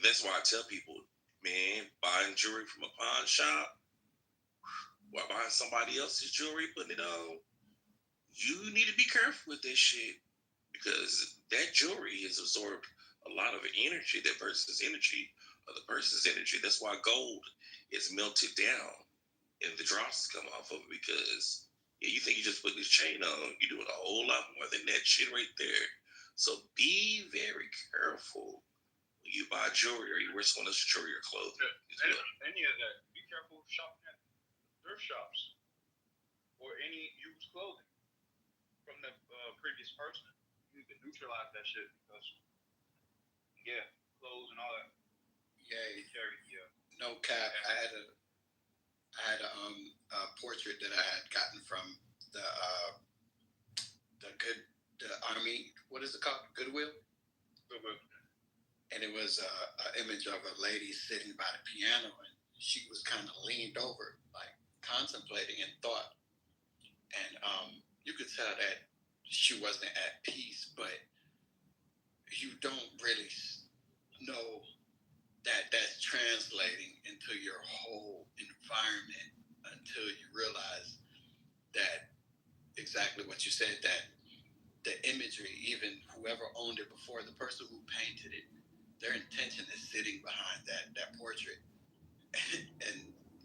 that's why I tell people, man, buying jewelry from a pawn shop, while buying somebody else's jewelry, putting it on, you need to be careful with that shit because that jewelry has absorbed a lot of energy, that person's energy, or the person's energy. That's why gold is melted down and the drops come off of it because you think you just put this chain on, you're doing a whole lot more than that shit right there. So be very careful when you buy jewelry or you wear someone else's jewelry or clothing. Any of that. Be careful shopping at thrift shops or any used clothing from the previous person. You need to neutralize that shit because, clothes and all that. No cap. I had a portrait that I had gotten from the Army. What is it called? Goodwill. And it was an image of a lady sitting by the piano, and she was kind of leaned over, like contemplating in thought. And you could tell that she wasn't at peace, but you don't really know that that's translating into your whole environment until you realize that exactly what you said, that the imagery, even whoever owned it before, the person who painted it, their intention is sitting behind that portrait. And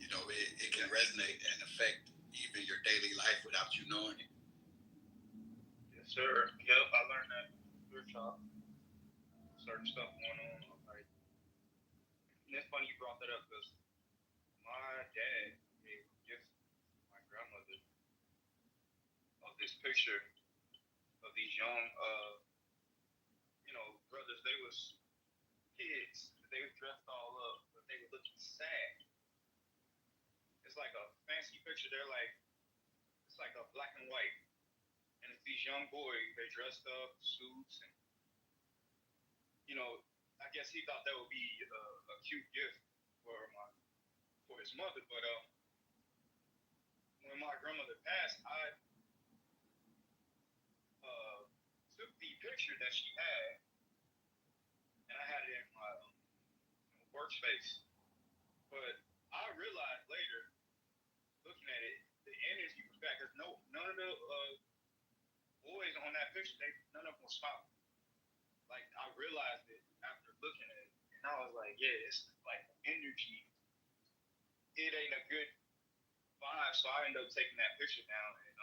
it can resonate and affect even your daily life without you knowing it. Yes, sir. Yep, I learned that thrift shop. Certain stuff going on. Like, and it's funny you brought that up because my dad gave a gift to my grandmother of this picture of these young, brothers. They was kids. They were dressed all up, but they were looking sad. It's like a fancy picture. It's like a black and white. And it's these young boys, they dressed up, suits, and, I guess he thought that would be a cute gift for his mother. But when my grandmother passed, I took the picture that she had, and I had it in my workspace. But I realized later, looking at it, the energy was back. Because none of the boys on that picture, none of them were smiling. Like, I realized it after looking at it, and I was like, yeah, it's like energy. It ain't a good vibe, so I ended up taking that picture down, and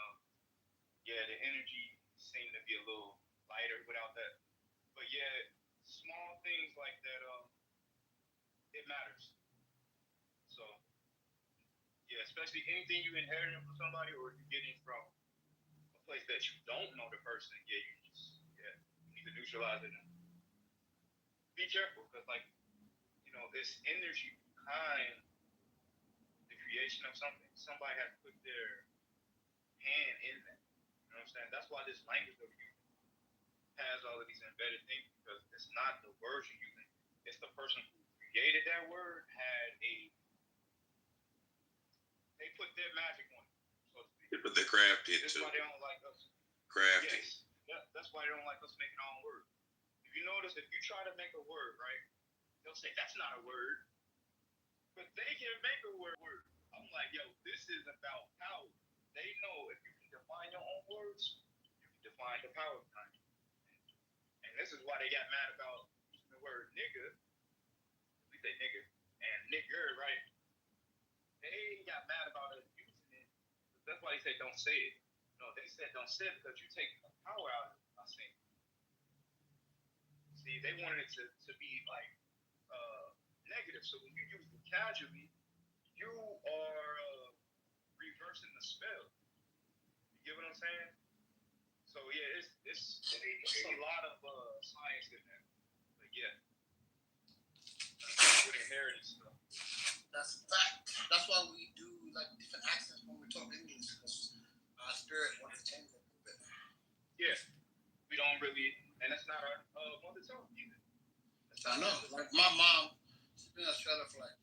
the energy seemed to be a little lighter without that. But small things like that, it matters. So, especially anything you inherited from somebody or you getting from a place that you don't know the person, you need to neutralize it and be careful because, this energy behind the creation of something, somebody has put their hand in that. You know what I'm saying? That's why this language of you has all of these embedded things because it's not the words you're using. It's the person who created that word they put their magic on it, so to speak. They put their craft into it. That's why they don't like us. Crafty. Yes. That's why they don't like us making our own word. If you notice, if you try to make a word, right, they'll say, that's not a word. But they can make a word. I'm like, yo, this is about power. They know if you can define your own words, you can define the power behind it. And this is why they got mad about using the word nigga. We say nigga. And Nick Gerd, right? They got mad about us using it. That's why they say don't say it. No, they said don't say it because you're taking the power out of my saying. See, they wanted it to be like negative. So when you use it casually, you are reversing the spell. You get what I'm saying? So yeah, it's a lot of science in that. But yeah, with inheritance stuff. That's a fact. That's why we do like different accents when we talk English, because our spirit wants to change it a little bit. Yeah, we don't really, and that's not our mother tongue either. I know. Like my mom, she's been in Australia for like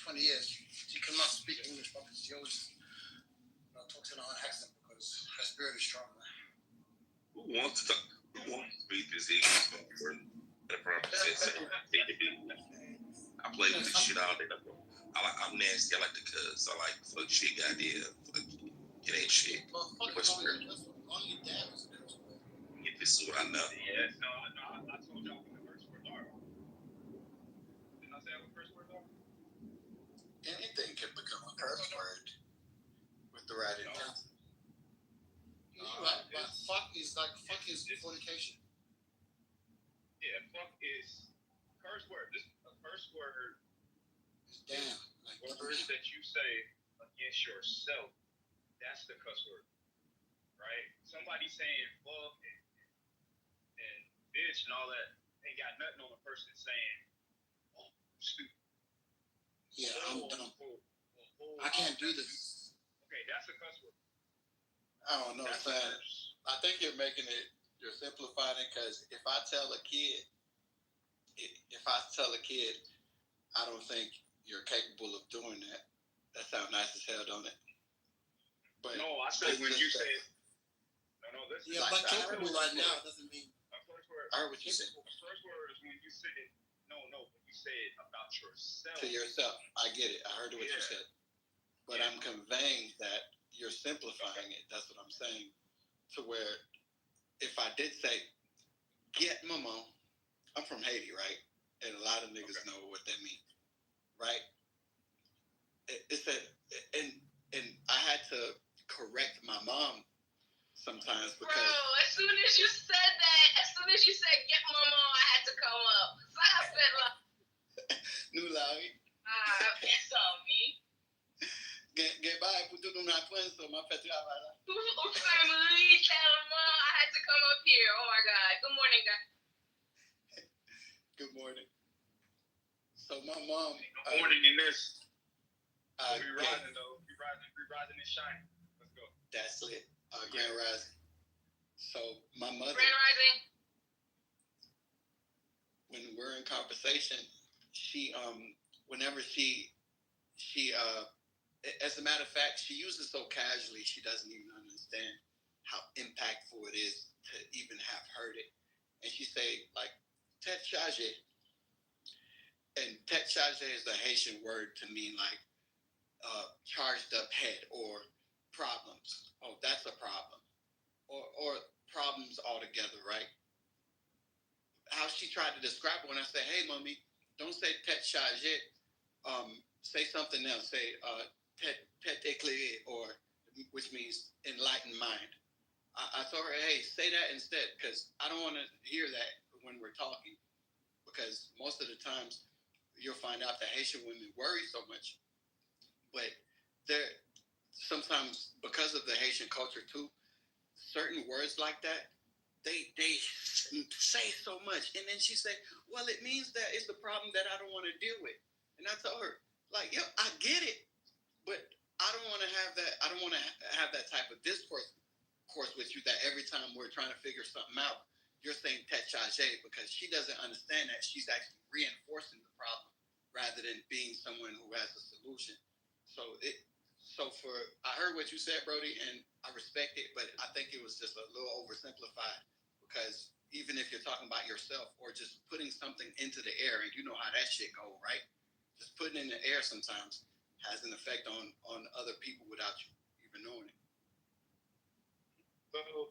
20 years. She cannot speak English properly. She always talks in her own accent because her spirit is strong. Who wants to talk? Who wants to speak this English? The proper sense. I play with this shit all day. I'm nasty. I like the cuss. I like fuck shit. Goddamn. Fuck. Get that shit. What's your only dad was a curse word. Get this is what I know. Yeah, no, I told y'all what the first words are. Didn't I say what the first words are? Anything can become a curse word with the right intent. You're right, but fuck is fornication. Yeah, fuck is curse word. This a curse word. Damn. Like words that you say against yourself. That's the cuss word, right? Somebody saying fuck and bitch and all that ain't got nothing on a person saying, oh, stupid. Yeah, I'm dumb. I can't do this. Okay, that's a cuss word. I don't know, son. I think you're simplifying it, because if I tell a kid, I don't think you're capable of doing that. That sounds nice as hell, don't it? But no, I said when you say no, this yeah, is but capable right now doesn't mean. I heard what you said. The first word is when you say it. No, when you say it about yourself. To yourself, I get it. I heard what you said, but I'm conveying that you're simplifying it. That's what I'm saying. To where, if I did say, "Get mama," I'm from Haiti, right? And a lot of niggas know what that means, right? It said, and I had to correct my mom sometimes because. Bro, as soon as you said "get mama," I had to come up. So I said, Nulawi. It's on me. Get by, put it on my twins, so my pet. Family, tell mom I had to come up here. Oh my God. Good morning, guys. Good morning. So my mom. Good morning in this. We rising though. We rising and shining. Let's go. That's lit. Grand Rising. So my mother. Grand Rising. When we're in conversation, she whenever she as a matter of fact, she uses so casually she doesn't even understand how impactful it is to even have heard it. And she say like tête chargée. And tête chargée is a Haitian word to mean like charged up head or problems. Oh, that's a problem. Or problems altogether, right? How she tried to describe it when I say, hey, mommy, don't say tête chargée. Say something else. Say tête éclairée, or which means enlightened mind. I told her, hey, say that instead, because I don't want to hear that when we're talking. Because most of the times you'll find out that Haitian women worry so much. But they're sometimes, because of the Haitian culture too, certain words like that, they say so much. And then she say, well, it means that it's a problem that I don't want to deal with. And I told her, like, yo, I get it, but I don't want to have that. I don't want to have that type of discourse with you that every time we're trying to figure something out, you're saying tête chargée, because she doesn't understand that she's actually reinforcing the problem rather than being someone who has a solution. I heard what you said, Brody, and I respect it, but I think it was just a little oversimplified, because even if you're talking about yourself or just putting something into the air, and you know how that shit go, right? Just putting it in the air sometimes has an effect on other people without you even knowing it. So,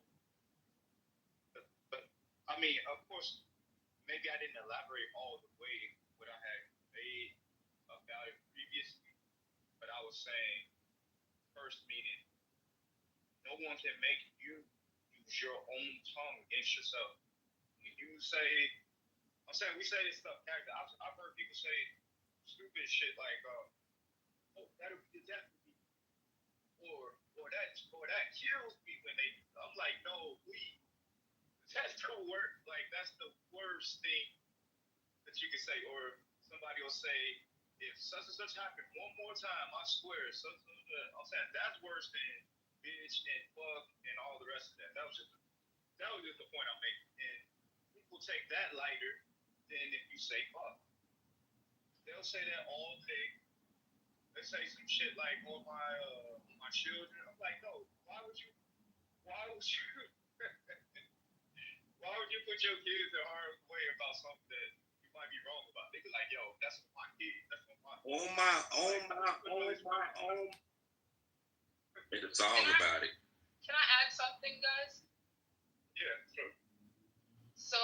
but I mean, of course, maybe I didn't elaborate all the way what I had made, obviously, but I was saying first meaning, no one can make you use your own tongue against yourself. When you say, I'm saying we say this stuff character. I've heard people say stupid shit like, "Oh, that'll be the death of me," or that kills me when they. I'm like, no, that's the worst. Like that's the worst thing that you can say. Or somebody will say, if such and such happened one more time, I swear. I'm saying that's worse than bitch and fuck and all the rest of that. That was just the point I'm making. And people take that lighter than if you say fuck. They'll say that all day. They say some shit like, "Oh my children." I'm like, no. Why would you why would you put your kids in harm's way about something that you might be wrong about? They be like, yo, that's for my kids. That's for my It's all about it. Can I add something, guys? Yeah, sure. So,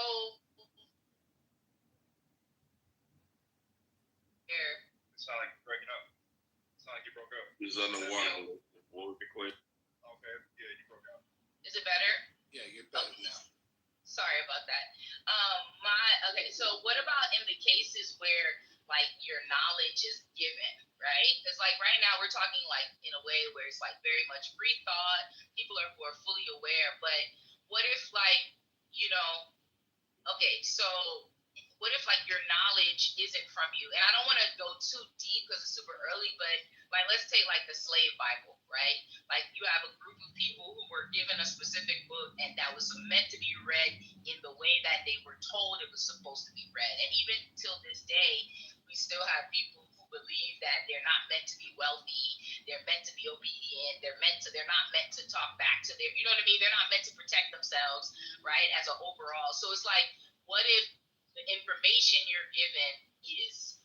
here. It sounds like you're breaking up. It sounds like you broke up. He's underwater. We'll be quick. Okay, yeah, you broke up. Is it better? Yeah, you're better now. Sorry about that. Okay, so what about in the cases where like your knowledge is given, right? Because like right now we're talking like in a way where it's like very much free thought, people are who are fully aware, but what if like, okay, so what if like your knowledge isn't from you? And I don't want to go too deep because it's super early, but like let's take like the slave Bible, right? Like you have a group of people who were given a specific book and that was meant to be read in the way that they were told it was supposed to be read. And even till this day, we still have people who believe that they're not meant to be wealthy, they're meant to be obedient, they're not meant to talk back to their, you know what I mean? They're not meant to protect themselves, right? As an overall. So it's like, what if the information you're given is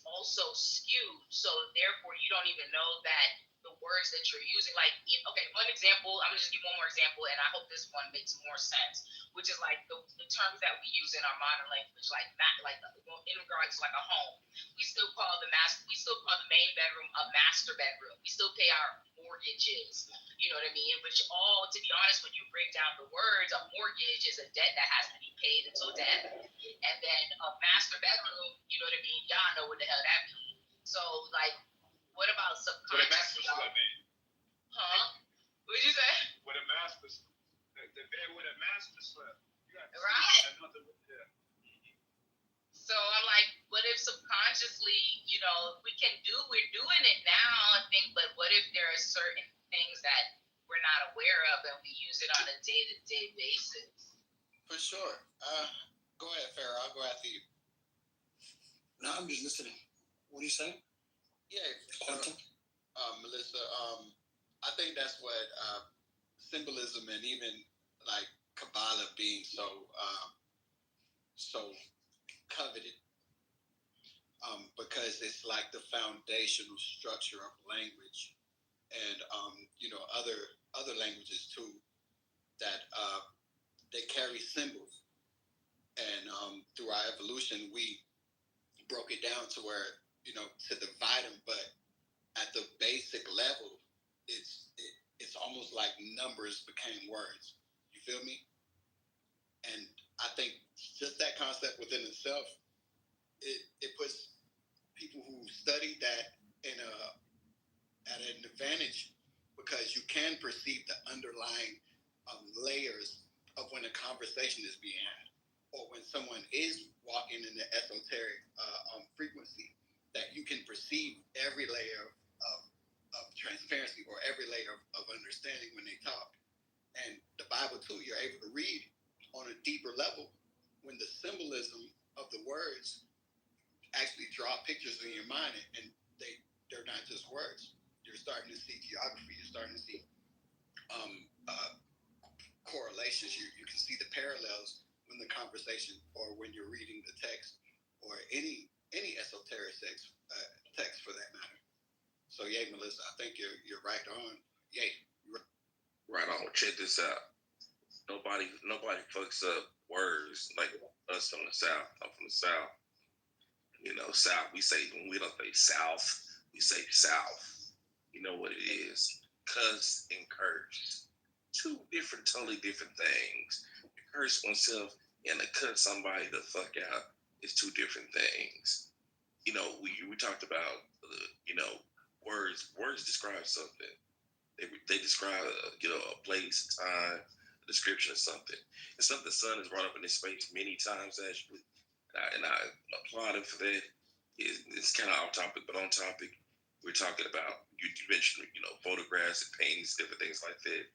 also skewed, so therefore you don't even know that the words that you're using, like, okay, one example, I'm gonna just give one more example, and I hope this one makes more sense, which is like the terms that we use in our modern language, like in regards to like a home, we still call the main bedroom a master bedroom. We still pay our mortgages, you know what I mean? Which all, to be honest, when you break down the words, a mortgage is a debt that has to be paid until death, and then a master bedroom, you know what I mean? Y'all know what the hell that means. So like, what about subconsciously? Huh? What'd you say? With a master, the bed with a master slept. Right. So I'm like, what if subconsciously, we're doing it now, I think, but what if there are certain things that we're not aware of and we use it on a day-to-day basis? For sure. Go ahead, Farrah. I'll go after you. No, I'm just listening. What are you saying? Yeah, Melissa. I think that's what symbolism and even like Kabbalah being so coveted, because it's like the foundational structure of language, and other languages too that they carry symbols, and through our evolution we broke it down to where to divide them, but at the basic level, it's almost like numbers became words. You feel me? And I think just that concept within itself, it puts people who study that at an advantage, because you can perceive the underlying layers of when a conversation is being had, or when someone is walking in the esoteric frequency, that you can perceive every layer of transparency or every layer of understanding when they talk. And the Bible too, you're able to read on a deeper level when the symbolism of the words actually draw pictures in your mind, and they're not just words. You're starting to see geography. You're starting to see correlations. You can see the parallels when the conversation, or when you're reading the text, or any esoteric text for that matter. So yeah, Melissa, I think you're right on. Yay. Right on. Check this out. Nobody fucks up words like us on the South. I'm from the South. You know, South. We say when we don't say South, we say South. You know what it is? Cuss and curse. Two different, totally different things. To curse oneself and to cut somebody the fuck out is two different things. You know, we talked about you know, words. Words describe something. They describe a place, a time, a description of something. And something the son has brought up in this space many times actually, and I applaud him for that. It's kind of off topic, but on topic. We're talking about you mentioned photographs and paintings, different things like that.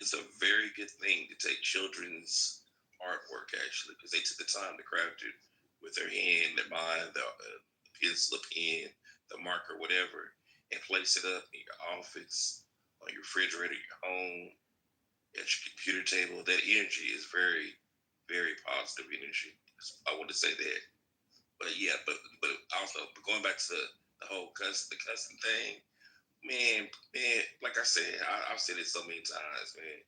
It's a very good thing to take children's artwork actually because they took the time to craft it with their hand, their mind, the pencil, the pen, the marker, whatever, and place it up in your office, on your refrigerator, your home, at your computer table. That energy is very, very positive energy. I want to say that. But yeah, but also going back to the whole the cussing thing, man, like I said, I've said it so many times, man.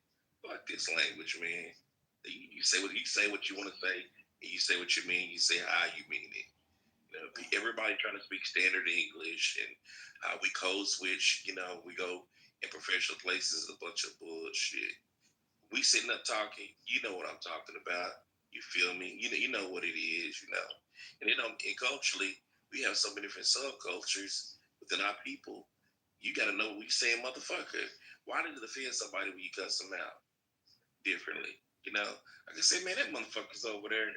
Fuck this language, man. You say what you want to say, and you say what you mean. You say how you mean it. You know, everybody trying to speak standard English and how we code switch. You know, we go in professional places, a bunch of bullshit. We sitting up talking. You know what I'm talking about. You feel me? You know what it is. You know, and and culturally, we have so many different subcultures within our people. You got to know what you saying, motherfucker. Why did it offend somebody when you cuss them out differently? You know, I can say, man, that motherfucker's over there.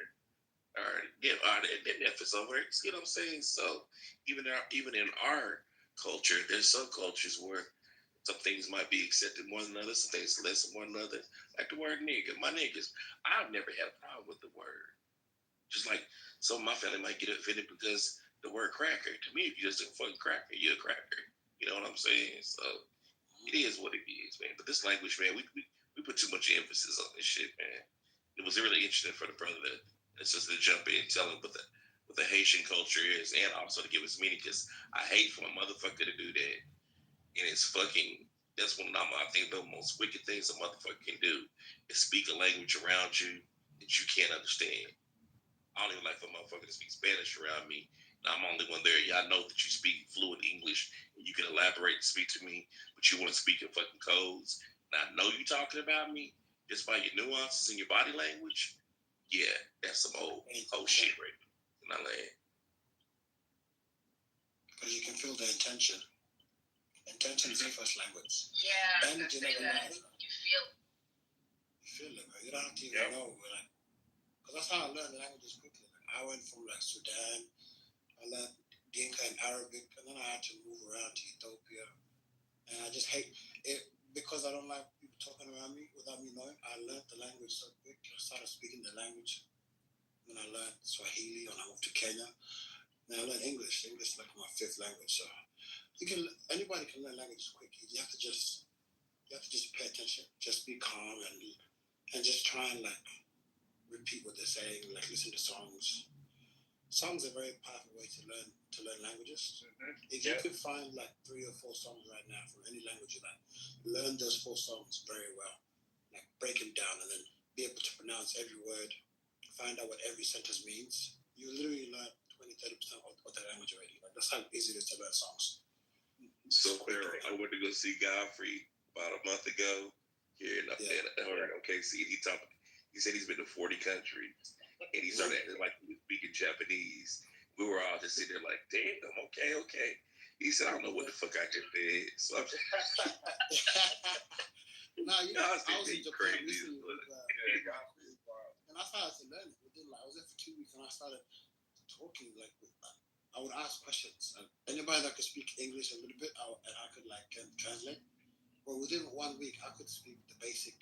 All right, yeah, that Memphis over there. You know what I'm saying? So even in our culture, there's some cultures where some things might be accepted more than others, some things less than one another. Like the word nigga. My niggas, I've never had a problem with the word. Just like some of my family might get offended because the word cracker. To me, if you're just a fucking cracker, you're a cracker. You know what I'm saying? So it is what it is, man. But this language, man, we put too much emphasis on this shit, man. It was really interesting for the brother and sister to jump in and tell him what the Haitian culture is, and also to give us meaning. Because I hate for a motherfucker to do that, and it's fucking. That's one of I think the most wicked things a motherfucker can do is speak a language around you that you can't understand. I don't even like for a motherfucker to speak Spanish around me. And I'm the only one there. Yeah, I know that you speak fluent English and you can elaborate and speak to me, but you want to speak in fucking codes. And I know you talking about me just by your nuances and your body language. Yeah, that's some old shit right in my land. Because you can feel the intention. Intention is the first language. Yeah, And you never know. You feel it, right? You don't have to even know. Because that's how I learned the languages quickly. Like, I went from Sudan, I learned Dinka and Arabic, and then I had to move around to Ethiopia. And I just hate it because I don't like people talking around me without me knowing. I learned the language so quick. I started speaking the language. Then I learned Swahili when I moved to Kenya. Then I learned English. English is like my fifth language. So anybody can learn languages quick. You have to just pay attention. Just be calm and just try and repeat what they're saying. Like listen to songs. Songs are a very powerful way to learn languages. Mm-hmm. If you could find 3 or 4 songs right now from any language you like, learn those 4 songs very well. Like break them down and then be able to pronounce every word, find out what every sentence means. You literally learn 20-30% of that language already. Like that's how easy it is to learn songs. So I went to go see Godfrey about a month ago here in OKC. He said he's been to 40 countries. And he started acting like he was speaking Japanese. We were all just sitting there like, damn, okay. He said, I don't know what the fuck I just did. So I'm just... I was in Japan recently and I started to learn it. I was there for 2 weeks and I started talking I would ask questions. Anybody that could speak English a little bit, I could translate. But within 1 week, I could speak the basic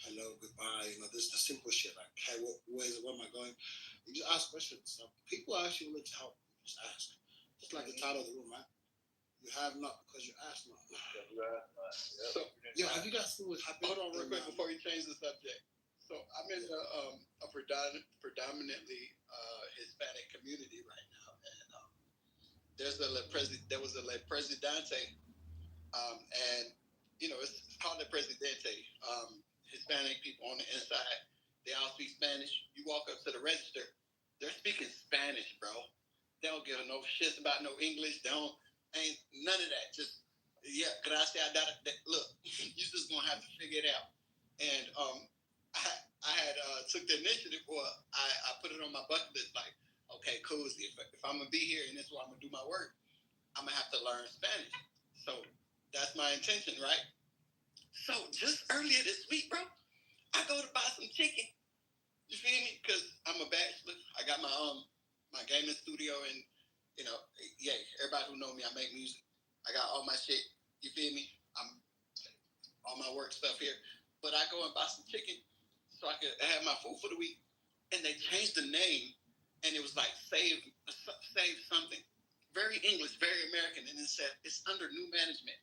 hello, goodbye, this the simple shit hey, where am I going? You just ask questions. So people are actually willing to help. Just ask. Just like the title of the room, man. You have not because you ask not. So, have you guys seen what's happening? Hold on real quick before you change the subject. So I'm in a predominantly Hispanic community right now, and there was a Presidente, and it's called the Presidente. Hispanic people on the inside, they all speak Spanish. You walk up to the register, they're speaking Spanish, bro. They don't give no shits about no English. They don't, ain't none of that. Just, yeah, gracias. Look, you just gonna have to figure it out. And I had took the initiative, or I put it on my bucket list, like, okay, cool. If I'm gonna be here and this is where I'm gonna do my work, I'm gonna have to learn Spanish. So that's my intention, right? So just earlier this week, bro, I go to buy some chicken. You feel me? Because I'm a bachelor. I got my gaming studio, and yeah, everybody who know me, I make music. I got all my shit. You feel me? I'm all my work stuff here. But I go and buy some chicken so I could have my food for the week. And they changed the name, and it was like save something. Very English, very American, and it said it's under new management.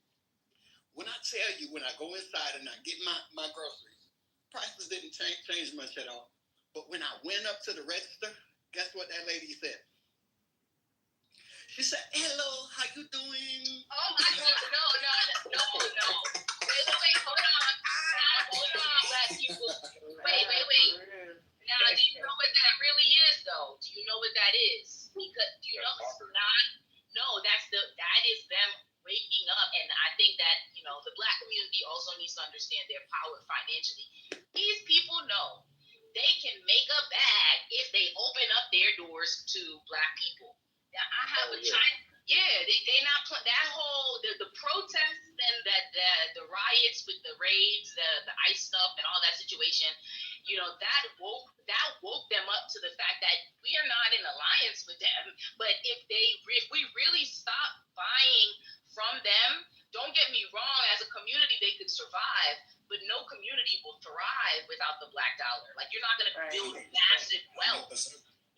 When I tell you, when I go inside and I get my groceries, prices didn't change much at all. But when I went up to the register, guess what that lady said? She said, "Hello, how you doing?" Oh my God, no. Wait, hold on, black people. Wait. Now, do you know what that really is, though? Do you know what that is? Because do you know it's not? No, that is them waking up, and I think that the black community also needs to understand their power financially. These people know they can make a bag if they open up their doors to black people. Now, I have a Chinese. Yeah, they not that whole the protests and the riots with the raids, the ICE stuff, and all that situation. That woke them up to the fact that we are not in alliance with them. But if we really stop buying from them, don't get me wrong, as a community they could survive, but no community will thrive without the black dollar. Like, you're not going to build massive wealth.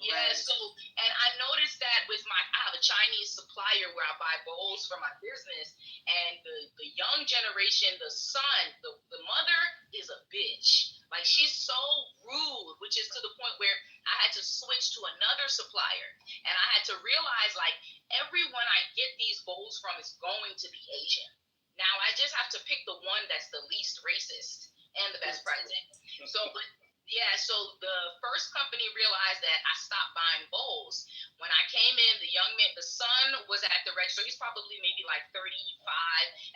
Yeah, so, and I noticed that with I have a Chinese supplier where I buy bowls for my business, and the young generation, the son, the mother is a bitch. Like, she's so rude, which is to the point where I had to switch to another supplier, and I had to realize, like, everyone I get these bowls from is going to be Asian. Now, I just have to pick the one that's the least racist and the best pricing. So the first company realized that I stopped buying bowls. When I came in, the young man, the son was at the register. He's probably maybe like 35,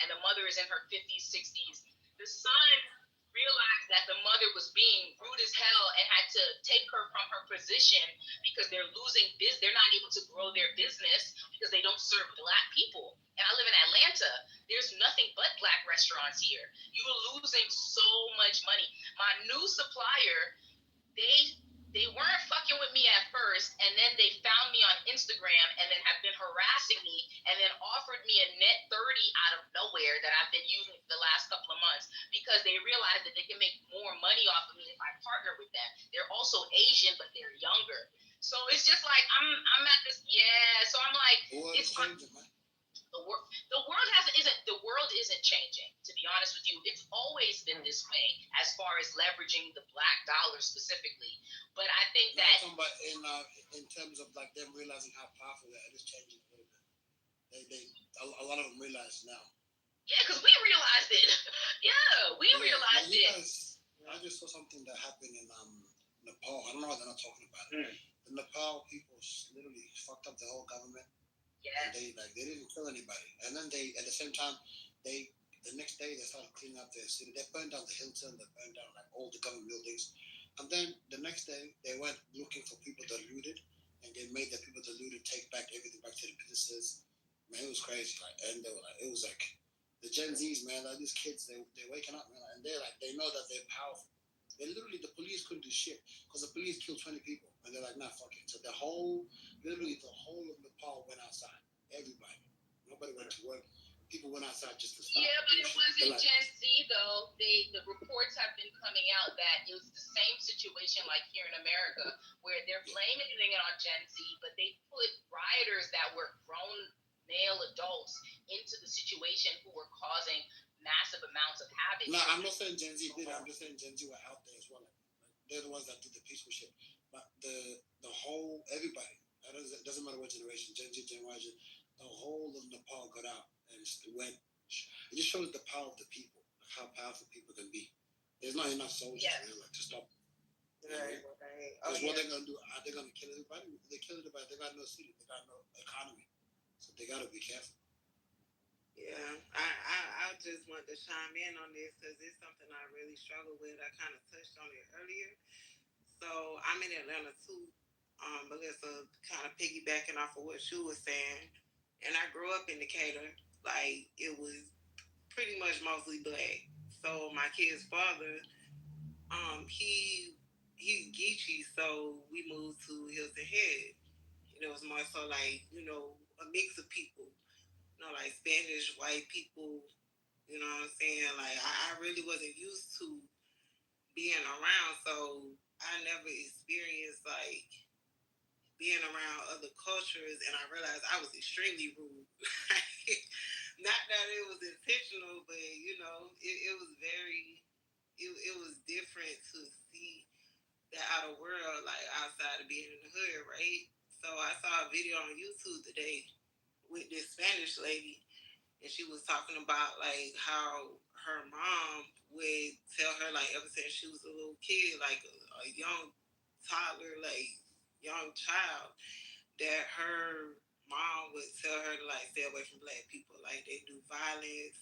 and the mother is in her 50s, 60s. The son realized that the mother was being rude as hell and had to take her from her position because they're losing business. They're not able to grow their business because they don't serve black people. And I live in Atlanta. There's nothing but black restaurants here. You're losing so much money. My new supplier, they weren't fucking with me at first, and then they found me on Instagram and then have been harassing me and then offered me a net 30 out of nowhere that I've been using for the last couple of months because they realized that they can make more money off of me if I partner with them. They're also Asian, but they're younger. So it's just like I'm at this, so I'm like, it's changing, man. The world isn't changing, to be honest with you. It's always been this way as far as leveraging the black dollar specifically. But I think that in terms of like them realizing how powerful that it is changing a little bit. A lot of them realize now. Yeah, because we realized it. We realized it. I just saw something that happened in Nepal. I don't know why they're not talking about it. The Nepal people literally fucked up the whole government. Yeah. And they didn't kill anybody. And then at the same time, the next day they started cleaning up their city. They burned down the Hilton. They burned down like all the government buildings. And then the next day they went looking for people that looted, and they made the people that looted take back everything back to the businesses. Man, it was crazy. And they were it was like the Gen Zs, man. Like these kids, they're waking up, man, and they know that they're powerful. The police couldn't do shit because the police killed 20 people, and they're like, nah, fuck it. So the whole of Nepal went outside. Everybody, nobody went to work. People went outside just to stop. Yeah, but it wasn't Gen Z though. The reports have been coming out that it was the same situation like here in America, where they're blaming it on Gen Z, but they put rioters that were grown male adults into the situation who were causing massive amounts of havoc. No, I'm not saying Gen Z did. I'm just saying Gen Z were out there as well. They're the ones that did the peaceful shit. But the whole everybody. It doesn't matter what generation, Gen Z, Gen Y, the whole of Nepal got out and went. It just shows the power of the people, like how powerful people can be. There's not enough soldiers to stop. Right. Because what they're gonna do? Are they gonna kill everybody? If they kill everybody, they got no city, they got no economy, so they gotta be careful. Yeah, I just want to chime in on this because it's something I really struggle with. I kind of touched on it earlier. So I'm in Atlanta too, Melissa, kind of piggybacking off of what she was saying. And I grew up in Decatur. Like, it was pretty much mostly black. So my kid's father, he's Geechee, so we moved to Hilton Head. And it was more so like, a mix of people. Like Spanish, white people, you know what I'm saying? Like, I really wasn't used to being around, so I never experienced, like, being around other cultures, and I realized I was extremely rude. Not that it was intentional, but, it was it was different to see the outer world, like, outside of being in the hood, right? So I saw a video on YouTube today with this Spanish lady, and she was talking about like how her mom would tell her like ever since she was a little kid, like a young toddler, like young child, that her mom would tell her to like stay away from black people, like they do violence,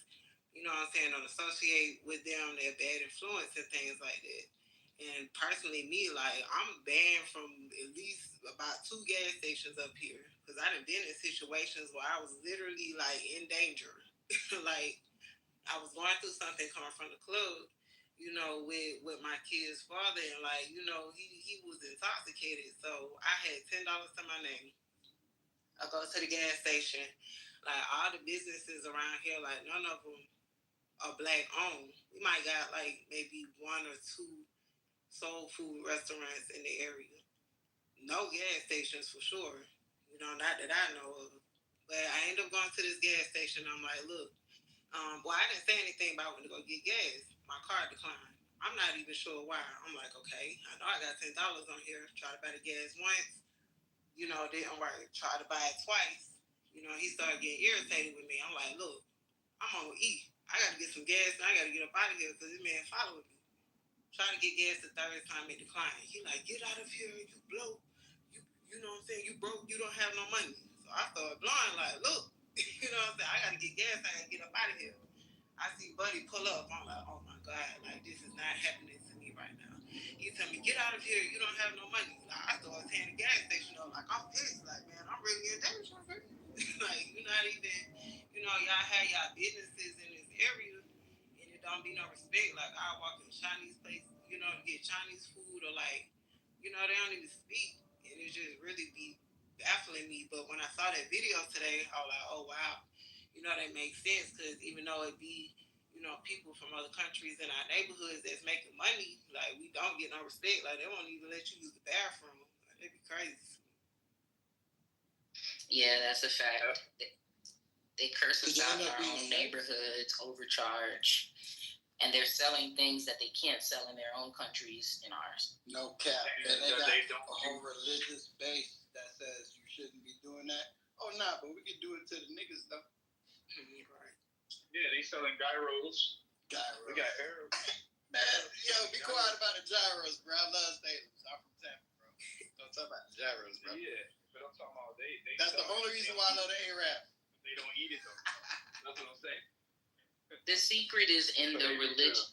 you know what I'm saying, don't associate with them, they're bad influence and things like that. And personally, me, like, I'm banned from at least about 2 gas stations up here because I done been in situations where I was literally, like, in danger. Like, I was going through something coming from the club, with my kid's father, and, like, he was intoxicated. So I had $10 to my name. I go to the gas station. Like, all the businesses around here, like, none of them are black owned. We might got, like, maybe 1 or 2 soul food restaurants in the area. No gas stations for sure. Not that I know of. But I end up going to this gas station. I'm like, look, I didn't say anything about when to go get gas. My card declined. I'm not even sure why. I'm like, okay, I know I got $10 on here. Try to buy the gas once. Didn't work. Try to buy it twice. He started getting irritated with me. I'm like, look, I'm on E. I got to get some gas and I got to get up out of here because this man following me. Trying to get gas the third time, it declined. He like, get out of here, you blow. You know what I'm saying? You broke, you don't have no money. So I started blowing like, look, you know what I'm saying? I gotta get gas, I gotta get up out of here. I see Buddy pull up. I'm like, oh my God, like this is not happening to me right now. He tell me, get out of here, you don't have no money. Like, I started tearing the gas station up, like I'm pissed, like man, I'm really in danger. Like, you're not even, y'all have y'all businesses in this area. It don't be no respect. Like I walk in Chinese place, to get Chinese food or like, they don't even speak, and it just really be baffling me. But when I saw that video today, I was like, oh wow, that makes sense because even though it be, people from other countries in our neighborhoods that's making money, like we don't get no respect. Like they won't even let you use the bathroom. Like, it'd be crazy. Yeah, that's a fact. They curse us out in our own neighborhoods, overcharge, and they're selling things that they can't sell in their own countries in ours. No cap. And they got a whole religious base that says you shouldn't be doing that. Oh, nah, but we can do it to the niggas, though. Right. Yeah, they selling gyros. Gyros. We got arrows. Man, yo, be quiet about the gyros, bro. I love Salem. I'm from Tampa, bro. Don't talk about the gyros, bro. Yeah, but I'm talking about they that's the only reason why I love the A-Rap. They don't eat it though. That's what I'm saying. The secret is in the religion.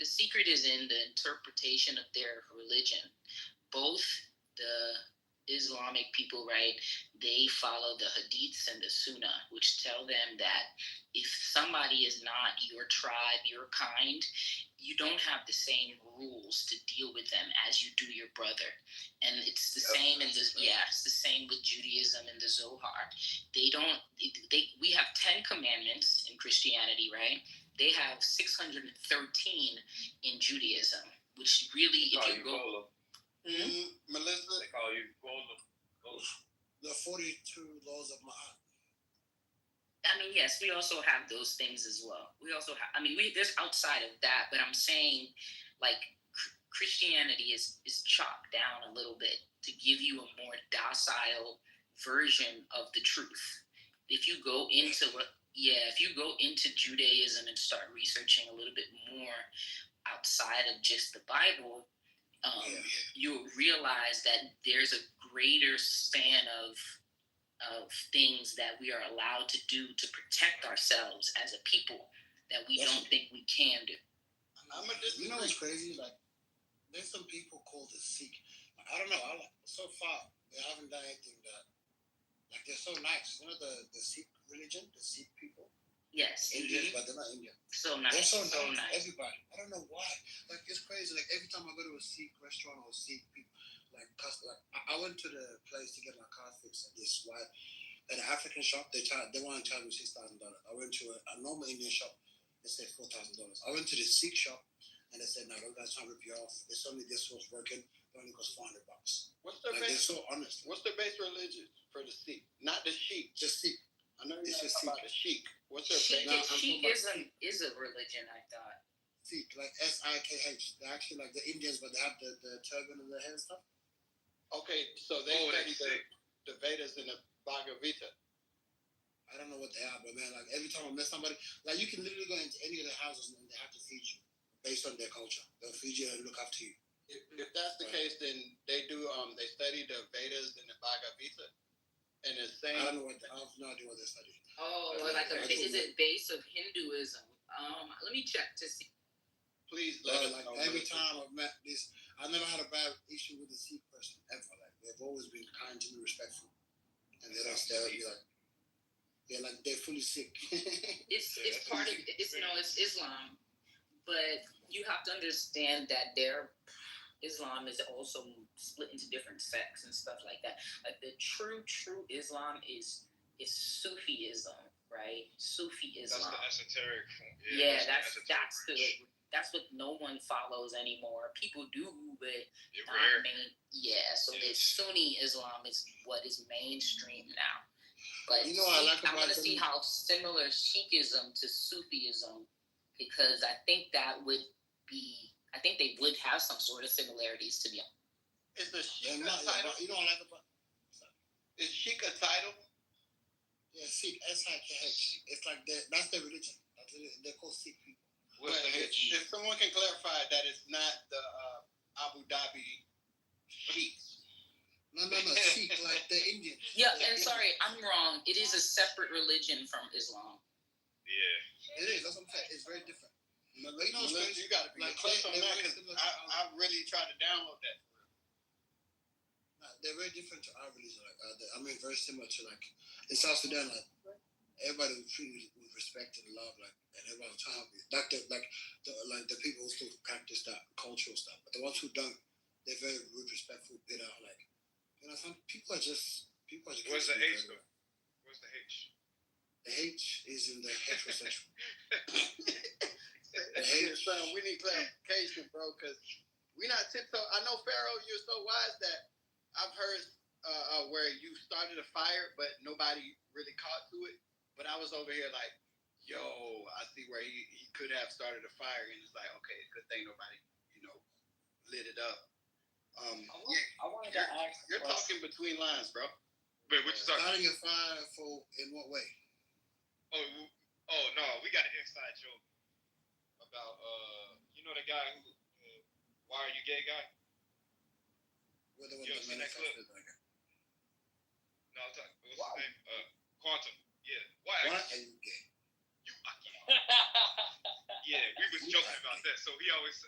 The secret is in the interpretation of their religion. Both the Islamic people, right, they follow the hadiths and the sunnah, which tell them that if somebody is not your tribe, your kind, you don't have the same rules to deal with them as you do your brother. And it's the same in this, it's the same with Judaism and the Zohar. We have 10 commandments in Christianity, right? They have 613 in Judaism, which really, if you go... Melissa? They call you Golem. The 42 laws of Ma'at. I mean, yes, we also have those things as well. We also have, there's outside of that, but I'm saying, like, Christianity is chopped down a little bit to give you a more docile version of the truth. If you go into Judaism and start researching a little bit more outside of just the Bible, you'll realize that there's a greater span of things that we are allowed to do to protect ourselves as a people that we don't think we can do. You know what's crazy? Like, there's some people called the Sikh. Like, I don't know. So far, they haven't done anything that. Like, they're so nice. You know the Sikh religion, the Sikh people. Yes. Indians, but they're not Indian. So nice. They're so nice. Everybody. I don't know why. Like, it's crazy. Like, every time I go to a Sikh restaurant or Sikh people, I went to the place to get my car fixed at this white. At an African shop, they want to charge me $6,000. I went to a normal Indian shop, they said $4,000. I went to the Sikh shop, and they said, "No, those guys trying to rip you off. It's only this was working. It only costs $400." What's their They're base? so honest. What's their base religion for the Sikh? Not the Sheik. The Sikh. I know you're It's not just talking about the Sheik. What's their base? Sikh is a religion, I thought. Sikh, like SIKH. They're actually like the Indians, but they have the turban and the hair and stuff. Okay, so they study the Vedas and the Bhagavad Gita. I don't know what they are, but man, like every time I met somebody, like you can literally go into any of their houses and they have to feed you based on their culture. They'll feed you and look after you. If that's the case, then they do. They study the Vedas and the Bhagavad Gita, and it's saying. I have no idea what they study. Oh, is it base of Hinduism? Let me check to see. Please let us like know. Every time I've met this, I never had a bad issue with a Sikh person ever. Like they've always been kind to me, respectful, and they don't stare at me like. They're fully sick. it's part of it's Islam, but you have to understand that their Islam is also split into different sects and stuff like that. Like the true Islam is Sufism, right? Sufi Islam. That's the esoteric form. Yeah, that's what no one follows anymore. People do, but not main. Yeah, so the Sunni Islam is what is mainstream now. But you know, I want to see how similar Sikhism to Sufism, because I think they would have some sort of similarities, to be honest. Is the Sheik a title? You know what I like about? Is Sheik a title? Yeah, Sikh, SIKH. It's like that's their religion. They're called Sikh people. But if someone can clarify that it's not the Abu Dhabi Sheiks. No, Sikh, like the Indians. Yeah, and sorry, I'm wrong. It is a separate religion from Islam. Yeah. It is. That's what I'm saying. It's very different. You know, you got to be close on that because I really tried to download that. They're very different to our religion. Very similar to in South Sudan. Like everybody was treated with respect and love. And everybody was trying to be the people who still practice that cultural stuff. But the ones who don't, they're very rude, respectful, bitter. Some people are just. What's the H though? What's the H? The H is in the heterosexual. Son, we need clarification, bro, because we're not tiptoe. I know, Pharaoh, you're so wise that I've heard where you started a fire, but nobody really caught to it. But I was over here like, yo, I see where he could have started a fire, and it's like, okay, good thing nobody, lit it up. I wanted to ask. You're talking between lines, bro. Wait, what you talking? Starting a fire in what way? Oh no, we got an inside joke about the guy who why are you gay guy? You ever seen that clip? No, I'm talking. What's his name? Quantum. Yeah. Why are you gay? You are gay. Yeah, we was joking about that. So he always.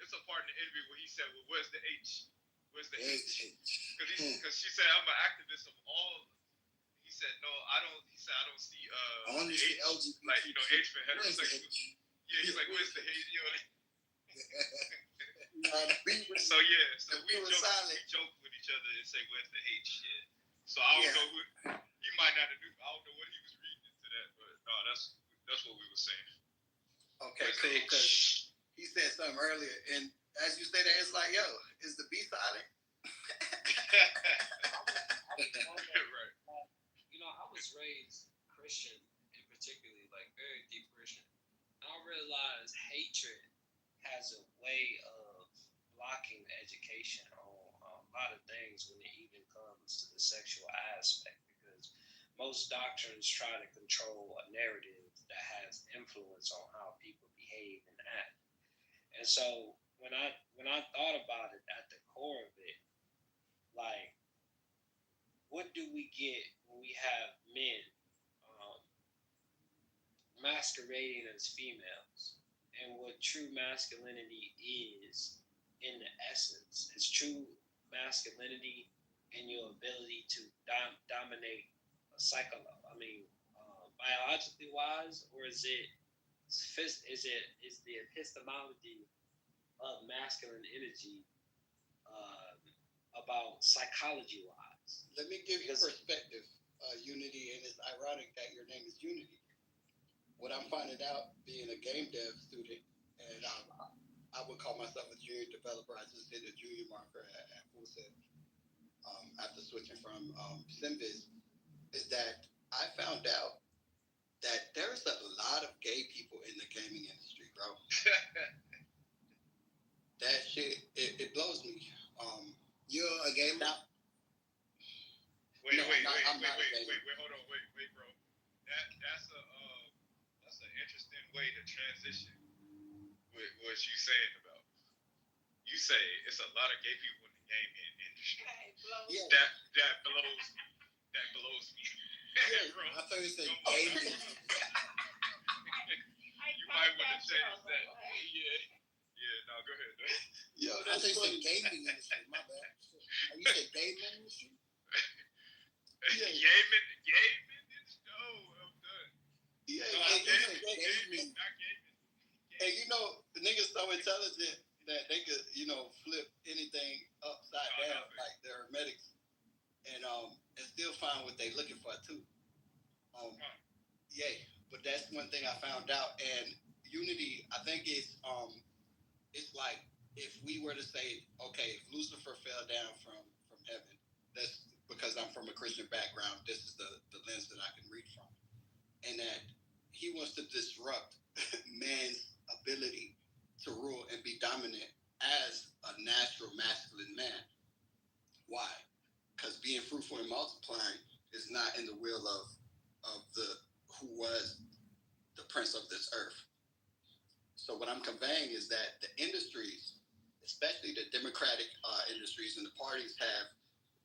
It's a part in the interview where he said, "Well, where's the H? Where's the H?" Because she said, "I'm an activist of all." He said, "No, I don't." He said, "I don't see I only see LGBT. Like H for heterosexual." Yeah, he's like, "Where's the H?" So we joke with each other and say, "Where's the H?" Yeah. So I don't know who he might not have knew. I don't know what he was reading into that, but no, that's what we were saying. Okay, cool. Because he said something earlier, and as you say that, it's like, yo, is the B silent? Right. I was raised Christian, and particularly very deep Christian. And I realized hatred has a way of blocking education on a lot of things when it even comes to the sexual aspect, because most doctrines try to control a narrative that has influence on how people behave and act. And so when I thought about it at the core of it, like, what do we get when we have men masquerading as females? And what true masculinity is in the essence is true masculinity and your ability to dominate biologically wise, or is the epistemology of masculine energy about psychology wise? Let me give you perspective, Unity, and it's ironic that your name is Unity. What I'm finding out, being a game dev student, and I would call myself a junior developer. I just did a junior marker at Full Set after switching from SimViz, is that I found out that there's a lot of gay people in the gaming industry, bro. That shit, it blows me. You're a gamer? Wait, No, hold on, bro. That's an interesting way to transition with what you saying about. You say it's a lot of gay people in the gaming industry. Yeah. That blows me. Yeah, bro. I thought you said gaming. You might want to change that. Yeah, no, go ahead. Yo, I thought you said gaming industry. My bad. You said gaming industry? Yeah. Gaming. Oh, I'm done. Yeah, No, gaming. Not gaming. And you know, the niggas so intelligent that they could, flip anything upside down, like the hermetics, and still find what they looking for too. Yeah, but that's one thing I found out. And Unity, I think it's like if we were to say, okay, if Lucifer fell down from heaven, that's because I'm from a Christian background. This is the lens that I can read from, and that he wants to disrupt man's ability to rule and be dominant as a natural masculine man. Why? Because being fruitful and multiplying is not in the will of the who was the prince of this earth. So what I'm conveying is that the industries, especially the democratic industries and the parties, have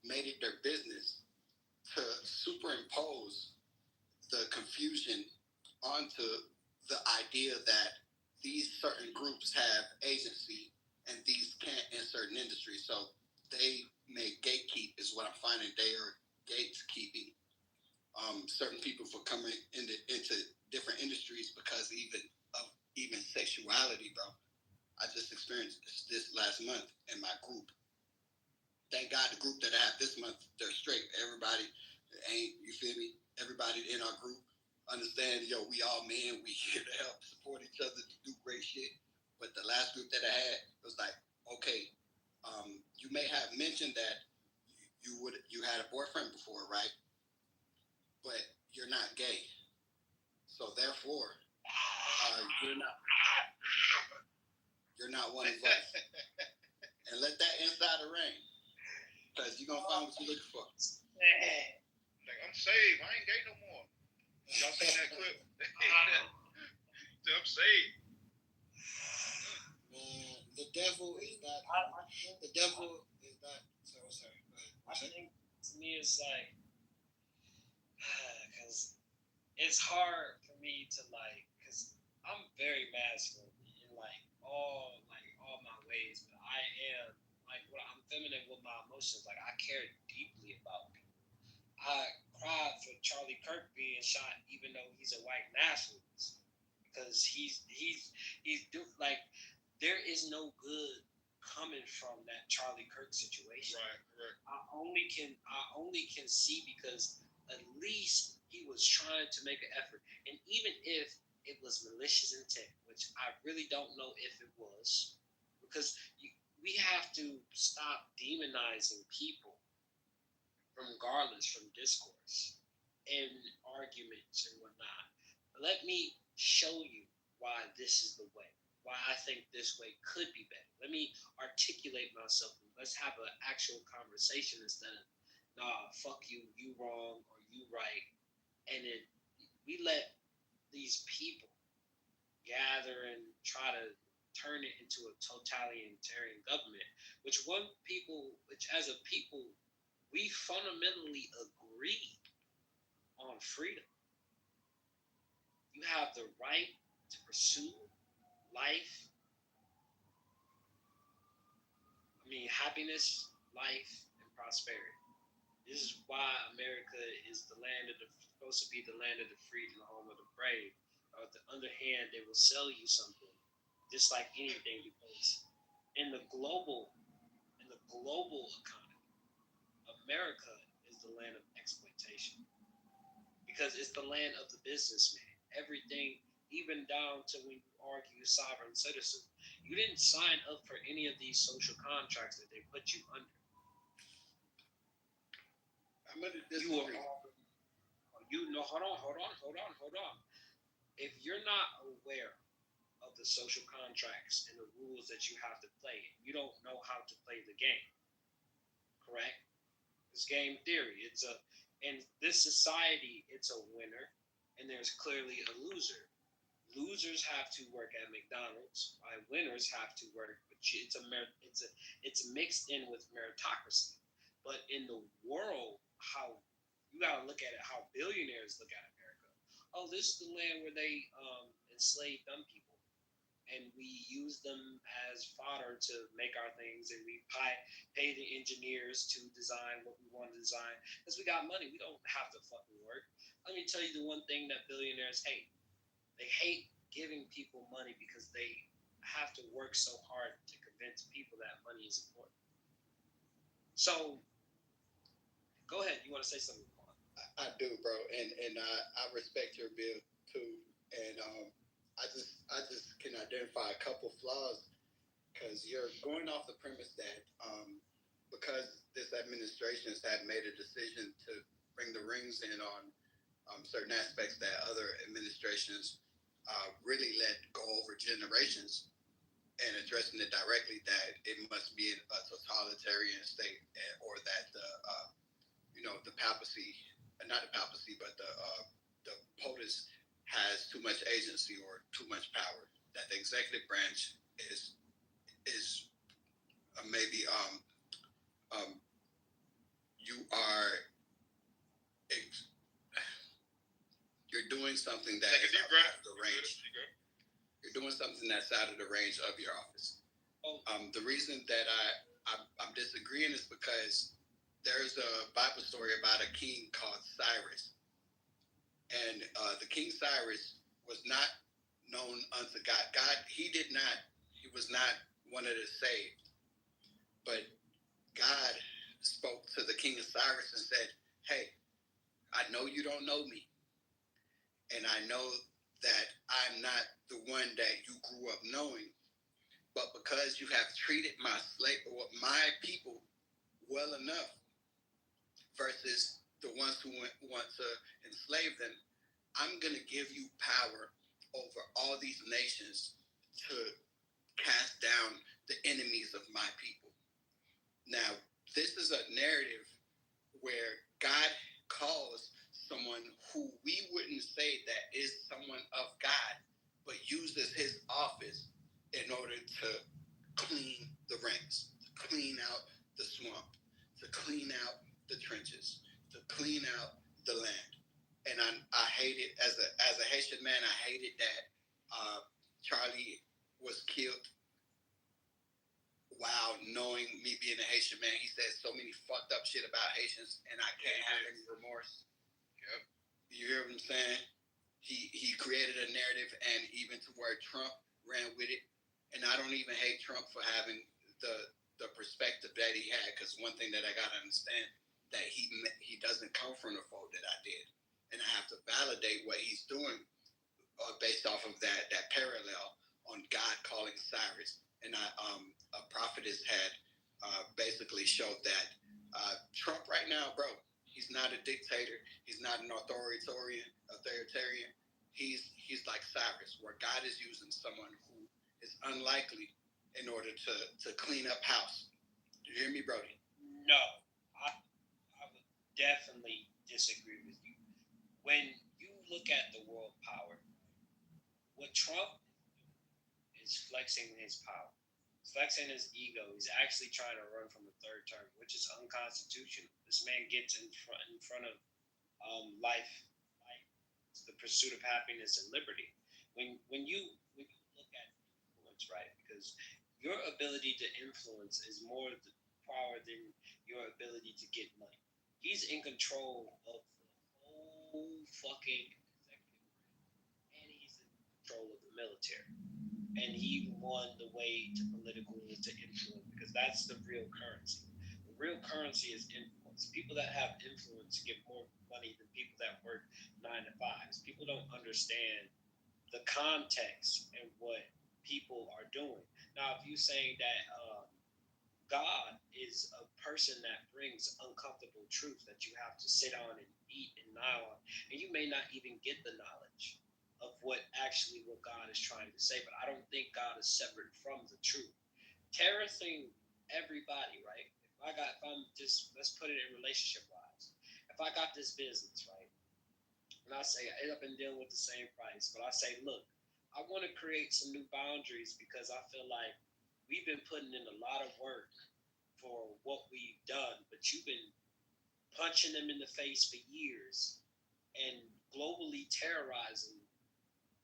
made it their business to superimpose the confusion onto the idea that these certain groups have agency and these can't in certain industries. So they may gatekeep, is what I'm finding. They are gatekeeping certain people for coming into different industries because even sexuality, bro. I just experienced this last month in my group. Thank God the group that I have this month, they're straight. Everybody ain't, you feel me? Everybody in our group understand, we all men, we here to help support each other to do great shit. But the last group that I had, it was like, okay, you may have mentioned that you had a boyfriend before, right? But you're not gay. So therefore, you're not one of us. And let that insider reign. Because you're going to find what you're looking for. Like, I'm saved. I ain't gay no more. Y'all seen that clip? I'm saved. Man, the devil is not. Sorry. I think to me it's like, because it's hard for me to because I'm very masculine in all my ways, but I am I'm feminine with my emotions. Like, I care deeply about people. I cried for Charlie Kirk being shot, even though he's a white nationalist, because he's there is no good coming from that Charlie Kirk situation. Right. I only can see because at least he was trying to make an effort, and even if it was malicious intent, which I really don't know if it was, because we have to stop demonizing people regardless from discourse and arguments and whatnot. Let me show you why this is the way, why I think this way could be better. Let me articulate myself. Let's have an actual conversation instead of, nah, fuck you, you wrong, or you right. And then we let these people gather and try to turn it into a totalitarian government, which as a people, we fundamentally agree on freedom. You have the right to pursue life, happiness, life, and prosperity. This is why America is supposed to be the land of the free and the home of the brave. On the other hand, they will sell you something, just like anything, because in the global economy, America is the land of exploitation, because it's the land of the businessman. Everything, even down to when you argue sovereign citizen, you didn't sign up for any of these social contracts that they put you under. I'm going to disagree. Hold on. If you're not aware of the social contracts and the rules that you have to play, you don't know how to play the game. Correct? It's game theory. In this society, it's a winner, and there's clearly a loser. Losers have to work at McDonald's, while winners have to work. It's mixed in with meritocracy. But in the world, how you gotta look at it, how billionaires look at America. Oh, this is the land where they enslave dumb people, and we use them as fodder to make our things, and we pay the engineers to design what we want to design because we got money. We don't have to fucking work. Let me tell you the one thing that billionaires hate. They hate giving people money because they have to work so hard to convince people that money is important. So, go ahead. You want to say something? I do, bro, and I respect your view too, and I just can identify a couple flaws because you're going off the premise that because this administration has had made a decision to bring the rings in on certain aspects that other administrations really let go over generations, and addressing it directly that it must be a totalitarian state, or that the papacy, not the papacy, but the POTUS has too much agency or too much power. That the executive branch is maybe you are you're doing something that is out of the range. You're doing something that's out of the range of your office. The reason that I'm disagreeing is because there's a Bible story about a king called Cyrus. And the King Cyrus was not known unto God. He was not one of the saved. But God spoke to the King of Cyrus and said, hey, I know you don't know me. And I know that I'm not the one that you grew up knowing. But because you have treated my people well enough versus the ones who want to enslave them, I'm going to give you power over all these nations to cast down the enemies of my people. Now, this is a narrative where God calls someone who we wouldn't say that is someone of God, but uses his office in order to clean the ranks, to clean out the swamp, to clean out the trenches, to clean out the land. And I hate it as a Haitian man. I hated that Charlie was killed. Wow, knowing me being a Haitian man, he said so many fucked up shit about Haitians, and I can't have any remorse. Yep. You hear what I'm saying? He created a narrative, and even to where Trump ran with it. And I don't even hate Trump for having the perspective that he had, because one thing that I gotta understand, that he doesn't come from the fold that I did. And I have to validate what he's doing based off of that parallel on God calling Cyrus. And a prophetess had basically showed that Trump right now, bro, he's not a dictator. He's not an authoritarian. He's like Cyrus, where God is using someone who is unlikely in order to clean up house. You hear me, Brody? No, I would definitely disagree with you. When you look at the world power, what Trump is is flexing his power, flexing his ego. He's actually trying to run from a third term, which is unconstitutional. This man gets in front of life, like the pursuit of happiness and liberty. When you look at influence, right? Because your ability to influence is more the power than your ability to get money. He's in control of the whole fucking executive branch, and he's in control of the military. And he won the way to political to influence because that's the real currency. The real currency is influence. People that have influence get more money than people that work 9 to 5s. People don't understand the context and what people are doing. Now, if you're saying that God is a person that brings uncomfortable truth that you have to sit on and eat and gnaw on, and you may not even get the knowledge of what God is trying to say, but I don't think God is separate from the truth. Terracing everybody, right? If I'm just, let's put it in relationship wise. If I got this business, right, and I say, I've been dealing with the same price, but I say, look, I want to create some new boundaries because I feel like we've been putting in a lot of work for what we've done, but you've been punching them in the face for years and globally terrorizing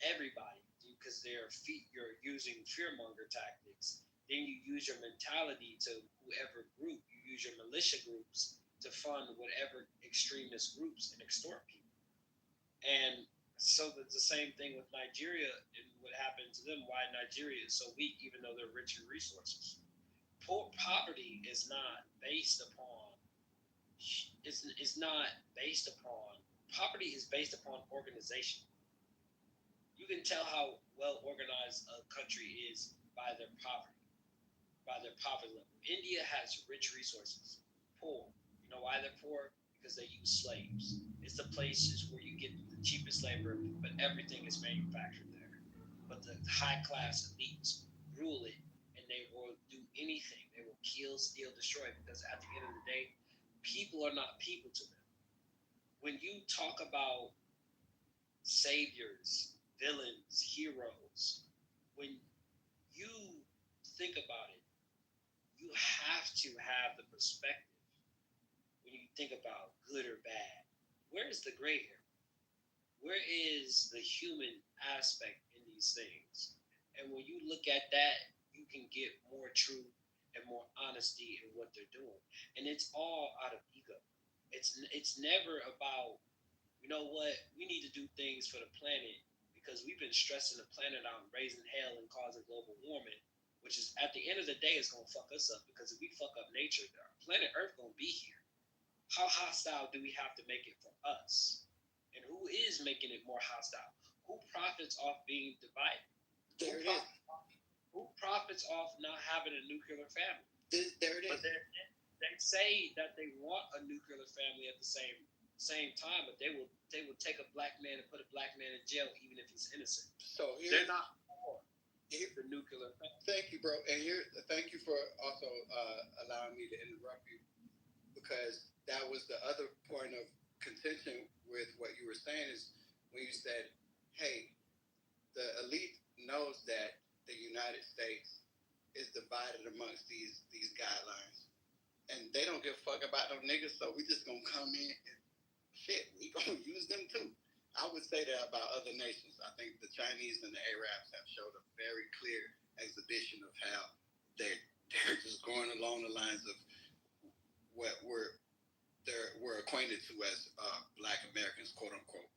everybody because you're using fearmonger tactics. Then you use your mentality to whoever group. You use your militia groups to fund whatever extremist groups and extort people. And so it's the same thing with Nigeria and what happened to them. Why Nigeria is so weak, even though they're rich in resources. Poverty is not based upon. Is not based upon. Poverty is based upon organization. You can tell how well organized a country is by their poverty level. India has rich resources, poor. You know why they're poor? Because they use slaves. It's the places where you get the cheapest labor, but everything is manufactured there. But the high class elites rule it, and they will do anything. They will kill, steal, destroy, because at the end of the day, people are not people to them. When you talk about saviors, villains, heroes, when you think about it, you have to have the perspective when you think about good or bad. Where is the gray area? Where is the human aspect in these things? And when you look at that, you can get more truth and more honesty in what they're doing. And it's all out of ego. It's never about, you know what, we need to do things for the planet because we've been stressing the planet out and raising hell and causing global warming, which is at the end of the day is going to fuck us up because if we fuck up nature, our planet Earth going to be here. How hostile do we have to make it for us? And who is making it more hostile? Who profits off being divided? Who profits off not having a nuclear family? There it is. But they say that they want a nuclear family at the same time, but they will take a black man and put a black man in jail even if he's innocent. So they're not for the nuclear family. Thank you, bro. And thank you for also allowing me to interrupt you, because that was the other point of contention with what you were saying is when you said, hey, the elite knows that the United States is divided amongst these guidelines. And they don't give a fuck about no niggas, so we just gonna come in and shit, we gonna use them too. I would say that about other nations. I think the Chinese and the Arabs have showed a very clear exhibition of how they're just going along the lines of what we're acquainted to as Black Americans, quote unquote.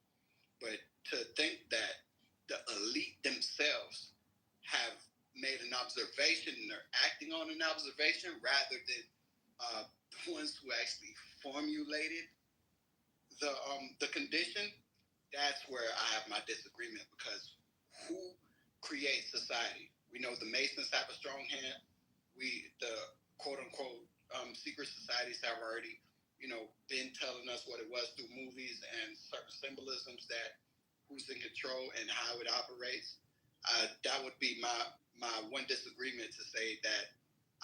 But to think that the elite themselves have made an observation and they're acting on an observation rather than the ones who actually formulated the condition, that's where I have my disagreement, because who creates society? We know the Masons have a strong hand. The quote unquote secret societies have already, been telling us what it was through movies and certain symbolisms that who's in control and how it operates. That would be my one disagreement, to say that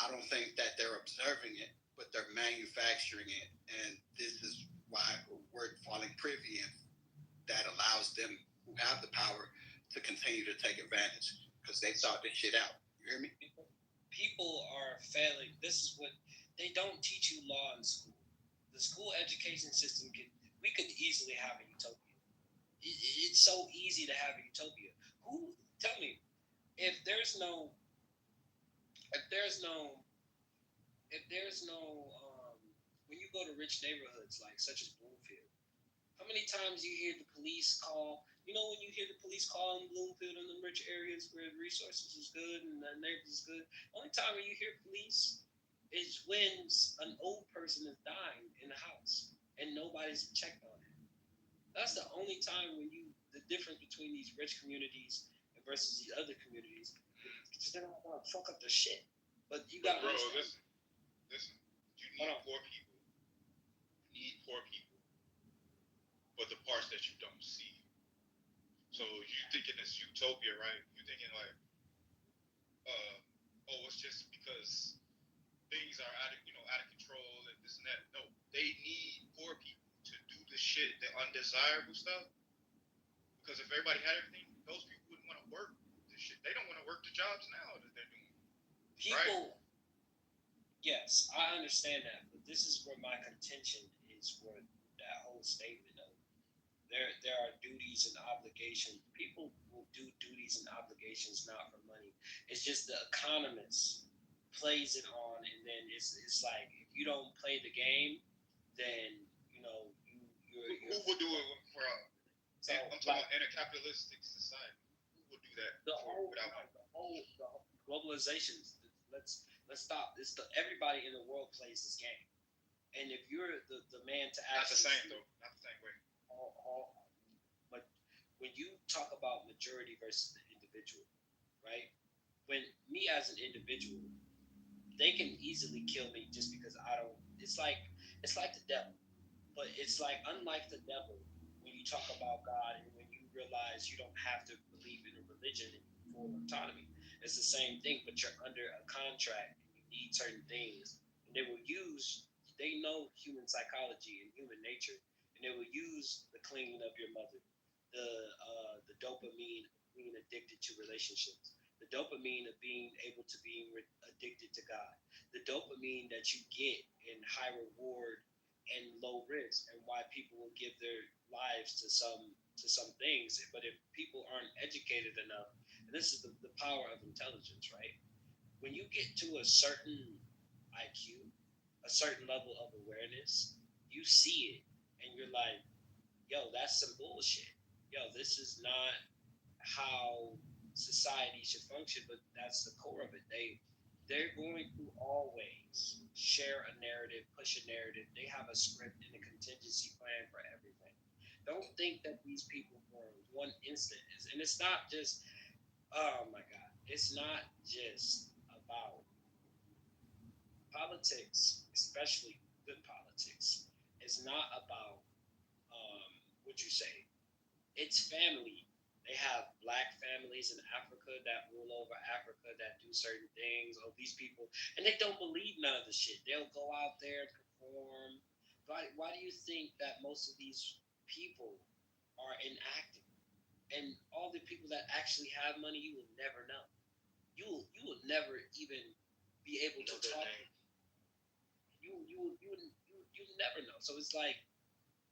I don't think that they're observing it, but they're manufacturing it. And this is why we're falling privy, and that allows them who have the power to continue to take advantage. because they thought this shit out. You hear me? People are failing. This is what they don't teach you law in school. The school education system we could easily have a utopia. It's so easy to have a utopia. Tell me, if there's no when you go to rich neighborhoods like such as Bloomfield, how many times you hear the police call? You know, when you hear the police call in Bloomfield in the rich areas where the resources is good and the neighborhood is good, only time when you hear police is when an old person is dying in the house and nobody's checked on it. That's the only time when the difference between these rich communities versus these other communities, because they're not going to fuck up their shit. But you got to listen. You need poor people. But the parts that you don't see. So you thinking it's utopia, right? You thinking like, it's just because things are out of control and this and that. No, they need poor people to do the shit, the undesirable stuff. Because if everybody had everything, those people wouldn't want to work this shit. They don't want to work the jobs now that they're doing. People, yes, I understand that, but this is where my contention is for that whole statement of there are duties and obligations. People will do duties and obligations not for money. It's just the economist plays it on, and then it's like if you don't play the game, then you're who will do it for? I'm talking about in a capitalistic society. Who will do that? The whole globalization. Let's stop. Everybody in the world plays this game, and if you're the man to not actually the same though, not the same way. But when you talk about majority versus the individual, right? When me as an individual, they can easily kill me just because I don't. It's like the devil, but it's like unlike the devil. When you talk about God and when you realize you don't have to believe in a religion and full autonomy, it's the same thing, but you're under a contract and you need certain things. And they know human psychology and human nature, and they will use the clinging of your mother, the dopamine of being addicted to relationships, the dopamine of being able to be addicted to God, the dopamine that you get in high reward and low risk, and why people will give their lives to some things. But if people aren't educated enough, and this is the power of intelligence, right? When you get to a certain IQ, a certain level of awareness, you see it and you're like, yo, that's some bullshit. Yo, this is not how society should function, but that's the core of it. They're going to always share a narrative, push a narrative. They have a script and a contingency plan for everything. Don't think that these people for one instant and it's not just, oh my God, it's not just about politics, especially good politics. It's not about what you say. It's family. They have black families in Africa that rule over Africa that do certain things. Oh, these people, and they don't believe none of the shit. They'll go out there and perform. Why do you think that most of these people are inactive? And all the people that actually have money, you will never know. You will never even be able to talk. You never know. So it's like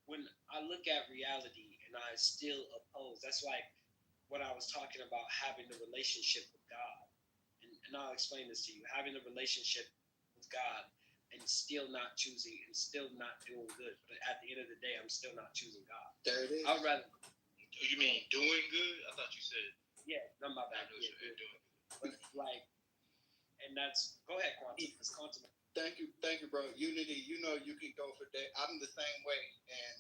when I look at reality and I still oppose. That's like what I was talking about, having the relationship with God. And I'll explain this to you. Having a relationship with God and still not choosing and still not doing good. But at the end of the day, I'm still not choosing God. There it is. I'd rather. You mean doing good? I thought you said. Yeah, not my bad. Yeah, doing good. But like, and that's. Go ahead, Quantum. It's Quantum. Thank you, bro. Unity, you can go for that. I'm the same way, and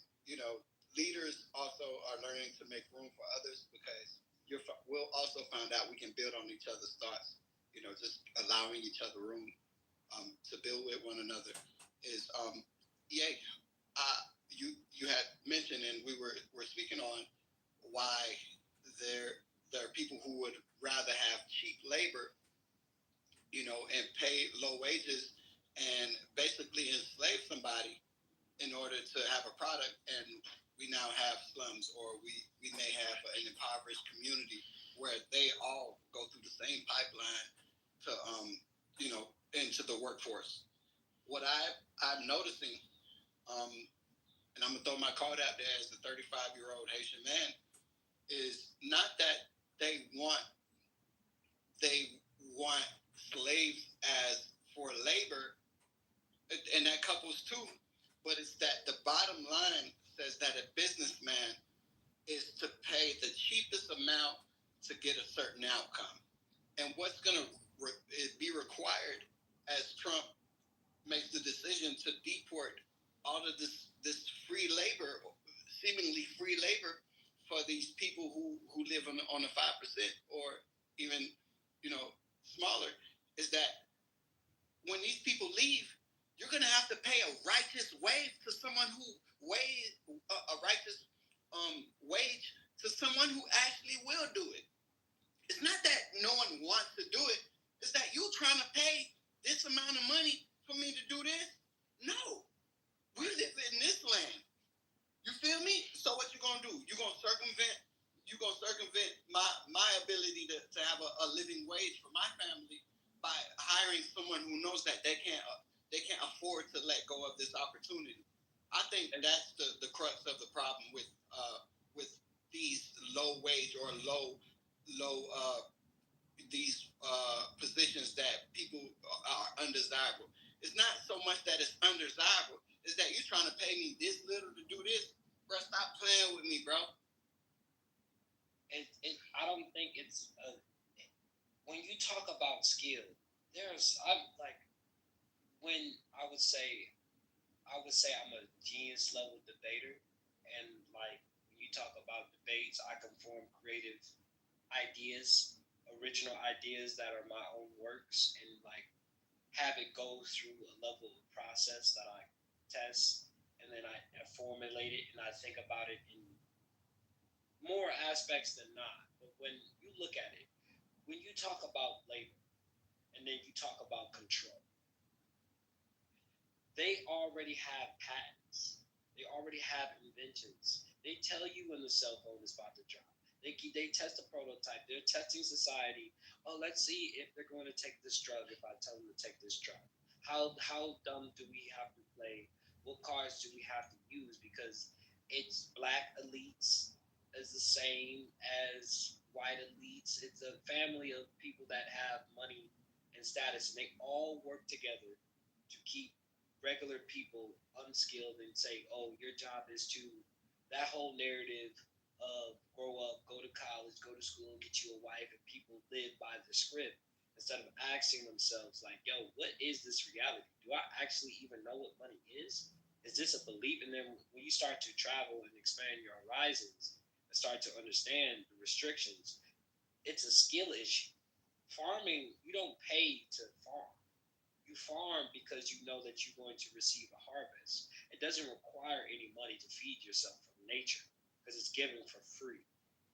leaders also are learning to make room for others because we'll also find out we can build on each other's thoughts. Just allowing each other room to build with one another is you had mentioned, and we're speaking on why there are people who would rather have cheap labor, and pay low wages and basically enslave somebody in order to have a product. And we now have slums, or we may have an impoverished community where they all go through the same pipeline to into the workforce. What I'm noticing, and I'm gonna throw my card out there as a 35-year-old Haitian man, is not that they want slaves as for labor, and that couples too, but it's that the bottom line says that a businessman is to pay the cheapest amount to get a certain outcome. And what's going to be required as Trump makes the decision to deport all of this free labor, seemingly free labor, for these people who live on the 5% or even smaller, is that when these people leave, you're going to have to pay a righteous wage to someone who a righteous wage to someone who actually will do it. It's not that no one wants to do it. It's that you're trying to pay this amount of money for me to do this. No, we live in this land. You feel me? So what you gonna do? You gonna circumvent my ability to have a living wage for my family by hiring someone who knows that they can't afford to let go of this opportunity. I think that's the crux of the problem with these low wage or low these positions that people are undesirable. It's not so much that it's undesirable. It's that you're trying to pay me this little to do this. Bro, stop playing with me, bro. I don't think it's when you talk about skill. When I would say I'm a genius level debater, and like when you talk about debates, I can form creative ideas, original ideas that are my own works, and like have it go through a level of process that I test, and then I formulate it and I think about it in more aspects than not. But when you look at it, when you talk about labor and then you talk about control, they already have patents. They already have inventions. They tell you when the cell phone is about to drop. They test a prototype. They're testing society. Oh, let's see if they're going to take this drug if I tell them to take this drug. How dumb do we have to play? What cards do we have to use? Because it's black elites is the same as white elites. It's a family of people that have money and status, and they all work together to keep regular people unskilled and say, oh, your job is to, that whole narrative of grow up, go to college, go to school, get you a wife, and people live by the script instead of asking themselves, like, yo, what is this reality? Do I actually even know what money is? Is this a belief? And then when you start to travel and expand your horizons and start to understand the restrictions, it's a skill issue. Farming, you don't pay to farm. You farm because you know that you're going to receive a harvest. It doesn't require any money to feed yourself from nature because it's given for free.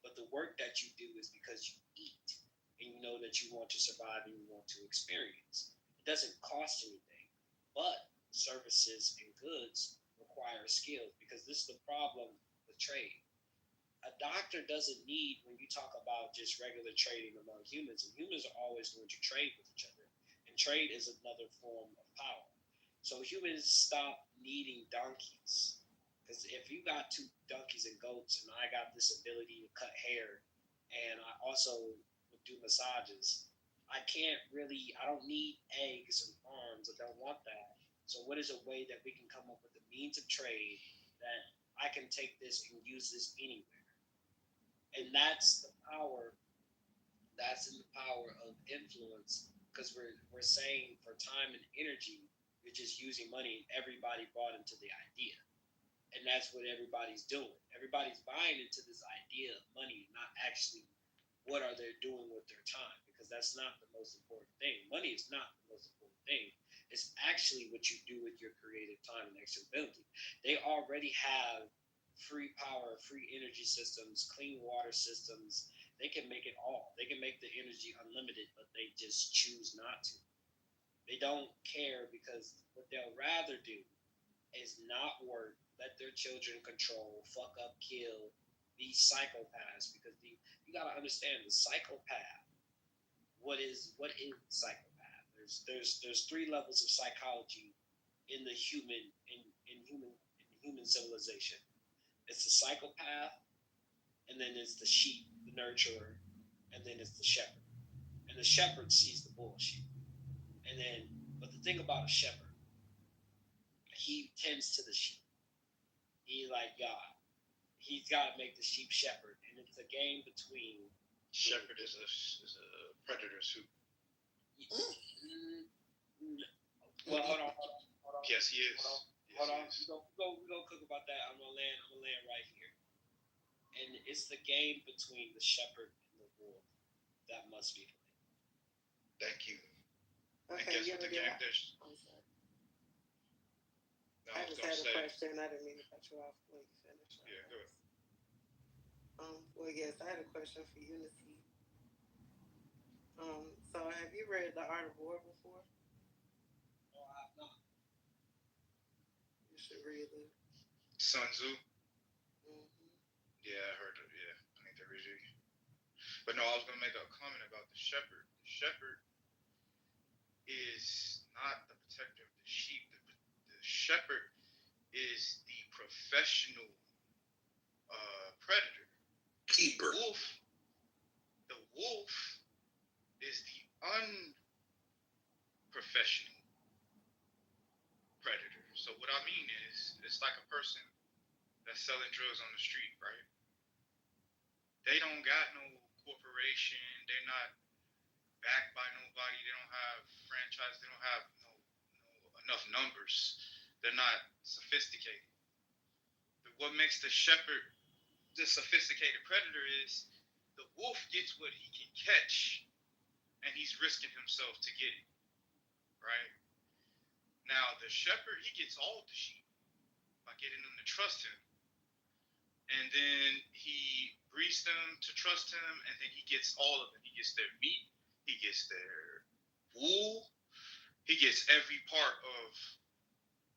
But the work that you do is because you eat and you know that you want to survive and you want to experience. It doesn't cost anything, but services and goods require skills because this is the problem with trade. A doctor doesn't need, when you talk about just regular trading among humans, and humans are always going to trade with each other. Trade is another form of power. So humans stop needing donkeys. Because if you got 2 donkeys and goats and I got this ability to cut hair and I also would do massages, I don't need eggs and arms. I don't want that. So what is a way that we can come up with a means of trade that I can take this and use this anywhere? And that's the power. That's in the power of influence. Because we're saying for time and energy, you're just using money, and everybody bought into the idea. And that's what everybody's doing. Everybody's buying into this idea of money, not actually what are they doing with their time, because that's not the most important thing. Money is not the most important thing. It's actually what you do with your creative time and extra ability. They already have free power, free energy systems, clean water systems. They can make it all. They can make the energy unlimited, but they just choose not to. They don't care because what they'll rather do is not work, let their children control, fuck up, kill, these psychopaths, because you got to understand the psychopath. What is psychopath? There's 3 levels of psychology in the human civilization. It's the psychopath, and then it's the sheep, the nurturer, and then it's the shepherd. And the shepherd sees the bullshit. And then, but the thing about a shepherd, he tends to the sheep. He like God. He's got to make the sheep shepherd, and it's a game between. Shepherd is a predator too. Well, hold on. Yes, he is. Hold on. We're gonna cook about that. I'm gonna land right here. And it's the game between the shepherd and the wolf that must be played. Thank you. Okay, and guess what the game there's. I'm sorry. No, I just had a question. I didn't mean to cut you off when you finished. Yeah, go ahead. Well, yes, I had a question for Unity. So have you read The Art of War before? No, I have not. You should read it. Sun Tzu. Mm-hmm. Yeah, I heard it. Yeah, I need to read it. But no, I was gonna make a comment about the shepherd. The shepherd is not the protector of the sheep. The shepherd is the professional predator. Keeper. The wolf is the unprofessional predator. So what I mean is, it's like a person that's selling drugs on the street, right? They don't got no corporation. They're not backed by nobody. They don't have franchise. They don't have no enough numbers. They're not sophisticated. What makes the shepherd the sophisticated predator is the wolf gets what he can catch, and he's risking himself to get it, right? Now, the shepherd, he gets all the sheep by getting them to trust him. And then he breeds them to trust him, and then he gets all of it. He gets their meat, he gets their wool, he gets every part of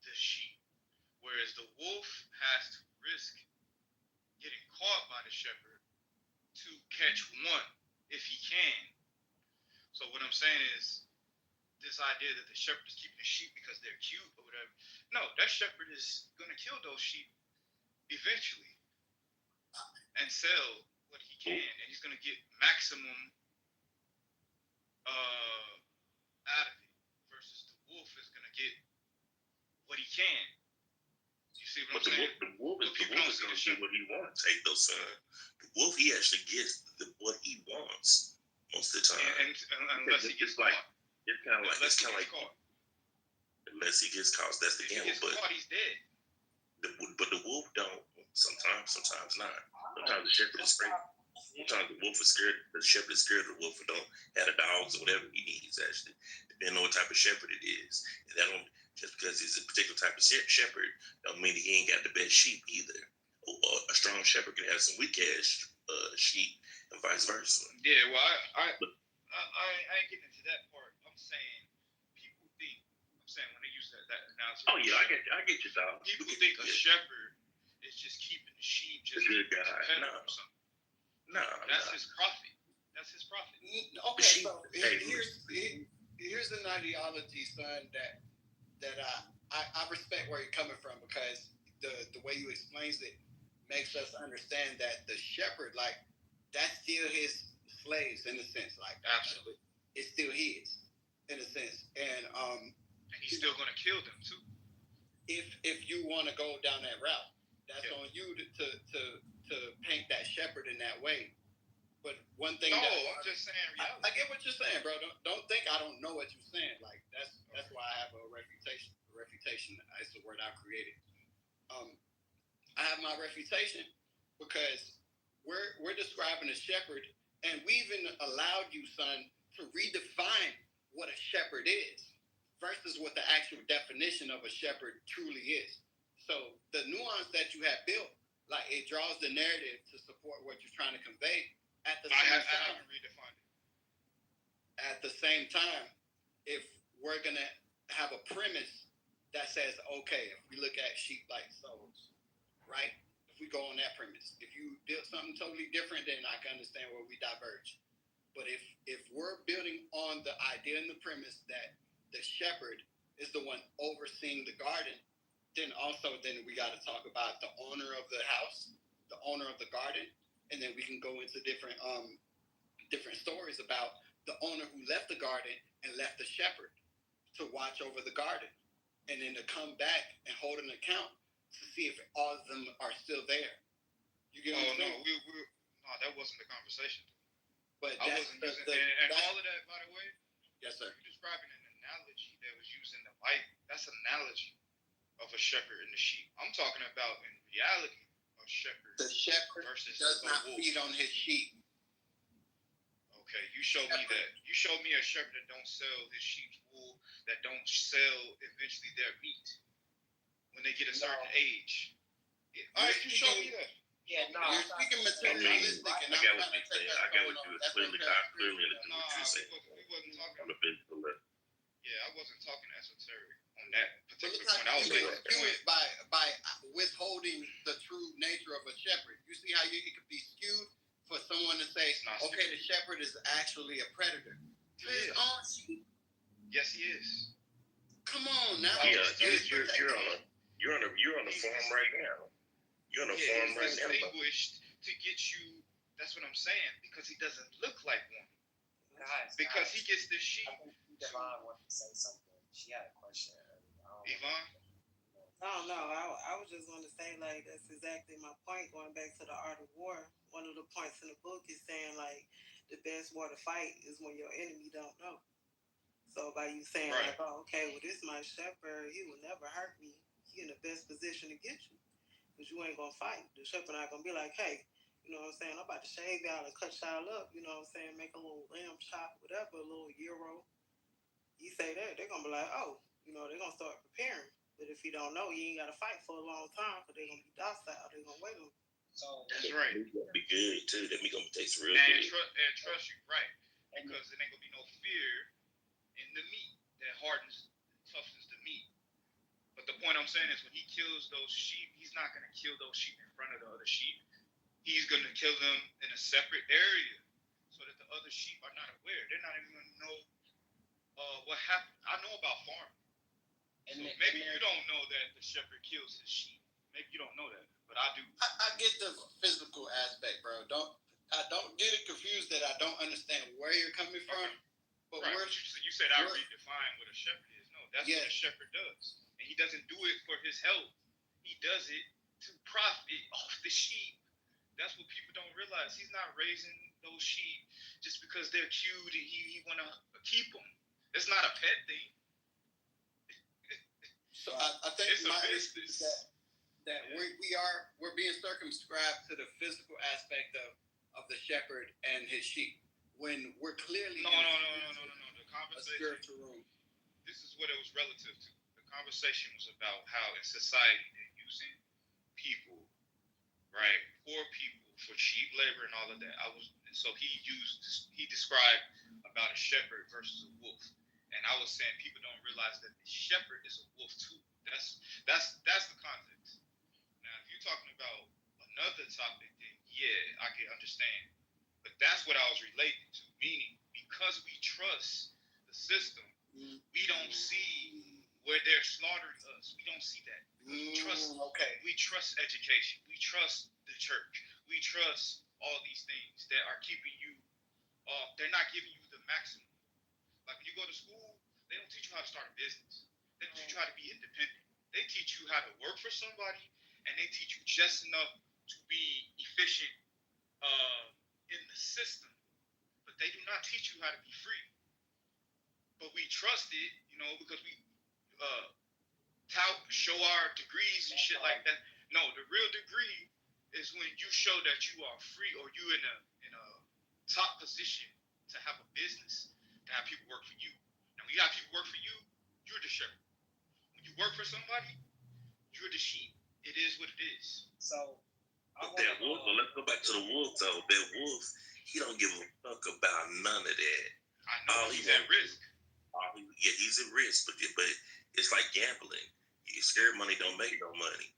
the sheep. Whereas the wolf has to risk getting caught by the shepherd to catch one if he can. So what I'm saying is, this idea that the shepherd is keeping the sheep because they're cute or whatever. No, that shepherd is going to kill those sheep eventually and sell what he can, and he's going to get maximum out of it, versus the wolf is going to get what he can. You see what I'm saying? The wolf is going to get what he wants. Hey, though, son. The wolf, he actually gets what he wants most of the time. And unless he gets caught. It's kind of like unless he gets caught, that's the game. If he gets caught, he's dead. But the wolf don't. Sometimes not. Sometimes the shepherd is scared. Sometimes the wolf is scared. The shepherd is scared of the wolf and don't have the dogs or whatever he needs. Actually, depending on what type of shepherd it is, and that don't just because it's a particular type of shepherd don't mean he ain't got the best sheep either. A strong shepherd can have some weak ass sheep and vice versa. Yeah, well, I ain't getting into that part. I'm saying when they use that analogy. Oh yeah, I get you, dog. People think a shepherd is just keeping the sheep, just a good guy. No, that's his profit. That's his profit. Okay, so here's an ideology, son, that I respect where you're coming from, because the way you explains it makes us understand that the shepherd, like, that's still his slaves in a sense, like absolutely, it's still his in a sense, and he's still going to kill them too. If you want to go down that route, that's on you to paint that shepherd in that way. But one thing, I'm just saying reality. I get what you're saying, bro. Don't think I don't know what you're saying. Like that's why I have a reputation. It's the word I created. I have my reputation because we're describing a shepherd, and we even allowed you, son, to redefine what a shepherd is versus what the actual definition of a shepherd truly is. So the nuance that you have built, like, it draws the narrative to support what you're trying to convey. At the same time, I haven't redefined it. At the same time, if we're gonna have a premise that says, okay, if we look at sheep like souls, right? If we go on that premise. If you build something totally different, then I can understand where we diverge. But if we're building on the idea and the premise that the shepherd is the one overseeing the garden, then we got to talk about the owner of the house, the owner of the garden, and then we can go into different stories about the owner who left the garden and left the shepherd to watch over the garden, and then to come back and hold an account to see if all of them are still there. You get what I'm saying? No, that wasn't the conversation. But I wasn't using, and all of that, by the way. Yes, sir. You're describing an analogy that was used in the Bible. That's an analogy of a shepherd and the sheep. I'm talking about in reality a shepherd. The shepherd versus does not wolf. feed on his sheep. Okay, you show me that. You show me a shepherd that don't sell his sheep's wool, that don't sell eventually their meat when they get a certain age. All right, you show me that. Yeah, no. You're speaking materialistic, and I I'm get what trying to you're take saying. that I get what on. you're That's clearly okay. understand what you're saying. We wasn't talking. On the physical level. Yeah, I wasn't talking esoteric on that But particular look point. I how was you making can the skew point. it by withholding the true nature of a shepherd. You see how it could be skewed for someone to say, okay, the shepherd is actually a predator to his own sheep. Yes, he is. Come on now. Yeah, you're on a farm right now. You're on a farm right now. Distinguished to get you. That's what I'm saying, because he doesn't look like one. Because he gets the sheep. I think Devon wanted to say something. She had a question. Yvonne? No, I was just going to say, like, that's exactly my point. Going back to the art of war, one of the points in the book is saying, like, the best war to fight is when your enemy don't know. So by you saying, right. like, oh, okay, well, this is my shepherd, he will never hurt me. He in the best position to get you. Because you ain't going to fight. The shepherd not going to be like, hey, you know what I'm saying? I'm about to shave y'all and cut y'all up. You know what I'm saying? Make a little lamb chop, whatever, a little gyro. You say that, they're going to be like, oh, you know, they're going to start preparing. But if you don't know, you ain't got to fight for a long time because they're going to be docile. They're going to wait on you. So that's right. It's going to be good, too. That meat going to taste real and good. And trust you, right. Because there ain't going to be no fear in the meat that toughens the meat. But the point I'm saying is when he kills those sheep, he's not going to kill those sheep in front of the other sheep. He's going to kill them in a separate area so that the other sheep are not aware. They're not even going to know what happened. I know about farming. So maybe you don't know that the shepherd kills his sheep. Maybe you don't know that, but I do. I get the physical aspect, bro. I don't get it confused that I don't understand where you're coming from. Okay. But right. You said I redefine what a shepherd is. No, that's what a shepherd does. And he doesn't do it for his health. He does it to profit off the sheep. That's what people don't realize. He's not raising those sheep just because they're cute and he want to keep them. It's not a pet thing. So I think it's my issue is that we're being circumscribed to the physical aspect of the shepherd and his sheep when we're clearly no. The conversation. Spiritual room. This is what it was relative to. The conversation was about how in society they're using people, right, poor people for cheap labor and all of that. So he described about a shepherd versus a wolf. And I was saying people don't realize that the shepherd is a wolf too. That's the context. Now, if you're talking about another topic, then yeah, I can understand. But that's what I was relating to. Meaning, because we trust the system, we don't see where they're slaughtering us. We don't see that. We trust education. We trust the church. We trust all these things that are keeping you. They're not giving you the maximum. Like when you go to school, they don't teach you how to start a business. They don't teach you how to be independent. They teach you how to work for somebody, and they teach you just enough to be efficient in the system. But they do not teach you how to be free. But we trust it, because we show our degrees and shit like that. No, the real degree is when you show that you are free or you in a top position to have a business, to have people work for you. Now, when you have people work for you, you're the shepherd. When you work for somebody, you're the sheep. It is what it is. So, that wolf, let's go back to the wolf, though. That wolf, he don't give a fuck about none of that. I know he's at risk. Yeah, he's at risk, but it's like gambling. You scared money don't make no money.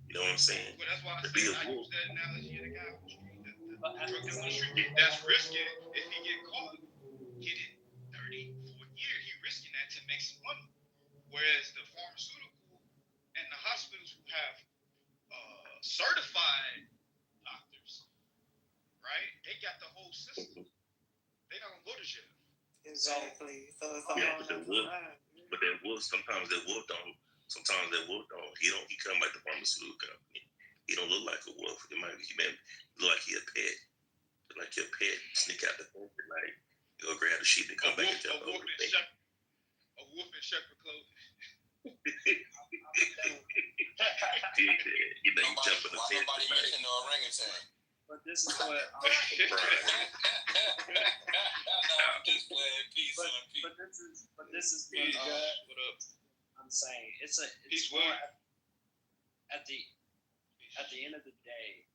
You know what I'm saying? But that's why I To be said a I wolf. use that analogy of the guy on the street. The drug dealer on the street, that's risking. If he get caught, get it 30, 40 years. He risking that to make some money. Whereas the pharmaceutical and the hospitals who have certified doctors, right? They got the whole system. They don't go to jail. Exactly. So it's a Yeah, whole but that other wolf, side. but that wolf, sometimes that wolf don't. Sometimes that wolf don't. He come like the pharmaceutical company. He don't look like a wolf. He may look like he a pet. Like your pet, sneak out the fence at night, go grab the sheep and come back and jump over the fence. A wolf in shepherd clothing. You know, you jump in the fence. Nobody mentioned the orangutan. But this is what No, I'm just playing. Peace on peace. But this is Peace, what, God. What up? I'm saying. It's Peace, more Will. at the end of the day,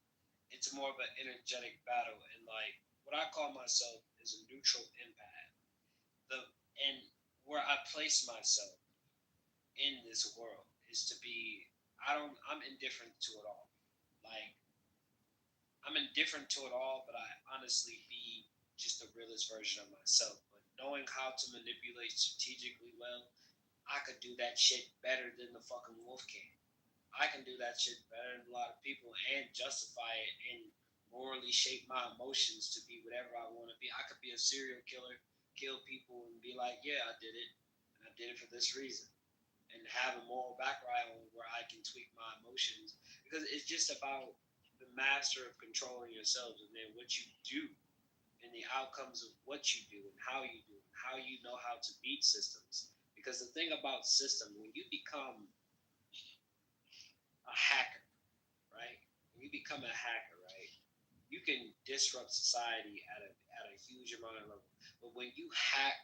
it's more of an energetic battle, and like what I call myself is a neutral empath. And where I place myself in this world is to be I'm indifferent to it all. Like I'm indifferent to it all, but I honestly be just the realest version of myself. But knowing how to manipulate strategically well, I could do that shit better than the fucking wolf can. I can do that shit better than a lot of people and justify it and morally shape my emotions to be whatever I want to be. I could be a serial killer, kill people, and be like, yeah, I did it. And I did it for this reason. And have a moral background where I can tweak my emotions. Because it's just about the master of controlling yourselves and then what you do and the outcomes of what you do and how you do and how you know how to beat systems. Because the thing about system, when you become a hacker, right? When you become a hacker, right? You can disrupt society at a huge amount of level. But when you hack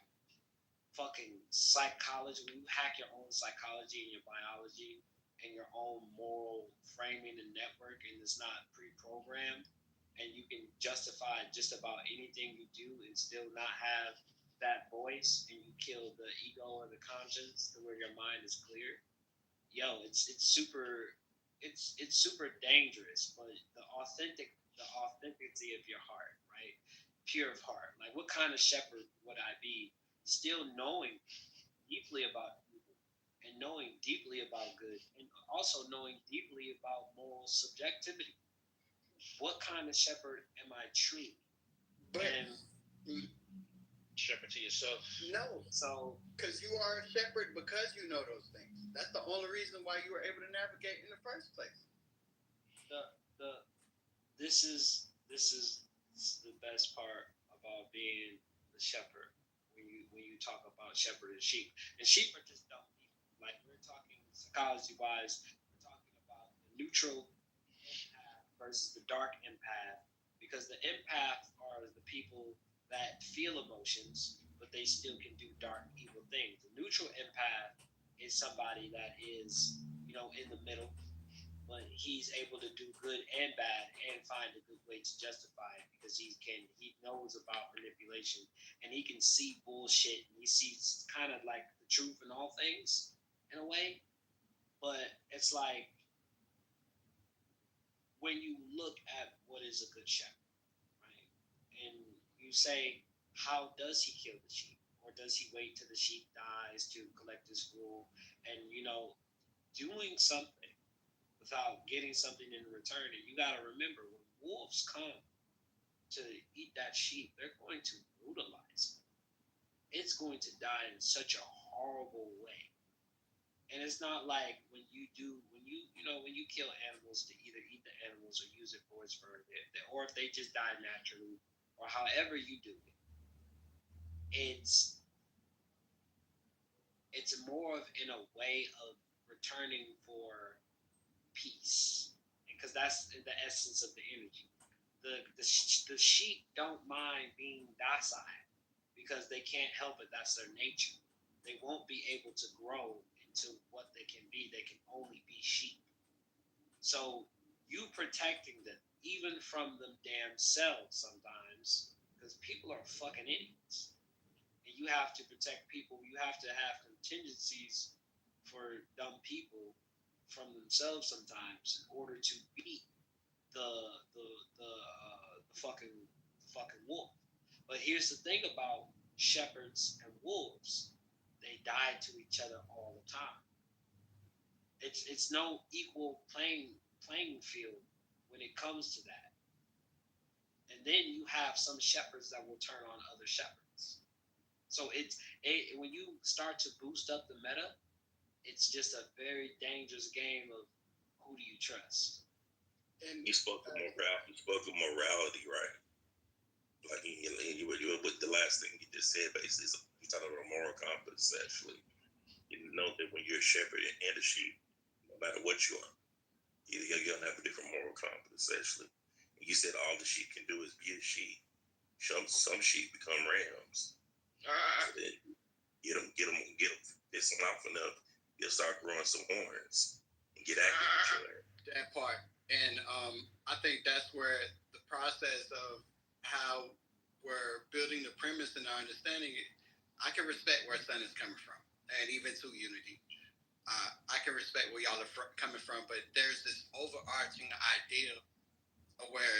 fucking psychology, when you hack your own psychology and your biology and your own moral framing and network, and it's not pre-programmed, and you can justify just about anything you do and still not have that voice, and you kill the ego or the conscience to where your mind is clear. Yo, it's super dangerous, but the authenticity of your heart, right? Pure of heart. Like, what kind of shepherd would I be? Still knowing deeply about evil and knowing deeply about good, and also knowing deeply about moral subjectivity. What kind of shepherd am I truly? But shepherd to yourself. No. So, because you are a shepherd because you know those things. That's the only reason why you were able to navigate in the first place. This is the best part about being the shepherd. When you talk about shepherd and sheep are just dumb people. Like, we're talking psychology wise, we're talking about the neutral empath versus the dark empath, because the empath are the people that feel emotions, but they still can do dark, evil things. The neutral empath is somebody that is, in the middle, but he's able to do good and bad and find a good way to justify it because he knows about manipulation and he can see bullshit and he sees kind of like the truth in all things in a way. But it's like when you look at what is a good shepherd, right? And you say, how does he kill the sheep? Or does he wait till the sheep dies to collect his wool? And, doing something without getting something in return. And you got to remember, when wolves come to eat that sheep, they're going to brutalize it. It's going to die in such a horrible way. And it's not like when you kill animals to either eat the animals or use it for its fur, or if they just die naturally, or however you do it. It's more of in a way of returning for peace, because that's the essence of the energy. The sheep don't mind being docile because they can't help it. That's their nature. They won't be able to grow into what they can be. They can only be sheep. So you protecting them, even from them damn selves sometimes, because people are fucking idiots. And you have to protect people. You have to have contingencies for dumb people from themselves sometimes in order to beat the fucking wolf. But here's the thing about shepherds and wolves: they die to each other all the time. It's no equal playing field when it comes to that. And then you have some shepherds that will turn on other shepherds. So when you start to boost up the meta, it's just a very dangerous game of who do you trust. And you spoke of morality, right? Like you with the last thing you just said, basically, you talking about moral compass. Actually, you know that when you're a shepherd and a sheep, no matter what you are, you're gonna have a different moral compass. Actually, and you said all the sheep can do is be a sheep. Some sheep become rams. So then get them, piss them off enough, you'll start growing some horns and get active. That part, and I think that's where the process of how we're building the premise and our understanding it. I can respect where Son is coming from, and even to Unity. I can respect where y'all are coming from, but there's this overarching idea of where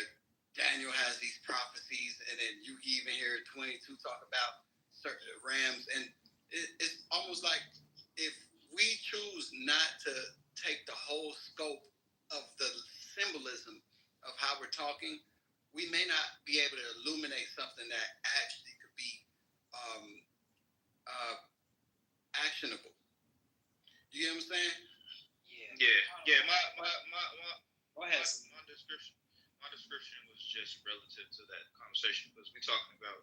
Daniel has these prophecies, and then you can even hear 22 talk about certain rams, and it's almost like if we choose not to take the whole scope of the symbolism of how we're talking, we may not be able to illuminate something that actually could be actionable. You get what I'm saying? Yeah. My description was just relative to that conversation because we're talking about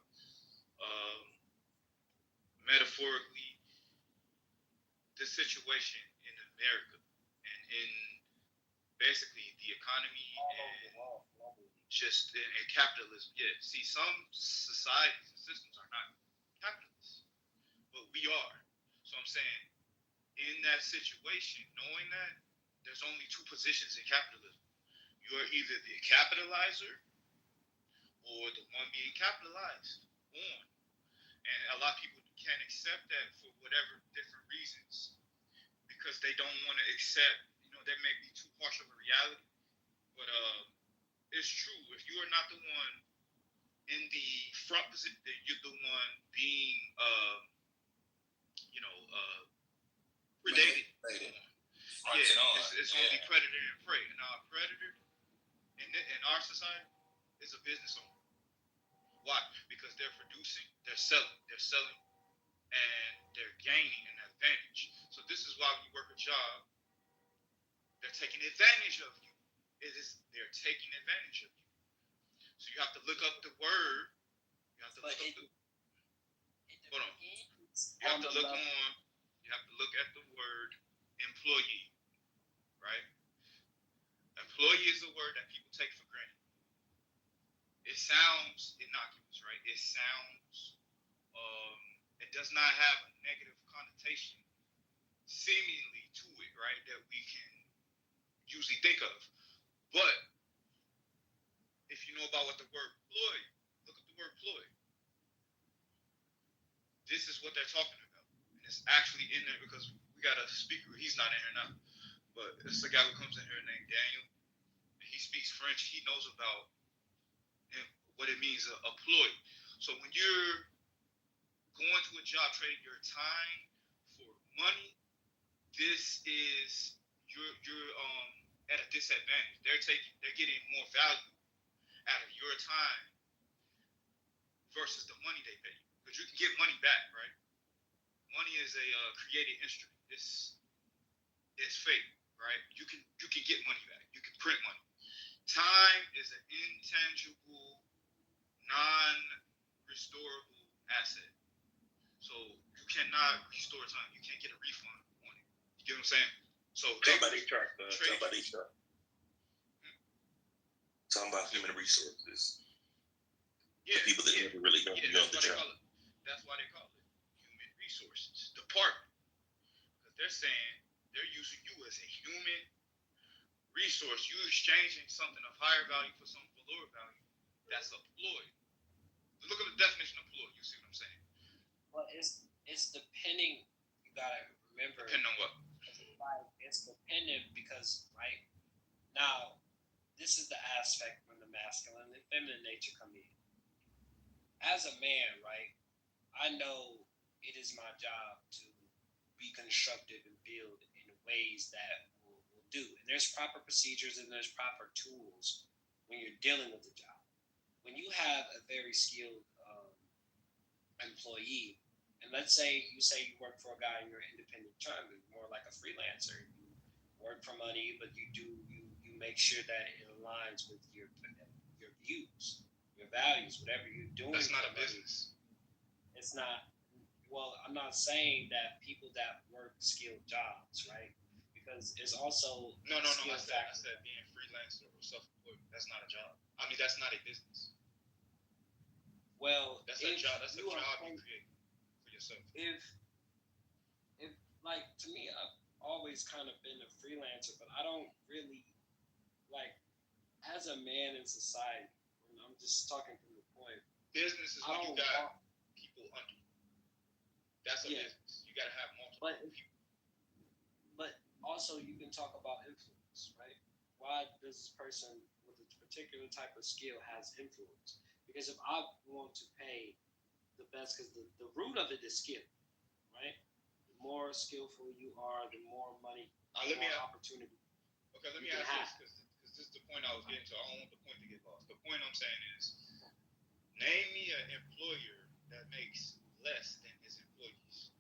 metaphorically the situation in America and in basically the economy and just in capitalism. Yeah, see, some societies and systems are not capitalist, but we are. So I'm saying, in that situation, knowing that there's only two positions in capitalism. You're either the capitalizer or the one being capitalized on. And a lot of people can't accept that for whatever different reasons because they don't want to accept, they may be too harsh of a reality. But it's true. If you are not the one in the front position, you're the one being, predated. It's only predator and prey. And now a predator in our society is a business owner. Why? Because they're producing, they're selling, and they're gaining an advantage. So this is why when you work a job, they're taking advantage of you. They're taking advantage of you. So you have to look up the word. You have to look up the. Hold on. You have to look on. You have to look at the word employee, right? Employee is a word that people take for granted. It sounds innocuous, right? It sounds. It does not have a negative connotation, seemingly to it, right? That we can usually think of. But if you know about what the word ploy, look up the word ploy. This is what they're talking about. And it's actually in there because we got a speaker. He's not in here now. But it's a guy who comes in here named Daniel. And he speaks French. He knows about what it means, a ploy. So when you're going to a job, trading your time for money, this is you're at a disadvantage. They're getting more value out of your time versus the money they pay you. Because you can get money back, right? Money is a created instrument. It's fake, right? You can get money back. You can print money. Time is an intangible, non-restorable asset. So you cannot restore time. You can't get a refund on it. You get what I'm saying? So somebody talking about human resources. Yeah, the people that never really don't be on the job. That's why they call it human resources department. Because they're saying they're using you as a human resource. You exchanging something of higher value for something of lower value. That's a ploy. Look at the definition of ploy. You see what I'm saying? Well, it's depending. You gotta remember. Depending on what? it's dependent because right now, this is the aspect when the masculine and feminine nature come in. As a man, right, I know it is my job to be constructive and build in ways that will do. And there's proper procedures and there's proper tools when you're dealing with the job. When you have a very skilled employee, and let's say you work for a guy and you're an independent contractor, more like a freelancer. You work for money, but you make sure that it aligns with your views, your values, whatever you're doing. That's not a business. It's not. Well, I'm not saying that people that work skilled jobs, right? Because it's also no. I said being freelancer or self-employed. That's not a job. I mean, that's not a business. Well, that's a job. That's a job you create for yourself. If like to me, I've always kind of been a freelancer, but I don't really like as a man in society. I'm just talking from the point. Business is when you got people under you. That's a business. You got to have multiple people. But also, you can talk about influence, right? Why does this person with a particular type of skill has influence? Because if I want to pay the best, because the root of it is skill, right? The more skillful you are, the more money, opportunity. Okay, let me ask this, because this is the point I was getting to. I don't want the point to get lost. The point I'm saying is, name me an employer that makes less than his employees.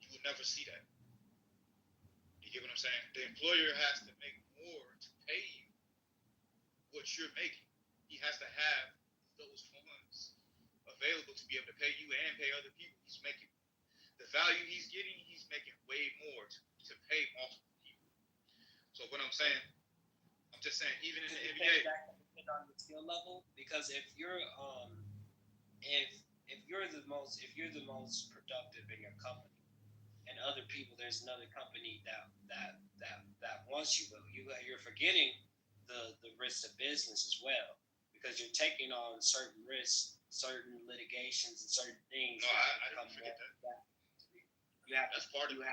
You will never see that. You get what I'm saying? The employer has to make more to pay you what you're making. He has to have those funds available to be able to pay you and pay other people. He's making the value he's getting, he's making way more to pay multiple people. So what I'm saying, I'm just saying, even in the NBA, that depends on the skill level. Because if you're if you're the most productive in your company, and other people, there's another company that wants you, but you're forgetting the risks of business as well, because you're taking on certain risks, certain litigations, and certain things. No, I don't forget that. You have That's part of it.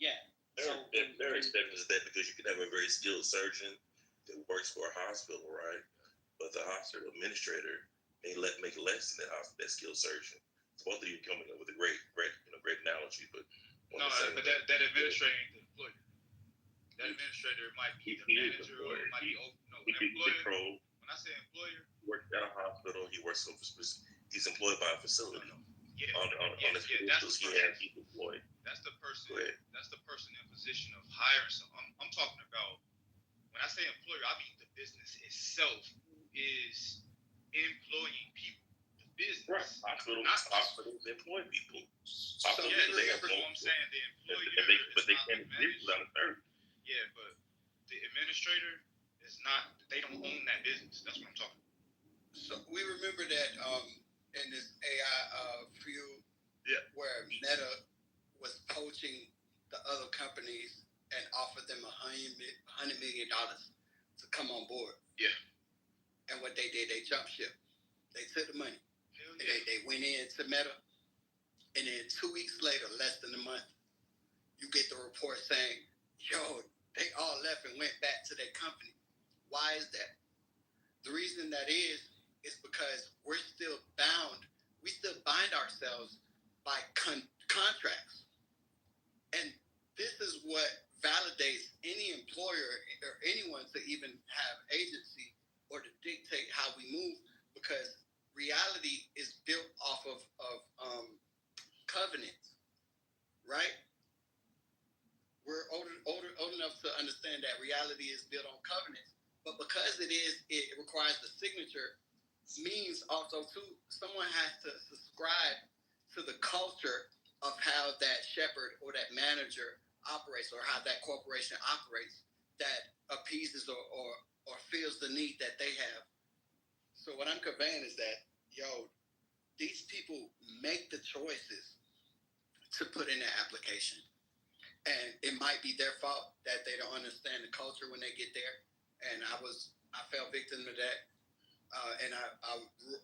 Yeah. Their expectation is that because you can have a very skilled surgeon that works for a hospital, right? But the hospital administrator may make less than that skilled surgeon. So both of you coming up with a great analogy, but but that administrator ain't the employer. That administrator might be the manager or might be employer. When I say employer, he works at a hospital. He works for he's employed by a facility. That's the person. That's the person in position of hiring someone. I'm talking about when I say employer, I mean the business itself is employing people. The business, right? Hospitals employ people. So remember what I'm saying. The employer, but they can't exist without a third. Yeah, but the administrator is not. They don't own that business. That's what I'm talking about. So we remember that in this AI field, where Meta was poaching the other companies and offered them $100 million to come on board. Yeah. And what they did, they jumped ship. They took the money. And they went into Meta. And then 2 weeks later, less than a month, you get the report saying, yo, they all left and went back to their company. Why is that? The reason that is because we're still bound. We still bind ourselves by contracts. And this is what validates any employer or anyone to even have agency or to dictate how we move, because reality is built off of covenants, right? We're old enough to understand that reality is built on covenants, but because it requires the signature, means also too, someone has to subscribe to the culture of how that shepherd or that manager operates, or how that corporation operates, that appeases or feels the need that they have. So what I'm conveying is that, these people make the choices to put in an application. And it might be their fault that they don't understand the culture when they get there. And I fell victim to that. And I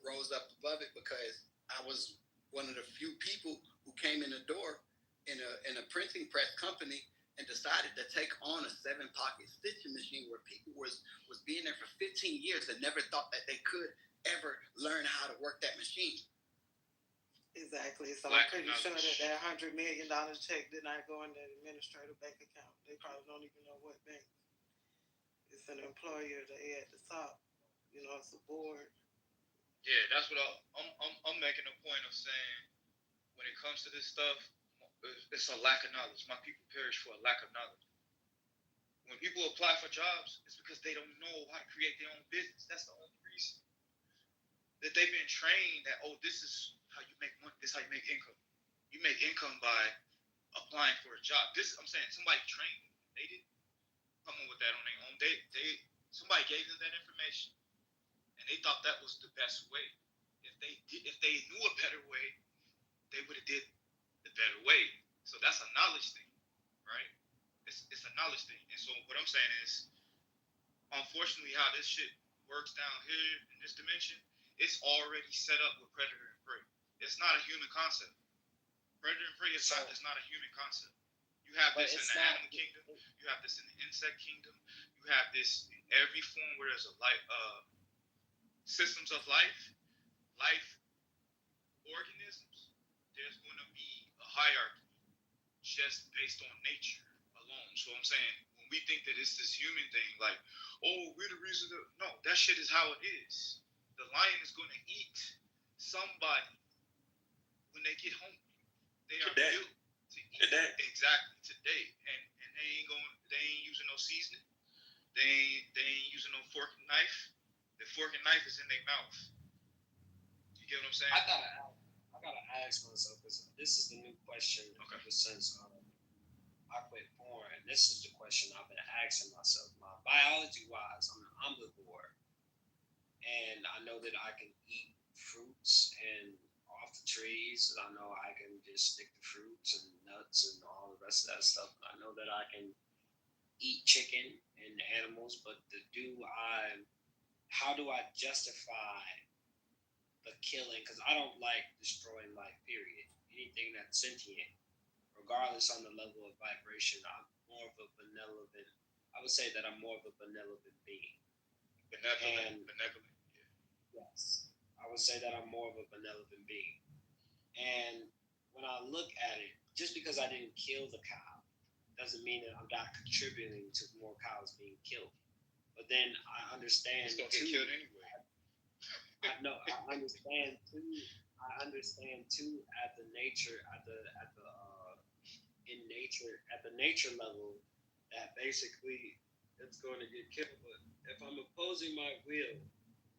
rose up above it because I was one of the few people who came in the door in a printing press company and decided to take on a 7-pocket stitching machine where people was being there for 15 years and never thought that they could ever learn how to work that machine. Exactly. So I'm pretty sure that $100 million check did not go in the administrative bank account. They probably don't even know what bank. It's an employer they at the top. You know, it's a board. Yeah, that's what I'm making a point of saying. When it comes to this stuff, it's a lack of knowledge. My people perish for a lack of knowledge. When people apply for jobs, it's because they don't know how to create their own business. That's the only reason. That they've been trained that, this is how you make money. This is how you make income. You make income by applying for a job. I'm saying somebody trained them. They didn't come up with that on their own. Somebody gave them that information, and they thought that was the best way. If they knew a better way, they would have did the better way. So that's a knowledge thing, right? It's a knowledge thing. And so what I'm saying is, unfortunately, how this shit works down here in this dimension, it's already set up with predator and prey. It's not a human concept. Predator and prey is not a human concept. You have this in the animal kingdom. You have this in the insect kingdom. You have this in every form where there's a systems of life organisms. There's going to be a hierarchy just based on nature alone. So I'm saying, when we think that it's this human thing, like, we're the reason no, that shit is how it is. The lion is going to eat somebody when they get hungry. They are built to eat. Exactly, today. And they ain't using no seasoning. They ain't using no fork and knife. The fork and knife is in their mouth. You get what I'm saying? I gotta ask myself, because this is the new question ever since I quit porn. And this is the question I've been asking myself. Biology-wise, I'm an omnivore, and I know that I can eat fruits and off the trees. And I know I can just stick to fruits and nuts and all the rest of that stuff. And I know that I can eat chicken and animals, but how do I justify the killing? Because I don't like destroying life, period. Anything that's sentient, regardless on the level of vibration, I would say that I'm more of a benevolent being. Benevolent. Yes. I would say that I'm more of a benevolent being. And when I look at it, just because I didn't kill the cow doesn't mean that I'm not contributing to more cows being killed. But then I understand it's gonna get killed anyway. I understand too at the nature level that basically it's going to get killed. But if I'm opposing my will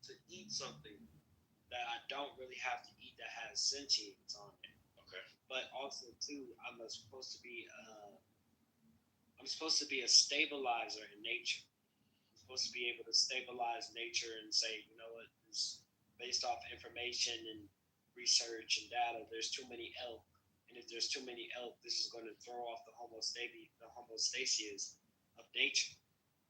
to eat something that I don't really have to eat that has sentience on it, but also too I'm supposed to be a stabilizer in nature. I'm supposed to be able to stabilize nature and say, you know what, this based off information and research and data, there's too many elk. And if there's too many elk, this is going to throw off the homostasis of nature.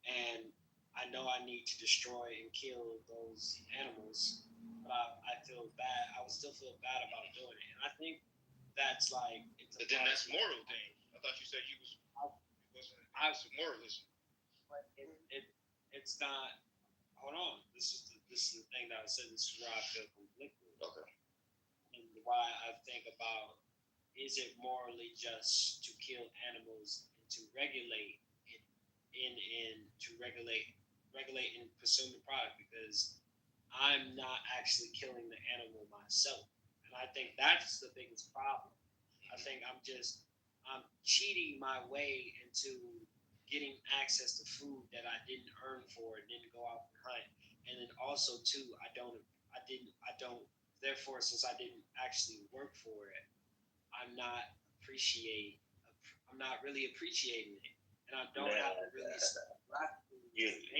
And I know I need to destroy and kill those animals, but I feel bad. I would still feel bad about doing it. And I think that's like... But then that's moral thing. I thought you said he wasn't moralism. But it's not... Hold on. This is the thing that I said. This is where I feel conflicted. Okay. And why I think about, is it morally just to kill animals and to regulate it to regulate and consume the product? Because I'm not actually killing the animal myself. And I think that's the biggest problem. I think I'm cheating my way into getting access to food that I didn't earn for and didn't go out and hunt. And then also too, therefore, since I didn't actually work for it, I'm not really appreciating it. And I don't have to really Unity.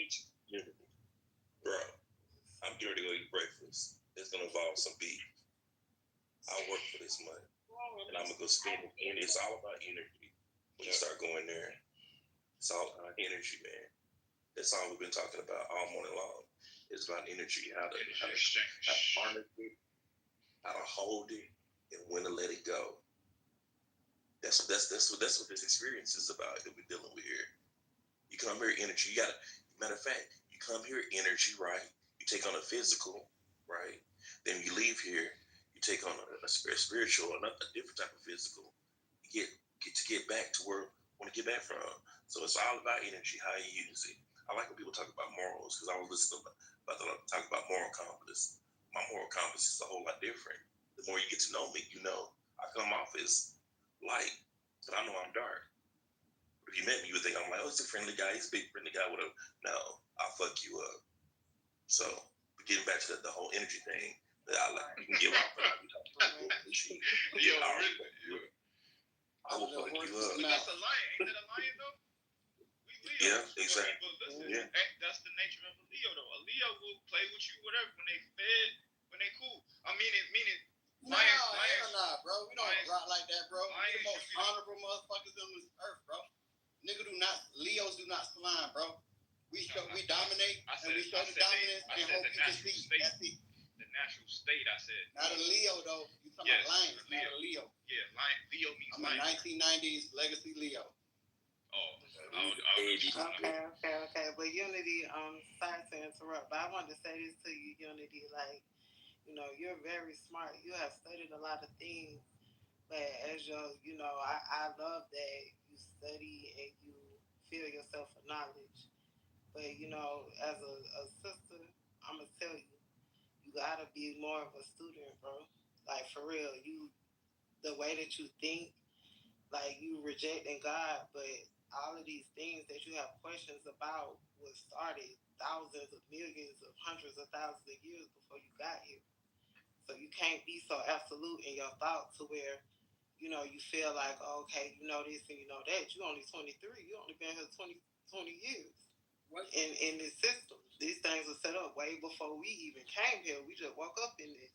Bro, I'm getting ready to go eat breakfast. It's gonna involve some beef. I work for this money. And I'm gonna go spend it. And it's all about energy. When you start going there, it's all about energy, man. That's all we've been talking about all morning long. It's about energy, how to harness it, how to hold it, and when to let it go. That's what this experience is about that we're dealing with here. You come here energy. You gotta. Matter of fact, you come here energy, right? You take on a physical, right? Then you leave here. You take on a spiritual, a different type of physical. You get back to where you want to get back from. So it's all about energy, how you use it. I like when people talk about morals because I was listening about talk about moral compass. My moral compass is a whole lot different. The more you get to know me, you know I come off as light, but I know I'm dark. But if you met me, you would think I'm like, oh, he's a friendly guy. He's a big friendly guy. Whatever. No, I'll fuck you up. So getting back to the whole energy thing, that I like, you can give off. Yo, really? I will fuck you up. That's a lion. Ain't that a lion though? We Leos. Yeah, exactly. But listen, Yeah. that's the nature of a Leo though. A Leo will play with you, whatever, when they fed, when they cool. I mean, Hell nah, bro. We don't rock like that, bro. We the most honorable motherfuckers on this earth, bro. Leos do not slime, bro. We dominate, and we show the dominance and hope you can see. That's it. The natural state, I said. Not a Leo, though. You talking about lions, not a Leo. Yeah, lion. Leo means I'm lion. a 1990s legacy Leo. Okay. But Unity, sorry to interrupt, but I wanted to say this to you, Unity. Like, you know, you're very smart. You have studied a lot of things, but as I love that you study and you fill yourself with knowledge. But as a sister, I'm gonna tell you, you gotta be more of a student, bro. Like for real, the way that you think, like you rejecting God, but all of these things that you have questions about was started thousands of millions of hundreds of thousands of years before you got here. So you can't be so absolute in your thought to where, you feel like, oh, okay, you know this and you know that. You only 23. You only been here 20 years in this system. These things were set up way before we even came here. We just woke up in this.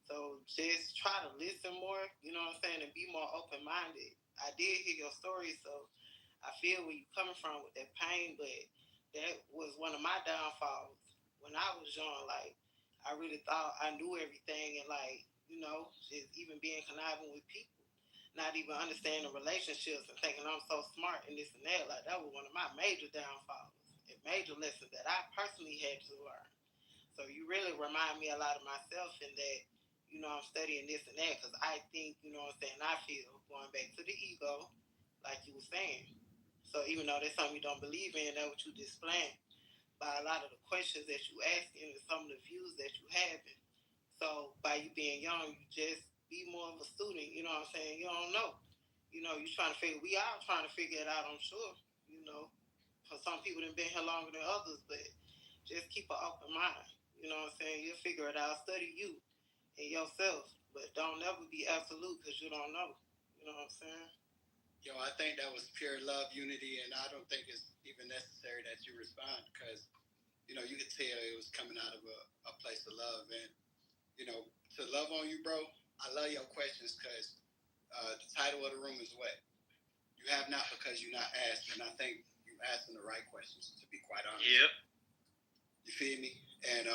So just try to listen more, you know what I'm saying, and be more open-minded. I did hear your story, so I feel where you're coming from with that pain, but that was one of my downfalls. When I was young, like, I really thought I knew everything and, like, just even being conniving with people, not even understanding relationships and thinking I'm so smart and this and that. Like, that was one of my major downfalls and major lessons that I personally had to learn. So you really remind me a lot of myself in that, I'm studying this and that because I think, I feel going back to the ego, like you were saying. So even though that's something you don't believe in, that's what you displaying by a lot of the questions that you asking and some of the views that you having. So by you being young, you just be more of a student. You know what I'm saying? You don't know. You trying to figure. We all trying to figure it out. I'm sure. For some people that been here longer than others, but just keep an open mind. You know what I'm saying? You'll figure it out. Study you and yourself, but don't never be absolute because you don't know. You know what I'm saying? Yo, I think that was pure love, unity, and I don't think it's even necessary that you respond because, you could tell it was coming out of a place of love. And, to love on you, bro, I love your questions because the title of the room is what? You have not because you're not asked. And I think you're asking the right questions, to be quite honest. Yep. You feel me? And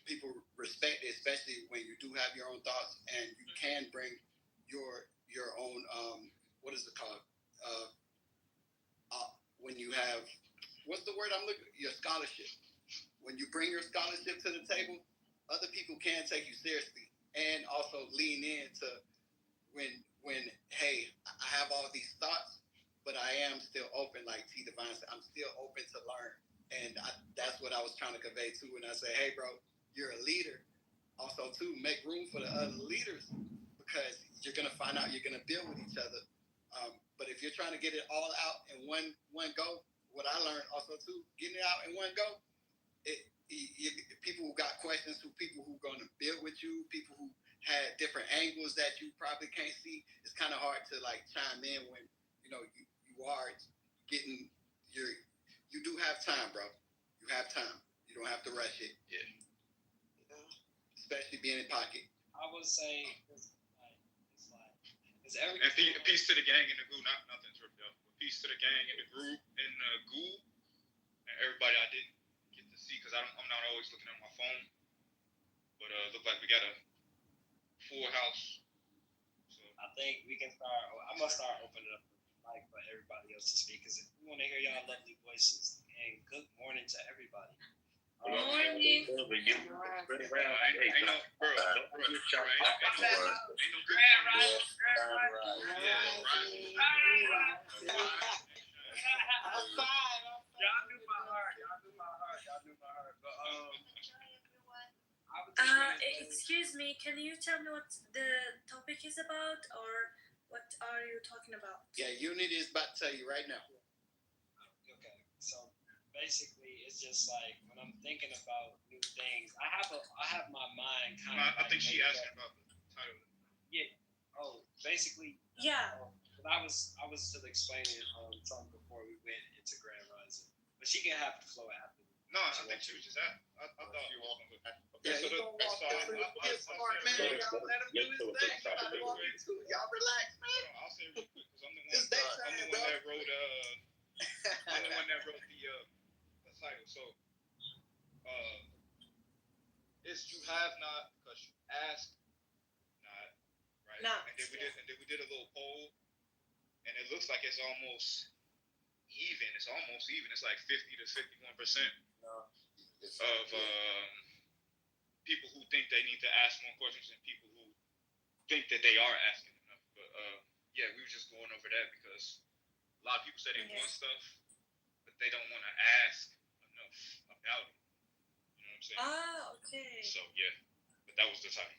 people respect it, especially when you do have your own thoughts and you can bring your own, what is it called? When you have, what's the word I'm looking for? Your scholarship. When you bring your scholarship to the table, other people can take you seriously and also lean in to when hey, I have all these thoughts, but I am still open, like T. Divine said, I'm still open to learn. And that's what I was trying to convey too when I say, hey, bro, you're a leader. Also, too, make room for the other leaders because you're going to find out you're going to build with each other. But if you're trying to get it all out in one go, what I learned also, too, getting it out in one go, people who got questions, people who are going to build with you, people who had different angles that you probably can't see, it's kind of hard to, like, chime in when, you are getting you do have time, bro. You have time. You don't have to rush it. Yeah. Especially being in pocket. I would say it's every. And peace to the gang in the goo. Nothing tripped up. Peace to the gang in the group and everybody I didn't get to see because I'm not always looking at my phone. But look like we got a full house. So I think we can start. I'm gonna start opening up the mic for everybody else to speak because we want to hear y'all lovely voices. And good morning to everybody. Good morning. Ain't no bro. Ain't no Y'all knew my heart. But Excuse me, can you tell me what the topic is about, or what are you talking about? Yeah, Unity is about to tell you right now. Okay, so basically, it's just like when I'm thinking about new things, I have my mind kind of. I think she asked about the title. Yeah. Oh, basically. Yeah. But I was still explaining something before we went into Grand Rising, but she can have the flow after. No, I think she was just at. I thought you were. Okay, Yeah, so let him do his part, man. Y'all let him do his thing. Y'all relax, man. I'll say real quick because I'm the one that wrote the title. So it's you have not because you asked not, right? Not. And then we did a little poll, and it looks like it's almost even. It's almost even. It's like 50 to 51% of people who think they need to ask more questions and people who think that they are asking enough. But yeah, we were just going over that because a lot of people say they want stuff, but they don't want to ask enough about it. You know what I'm saying? Okay. So yeah, but that was the title.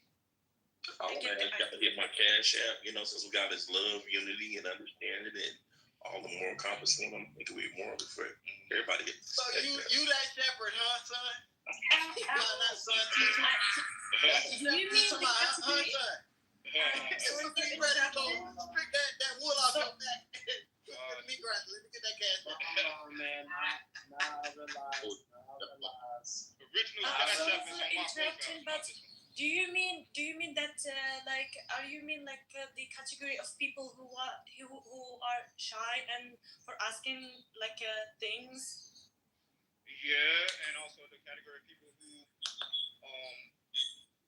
Oh man, I got to get my cash app. Since we got this love, unity, and understanding, and all the more accomplishment, I'm thinking we more of it for everybody. So you that shepherd, huh, son? Not son. Do you mean the category? That wool off your back. Let me get that cash back. Oh man, I realize. Sorry, interrupting, but do you mean that are you mean the category of people who are shy and for asking things? Yeah, and also the category of people who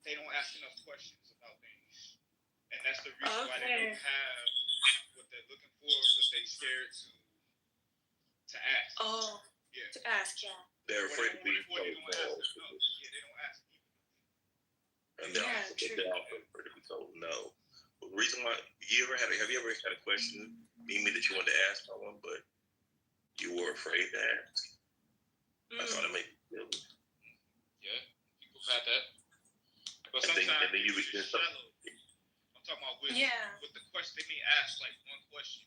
they don't ask enough questions about things, and that's the reason why they don't have what they're looking for because they're scared to ask. Oh, yeah. To ask, yeah. They're afraid to be told no. Yeah, they don't ask people. And they're also afraid to be told no. But the reason why have you ever had a question, Mimi, that you wanted to ask someone, but you were afraid to ask? I thought it made you feel it. Yeah, people have had that. But and sometimes then you begin shallow. I'm talking about with the question, they may ask like one question,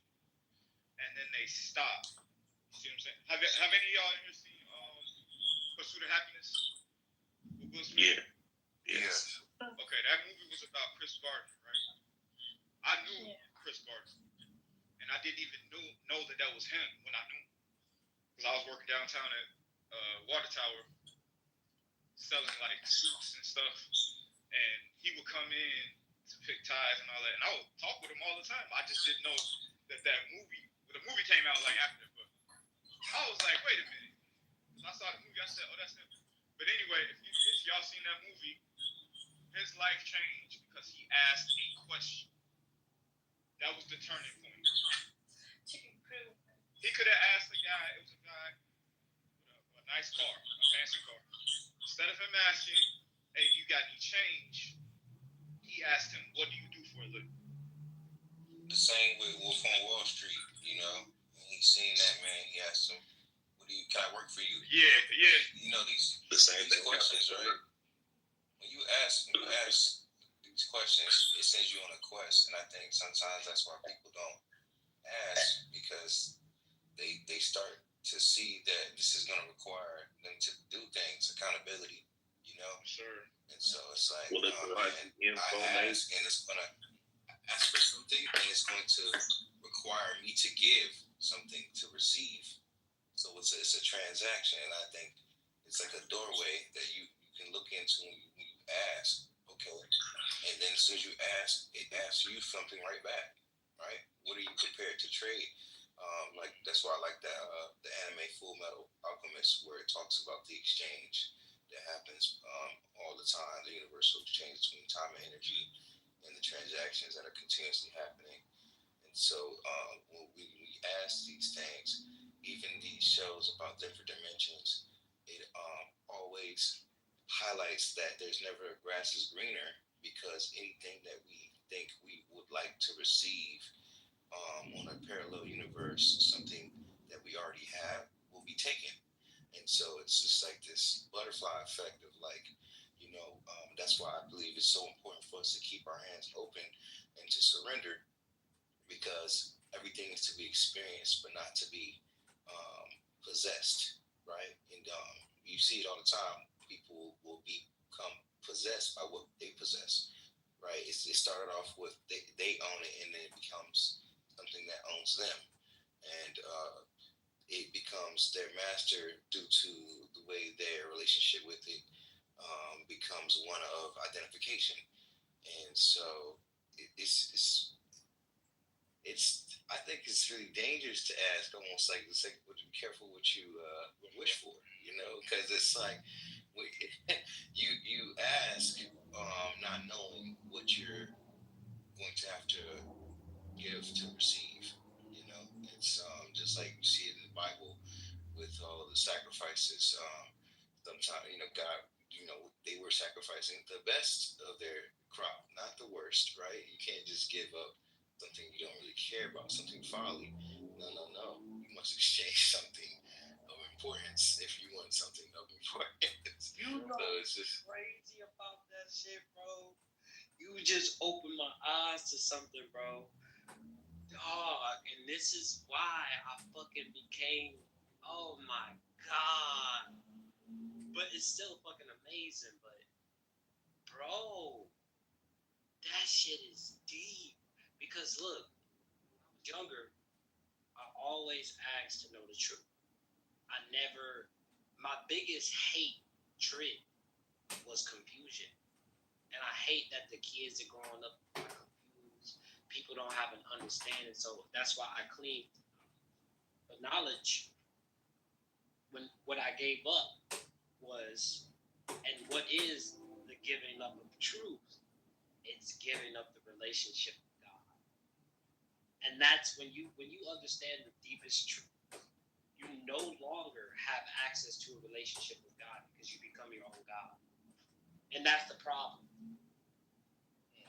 and then they stop. You see what I'm saying? Have any of y'all ever seen Pursuit of Happiness with Will Smith? Yeah. Yes. Okay, that movie was about Chris Gardner, right? I knew Chris Gardner, and I didn't even know that was him when I knew him, because I was working downtown at Water Tower selling like suits and stuff, and he would come in to pick ties and all that, and I would talk with him all the time. I just didn't know that movie, when the movie came out like after, but I was like, wait a minute. So I saw the movie, I said, oh, that's him. But anyway, if y'all seen that movie, his life changed because he asked a question. That was the turning point. He could have asked the guy, it was a guy with a nice car, a fancy car. Instead of him asking, hey, you got any change? He asked him, what do you do for a living? The same with Wolf on Wall Street, when he seen that man, he asked him, can I work for you? Yeah. These same questions, right? When you ask these questions, it sends you on a quest, and I think sometimes that's why people don't ask, because they start to see that this is going to require them to do things, accountability, Sure. And so it's like, I ask, and it's going to ask for something, and it's going to require me to give something to receive. So it's a transaction, and I think it's like a doorway that you can look into when you ask, okay? And then as soon as you ask, it asks you something right back, right? What are you prepared to trade? That's why I like that the anime Full Metal Alchemist, where it talks about the exchange that happens all the time, the universal exchange between time and energy. and the transactions that are continuously happening. And so when we ask these things, even these shows about different dimensions, it always highlights that there's never a grass is greener, because anything that we think we would like to receive on a parallel universe, something that we already have, will be taken. And so it's just like this butterfly effect of like, that's why I believe it's so important for us to keep our hands open and to surrender, because everything is to be experienced, but not to be possessed, right? And you see it all the time. People will become possessed by what they possess, right? It started off with they own it, and then it becomes something that owns them. And it becomes their master due to the way their relationship with it becomes one of identification. And so it's I think it's really dangerous to ask, almost like it's like, would you be careful what you wish for, because it's like you ask not knowing what you're going to have to give to receive. It's just like you see it in the Bible with all the sacrifices. Sometimes God, they were sacrificing the best of their crop, not the worst, right? You can't just give up something you don't really care about, something folly. No. You must exchange something of importance if you want something of importance. You know So what's crazy about that shit, bro? You just opened my eyes to something, bro. Dog, and this is why I fucking became, oh my God. But it's still fucking amazing, but bro, that shit is deep. Because look, when I was younger, I always asked to know the truth. My biggest hate trick was confusion. And I hate that the kids are growing up confused. People don't have an understanding. So that's why I cleaned the knowledge. What I gave up was, and what is the giving up of truth? It's giving up the relationship with God. And that's when you understand the deepest truth. You no longer have access to a relationship with God because you become your own God. And that's the problem.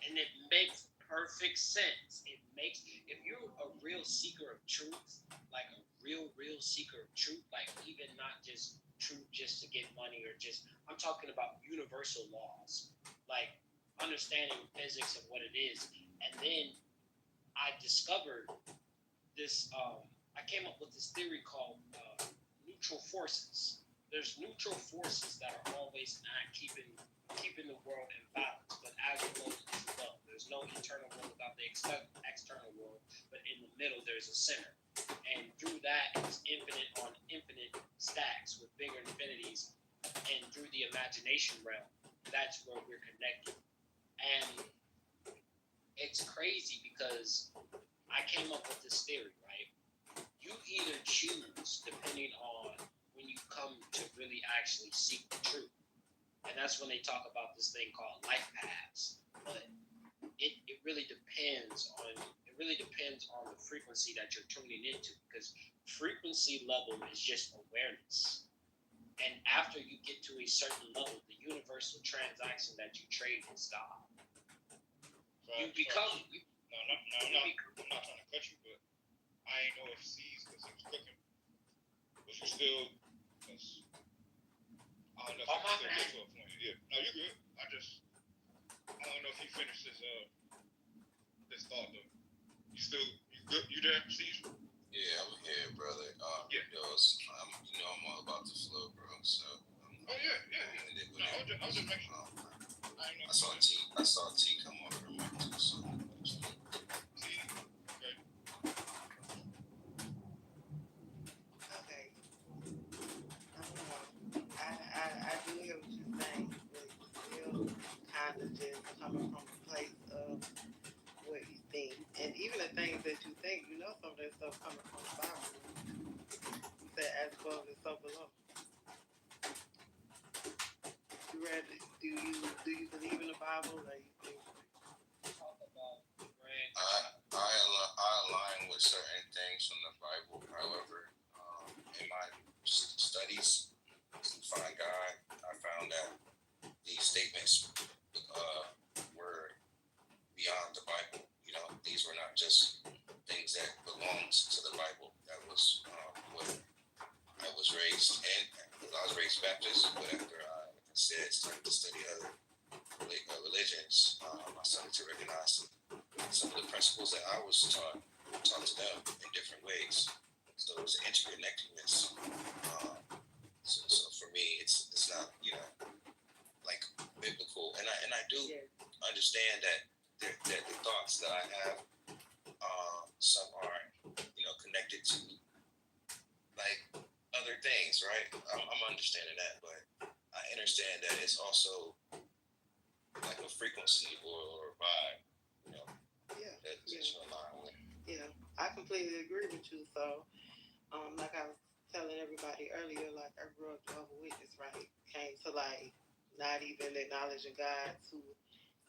And it makes perfect sense. If you're a real seeker of truth, like a real seeker of truth, like even not just truth just to get money or just, I'm talking about universal laws, like understanding physics and what it is. And then I discovered this, I came up with this theory called neutral forces. There's neutral forces that are always not keeping the world in balance, but as you know, it's love. There's no internal world without the external world, but in the middle there's a center. And through that, it's infinite on infinite stacks with bigger infinities. And through the imagination realm, that's where we're connected. And it's crazy because I came up with this theory, right? You either choose depending on when you come to really actually seek the truth. And that's when they talk about this thing called life paths. But it really depends on the frequency that you're tuning into, because frequency level is just awareness. And after you get to a certain level, the universal transaction that you trade is God. You become. I'm not trying to cut you, but I ain't know if C's because he was cooking. Was you still? I don't know if you still get to a point. Yeah, no, you're good. I don't know if he finished his thought though. You good? You there, C's? Yeah, I'm here, brother. Yeah. I'm all about the flow, bro. So. Yeah. No, I'll just make sure. I saw T come on her mic too. So. Okay. I do hear what you're saying, but still kind of just coming from a place of what you think. And even the things that you think, some of that stuff coming from the Bible. You said as above is so below. Do you believe in the Bible? Or you think However, in my studies to find God, I found that these statements were beyond the Bible. You know, these were not just things that belonged to the Bible. That was what I was raised in. I was raised Baptist, but after I, like I said, started to study other religions, I started to recognize some of the principles that I was taught to them in different ways. So it was an interconnectedness. So for me, it's not, you know, like biblical, and I do understand that the thoughts that I have, some are, you know, connected to like other things, right? I'm understanding that, but I understand that it's also like a frequency or a vibe, you know, that you align with. Yeah, I completely agree with you. So, like I was telling everybody earlier, like I grew up Jehovah's Witness, right? Came to like not even acknowledging God, to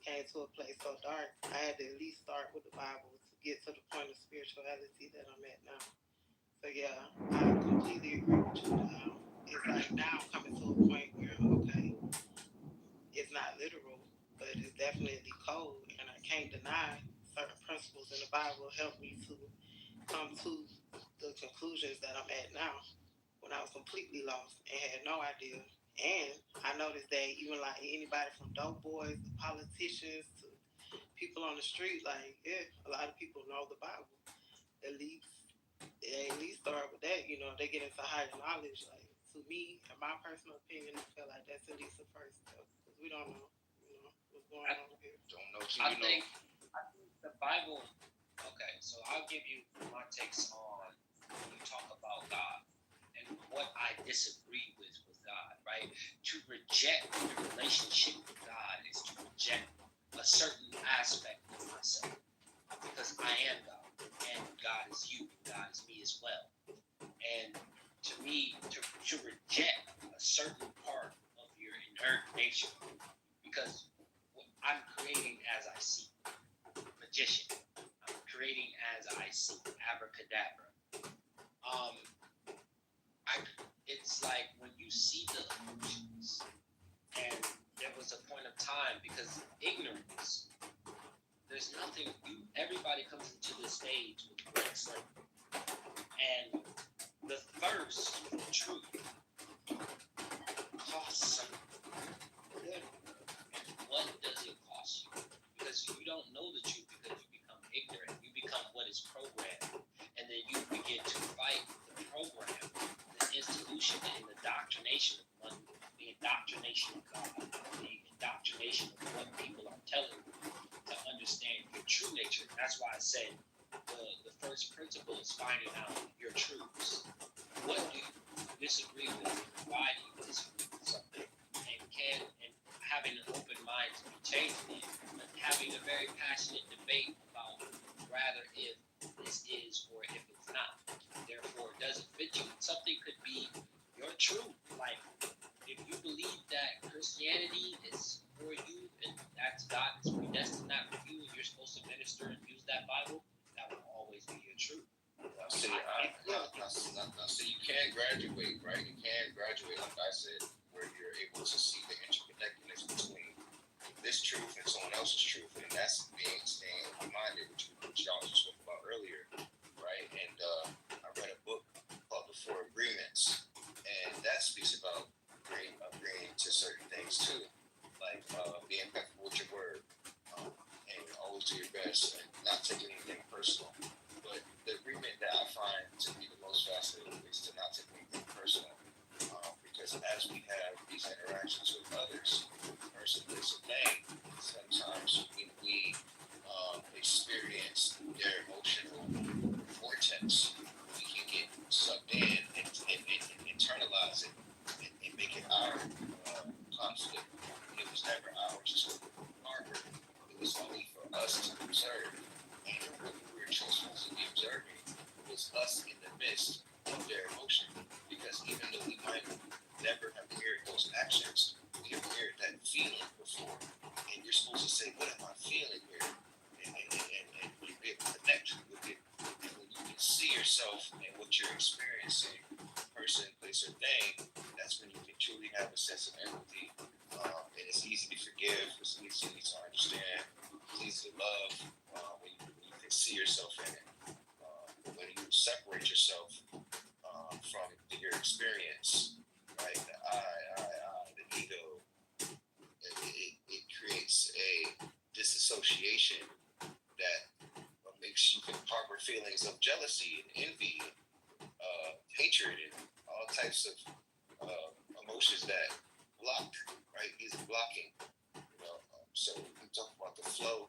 came to a place so dark. I had to at least start with the Bible to get to the point of spirituality that I'm at now. So yeah, I completely agree with you now. It's like now I'm coming to a point where, okay, it's not literal, but it's definitely code, and I can't deny certain principles in the Bible help me to come to the conclusions that I'm at now when I was completely lost and had no idea. And I noticed that even like anybody from dope boys to politicians to people on the street, like, yeah, a lot of people know the Bible. At least start with that, you know, they get into higher knowledge. Like, to me, in my personal opinion, I feel like that's at least the first step, because we don't know, you know, what's going on here. Don't know. I think the Bible. Okay, so I'll give you my takes on when you talk about God and what I disagree with God. Right? To reject the relationship with God is to reject a certain aspect of myself, because I am God and God is you and God is me as well. And to me, to reject a certain part of your inherent nature, because I'm creating as I see. Magician. I'm creating as I see. Abracadabra. It's like when you see the illusions, and there was a point of time, because ignorance, there's nothing, everybody comes into this stage with great slave. And the thirst for truth costs something. And what does it cost you? Because you don't know the truth, because you become ignorant. You become what is programmed. And then you begin to fight the program, the institution, and the indoctrination of money, the indoctrination of God, the indoctrination of what people are telling you to understand your true nature. That's why I said the first principle is finding out your truths. What do you disagree with? Why do you disagree with something? And having an open mind to be changing it, but having a very passionate debate about rather if this is or if it's not. Therefore, it doesn't fit you. Something could be your truth. Like, if you believe that Christianity is for you and that's God is predestined that for you and you're supposed to minister and use that Bible, that will always be your truth. See, you can graduate, right? You can graduate, like I said, where you're able to see the interconnectedness between this truth and someone else's truth, and that's staying open-minded, which y'all just spoke about earlier, right? And I read a book called The Four Agreements, and that speaks about agreeing to certain things too, like being impeccable with your word, and always do your best and not take anything personal. But the agreement that I find to be the most fascinating is to not take anything personal, because as we have these interactions with others, person, this, and thing, sometimes when we experience their emotional vortex, we can get sucked in and internalize it and make it our conflict. And it was never ours to harbor. It was only for us to observe. And what we were supposed to be observing was us in the midst of their emotion. Because even though we might never have heard those actions, we have heard that feeling before. And you're supposed to say, what am I feeling here? and you're able to connect with it. And when you can see yourself and what you're experiencing, person, place, or thing, that's when you can truly have a sense of empathy. And it's easy to forgive, it's easy to understand, it's easy to love when you can see yourself in it. When you separate yourself from your experience, right? The I, the ego, it creates a disassociation that makes you can harbor feelings of jealousy and envy, hatred, and all types of emotions that block, right? These are blocking, so we talk about the flow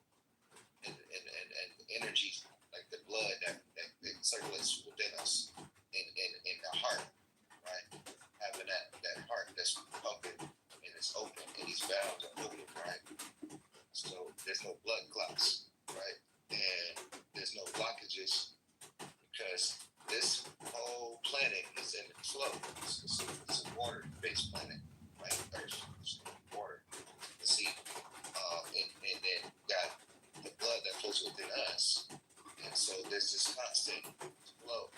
and energies, like the blood that circulates within us in the heart, right? Having that heart that's pumping and it's open and these valves are open, right? So there's no blood clots, right? And there's no blockages because this whole planet is in flow. It's a water-based planet, right? Earth, water, the sea, and then got the blood that flows within us, and so there's this constant flow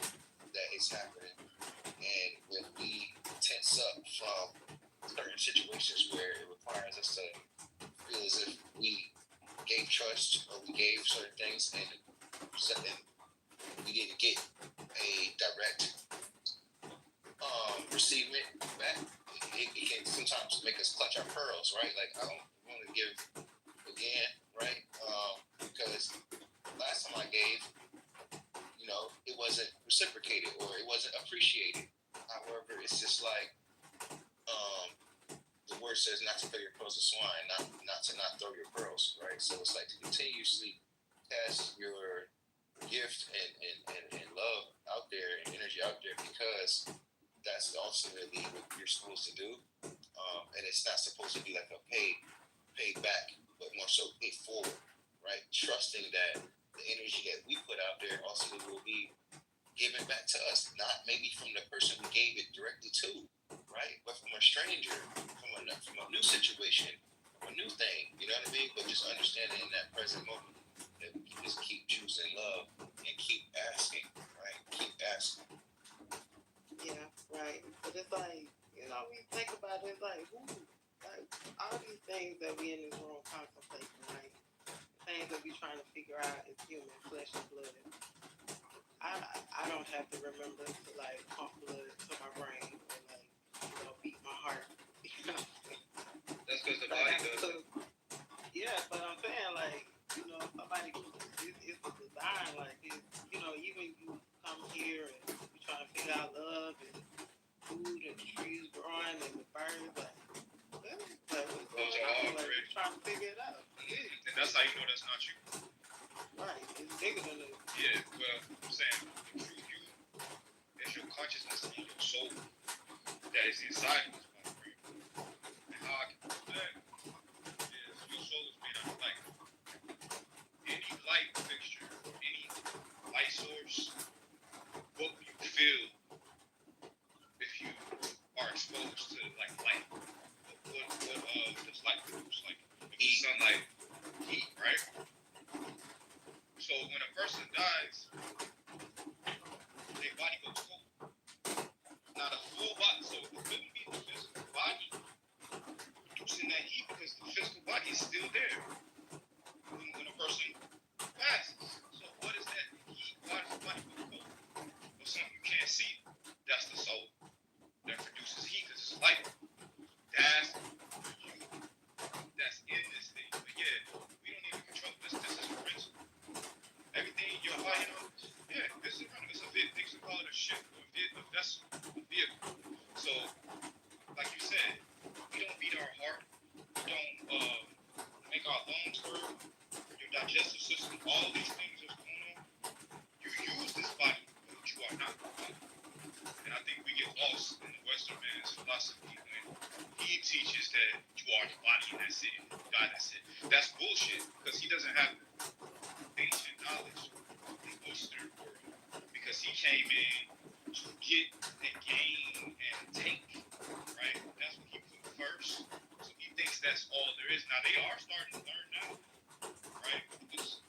that is happening. And when we tense up from certain situations where it requires us to feel as if we gave trust or we gave certain things and we didn't get a direct receivement back, it can sometimes make us clutch our pearls, right? Like, I don't want to give again, right? Because last time I gave, it wasn't reciprocated or it wasn't appreciated. However, it's just like the word says not to throw your pearls to swine, not to throw your pearls, right? So it's like to continuously cast your gift and love out there and energy out there, because that's ultimately what you're supposed to do. And it's not supposed to be like a paid back, but more so paid forward, right? Trusting that the energy that we put out there ultimately will be given back to us, not maybe from the person we gave it directly to, right? But from a stranger, from a new situation, from a new thing, you know what I mean? But just understanding in that present moment that we can just keep choosing love and keep asking, right? Keep asking. Yeah, right. But it's like, we think about it, like all these things that we in this room contemplating, right? Things that we trying to figure out is human flesh and blood. I don't have to remember to like pump blood to my brain or beat my heart. That's because the body does. Yeah, but I'm saying like, somebody it's a design like this. Even you come here and you trying to figure out love and food and the trees growing and the birds like what's going on? Like, you're trying to figure it out. And that's how you know that's not you. Right, it's bigger than it. Yeah, well, I'm saying the true you is your consciousness and your soul that is inside of this one brain. And how I can prove that is your soul is made out of light. Any light fixture, any light source, what will you feel if you are exposed to like light? What does light produce? Like heat, sunlight, heat, right? So when a person dies, their body goes cold. Now the full body, so it couldn't be the physical body producing that heat because the physical body is still there when a person passes. So what is that heat? Why does the body go cold? Well, something you can't see. That's the soul that produces heat because it's light. That's you. That's in this thing. But yeah, we don't even control this. This is principle. Everything in your body, this is running. It's a vehicle. They should call it a ship, a vessel, a vehicle. So, like you said, we don't beat our heart. We don't make our lungs hurt. Your digestive system, all these things that's going on. You use this body, but you are not the body. And I think we get lost in the Western man's philosophy when he teaches that you are the body and that's it. God, that's it. That's bullshit because he doesn't have ancient knowledge of the Eastern world because he came in to get and gain and take, right? That's what he put first. So he thinks that's all there is. Now they are starting to learn now, right? Because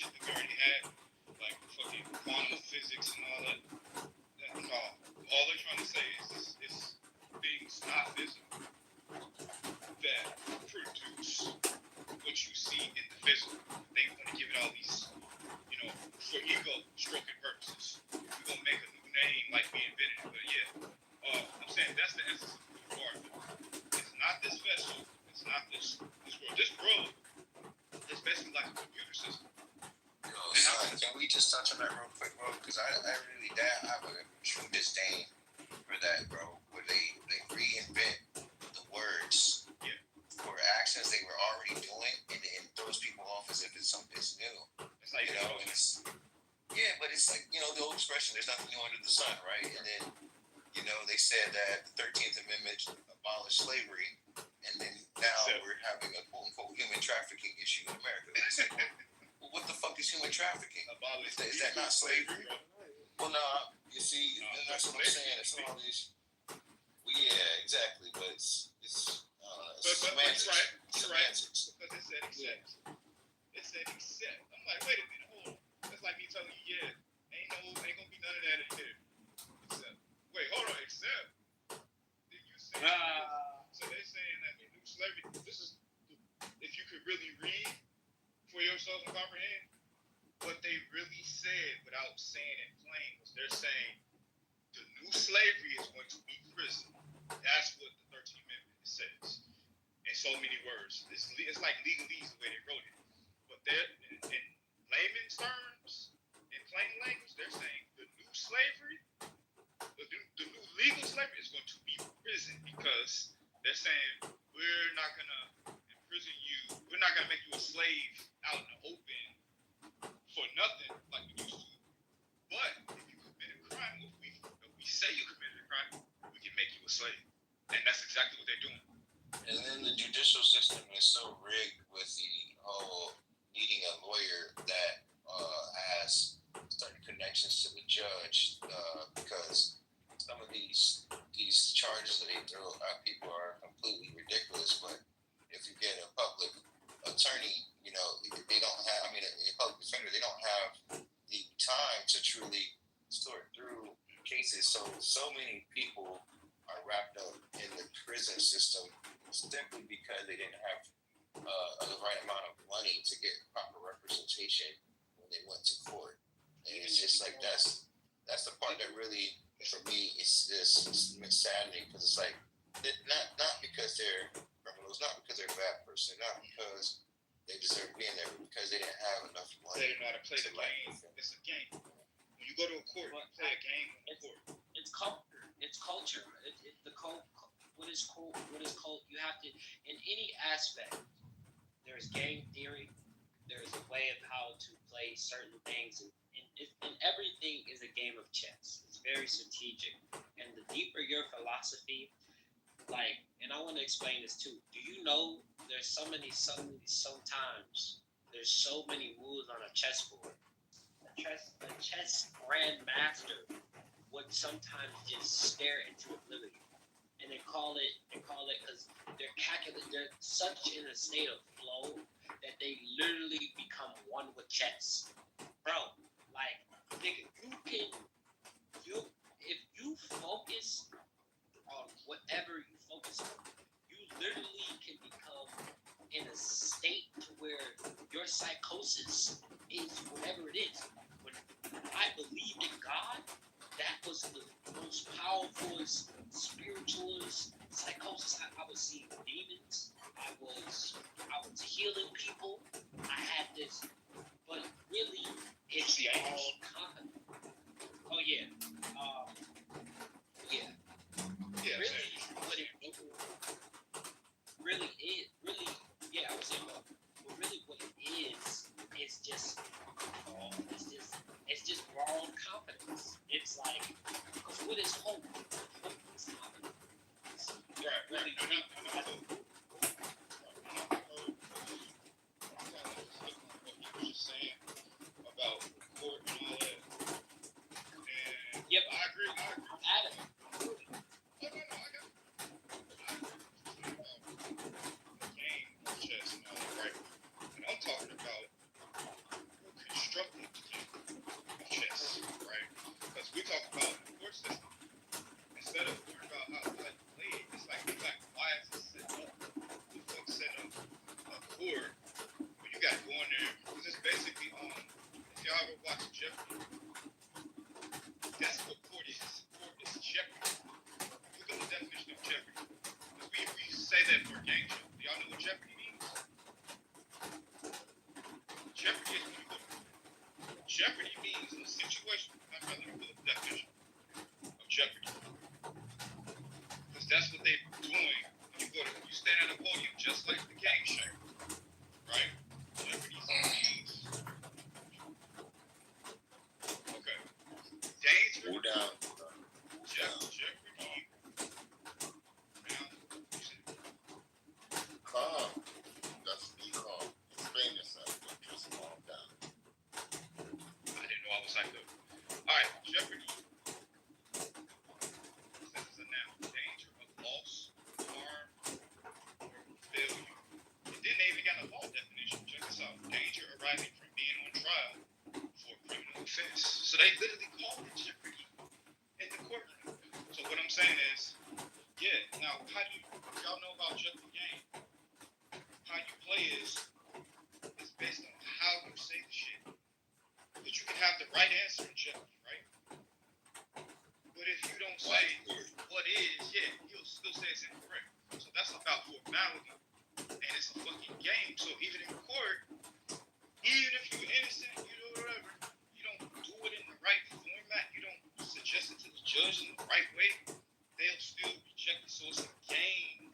shit that we already had, like fucking quantum physics and all that. No, all they're trying to say is things not visible that produce what you see in the physical. They want to give it all these, for ego stroking purposes. We're gonna make a new name like we invented it, but yeah, I'm saying that's the essence of who you are. It's not this vessel. It's not this world. This world is basically like a computer system. Yo, son, can we just touch on that real quick, bro? Because I really have a true disdain for that, bro. Where they reinvent the words for actions they were already doing and throws people off as if it's something new. It's like, but it's like, the old expression, there's nothing new under the sun, right? And then, they said that the 13th Amendment abolished slavery, and then now we're having a quote-unquote human trafficking issue in America. It's like, well, what the fuck is human trafficking? Is that not slavery? Well, no, you see, that's what I'm saying. It's all these... Well, yeah, exactly, but it's semantics. Right. Semantics. Because it said accept. It said accept. I'm like, wait a minute, hold on. That's like me telling you, ain't gonna be none of that in here. Except, wait, hold on, except. Did you say so they're saying that the new slavery, this is, if you could really read for yourself and comprehend, what they really said without saying it plain was they're saying the new slavery is going to be prison. That's what the 13th Amendment says. In so many words. It's like legalese the way they wrote it. But they're, in layman's terms, in plain language, they're saying the new slavery, the new legal slavery is going to be prison because they're saying we're not going to imprison you. We're not going to make you a slave out in the open for nothing like we used to. But if you commit a crime, if we say you committed a crime, we can make you a slave. And that's exactly what they're doing. And then the judicial system is so rigged with the whole needing a lawyer that has certain connections to the judge because some of these charges that they throw at people are completely ridiculous. But if you get a public attorney, they don't have, a public defender, they don't have the time to truly sort through cases. So many people are wrapped up in the prison system simply because they didn't have the right amount of money to get proper representation when they went to court. And it's just like that's the part that really, for me, it's just saddening because it's like not because they're criminals, not because they're a bad person, not because they deserve being there, but because they didn't have enough money. They know how to play the game. It's a game. When you go to a court, you play a game on the court. It's culture. It's culture. What is cult? You have to, in any aspect, there's game theory, there's a way of how to play certain things, and everything is a game of chess. It's very strategic. And the deeper your philosophy, and I want to explain this too. Do you know there's sometimes there's so many moves on a chessboard. A chess grandmaster would sometimes just stare into oblivion. And they call it because they're such in a state of flow that they literally become one with chess. Bro, nigga, if you focus on whatever you focus on, you literally can become in a state to where your psychosis is whatever it is. When I believed in God, that was the most powerful, spiritualist psychosis. I was seeing demons. I was healing people. I had this, but really, it's all confident. Oh yeah, Really, what it really is, I was saying, but really, what it is just, it's just raw confidence. It's like, because what is hope? Hope is confidence. Really, What you were saying about court and all that. ever watched Jeopardy? That's what court is. Court is Jeopardy. Look up the definition of Jeopardy. We say that for a game show. Do y'all know what Jeopardy means? Jeopardy is when you go. Jeopardy means a situation. Let me pull up the definition of Jeopardy. Because that's what they're doing. You stand at a podium just like the game show. Right? Jeopardy means. Okay. Danger. Move down. Jeopardy. Calm. Just be calm. Explain yourself. Just calm down. I didn't know I was like that. Alright, Jeopardy. This is a noun. Danger of loss, harm, or failure. And then they even got a law definition. Check this out. Danger arising from being on trial for a criminal offense. So they literally call it Jeopardy in the courtroom. So what I'm saying is, yeah, now how do y'all know about Jeopardy game? How you play is based on how you say the shit. But you can have the right answer in Jeopardy, right? But if you don't say what is, yeah, you'll still say it's incorrect. So that's about formality. And it's a fucking game. So even in court, even if you're innocent, you know, whatever, you don't do it in the right format, you don't suggest it to the judge in the right way, they'll still reject it. So it's a game.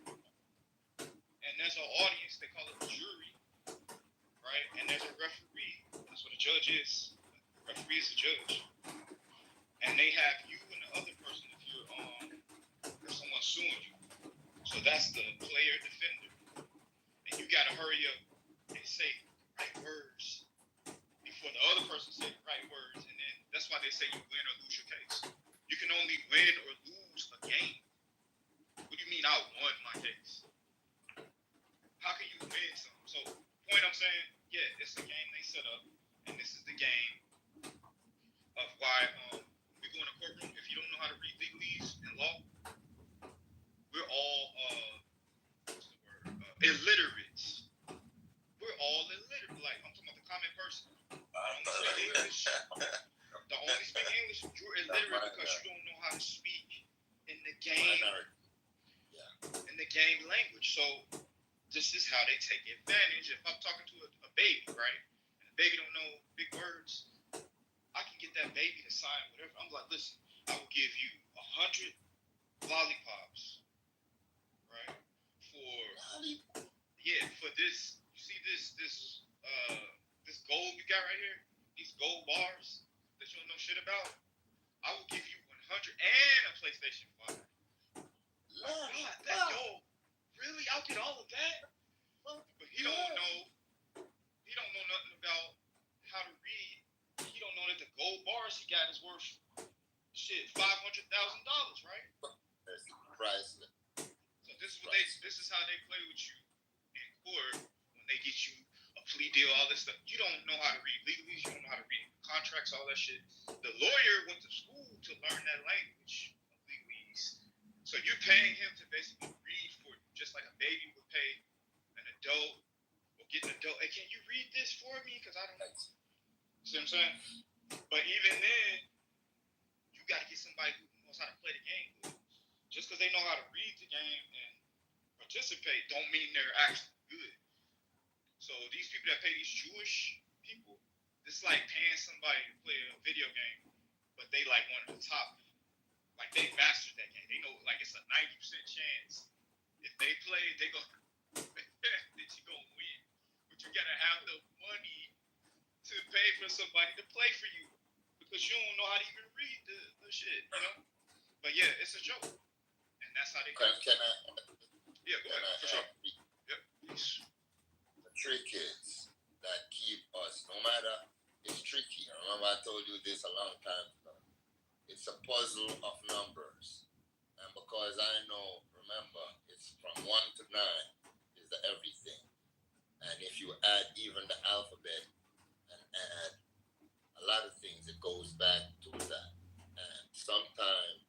And there's an audience, they call it a jury, right? And there's a referee. That's what a judge is. The referee is a judge. And they have you and the other person if someone's suing you. So that's the player defender. And you gotta hurry up and say the right words before the other person says the right words. And then that's why they say you win or lose your case. You can only win or lose a game. What do you mean I won my case? How can you win something? So, point I'm saying, yeah, it's a game they set up, and this is the game of why we go in a courtroom. If you don't know how to read legalese and law, we're all what's the word? Illiterates. We're all illiterate. Like I'm talking about the common person. The only speak English. You're illiterate because you don't know how to speak in the game. In the game language. So this is how they take advantage. If I'm talking to a baby, right, and the baby don't know big words, I can get that baby to sign whatever. I'm like, listen, I will give you 100 lollipops, right, for this. You see this gold you got right here, these gold bars that you don't know shit about. I will give you 100 and a PlayStation 5. Yo, really? I'll get all of that? But he don't know nothing about how to read. He don't know that the gold bars he got is worth $500,000, right? That's priceless. So this is how they play with you in court when they get you a plea deal, all this stuff. You don't know how to read legalese, you don't know how to read contracts, all that shit. The lawyer went to school to learn that language of legalese. So you're paying him to basically read for you, just like a baby would pay an adult or get an adult. Hey, can you read this for me? Because I don't know. See what I'm saying? But even then, you got to get somebody who knows how to play the game. Just because they know how to read the game and participate don't mean they're actually good. So these people that pay these Jewish people, it's like paying somebody to play a video game, but they like one of the top. Like they mastered that game. They know like it's a 90% chance if they play, they go that you gonna win. But you gotta have the money to pay for somebody to play for you because you don't know how to even read the shit, you know. But yeah, it's a joke, and that's how they. Can I? Yeah, go ahead. For sure. Yep. Peace. The trick is that keep us, no matter. It's tricky. I remember I told you this a long time ago. It's a puzzle of numbers. And because I know, remember, it's from 1 to 9 is the everything. And if you add even the alphabet and add a lot of things, it goes back to that. And sometimes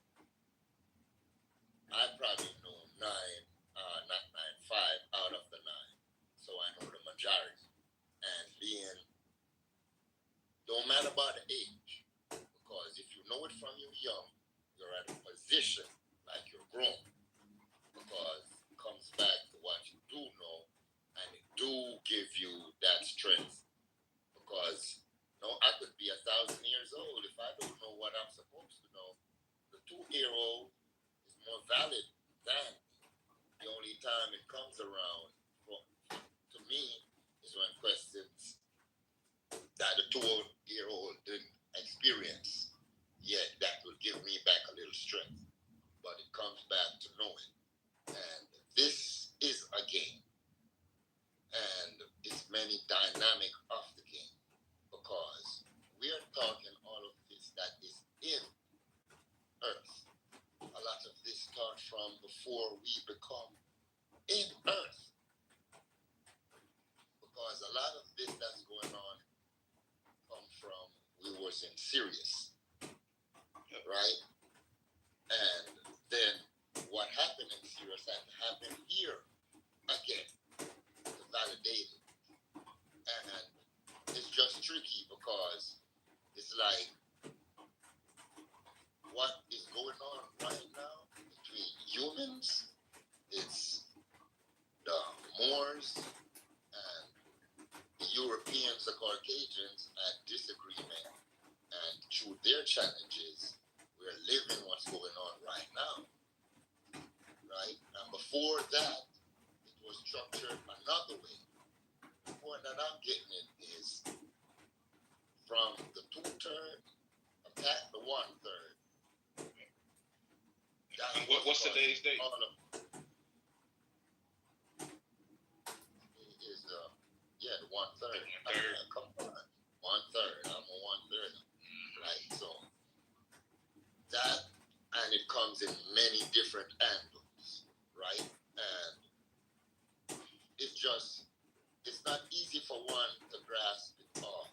I probably know 9, not 9, 5 out of the 9. So I know the majority. And don't matter about the age, because if you know it from you're young, you're at a position like you're grown, because it comes back to what you do know, and it do give you that strength. Because I could be 1,000 years old if I don't know what I'm supposed to know. The 2-year-old is more valid than the only time it comes around to me is when questions that the 2-year-old didn't experience yet, that will give me back a little strength. But it comes back to knowing. And this is a game. And it's many dynamic of the game. Because we are talking all of this that is in Earth. A lot of this starts from before we become in Earth. Because a lot of this that's going on come from we was in Sirius, right? And then what happened in Sirius had to happen here again to validate it. And it's just tricky because it's like what is going on right now between humans, it's the Moors and the Europeans, the Caucasians, at disagreement, and through their challenges, we're living what's going on right now, right? And before that, it was structured another way. The point that I'm getting it is from the 2/3 attack the 1/3. What's today's date? Is the 1/3. Come on, 1/3. I'm a 1/3. Right. So that, and it comes in many different angles, right? And it's not easy for one to grasp it all.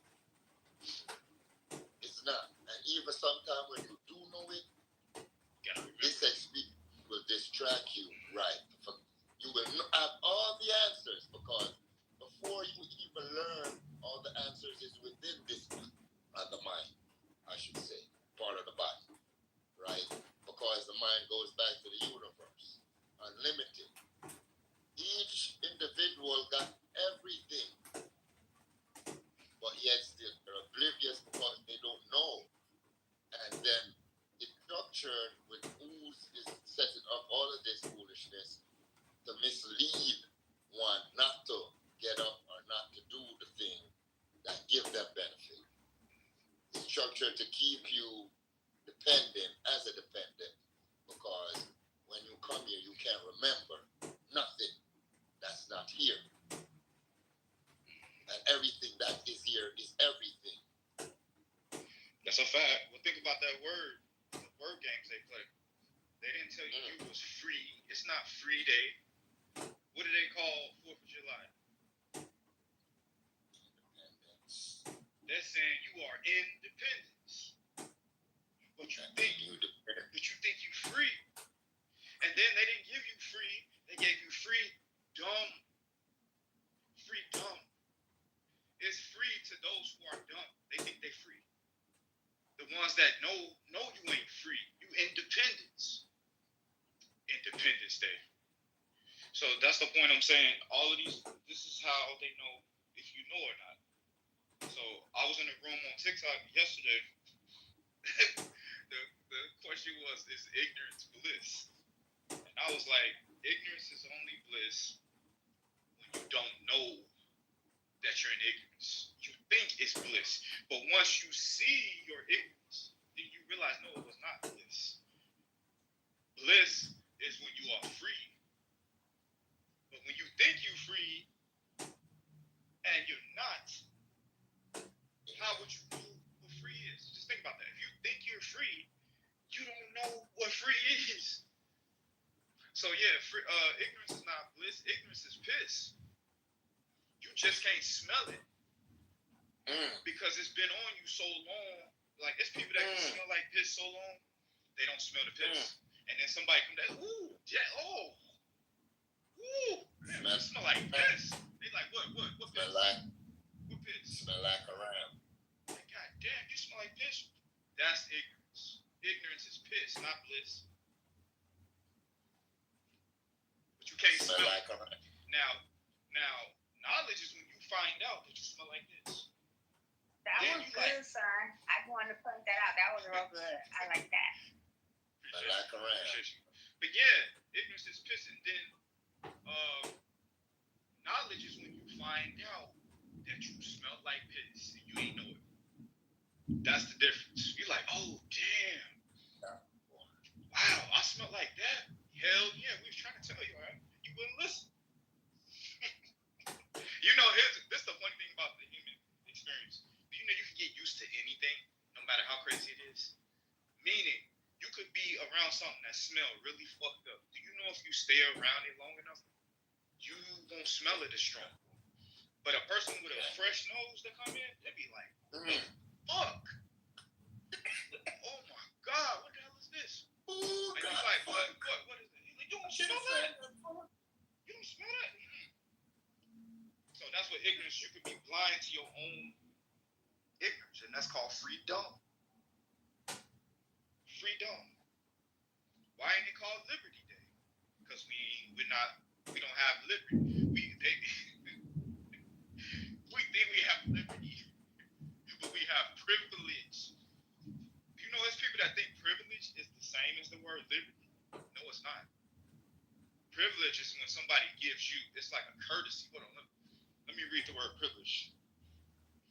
It's not. And even sometimes when you do know it, this experience will distract you, right? You will have all the answers, because before you even learn, all the answers is within this the mind, I should say, part of the body, right? Because the mind goes back to the universe, unlimited. Each individual got everything, but yet still they're oblivious because they don't know. And then it's structured with who's is setting up all of this foolishness to mislead one not to get up or not to do the thing that give them benefit. It's structured to keep you dependent as a dependent, because when you come here, you can't remember nothing that's not here. And everything that is here is everything. That's a fact. Well, think about that word. The word games they play. They didn't tell you you was free. It's not free day. What do they call 4th of July? Independence. They're saying you are independence. But you think you free. And then they didn't give you free. They gave you freedom. Freedom. It's free to those who are dumb. They think they free. The ones that know you ain't free. You independence. Independence Day. So that's the point I'm saying. All of these, this is how they know if you know or not. So I was in a room on TikTok yesterday. the question was, is ignorance bliss? And I was like, ignorance is only bliss when you don't know that you're in ignorance. You think it's bliss. But once you see your ignorance, then you realize, no, it was not bliss. Bliss is when you are free. But when you think you're free and you're not, how would you know what free is? Just think about that. If you think you're free, you don't know what free is. So yeah, ignorance is not bliss. Ignorance is piss. You just can't smell it because it's been on you so long. Like, it's people that can smell like piss so long, they don't smell the piss. And then somebody come down, ooh, yeah, oh, ooh, man, it smell like piss. They like, what piss? Smell like what piss? Smell like a ram. Like, God damn, you smell like piss. That's ignorance. Ignorance is piss, not bliss. But you can't smell like it. Now, knowledge is when you find out that you smell like this. That was good, son. I want to point that out. That was real good. I like that. But yeah, ignorance is piss, and then knowledge is when you find out that you smell like piss and you ain't know it. That's the difference. You're like, oh damn, wow, I smell like that. Hell yeah, we was trying to tell you, right? You wouldn't listen. You know, this is the funny thing about the human experience. You know, you can get used to anything, no matter how crazy it is. Meaning, you could be around something that smells really fucked up. Do you know if you stay around it long enough, you won't smell it as strong? But a person with a fresh nose that come in, they be like, fuck. Oh my God, what the hell is this? And you're like, what is it? You don't smell that? You don't smell that? So that's what ignorance, you could be blind to your own ignorance, and that's called freedom. Freedom. Why ain't it called Liberty Day? Because we don't have liberty. We think we have liberty, but we have privilege. You know, there's people that think privilege is the same as the word liberty. No, it's not. Privilege is when somebody gives you, it's like a courtesy. Hold on, let me read the word privilege.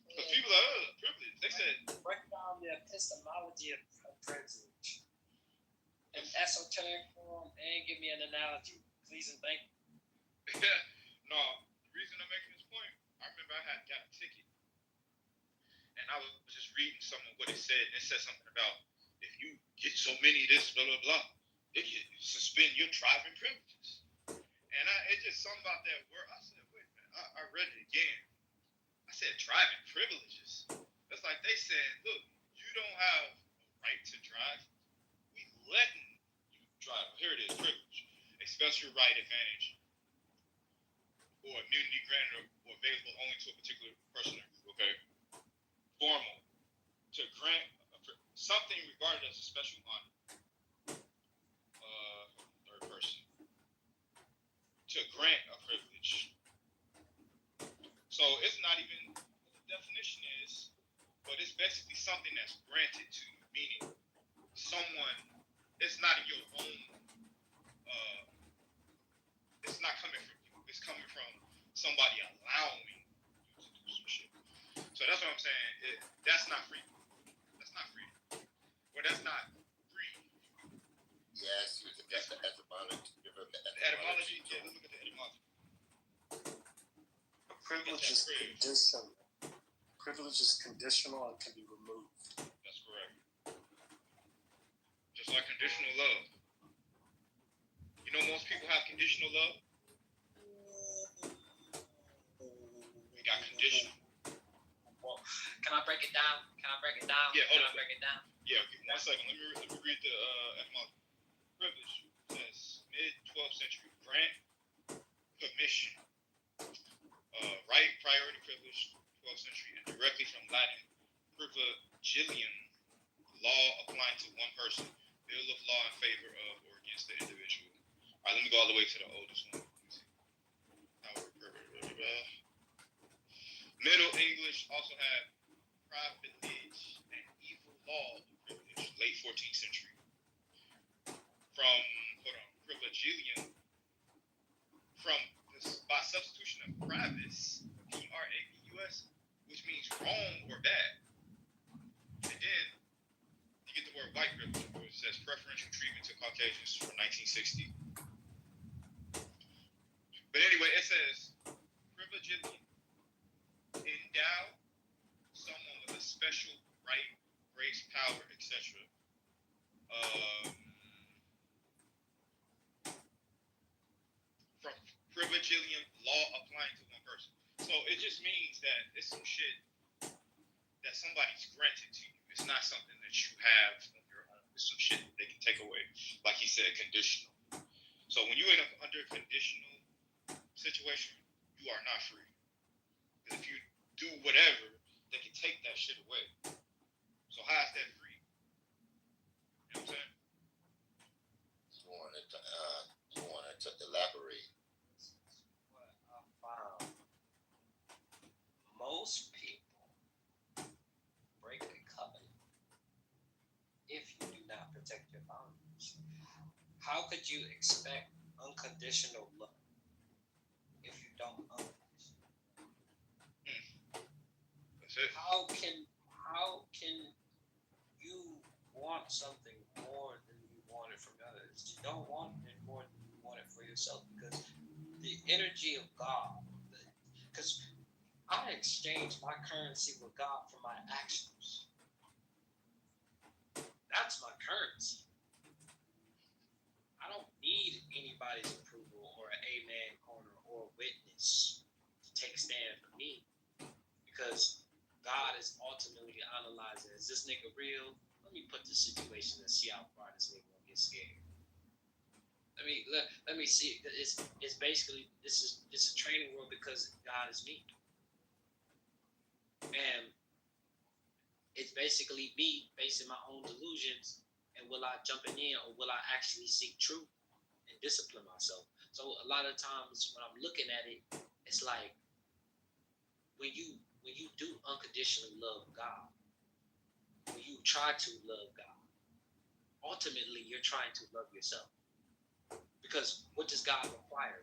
Because people are privilege. They said, break down the epistemology of privilege in esoteric form and give me an analogy, please and thank you. No, the reason I'm making this point, I remember I had got a ticket, and I was just reading some of what it said, and it said something about if you get so many of this, blah blah blah, it can suspend your driving privileges. And it just something about that word. I said, wait a minute, I read it again. I said driving privileges. It's like they said, look, you don't have a right to drive. We letting you drive. Here it is, privilege. A special right, advantage, or immunity granted or available only to a particular person or group. Okay. Formal. To grant something regarded as a special honor. Third person. To grant a privilege. So it's not even what the definition is, but it's basically something that's granted to you, meaning someone, it's not in your own, it's not coming from you, it's coming from somebody allowing you to do some shit. So that's what I'm saying, that's not free. That's not free. Or that's not free. Yes, you can get the etymology. The etymology, yeah, let's look at the etymology. Privilege is conditional. Privilege is conditional and can be removed. That's correct. Just like conditional love. You know, most people have conditional love. We got conditional. Well, can I break it down? Yeah, hold on. Break it down? Yeah, okay, 1 second. Let me read the etymology. Privilege says mid-12th century grant, permission, right, priority, privilege, 12th century, and directly from Latin, privilegium, law applying to one person, bill of law in favor of or against the individual. All right, let me go all the way to the oldest one. Middle English also had privilege and evil law of privilege, late 14th century. From, privilegium, by substitution of pravis, P-R-A-V-U-S, which means wrong or bad. And then you get the word white privilege, which says preferential treatment to Caucasians from 1960. But anyway, it says privilegium, endow someone with a special right, grace, power, etc. From privilegium, law applying to one person. So it just means that it's some shit that somebody's granted to you. It's not something that you have on your own. It's some shit they can take away. Like he said, conditional. So when you're under a conditional situation, you are not free. Because if you do whatever, they can take that shit away. if you do not protect your boundaries. How could you expect unconditional love if you don't unconditional? That's it. How can you want something more than you want it from others? You don't want it more than you want it for yourself, because the energy of God, because I exchange my currency with God for my actions. That's my currency. I don't need anybody's approval or an amen corner or a witness to take a stand for me, because God is ultimately analyzing, is this nigga real? Let me put this situation and see how far this nigga gonna get scared. Let me see. It's basically it's a training world, because God is me, and it's basically me facing my own delusions. And will I jump in, or will I actually seek truth and discipline myself? So a lot of times when I'm looking at it, it's like when you do unconditionally love God, when you try to love God, ultimately you're trying to love yourself. Because what does God require?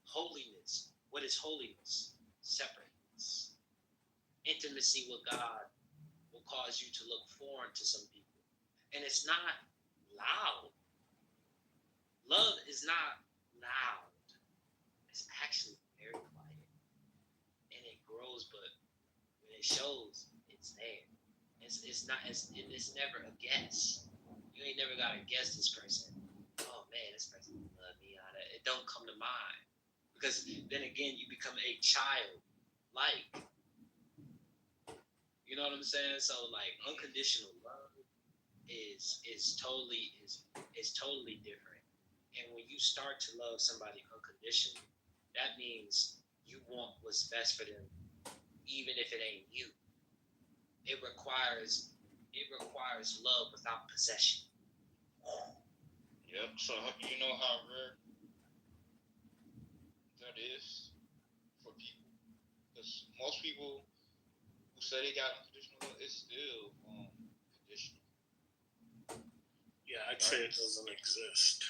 Holiness. What is holiness? Separateness. Intimacy with God will cause you to look foreign to some people. And it's not loud. Love is not loud. It's actually very quiet. And it grows, but when it shows, it's there. It's never a guess. You ain't never gotta guess this person. Oh man, this person love me. It don't come to mind. Because then again, you become a child. Like, you know what I'm saying? So like unconditional love is totally different. And when you start to love somebody unconditionally, that means you want what's best for them, even if it ain't you. It requires love without possession. Yep. So you know how rare that is for people, because most people who say they got unconditional love, it's still conditional. Yeah, I'd say it doesn't exist.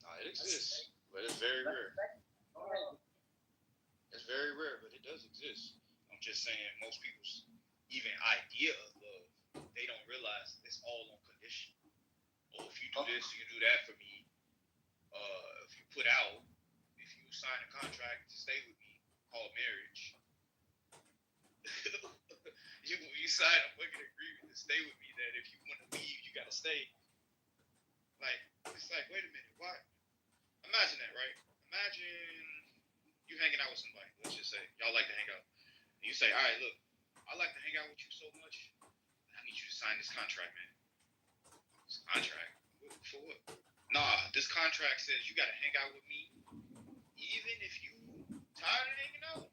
No, it exists, but it's very rare. It's very rare, but it does exist. I'm just saying, most people's even idea of love, they don't realize it's all on condition. Oh, if you do this, you do that for me. If you put out, if you sign a contract to stay with me, called marriage, you sign a fucking agreement to stay with me that if you want to leave, you gotta stay. Like, it's like, wait a minute, what? Imagine that, right? Imagine you hanging out with somebody. Let's just say y'all like to hang out. And you say, all right, look, I like to hang out with you so much, I need you to sign this contract, man. This contract? For what? Nah, this contract says you gotta hang out with me, even if you tired of hanging out,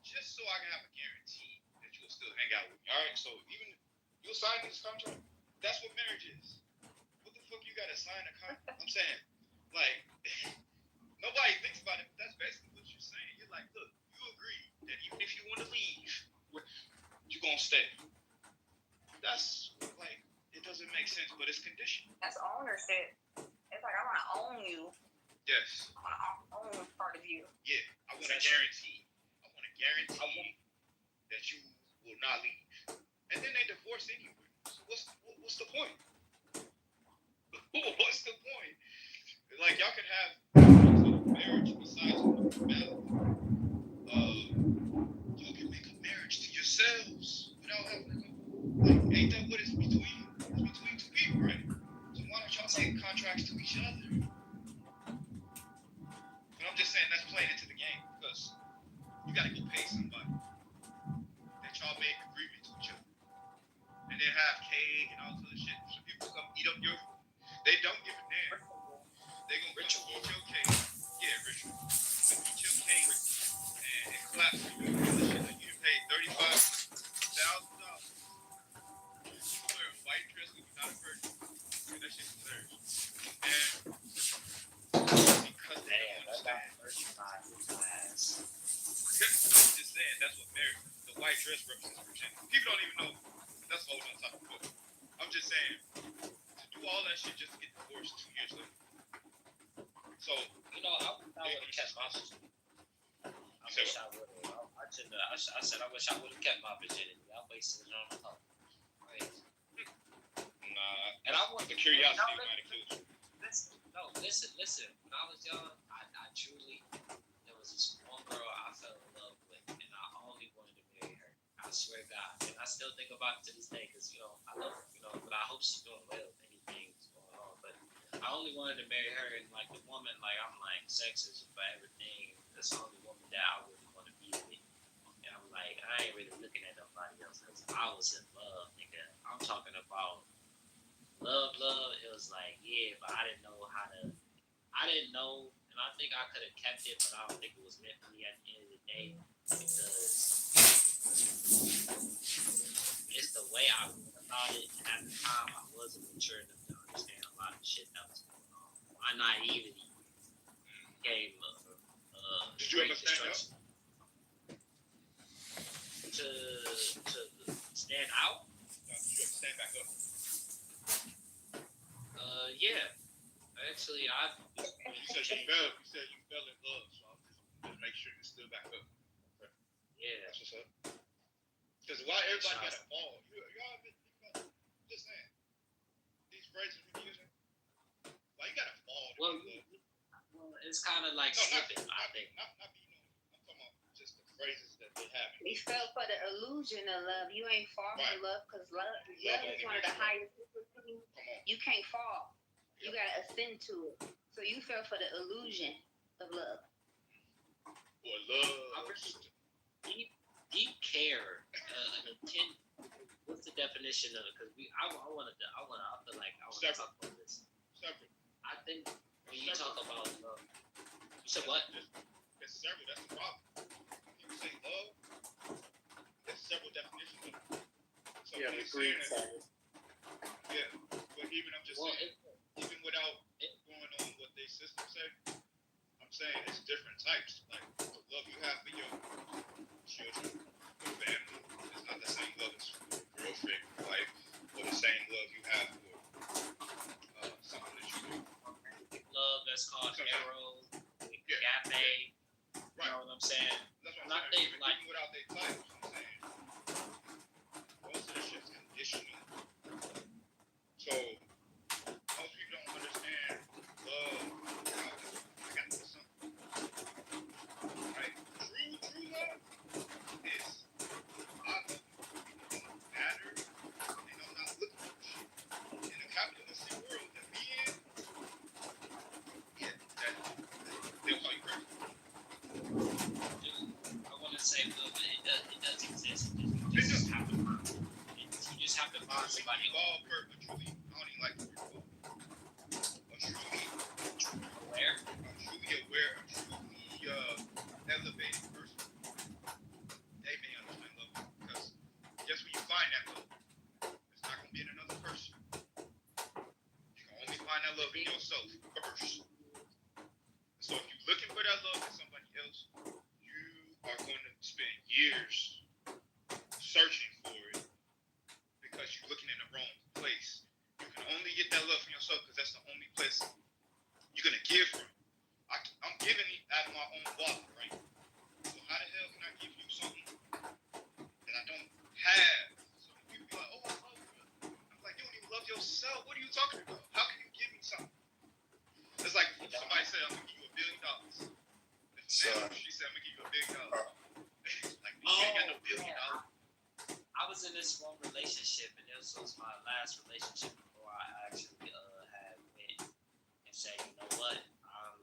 just so I can have a guarantee that you'll still hang out with me. All right, so even you'll sign this contract. That's what marriage is. What the fuck you gotta sign a contract? I'm saying, like, nobody thinks about it, but that's basically what you're saying. You're like, look, you agree that even if you want to leave, you're gonna stay. That's like, it doesn't make sense, but it's conditional. That's ownership. It's like I want to own you. Yes. I want to own part of you. Yeah, I want to guarantee. That you will not leave. And then they divorce anyway. So what's the point? What's the point? Like, y'all can have marriage besides formality. Y'all can make a marriage to yourselves without having to go. Like, ain't that what it's between? It's between two people, right? So why don't y'all make contracts to each other? But I'm just saying that's playing into the game, because you gotta go pay somebody that y'all make agreements with each other, and then have cake and all this other shit. So people come eat up your food. They don't give a damn. They gonna come eat your cake. Yeah, ritual. Eat your cake and clap for you and all this shit. Like, you paid $35,000. You wear a white dress when you're not a virgin. Yeah, that shit's hilarious. And because they don't understand. I'm just saying, that's what marriage, the white dress represents virginity. People don't even know. That's a whole nother topic. I'm just saying, to do all that shit just to get divorced 2 years later. So You know, I would have kept my virginity. I wish I would have. I said I wish I would have kept my virginity. I wasted it on the hoe. Right. Nah. And I want the curiosity might have killed you. Listen. When I was young, I truly, there was this one girl I fell in love with, and I only wanted to marry her. I swear to God. And I still think about it to this day, because, I love her, but I hope she's doing well if anything's going on. But I only wanted to marry her, and, like, the woman, like, I'm like, sex is for everything. That's the only woman that I really want to be with. And I'm like, I ain't really looking at nobody else, because I was in love, nigga. I'm talking about love. It was like, yeah, but I didn't know, and I think I could have kept it, but I don't think it was meant for me at the end of the day, because it's the way I thought about it. And at the time, I wasn't mature enough to understand a lot of shit that was going on. My naivety became Did you ever stand up? To stand out? No, did you ever stand back up? Yeah. Actually, You said you fell in love, so I'm just make sure you stood back up. Okay. Yeah. That's what's up. Because why everybody gotta fall? Y'all been just saying. These phrases we're using. Why you gotta fall? Well, it's kind of like slipping, I think. Not being I'm talking about just the phrases that they have. We fell for the illusion of love. You ain't fall for love, because love is one of the highest things. You can't fall. You gotta ascend to it. So you fell for the illusion of love. Or love. Deep care, intent. What's the definition of it? Because I feel like I want to talk about this. Separate. I think when you talk about love, you said what? It's separate. That's the problem. People say love. There's several definitions of it. So Yeah, the Greek side. Yeah, but even I'm just saying, even without going on what they system say, I'm saying it's different types. Like the love you have for your children, your family, it's not the same love as for your girlfriend, your wife, or the same love you have for someone that you do. Love that's called arrow, agape. You know what I'm saying? That's what I'm saying. Even without their titles, I'm saying most of this shit's conditional. So most people don't understand love. I got to do something. Right? True love is I love you. It don't matter, and I'm not looking for shit. In the capitalistic world that we in, they'll call you crazy. I want to say, but it does exist. You just have to find somebody. Evolve truly. I don't even like the word evolve. Truly aware, a truly elevated person. They may understand love because just when you find that love, it's not gonna be in another person. You can only find that love in yourself first. So if you're looking for that love in somebody else, you are going to spend years searching for it because you're looking in the wrong place. You can only get that love from yourself because that's the only place you're going to give from. I'm giving it out of my own wallet, right? So how the hell can I give you something that I don't have? So people be like, oh, I love you. I'm like, you don't even love yourself. What are you talking about? How can you give me something? It's like somebody said, I'm going to give you $1 billion. She said, I'm going to give you $1 billion. Like, you ain't got no $1 billion. I was in this one relationship, and this was my last relationship before I actually had went and said, you know what, I'm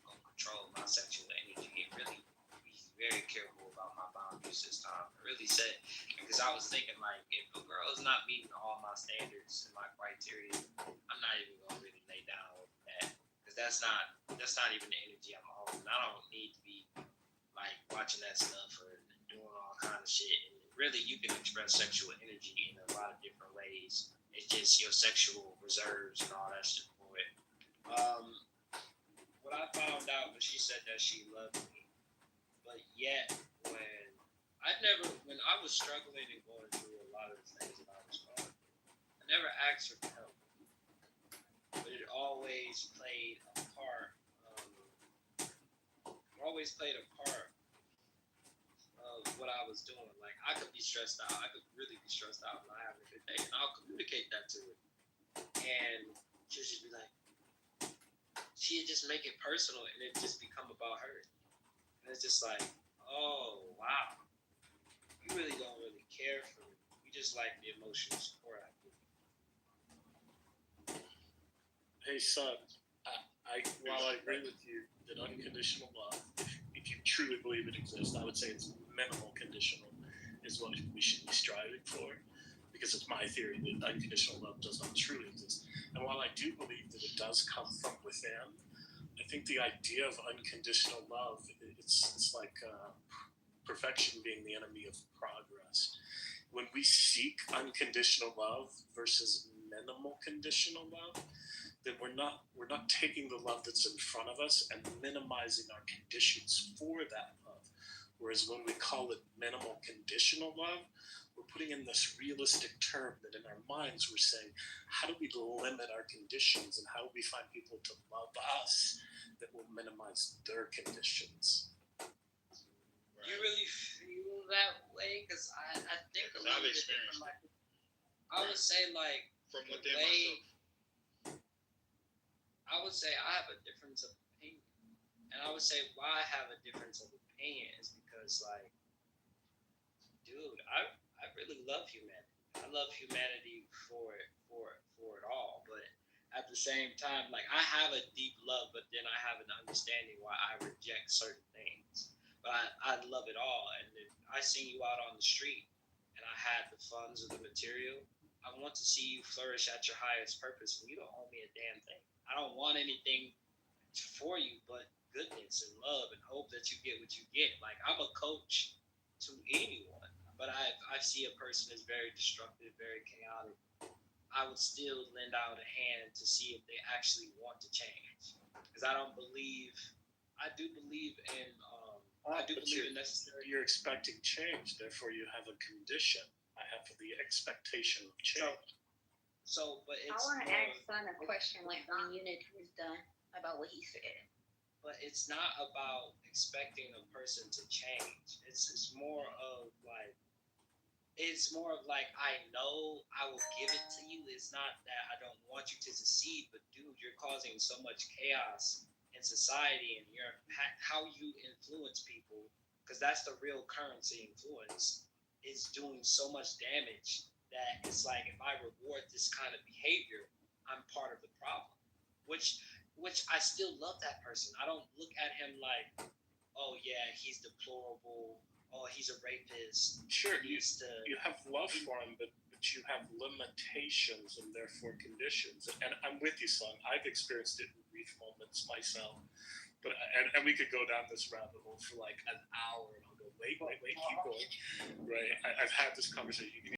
gonna control my sexual energy and really be very careful about my boundaries this time. I really said, because I was thinking like, if a girl is not meeting all my standards and my criteria, I'm not even gonna really lay down with that, because that's not even the energy I'm on. I don't need to be like watching that stuff or doing all kind of shit. Really, you can express sexual energy in a lot of different ways. It's just your sexual reserves and all that shit for it. What I found out when she said that she loved me, but yet when I was struggling and going through a lot of the things that I was going, I never asked for help, but it always played a part. Always played a part of what I was doing. Like, I could be stressed out. I could really be stressed out and not having a good day, and I'll communicate that to her. And she'll just be like, she'd just make it personal, and it just become about her. And it's just like, oh wow, you really don't really care for me. You just like the emotional support I give. Hey, son, while I agree with you that unconditional love, if you truly believe it exists, I would say it's minimal conditional is what we should be striving for, because it's my theory that unconditional love does not truly exist. And while I do believe that it does come from within, I think the idea of unconditional love, it's like perfection being the enemy of progress. When we seek unconditional love versus minimal conditional love, then we're not taking the love that's in front of us and minimizing our conditions for that love. Whereas when we call it minimal conditional love, we're putting in this realistic term that in our minds we're saying, how do we limit our conditions and how do we find people to love us that will minimize their conditions? You really feel that way? Because I think a little bit different. Like, I would say, like, from within myself. I would say I have a difference of opinion. And I would say why I have a difference of opinion is because, like, dude, I really love humanity. I love humanity for it all. But at the same time, like, I have a deep love, but then I have an understanding why I reject certain things. But I love it all. And if I see you out on the street and I had the funds or the material, I want to see you flourish at your highest purpose. And you don't owe me a damn thing. I don't want anything for you but goodness and love and hope that you get what you get. Like, I'm a coach to anyone, but I see a person as very destructive, very chaotic. I would still lend out a hand to see if they actually want to change. Because I do believe in necessary. You're expecting change, therefore you have a condition. I have the expectation of change. But it's I want to ask Son a question when Unit is done about what he said. But it's not about expecting a person to change. It's more of like I know I will give it to you. It's not that I don't want you to succeed, but dude, you're causing so much chaos in society, and how you influence people, because that's the real currency. Influence is doing so much damage that it's like, if I reward this kind of behavior, I'm part of the problem. Which I still love that person. I don't look at him like, oh yeah, he's deplorable. Oh, he's a rapist. Sure, you have love for him, but you have limitations and therefore conditions. And I'm with you, son. I've experienced it in brief moments myself. But and we could go down this rabbit hole for like an hour, and I'll go, wait, keep going. Right? I've had this conversation.